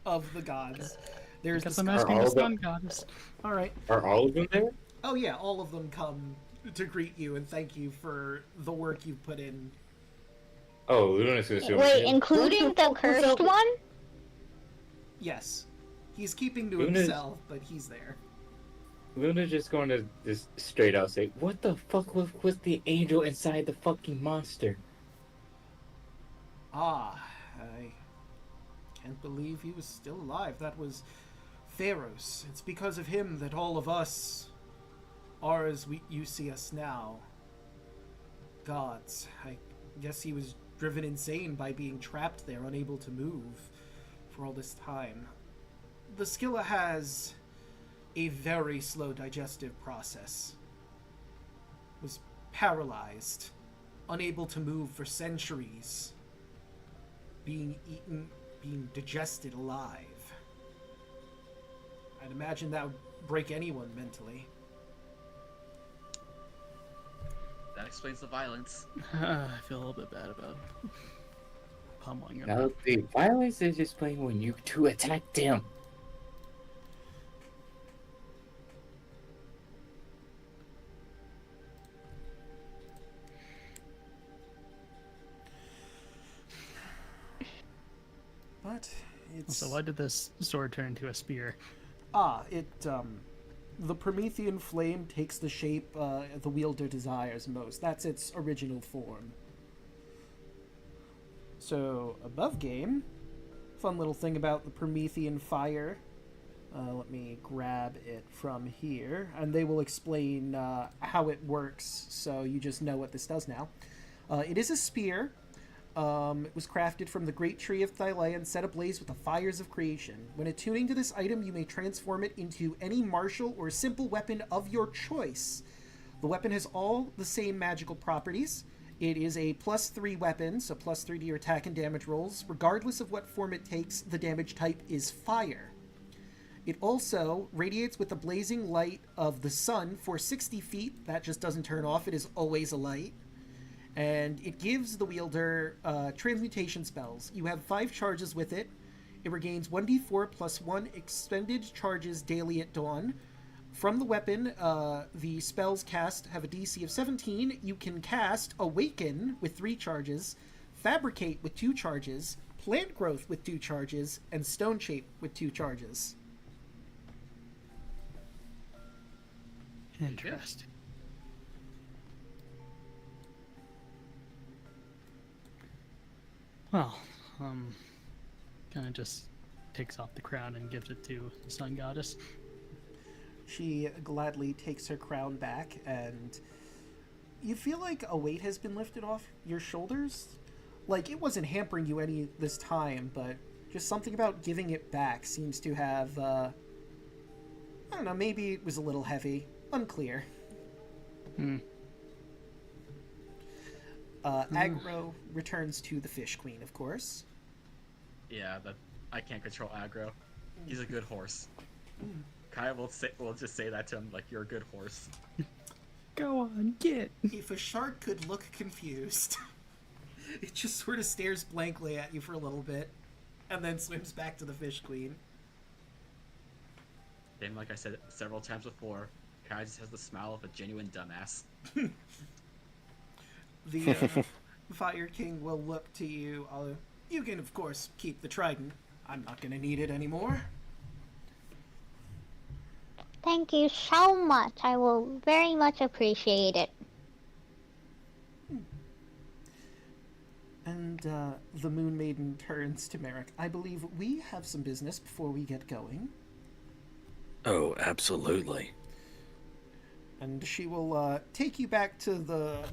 Of the gods. There's Because the I'm sky- asking all the of them- Sun Goddess. All right. Are all of them there? Oh yeah, all of them come to greet you and thank you for the work you've put in. Oh, Luna's gonna show Wait, me. including the cursed one? Yes. He's keeping to Luna's- himself, but he's there. Luna's just going to just straight out say, "What the fuck was the angel inside the fucking monster?" Ah, I can't believe he was still alive. That was Pharaoh's. It's because of him that all of us are as you see us now. Gods. I guess he was driven insane by being trapped there, unable to move for all this time. The Scylla has a very slow digestive process. Was paralyzed, unable to move for centuries. Being eaten, being digested alive. I'd imagine that would break anyone mentally. That explains the violence. I feel a little bit bad about pummeling him. Now the violence is displaying when you two attacked him. But it's... So why did this sword turn into a spear? The Promethean flame takes the shape the wielder desires most. That's its original form. So, above game, fun little thing about the Promethean fire. Let me grab it from here, and they will explain how it works, so you just know what this does now. It is a spear. It was crafted from the great tree of Thylea and set ablaze with the fires of creation. When attuning to this item, you may transform it into any martial or simple weapon of your choice. The weapon has all the same magical properties. It is a +3 weapon, so +3 to your attack and damage rolls. Regardless of what form it takes, the damage type is fire. It also radiates with the blazing light of the sun for 60 feet. That just doesn't turn off. It is always a light. And it gives the wielder transmutation spells. You have 5 charges with it. It regains 1d4 plus 1 expended charges daily at dawn. From the weapon, the spells cast have a DC of 17. You can cast Awaken with 3 charges, Fabricate with 2 charges, Plant Growth with 2 charges, and Stone Shape with 2 charges. Interesting. Well, kind of just takes off the crown and gives it to the Sun Goddess. She gladly takes her crown back, and you feel like a weight has been lifted off your shoulders. Like, it wasn't hampering you any this time, but just something about giving it back seems to have, I don't know, maybe it was a little heavy. Unclear. Aggro returns to the Fish Queen, of course. Yeah, I can't control aggro. He's a good horse. Kai will just say that to him, like, you're a good horse. Go on, get. If a shark could look confused, it just sort of stares blankly at you for a little bit, and then swims back to the Fish Queen. Then, like I said several times before, Kai just has the smile of a genuine dumbass. The Fire King will look to you. You can, of course, keep the trident. I'm not going to need it anymore. Thank you so much. I will very much appreciate it. And the Moon Maiden turns to Merrick. I believe we have some business before we get going. Oh, absolutely. And she will take you back to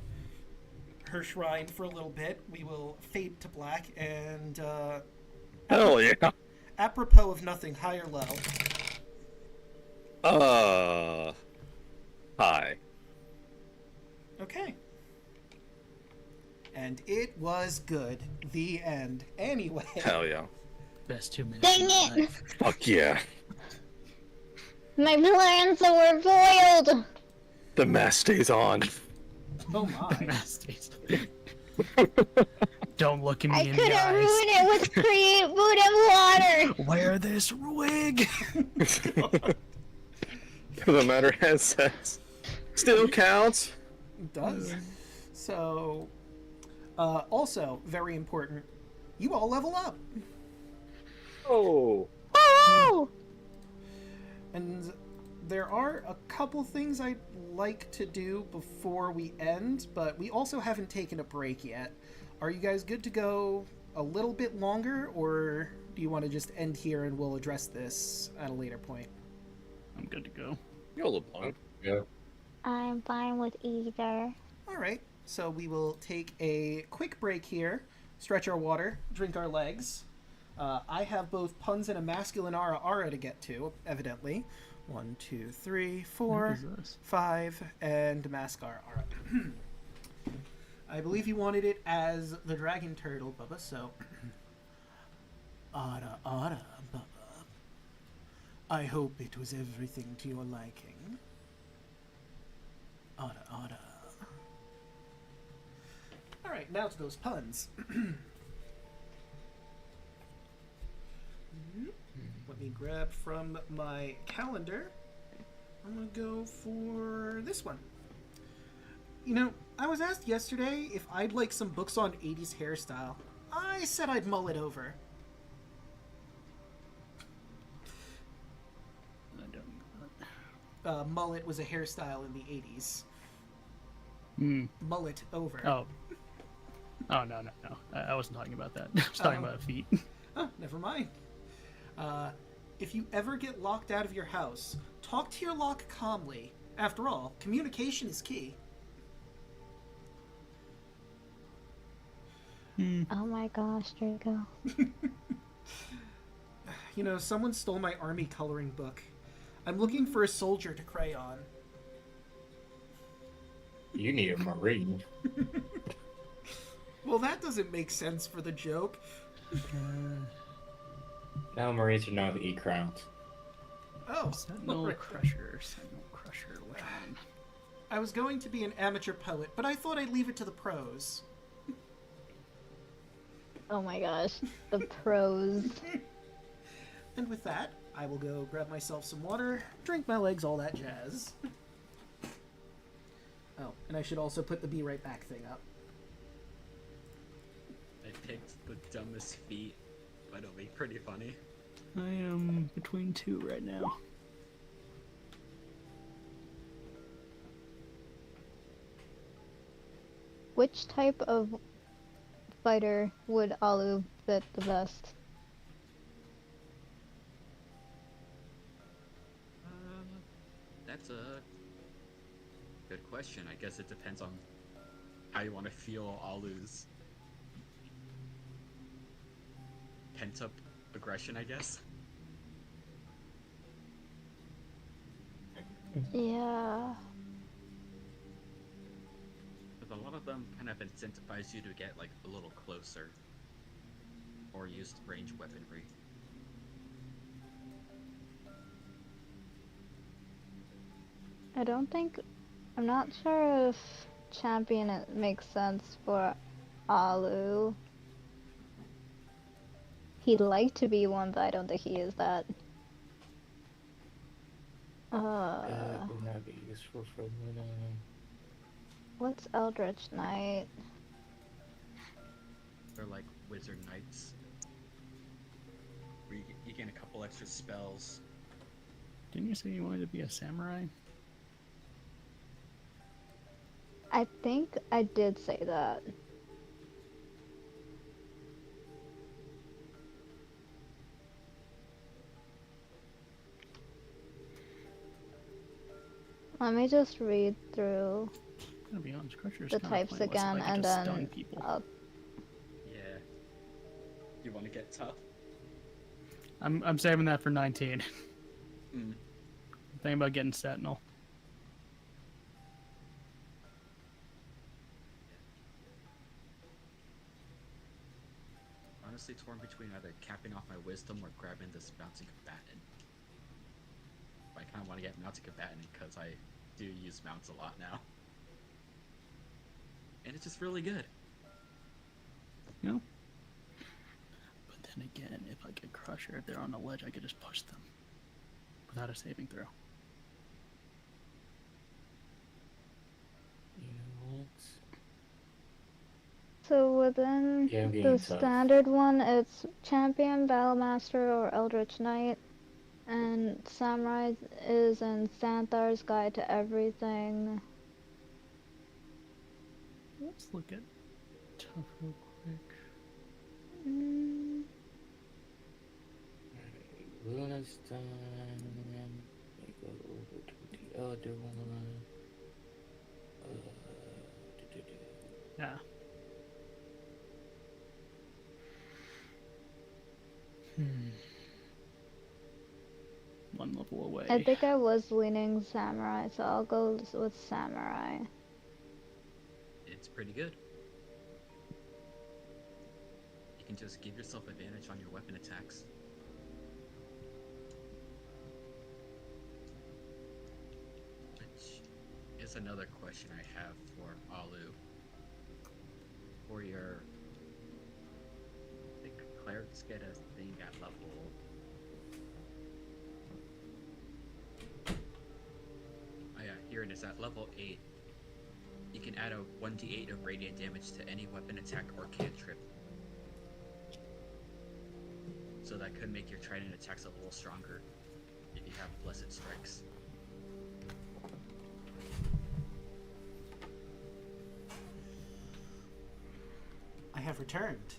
her shrine for a little bit. We will fade to black, and Hell yeah. apropos of nothing, high or low. Hi. Okay. And it was good. The end. Anyway. Hell yeah. Best 2 minutes. Dang of my it! life. Fuck yeah. My plans were foiled! The mask stays on. Oh my. Nasties. Don't look at me I in the couldn't eyes. ruin it with create food and water! Wear this wig. Doesn't matter, headsets. Still counts. It does. So, also, very important, you all level up. Oh. Oh! And there are a couple things I'd like to do before we end, but we also haven't taken a break yet. Are you guys good to go a little bit longer, or do you want to just end here and we'll address this at a later point? I'm good to go. You're a little blind. Yeah. I'm fine with either. All right, so we will take a quick break here, stretch our water, drink our legs. I have both puns and a masculine aura to get to, evidently. 1, 2, 3, 4, What is this? 5, and mascara aura. I believe you wanted it as the dragon turtle, Bubba, so... Ara, Bubba. I hope it was everything to your liking. Ara. Alright, now to those puns. Let me grab from my calendar. I'm gonna go for this one. You know, I was asked yesterday if I'd like some books on 80s hairstyle. I said I'd mull it over. I don't. Mullet was a hairstyle in the 80s. Hmm. Mullet over. Oh. Oh no. I wasn't talking about that. I was talking about feet. Oh, never mind. If you ever get locked out of your house, talk to your lock calmly. After all, communication is key. Oh my gosh, Draco. You know, someone stole my army coloring book. I'm looking for a soldier to crayon. You need a marine. Well, that doesn't make sense for the joke. Now marines are known to eat crowns. Oh, Sentinel right. Crusher. Which one? I was going to be an amateur poet, but I thought I'd leave it to the pros. Oh my gosh, the pros. And with that, I will go grab myself some water, drink my legs, all that jazz. Oh, and I should also put the be right back thing up. I picked the dumbest feat, but it'll be pretty funny. I am between 2 right now. Which type of fighter would Alu fit the best? That's a good question. I guess it depends on how you want to feel Alu's pent-up aggression, I guess. Yeah. There's a lot of of them kind of incentivize you to get like a little closer or use ranged weaponry. I'm not sure if champion it makes sense for Alu. He'd like to be one, but I don't think he is that. That would not be useful for Luna. What's Eldritch Knight? They're like wizard knights. Where you gain a couple extra spells. Didn't you say you wanted to be a samurai? I think I did say that. Let me just read through I'm gonna be honest, Crusher's the kind of types pointless if again, I could and just stun then people. Yeah. You want to get tough? I'm saving that for 19. Mm. Thinking about getting Sentinel. Honestly torn between either capping off my wisdom or grabbing this mountain combatant. But I kind of want to get mountain combatant because I do use mounts a lot now. And it's just really good. No. But then again, if I get Crusher, if they're on the ledge, I could just push them without a saving throw. You know what? So within Yeah, I'm the getting tough. standard one, it's Champion, Battlemaster, or Eldritch Knight. And Samurai is in Santhar's Guide to Everything. Let's look at tough real quick. Alright, Luna's done. Let me go over to the other one. Yeah. One level away. I think I was leaning Samurai, so I'll go with Samurai. It's pretty good. You can just give yourself advantage on your weapon attacks. Which is another question I have for Alu. For your... I think clerics get a thing at level... Oh yeah, here it is. At level 8, you can add a 1d8 of radiant damage to any weapon attack or cantrip. So that could make your trident attacks a little stronger if you have blessed strikes. I have returned.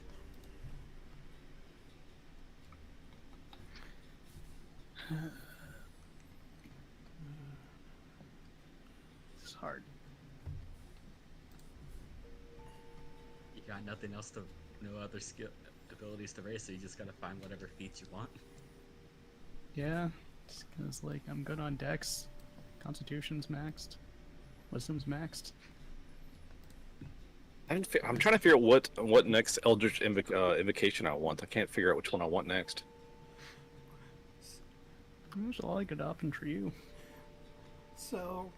It's hard. You got nothing else to, no other skill abilities to raise, so you just gotta find whatever feats you want. Yeah, just because, like, I'm good on Dex. Constitution's maxed. Wisdom's maxed. I'm trying to figure out what next Eldritch Invocation I want. I can't figure out which one I want next. There's a lot of good options for you. So,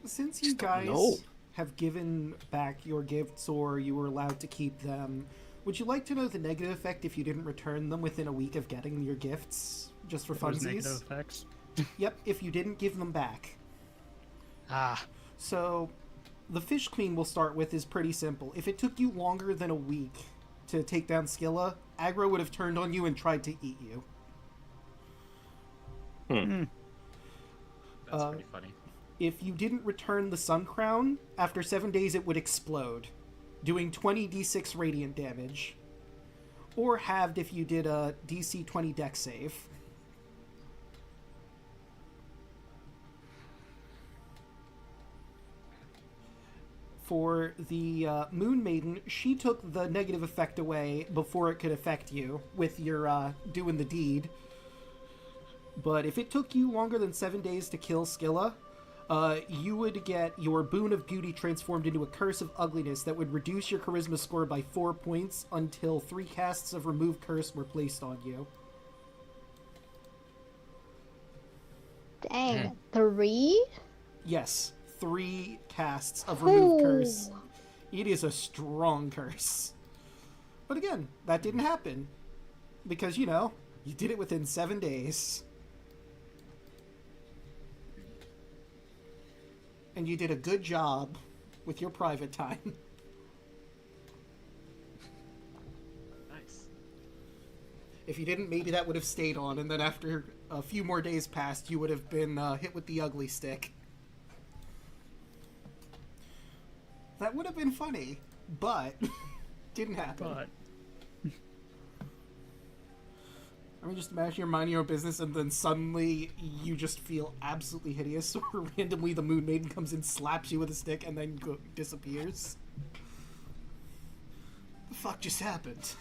since you Just don't guys know. have given back your gifts or you were allowed to keep them, would you like to know the negative effect if you didn't return them within a week of getting your gifts? Just for Those funsies? negative effects. Yep, if you didn't give them back. Ah. So, the Fish Queen we'll start with is pretty simple. If it took you longer than a week to take down Scylla, Aggro would have turned on you and tried to eat you. That's pretty funny. If you didn't return the Sun Crown, after 7 days it would explode, doing 20d6 radiant damage. Or halved if you did a DC 20 dex save. For the Moon Maiden, she took the negative effect away before it could affect you with your doing the deed. But if it took you longer than 7 days to kill Scylla, You would get your Boon of Beauty transformed into a Curse of Ugliness that would reduce your Charisma score by 4 points until 3 casts of Remove Curse were placed on you. Dang, 3? Yes, 3 casts of Remove Curse. Ooh. It is a strong curse. But again, that didn't happen. Because, you know, you did it within 7 days. And you did a good job with your private time. Nice. If you didn't, maybe that would have stayed on, and then after a few more days passed, you would have been hit with the ugly stick. That would have been funny, but didn't happen. But I mean, just imagine you're minding your own business and then suddenly you just feel absolutely hideous, or randomly the Moon Maiden comes in, slaps you with a stick, and then disappears. The fuck just happened?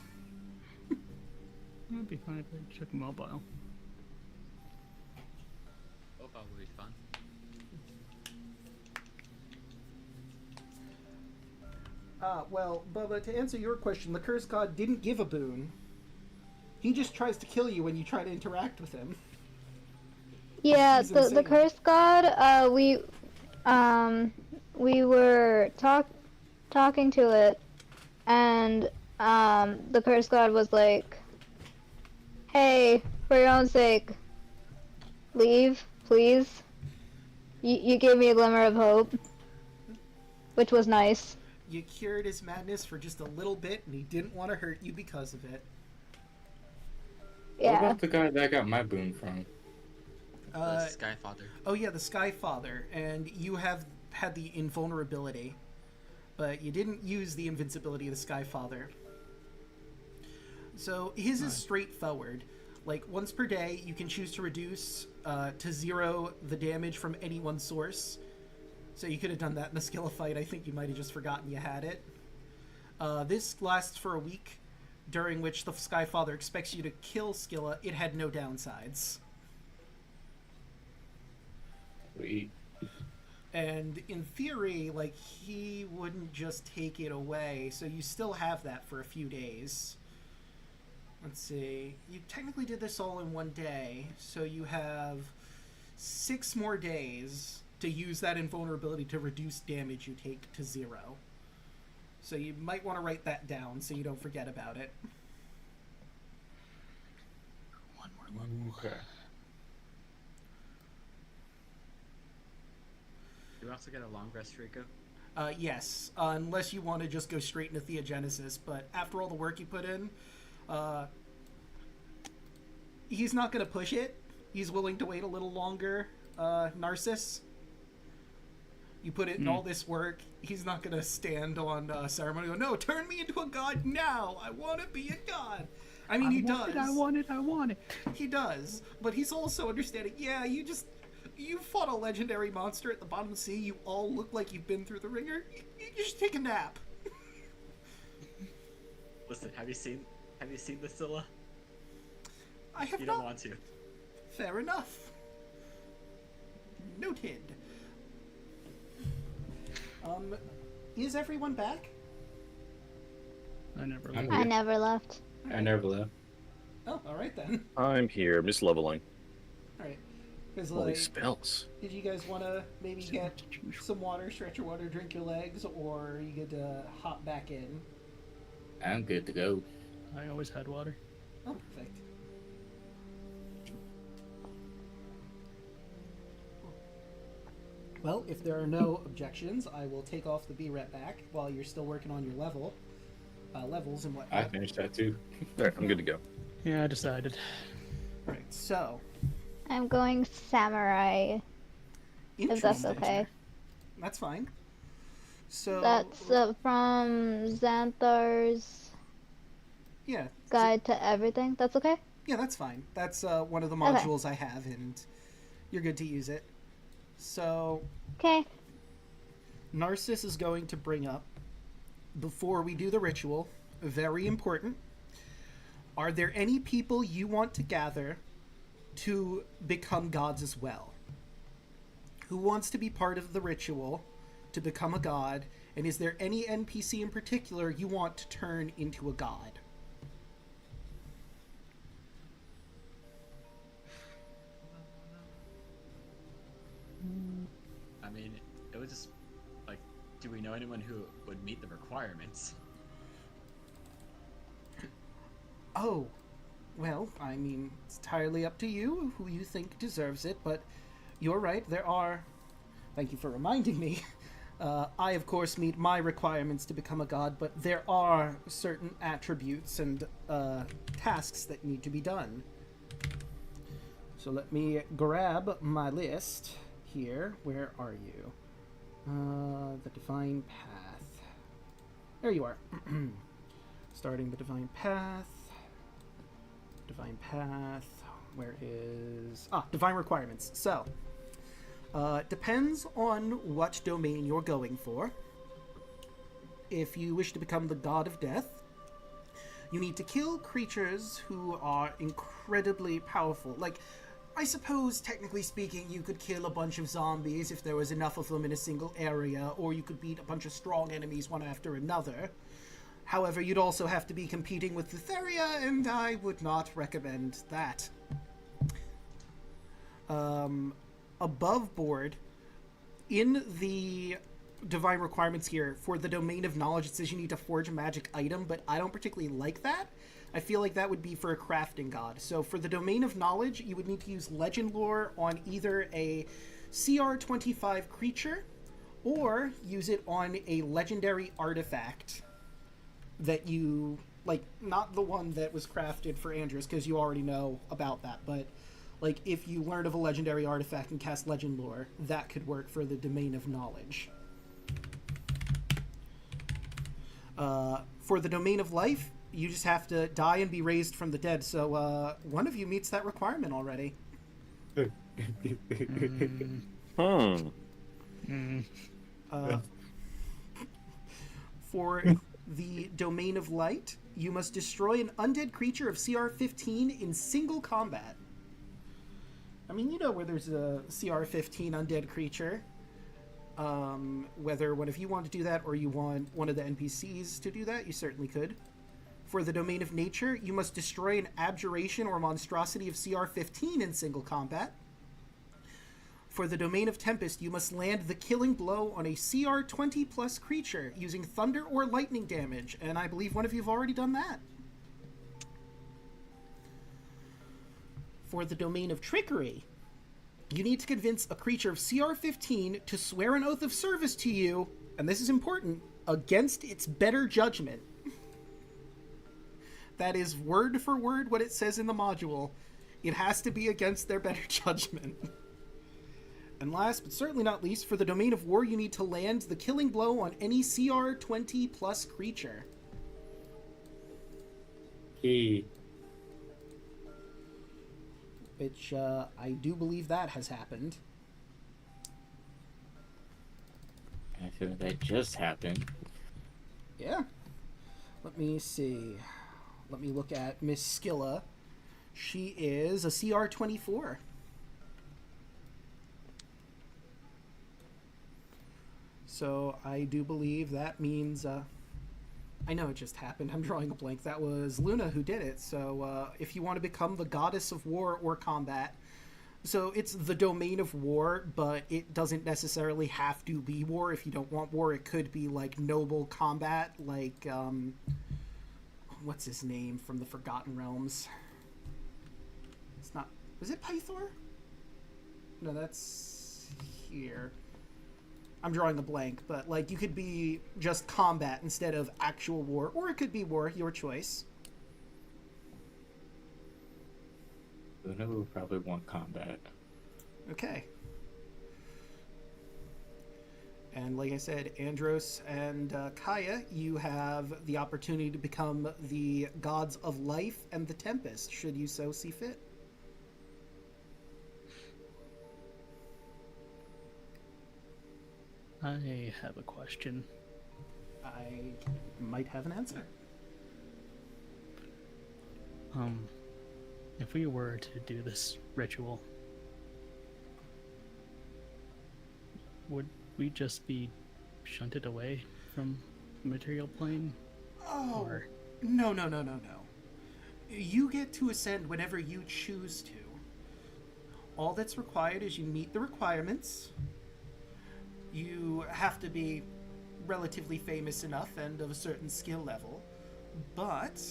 it'd be fine if I took mobile. Mobile would be fun. Well, Bubba, to answer your question, the Curse God didn't give a boon. He just tries to kill you when you try to interact with him. Yeah, He's the insane. curse god. We were talking to it, and the curse god was like, "Hey, for your own sake, leave, please." You gave me a glimmer of hope, which was nice. You cured his madness for just a little bit, and he didn't want to hurt you because of it. What Yeah. about the guy that I got my boon from? The Sky Father. Oh yeah, the Sky Father, and you have had the invulnerability, but you didn't use the invincibility of the Sky Father. So his is straightforward. Like, once per day, you can choose to reduce to 0 the damage from any one source. So you could have done that in the Skilla fight. I think you might have just forgotten you had it. This lasts for a week, during which the Sky Father expects you to kill Skilla. It had no downsides. Sweet. And in theory, like, he wouldn't just take it away, so you still have that for a few days. Let's see. You technically did this all in one day, so you have 6 more days to use that invulnerability to reduce damage you take to 0. So you might want to write that down so you don't forget about it. One more level. Okay. Do you also get a long rest, Rico? Yes, unless you want to just go straight into Theogenesis, but after all the work you put in, he's not going to push it. He's willing to wait a little longer, Narcissus. You put it in all this work, he's not going to stand on ceremony and go, "No, turn me into a god now! I want to be a god!" I mean, he does. I want it. He does, but he's also understanding, yeah, you fought a legendary monster at the bottom of the sea, you all look like you've been through the ringer, you should take a nap. Listen, have you seen the Scylla? I have You not. don't want to. Fair enough. Noted. Is everyone back? I never I'm left. I here. never left. I never left. Oh, alright then. I'm here. I'm just leveling. Alright. Because, All like, these spells. did you guys want to maybe get some water, stretch your water, drink your legs, or you get to hop back in? I'm good to go. I always had water. Oh, perfect. Well, if there are no objections, I will take off the B-Rep back while you're still working on your levels and I whatnot. finished that too. Alright, I'm good to go. Yeah, I decided. Alright, so, I'm going samurai, if that's interesting. okay. That's fine. So, That's from Xanthar's yeah. Guide to Everything. That's okay? Yeah, that's fine. That's one of the Okay. modules I have, and you're good to use it. So, Okay. Narcissus is going to bring up, before we do the ritual, very important, are there any people you want to gather to become gods as well? Who wants to be part of the ritual to become a god? And is there any NPC in particular you want to turn into a god? I mean, it was just like, do we know anyone who would meet the requirements? Oh, well, I mean, it's entirely up to you who you think deserves it, but you're right, there are. Thank you for reminding me. I, of course, meet my requirements to become a god, but there are certain attributes and tasks that need to be done. So let me grab my list here. Where are you? The Divine Path. There you are. Starting the Divine Path. Divine Path. Where is... Divine Requirements. So, depends on what domain you're going for. If you wish to become the God of Death, you need to kill creatures who are incredibly powerful. Like, I suppose, technically speaking, you could kill a bunch of zombies if there was enough of them in a single area, or you could beat a bunch of strong enemies one after another. However, you'd also have to be competing with Lutheria, and I would not recommend that. Above board, in the divine requirements here, for the domain of knowledge, it says you need to forge a magic item, but I don't particularly like that. I feel like that would be for a crafting god. So for the domain of knowledge, you would need to use legend lore on either a CR25 creature, or use it on a legendary artifact that you, like, not the one that was crafted for Andrews, because you already know about that, but, like, if you learned of a legendary artifact and cast legend lore, that could work for the domain of knowledge. For the domain of life, you just have to die and be raised from the dead, so, one of you meets that requirement already. For the domain of light, you must destroy an undead creature of CR 15 in single combat. I mean, you know where there's a CR 15 undead creature. Whether one of you want to do that or you want one of the NPCs to do that, you certainly could. For the domain of nature, you must destroy an abjuration or monstrosity of CR 15 in single combat. For the domain of tempest, you must land the killing blow on a CR 20 plus creature using thunder or lightning damage, and I believe one of you have already done that. For the domain of trickery, you need to convince a creature of CR 15 to swear an oath of service to you, and this is important, against its better judgment. That is word for word what it says in the module. It has to be against their better judgment. And last, but certainly not least, for the domain of war, you need to land the killing blow on any CR 20 plus creature. Which, I do believe that has happened. I feel like that just happened. Yeah. Let me see. Let me look at Miss Skilla. She is a CR 24. So I do believe that means, I know it just happened. I'm drawing a blank. That was Luna who did it. So if you want to become the goddess of war or combat, so it's the domain of war, but it doesn't necessarily have to be war. If you don't want war, it could be like noble combat, like, what's his name from the Forgotten Realms? It's not, was it Pythor? No, that's here. I'm drawing a blank, but, like, you could be just combat instead of actual war, or it could be war, your choice. Luna will probably want combat. Okay. And like I said, Andros and Kaya, you have the opportunity to become the gods of life and the Tempest, should you so see fit. I have a question. I might have an answer. If we were to do this ritual, would we just be shunted away from the material plane? Oh, Or... no. You get to ascend whenever you choose to. All that's required is you meet the requirements. You have to be relatively famous enough and of a certain skill level. But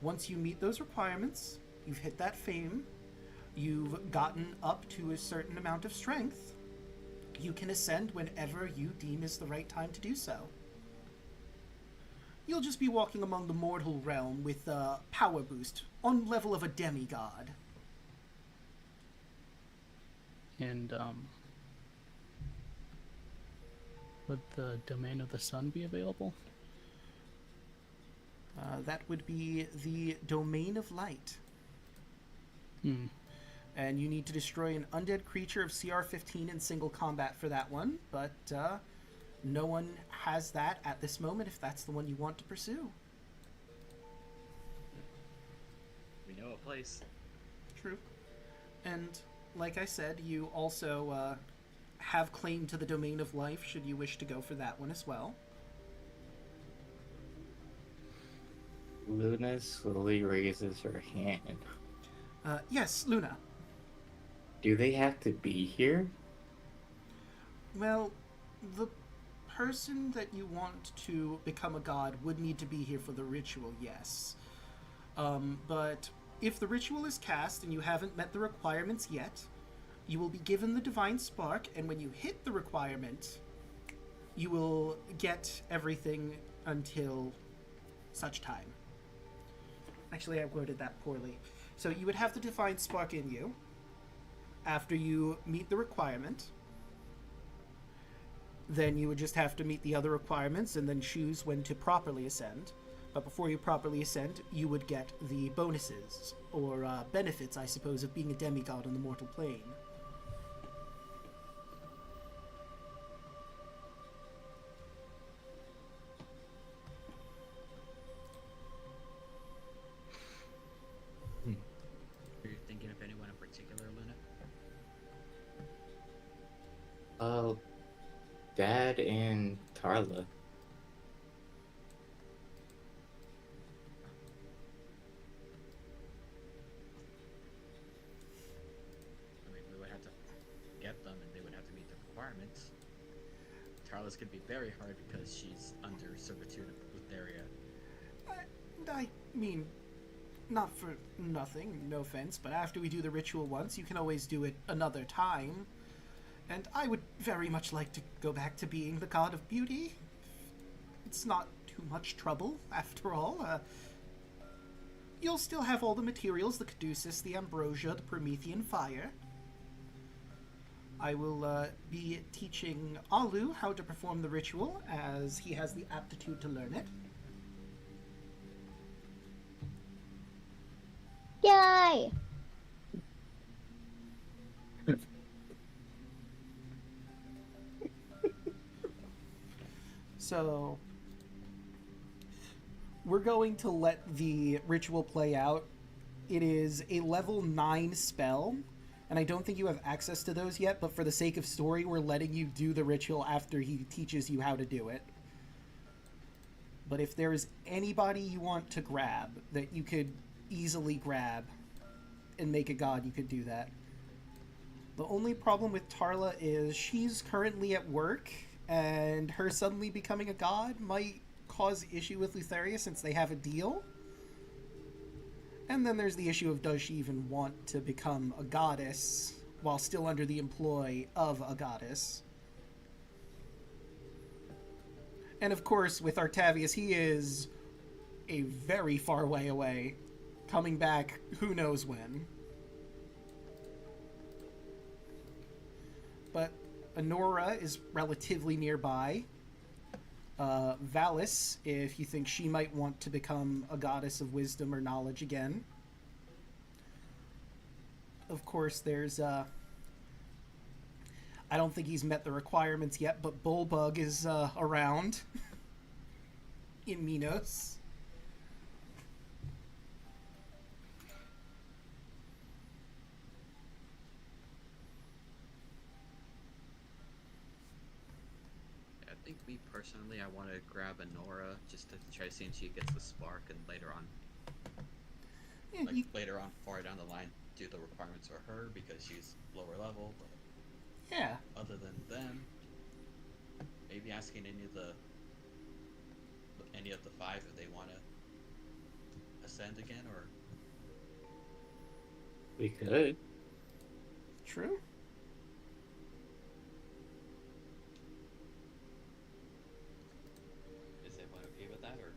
once you meet those requirements, you've hit that fame, you've gotten up to a certain amount of strength, you can ascend whenever you deem is the right time to do so. You'll just be walking among the mortal realm with a power boost on level of a demigod. And, would the domain of the sun be available? That would be the domain of light. Hmm. And you need to destroy an undead creature of CR 15 in single combat for that one, but no one has that at this moment if that's the one you want to pursue. We know a place. True. And like I said, you also have claim to the domain of life should you wish to go for that one as well. Luna slowly raises her hand. Yes, Luna. Do they have to be here? Well, the person that you want to become a god would need to be here for the ritual, yes. But if the ritual is cast and you haven't met the requirements yet, you will be given the divine spark, and when you hit the requirement, you will get everything until such time. Actually, I worded that poorly. So you would have the divine spark in you after you meet the requirement. Then you would just have to meet the other requirements and then choose when to properly ascend. But before you properly ascend, you would get the bonuses, or benefits, I suppose, of being a demigod on the mortal plane. Are you thinking of anyone in particular, Luna? Dad and Tarla. I mean, we would have to get them, and they would have to meet the requirements. Tarla's gonna be very hard because she's under servitude with Daria. I mean, not for nothing, no offense, but after we do the ritual once, you can always do it another time. And I would very much like to go back to being the god of beauty. It's not too much trouble, after all. You'll still have all the materials, the caduceus, the ambrosia, the Promethean fire. I will be teaching Alu how to perform the ritual, as he has the aptitude to learn it. Yay! So, we're going to let the ritual play out. It is a level 9 spell, and I don't think you have access to those yet, but for the sake of story, we're letting you do the ritual after he teaches you how to do it. But if there is anybody you want to grab that you could easily grab and make a god, you could do that. The only problem with Tarla is she's currently at work, and her suddenly becoming a god might cause issue with Lutheria since they have a deal. And then there's the issue of does she even want to become a goddess while still under the employ of a goddess. And of course, with Artavius, he is a very far way away, coming back who knows when. But Honora is relatively nearby. Valis, if you think she might want to become a goddess of wisdom or knowledge again. Of course, there's, I don't think he's met the requirements yet, but Bullbug is, around. In Minos. think me personally, I want to grab a Nora just to try to see if she gets the spark, and later on, Yeah, you, later on, far down the line, do the requirements for her because she's lower level. But yeah. other than them, maybe asking any of the five if they want to ascend again, or We could. True. is everyone okay with that, or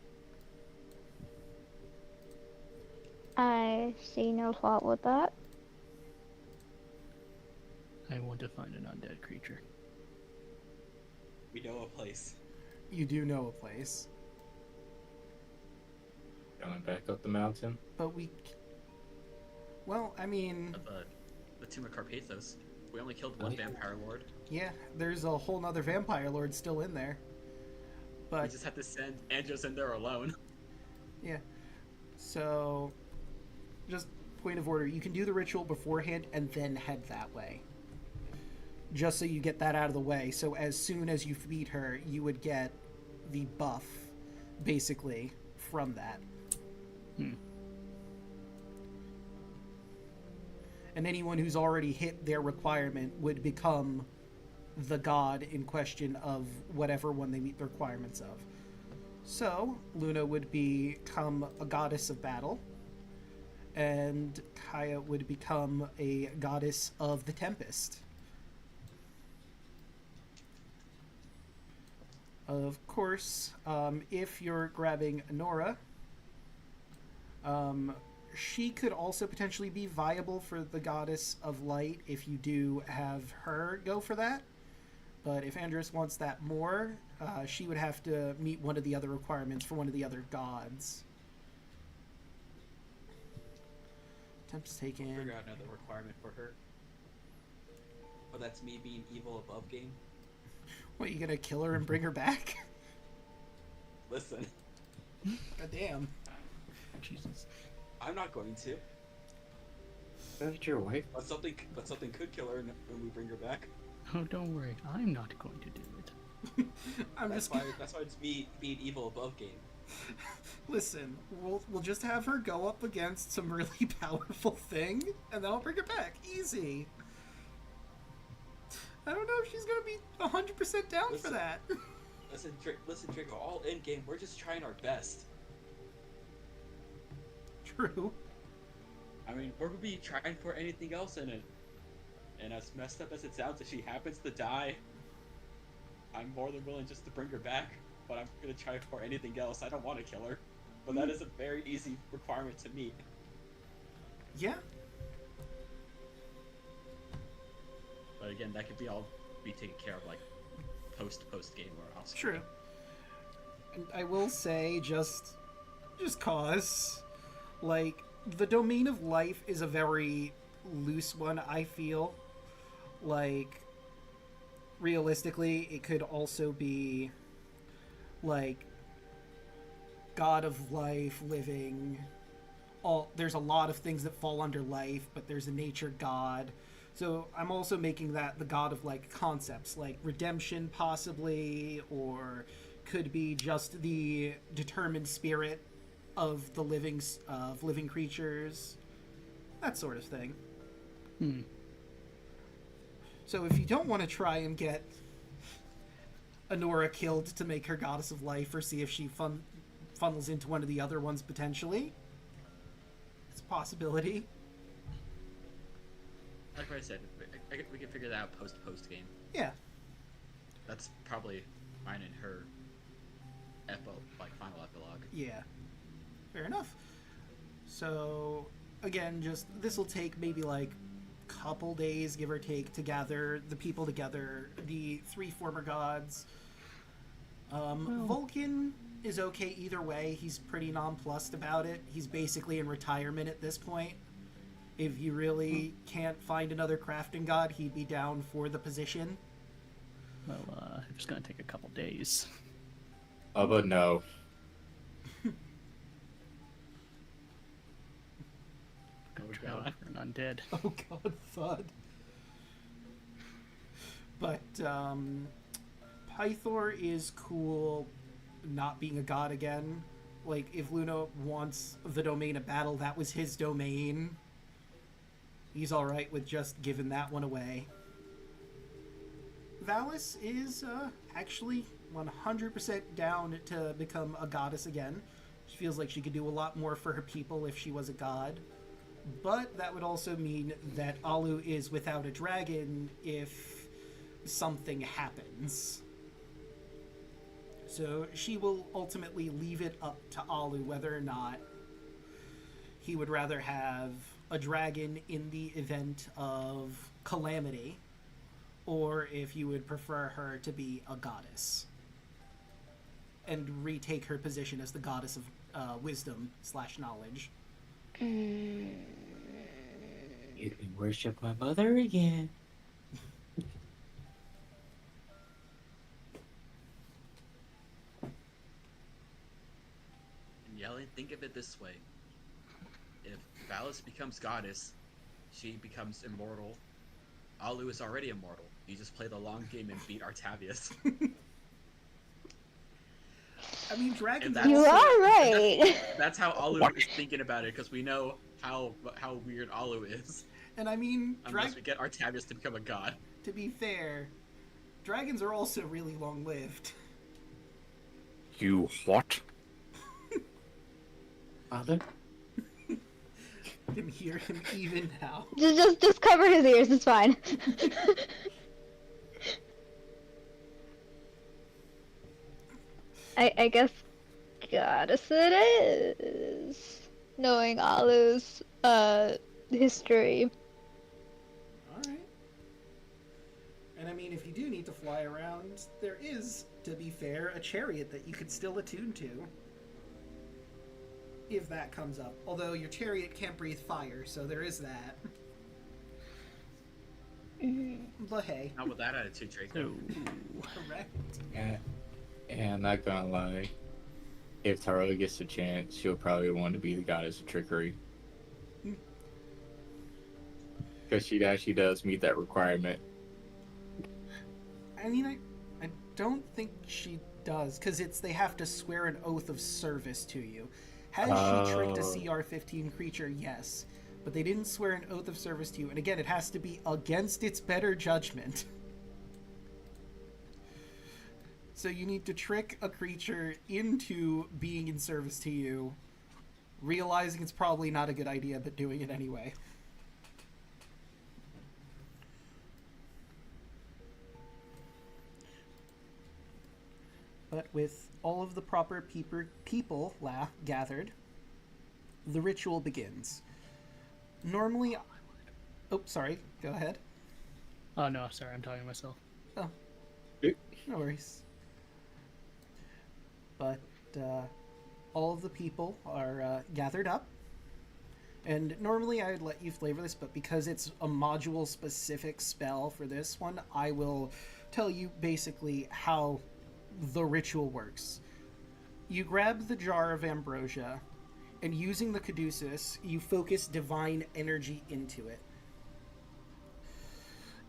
I see no fault with that. I want to find an undead creature. We know a place. You do know a place, Going back up the mountain. but we. Well, I mean, the Tomb of Carpathos? We only killed one vampire lord. yeah, there's a whole nother vampire lord still in there. We But just had to send Andros in there alone. yeah, so just point of order: you can do the ritual beforehand and then head that way. Just so you get that out of the way. So as soon as you feed her, you would get the buff, basically, from that. And anyone who's already hit their requirement would become the god in question of whatever one they meet the requirements of. So, Luna would become a goddess of battle, and Kaya would become a goddess of the Tempest. Of course, if you're grabbing Nora, she could also potentially be viable for the goddess of light if you do have her go for that. But if Andros wants that more, she would have to meet one of the other requirements for one of the other gods. Tempest taken. Figure out another requirement for her. But that's me being evil above game. What, you gonna kill her and bring her back? Listen, God damn. Jesus. I'm not going to. That's your wife. But something could kill her when we bring her back. Oh, don't worry. I'm not going to do it. That's why it's me being evil above game. Listen, we'll just have her go up against some really powerful thing, and then I'll bring her back. Easy. I don't know if she's gonna be 100% down for that. Listen, Draco. All in game, we're just trying our best. True. I mean, we're gonna be trying for anything else in it. And as messed up as it sounds, if she happens to die, I'm more than willing just to bring her back. But I'm gonna try for anything else. I don't want to kill her, but that is a very easy requirement to meet. Yeah. But again, that could be taken care of like post game or off. True. And I will say, just cause, like, the domain of life is a very loose one, I feel. Like, realistically, it could also be, like, god of life, living. There's a lot of things that fall under life, but there's a nature god. So I'm also making that the god of, like, concepts, like redemption, possibly, or could be just the determined spirit of the living creatures, that sort of thing. So if you don't want to try and get Honora killed to make her goddess of life, or see if she funnels into one of the other ones potentially, it's a possibility. Like I said, we can figure that out post game. Yeah. That's probably mine and her final epilogue. Yeah. Fair enough. So, again, just this will take maybe like a couple days, give or take, to gather the people together, the three former gods. Vulcan is okay either way. He's pretty nonplussed about it. He's basically in retirement at this point. If you really can't find another crafting god, he'd be down for the position. Well, if it's gonna take a couple days. But no. Go try out for an undead. Oh god, thud. But, Pythor is cool not being a god again. Like, if Luna wants the domain of battle, that was his domain. He's alright with just giving that one away. Valis is actually 100% down to become a goddess again. She feels like she could do a lot more for her people if she was a god. But that would also mean that Alu is without a dragon if something happens. So she will ultimately leave it up to Alu whether or not he would rather have a dragon in the event of calamity, or if you would prefer her to be a goddess and retake her position as the goddess of wisdom / knowledge. You can worship my mother again. And Yelling, think of it this way. If Valis becomes goddess, she becomes immortal. Alu is already immortal. You just play the long game and beat Artavius. I mean, dragons. You are right. That's how Alu is thinking about it, because we know how weird Alu is. And I mean, unless we get Artavius to become a god. To be fair, dragons are also really long-lived. You what? Father? Can hear him even now. Just cover his ears. It's fine. I guess goddess it is. Knowing Alu's history. Alright. And I mean, if you do need to fly around, there is, to be fair, a chariot that you could still attune to. If that comes up. Although your chariot can't breathe fire, so there is that. But hey. Not with that attitude, Draco. Correct. Yeah, I'm not gonna lie. If Taro gets a chance, she'll probably want to be the goddess of trickery. Because she actually does meet that requirement. I mean, I don't think she does, because they have to swear an oath of service to you. Has she tricked a CR-15 creature? Yes. But they didn't swear an oath of service to you. And again, it has to be against its better judgment. So you need to trick a creature into being in service to you, realizing it's probably not a good idea, but doing it anyway. But with all of the proper people gathered, the ritual begins. Normally... Oh, sorry. Go ahead. Oh, no, sorry. I'm talking to myself. Oh. No worries. But all of the people are gathered up. And normally I'd let you flavor this, but because it's a module-specific spell for this one, I will tell you basically how the ritual works. You grab the jar of ambrosia, and using the caduceus, you focus divine energy into it.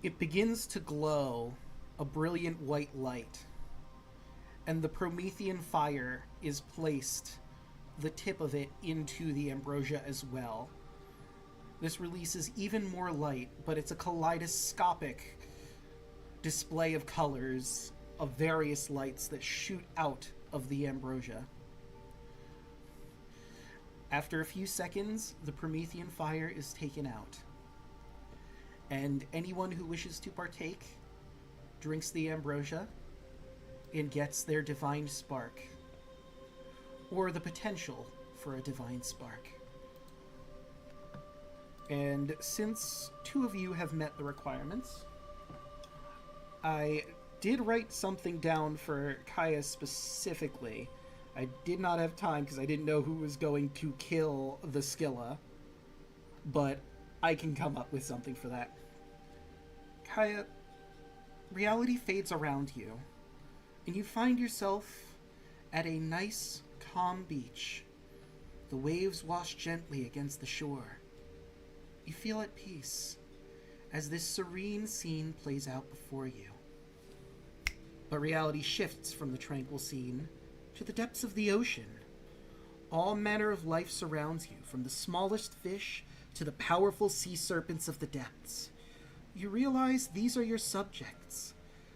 It begins to glow a brilliant white light, and the Promethean fire is placed, the tip of it, into the ambrosia as well. This releases even more light, but it's a kaleidoscopic display of colors of various lights that shoot out of the ambrosia. After a few seconds, the Promethean fire is taken out, and anyone who wishes to partake drinks the ambrosia and gets their divine spark, or the potential for a divine spark. And since two of you have met the requirements, I did write something down for Kaya specifically. I did not have time because I didn't know who was going to kill the Skilla, but I can come up with something for that. Kaya, reality fades around you, and you find yourself at a nice, calm beach. The waves wash gently against the shore. You feel at peace as this serene scene plays out before you. But reality shifts from the tranquil scene to the depths of the ocean. All manner of life surrounds you, from the smallest fish to the powerful sea serpents of the depths. You realize these are your subjects,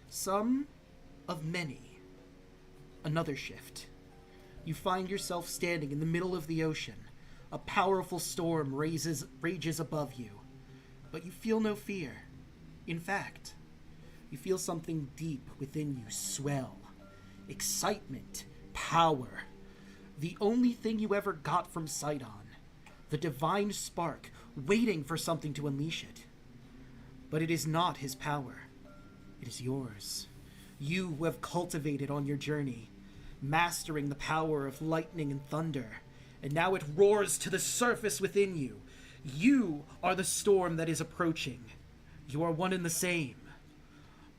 some of many. Another shift. You find yourself standing in the middle of the ocean. A powerful storm rages above you, but you feel no fear. In fact, you feel something deep within you swell. Excitement, power. The only thing you ever got from Sidon. The divine spark, waiting for something to unleash it. But it is not his power. It is yours. You who have cultivated on your journey, mastering the power of lightning and thunder, and now it roars to the surface within you. You are the storm that is approaching. You are one and the same.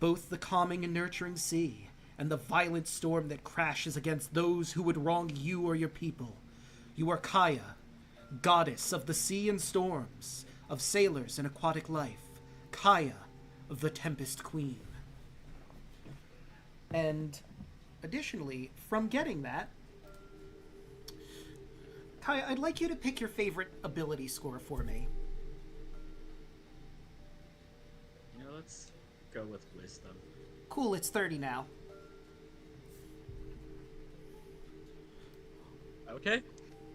Both the calming and nurturing sea, and the violent storm that crashes against those who would wrong you or your people. You are Kaya, goddess of the sea and storms, of sailors and aquatic life. Kaya, of the Tempest Queen. And additionally, from getting that, Kaya, I'd like you to pick your favorite ability score for me. You know, let's go with wisdom. Cool, it's 30 now. Okay.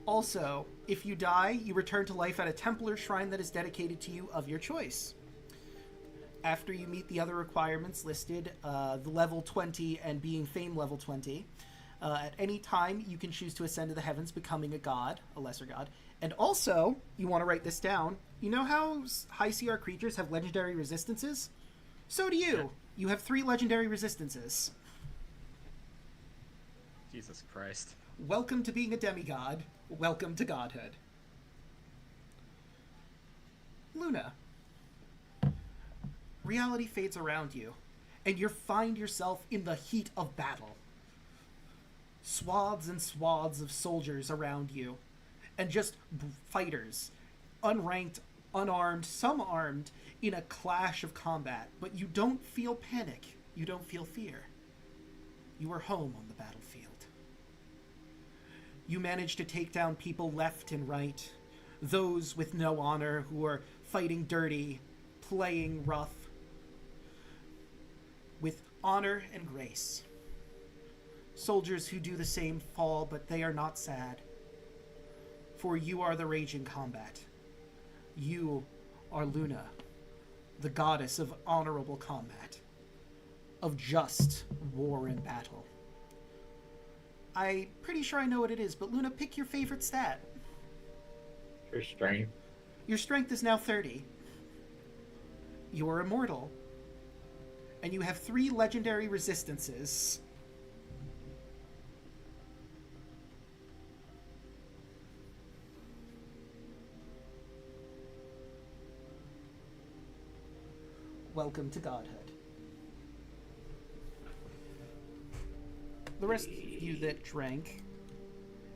Also, if you die, you return to life at a Templar shrine that is dedicated to you of your choice. After you meet the other requirements listed, the level 20 and being Fame level 20, at any time you can choose to ascend to the heavens, becoming a god, a lesser god. And also, you want to write this down, you know how high CR creatures have legendary resistances? So do you. Yeah. You have 3 legendary resistances. Jesus Christ. Welcome to being a demigod. Welcome to godhood. Luna. Reality fades around you, and you find yourself in the heat of battle. Swaths and swaths of soldiers around you, and just fighters, unranked, unarmed, some armed, in a clash of combat. But you don't feel panic. You don't feel fear. You are home on the battlefield. You manage to take down people left and right, those with no honor who are fighting dirty, playing rough, with honor and grace. Soldiers who do the same fall, but they are not sad, for you are the rage in combat. You are Luna, the goddess of honorable combat, of just war and battle. I'm pretty sure I know what it is, but Luna, pick your favorite stat. Your strength. Your strength is now 30. You are immortal. And you have 3 legendary resistances. Welcome to godhood. The rest of you that drank,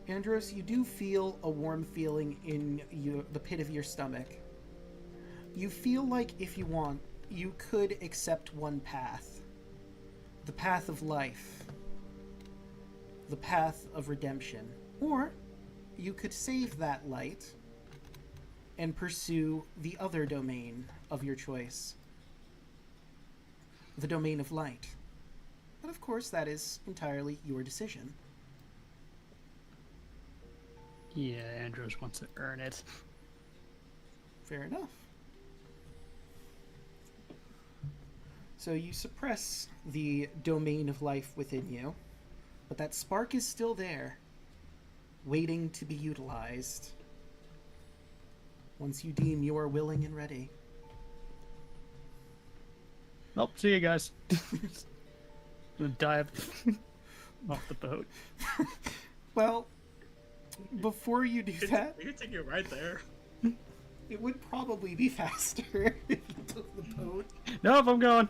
Andros, you do feel a warm feeling in the pit of your stomach. You feel like if you want, you could accept one path. The path of life. The path of redemption. Or you could save that light and pursue the other domain of your choice. The domain of light. But of course, that is entirely your decision. Yeah, Andros wants to earn it. Fair enough. So you suppress the domain of life within you, but that spark is still there, waiting to be utilized once you deem you are willing and ready. Nope, see you guys. Gonna dive off the boat. Well, before you do that, We can take you right there. it would probably be faster if you took the boat. Nope, I'm going.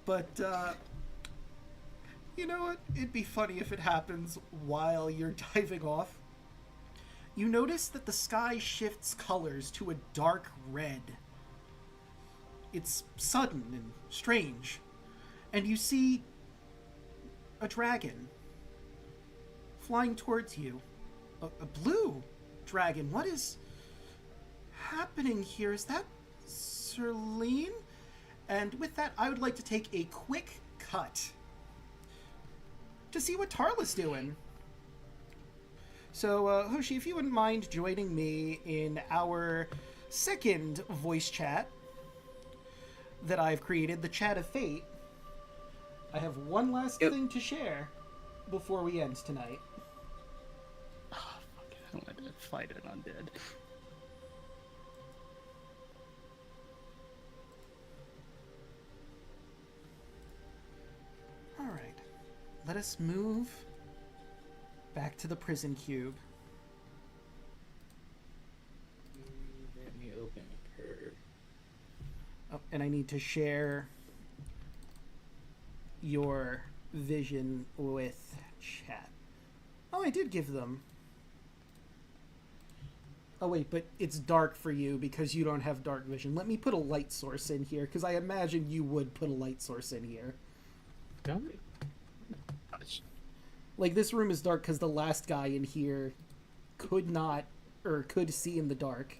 But, you know what? It'd be funny if it happens while you're diving off. You notice that the sky shifts colors to a dark red. It's sudden and strange. and you see a dragon flying towards you. A blue dragon. What is happening here? Is that Serlene? And with that, I would like to take a quick cut to see what Tarla's doing. So, Hoshi, if you wouldn't mind joining me in our second voice chat that I've created, the Chat of Fate. I have one last thing to share before we end tonight. Oh, fuck. I wanted to fight an undead. Alright. Let us move back to the prison cube. Let me open her. Oh, and I need to share your vision with chat. Oh, I did give them. Oh, wait, but it's dark for you because you don't have dark vision. Let me put a light source in here, because I imagine you would put a light source in here. Don't we? Like, this room is dark because the last guy in here could not, or could see in the dark.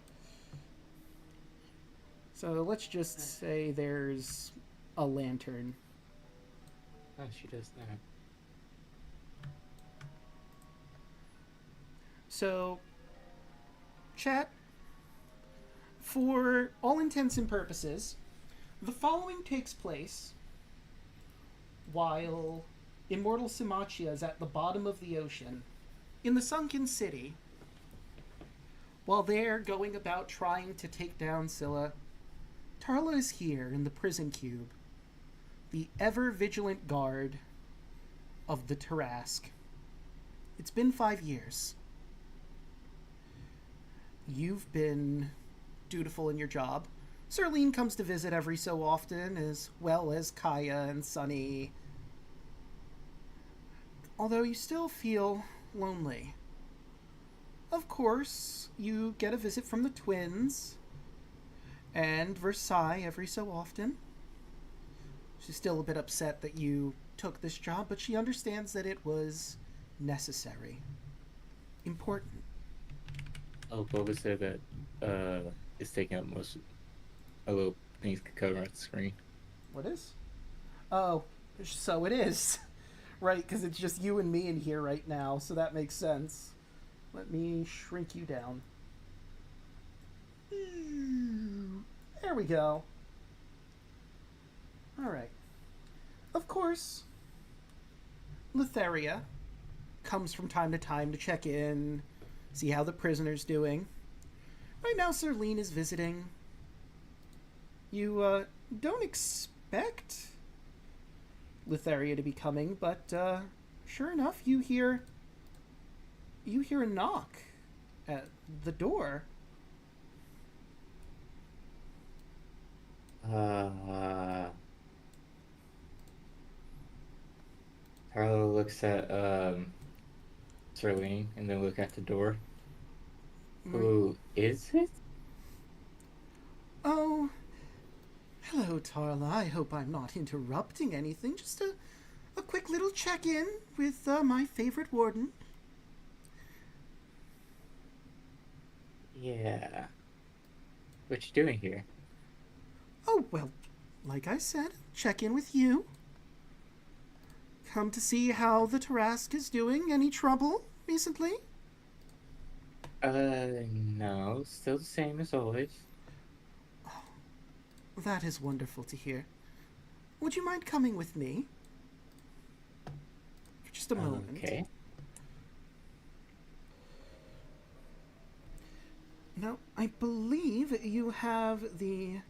So let's just say there's a lantern. Oh, she does that. So, chat, for all intents and purposes, the following takes place while Immortal Simachia is at the bottom of the ocean in the sunken city. While they're going about trying to take down Scylla, Tarla is here in the prison cube, the ever-vigilant guard of the Tarask. It's been 5 years. You've been dutiful in your job. Serlene comes to visit every so often, as well as Kaya and Sunny. Although you still feel lonely. Of course, you get a visit from the twins, and Versailles every so often. She's still a bit upset that you took this job, but she understands that it was necessary. Important. Oh, Boba said that it's taking up most a little things could cover on the screen. What is? Oh, so it is. Right, because it's just you and me in here right now, so that makes sense. Let me shrink you down. There we go. Alright. Of course, Letheria comes from time to time to check in, see how the prisoner's doing. Right now, Serlene is visiting. You, don't expect Letheria to be coming, but, sure enough, you hear a knock at the door. Carlo looks at Serlene and then look at the door. Who is it? Oh, hello, Tarla. I hope I'm not interrupting anything. Just a quick little check-in with my favorite warden. Yeah. What you doing here? Oh, well, like I said, check in with you. Come to see how the Tarask is doing. Any trouble recently? No. Still the same as always. Oh, that is wonderful to hear. Would you mind coming with me? For just a moment. Okay. Now, I believe you have the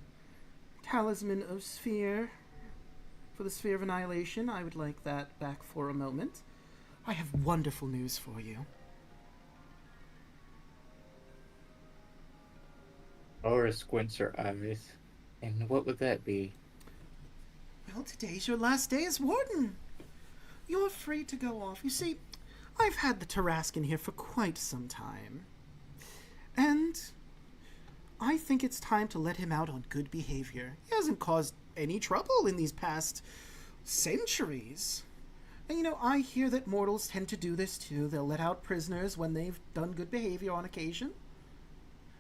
Talisman of Sphere for the Sphere of Annihilation. I would like that back for a moment. I have wonderful news for you. Aura squints her eyes. And what would that be? Well, today's your last day as warden. You're free to go off. You see, I've had the Tarask in here for quite some time. And I think it's time to let him out on good behavior. He hasn't caused any trouble in these past Centuries? And I hear that mortals tend to do this too. They'll let out prisoners when they've done good behavior on occasion.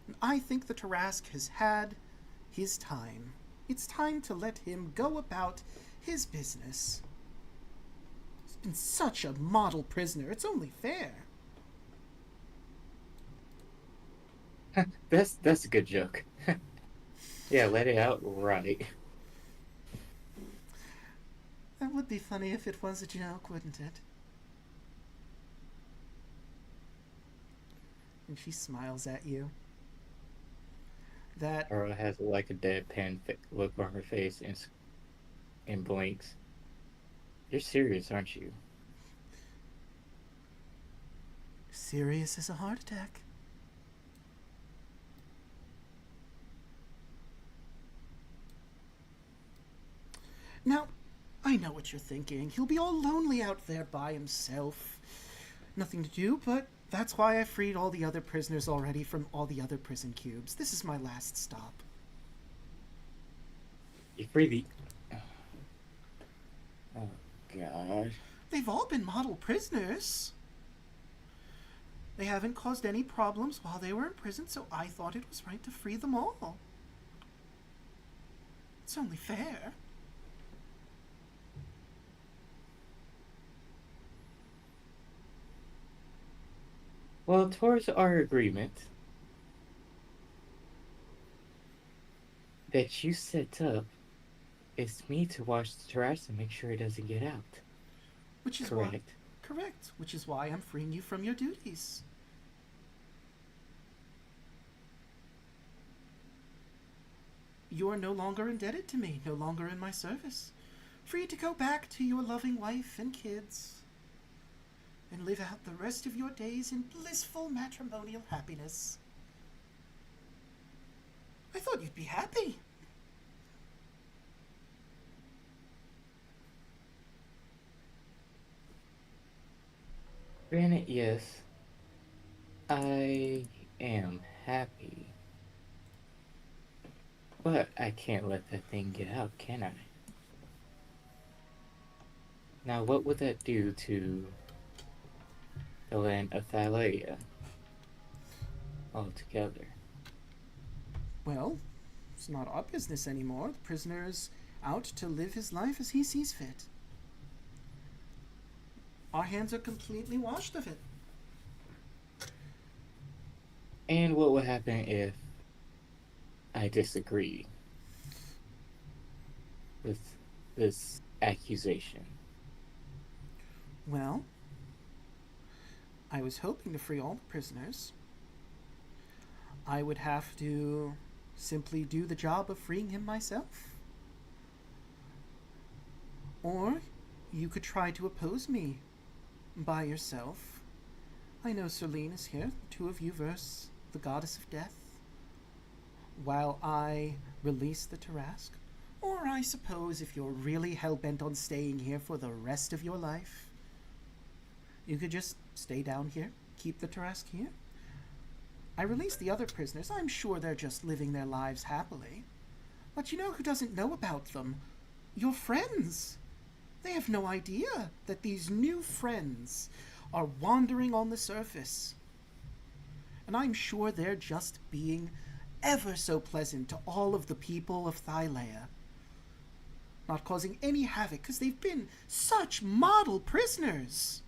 And I think the Tarask has had his time. It's time to let him go about his business. He's been such a model prisoner. It's only fair. That's a good joke. Yeah, let it out right. That would be funny if it was a joke, wouldn't it? And she smiles at you. That Aura has like a deadpan look on her face and blinks. You're serious, aren't you? serious as a heart attack. Now, I know what you're thinking. He'll be all lonely out there by himself. Nothing to do, but that's why I freed all the other prisoners already from all the other prison cubes. This is my last stop. You free the... Oh, God. They've all been model prisoners. They haven't caused any problems while they were in prison, so I thought it was right to free them all. It's only fair. Well, towards our agreement that you set up, it's me to watch the terrace and make sure it doesn't get out. Which is correct. Correct. Which is why I'm freeing you from your duties. You are no longer indebted to me, no longer in my service. Free to go back to your loving wife and kids and live out the rest of your days in blissful matrimonial happiness. I thought you'd be happy. Granted, yes, I am happy. But I can't let that thing get out, can I? Now, what would that do to the land of Thalia altogether? Well, it's not our business anymore. The prisoner's out to live his life as he sees fit. Our hands are completely washed of it. And what would happen if I disagree with this accusation? Well, I was hoping to free all the prisoners. I would have to simply do the job of freeing him myself. Or you could try to oppose me by yourself. I know Celine is here, the two of you versus the goddess of death, while I release the Tarask. Or I suppose if you're really hell-bent on staying here for the rest of your life, you could just stay down here, keep the Tarask here. I release the other prisoners. I'm sure they're just living their lives happily. But you know who doesn't know about them? Your friends. They have no idea that these new friends are wandering on the surface. And I'm sure they're just being ever so pleasant to all of the people of Thalia. Not causing any havoc because they've been such model prisoners.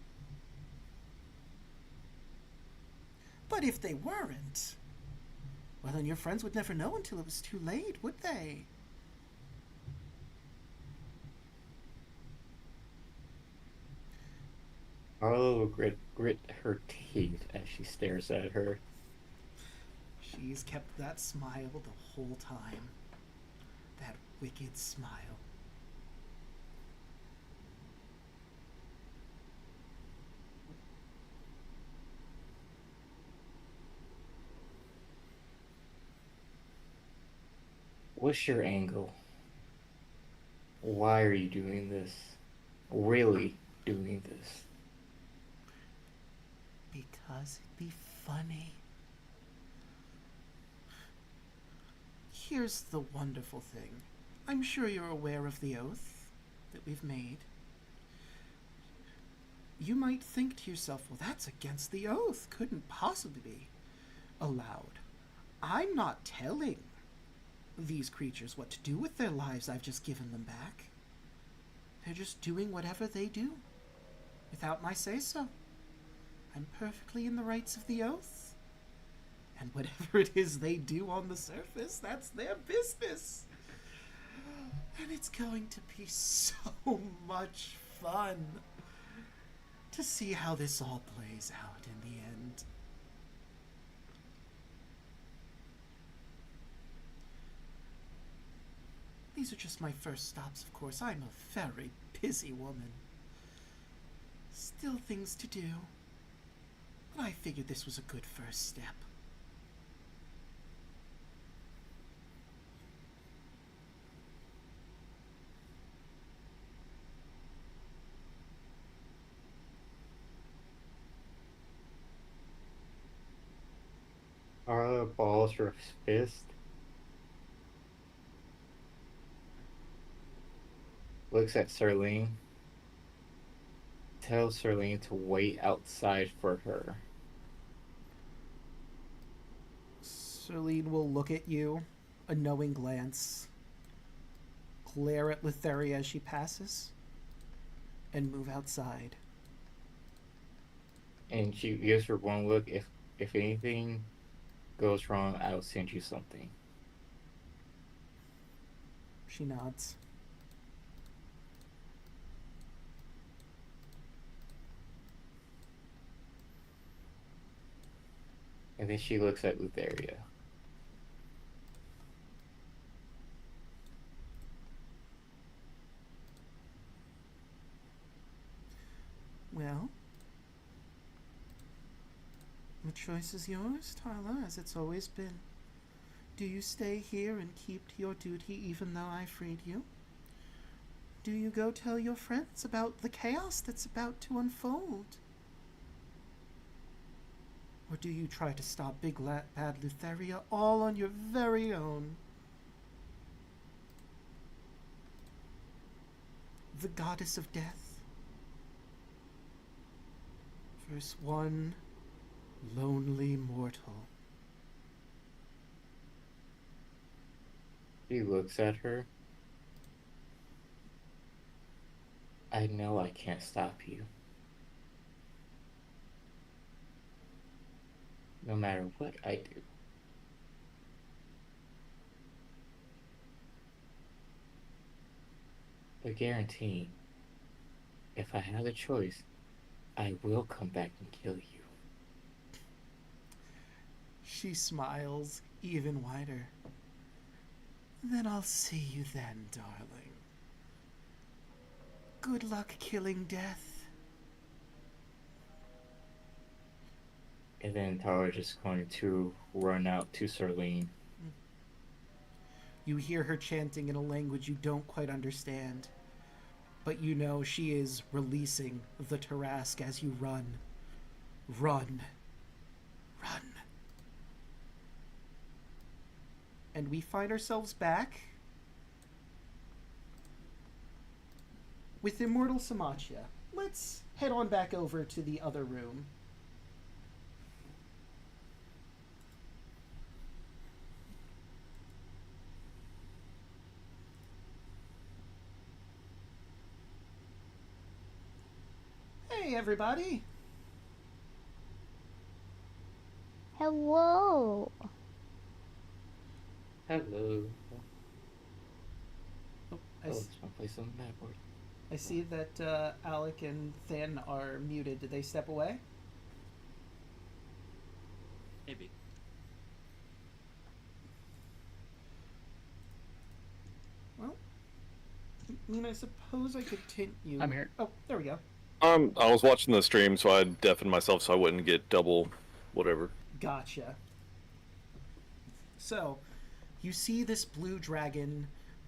But if they weren't, well, then your friends would never know until it was too late, would they? Arlo will grit her teeth as she stares at her. She's kept that smile the whole time. That wicked smile. What's your angle? Why are you doing this? Really doing this? Because it'd be funny. Here's the wonderful thing. I'm sure you're aware of the oath. that we've made, you might think to yourself, well, that's against the oath. Couldn't possibly be allowed. I'm not telling these creatures what to do with their lives I've just given them back. They're just doing whatever they do, without my say-so. I'm perfectly in the rights of the oath. And whatever it is they do on the surface, that's their business. And it's going to be so much fun to see how this all plays out in the end. These are just my first stops, of course. I'm a very busy woman. Still things to do. But I figured this was a good first step. Arla balls her fist. Looks at Serlene. Tells Serlene to wait outside for her. Celine will look at you, a knowing glance, glare at Lutheria as she passes, and move outside. And she gives her one look. If anything goes wrong, I'll send you something. She nods. And then she looks at Lutheria. Well, the choice is yours, Tarla, as it's always been. Do you stay here and keep to your duty even though I freed you? Do you go tell your friends about the chaos that's about to unfold? Or do you try to stop Big Bad Lutheria all on your very own? The goddess of death. Verse one lonely mortal. He looks at her. I know I can't stop you. No matter what I do. But guaranteeing, if I have a choice, I will come back and kill you. She smiles even wider. Then I'll see you then, darling. Good luck killing death. And then Tara just going to run out to Serlene. You hear her chanting in a language you don't quite understand. But you know she is releasing the Tarask as you run. Run. Run. And we find ourselves back with Immortal Samachia. Let's head on back over to the other room. Hey, everybody. Hello. Hello. Oh, Let's play some map board. I see that Alec and Thin are muted. Did they step away? Maybe. Well, I mean, I suppose I could tint you. I'm here. Oh, there we go. I was watching the stream, so I deafened myself so I wouldn't get double whatever. Gotcha. So, you see this blue dragon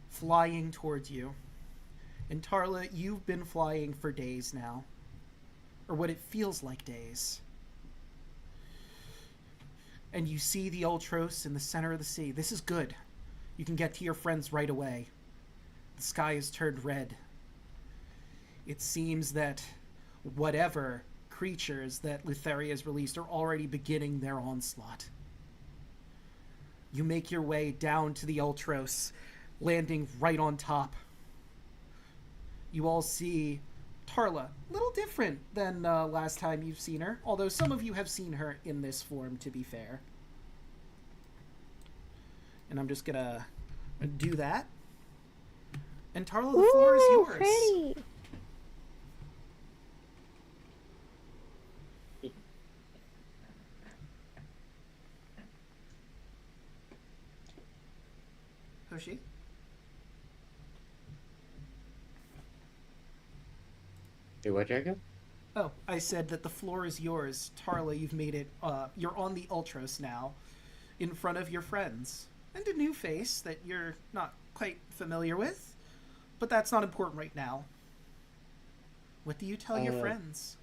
flying towards you. And Tarla, you've been flying for days now. Or what it feels like days. And you see the Ultros in the center of the sea. This is good. You can get to your friends right away. The sky has turned red. It seems that whatever creatures that Lutheria has released are already beginning their onslaught. You make your way down to the Ultros, landing right on top. You all see Tarla, a little different than last time you've seen her, although some of you have seen her in this form, to be fair. And I'm just gonna do that. And Tarla, the floor is yours. Pretty. Hoshi? Hey, what, Draco? Oh, I said that the floor is yours. Tarla, you've made it. You're on the Ultros now, in front of your friends. And a new face that you're not quite familiar with. But that's not important right now. What do you tell your friends?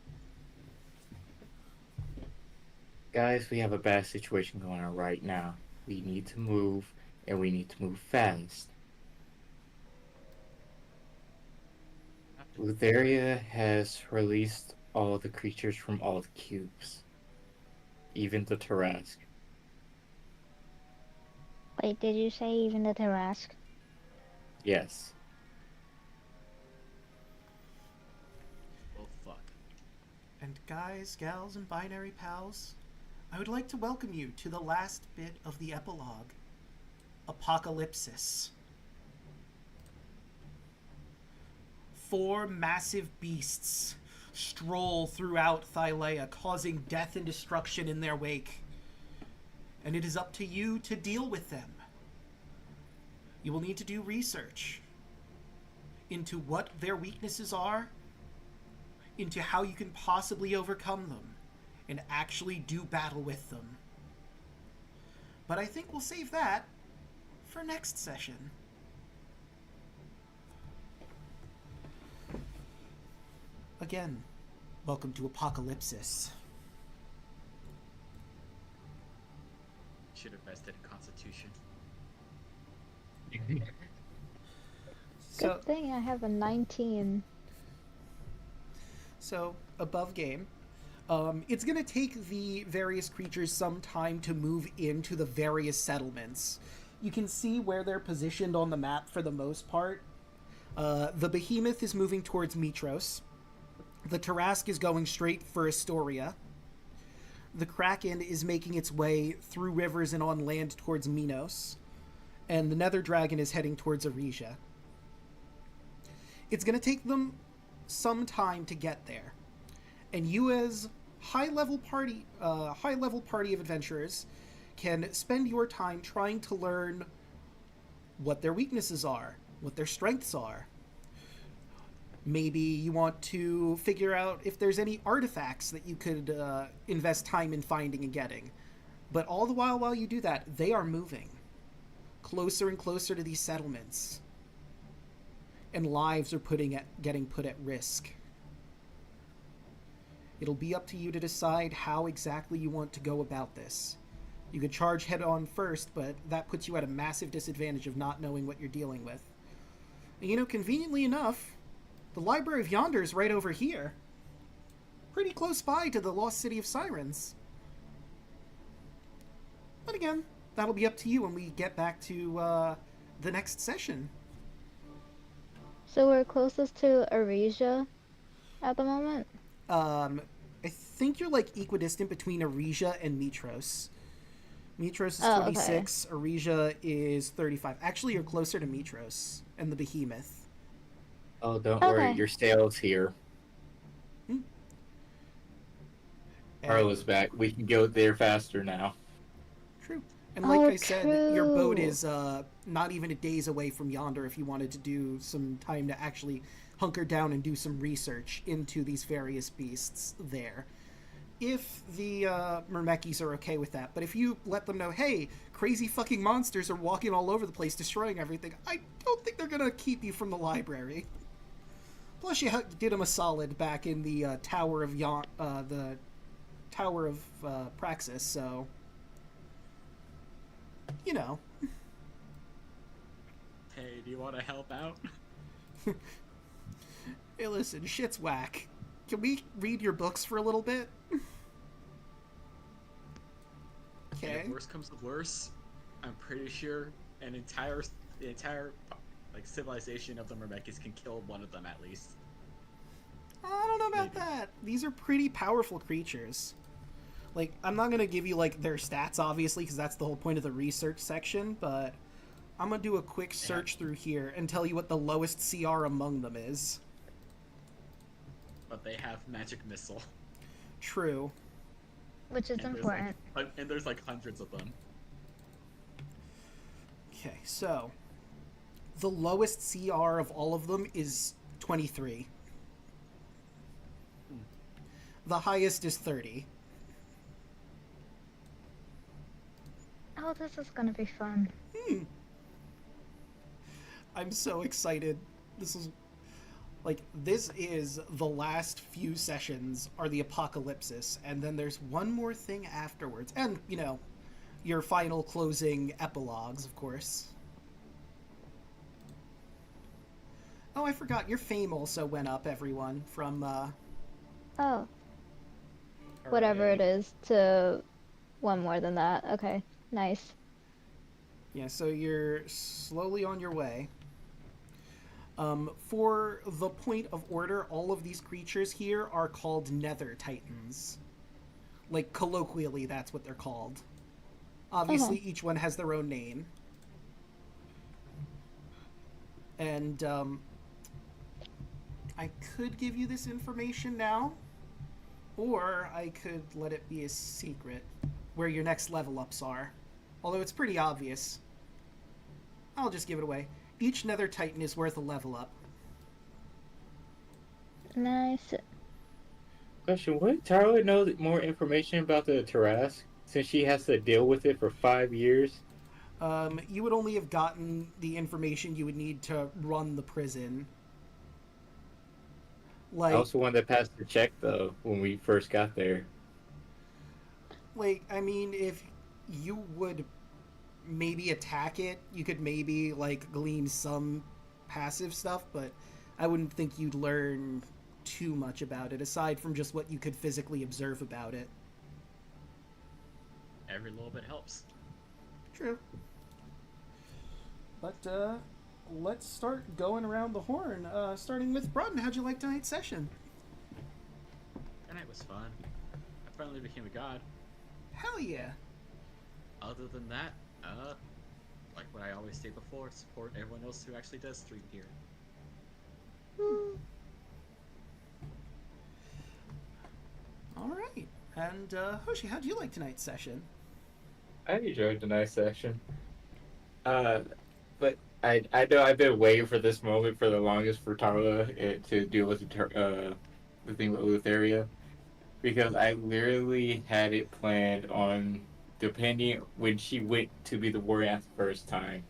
Guys, we have a bad situation going on right now. We need to move, and we need to move fast. Lutheria has released all the creatures from all the cubes. Even the Tarask. Wait, did you say even the Tarask? Yes. Oh fuck. And guys, gals, and binary pals, I would like to welcome you to the last bit of the epilogue. Apocalypsis. 4 massive beasts stroll throughout Thylea, causing death and destruction in their wake. And it is up to you to deal with them. You will need to do research into what their weaknesses are, into how you can possibly overcome them, and actually do battle with them. But I think we'll save that for next session. Again, welcome to Apocalypsis. Should have vested in Constitution. So, Good thing I have a 19. so above game, it's going to take the various creatures some time to move into the various settlements. You can see where they're positioned on the map for the most part. The Behemoth is moving towards Mitros. The Tarask is going straight for Astoria. The Kraken is making its way through rivers and on land towards Minos. And the Nether Dragon is heading towards Aresia. It's going to take them some time to get there. And you as high-level party of adventurers can spend your time trying to learn what their weaknesses are, what their strengths are. Maybe you want to figure out if there's any artifacts that you could invest time in finding and getting. But all the while you do that, they are moving closer and closer to these settlements. And lives are getting put at risk. It'll be up to you to decide how exactly you want to go about this. You could charge head on first, but that puts you at a massive disadvantage of not knowing what you're dealing with. And conveniently enough, the Library of Yonder is right over here. Pretty close by to the Lost City of Sirens. But again, that'll be up to you when we get back to the next session. So we're closest to Aresia at the moment? I think you're equidistant between Aresia and Mitros. Mitros is 26, okay. Aresia is 35. Actually, you're closer to Mitros and the Behemoth. Oh, don't worry, your sail's here. Carla's back. We can go there faster now. True. And like I said, your boat is not even a day's away from Yonder if you wanted to do some time to actually hunker down and do some research into these various beasts there. If the Myrmekis are okay with that. But if you let them know, hey, crazy fucking monsters are walking all over the place, destroying everything, I don't think they're going to keep you from the library. Plus, you did them a solid back in the Tower of Praxis, so... Hey, do you want to help out? Hey, listen, shit's whack. Can we read your books for a little bit? And Okay. if worse comes to worse, I'm pretty sure the entire like civilization of the Myrmekis can kill one of them at least. I don't know about that. These are pretty powerful creatures. Like, I'm not gonna give you, like, their stats, obviously, because that's the whole point of the research section, but I'm gonna do a quick search through here and tell you what the lowest CR among them is. But they have magic missile. True. Which is important. And there's like hundreds of them. Okay, so the lowest CR of all of them is 23. The highest is 30. Oh, this is gonna be fun. I'm so excited. This is the last few sessions are the apocalypsis, and then there's one more thing afterwards. And, you know, your final closing epilogues, of course. Oh, I forgot, your fame also went up, everyone, from, Oh. Whatever it is to one more than that. Okay, nice. Yeah, so you're slowly on your way. For the point of order, all of these creatures here are called Nether Titans. Like, colloquially, that's what they're called. Obviously, each one has their own name. And, I could give you this information now, or I could let it be a secret, where your next level ups are. Although it's pretty obvious. I'll just give it away. Each Nether Titan is worth a level up. Nice. Question: would Tarla know more information about the Tarask since she has to deal with it for 5 years? You would only have gotten the information you would need to run the prison. Like, I was the one that passed the check though when we first got there. like, I mean, if you would maybe attack it, you could maybe, like, glean some passive stuff, but I wouldn't think you'd learn too much about it, aside from just what you could physically observe about it. Every little bit helps. True. But, let's start going around the horn, starting with Broughton. How'd you like tonight's session? Tonight was fun. I finally became a god. Hell yeah. Other than that, like what I always say before, support everyone else who actually does stream here. Alright. And, Hoshi, how'd you like tonight's session? I enjoyed the nice session. But I know I've been waiting for this moment for the longest for Tarla to deal with the thing with Lutheria, because I literally had it planned on, depending when she went to be the warrior at the first time,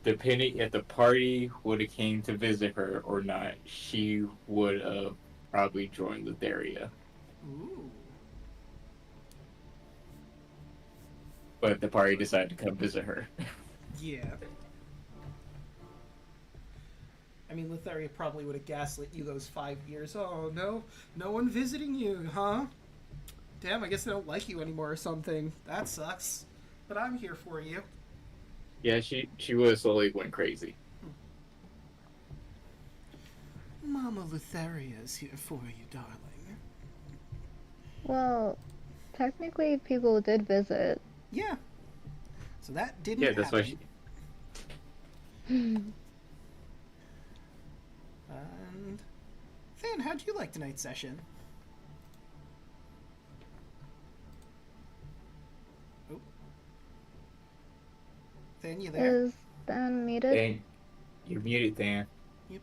depending if the party would have came to visit her or not, she would have probably joined Lutheria. Ooh. But the party decided to come visit her. Yeah. I mean, Lutheria probably would have gaslit you those 5 years. Oh, no one visiting you, huh? Damn, I guess they don't like you anymore or something. That sucks. But I'm here for you. Yeah, she would have slowly went crazy. Mama Lutheria is here for you, darling. Well, technically people did visit. Yeah. So that didn't Yeah, that's why happen. And Than, how'd you like tonight's session? Oh. Than, you there? Is Dan muted? Dan, you're muted, Dan. Yep.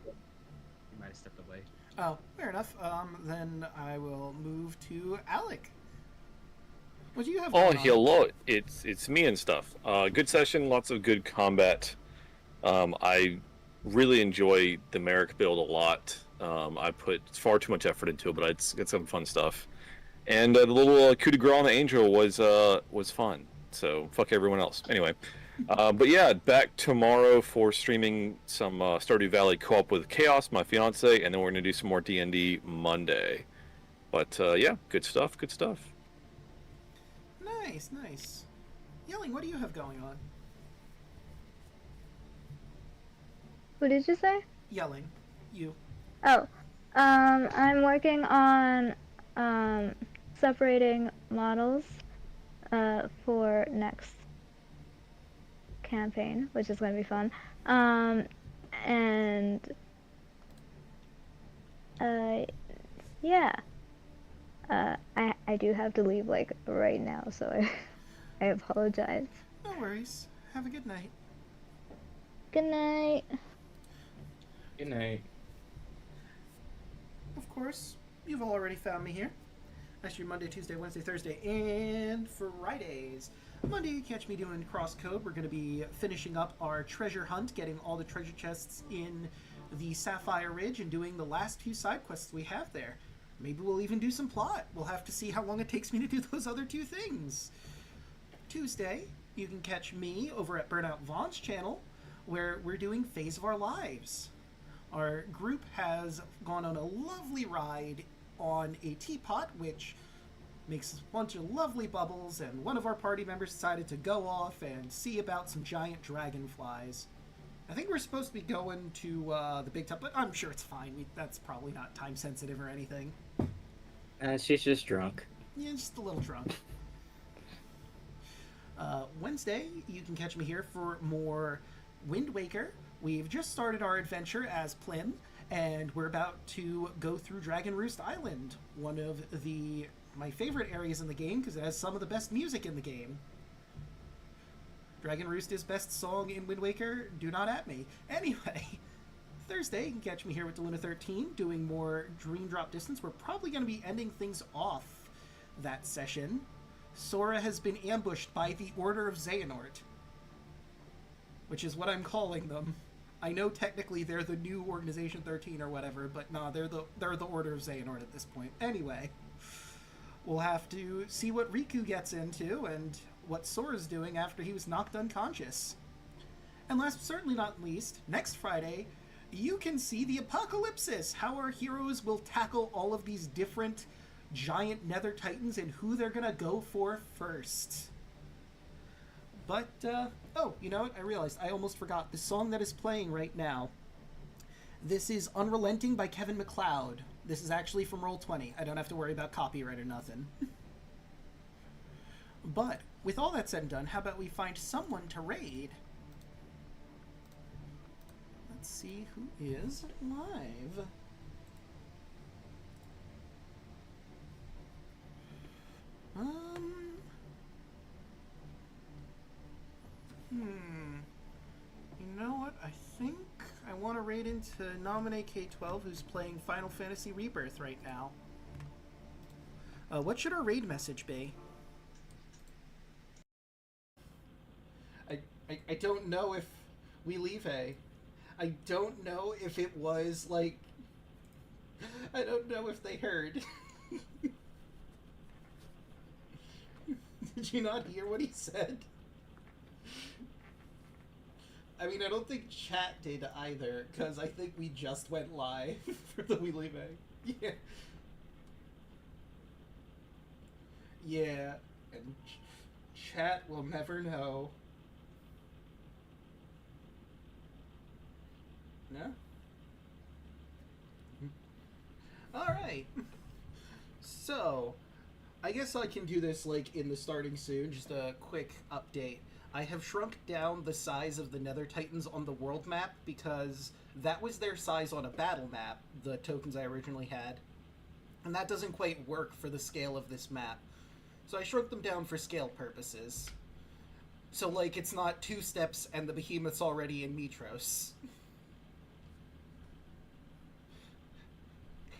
You might have stepped away. Oh, fair enough. Then I will move to Alek. What do you have Oh, going on? hello. It's me and stuff. Good session, lots of good combat. I really enjoy the Merrick build a lot. I put far too much effort into it, but it's some fun stuff. And the little coup de grace on the Angel was fun. So fuck everyone else. Anyway, But yeah, back tomorrow for streaming some Stardew Valley co-op with Chaos, my fiance, and then we're gonna do some more D&D Monday. But yeah, good stuff. Good stuff. Nice, nice. Yelling, what do you have going on? What did you say? Yelling, you. Oh, I'm working on separating models for next campaign, which is going to be fun. And yeah, I do have to leave like right now, so I apologize. No worries. Have a good night. Good night. Good night. Of course, you've already found me here. That's your Monday, Tuesday, Wednesday, Thursday, and Fridays. Monday, you catch me doing crosscode. We're going to be finishing up our treasure hunt, getting all the treasure chests in the Sapphire Ridge, and doing the last few side quests we have there. Maybe we'll even do some plot. We'll have to see how long it takes me to do those other two things. Tuesday, you can catch me over at Burnout Vaughn's channel, where we're doing Phase of Our Lives. Our group has gone on a lovely ride on a teapot, which makes a bunch of lovely bubbles, and one of our party members decided to go off and see about some giant dragonflies. I think we're supposed to be going to the big top, but I'm sure it's fine. That's probably not time sensitive or anything. She's just drunk. Yeah, just a little drunk. Wednesday, you can catch me here for more Wind Waker. We've just started our adventure as Plyn, and we're about to go through Dragon Roost Island, one of my favorite areas in the game because it has some of the best music in the game. Dragon Roost is best song in Wind Waker. Do not at me. Anyway, Thursday, you can catch me here with Deluna 13 doing more Dream Drop Distance. We're probably going to be ending things off that session. Sora has been ambushed by the Order of Xehanort, which is what I'm calling them. I know technically they're the new Organization 13 or whatever, but nah, they're the Order of Xehanort at this point. Anyway, we'll have to see what Riku gets into and what Sora's doing after he was knocked unconscious. And last but certainly not least, next Friday, you can see the Apocalypsis, how our heroes will tackle all of these different giant Nether Titans and who they're gonna go for first. But, oh, you know what? I realized I almost forgot. The song that is playing right now, this is Unrelenting by Kevin MacLeod. This is actually from Roll20. I don't have to worry about copyright or nothing. But, with all that said and done, how about we find someone to raid? Let's see who is live. You know what? I think I want to raid into nominate K12, who's playing Final Fantasy Rebirth right now. What should our raid message be? I don't know if we leave A. I don't know if it was like... I don't know if they heard. Did you not hear what he said? I mean, I don't think chat did either, because I think we just went live for the We Leave A. Yeah. Yeah, and chat will never know. No? Alright. So, I guess I can do this, like, in the starting soon. Just a quick update. I have shrunk down the size of the Nether Titans on the world map because that was their size on a battle map, the tokens I originally had. And that doesn't quite work for the scale of this map. So I shrunk them down for scale purposes. So, like, it's not 2 steps and the behemoth's already in Mitros.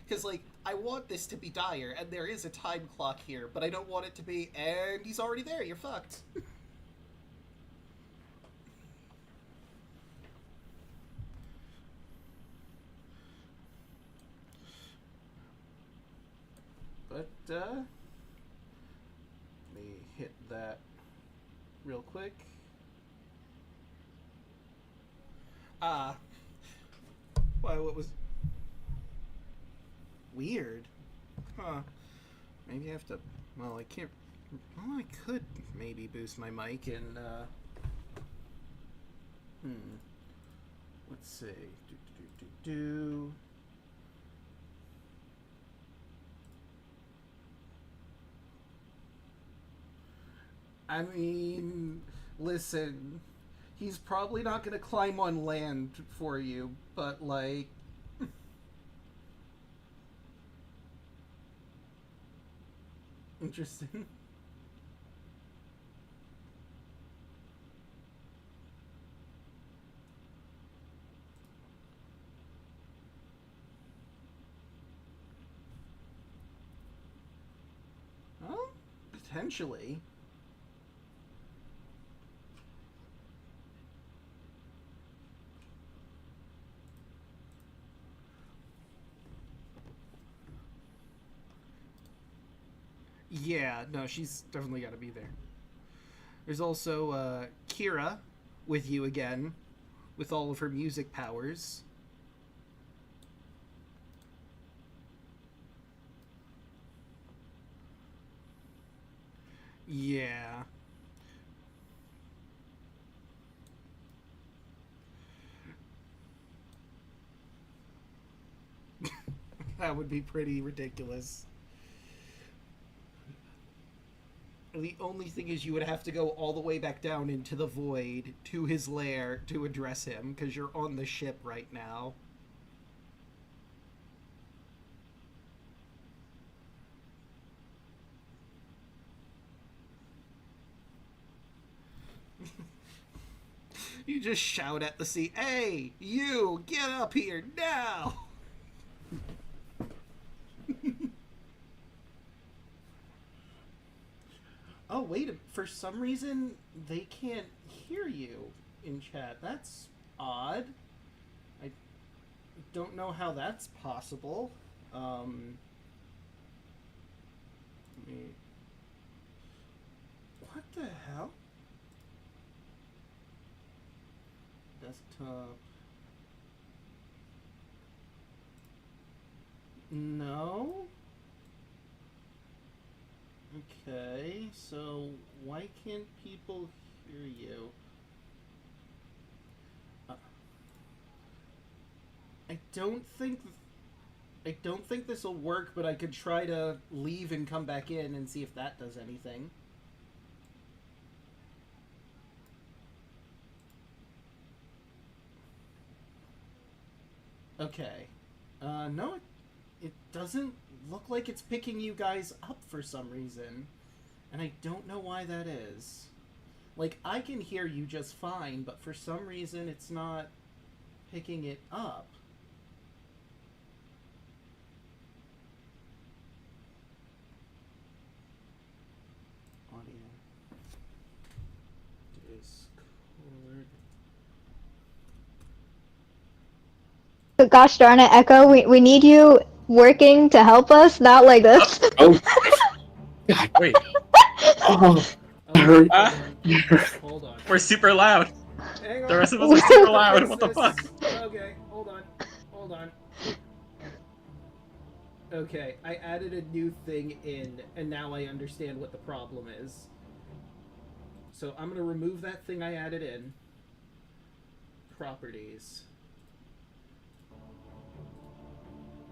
Because, like, I want this to be dire, and there is a time clock here, but I don't want it to be, and he's already there, you're fucked. But, let me hit that real quick. Ah. Why, what was... Weird. Huh. Maybe I have to... Well, I can't... Well, I could maybe boost my mic and, Let's see. Do. I mean, listen, he's probably not gonna climb on land for you, but like... Interesting. Well, potentially. Yeah, no, she's definitely got to be there. There's also Kira with you again, with all of her music powers. Yeah. That would be pretty ridiculous. The only thing is you would have to go all the way back down into the void to his lair to address him, because you're on the ship right now. You just shout at the sea, "Hey, you, get up here now!" Oh, wait, for some reason, they can't hear you in chat. That's odd. I don't know how that's possible. Let me... What the hell? Desktop... No? Okay, so why can't people hear you? I don't think this will work, but I could try to leave and come back in and see if that does anything. Okay. No, it doesn't look like it's picking you guys up for some reason. And I don't know why that is. Like, I can hear you just fine, but for some reason it's not picking it up. Audio. Discord. Gosh darn it, Echo, we need you working to help us, not like this. Oh. Wait, Oh. Okay, Ah. hold on. we're super loud. Hang on. The rest of us are super loud. Fix What the this. fuck? Okay, hold on. Okay, I added a new thing in, and now I understand what the problem is. So I'm gonna remove that thing I added in. Properties.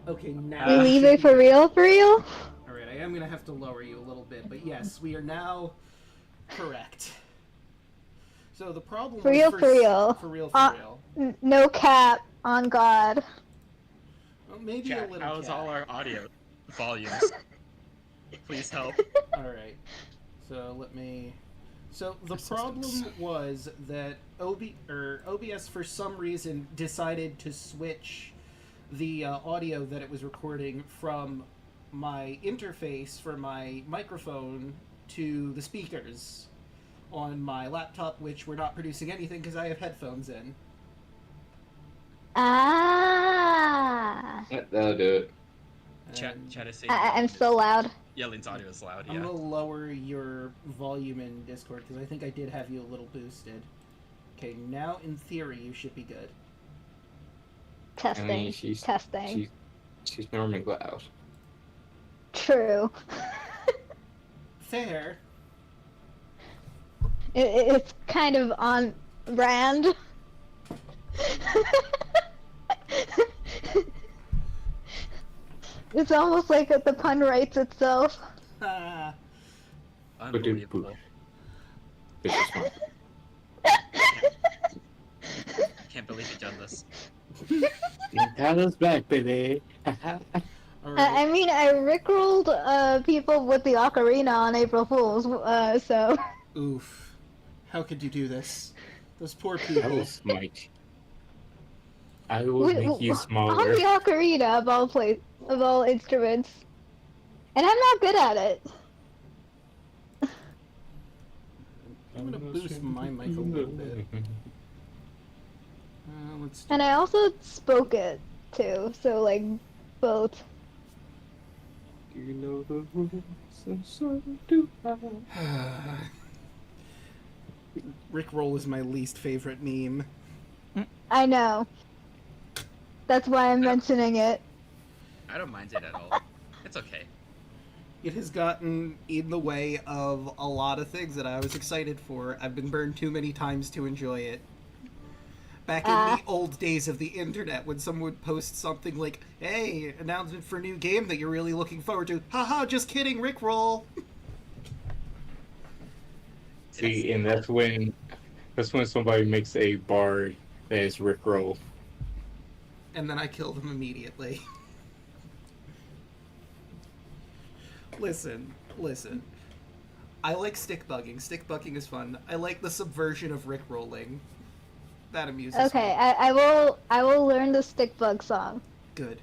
Okay, now We we leave should it be for good. real, for real? Alright, I am gonna have to lower you a little bit, but yes, we are now correct. So the problem For was real, for real. For real. No cap, on God. Well, maybe Chat, a little how's cat. all our audio volumes? Please help. Alright. So let me... So the problem was that OBS for some reason decided to switch the audio that it was recording from my interface for my microphone to the speakers on my laptop, which were not producing anything because I have headphones in. Ah. That'll do it. Chat is saying I'm so loud. Yelling's audio is loud, I'm yeah. gonna lower your volume in Discord because I think I did have you a little boosted. Okay, now in theory you should be good. Testing. I mean, she's Testing. she's Norman Loud. True. Fair. It's kind of on brand. It's almost like the pun writes itself. Unbelievable. This is smart. Can't believe you done this. Tyler's back, baby. I mean, I rickrolled people with the ocarina on April Fools, so. Oof. How could you do this? Those poor I people. will smite. I will make you On smaller. the ocarina of all instruments, and I'm not good at it. I'm gonna boost my mic a little bit. Let's do And I also spoke it too, so like both. Do you know the rules? And so do I. Rickroll is my least favorite meme. I know. That's why I'm mentioning it. I don't mind it at all. It's okay. It has gotten in the way of a lot of things that I was excited for. I've been burned too many times to enjoy it. Back in the old days of the internet, when someone would post something like, hey, announcement for a new game that you're really looking forward to. Haha, just kidding, Rickroll. See, and that's when somebody makes a bard that is Rickroll. And then I killed him immediately. Listen. I like stick bugging. Stick bugging is fun. I like the subversion of Rickrolling. That amuses Okay, me. I will learn the stick bug song. Good.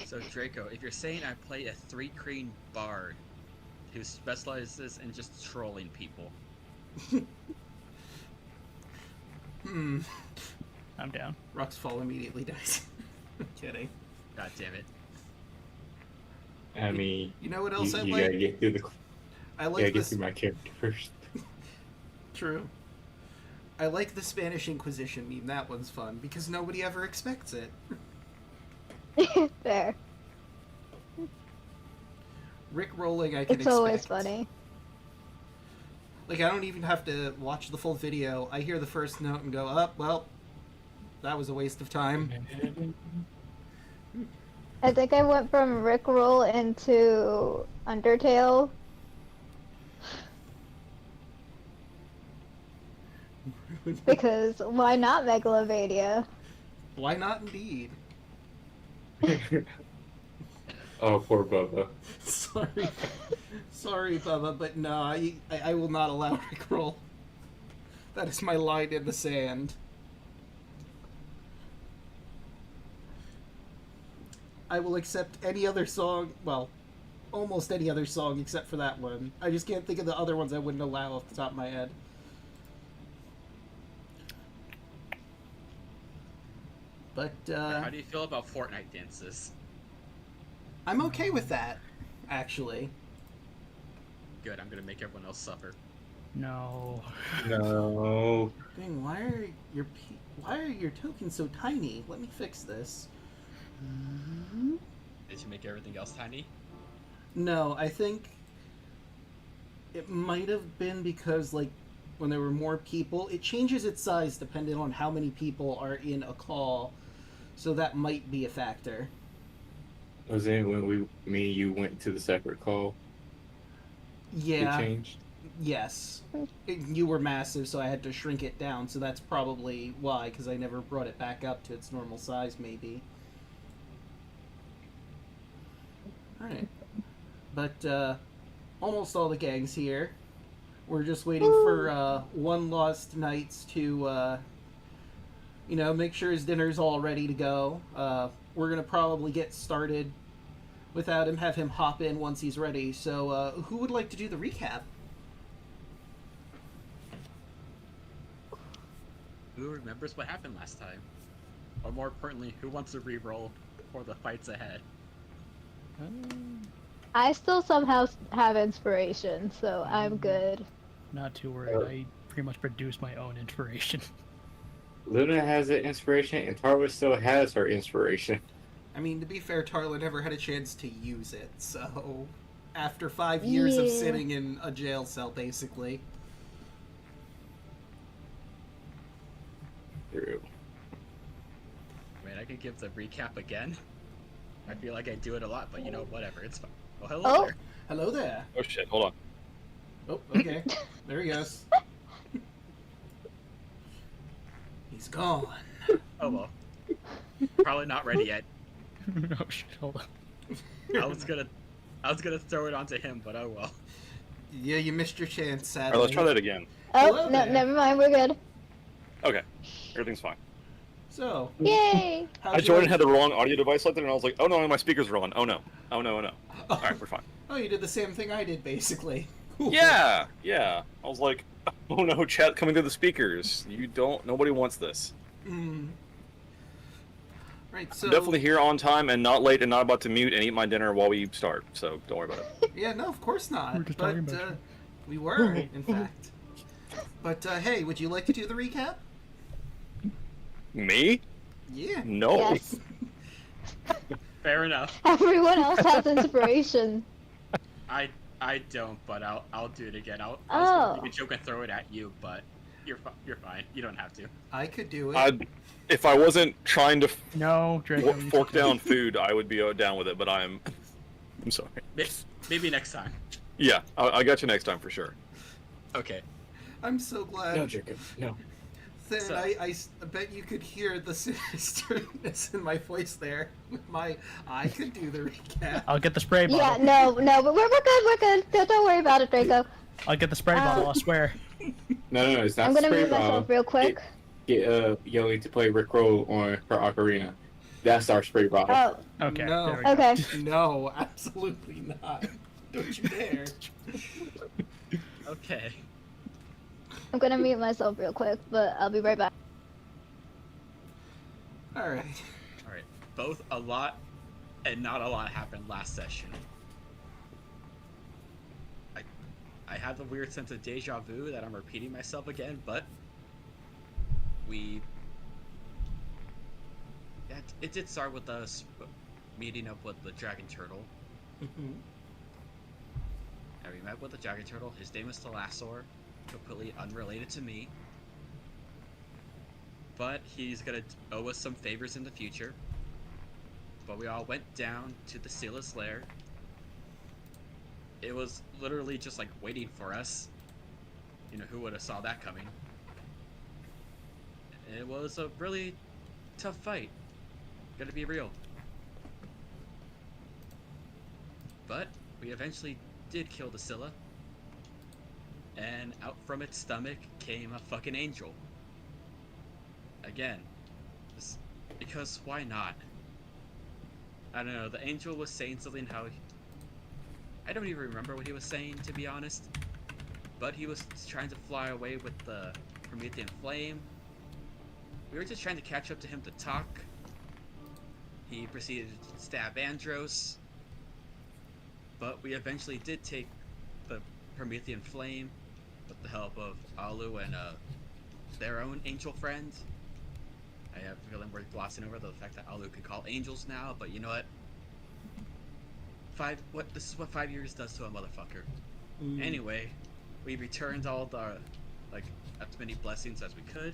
So Draco, if you're saying I play a 3-crane bard who specializes in just trolling people. I'm down. Ruxfall immediately dies. I'm kidding. God damn it. I mean, You know what else I you like? gotta get through the. I You like gotta get this. through my character first. True. I like the Spanish Inquisition meme. That one's fun because nobody ever expects it. There. Rickrolling, I can It's expect. always funny. Like, I don't even have to watch the full video. I hear the first note and go, oh, well, that was a waste of time. I think I went from Rickroll into Undertale. Because why not Megalovania? Why not indeed? Oh, poor Bubba. Sorry, Bubba, but no, I will not allow Rickroll. That is my line in the sand. I will accept any other song, well, almost any other song except for that one. I just can't think of the other ones I wouldn't allow off the top of my head. But, How do you feel about Fortnite dances? I'm okay with that, actually. Good, I'm gonna make everyone else suffer. No. No. Dang, why are your tokens so tiny? Let me fix this. Did you make everything else tiny? No, I think it might have been because, like, when there were more people, it changes its size depending on how many people are in a call, so that might be a factor. Was it when me and you went to the separate call? Yeah. It changed? Yes. You were massive, so I had to shrink it down, so that's probably why, because I never brought it back up to its normal size, maybe. Alright. But, almost all the gang's here. We're just waiting for, One Lost Knights to, make sure his dinner's all ready to go. We're gonna probably get started without him, have him hop in once he's ready. So, who would like to do the recap? Who remembers what happened last time? Or more importantly, who wants to re-roll for the fights ahead? I still somehow have inspiration, so I'm good. Not too worried. I pretty much produced my own inspiration. Luna has an inspiration, and Tarwa still has her inspiration. I mean, to be fair, Tarla never had a chance to use it, so after 5 years of Yeah. sitting in a jail cell, basically. True. I mean, I could give the recap again. I feel like I do it a lot, but you know, whatever. It's fine. Oh, hello Oh. there. Hello there. Oh shit! Hold on. Oh, okay. There he goes. He's gone. Oh well. Probably not ready yet. Oh shit, hold on. I was gonna throw it onto him, but oh well. Yeah, you missed your chance, sadly. All right, let's try that again. Hello Oh, no, there. never mind. We're good. Okay, everything's fine. So, Yay! how'd I you joined and like- had the wrong audio device selected, and I was like, "Oh no, my speakers are on. Oh no, oh no, oh no." All right, we're fine. Oh, you did the same thing I did, basically. Cool. Yeah, yeah. I was like, "Oh no, chat coming through the speakers. Nobody wants this." Mm. Right, so... I'm definitely here on time and not late and not about to mute and eat my dinner while we start. So don't worry about it. Yeah, no, of course not. We were just But, talking about you. we were, in fact. But, hey, would you like to do the recap? Me? Yeah. No. Yes. Fair enough. Everyone else has inspiration. I don't, but I'll do it again. I was Oh. gonna make a joke and throw it at you, but you're fine. You don't have to. I could do it. If I wasn't trying to No, Draco. you fork can't. down food, I would be down with it. But I'm sorry. Maybe next time. Yeah, I got you next time for sure. Okay. I'm so glad. No, Jacob. No. Then So- I bet you could hear the sinisterness in my voice there. With my, I could do the recap. I'll get the spray bottle. Yeah, no, but we're good, we're good. Don't worry about it, Draco. I'll get the spray bottle, I swear. No, it's not I'm gonna spray mute myself bottle. real quick. Get Yoli to play Rickroll on her ocarina. That's our spray bottle. Oh, Okay. No. There we go. okay. No, absolutely not. Don't you dare. Okay. I'm gonna mute myself real quick, but I'll be right back. Alright. All right. Both a lot and not a lot happened last session. I have the weird sense of deja vu that I'm repeating myself again, but it did start with us meeting up with the dragon turtle. Mm-hmm. And we met with the dragon turtle. His name is Thalassor, completely unrelated to me. But he's gonna owe us some favors in the future. But we all went down to the Sealess Lair. It was literally just like waiting for us. You know, who would have saw that coming? It was a really tough fight. Gonna be real. But we eventually did kill the Scylla. And out from its stomach came a fucking angel. Again. Because why not? I don't know, the angel was saying something how... I don't even remember what he was saying, to be honest. But he was trying to fly away with the Promethean flame. We were just trying to catch up to him to talk. He proceeded to stab Andros. But we eventually did take the Promethean flame with the help of Alu and their own angel friend. I have a feeling we're glossing over the fact that Alu can call angels now, but you know what? This is what 5 years does to a motherfucker. Anyway, we returned all the as many blessings as we could.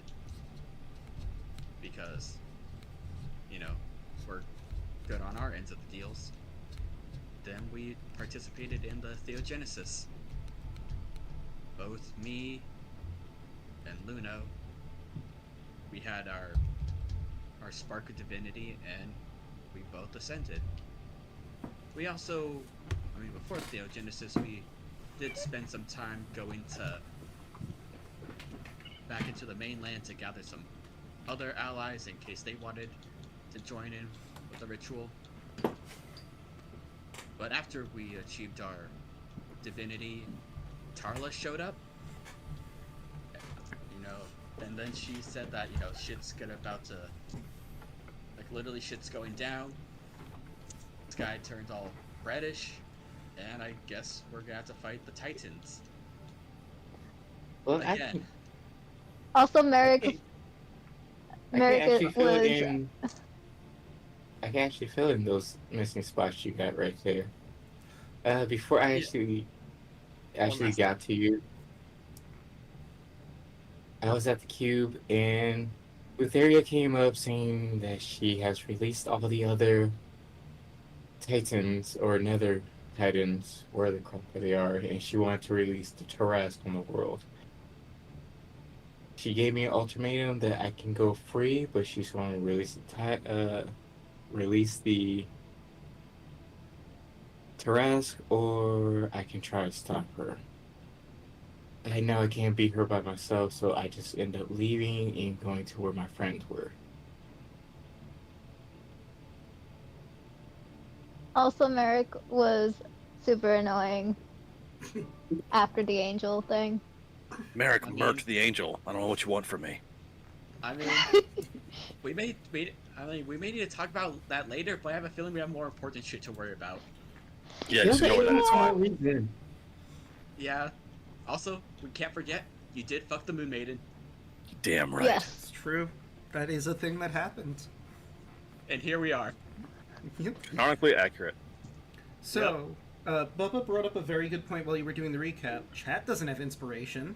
Because, you know, we're good on our ends of the deals. Then we participated in the Theogenesis. Both me and Luno, we had our spark of divinity, and we both ascended. We also, before Theogenesis, we did spend some time going back into the mainland to gather some other allies in case they wanted to join in with the ritual. But after we achieved our divinity, Tarla showed up. You know, and then she said that, you know, literally shit's going down. The sky turned all reddish, and I guess we're gonna have to fight the Titans. Well, Again. Also, Merrick, I can actually Merrick fill it was. in. I can actually fill in those missing spots you got right there. Before I Yeah. actually last got to you, I was at the cube and Lutheria came up saying that she has released all the other Titans or Nether Titans, where the crap they are, and she wanted to release the Tarrasque on the world. She gave me an ultimatum that I can go free, but she's going to release the Tarrasque, or I can try to stop her. I know I can't beat her by myself, so I just end up leaving and going to where my friends were. Also, Merrick was super annoying after the angel thing. Merrick I mean- murked the angel. I don't know what you want from me. I mean, we may need to talk about that later, but I have a feeling we have more important shit to worry about. Yeah, just ignore that. It's fine. Yeah. Also, we can't forget you did fuck the Moon Maiden, Damn right. Yes. It's true. That is a thing that happened. and here we are. Yep. Canonically accurate. So, Bubba brought up a very good point while you were doing the recap. Chat doesn't have inspiration.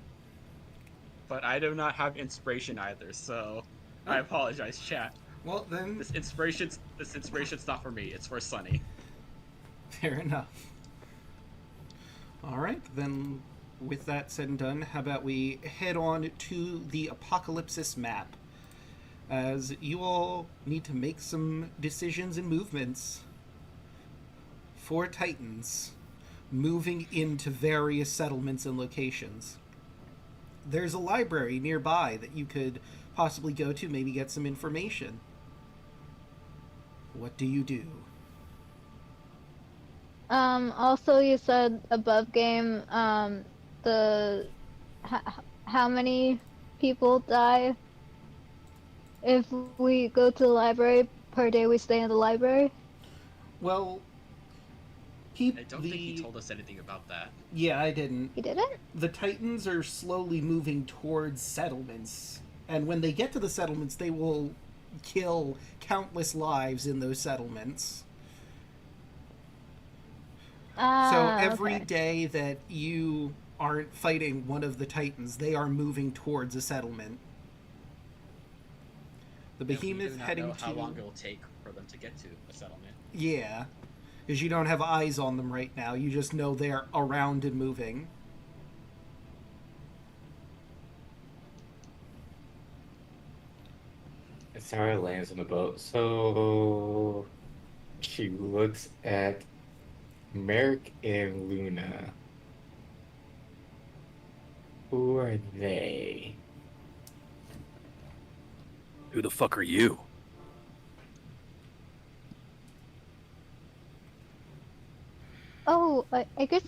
But I do not have inspiration either, so I apologize, chat. Well, then, This inspiration's not for me. It's for Sunny. fair enough. Alright, then with that said and done, how about we head on to the Apocalypsis map? As you all need to make some decisions and movements for Titans moving into various settlements and locations. There's a library nearby that you could possibly go to, maybe get some information. What do you do? Also, you said above game, how many people die if we go to the library per day we stay in the library? Well, keep I don't think he told us anything about that. Yeah, I didn't. He didn't? The Titans are slowly moving towards settlements, and when they get to the settlements, they will kill countless lives in those settlements. So every day that you aren't fighting one of the Titans, they are moving towards a settlement. The Behemoth we do not heading know to... how long it will take for them to get to a settlement. Yeah, because you don't have eyes on them right now. You just know they're around and moving. Sarah lands on the boat, so she looks at Merrick and Luna. Who are they? Who the fuck are you? Oh, I guess.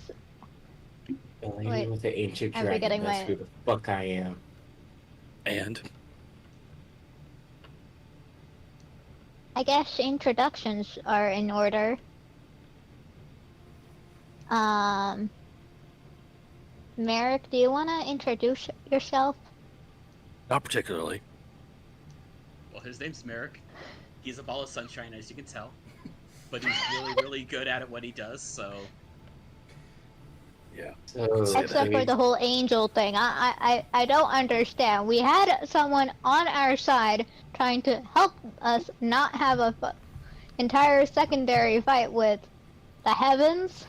The lady Wait, with the ancient I'm dragon. forgetting That's my- who the fuck I am. And? I guess introductions are in order. Merrick, do you want to introduce yourself? Not particularly. Well, his name's Merrick. He's a ball of sunshine, as you can tell. But he's really, really good at it what he does, so... Yeah. So, Except for the whole angel thing. I don't understand. We had someone on our side trying to help us not have a entire secondary fight with the heavens.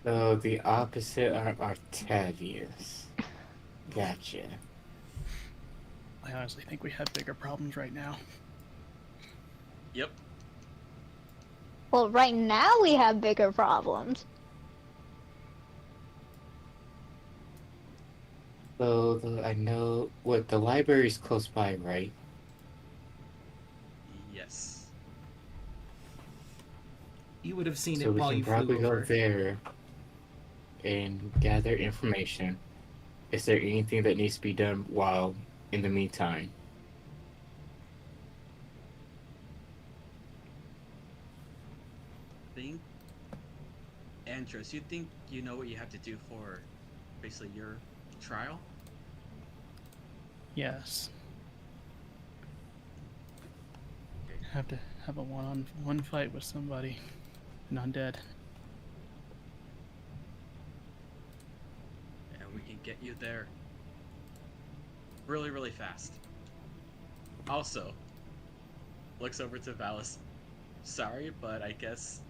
So the opposite are Octavius. Gotcha. I honestly think we have bigger problems right now. Yep. Well, right now we have bigger problems. So I know what the library's close by, right? Yes. You would have seen So it we while can you probably flew go over. there and gather information. Is there anything that needs to be done while in the meantime? Think, Andros, you think you know what you have to do for basically your trial? Yes. have to have a one-on-one fight with somebody. An undead. And we can get you there really, really fast. Also, looks over to Valis. Sorry, but I guess,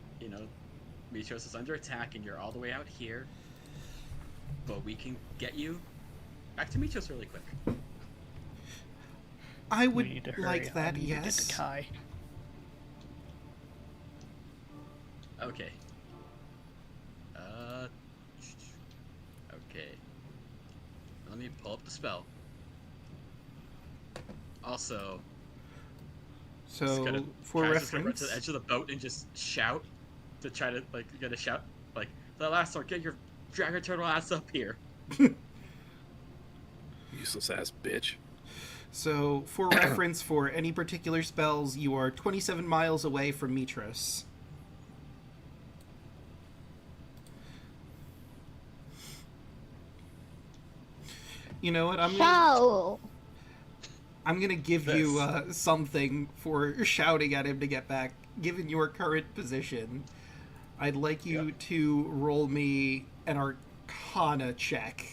Mitros is under attack and you're all the way out here. But we can get you back to Mitros really quick. I We need to would hurry. like that, I need to get yes. to Kai. Okay. Okay. Let me pull up the spell. Also, just So, gonna for try to just run reference, to the edge of the boat and just shout to try to get a shout the last one, get your dragon turtle ass up here. Useless ass bitch. so for reference, for any particular spells, you are 27 miles away from Mitros. You know what? So, I'm gonna give you something for shouting at him to get back. Given your current position, I'd like you to roll me an Arcana check.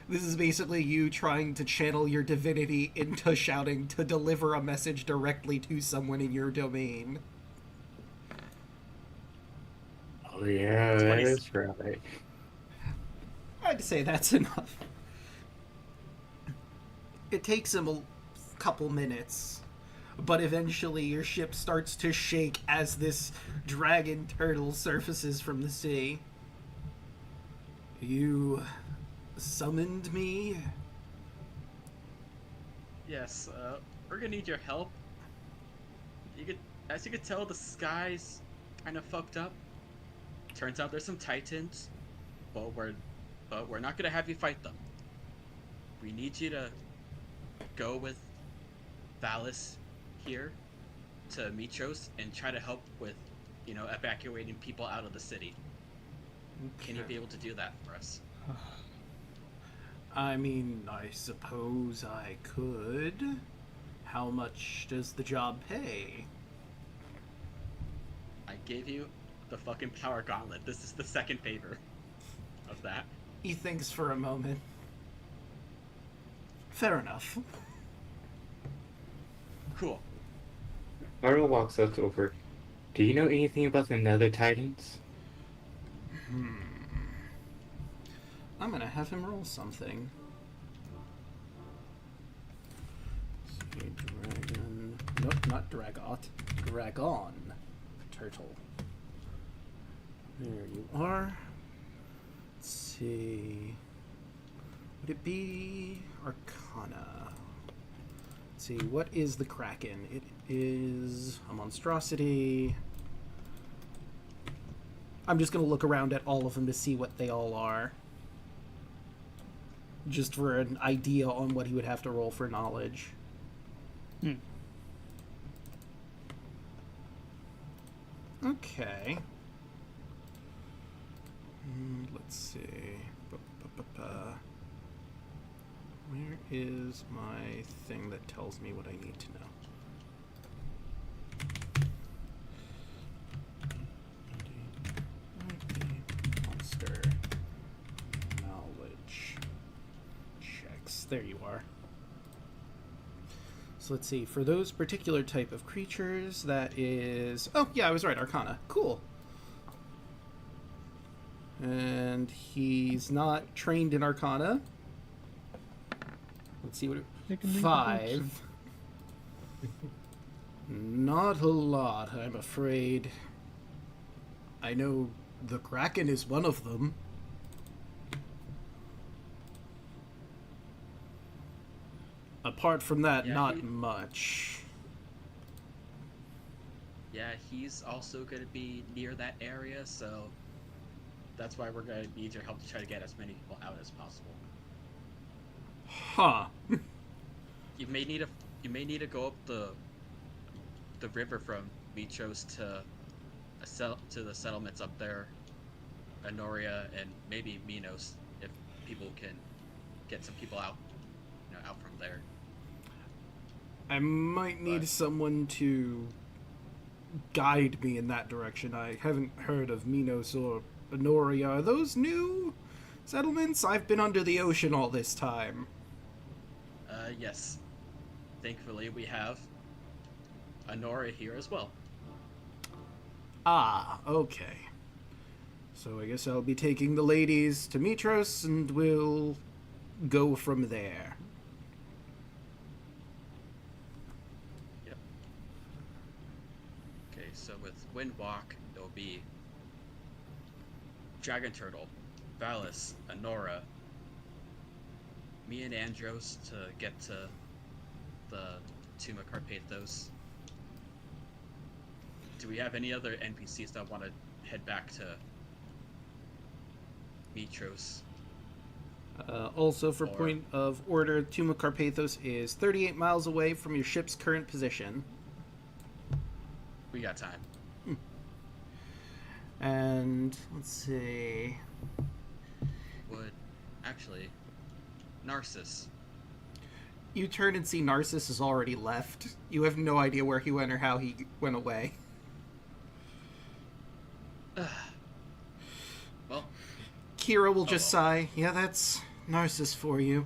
This is basically you trying to channel your divinity into shouting to deliver a message directly to someone in your domain. Oh yeah, that is right. I'd say that's enough. It takes him a couple minutes, but eventually your ship starts to shake as this dragon turtle surfaces from the sea. You summoned me? Yes, we're gonna need your help. As you could tell, the sky's kind of fucked up. Turns out there's some titans, but we're not gonna have you fight them. We need you to go with Valis here to Mitros and try to help with, evacuating people out of the city. Can you be able to do that for us? I mean, I suppose I could. How much does the job pay? I gave you the fucking power gauntlet. This is the second favor of that. He thinks for a moment. Fair enough. Cool. Arlo walks up over. Do you know anything about the Nether Titans? I'm gonna have him roll something. Let's see, dragon. Nope, not Dragot. Dragon. Turtle. There you are. Let's see. Would it be Arcana? Let's see, what is the Kraken? It is a monstrosity. I'm just going to look around at all of them to see what they all are. Just for an idea on what he would have to roll for knowledge. Okay. Let's see. Where is my thing that tells me what I need to know? Monster knowledge checks. There you are. So let's see. For those particular type of creatures, that is... Oh, yeah, I was right. Arcana. Cool. And he's not trained in Arcana. Let's see what it... 5. Not a lot, I'm afraid. I know the Kraken is one of them. Apart from that, not much. Yeah, he's also going to be near that area, so that's why we're going to need your help to try to get as many people out as possible. Huh. You may need to go up the river from Mitros to the settlements up there, Anoria and maybe Minos, if people can get some people out, out from there. I might need someone to guide me in that direction. I haven't heard of Minos or Honoria. Are those new settlements? I've been under the ocean all this time. Yes. Thankfully, we have Honora here as well. Ah, okay. So I guess I'll be taking the ladies to Mitros, and we'll go from there. Yep. Okay, so with Windwalk, it'll be Dragon Turtle, Valis, Honora, me and Andros to get to the Tuma Carpathos. Do we have any other NPCs that want to head back to Mitros? Also, for point of order, Tuma Carpathos is 38 miles away from your ship's current position. We got time. And let's see. Would actually Narcissus. You turn and see Narcissus has already left. You have no idea where he went or how he went away. Well, Kira will just sigh. Yeah, that's Narcissus for you.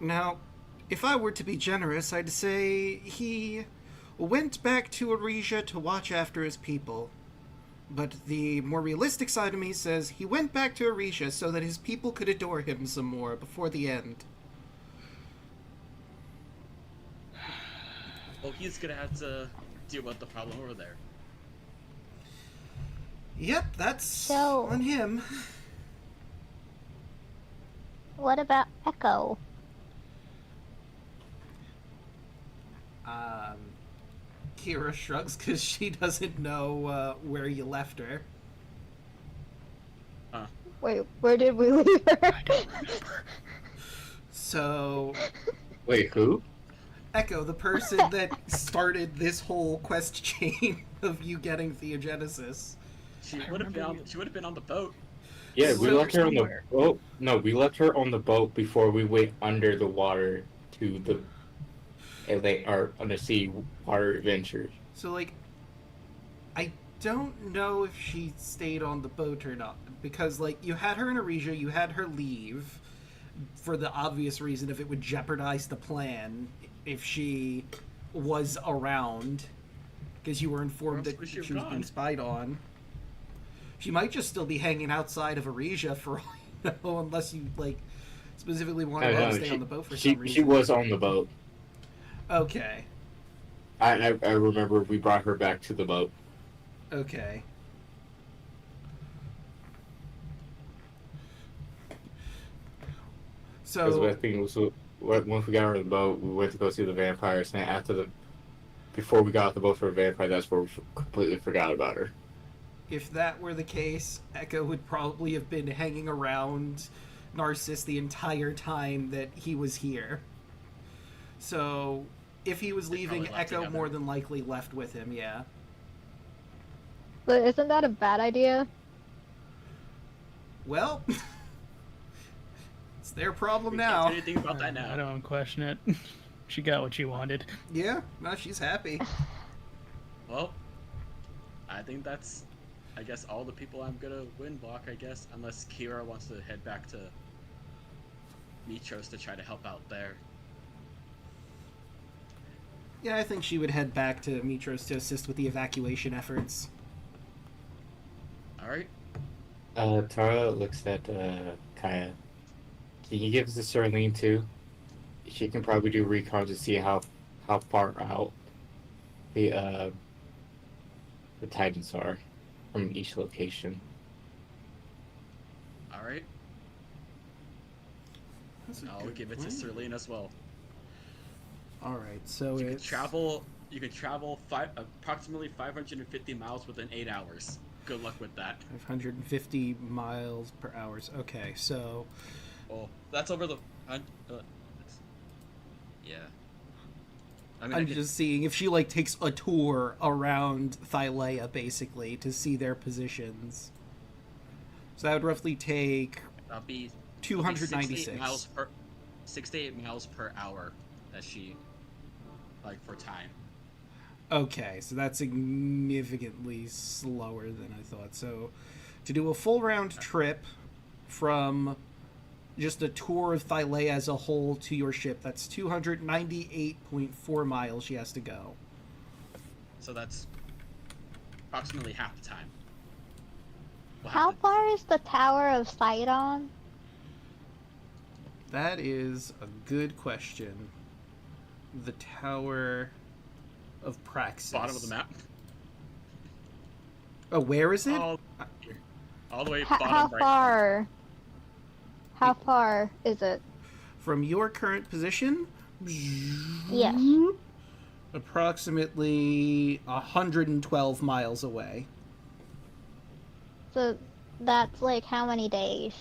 Now, if I were to be generous, I'd say he went back to Arisia to watch after his people. But the more realistic side of me says he went back to Arisia so that his people could adore him some more before the end. well, he's gonna have to deal with the problem over there. Yep, that's So- on him. What about Echo? Kira shrugs because she doesn't know where you left her. Wait, where did we leave her? I don't remember. So, Wait, who? Echo, the person that started this whole quest chain of you getting Theogenesis. She would have been on. She would have been on the boat. Yeah, we So- left her on the somewhere. boat. No, we left her on the boat before we went under the water to the our undersea water adventures. So, like, I don't know if she stayed on the boat or not. Because, like, you had her in Arisia, you had her leave for the obvious reason if it would jeopardize the plan if she was around. Because you were informed Where else that would she she was have being gone? spied on. She might just still be hanging outside of Arisia for all you know, unless you, like, specifically wanted her to stay on the boat for some reason. She was on the boat. Okay. I remember we brought her back to the boat. Okay. Because So, the thing was, once we got her on the boat, we went to go see the vampires, and before we got off the boat for a vampire, that's where we completely forgot about her. if that were the case, Echo would probably have been hanging around Narcissus the entire time that he was here. So, if he was leaving, probably left Echo together. more than likely left with him, yeah. But isn't that a bad idea? Well, it's their problem We now. can't do anything about that I now. don't question it. She got what she wanted. Yeah, no, she's happy. Well, I think that's, I guess, all the people I'm gonna win block. I guess, unless Kira wants to head back to Mitros to try to help out there. Yeah, I think she would head back to Mitros to assist with the evacuation efforts. All right. Tara looks at Kaya. Can you give us a Serene too? She can probably do recon to see how far out the Titans are from each location. All right. That's a I'll good give it to plan. Serlene as well. Alright, so You could it's... travel. You could travel approximately 550 miles within 8 hours. Good luck with that. 550 miles per hour. Okay, so... Oh, that's over the. Yeah. I mean, I I'm could- just seeing if she, like, takes a tour around Thylea, basically, to see their positions. So that would roughly take that'll be 296. 68 miles per hour that she, like, for time. Okay, so that's significantly slower than I thought. So, to do a full round trip from just a tour of Thylea as a whole to your ship, that's 298.4 miles she has to go. So that's approximately half the time. We'll How have to- far is the Tower of Sidon? That is a good question. The Tower of Praxis. Bottom of the map. Oh, where is it? All the way How bottom right. far? How far is it? From your current position? Yes. Approximately 112 miles away. So that's like how many days?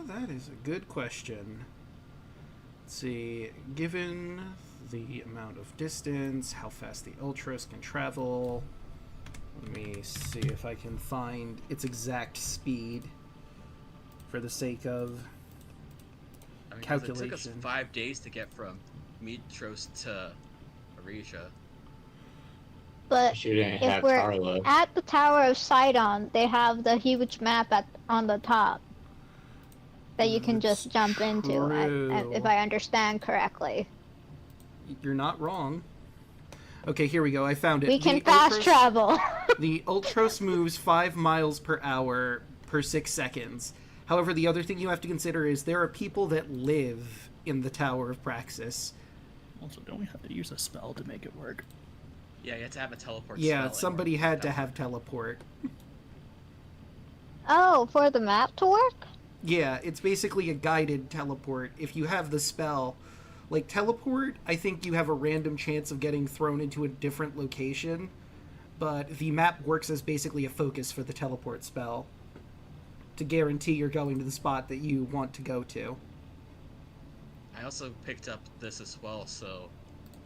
That is a good question. Let's see. Given the amount of distance, how fast the Ultros can travel. Let me see if I can find its exact speed for the sake of I mean, 'cause it took us calculation. 5 days to get from Mitros to Aresia. But Shouldn't if have we're Tarla. at the Tower of Sidon, they have the huge map on the top that you can That's just jump into, true. if I understand correctly. You're not wrong. Okay, here we go. I found it. We can The fast Ultros- travel. The Ultros moves 5 miles per hour per 6 seconds. However, the other thing you have to consider is there are people that live in the Tower of Praxis. Also, don't we have to use a spell to make it work? Yeah, you have to have a teleport Yeah, spell somebody and- had to have teleport. Oh, for the map to work? Yeah, it's basically a guided teleport. If you have the spell, like teleport, I think you have a random chance of getting thrown into a different location, but the map works as basically a focus for the teleport spell to guarantee you're going to the spot that you want to go to. I also picked up this as well, so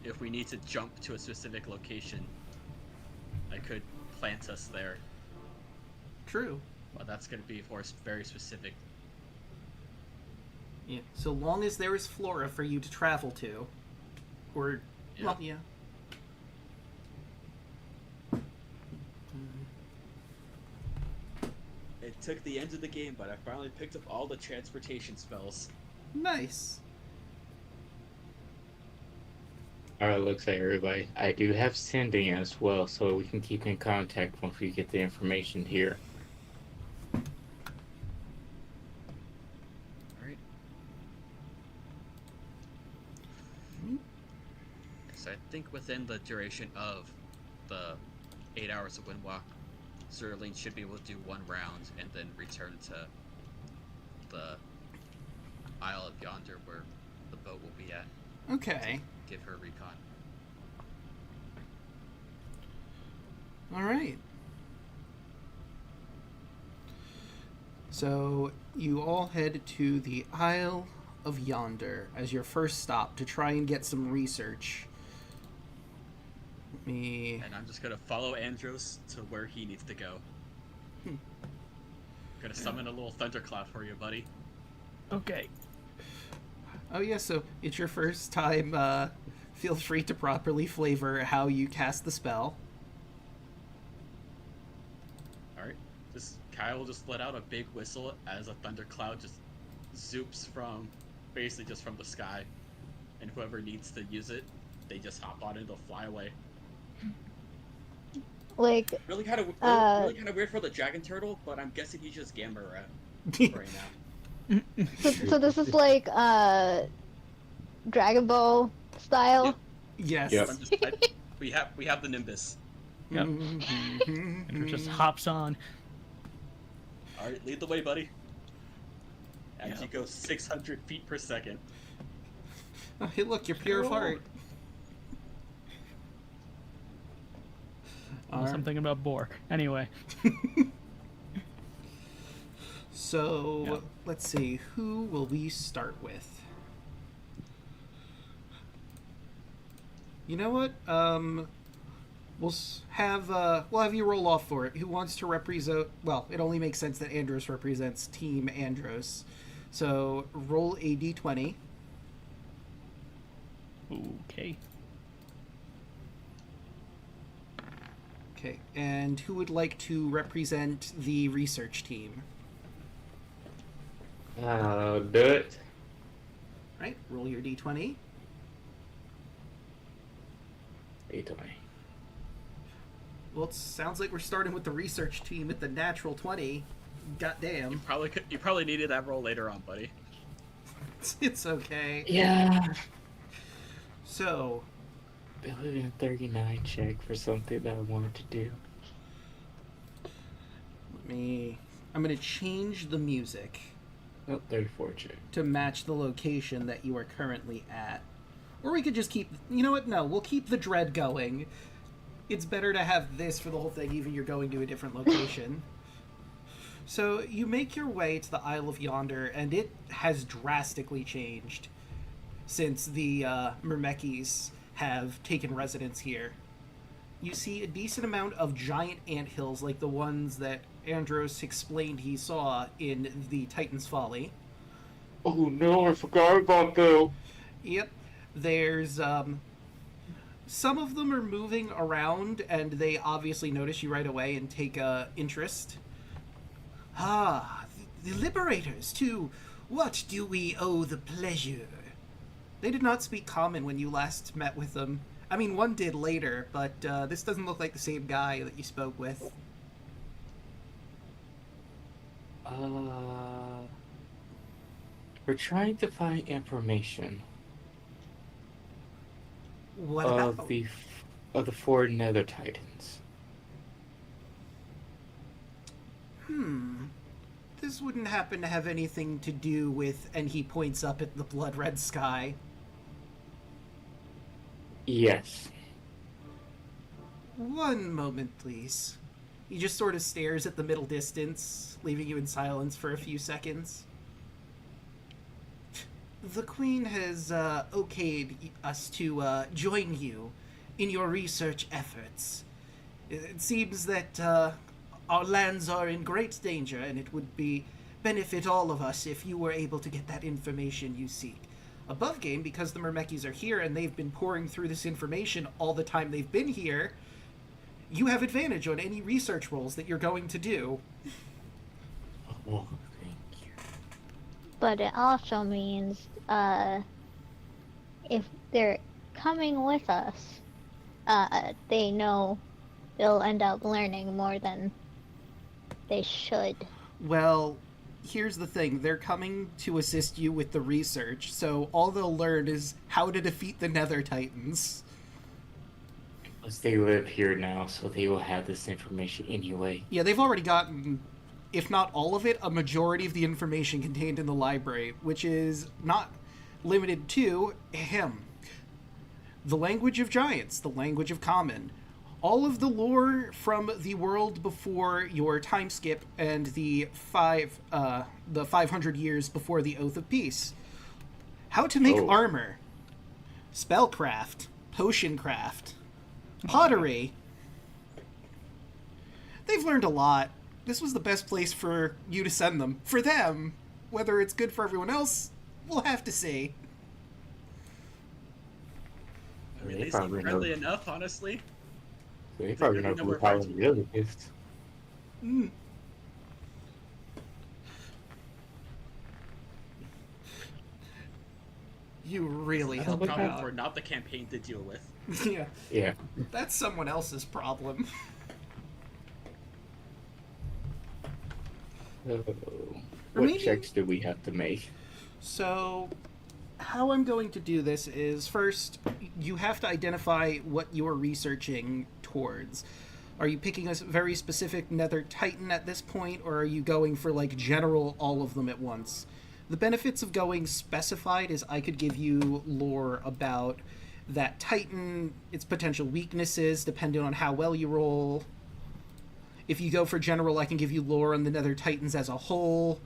if we need to jump to a specific location, I could plant us there. True. But that's going to be for very specific. Yeah, so long as there is flora for you to travel to. Or, Yeah. well, yeah. It took the end of the game, but I finally picked up all the transportation spells. Nice. Alright, looks like everybody. I do have sending as well, so we can keep in contact once we get the information here. Alright. So I think within the duration of the 8 hours of Windwalk, Zerline should be able to do one round and then return to the Isle of Yonder where the boat will be at. Okay. Give her a recon. All right. So you all head to the Isle of Yonder as your first stop to try and get some research. Let me... And I'm just gonna follow Andros to where he needs to go. Gonna summon a little thundercloud for you, buddy. Okay. Oh yeah, so it's your first time. Feel free to properly flavor how you cast the spell. Alright. Kyle will just let out a big whistle as a thundercloud just zoops from, basically just from the sky. And whoever needs to use it, they just hop on it and they'll fly away. Like, Really kind of weird for the dragon turtle, but I'm guessing he's just Gamma right now. so this is like Dragon Ball style. Yep. Yes. Yep. We have the Nimbus. Yep. And it just hops on. Alright, lead the way, buddy. As Yep. you go 600 feet per second. Oh, hey, look, you're pure of heart. Unless I'm thinking about Boar. Anyway. So, Yeah. let's see. Who will we start with? You know what? We'll have you roll off for it. Who wants to represent? Well, it only makes sense that Andros represents Team Andros. So roll a d20. Okay. Okay, and who would like to represent the research team? I'll do it. Right, roll your d20. 820. Well, it sounds like we're starting with the research team at the natural 20. Goddamn. You probably needed that roll later on, buddy. It's okay. Yeah. So, Ability 39 check for something that I wanted to do. I'm going to change the music Oh, 34 check. to match the location that you are currently at. Or we could just keep, you know what? No, we'll keep the dread going. It's better to have this for the whole thing, even you're going to a different location. So you make your way to the Isle of Yonder, and it has drastically changed since the Myrmekis have taken residence here. You see a decent amount of giant anthills like the ones that Andros explained he saw in the Titan's Folly. Oh no, I forgot about that. Yep. There's some of them are moving around, and they obviously notice you right away and take interest. Ah, the Liberators, to what do we owe the pleasure? They did not speak common when you last met with them. I mean, one did later, but this doesn't look like the same guy that you spoke with. We're trying to find information What of about? the four Nether Titans. This wouldn't happen to have anything to do with, and he points up at the blood red sky. Yes. One moment, please. He just sort of stares at the middle distance, leaving you in silence for a few seconds. The Queen has okayed us to join you in your research efforts. It seems that our lands are in great danger, and it would benefit all of us if you were able to get that information you seek. Above game, because the Myrmekis are here and they've been pouring through this information all the time they've been here, you have advantage on any research rolls that you're going to do. Oh, thank you. But it also means, if they're coming with us, they know they'll end up learning more than they should. Well, here's the thing. They're coming to assist you with the research, so all they'll learn is how to defeat the Nether Titans. Plus, they live here now, so they will have this information anyway. Yeah, they've already gotten, if not all of it, a majority of the information contained in the library, which is not limited to, the language of giants, the language of common, all of the lore from the world before your time skip and the 500 years before the Oath of Peace. How to make armor, spellcraft, potioncraft, pottery. They've learned a lot. This was the best place for you to send them. For them, whether it's good for everyone else, we'll have to see. I mean, They they seem probably friendly know. enough, honestly. They probably know know who where probably fights the other gift. You really That's a helped problem out. for not the campaign to deal with. Yeah, Yeah. that's someone else's problem. What maybe- checks do we have to make? So, how I'm going to do this is first, you have to identify what you're researching towards. Are you picking a very specific Nether Titan at this point, or are you going for, like, general all of them at once? The benefits of going specified is I could give you lore about that Titan, its potential weaknesses, depending on how well you roll. If you go for general, I can give you lore on the Nether Titans as a whole,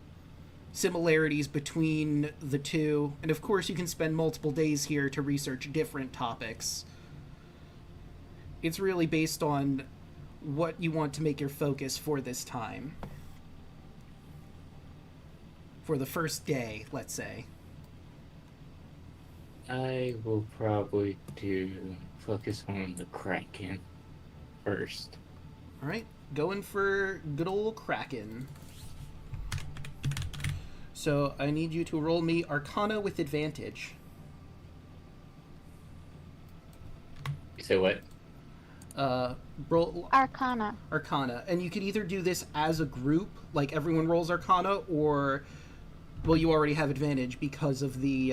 similarities between the two, and of course you can spend multiple days here to research different topics. It's really based on what you want to make your focus for this time. For the first day, let's say. I will probably focus on the Kraken first. All right, going for good old Kraken. So I need you to roll me Arcana with advantage. You say what? Roll Arcana. Arcana, and you can either do this as a group, like everyone rolls Arcana, or, well, you already have advantage because of the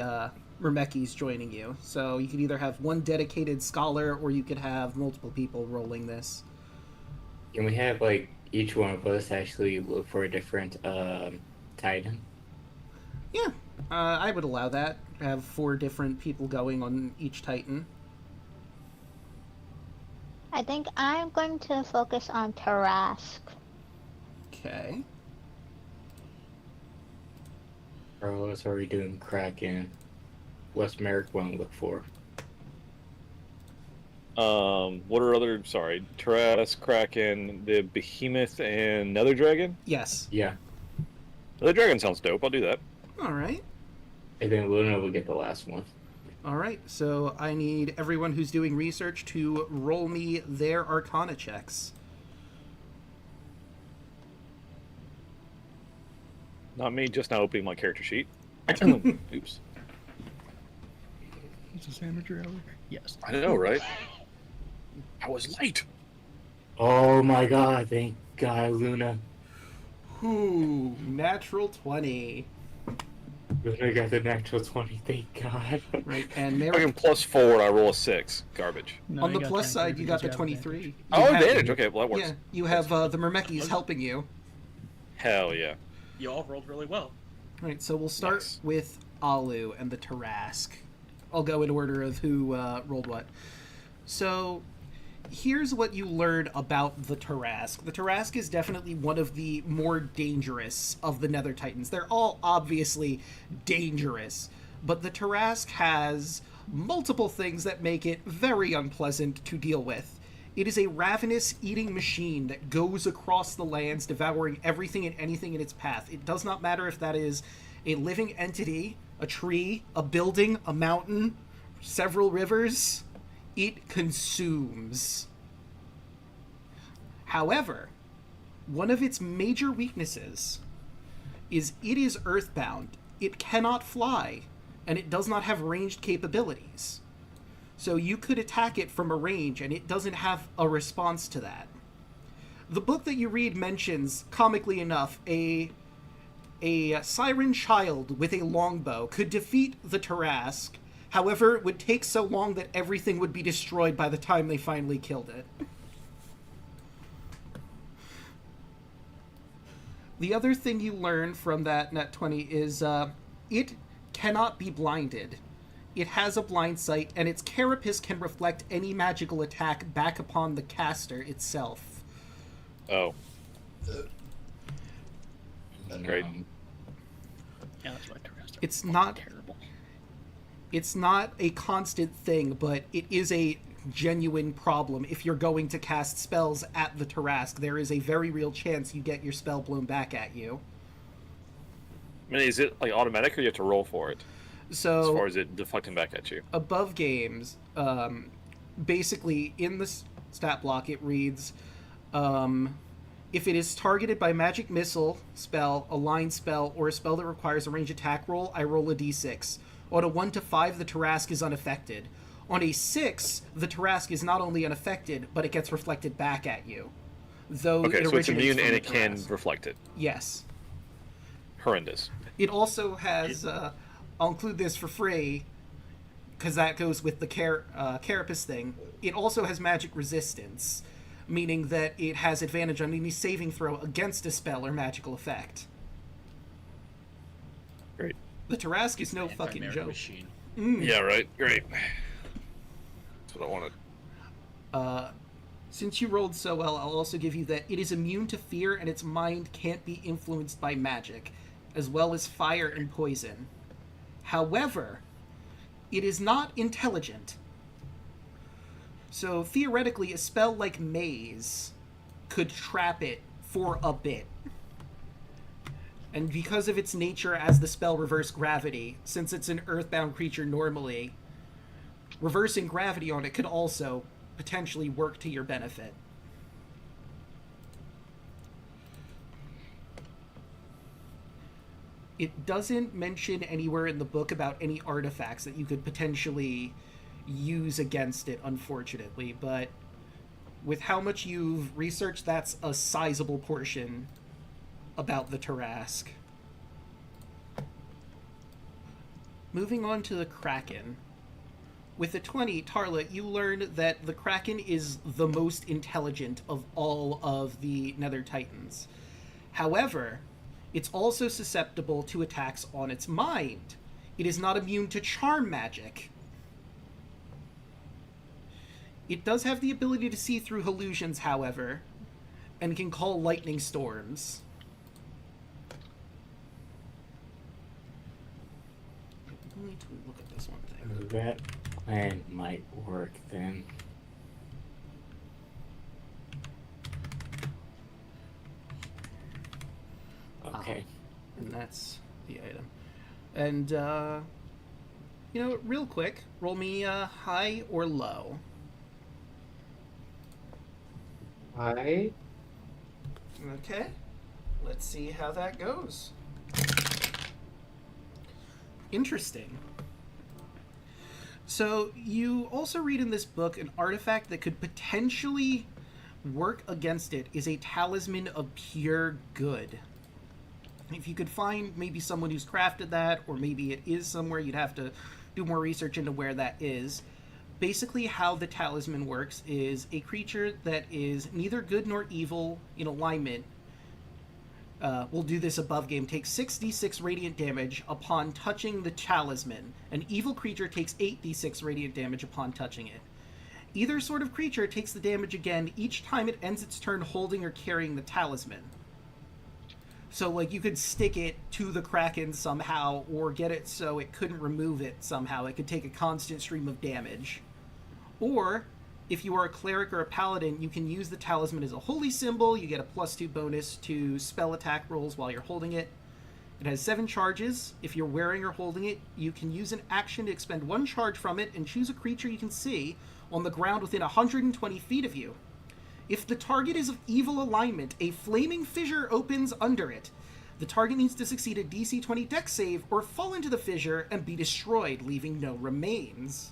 Myrmekis joining you. So you could either have one dedicated scholar, or you could have multiple people rolling this. Can we have, like, each one of us actually look for a different Titan? Yeah, I would allow that. Have 4 different people going on each Titan. I think I'm going to focus on Tarask. Okay. Carlos already doing Kraken. What's Merrick want to look for? What are other? Sorry, Tarask, Kraken, the Behemoth, and Nether Dragon. Yes. Yeah. Nether Dragon sounds dope. I'll do that. All right. And then Luna will get the last one. All right. So I need everyone who's doing research to roll me their Arcana checks. Not me. Just now opening my character sheet. Oops. Is this amateur hour? Yes. I know, right? I was late. Oh my god, thank God, Luna. Ooh, natural 20. Luna got the natural 20, thank God. Right, and I Merrick, can +4. I roll a 6. Garbage. No, on you the got plus side, you got the because have 23. You Oh, have- advantage. Okay, well that works. Yeah, you have the Myrmekis helping you. Hell yeah. You all rolled really well. All right, so we'll start Nice. with Alu and the Tarask. I'll go in order of who rolled what. So, here's what you learn about the Tarask. The Tarask is definitely one of the more dangerous of the Nether Titans. They're all obviously dangerous, but the Tarask has multiple things that make it very unpleasant to deal with. It is a ravenous eating machine that goes across the lands, devouring everything and anything in its path. It does not matter if that is a living entity, a tree, a building, a mountain, several rivers. It consumes. However, one of its major weaknesses is it is earthbound. It cannot fly, and it does not have ranged capabilities. So you could attack it from a range, and it doesn't have a response to that. The book that you read mentions, comically enough, a siren child with a longbow could defeat the Tarask. However, it would take so long that everything would be destroyed by the time they finally killed it. The other thing you learn from that Net 20 is it cannot be blinded. It has a blind sight, and its carapace can reflect any magical attack back upon the caster itself. Oh. Great. Yeah, that's why Terrastra It's not terrible. It's not a constant thing, but it is a genuine problem. If you're going to cast spells at the Tarask, there is a very real chance you get your spell blown back at you. I mean, is it like automatic, or you have to roll for it? So As far as it deflecting back at you. above games, basically in the stat block it reads, if it is targeted by magic missile spell, a line spell, or a spell that requires a range attack roll, I roll a d6. On a 1 to 5, the Tarask is unaffected. On a 6, the Tarask is not only unaffected, but it gets reflected back at you. Though Okay, it so it's originates immune from and the it can Tarask. reflect it. Yes. Horrendous. It also has, I'll include this for free, because that goes with the carapace thing. It also has magic resistance, meaning that it has advantage on any saving throw against a spell or magical effect. Great. The Tarask is no fucking Anti-merit joke. machine. Yeah, right. Great. That's what I wanted. Since you rolled so well, I'll also give you that it is immune to fear and its mind can't be influenced by magic, as well as fire and poison. However, it is not intelligent. So theoretically, a spell like Maze could trap it for a bit. And because of its nature as the spell Reverse Gravity, since it's an earthbound creature normally, reversing gravity on it could also potentially work to your benefit. It doesn't mention anywhere in the book about any artifacts that you could potentially use against it, unfortunately, but with how much you've researched, that's a sizable portion about the Tarask. Moving on to the Kraken. With a 20, Tarla, you learn that the Kraken is the most intelligent of all of the Nether Titans. However, it's also susceptible to attacks on its mind. It is not immune to charm magic. It does have the ability to see through illusions, however, and can call lightning storms. I need to look at this one thing. That plan might work then. Okay. And that's the item. And, real quick, roll me high or low. Hi. Okay. Let's see how that goes. Interesting. So, you also read in this book an artifact that could potentially work against it is a talisman of pure good. If you could find maybe someone who's crafted that, or maybe it is somewhere, you'd have to do more research into where that is. Basically, how the talisman works is a creature that is neither good nor evil in alignment. We'll do this above game. Takes 6d6 radiant damage upon touching the talisman. An evil creature takes 8d6 radiant damage upon touching it. Either sort of creature takes the damage again each time it ends its turn holding or carrying the talisman. So, like, you could stick it to the Kraken somehow, or get it so it couldn't remove it somehow. It could take a constant stream of damage. Or, if you are a cleric or a paladin, you can use the talisman as a holy symbol. You get a +2 bonus to spell attack rolls while you're holding it. It has 7 charges. If you're wearing or holding it, you can use an action to expend 1 charge from it and choose a creature you can see on the ground within 120 feet of you. If the target is of evil alignment, a flaming fissure opens under it. The target needs to succeed a DC 20 dex save or fall into the fissure and be destroyed, leaving no remains.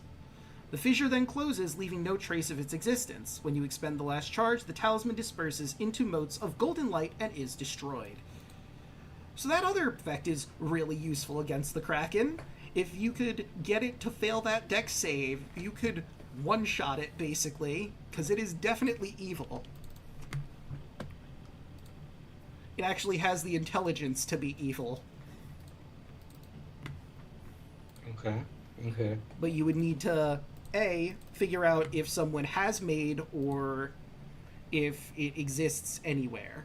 The fissure then closes, leaving no trace of its existence. When you expend the last charge, the talisman disperses into motes of golden light and is destroyed. So that other effect is really useful against the Kraken. If you could get it to fail that dex save, you could one-shot it, basically, because it is definitely evil. It actually has the intelligence to be evil. Okay. But you would need to, A, figure out if someone has made or if it exists anywhere.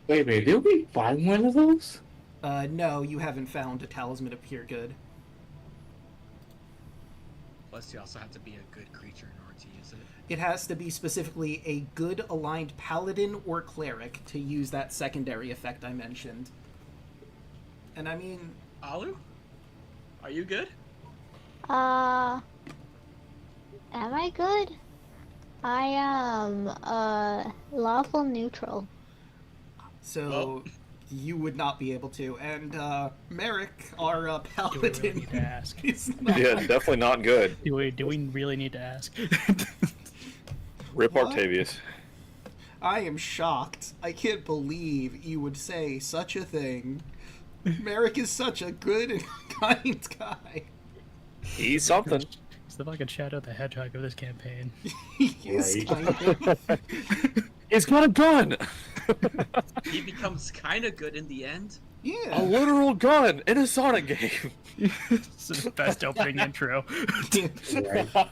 Wait a minute, did we find one of those? No, you haven't found a talisman of pure good. Plus, you also have to be a good creature in order to use it. It has to be specifically a good aligned paladin or cleric to use that secondary effect I mentioned. And I mean... Alu? Are you good? Am I good? I am, lawful neutral. So, you would not be able to. And, Merrick, our paladin, Do we really need to ask? is not... Yeah, definitely not good. Do we really need to ask? Rip What? Octavius. I am shocked. I can't believe you would say such a thing. Merrick is such a good and kind guy. He's something. He's the fucking Shadow the Hedgehog of this campaign. He is Right. kind of... He's got a gun! He becomes kind of good in the end. A Yeah. literal gun in a Sonic game. This is the best opening intro. Right.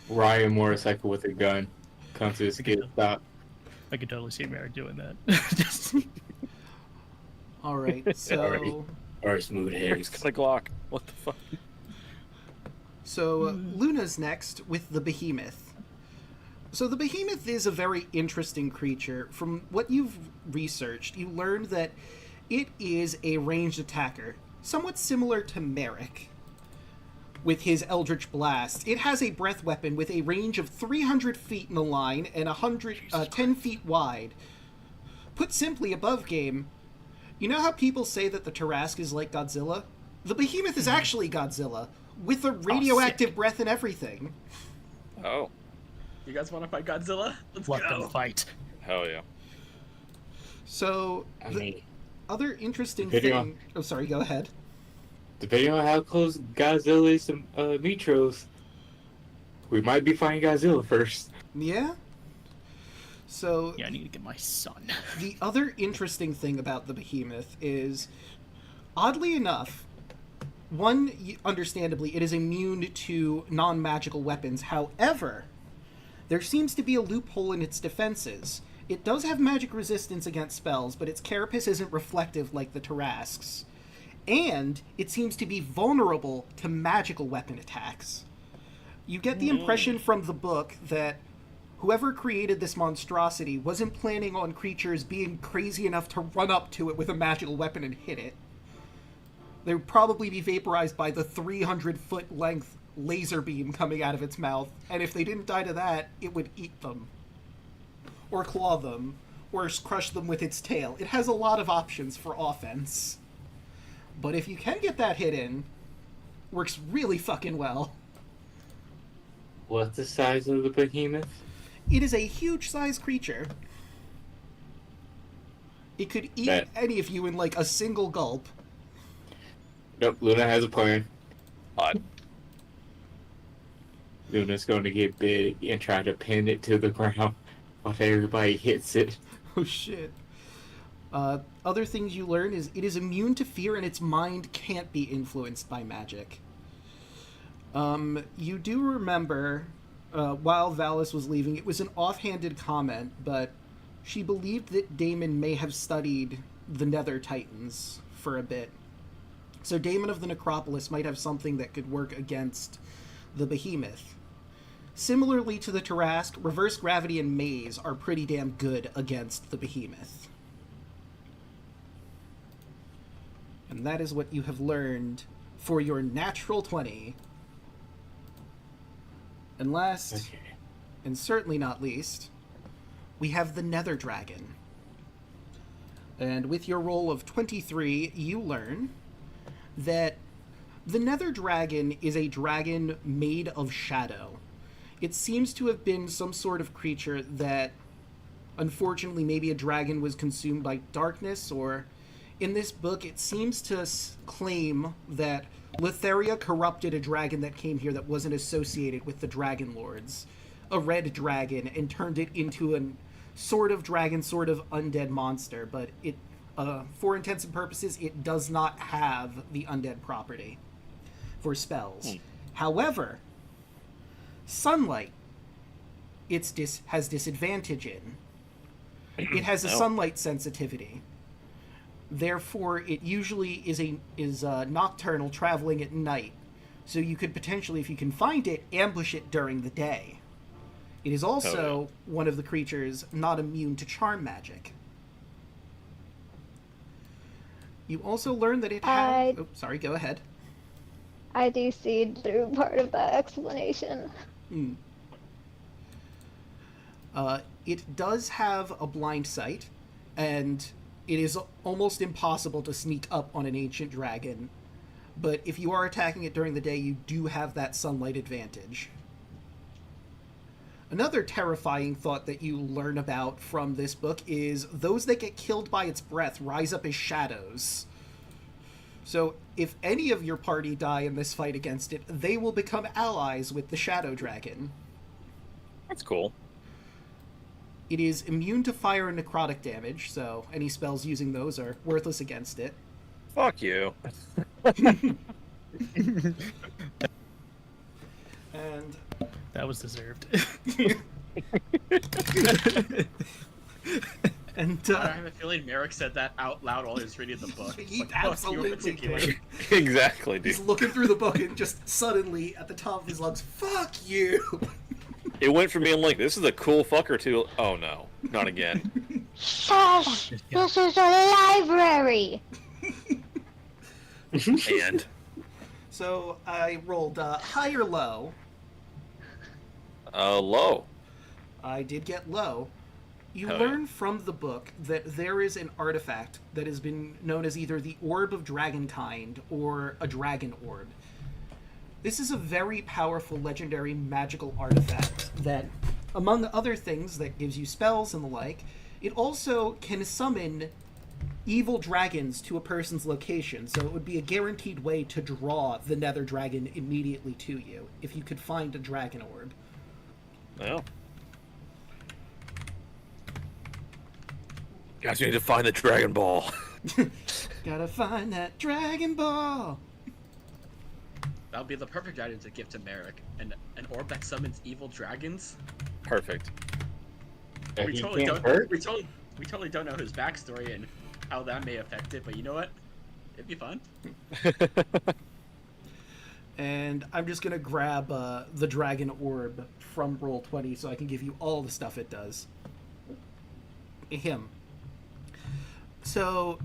Ryan motorcycle with a gun. Comes to a skid stop. I could totally see Merrick doing that. Just... All right, so... Or smooth He's heads. got a Glock. What the fuck? So, Luna's next with the Behemoth. So the Behemoth is a very interesting creature. From what you've researched, you learned that it is a ranged attacker, somewhat similar to Merrick with his Eldritch Blast. It has a breath weapon with a range of 300 feet in the line and 10 feet wide. Put simply, above game, You know how people say that the Tarrasque is like Godzilla? The behemoth is actually Godzilla, with a radioactive breath and everything. Oh. You guys want to fight Godzilla? Let's Let go. them fight. Hell yeah. So, I the mean, other interesting Depending thing... on- Oh, sorry, go ahead. depending on how close Godzilla is to Mitros, we might be fighting Godzilla first. Yeah? So, Yeah, I need to get my son. the other interesting thing about the behemoth is, oddly enough, understandably, it is immune to non-magical weapons. However, there seems to be a loophole in its defenses. It does have magic resistance against spells, but its carapace isn't reflective like the Tarrasque's. And it seems to be vulnerable to magical weapon attacks. You get the impression from the book that whoever created this monstrosity wasn't planning on creatures being crazy enough to run up to it with a magical weapon and hit it. They would probably be vaporized by the 300-foot length laser beam coming out of its mouth, and if they didn't die to that, it would eat them. Or claw them, or crush them with its tail. It has a lot of options for offense. But if you can get that hit in, works really fucking well. What's the size of the behemoth? It is a huge-sized creature. It could eat any of you in, like, a single gulp. Nope, Luna has a plan. Odd. Luna's going to get big and try to pin it to the ground while everybody hits it. Oh, shit. Other things you learn is it is immune to fear and its mind can't be influenced by magic. You do remember, while Valis was leaving, it was an offhanded comment, but she believed that Damon may have studied the Nether Titans for a bit. So Damon of the Necropolis might have something that could work against the Behemoth. Similarly to the Tarrasque, reverse gravity and maze are pretty damn good against the Behemoth. And that is what you have learned for your natural 20. And last, and certainly not least, we have the Nether Dragon. And with your roll of 23, you learn that the Nether Dragon is a dragon made of shadow. It seems to have been some sort of creature that, unfortunately, maybe a dragon was consumed by darkness, or in this book, it seems to claim that Letheria corrupted a dragon that came here that wasn't associated with the Dragon Lords, a red dragon, and turned it into a sort of dragon, sort of undead monster, but it, for intents and purposes, it does not have the undead property for spells. However, sunlight, has disadvantage in. It has a sunlight sensitivity. Therefore, it usually is nocturnal, traveling at night. So you could potentially, if you can find it, ambush it during the day. It is also one of the creatures not immune to charm magic. You also learn that it has... Oh, sorry, go ahead. I do see through part of that explanation. It does have a blind sight, and it is almost impossible to sneak up on an ancient dragon. But if you are attacking it during the day, you do have that sunlight advantage. Another terrifying thought that you learn about from this book is those that get killed by its breath rise up as shadows. So if any of your party die in this fight against it, they will become allies with the Shadow Dragon. That's cool. It is immune to fire and necrotic damage, so any spells using those are worthless against it. Fuck you. And that was deserved. And I have a feeling Merrick said that out loud while he was reading the book. He Like, fuck you in absolutely particular. did. Exactly, dude. He's looking through the book and just suddenly, at the top of his lungs, fuck you! It went from being like, this is a cool fucker to, oh no, not again. Shush! This is a library! And? So I rolled high or low. Low. I did get low. You Hell learn from the book that there is an artifact that has been known as either the Orb of Dragonkind or a Dragon Orb. This is a very powerful, legendary, magical artifact that, among other things that gives you spells and the like, it also can summon evil dragons to a person's location, so it would be a guaranteed way to draw the Nether Dragon immediately to you, if you could find a Dragon Orb. Well. Guys, we need to find the Dragon Ball. Gotta find that Dragon Ball! That would be the perfect item to give to Merrick. An orb that summons evil dragons. Perfect. That We he totally can't don't. hurt? We totally don't know his backstory and how that may affect it. But you know what? It'd be fun. And I'm just gonna grab the Dragon Orb from Roll20 so I can give you all the stuff it does. Him. So,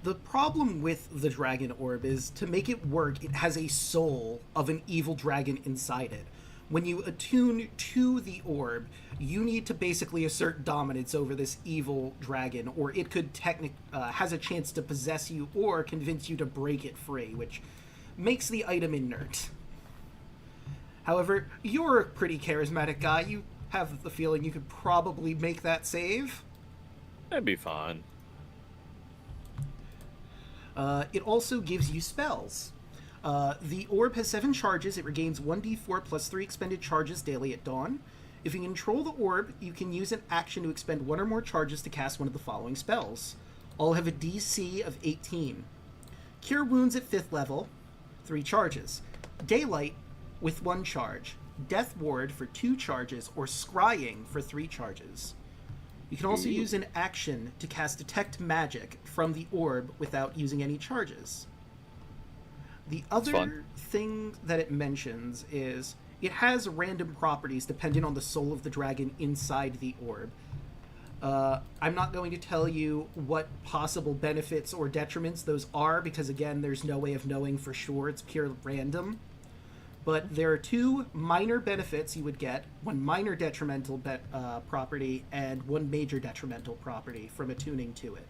the problem with the Dragon Orb is, to make it work, it has a soul of an evil dragon inside it. When you attune to the orb, you need to basically assert dominance over this evil dragon, or it could has a chance to possess you or convince you to break it free, which makes the item inert. However, you're a pretty charismatic guy. You have the feeling you could probably make that save. That'd be fine. It also gives you spells. The orb has 7 charges. It regains 1d4 plus 3 expended charges daily at dawn. If you control the orb, you can use an action to expend 1 or more charges to cast one of the following spells. All have a DC of 18. Cure Wounds at 5th level, 3 charges. Daylight with 1 charge. Death Ward for 2 charges, or Scrying for 3 charges. You can also use an action to cast Detect Magic from the orb without using any charges. The other thing that it mentions is it has random properties dependent on the soul of the dragon inside the orb. I'm not going to tell you what possible benefits or detriments those are, because again, there's no way of knowing for sure. It's pure random. But there are 2 minor benefits you would get, 1 minor detrimental property and 1 major detrimental property from attuning to it.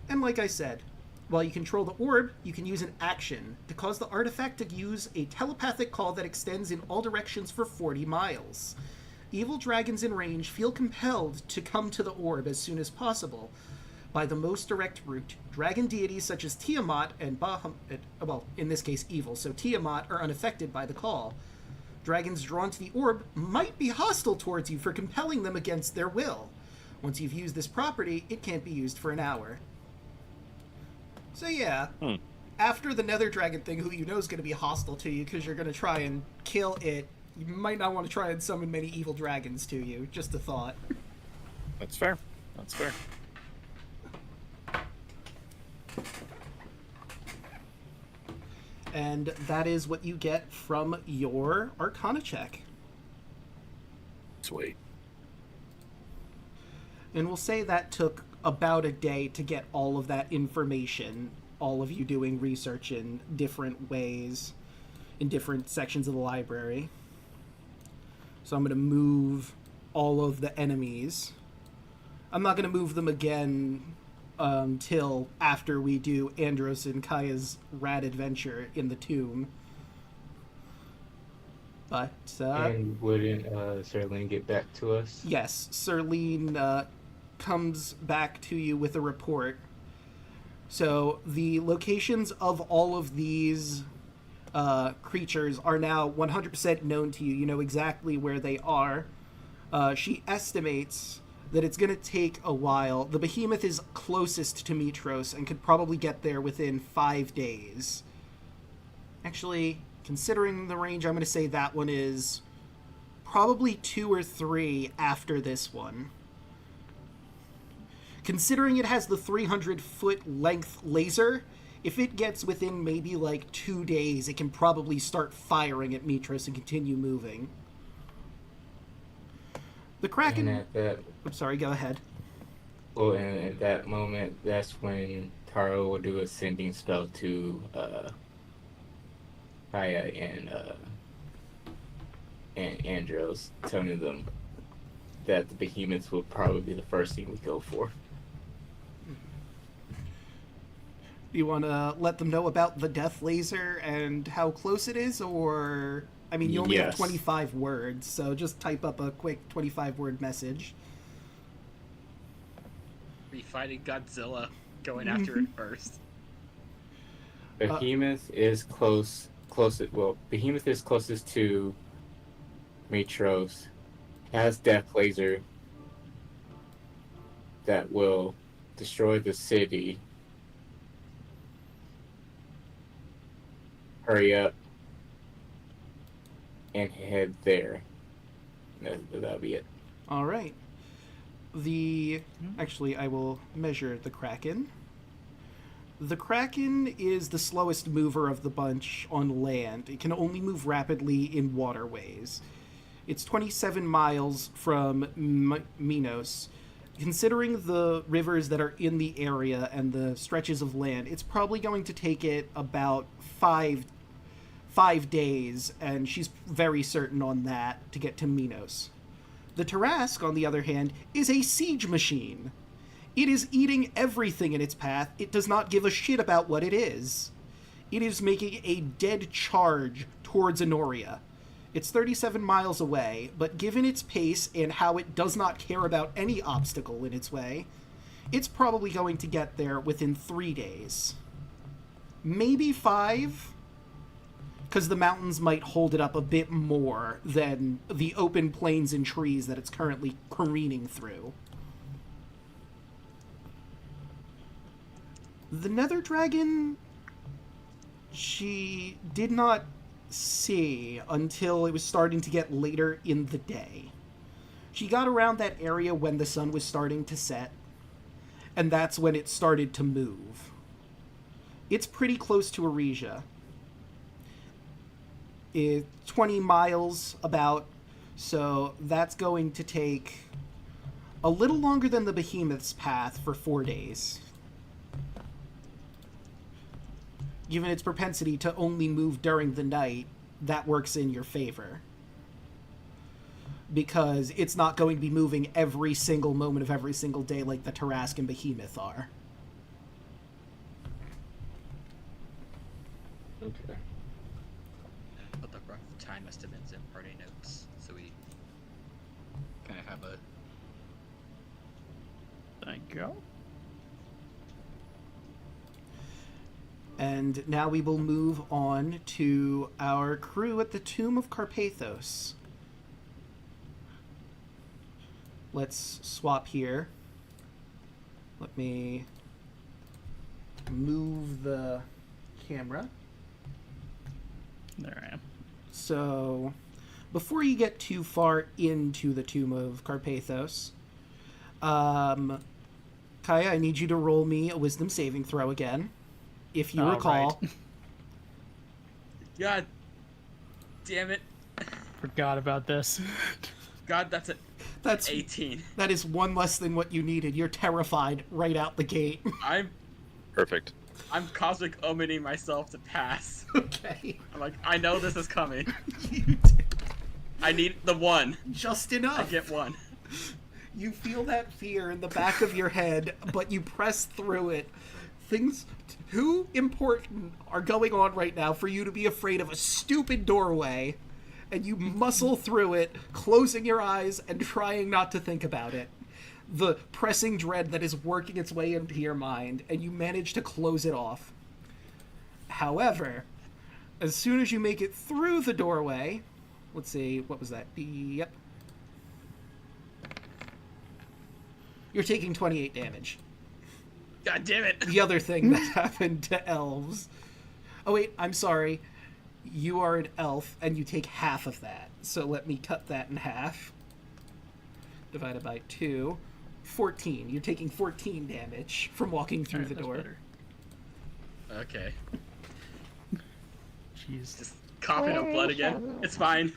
And like I said, while you control the orb, you can use an action to cause the artifact to use a telepathic call that extends in all directions for 40 miles. Evil dragons in range feel compelled to come to the orb as soon as possible by the most direct route. Dragon deities such as Tiamat and Bahamut, well, in this case evil, so Tiamat, are unaffected by the call. Dragons drawn to the orb might be hostile towards you for compelling them against their will. Once you've used this property, it can't be used for an hour. So yeah, after the Nether Dragon thing, who you know is going to be hostile to you because you're going to try and kill it, you might not want to try and summon many evil dragons to you. Just a thought. That's fair. That's fair. And that is what you get from your Arcana check. Sweet. And we'll say that took about a day to get all of that information, all of you doing research in different ways, in different sections of the library. So I'm going to move all of the enemies. I'm not going to move them again until after we do Andros and Kaya's rad adventure in the tomb. But, and wouldn't Serlene get back to us? Yes, Serlene comes back to you with a report. So the locations of all of these creatures are now 100% known to you. You know exactly where they are. She estimates that it's going to take a while. The behemoth is closest to Mitros and could probably get there within 5 days. Actually, considering the range, I'm going to say that one is probably 2 or 3 after this one. Considering it has the 300-foot length laser, if it gets within maybe like 2 days, it can probably start firing at Mitros and continue moving. The Kraken... I'm sorry, go ahead. Well, and at that moment, that's when Taro will do a sending spell to Kaya and Andros, telling them that the behemoths would probably be the first thing we go for. You want to let them know about the death laser and how close it is, or... I mean, you only have Yes. 25 words, so just type up a quick 25-word message. Be fighting Godzilla, going after it first. Behemoth is closest. Well, Behemoth is closest to Metros. Has death laser that will destroy the city. Hurry up and head there. That'll be it. All right. Actually, I will measure the Kraken. The Kraken is the slowest mover of the bunch on land. It can only move rapidly in waterways. It's 27 miles from Minos. Considering the rivers that are in the area and the stretches of land, it's probably going to take it about five days, and she's very certain on that, to get to Minos. The Tarask, on the other hand, is a siege machine. It is eating everything in its path. It does not give a shit about what it is. It is making a dead charge towards Honoria. It's 37 miles away, but given its pace and how it does not care about any obstacle in its way, it's probably going to get there within 3 days. Maybe 5, because the mountains might hold it up a bit more than the open plains and trees that it's currently careening through. The Nether Dragon, she did not see until it was starting to get later in the day. She got around that area when the sun was starting to set, and that's when it started to move. It's pretty close to Arisia. It's 20 miles about, so that's going to take a little longer than the Behemoth's path for 4 days. Given its propensity to only move during the night, that works in your favor. Because it's not going to be moving every single moment of every single day like the Tarask and Behemoth are. Okay. Put the rough time estimates in party notes, so we kind of have a... Thank you. And now we will move on to our crew at the Tomb of Carpathos. Let's swap here. Let me move the camera. There I am. So, before you get too far into the Tomb of Carpathos, Kaya, I need you to roll me a wisdom saving throw again. If you recall. Right. God damn it. Forgot about this. God, that's it. That's 18. That is one less than what you needed. You're terrified right out the gate. I'm Perfect. cosmic omining myself to pass. Okay. I'm like, I know this is coming. You did I need the one. just enough. I get one. You feel that fear in the back of your head, but you press through it. Things too important are going on right now for you to be afraid of a stupid doorway, and you muscle through it, closing your eyes and trying not to think about it. The pressing dread that is working its way into your mind, and you manage to close it off. However, as soon as you make it through the doorway, let's see, what was that? Yep. You're taking 28 damage. God damn it. The other thing that happened to elves. Oh wait, I'm sorry. You are an elf, and you take half of that. So let me cut that in half. Divided by 2. 14. You're taking 14 damage from walking through the door. Better. Okay. Jeez. Just coughing up blood again. It's fine.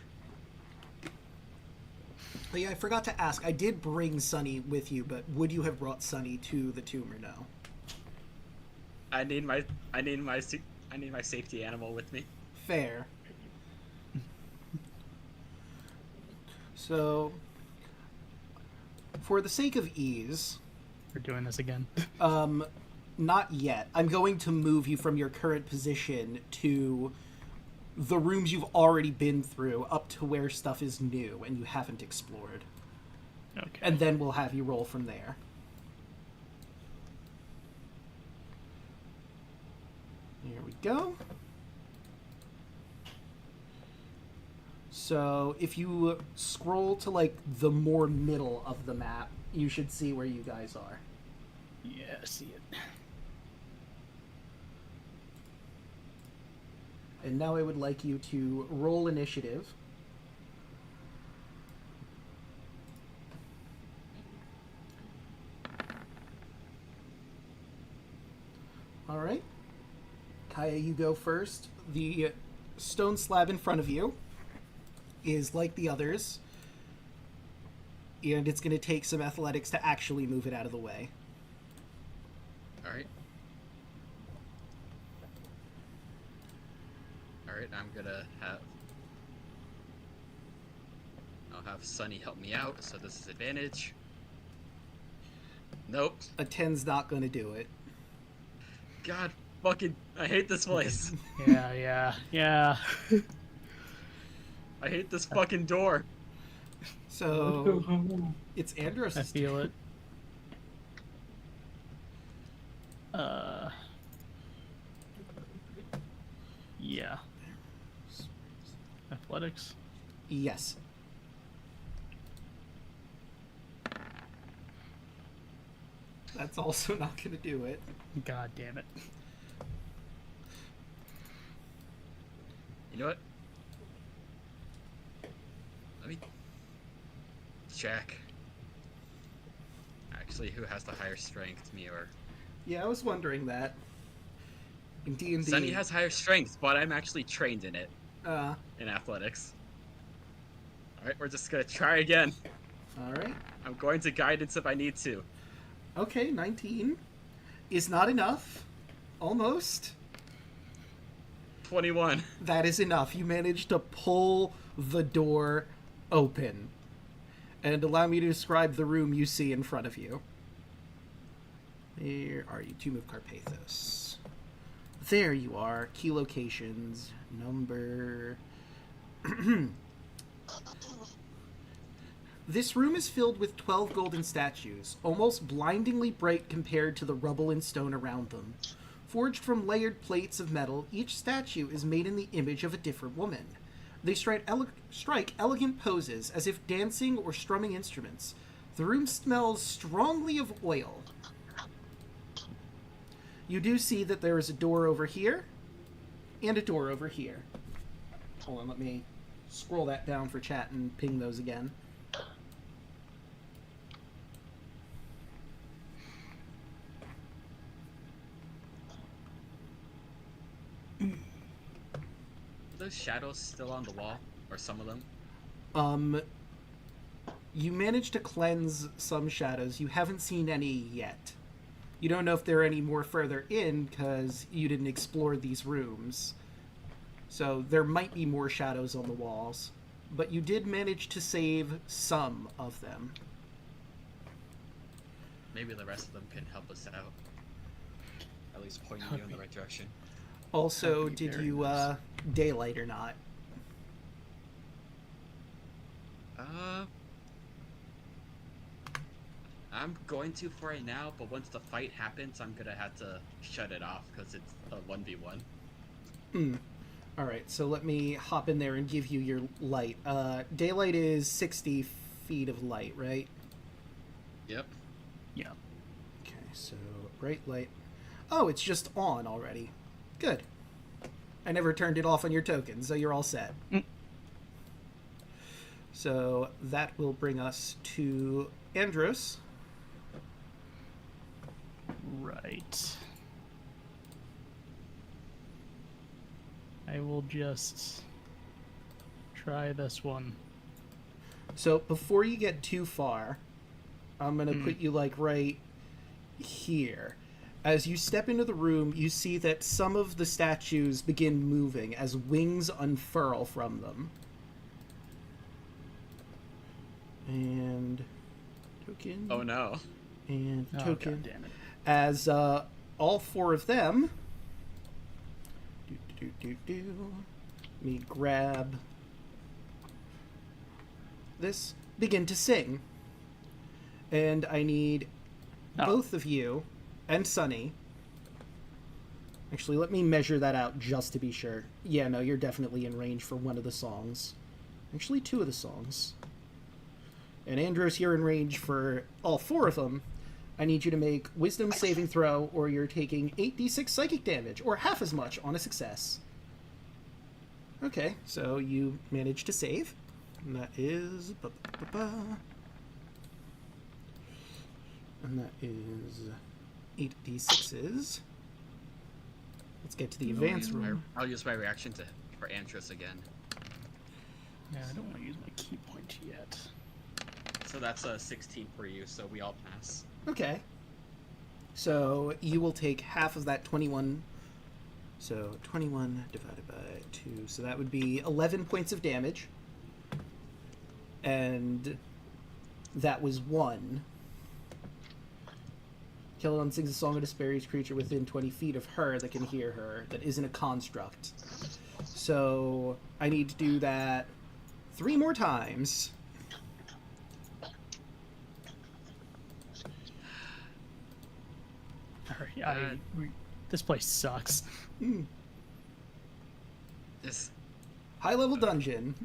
Oh yeah, I forgot to ask. I did bring Sunny with you, but would you have brought Sunny to the tomb or no? I need my safety animal with me. Fair. So, For the sake of ease, We're doing this again. not yet. I'm going to move you from your current position to the rooms you've already been through up to where stuff is new and you haven't explored. Okay. And then we'll have you roll from there. Here we go. So if you scroll to like the more middle of the map, you should see where you guys are. Yeah, I see it. And now I would like you to roll initiative. All right. Kaya, you go first. The stone slab in front of you is like the others, and it's going to take some athletics to actually move it out of the way. Alright. Alright, I'll have Sunny help me out, so this is advantage. Nope. A 10's not going to do it. God fucking, I hate this place. Yeah. I hate this fucking door. So it's Andros. I feel it. Yeah. Athletics. Yes. That's also not going to do it. God damn it. You know what? Let me check. Actually, who has the higher strength, me or... Yeah, I was wondering that. In D&D... Sunny has higher strength, but I'm actually trained in it. In athletics. Alright, we're just gonna try again. Alright. I'm going to guidance if I need to. Okay, 19 is not enough. Almost. 21. That is enough. You managed to pull the door open. And allow me to describe the room you see in front of you. Where are you? To move Carpathos. There you are. Key locations. Number... This room is filled with 12 golden statues, almost blindingly bright compared to the rubble and stone around them. Forged from layered plates of metal, each statue is made in the image of a different woman. They strike elegant poses as if dancing or strumming instruments. The room smells strongly of oil. You do see that there is a door over here and a door over here. Hold on, let me scroll that down for chat and ping those again. Are those shadows still on the wall? Or some of them? You managed to cleanse some shadows. You haven't seen any yet. You don't know if there are any more further in because you didn't explore these rooms. So there might be more shadows on the walls. But you did manage to save some of them. Maybe the rest of them can help us out. At least point you in the right direction. Also, did you daylight or not? I'm going to for right now, but once the fight happens, I'm gonna have to shut it off because it's a 1v1. Alright, so let me hop in there and give you your light. Daylight is 60 feet of light, right? Yep. Yeah. Okay, so bright light. Oh, it's just on already. Good. I never turned it off on your token, so you're all set. So that will bring us to Andros. Right. I will just try this one. So before you get too far, I'm going to put you like right here. As you step into the room, you see that some of the statues begin moving as wings unfurl from them. And Token. Oh no. And Oh, token. God damn it. As all four of them. Let me grab this. Begin to sing. And I need both of you and Sunny. Actually, let me measure that out just to be sure. Yeah, no, you're definitely in range for one of the songs. Actually, two of the songs. And Andros, you're in range for all four of them. I need you to make Wisdom saving throw, or you're taking 8d6 psychic damage, or half as much on a success. Okay, so you managed to save. And that is... And that is 8d6s. Let's get to the advanced room. I'll use my reaction for Antris again. Yeah, I don't want to use my key point yet. So that's a 16 for you, so we all pass. Okay. So you will take half of that 21. So 21 divided by 2. So that would be 11 points of damage. And that was 1. Kellan sings a song of despair, each creature within 20 feet of her that can hear her, that isn't a construct. So I need to do that 3 more times. Alright, this place sucks. This high-level dungeon.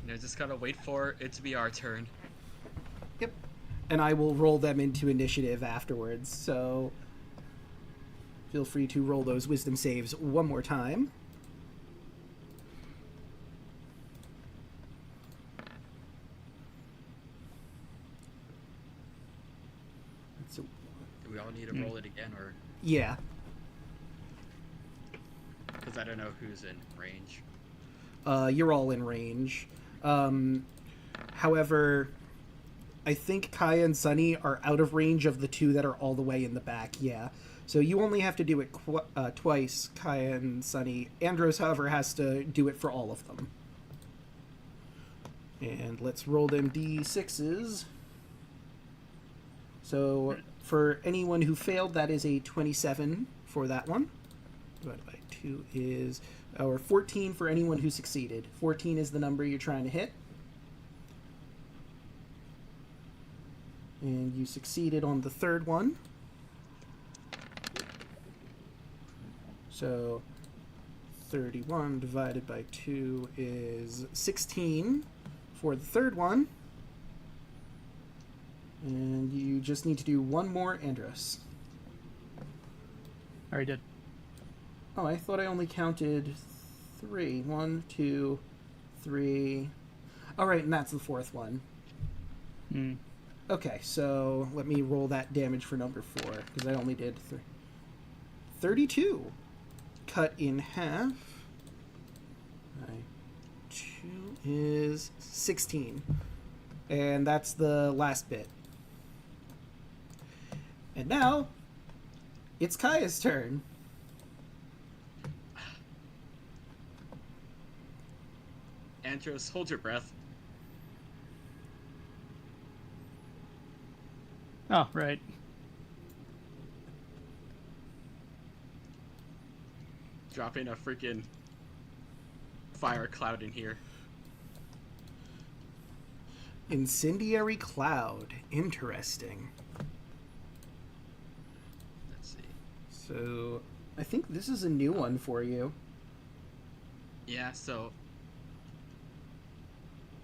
Just gotta wait for it to be our turn. Yep. And I will roll them into initiative afterwards, so feel free to roll those wisdom saves one more time. So, Do we all need to roll it again, or? Yeah. Because I don't know who's in range. You're all in range. However, I think Kaya and Sunny are out of range of the two that are all the way in the back, yeah. So you only have to do it twice, Kaya and Sunny. Andros, however, has to do it for all of them. And let's roll them d6s. So for anyone who failed, that is a 27 for that one. Divided by 2 is... or 14 for anyone who succeeded. 14 is the number you're trying to hit. And you succeeded on the third one. So 31 divided by 2 is 16 for the third one. And you just need to do one more, Andros. Already did. Oh, I thought I only counted 3. 1, 2, 3. All right, and that's the fourth one. Okay, so let me roll that damage for number 4, because I only did 32. Cut in half. 2 is 16. And that's the last bit. And now, it's Kaya's turn. Andros, hold your breath. Oh, right. Dropping a freaking fire cloud in here. Incendiary cloud. Interesting. Let's see. So, I think this is a new one for you. Yeah, so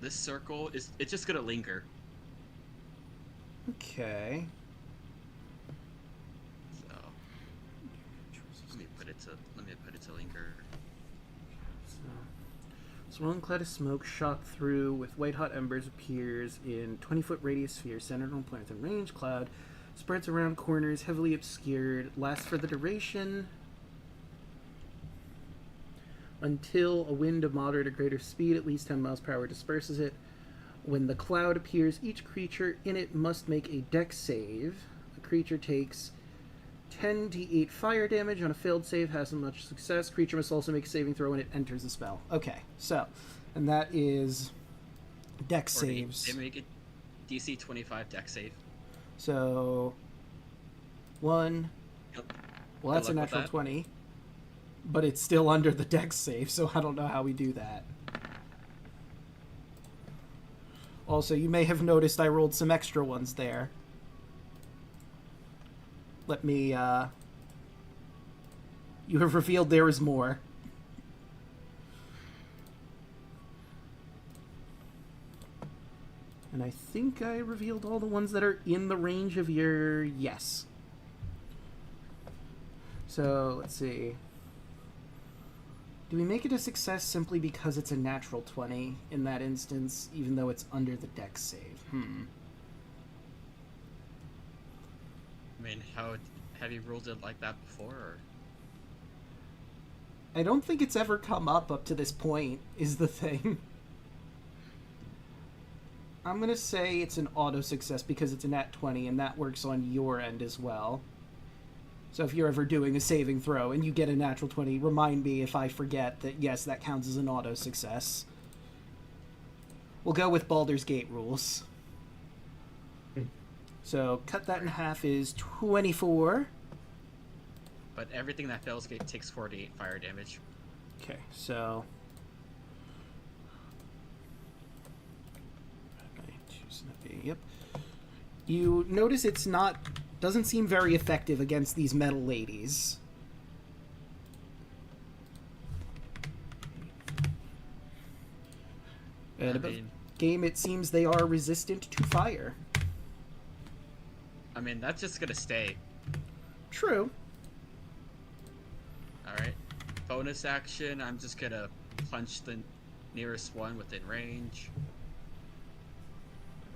this circle it's just gonna linger. Okay. So let me put it to linger. So one cloud of smoke shot through with white-hot embers appears in 20-foot radius sphere centered on planets in range. Cloud spreads around corners, heavily obscured, lasts for the duration until a wind of moderate or greater speed, at least 10 miles per hour, disperses it. When the cloud appears, each creature in it must make a dex save. The creature takes 10d8 fire damage. On a failed save, has much success. Creature must also make a saving throw when it enters the spell. Okay, so, and that is Dex Or saves. They make it DC 25 dex save. So 1. Yep. Well, that's a Good luck with natural that. 20. But it's still under the dex save, so I don't know how we do that. Also, you may have noticed I rolled some extra ones there. Let me, You have revealed there is more. And I think I revealed all the ones that are in the range of your yes. So, let's see. Do we make it a success simply because it's a natural 20 in that instance, even though it's under the dex save? I mean, how have you ruled it like that before? Or? I don't think it's ever come up to this point, is the thing. I'm going to say it's an auto success because it's a nat 20, and that works on your end as well. So if you're ever doing a saving throw and you get a natural 20, remind me if I forget that, yes, that counts as an auto success. We'll go with Baldur's Gate rules. So cut that in half is 24. But everything that fails takes 48 fire damage. Okay, so... Yep. You notice it's not... doesn't seem very effective against these metal ladies. And above game, it seems they are resistant to fire. I mean, that's just gonna stay. True. Alright. Bonus action, I'm just gonna punch the nearest one within range.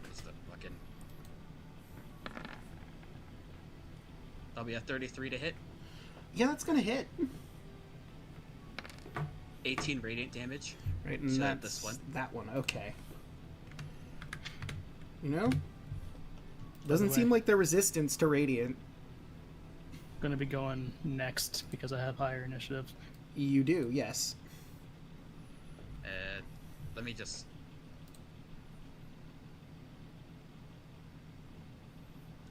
What's the fucking... That'll be a 33 to hit. Yeah, that's gonna hit. 18 radiant damage. Right, and So that's this one. that one. Okay. You know? Doesn't way. seem like they're resistance to radiant. Gonna be going next because I have higher initiative. You do, yes. Let me just...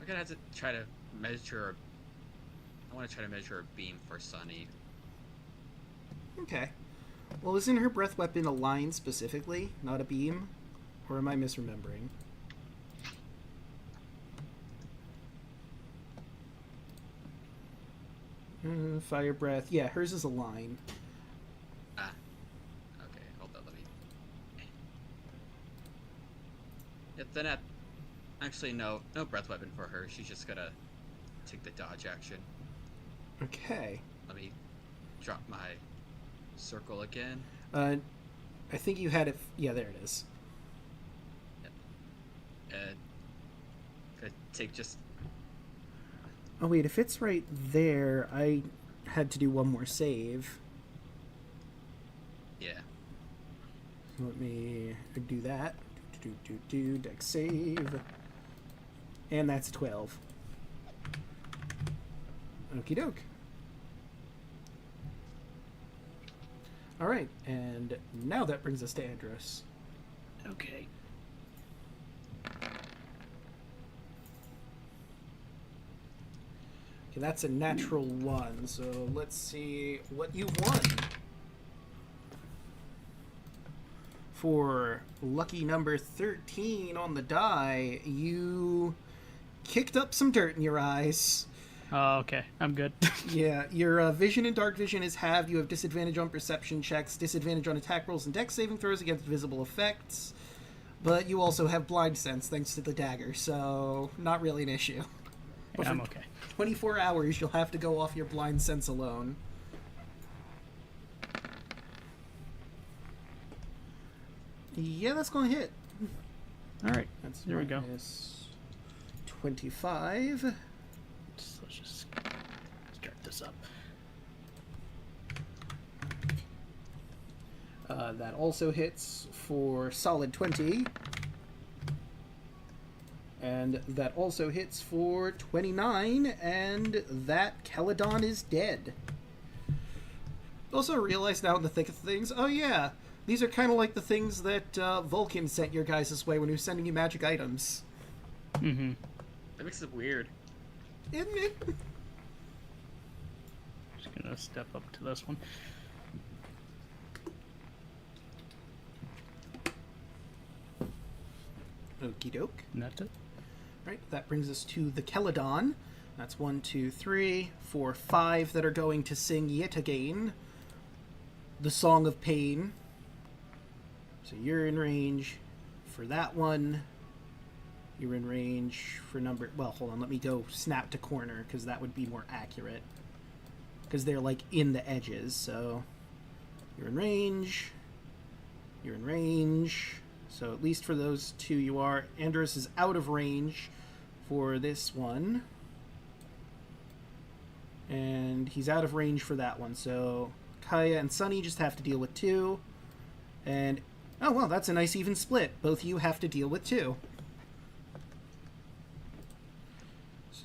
I'm gonna have to try to measure... I want to try to measure a beam for Sunny. Okay. Well, isn't her breath weapon a line specifically, not a beam? Or am I misremembering? Fire breath. Yeah, hers is a line. Ah. Okay, hold on, let me... Yeah, then actually, no breath weapon for her. She's just gonna take the dodge action. Okay. Let me drop my circle again. I think you had it... Yeah, there it is. And gonna take just... Oh, wait, if it's right there, I had to do one more save. Yeah. Let me do that. Dex save. And that's 12. Okie doke. Alright, and now that brings us to Andros. Okay. Okay, that's a natural 1, so let's see what you've won. For lucky number 13 on the die, you kicked up some dirt in your eyes. Oh, okay. I'm good. Yeah, your vision and dark vision is halved. You have disadvantage on perception checks, disadvantage on attack rolls and dex saving throws against visible effects. But you also have blind sense thanks to the dagger, so not really an issue. But Yeah, I'm for okay. 24 hours, you'll have to go off your blind sense alone. Yeah, that's going to hit. All right. That's There we go. minus 25. Let's just start this up. That also hits for solid 20. And that also hits for 29, and that Caledon is dead. Also realized now in the thick of things, oh yeah, These are kind of like the things that Vulcan sent your guys' way when he was sending you magic items. Mm-hmm. That makes it weird. Isn't it? Just gonna step up to this one. Okie doke. And that's it. Right, that brings us to the Keladon. That's 1, 2, 3, 4, 5 that are going to sing yet again the Song of Pain. So you're in range for that one. You're in range for number... Well, hold on, let me go snap to corner, because that would be more accurate. Because they're, like, in the edges, so... You're in range. You're in range. So at least for those two you are. Andros is out of range for this one. And he's out of range for that one. So Kaya and Sunny just have to deal with 2. And, oh well, that's a nice even split. Both of you have to deal with 2.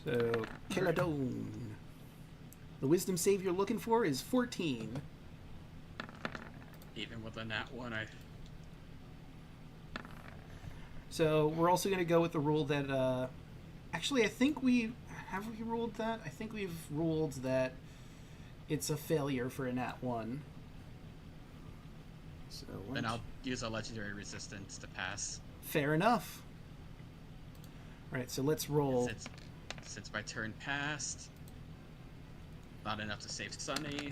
So, Keladon. The wisdom save you're looking for is 14. Even with a nat 1, I... So we're also going to go with the rule that, actually, I think we ruled that? I think we've ruled that it's a failure for a nat 1. So Then I'll use a legendary resistance to pass. Fair enough. Alright, so let's roll. Since my turn passed, not enough to save Sunny.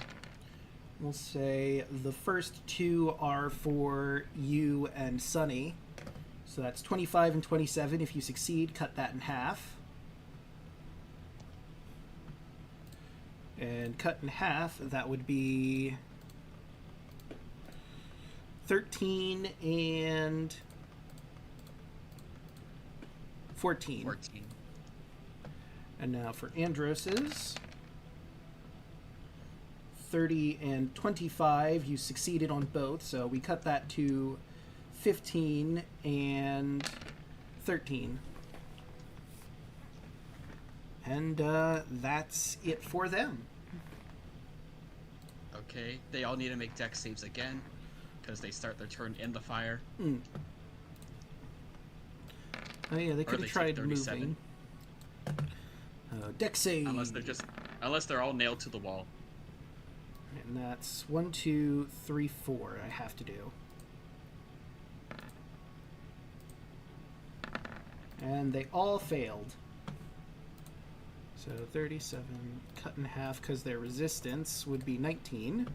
We'll say the first 2 are for you and Sunny. So that's 25 and 27. If you succeed, cut that in half. And cut in half, that would be 13 and 14. 14. And now for Andros's 30 and 25, you succeeded on both, so we cut that to 15 and 13. And that's it for them. Okay, they all need to make dex saves again, because they start their turn in the fire. Mm. Oh yeah, they could have take tried 37. moving. Dex save. Unless they're all nailed to the wall. And that's 1, 2, 3, 4 I have to do. And they all failed. So 37 cut in half because their resistance would be 19.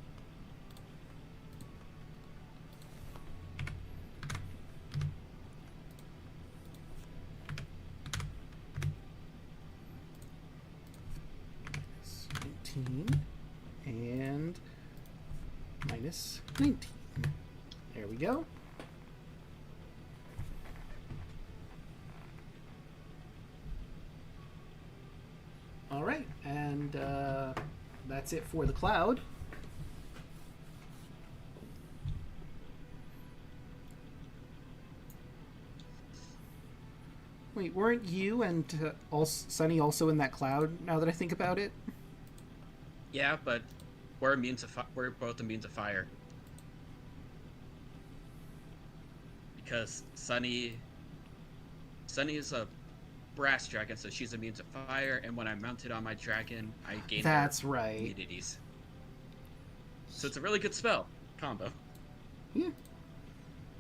It's 19 and minus 19. There we go. All right, and that's it for the cloud. Wait, weren't you and Sunny also in that cloud? Now that I think about it. Yeah, but we're both immune to fire. Because Sunny is a brass dragon, so she's immune to fire, and when I mounted on my dragon, I gained That's right. immunities. So it's a really good spell combo. Yeah.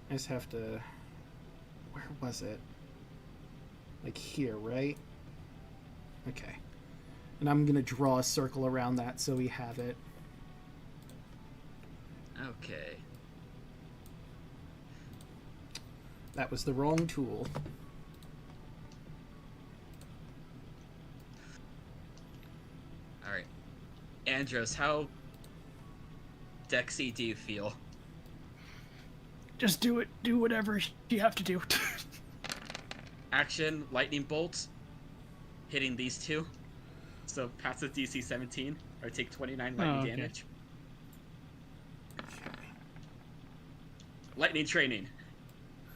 I just have to... Where was it? Like here, right? Okay. And I'm gonna draw a circle around that so we have it. Okay. That was the wrong tool. Alright. Andros, how Dexy do you feel? Just do it. Do whatever you have to do. Action, lightning bolt, hitting these two. So pass the DC 17, or take 29 lightning damage. Lightning training.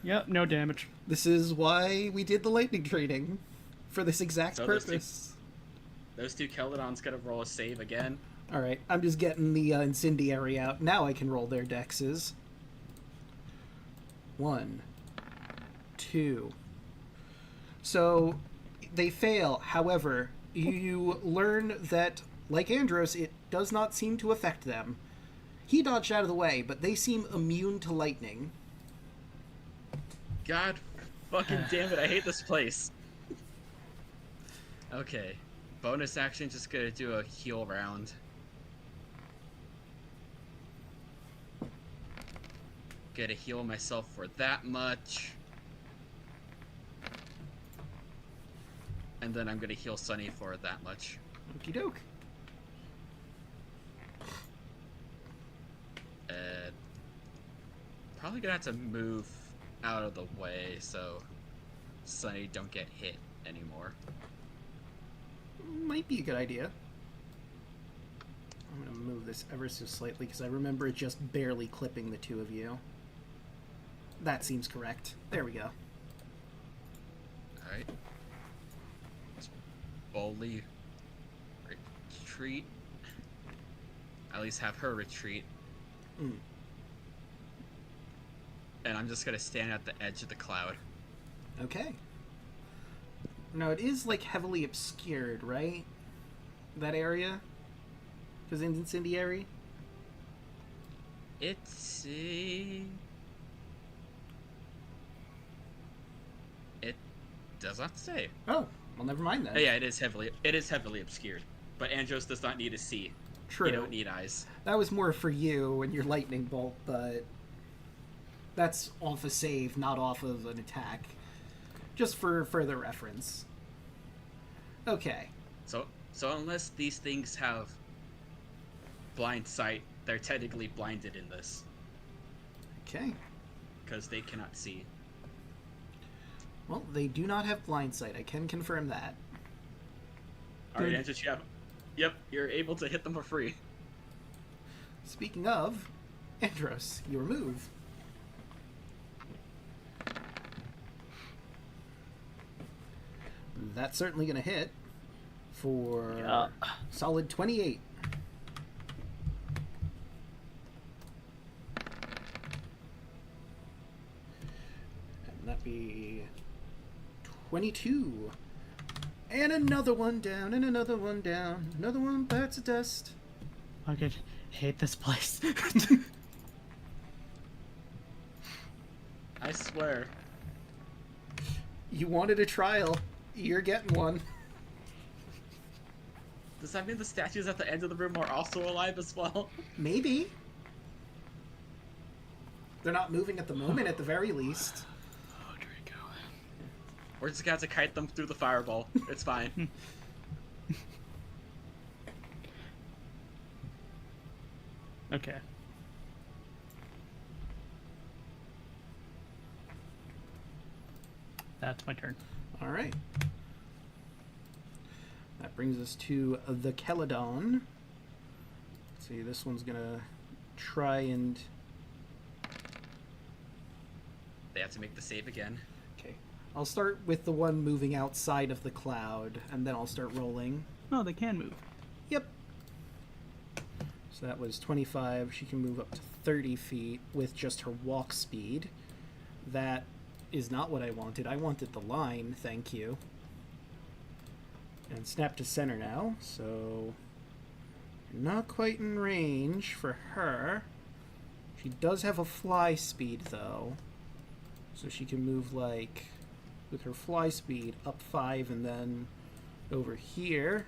Yep, no damage. This is why we did the lightning training. For this exact So purpose. Those two Keladons gotta roll a save again. Alright, I'm just getting the incendiary out. Now I can roll their dexes. 1, 2. So they fail. However, you learn that, like Andros, it does not seem to affect them. He dodged out of the way, but they seem immune to lightning. God fucking damn it, I hate this place. Okay. Bonus action, just gonna do a heal round. Gonna heal myself for that much. And then I'm gonna heal Sunny for that much. Okie doke. Probably gonna have to move out of the way so Sunny don't get hit anymore. Might be a good idea. I'm gonna move this ever so slightly because I remember it just barely clipping the two of you. That seems correct. There we go. Alright. Let's boldly retreat. At least have her retreat. Mm. And I'm just gonna stand at the edge of the cloud. Okay. Now it is like heavily obscured, right? That area? Because it's incendiary? It's it does not say. Oh, well, never mind then. Oh, yeah, it is heavily obscured. But Andros does not need to see. True. You don't need eyes. That was more for you and your lightning bolt, but that's off a save, not off of an attack. Just for further reference. Okay. So unless these things have blind sight, they're technically blinded in this. Okay. Because they cannot see. Well, they do not have blind sight. I can confirm that. Alright, Andros, you have... Yep, you're able to hit them for free. Speaking of, Andros, your move. That's certainly going to hit for solid 28. And that be 22. And another one down, and another one down. Another one bites the dust. I could hate this place. I swear. You wanted a trial. You're getting one. Does that mean the statues at the end of the room are also alive as well? Maybe. They're not moving at the moment, at the very least. Oh, Draco. We're just gonna have to kite them through the fireball. It's fine. Okay. That's my turn. All right. That brings us to the Keladon. Let's see, this one's gonna try and... They have to make the save again. Okay. I'll start with the one moving outside of the cloud, and then I'll start rolling. Oh, they can move. Yep. So that was 25. She can move up to 30 feet with just her walk speed. That is not what I wanted. I wanted the line, thank you. And snap to center now, so not quite in range for her. She does have a fly speed though, so she can move like with her fly speed up 5 and then over here,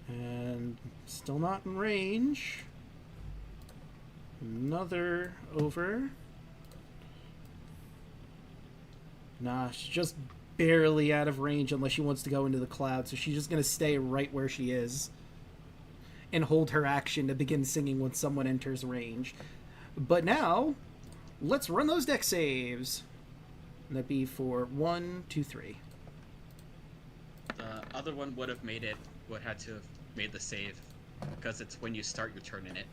and still not in range. Another over. Nah, she's just barely out of range unless she wants to go into the cloud, so she's just going to stay right where she is and hold her action to begin singing when someone enters range. But now, let's run those deck saves. And that'd be for 1, 2, 3. The other one would have had to have made the save, because it's when you start your turn in it.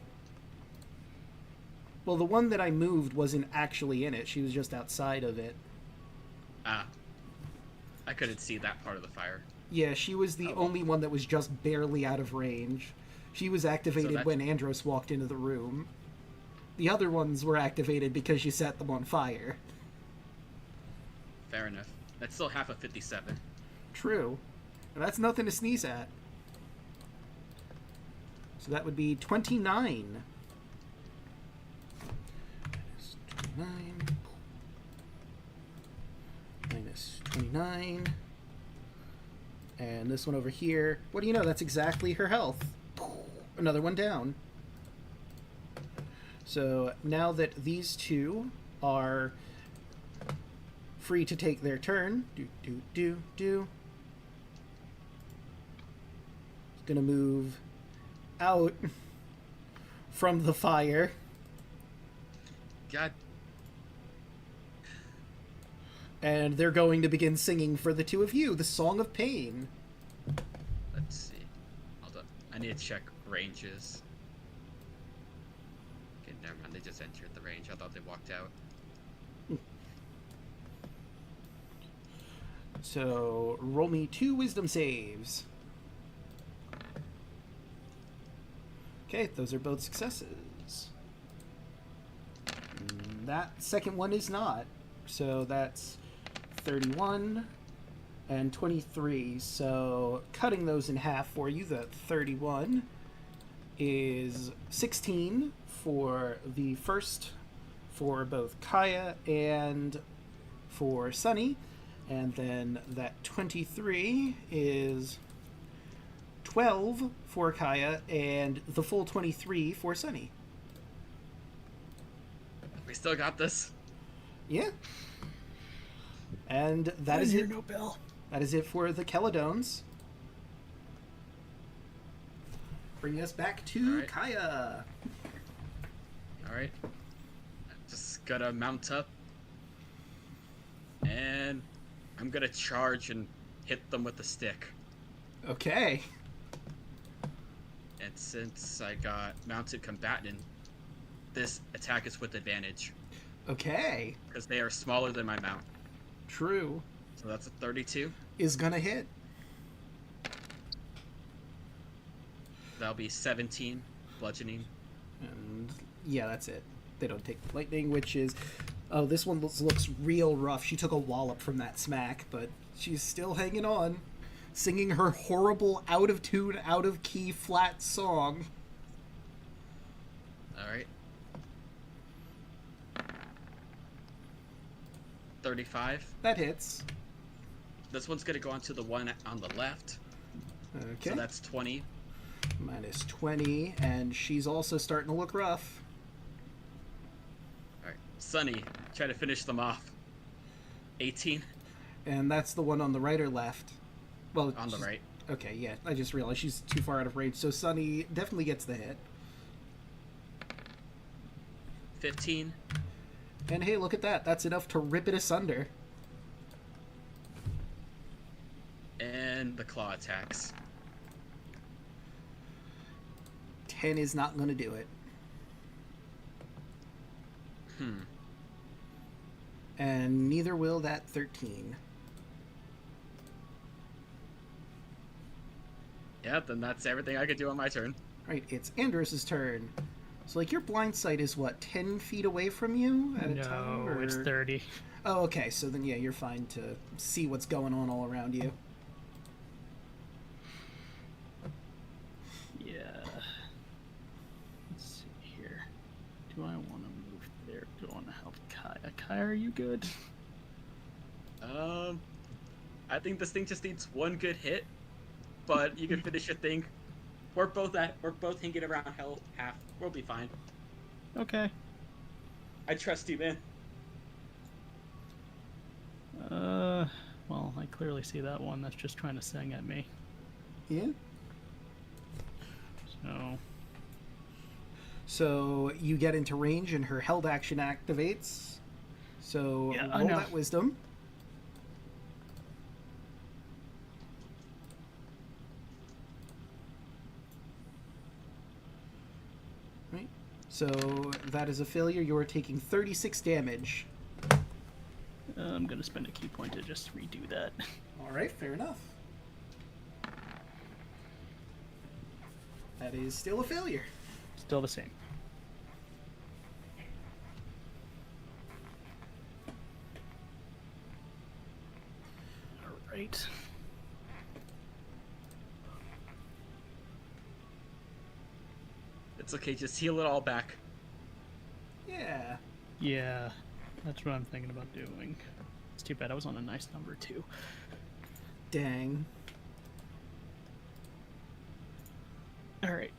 Well, the one that I moved wasn't actually in it. She was just outside of it. Ah. I couldn't see that part of the fire. Yeah, she was the only one that was just barely out of range. She was activated when Andros walked into the room. The other ones were activated because you set them on fire. Fair enough. That's still half of 57. True. And that's nothing to sneeze at. So that would be 29. Minus 29. Minus 29. And this one over here. What do you know? That's exactly her health. Another one down. So now that these two are free to take their turn, gonna move out from the fire. God. And they're going to begin singing for the two of you, the Song of Pain. Let's see. Hold up. I need to check ranges. Okay, never mind. They just entered the range. I thought they walked out. So, roll me 2 wisdom saves. Okay, those are both successes. That second one is not. So that's 31 and 23. So cutting those in half for you, the 31 is 16 for the first, for both Kaya and for Sunny. And then that 23 is 12 for Kaya and the full 23 for Sunny. We still got this. Yeah. And that is it. No bill. That is it for the Keladones. Bring us back to Alright. Kaya. Alright. Just gotta mount up. And I'm gonna charge and hit them with the stick. Okay. And since I got mounted combatant, this attack is with advantage. Okay. Because they are smaller than my mount. True. So that's a 32. Is gonna hit. That'll be 17 bludgeoning. And yeah, that's it. They don't take lightning, which is... Oh, this one looks real rough. She took a wallop from that smack, but she's still hanging on. Singing her horrible, out-of-tune, out-of-key, flat song. Alright. 35. That hits. This one's gonna go onto the one on the left. Okay. So that's 20. Minus 20, and she's also starting to look rough. Alright. Sunny, try to finish them off. 18. And that's the one on the right or left? Well, On the right. Okay, yeah. I just realized she's too far out of range. So Sunny definitely gets the hit. 15. And hey, look at that. That's enough to rip it asunder. And the claw attacks. 10 is not going to do it. And neither will that 13. Yeah, then that's everything I could do on my turn. Right, it's Andros's turn. So, like, your blind sight is what, 10 feet away from you at a time? No, it's 30. Oh, okay, so then, yeah, you're fine to see what's going on all around you. Yeah. Let's see here. Do I want to move there? Do I want to help Kaya? Kaya, are you good? I think this thing just needs one good hit, but you can finish your thing. We're both hanging around health half. We'll be fine. Okay. I trust you, man. Well, I clearly see that one that's just trying to sing at me. Yeah? So you get into range and her held action activates. So Yeah, I roll know. that wisdom. Right. So that is a failure. You are taking 36 damage. I'm gonna spend a key point to just redo that. Alright, fair enough. That is still a failure. Still the same. right. It's okay, just heal it all back. Yeah. Yeah, that's what I'm thinking about doing. It's too bad I was on a nice number too. Dang. Alright.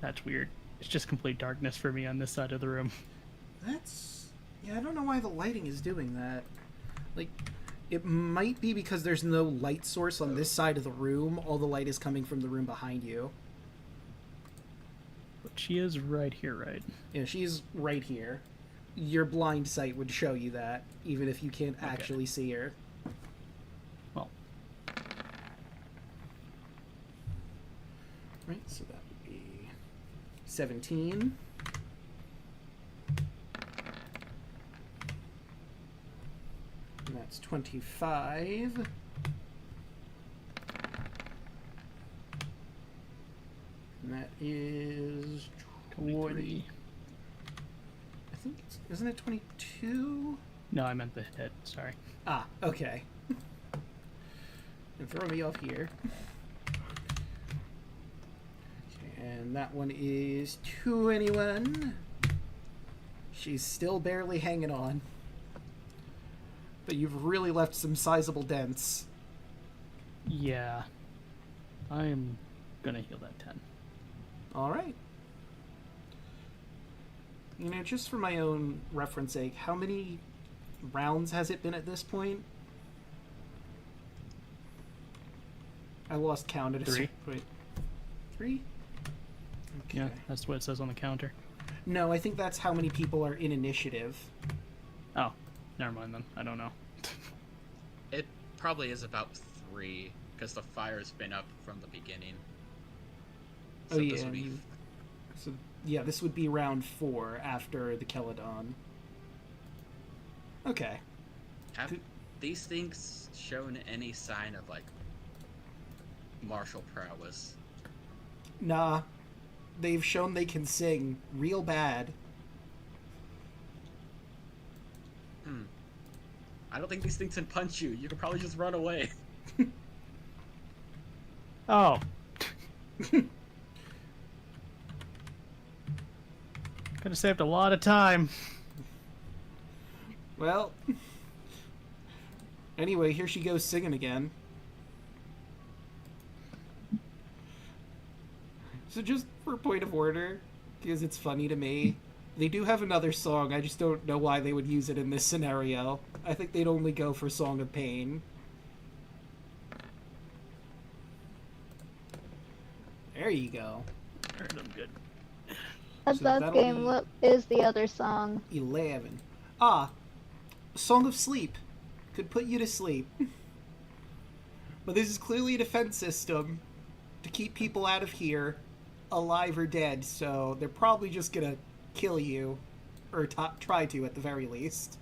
That's weird. It's just complete darkness for me on this side of the room. That's... Yeah, I don't know why the lighting is doing that. Like, it might be because there's no light source on this side of the room. All the light is coming from the room behind you. But she is right here, right? Yeah, she's right here. Your blind sight would show you that, even if you can't actually see her. Well. Right, so that would be 17. And that's 25. And that is 20. I think it's, isn't it 22? No, I meant the hit. Sorry. Ah, okay. And throw me off here. Okay, and that one is 21. She's still barely hanging on. But you've really left some sizable dents. Yeah. I'm gonna heal that 10. Alright. You know, just for my own reference sake, how many rounds has it been at this point? I lost count at a 3. certain point. 3? Okay. Yeah, that's what it says on the counter. No, I think that's how many people are in initiative. Oh, never mind then. I don't know. It probably is about 3, because the fire's been up from the beginning. So Oh, yeah. this would be... So, yeah, this would be round 4 after the Keladon. Okay. Have these things shown any sign of, like, martial prowess? Nah. They've shown they can sing real bad. I don't think these things can punch you. You could probably just run away. Oh. Could have saved a lot of time. Well. Anyway, here she goes singing again. So just for point of order, because it's funny to me, they do have another song. I just don't know why they would use it in this scenario. I think they'd only go for Song of Pain. There you go. Alright, I'm good. At So that that'll game, be- what is the other song? 11. Ah, Song of Sleep. Could put you to sleep. But this is clearly a defense system to keep people out of here, alive or dead, so they're probably just gonna kill you. Or try to, at the very least.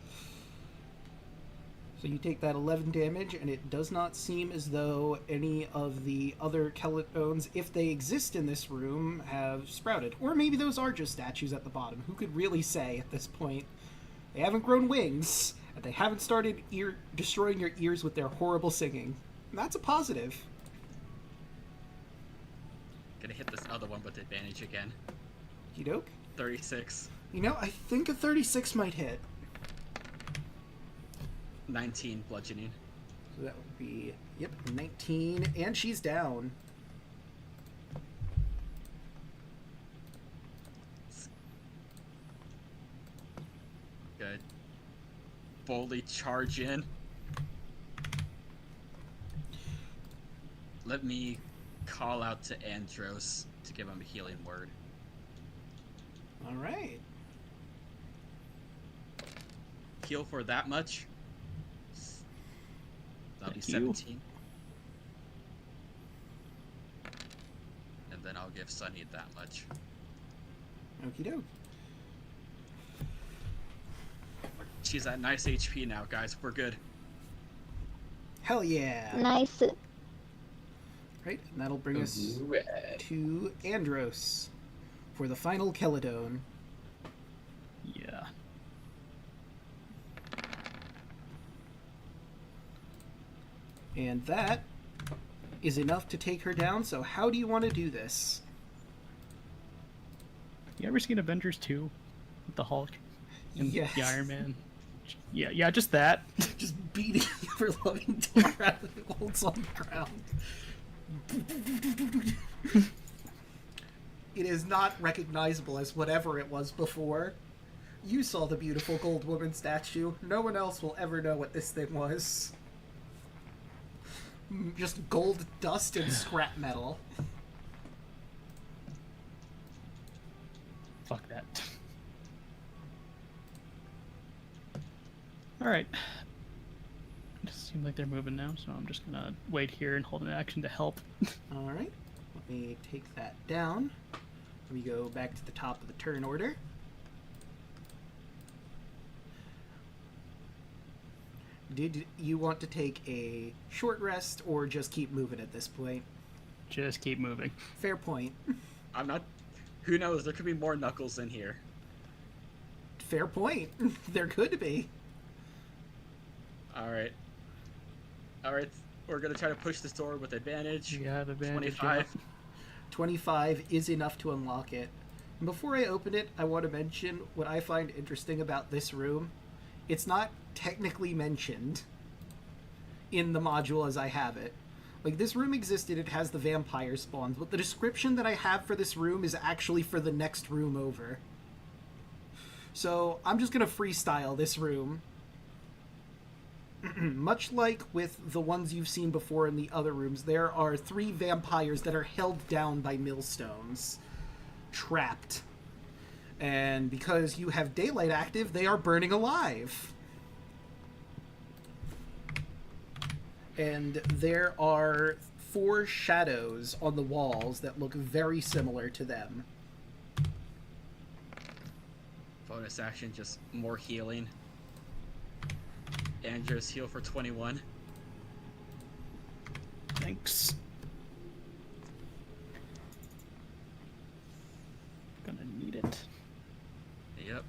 So you take that 11 damage, and it does not seem as though any of the other Keletones, if they exist in this room, have sprouted. Or maybe those are just statues at the bottom. Who could really say at this point? They haven't grown wings, and they haven't started destroying your ears with their horrible singing. And that's a positive. Gonna hit this other one with advantage again. Okey-doke. 36. You know, I think a 36 might hit. 19 bludgeoning. So that would be, yep, 19, and she's down. Good. Boldly charge in. Let me call out to Andros to give him a healing word. Alright. Heal for that much. That'll be Thank you. 17. And then I'll give Sunny that much. Okie doke. She's at nice HP now, guys. We're good. Hell yeah. Nice. Right, and that'll bring us to Andros for the final Keladon. Yeah. And that is enough to take her down, so how do you want to do this? You ever seen Avengers 2 with the Hulk and Yes. the Iron Man? Yeah, just that. Just beating the ever-loving door out of it holds on the ground. It is not recognizable as whatever it was before. You saw the beautiful gold woman statue. No one else will ever know what this thing was. Just gold dust and scrap metal. Fuck that. Alright. Just seems like they're moving now, so I'm just gonna wait here and hold an action to help. Alright, let me take that down. Let me go back to the top of the turn order. Did you want to take a short rest or just keep moving at this point? Just keep moving. Fair point. I'm not. Who knows? There could be more Knuckles in here. Fair point. There could be. Alright. Alright, we're gonna try to push this door with advantage. You have advantage. 25. 25 is enough to unlock it. Before I open it, I want to mention what I find interesting about this room. It's not technically mentioned in the module as I have it. Like, this room existed, it has the vampire spawns, but the description that I have for this room is actually for the next room over. So, I'm just gonna freestyle this room. Much like with the ones you've seen before in the other rooms, there are 3 vampires that are held down by millstones. Trapped. And because you have daylight active, they are burning alive. And there are 4 shadows on the walls that look very similar to them. Bonus action, just more healing. Andrews heal for 21. Thanks. Gonna need it. Yep.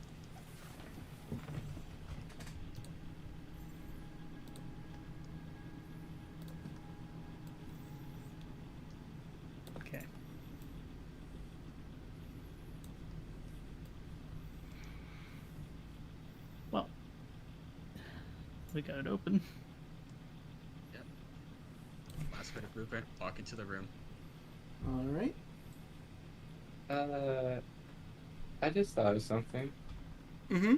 Okay. Well, we got it open. Yep. Last bit of blueprint. Walk into the room. Alright. I just thought of something. Mm-hmm.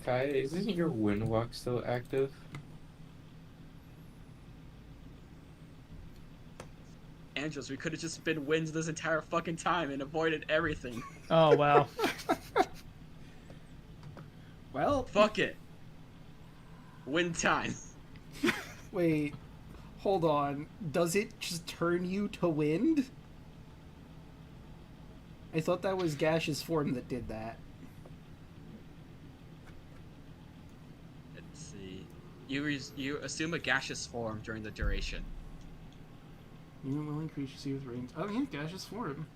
Kai, isn't your wind walk still active? Andrews, we could have just been wins this entire fucking time and avoided everything. Oh, wow. Well, Fuck it. Win time. wait. Hold on. Does it just turn you to wind? I thought that was Gash's form that did that. Let's see. You assume a gaseous form during the duration. You will increase your see with range. Oh yeah, gaseous form.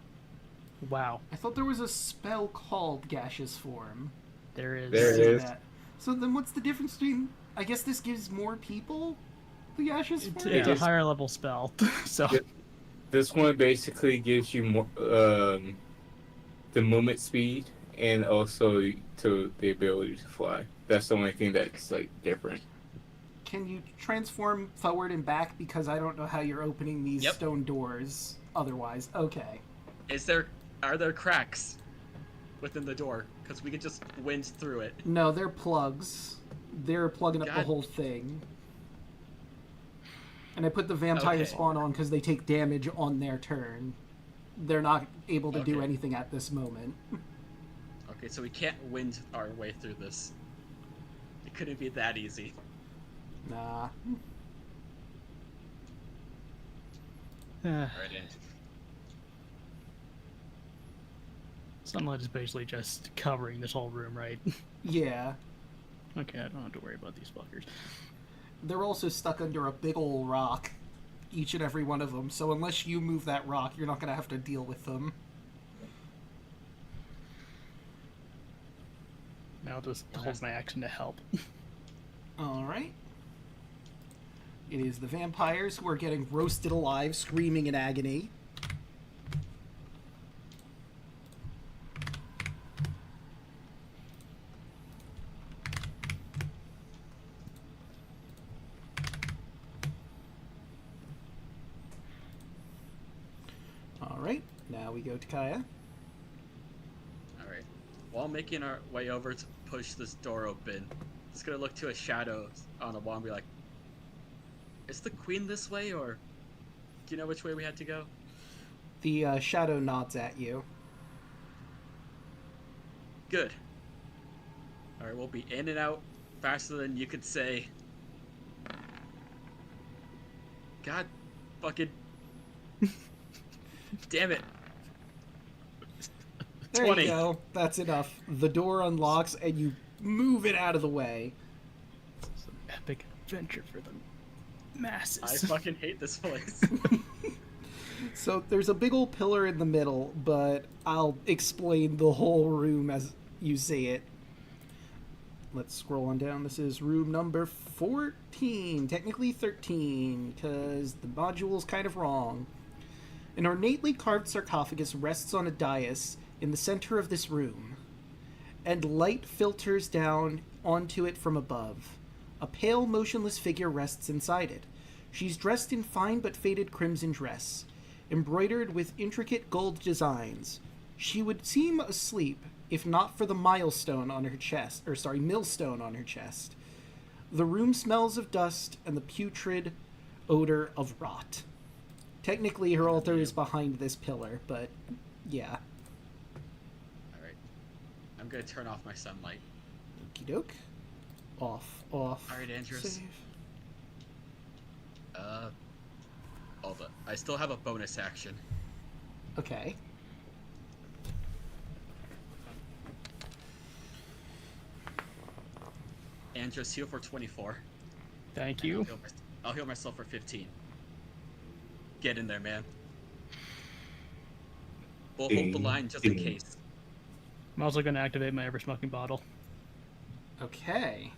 Wow. I thought there was a spell called gaseous form. There is. There it is. That. So then what's the difference between... I guess this gives more people the gaseous form? It's a higher level spell, so... This one basically gives you more the movement speed and also to the ability to fly. That's the only thing that's like different. Can you transform forward and back? Because I don't know how you're opening these Yep. stone doors otherwise. Okay. Are there cracks within the door? Because we could just wind through it. No, they're plugs. They're plugging up the God. whole thing. And I put the vampire Okay. spawn on because they take damage on their turn. They're not able to do Okay. anything at this moment. Okay, so we can't wind our way through this. It couldn't be that easy. Nah. Right in. Sunlight is basically just covering this whole room, right? Yeah. Okay, I don't have to worry about these fuckers. They're also stuck under a big ol' rock. Each and every one of them. So unless you move that rock, you're not going to have to deal with them. Now I'll just hold my action to help. Alright. It is the vampires who are getting roasted alive, screaming in agony. Alright, now we go to Kaya. Alright. While making our way over to push this door open, just gonna look to a shadow on the wall and be like, is the queen this way, or do you know which way we had to go? The shadow nods at you. Good. Alright, we'll be in and out faster than you could say. God fucking damn it. There 20. you go. That's enough. The door unlocks and you move it out of the way. It's an epic adventure for the masses. I fucking hate this place. So there's a big old pillar in the middle, but I'll explain the whole room as you see it. Let's scroll on down. This is room number 14, technically 13, because the module's kind of wrong. An ornately carved sarcophagus rests on a dais in the center of this room, and light filters down onto it from above. A pale, motionless figure rests inside it. She's dressed in fine but faded crimson dress, embroidered with intricate gold designs. She would seem asleep if not for the millstone on her chest. The room smells of dust and the putrid odor of rot. Technically, her altar is behind this pillar, but yeah. Alright. I'm gonna turn off my sunlight. Okie doke. Off. Alright, Andrews. Save. Hold up. I still have a bonus action. Okay. Andrews, heal for 24. Thank you. I'll heal myself for 15. Get in there, man. We'll hold the line just in case. I'm also going to activate my ever-smoking bottle. Okay.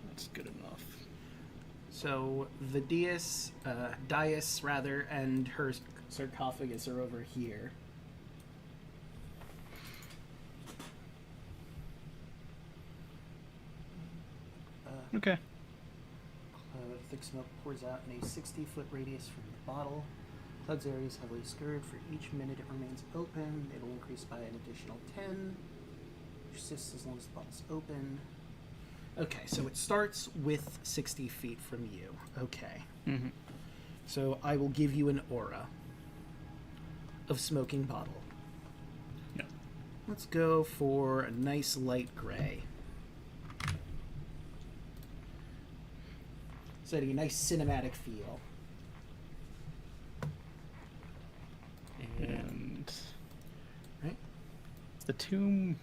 That's good enough. So the dais, and her sarcophagus are over here. Okay. Thick smoke pours out in a 60-foot radius from the bottle. Cloud's area is heavily scurred. For each minute it remains open, it'll increase by an additional 10. Persists as long as the bottle's open. Okay, so it starts with 60 feet from you. Okay. Mm-hmm. So I will give you an aura of smoking bottle. Yeah. Let's go for a nice light gray. So a nice cinematic feel. And right? Is the tomb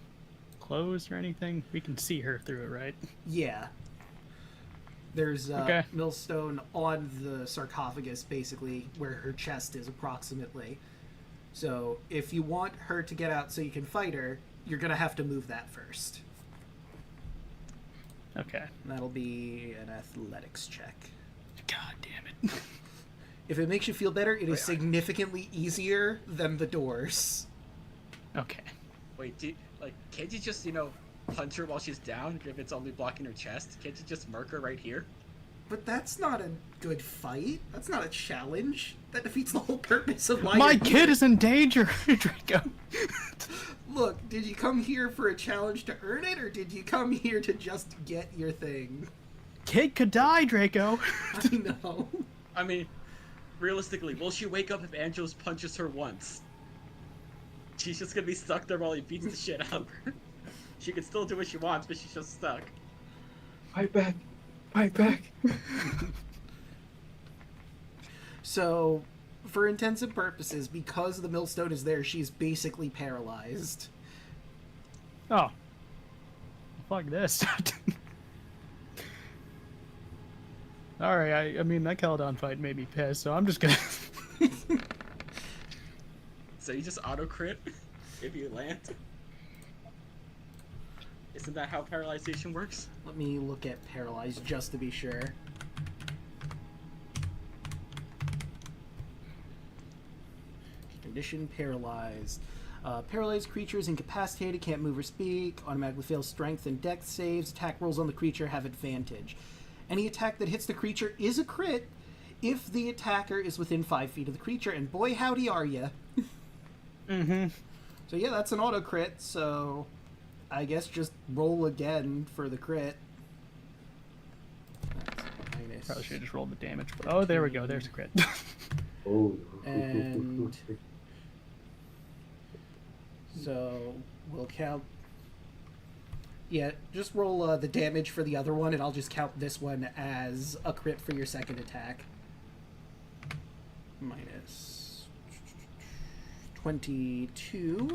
closed or anything? We can see her through it, right? Yeah. There's Okay. millstone on the sarcophagus, basically, where her chest is approximately. So if you want her to get out so you can fight her, you're going to have to move that first. Okay. And that'll be an athletics check. God damn it. If it makes you feel better, it is significantly easier than the doors. Okay. Wait, can't you just, punch her while she's down if it's only blocking her chest? Can't you just murk her right here? But that's not a good fight. That's not a challenge. That defeats the whole purpose of why My you're kid is in danger, Draco. Look, did you come here for a challenge to earn it, or did you come here to just get your thing? Kid could die, Draco. I know. I mean, realistically, will she wake up if Angelos punches her once? She's just gonna be stuck there while he beats the shit out of her. She can still do what she wants, but she's just stuck. Fight back. Fight back. So, for intents and purposes, because the millstone is there, she's basically paralyzed. Oh. Fuck this. Alright, I mean, that Caledon fight made me pissed, so I'm just gonna... So you just auto crit? if you land. Isn't that how paralyzation works? Let me look at paralyzed just to be sure. Condition paralyzed. Paralyzed creature is incapacitated, can't move or speak, automatically fails strength and dex saves. Attack rolls on the creature have advantage. Any attack that hits the creature is a crit if the attacker is within 5 feet of the creature, and boy howdy are ya. Mm-hmm. So yeah, that's an auto crit, so I guess just roll again for the crit. That's minus. Probably should have just rolled the damage. Oh, there we go. There's a crit. Oh. And so we'll count. Yeah, just roll the damage for the other one, and I'll just count this one as a crit for your second attack. Minus 22.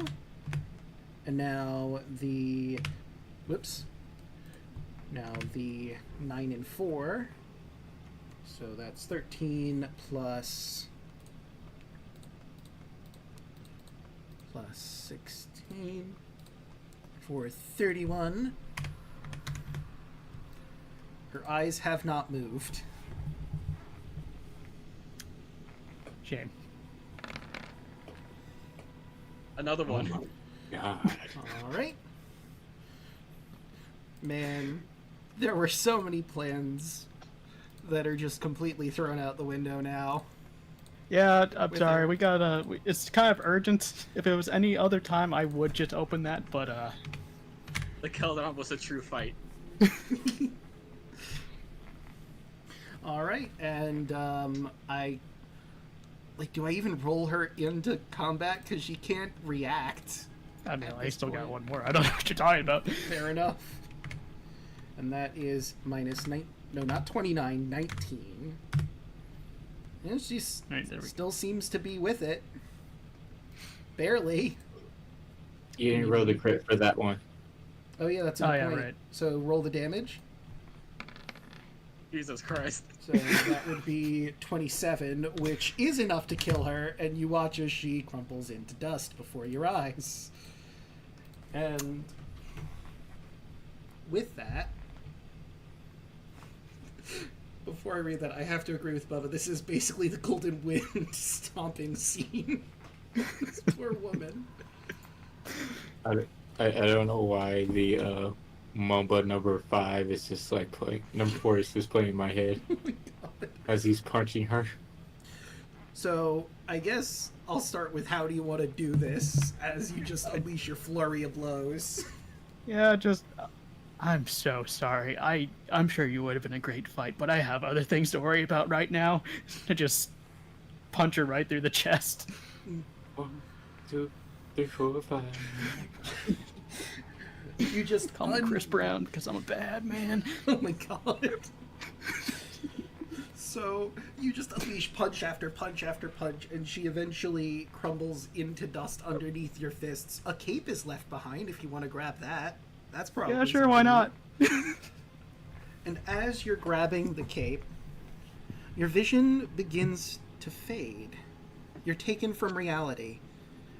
And now the... Whoops. Now the 9 and 4. So that's 13 plus 16 for 31. Her eyes have not moved. Shame. Another one. God. All right. Man, there were so many plans that are just completely thrown out the window now. Yeah, I'm With sorry. her. We got it's kind of urgent. If it was any other time, I would just open that, but The Keldon was a true fight. All right, and do I even roll her into combat because she can't react? I mean, At I this still got point. one more. I don't know what you're talking about. Fair enough. And that is minus 9. No, not 29. 19. And she Right, there we go. still seems to be with it. Barely. You didn't roll the crit for that one. Oh yeah, that's a Oh, good yeah, point. right. So roll the damage. Jesus Christ. So that would be 27, which is enough to kill her, and you watch as she crumples into dust before your eyes. And with that, before I read that, I have to agree with Bubba. This is basically the Golden Wind stomping scene. This poor woman. I don't know why the Mamba number 5 is just like playing. Number 4 is just playing in my head Oh my God. as he's punching her. So I guess I'll start with how do you want to do this as you just unleash your flurry of blows. Yeah, just I'm so sorry. I'm sure you would have been a great fight, but I have other things to worry about right now. To just punch her right through the chest. 1, 2, 3, 4, 5. You just Call me Chris Brown because I'm a bad man. Oh my God. So you just unleash punch after punch after punch, and she eventually crumbles into dust underneath your fists. A cape is left behind if you want to grab that. That's probably Yeah, sure, why not? something. And as you're grabbing the cape, your vision begins to fade. You're taken from reality,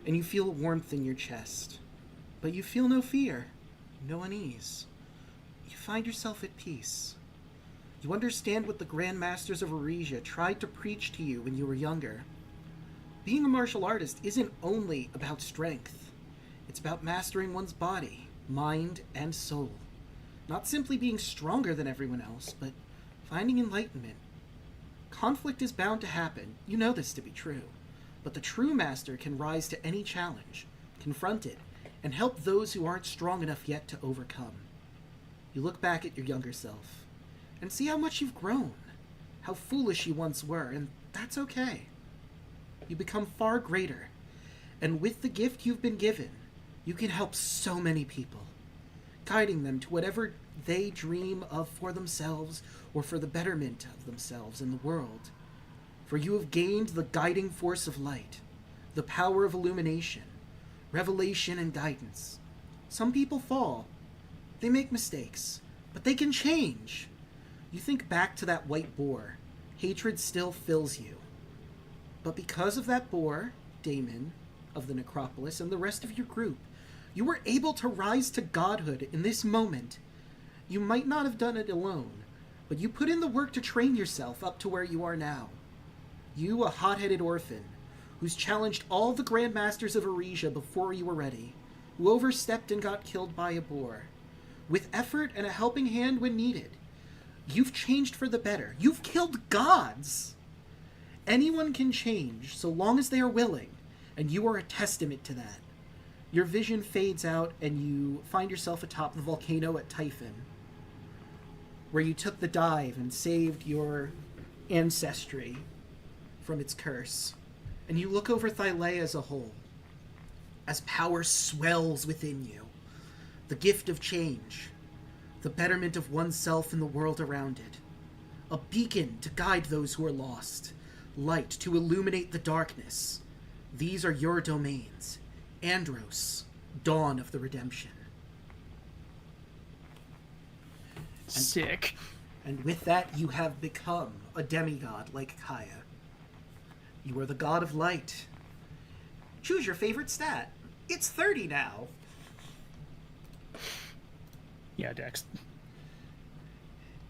and you feel warmth in your chest. But you feel no fear, no unease. You find yourself at peace. You understand what the Grand Masters of Aresia tried to preach to you when you were younger. Being a martial artist isn't only about strength. It's about mastering one's body, mind, and soul. Not simply being stronger than everyone else, but finding enlightenment. Conflict is bound to happen. You know this to be true. But the true master can rise to any challenge, confront it, and help those who aren't strong enough yet to overcome. You look back at your younger self and see how much you've grown, how foolish you once were, and that's okay. You become far greater, and with the gift you've been given, you can help so many people, guiding them to whatever they dream of for themselves or for the betterment of themselves and the world. For you have gained the guiding force of light, the power of illumination, revelation, and guidance. Some people fall. They make mistakes, but they can change. You think back to that white boar. Hatred still fills you. But because of that boar, Damon, of the necropolis and the rest of your group. You were able to rise to godhood in this moment. You might not have done it alone, but you put in the work to train yourself up to where you are now. You, a hot-headed orphan, who's challenged all the grandmasters of Arisia before you were ready, who overstepped and got killed by a boar. With effort and a helping hand when needed, you've changed for the better. You've killed gods! Anyone can change, so long as they are willing, and you are a testament to that. Your vision fades out, and you find yourself atop the volcano at Typhon, where you took the dive and saved your ancestry from its curse. And you look over Thylea as a whole, as power swells within you. The gift of change, the betterment of oneself and the world around it. A beacon to guide those who are lost, light to illuminate the darkness. These are your domains. Andros, dawn of the redemption. Sick. And with that, you have become a demigod like Kaya. You are the god of light. Choose your favorite stat. It's 30 now. Yeah, Dex.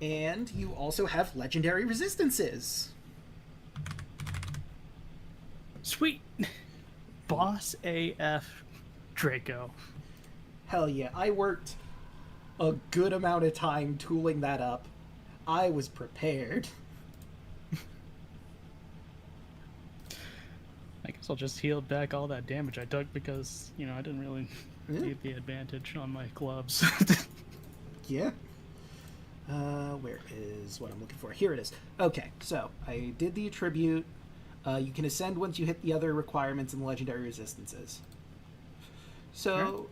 And you also have legendary resistances. Sweet. Boss AF Draco. Hell yeah, I worked a good amount of time tooling that up. I was prepared. I guess I'll just heal back all that damage I took because, you know, I didn't really need the advantage on my gloves. Yeah. Where is what I'm looking for? Here it is. Okay, so I did the attribute. You can ascend once you hit the other requirements and the legendary resistances. So,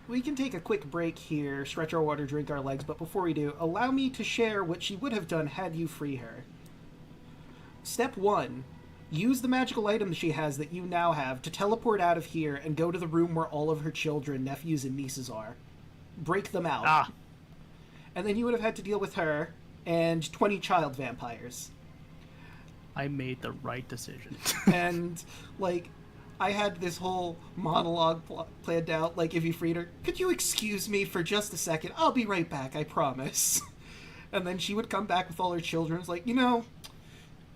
we can take a quick break here, stretch our water, drink our legs, but before we do, allow me to share what she would have done had you free her. Step 1. Use the magical items she has that you now have to teleport out of here and go to the room where all of her children, nephews, and nieces are. Break them out. And then you would have had to deal with her and 20 child vampires. I made the right decision. And, like, I had this whole monologue planned out, like, if you freed her, could you excuse me for just a second? I'll be right back, I promise. And then she would come back with all her children. It's like, you know,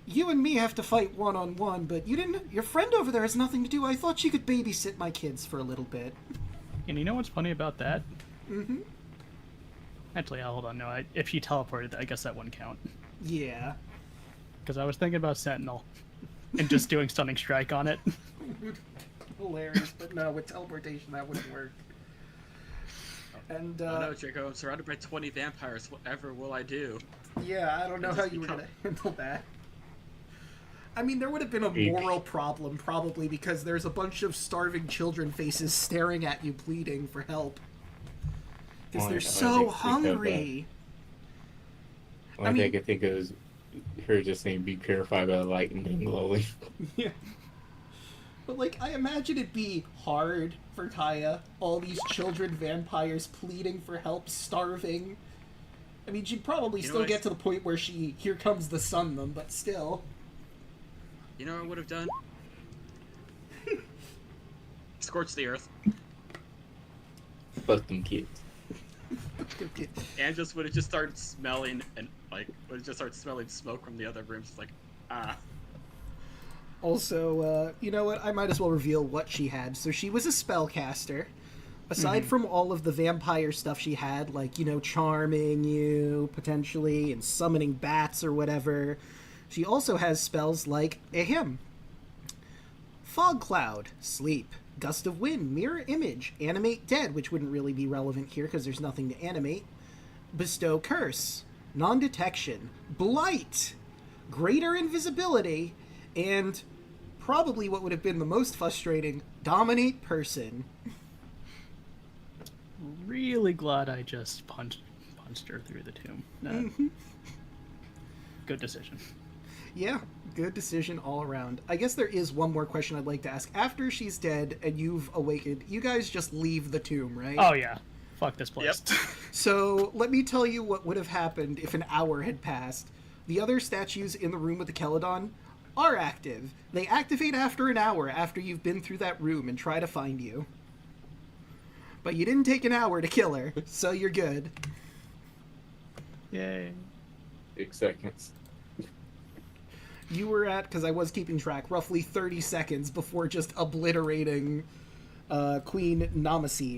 you and me have to fight one-on-one, but your friend over there has nothing to do. I thought she could babysit my kids for a little bit. And you know what's funny about that? Mm-hmm. Actually, hold on, no, if she teleported, I guess that wouldn't count. Yeah. Because I was thinking about Sentinel and just doing Stunning Strike on it. Hilarious, but no, with teleportation that wouldn't work. And oh no, Draco, I'm surrounded by 20 vampires. Whatever will I do? Yeah, I don't know how you were going to handle that. I mean, there would have been a moral problem, probably, because there's a bunch of starving children faces staring at you pleading for help. Because they're so hungry. One thing I could think of is her just saying, be purified by the light and then glowing. Yeah. But, like, I imagine it'd be hard for Kaya. All these children vampires pleading for help, starving. I mean, she'd probably still get to the point where here comes the sun them, but still. You know what I would have done? Scorch the earth. Fuck them kids. And just would have just started smelling and would have just started smelling smoke from the other rooms. It's like, Also, you know what? I might as well reveal what she had. So she was a spellcaster. Aside from all of the vampire stuff she had, like, you know, charming you, potentially, and summoning bats or whatever, she also has spells like, Fog Cloud, Sleep, Gust of Wind, Mirror Image, Animate Dead, which wouldn't really be relevant here because there's nothing to animate, Bestow Curse, Non-Detection, Blight, Greater Invisibility, and probably what would have been the most frustrating, Dominate Person. Really glad I just punched her through the tomb. Good decision. Yeah, good decision all around. I guess there is one more question I'd like to ask. After she's dead and you've awakened, you guys just leave the tomb, right? Oh, yeah. Fuck this place. Yep. So, let me tell you what would have happened if an hour had passed. The other statues in the room with the Keladon are active. They activate after an hour after you've been through that room and try to find you. But you didn't take an hour to kill her, so you're good. Yay. 6 seconds. You were at, because I was keeping track, roughly 30 seconds before just obliterating Queen Namasine.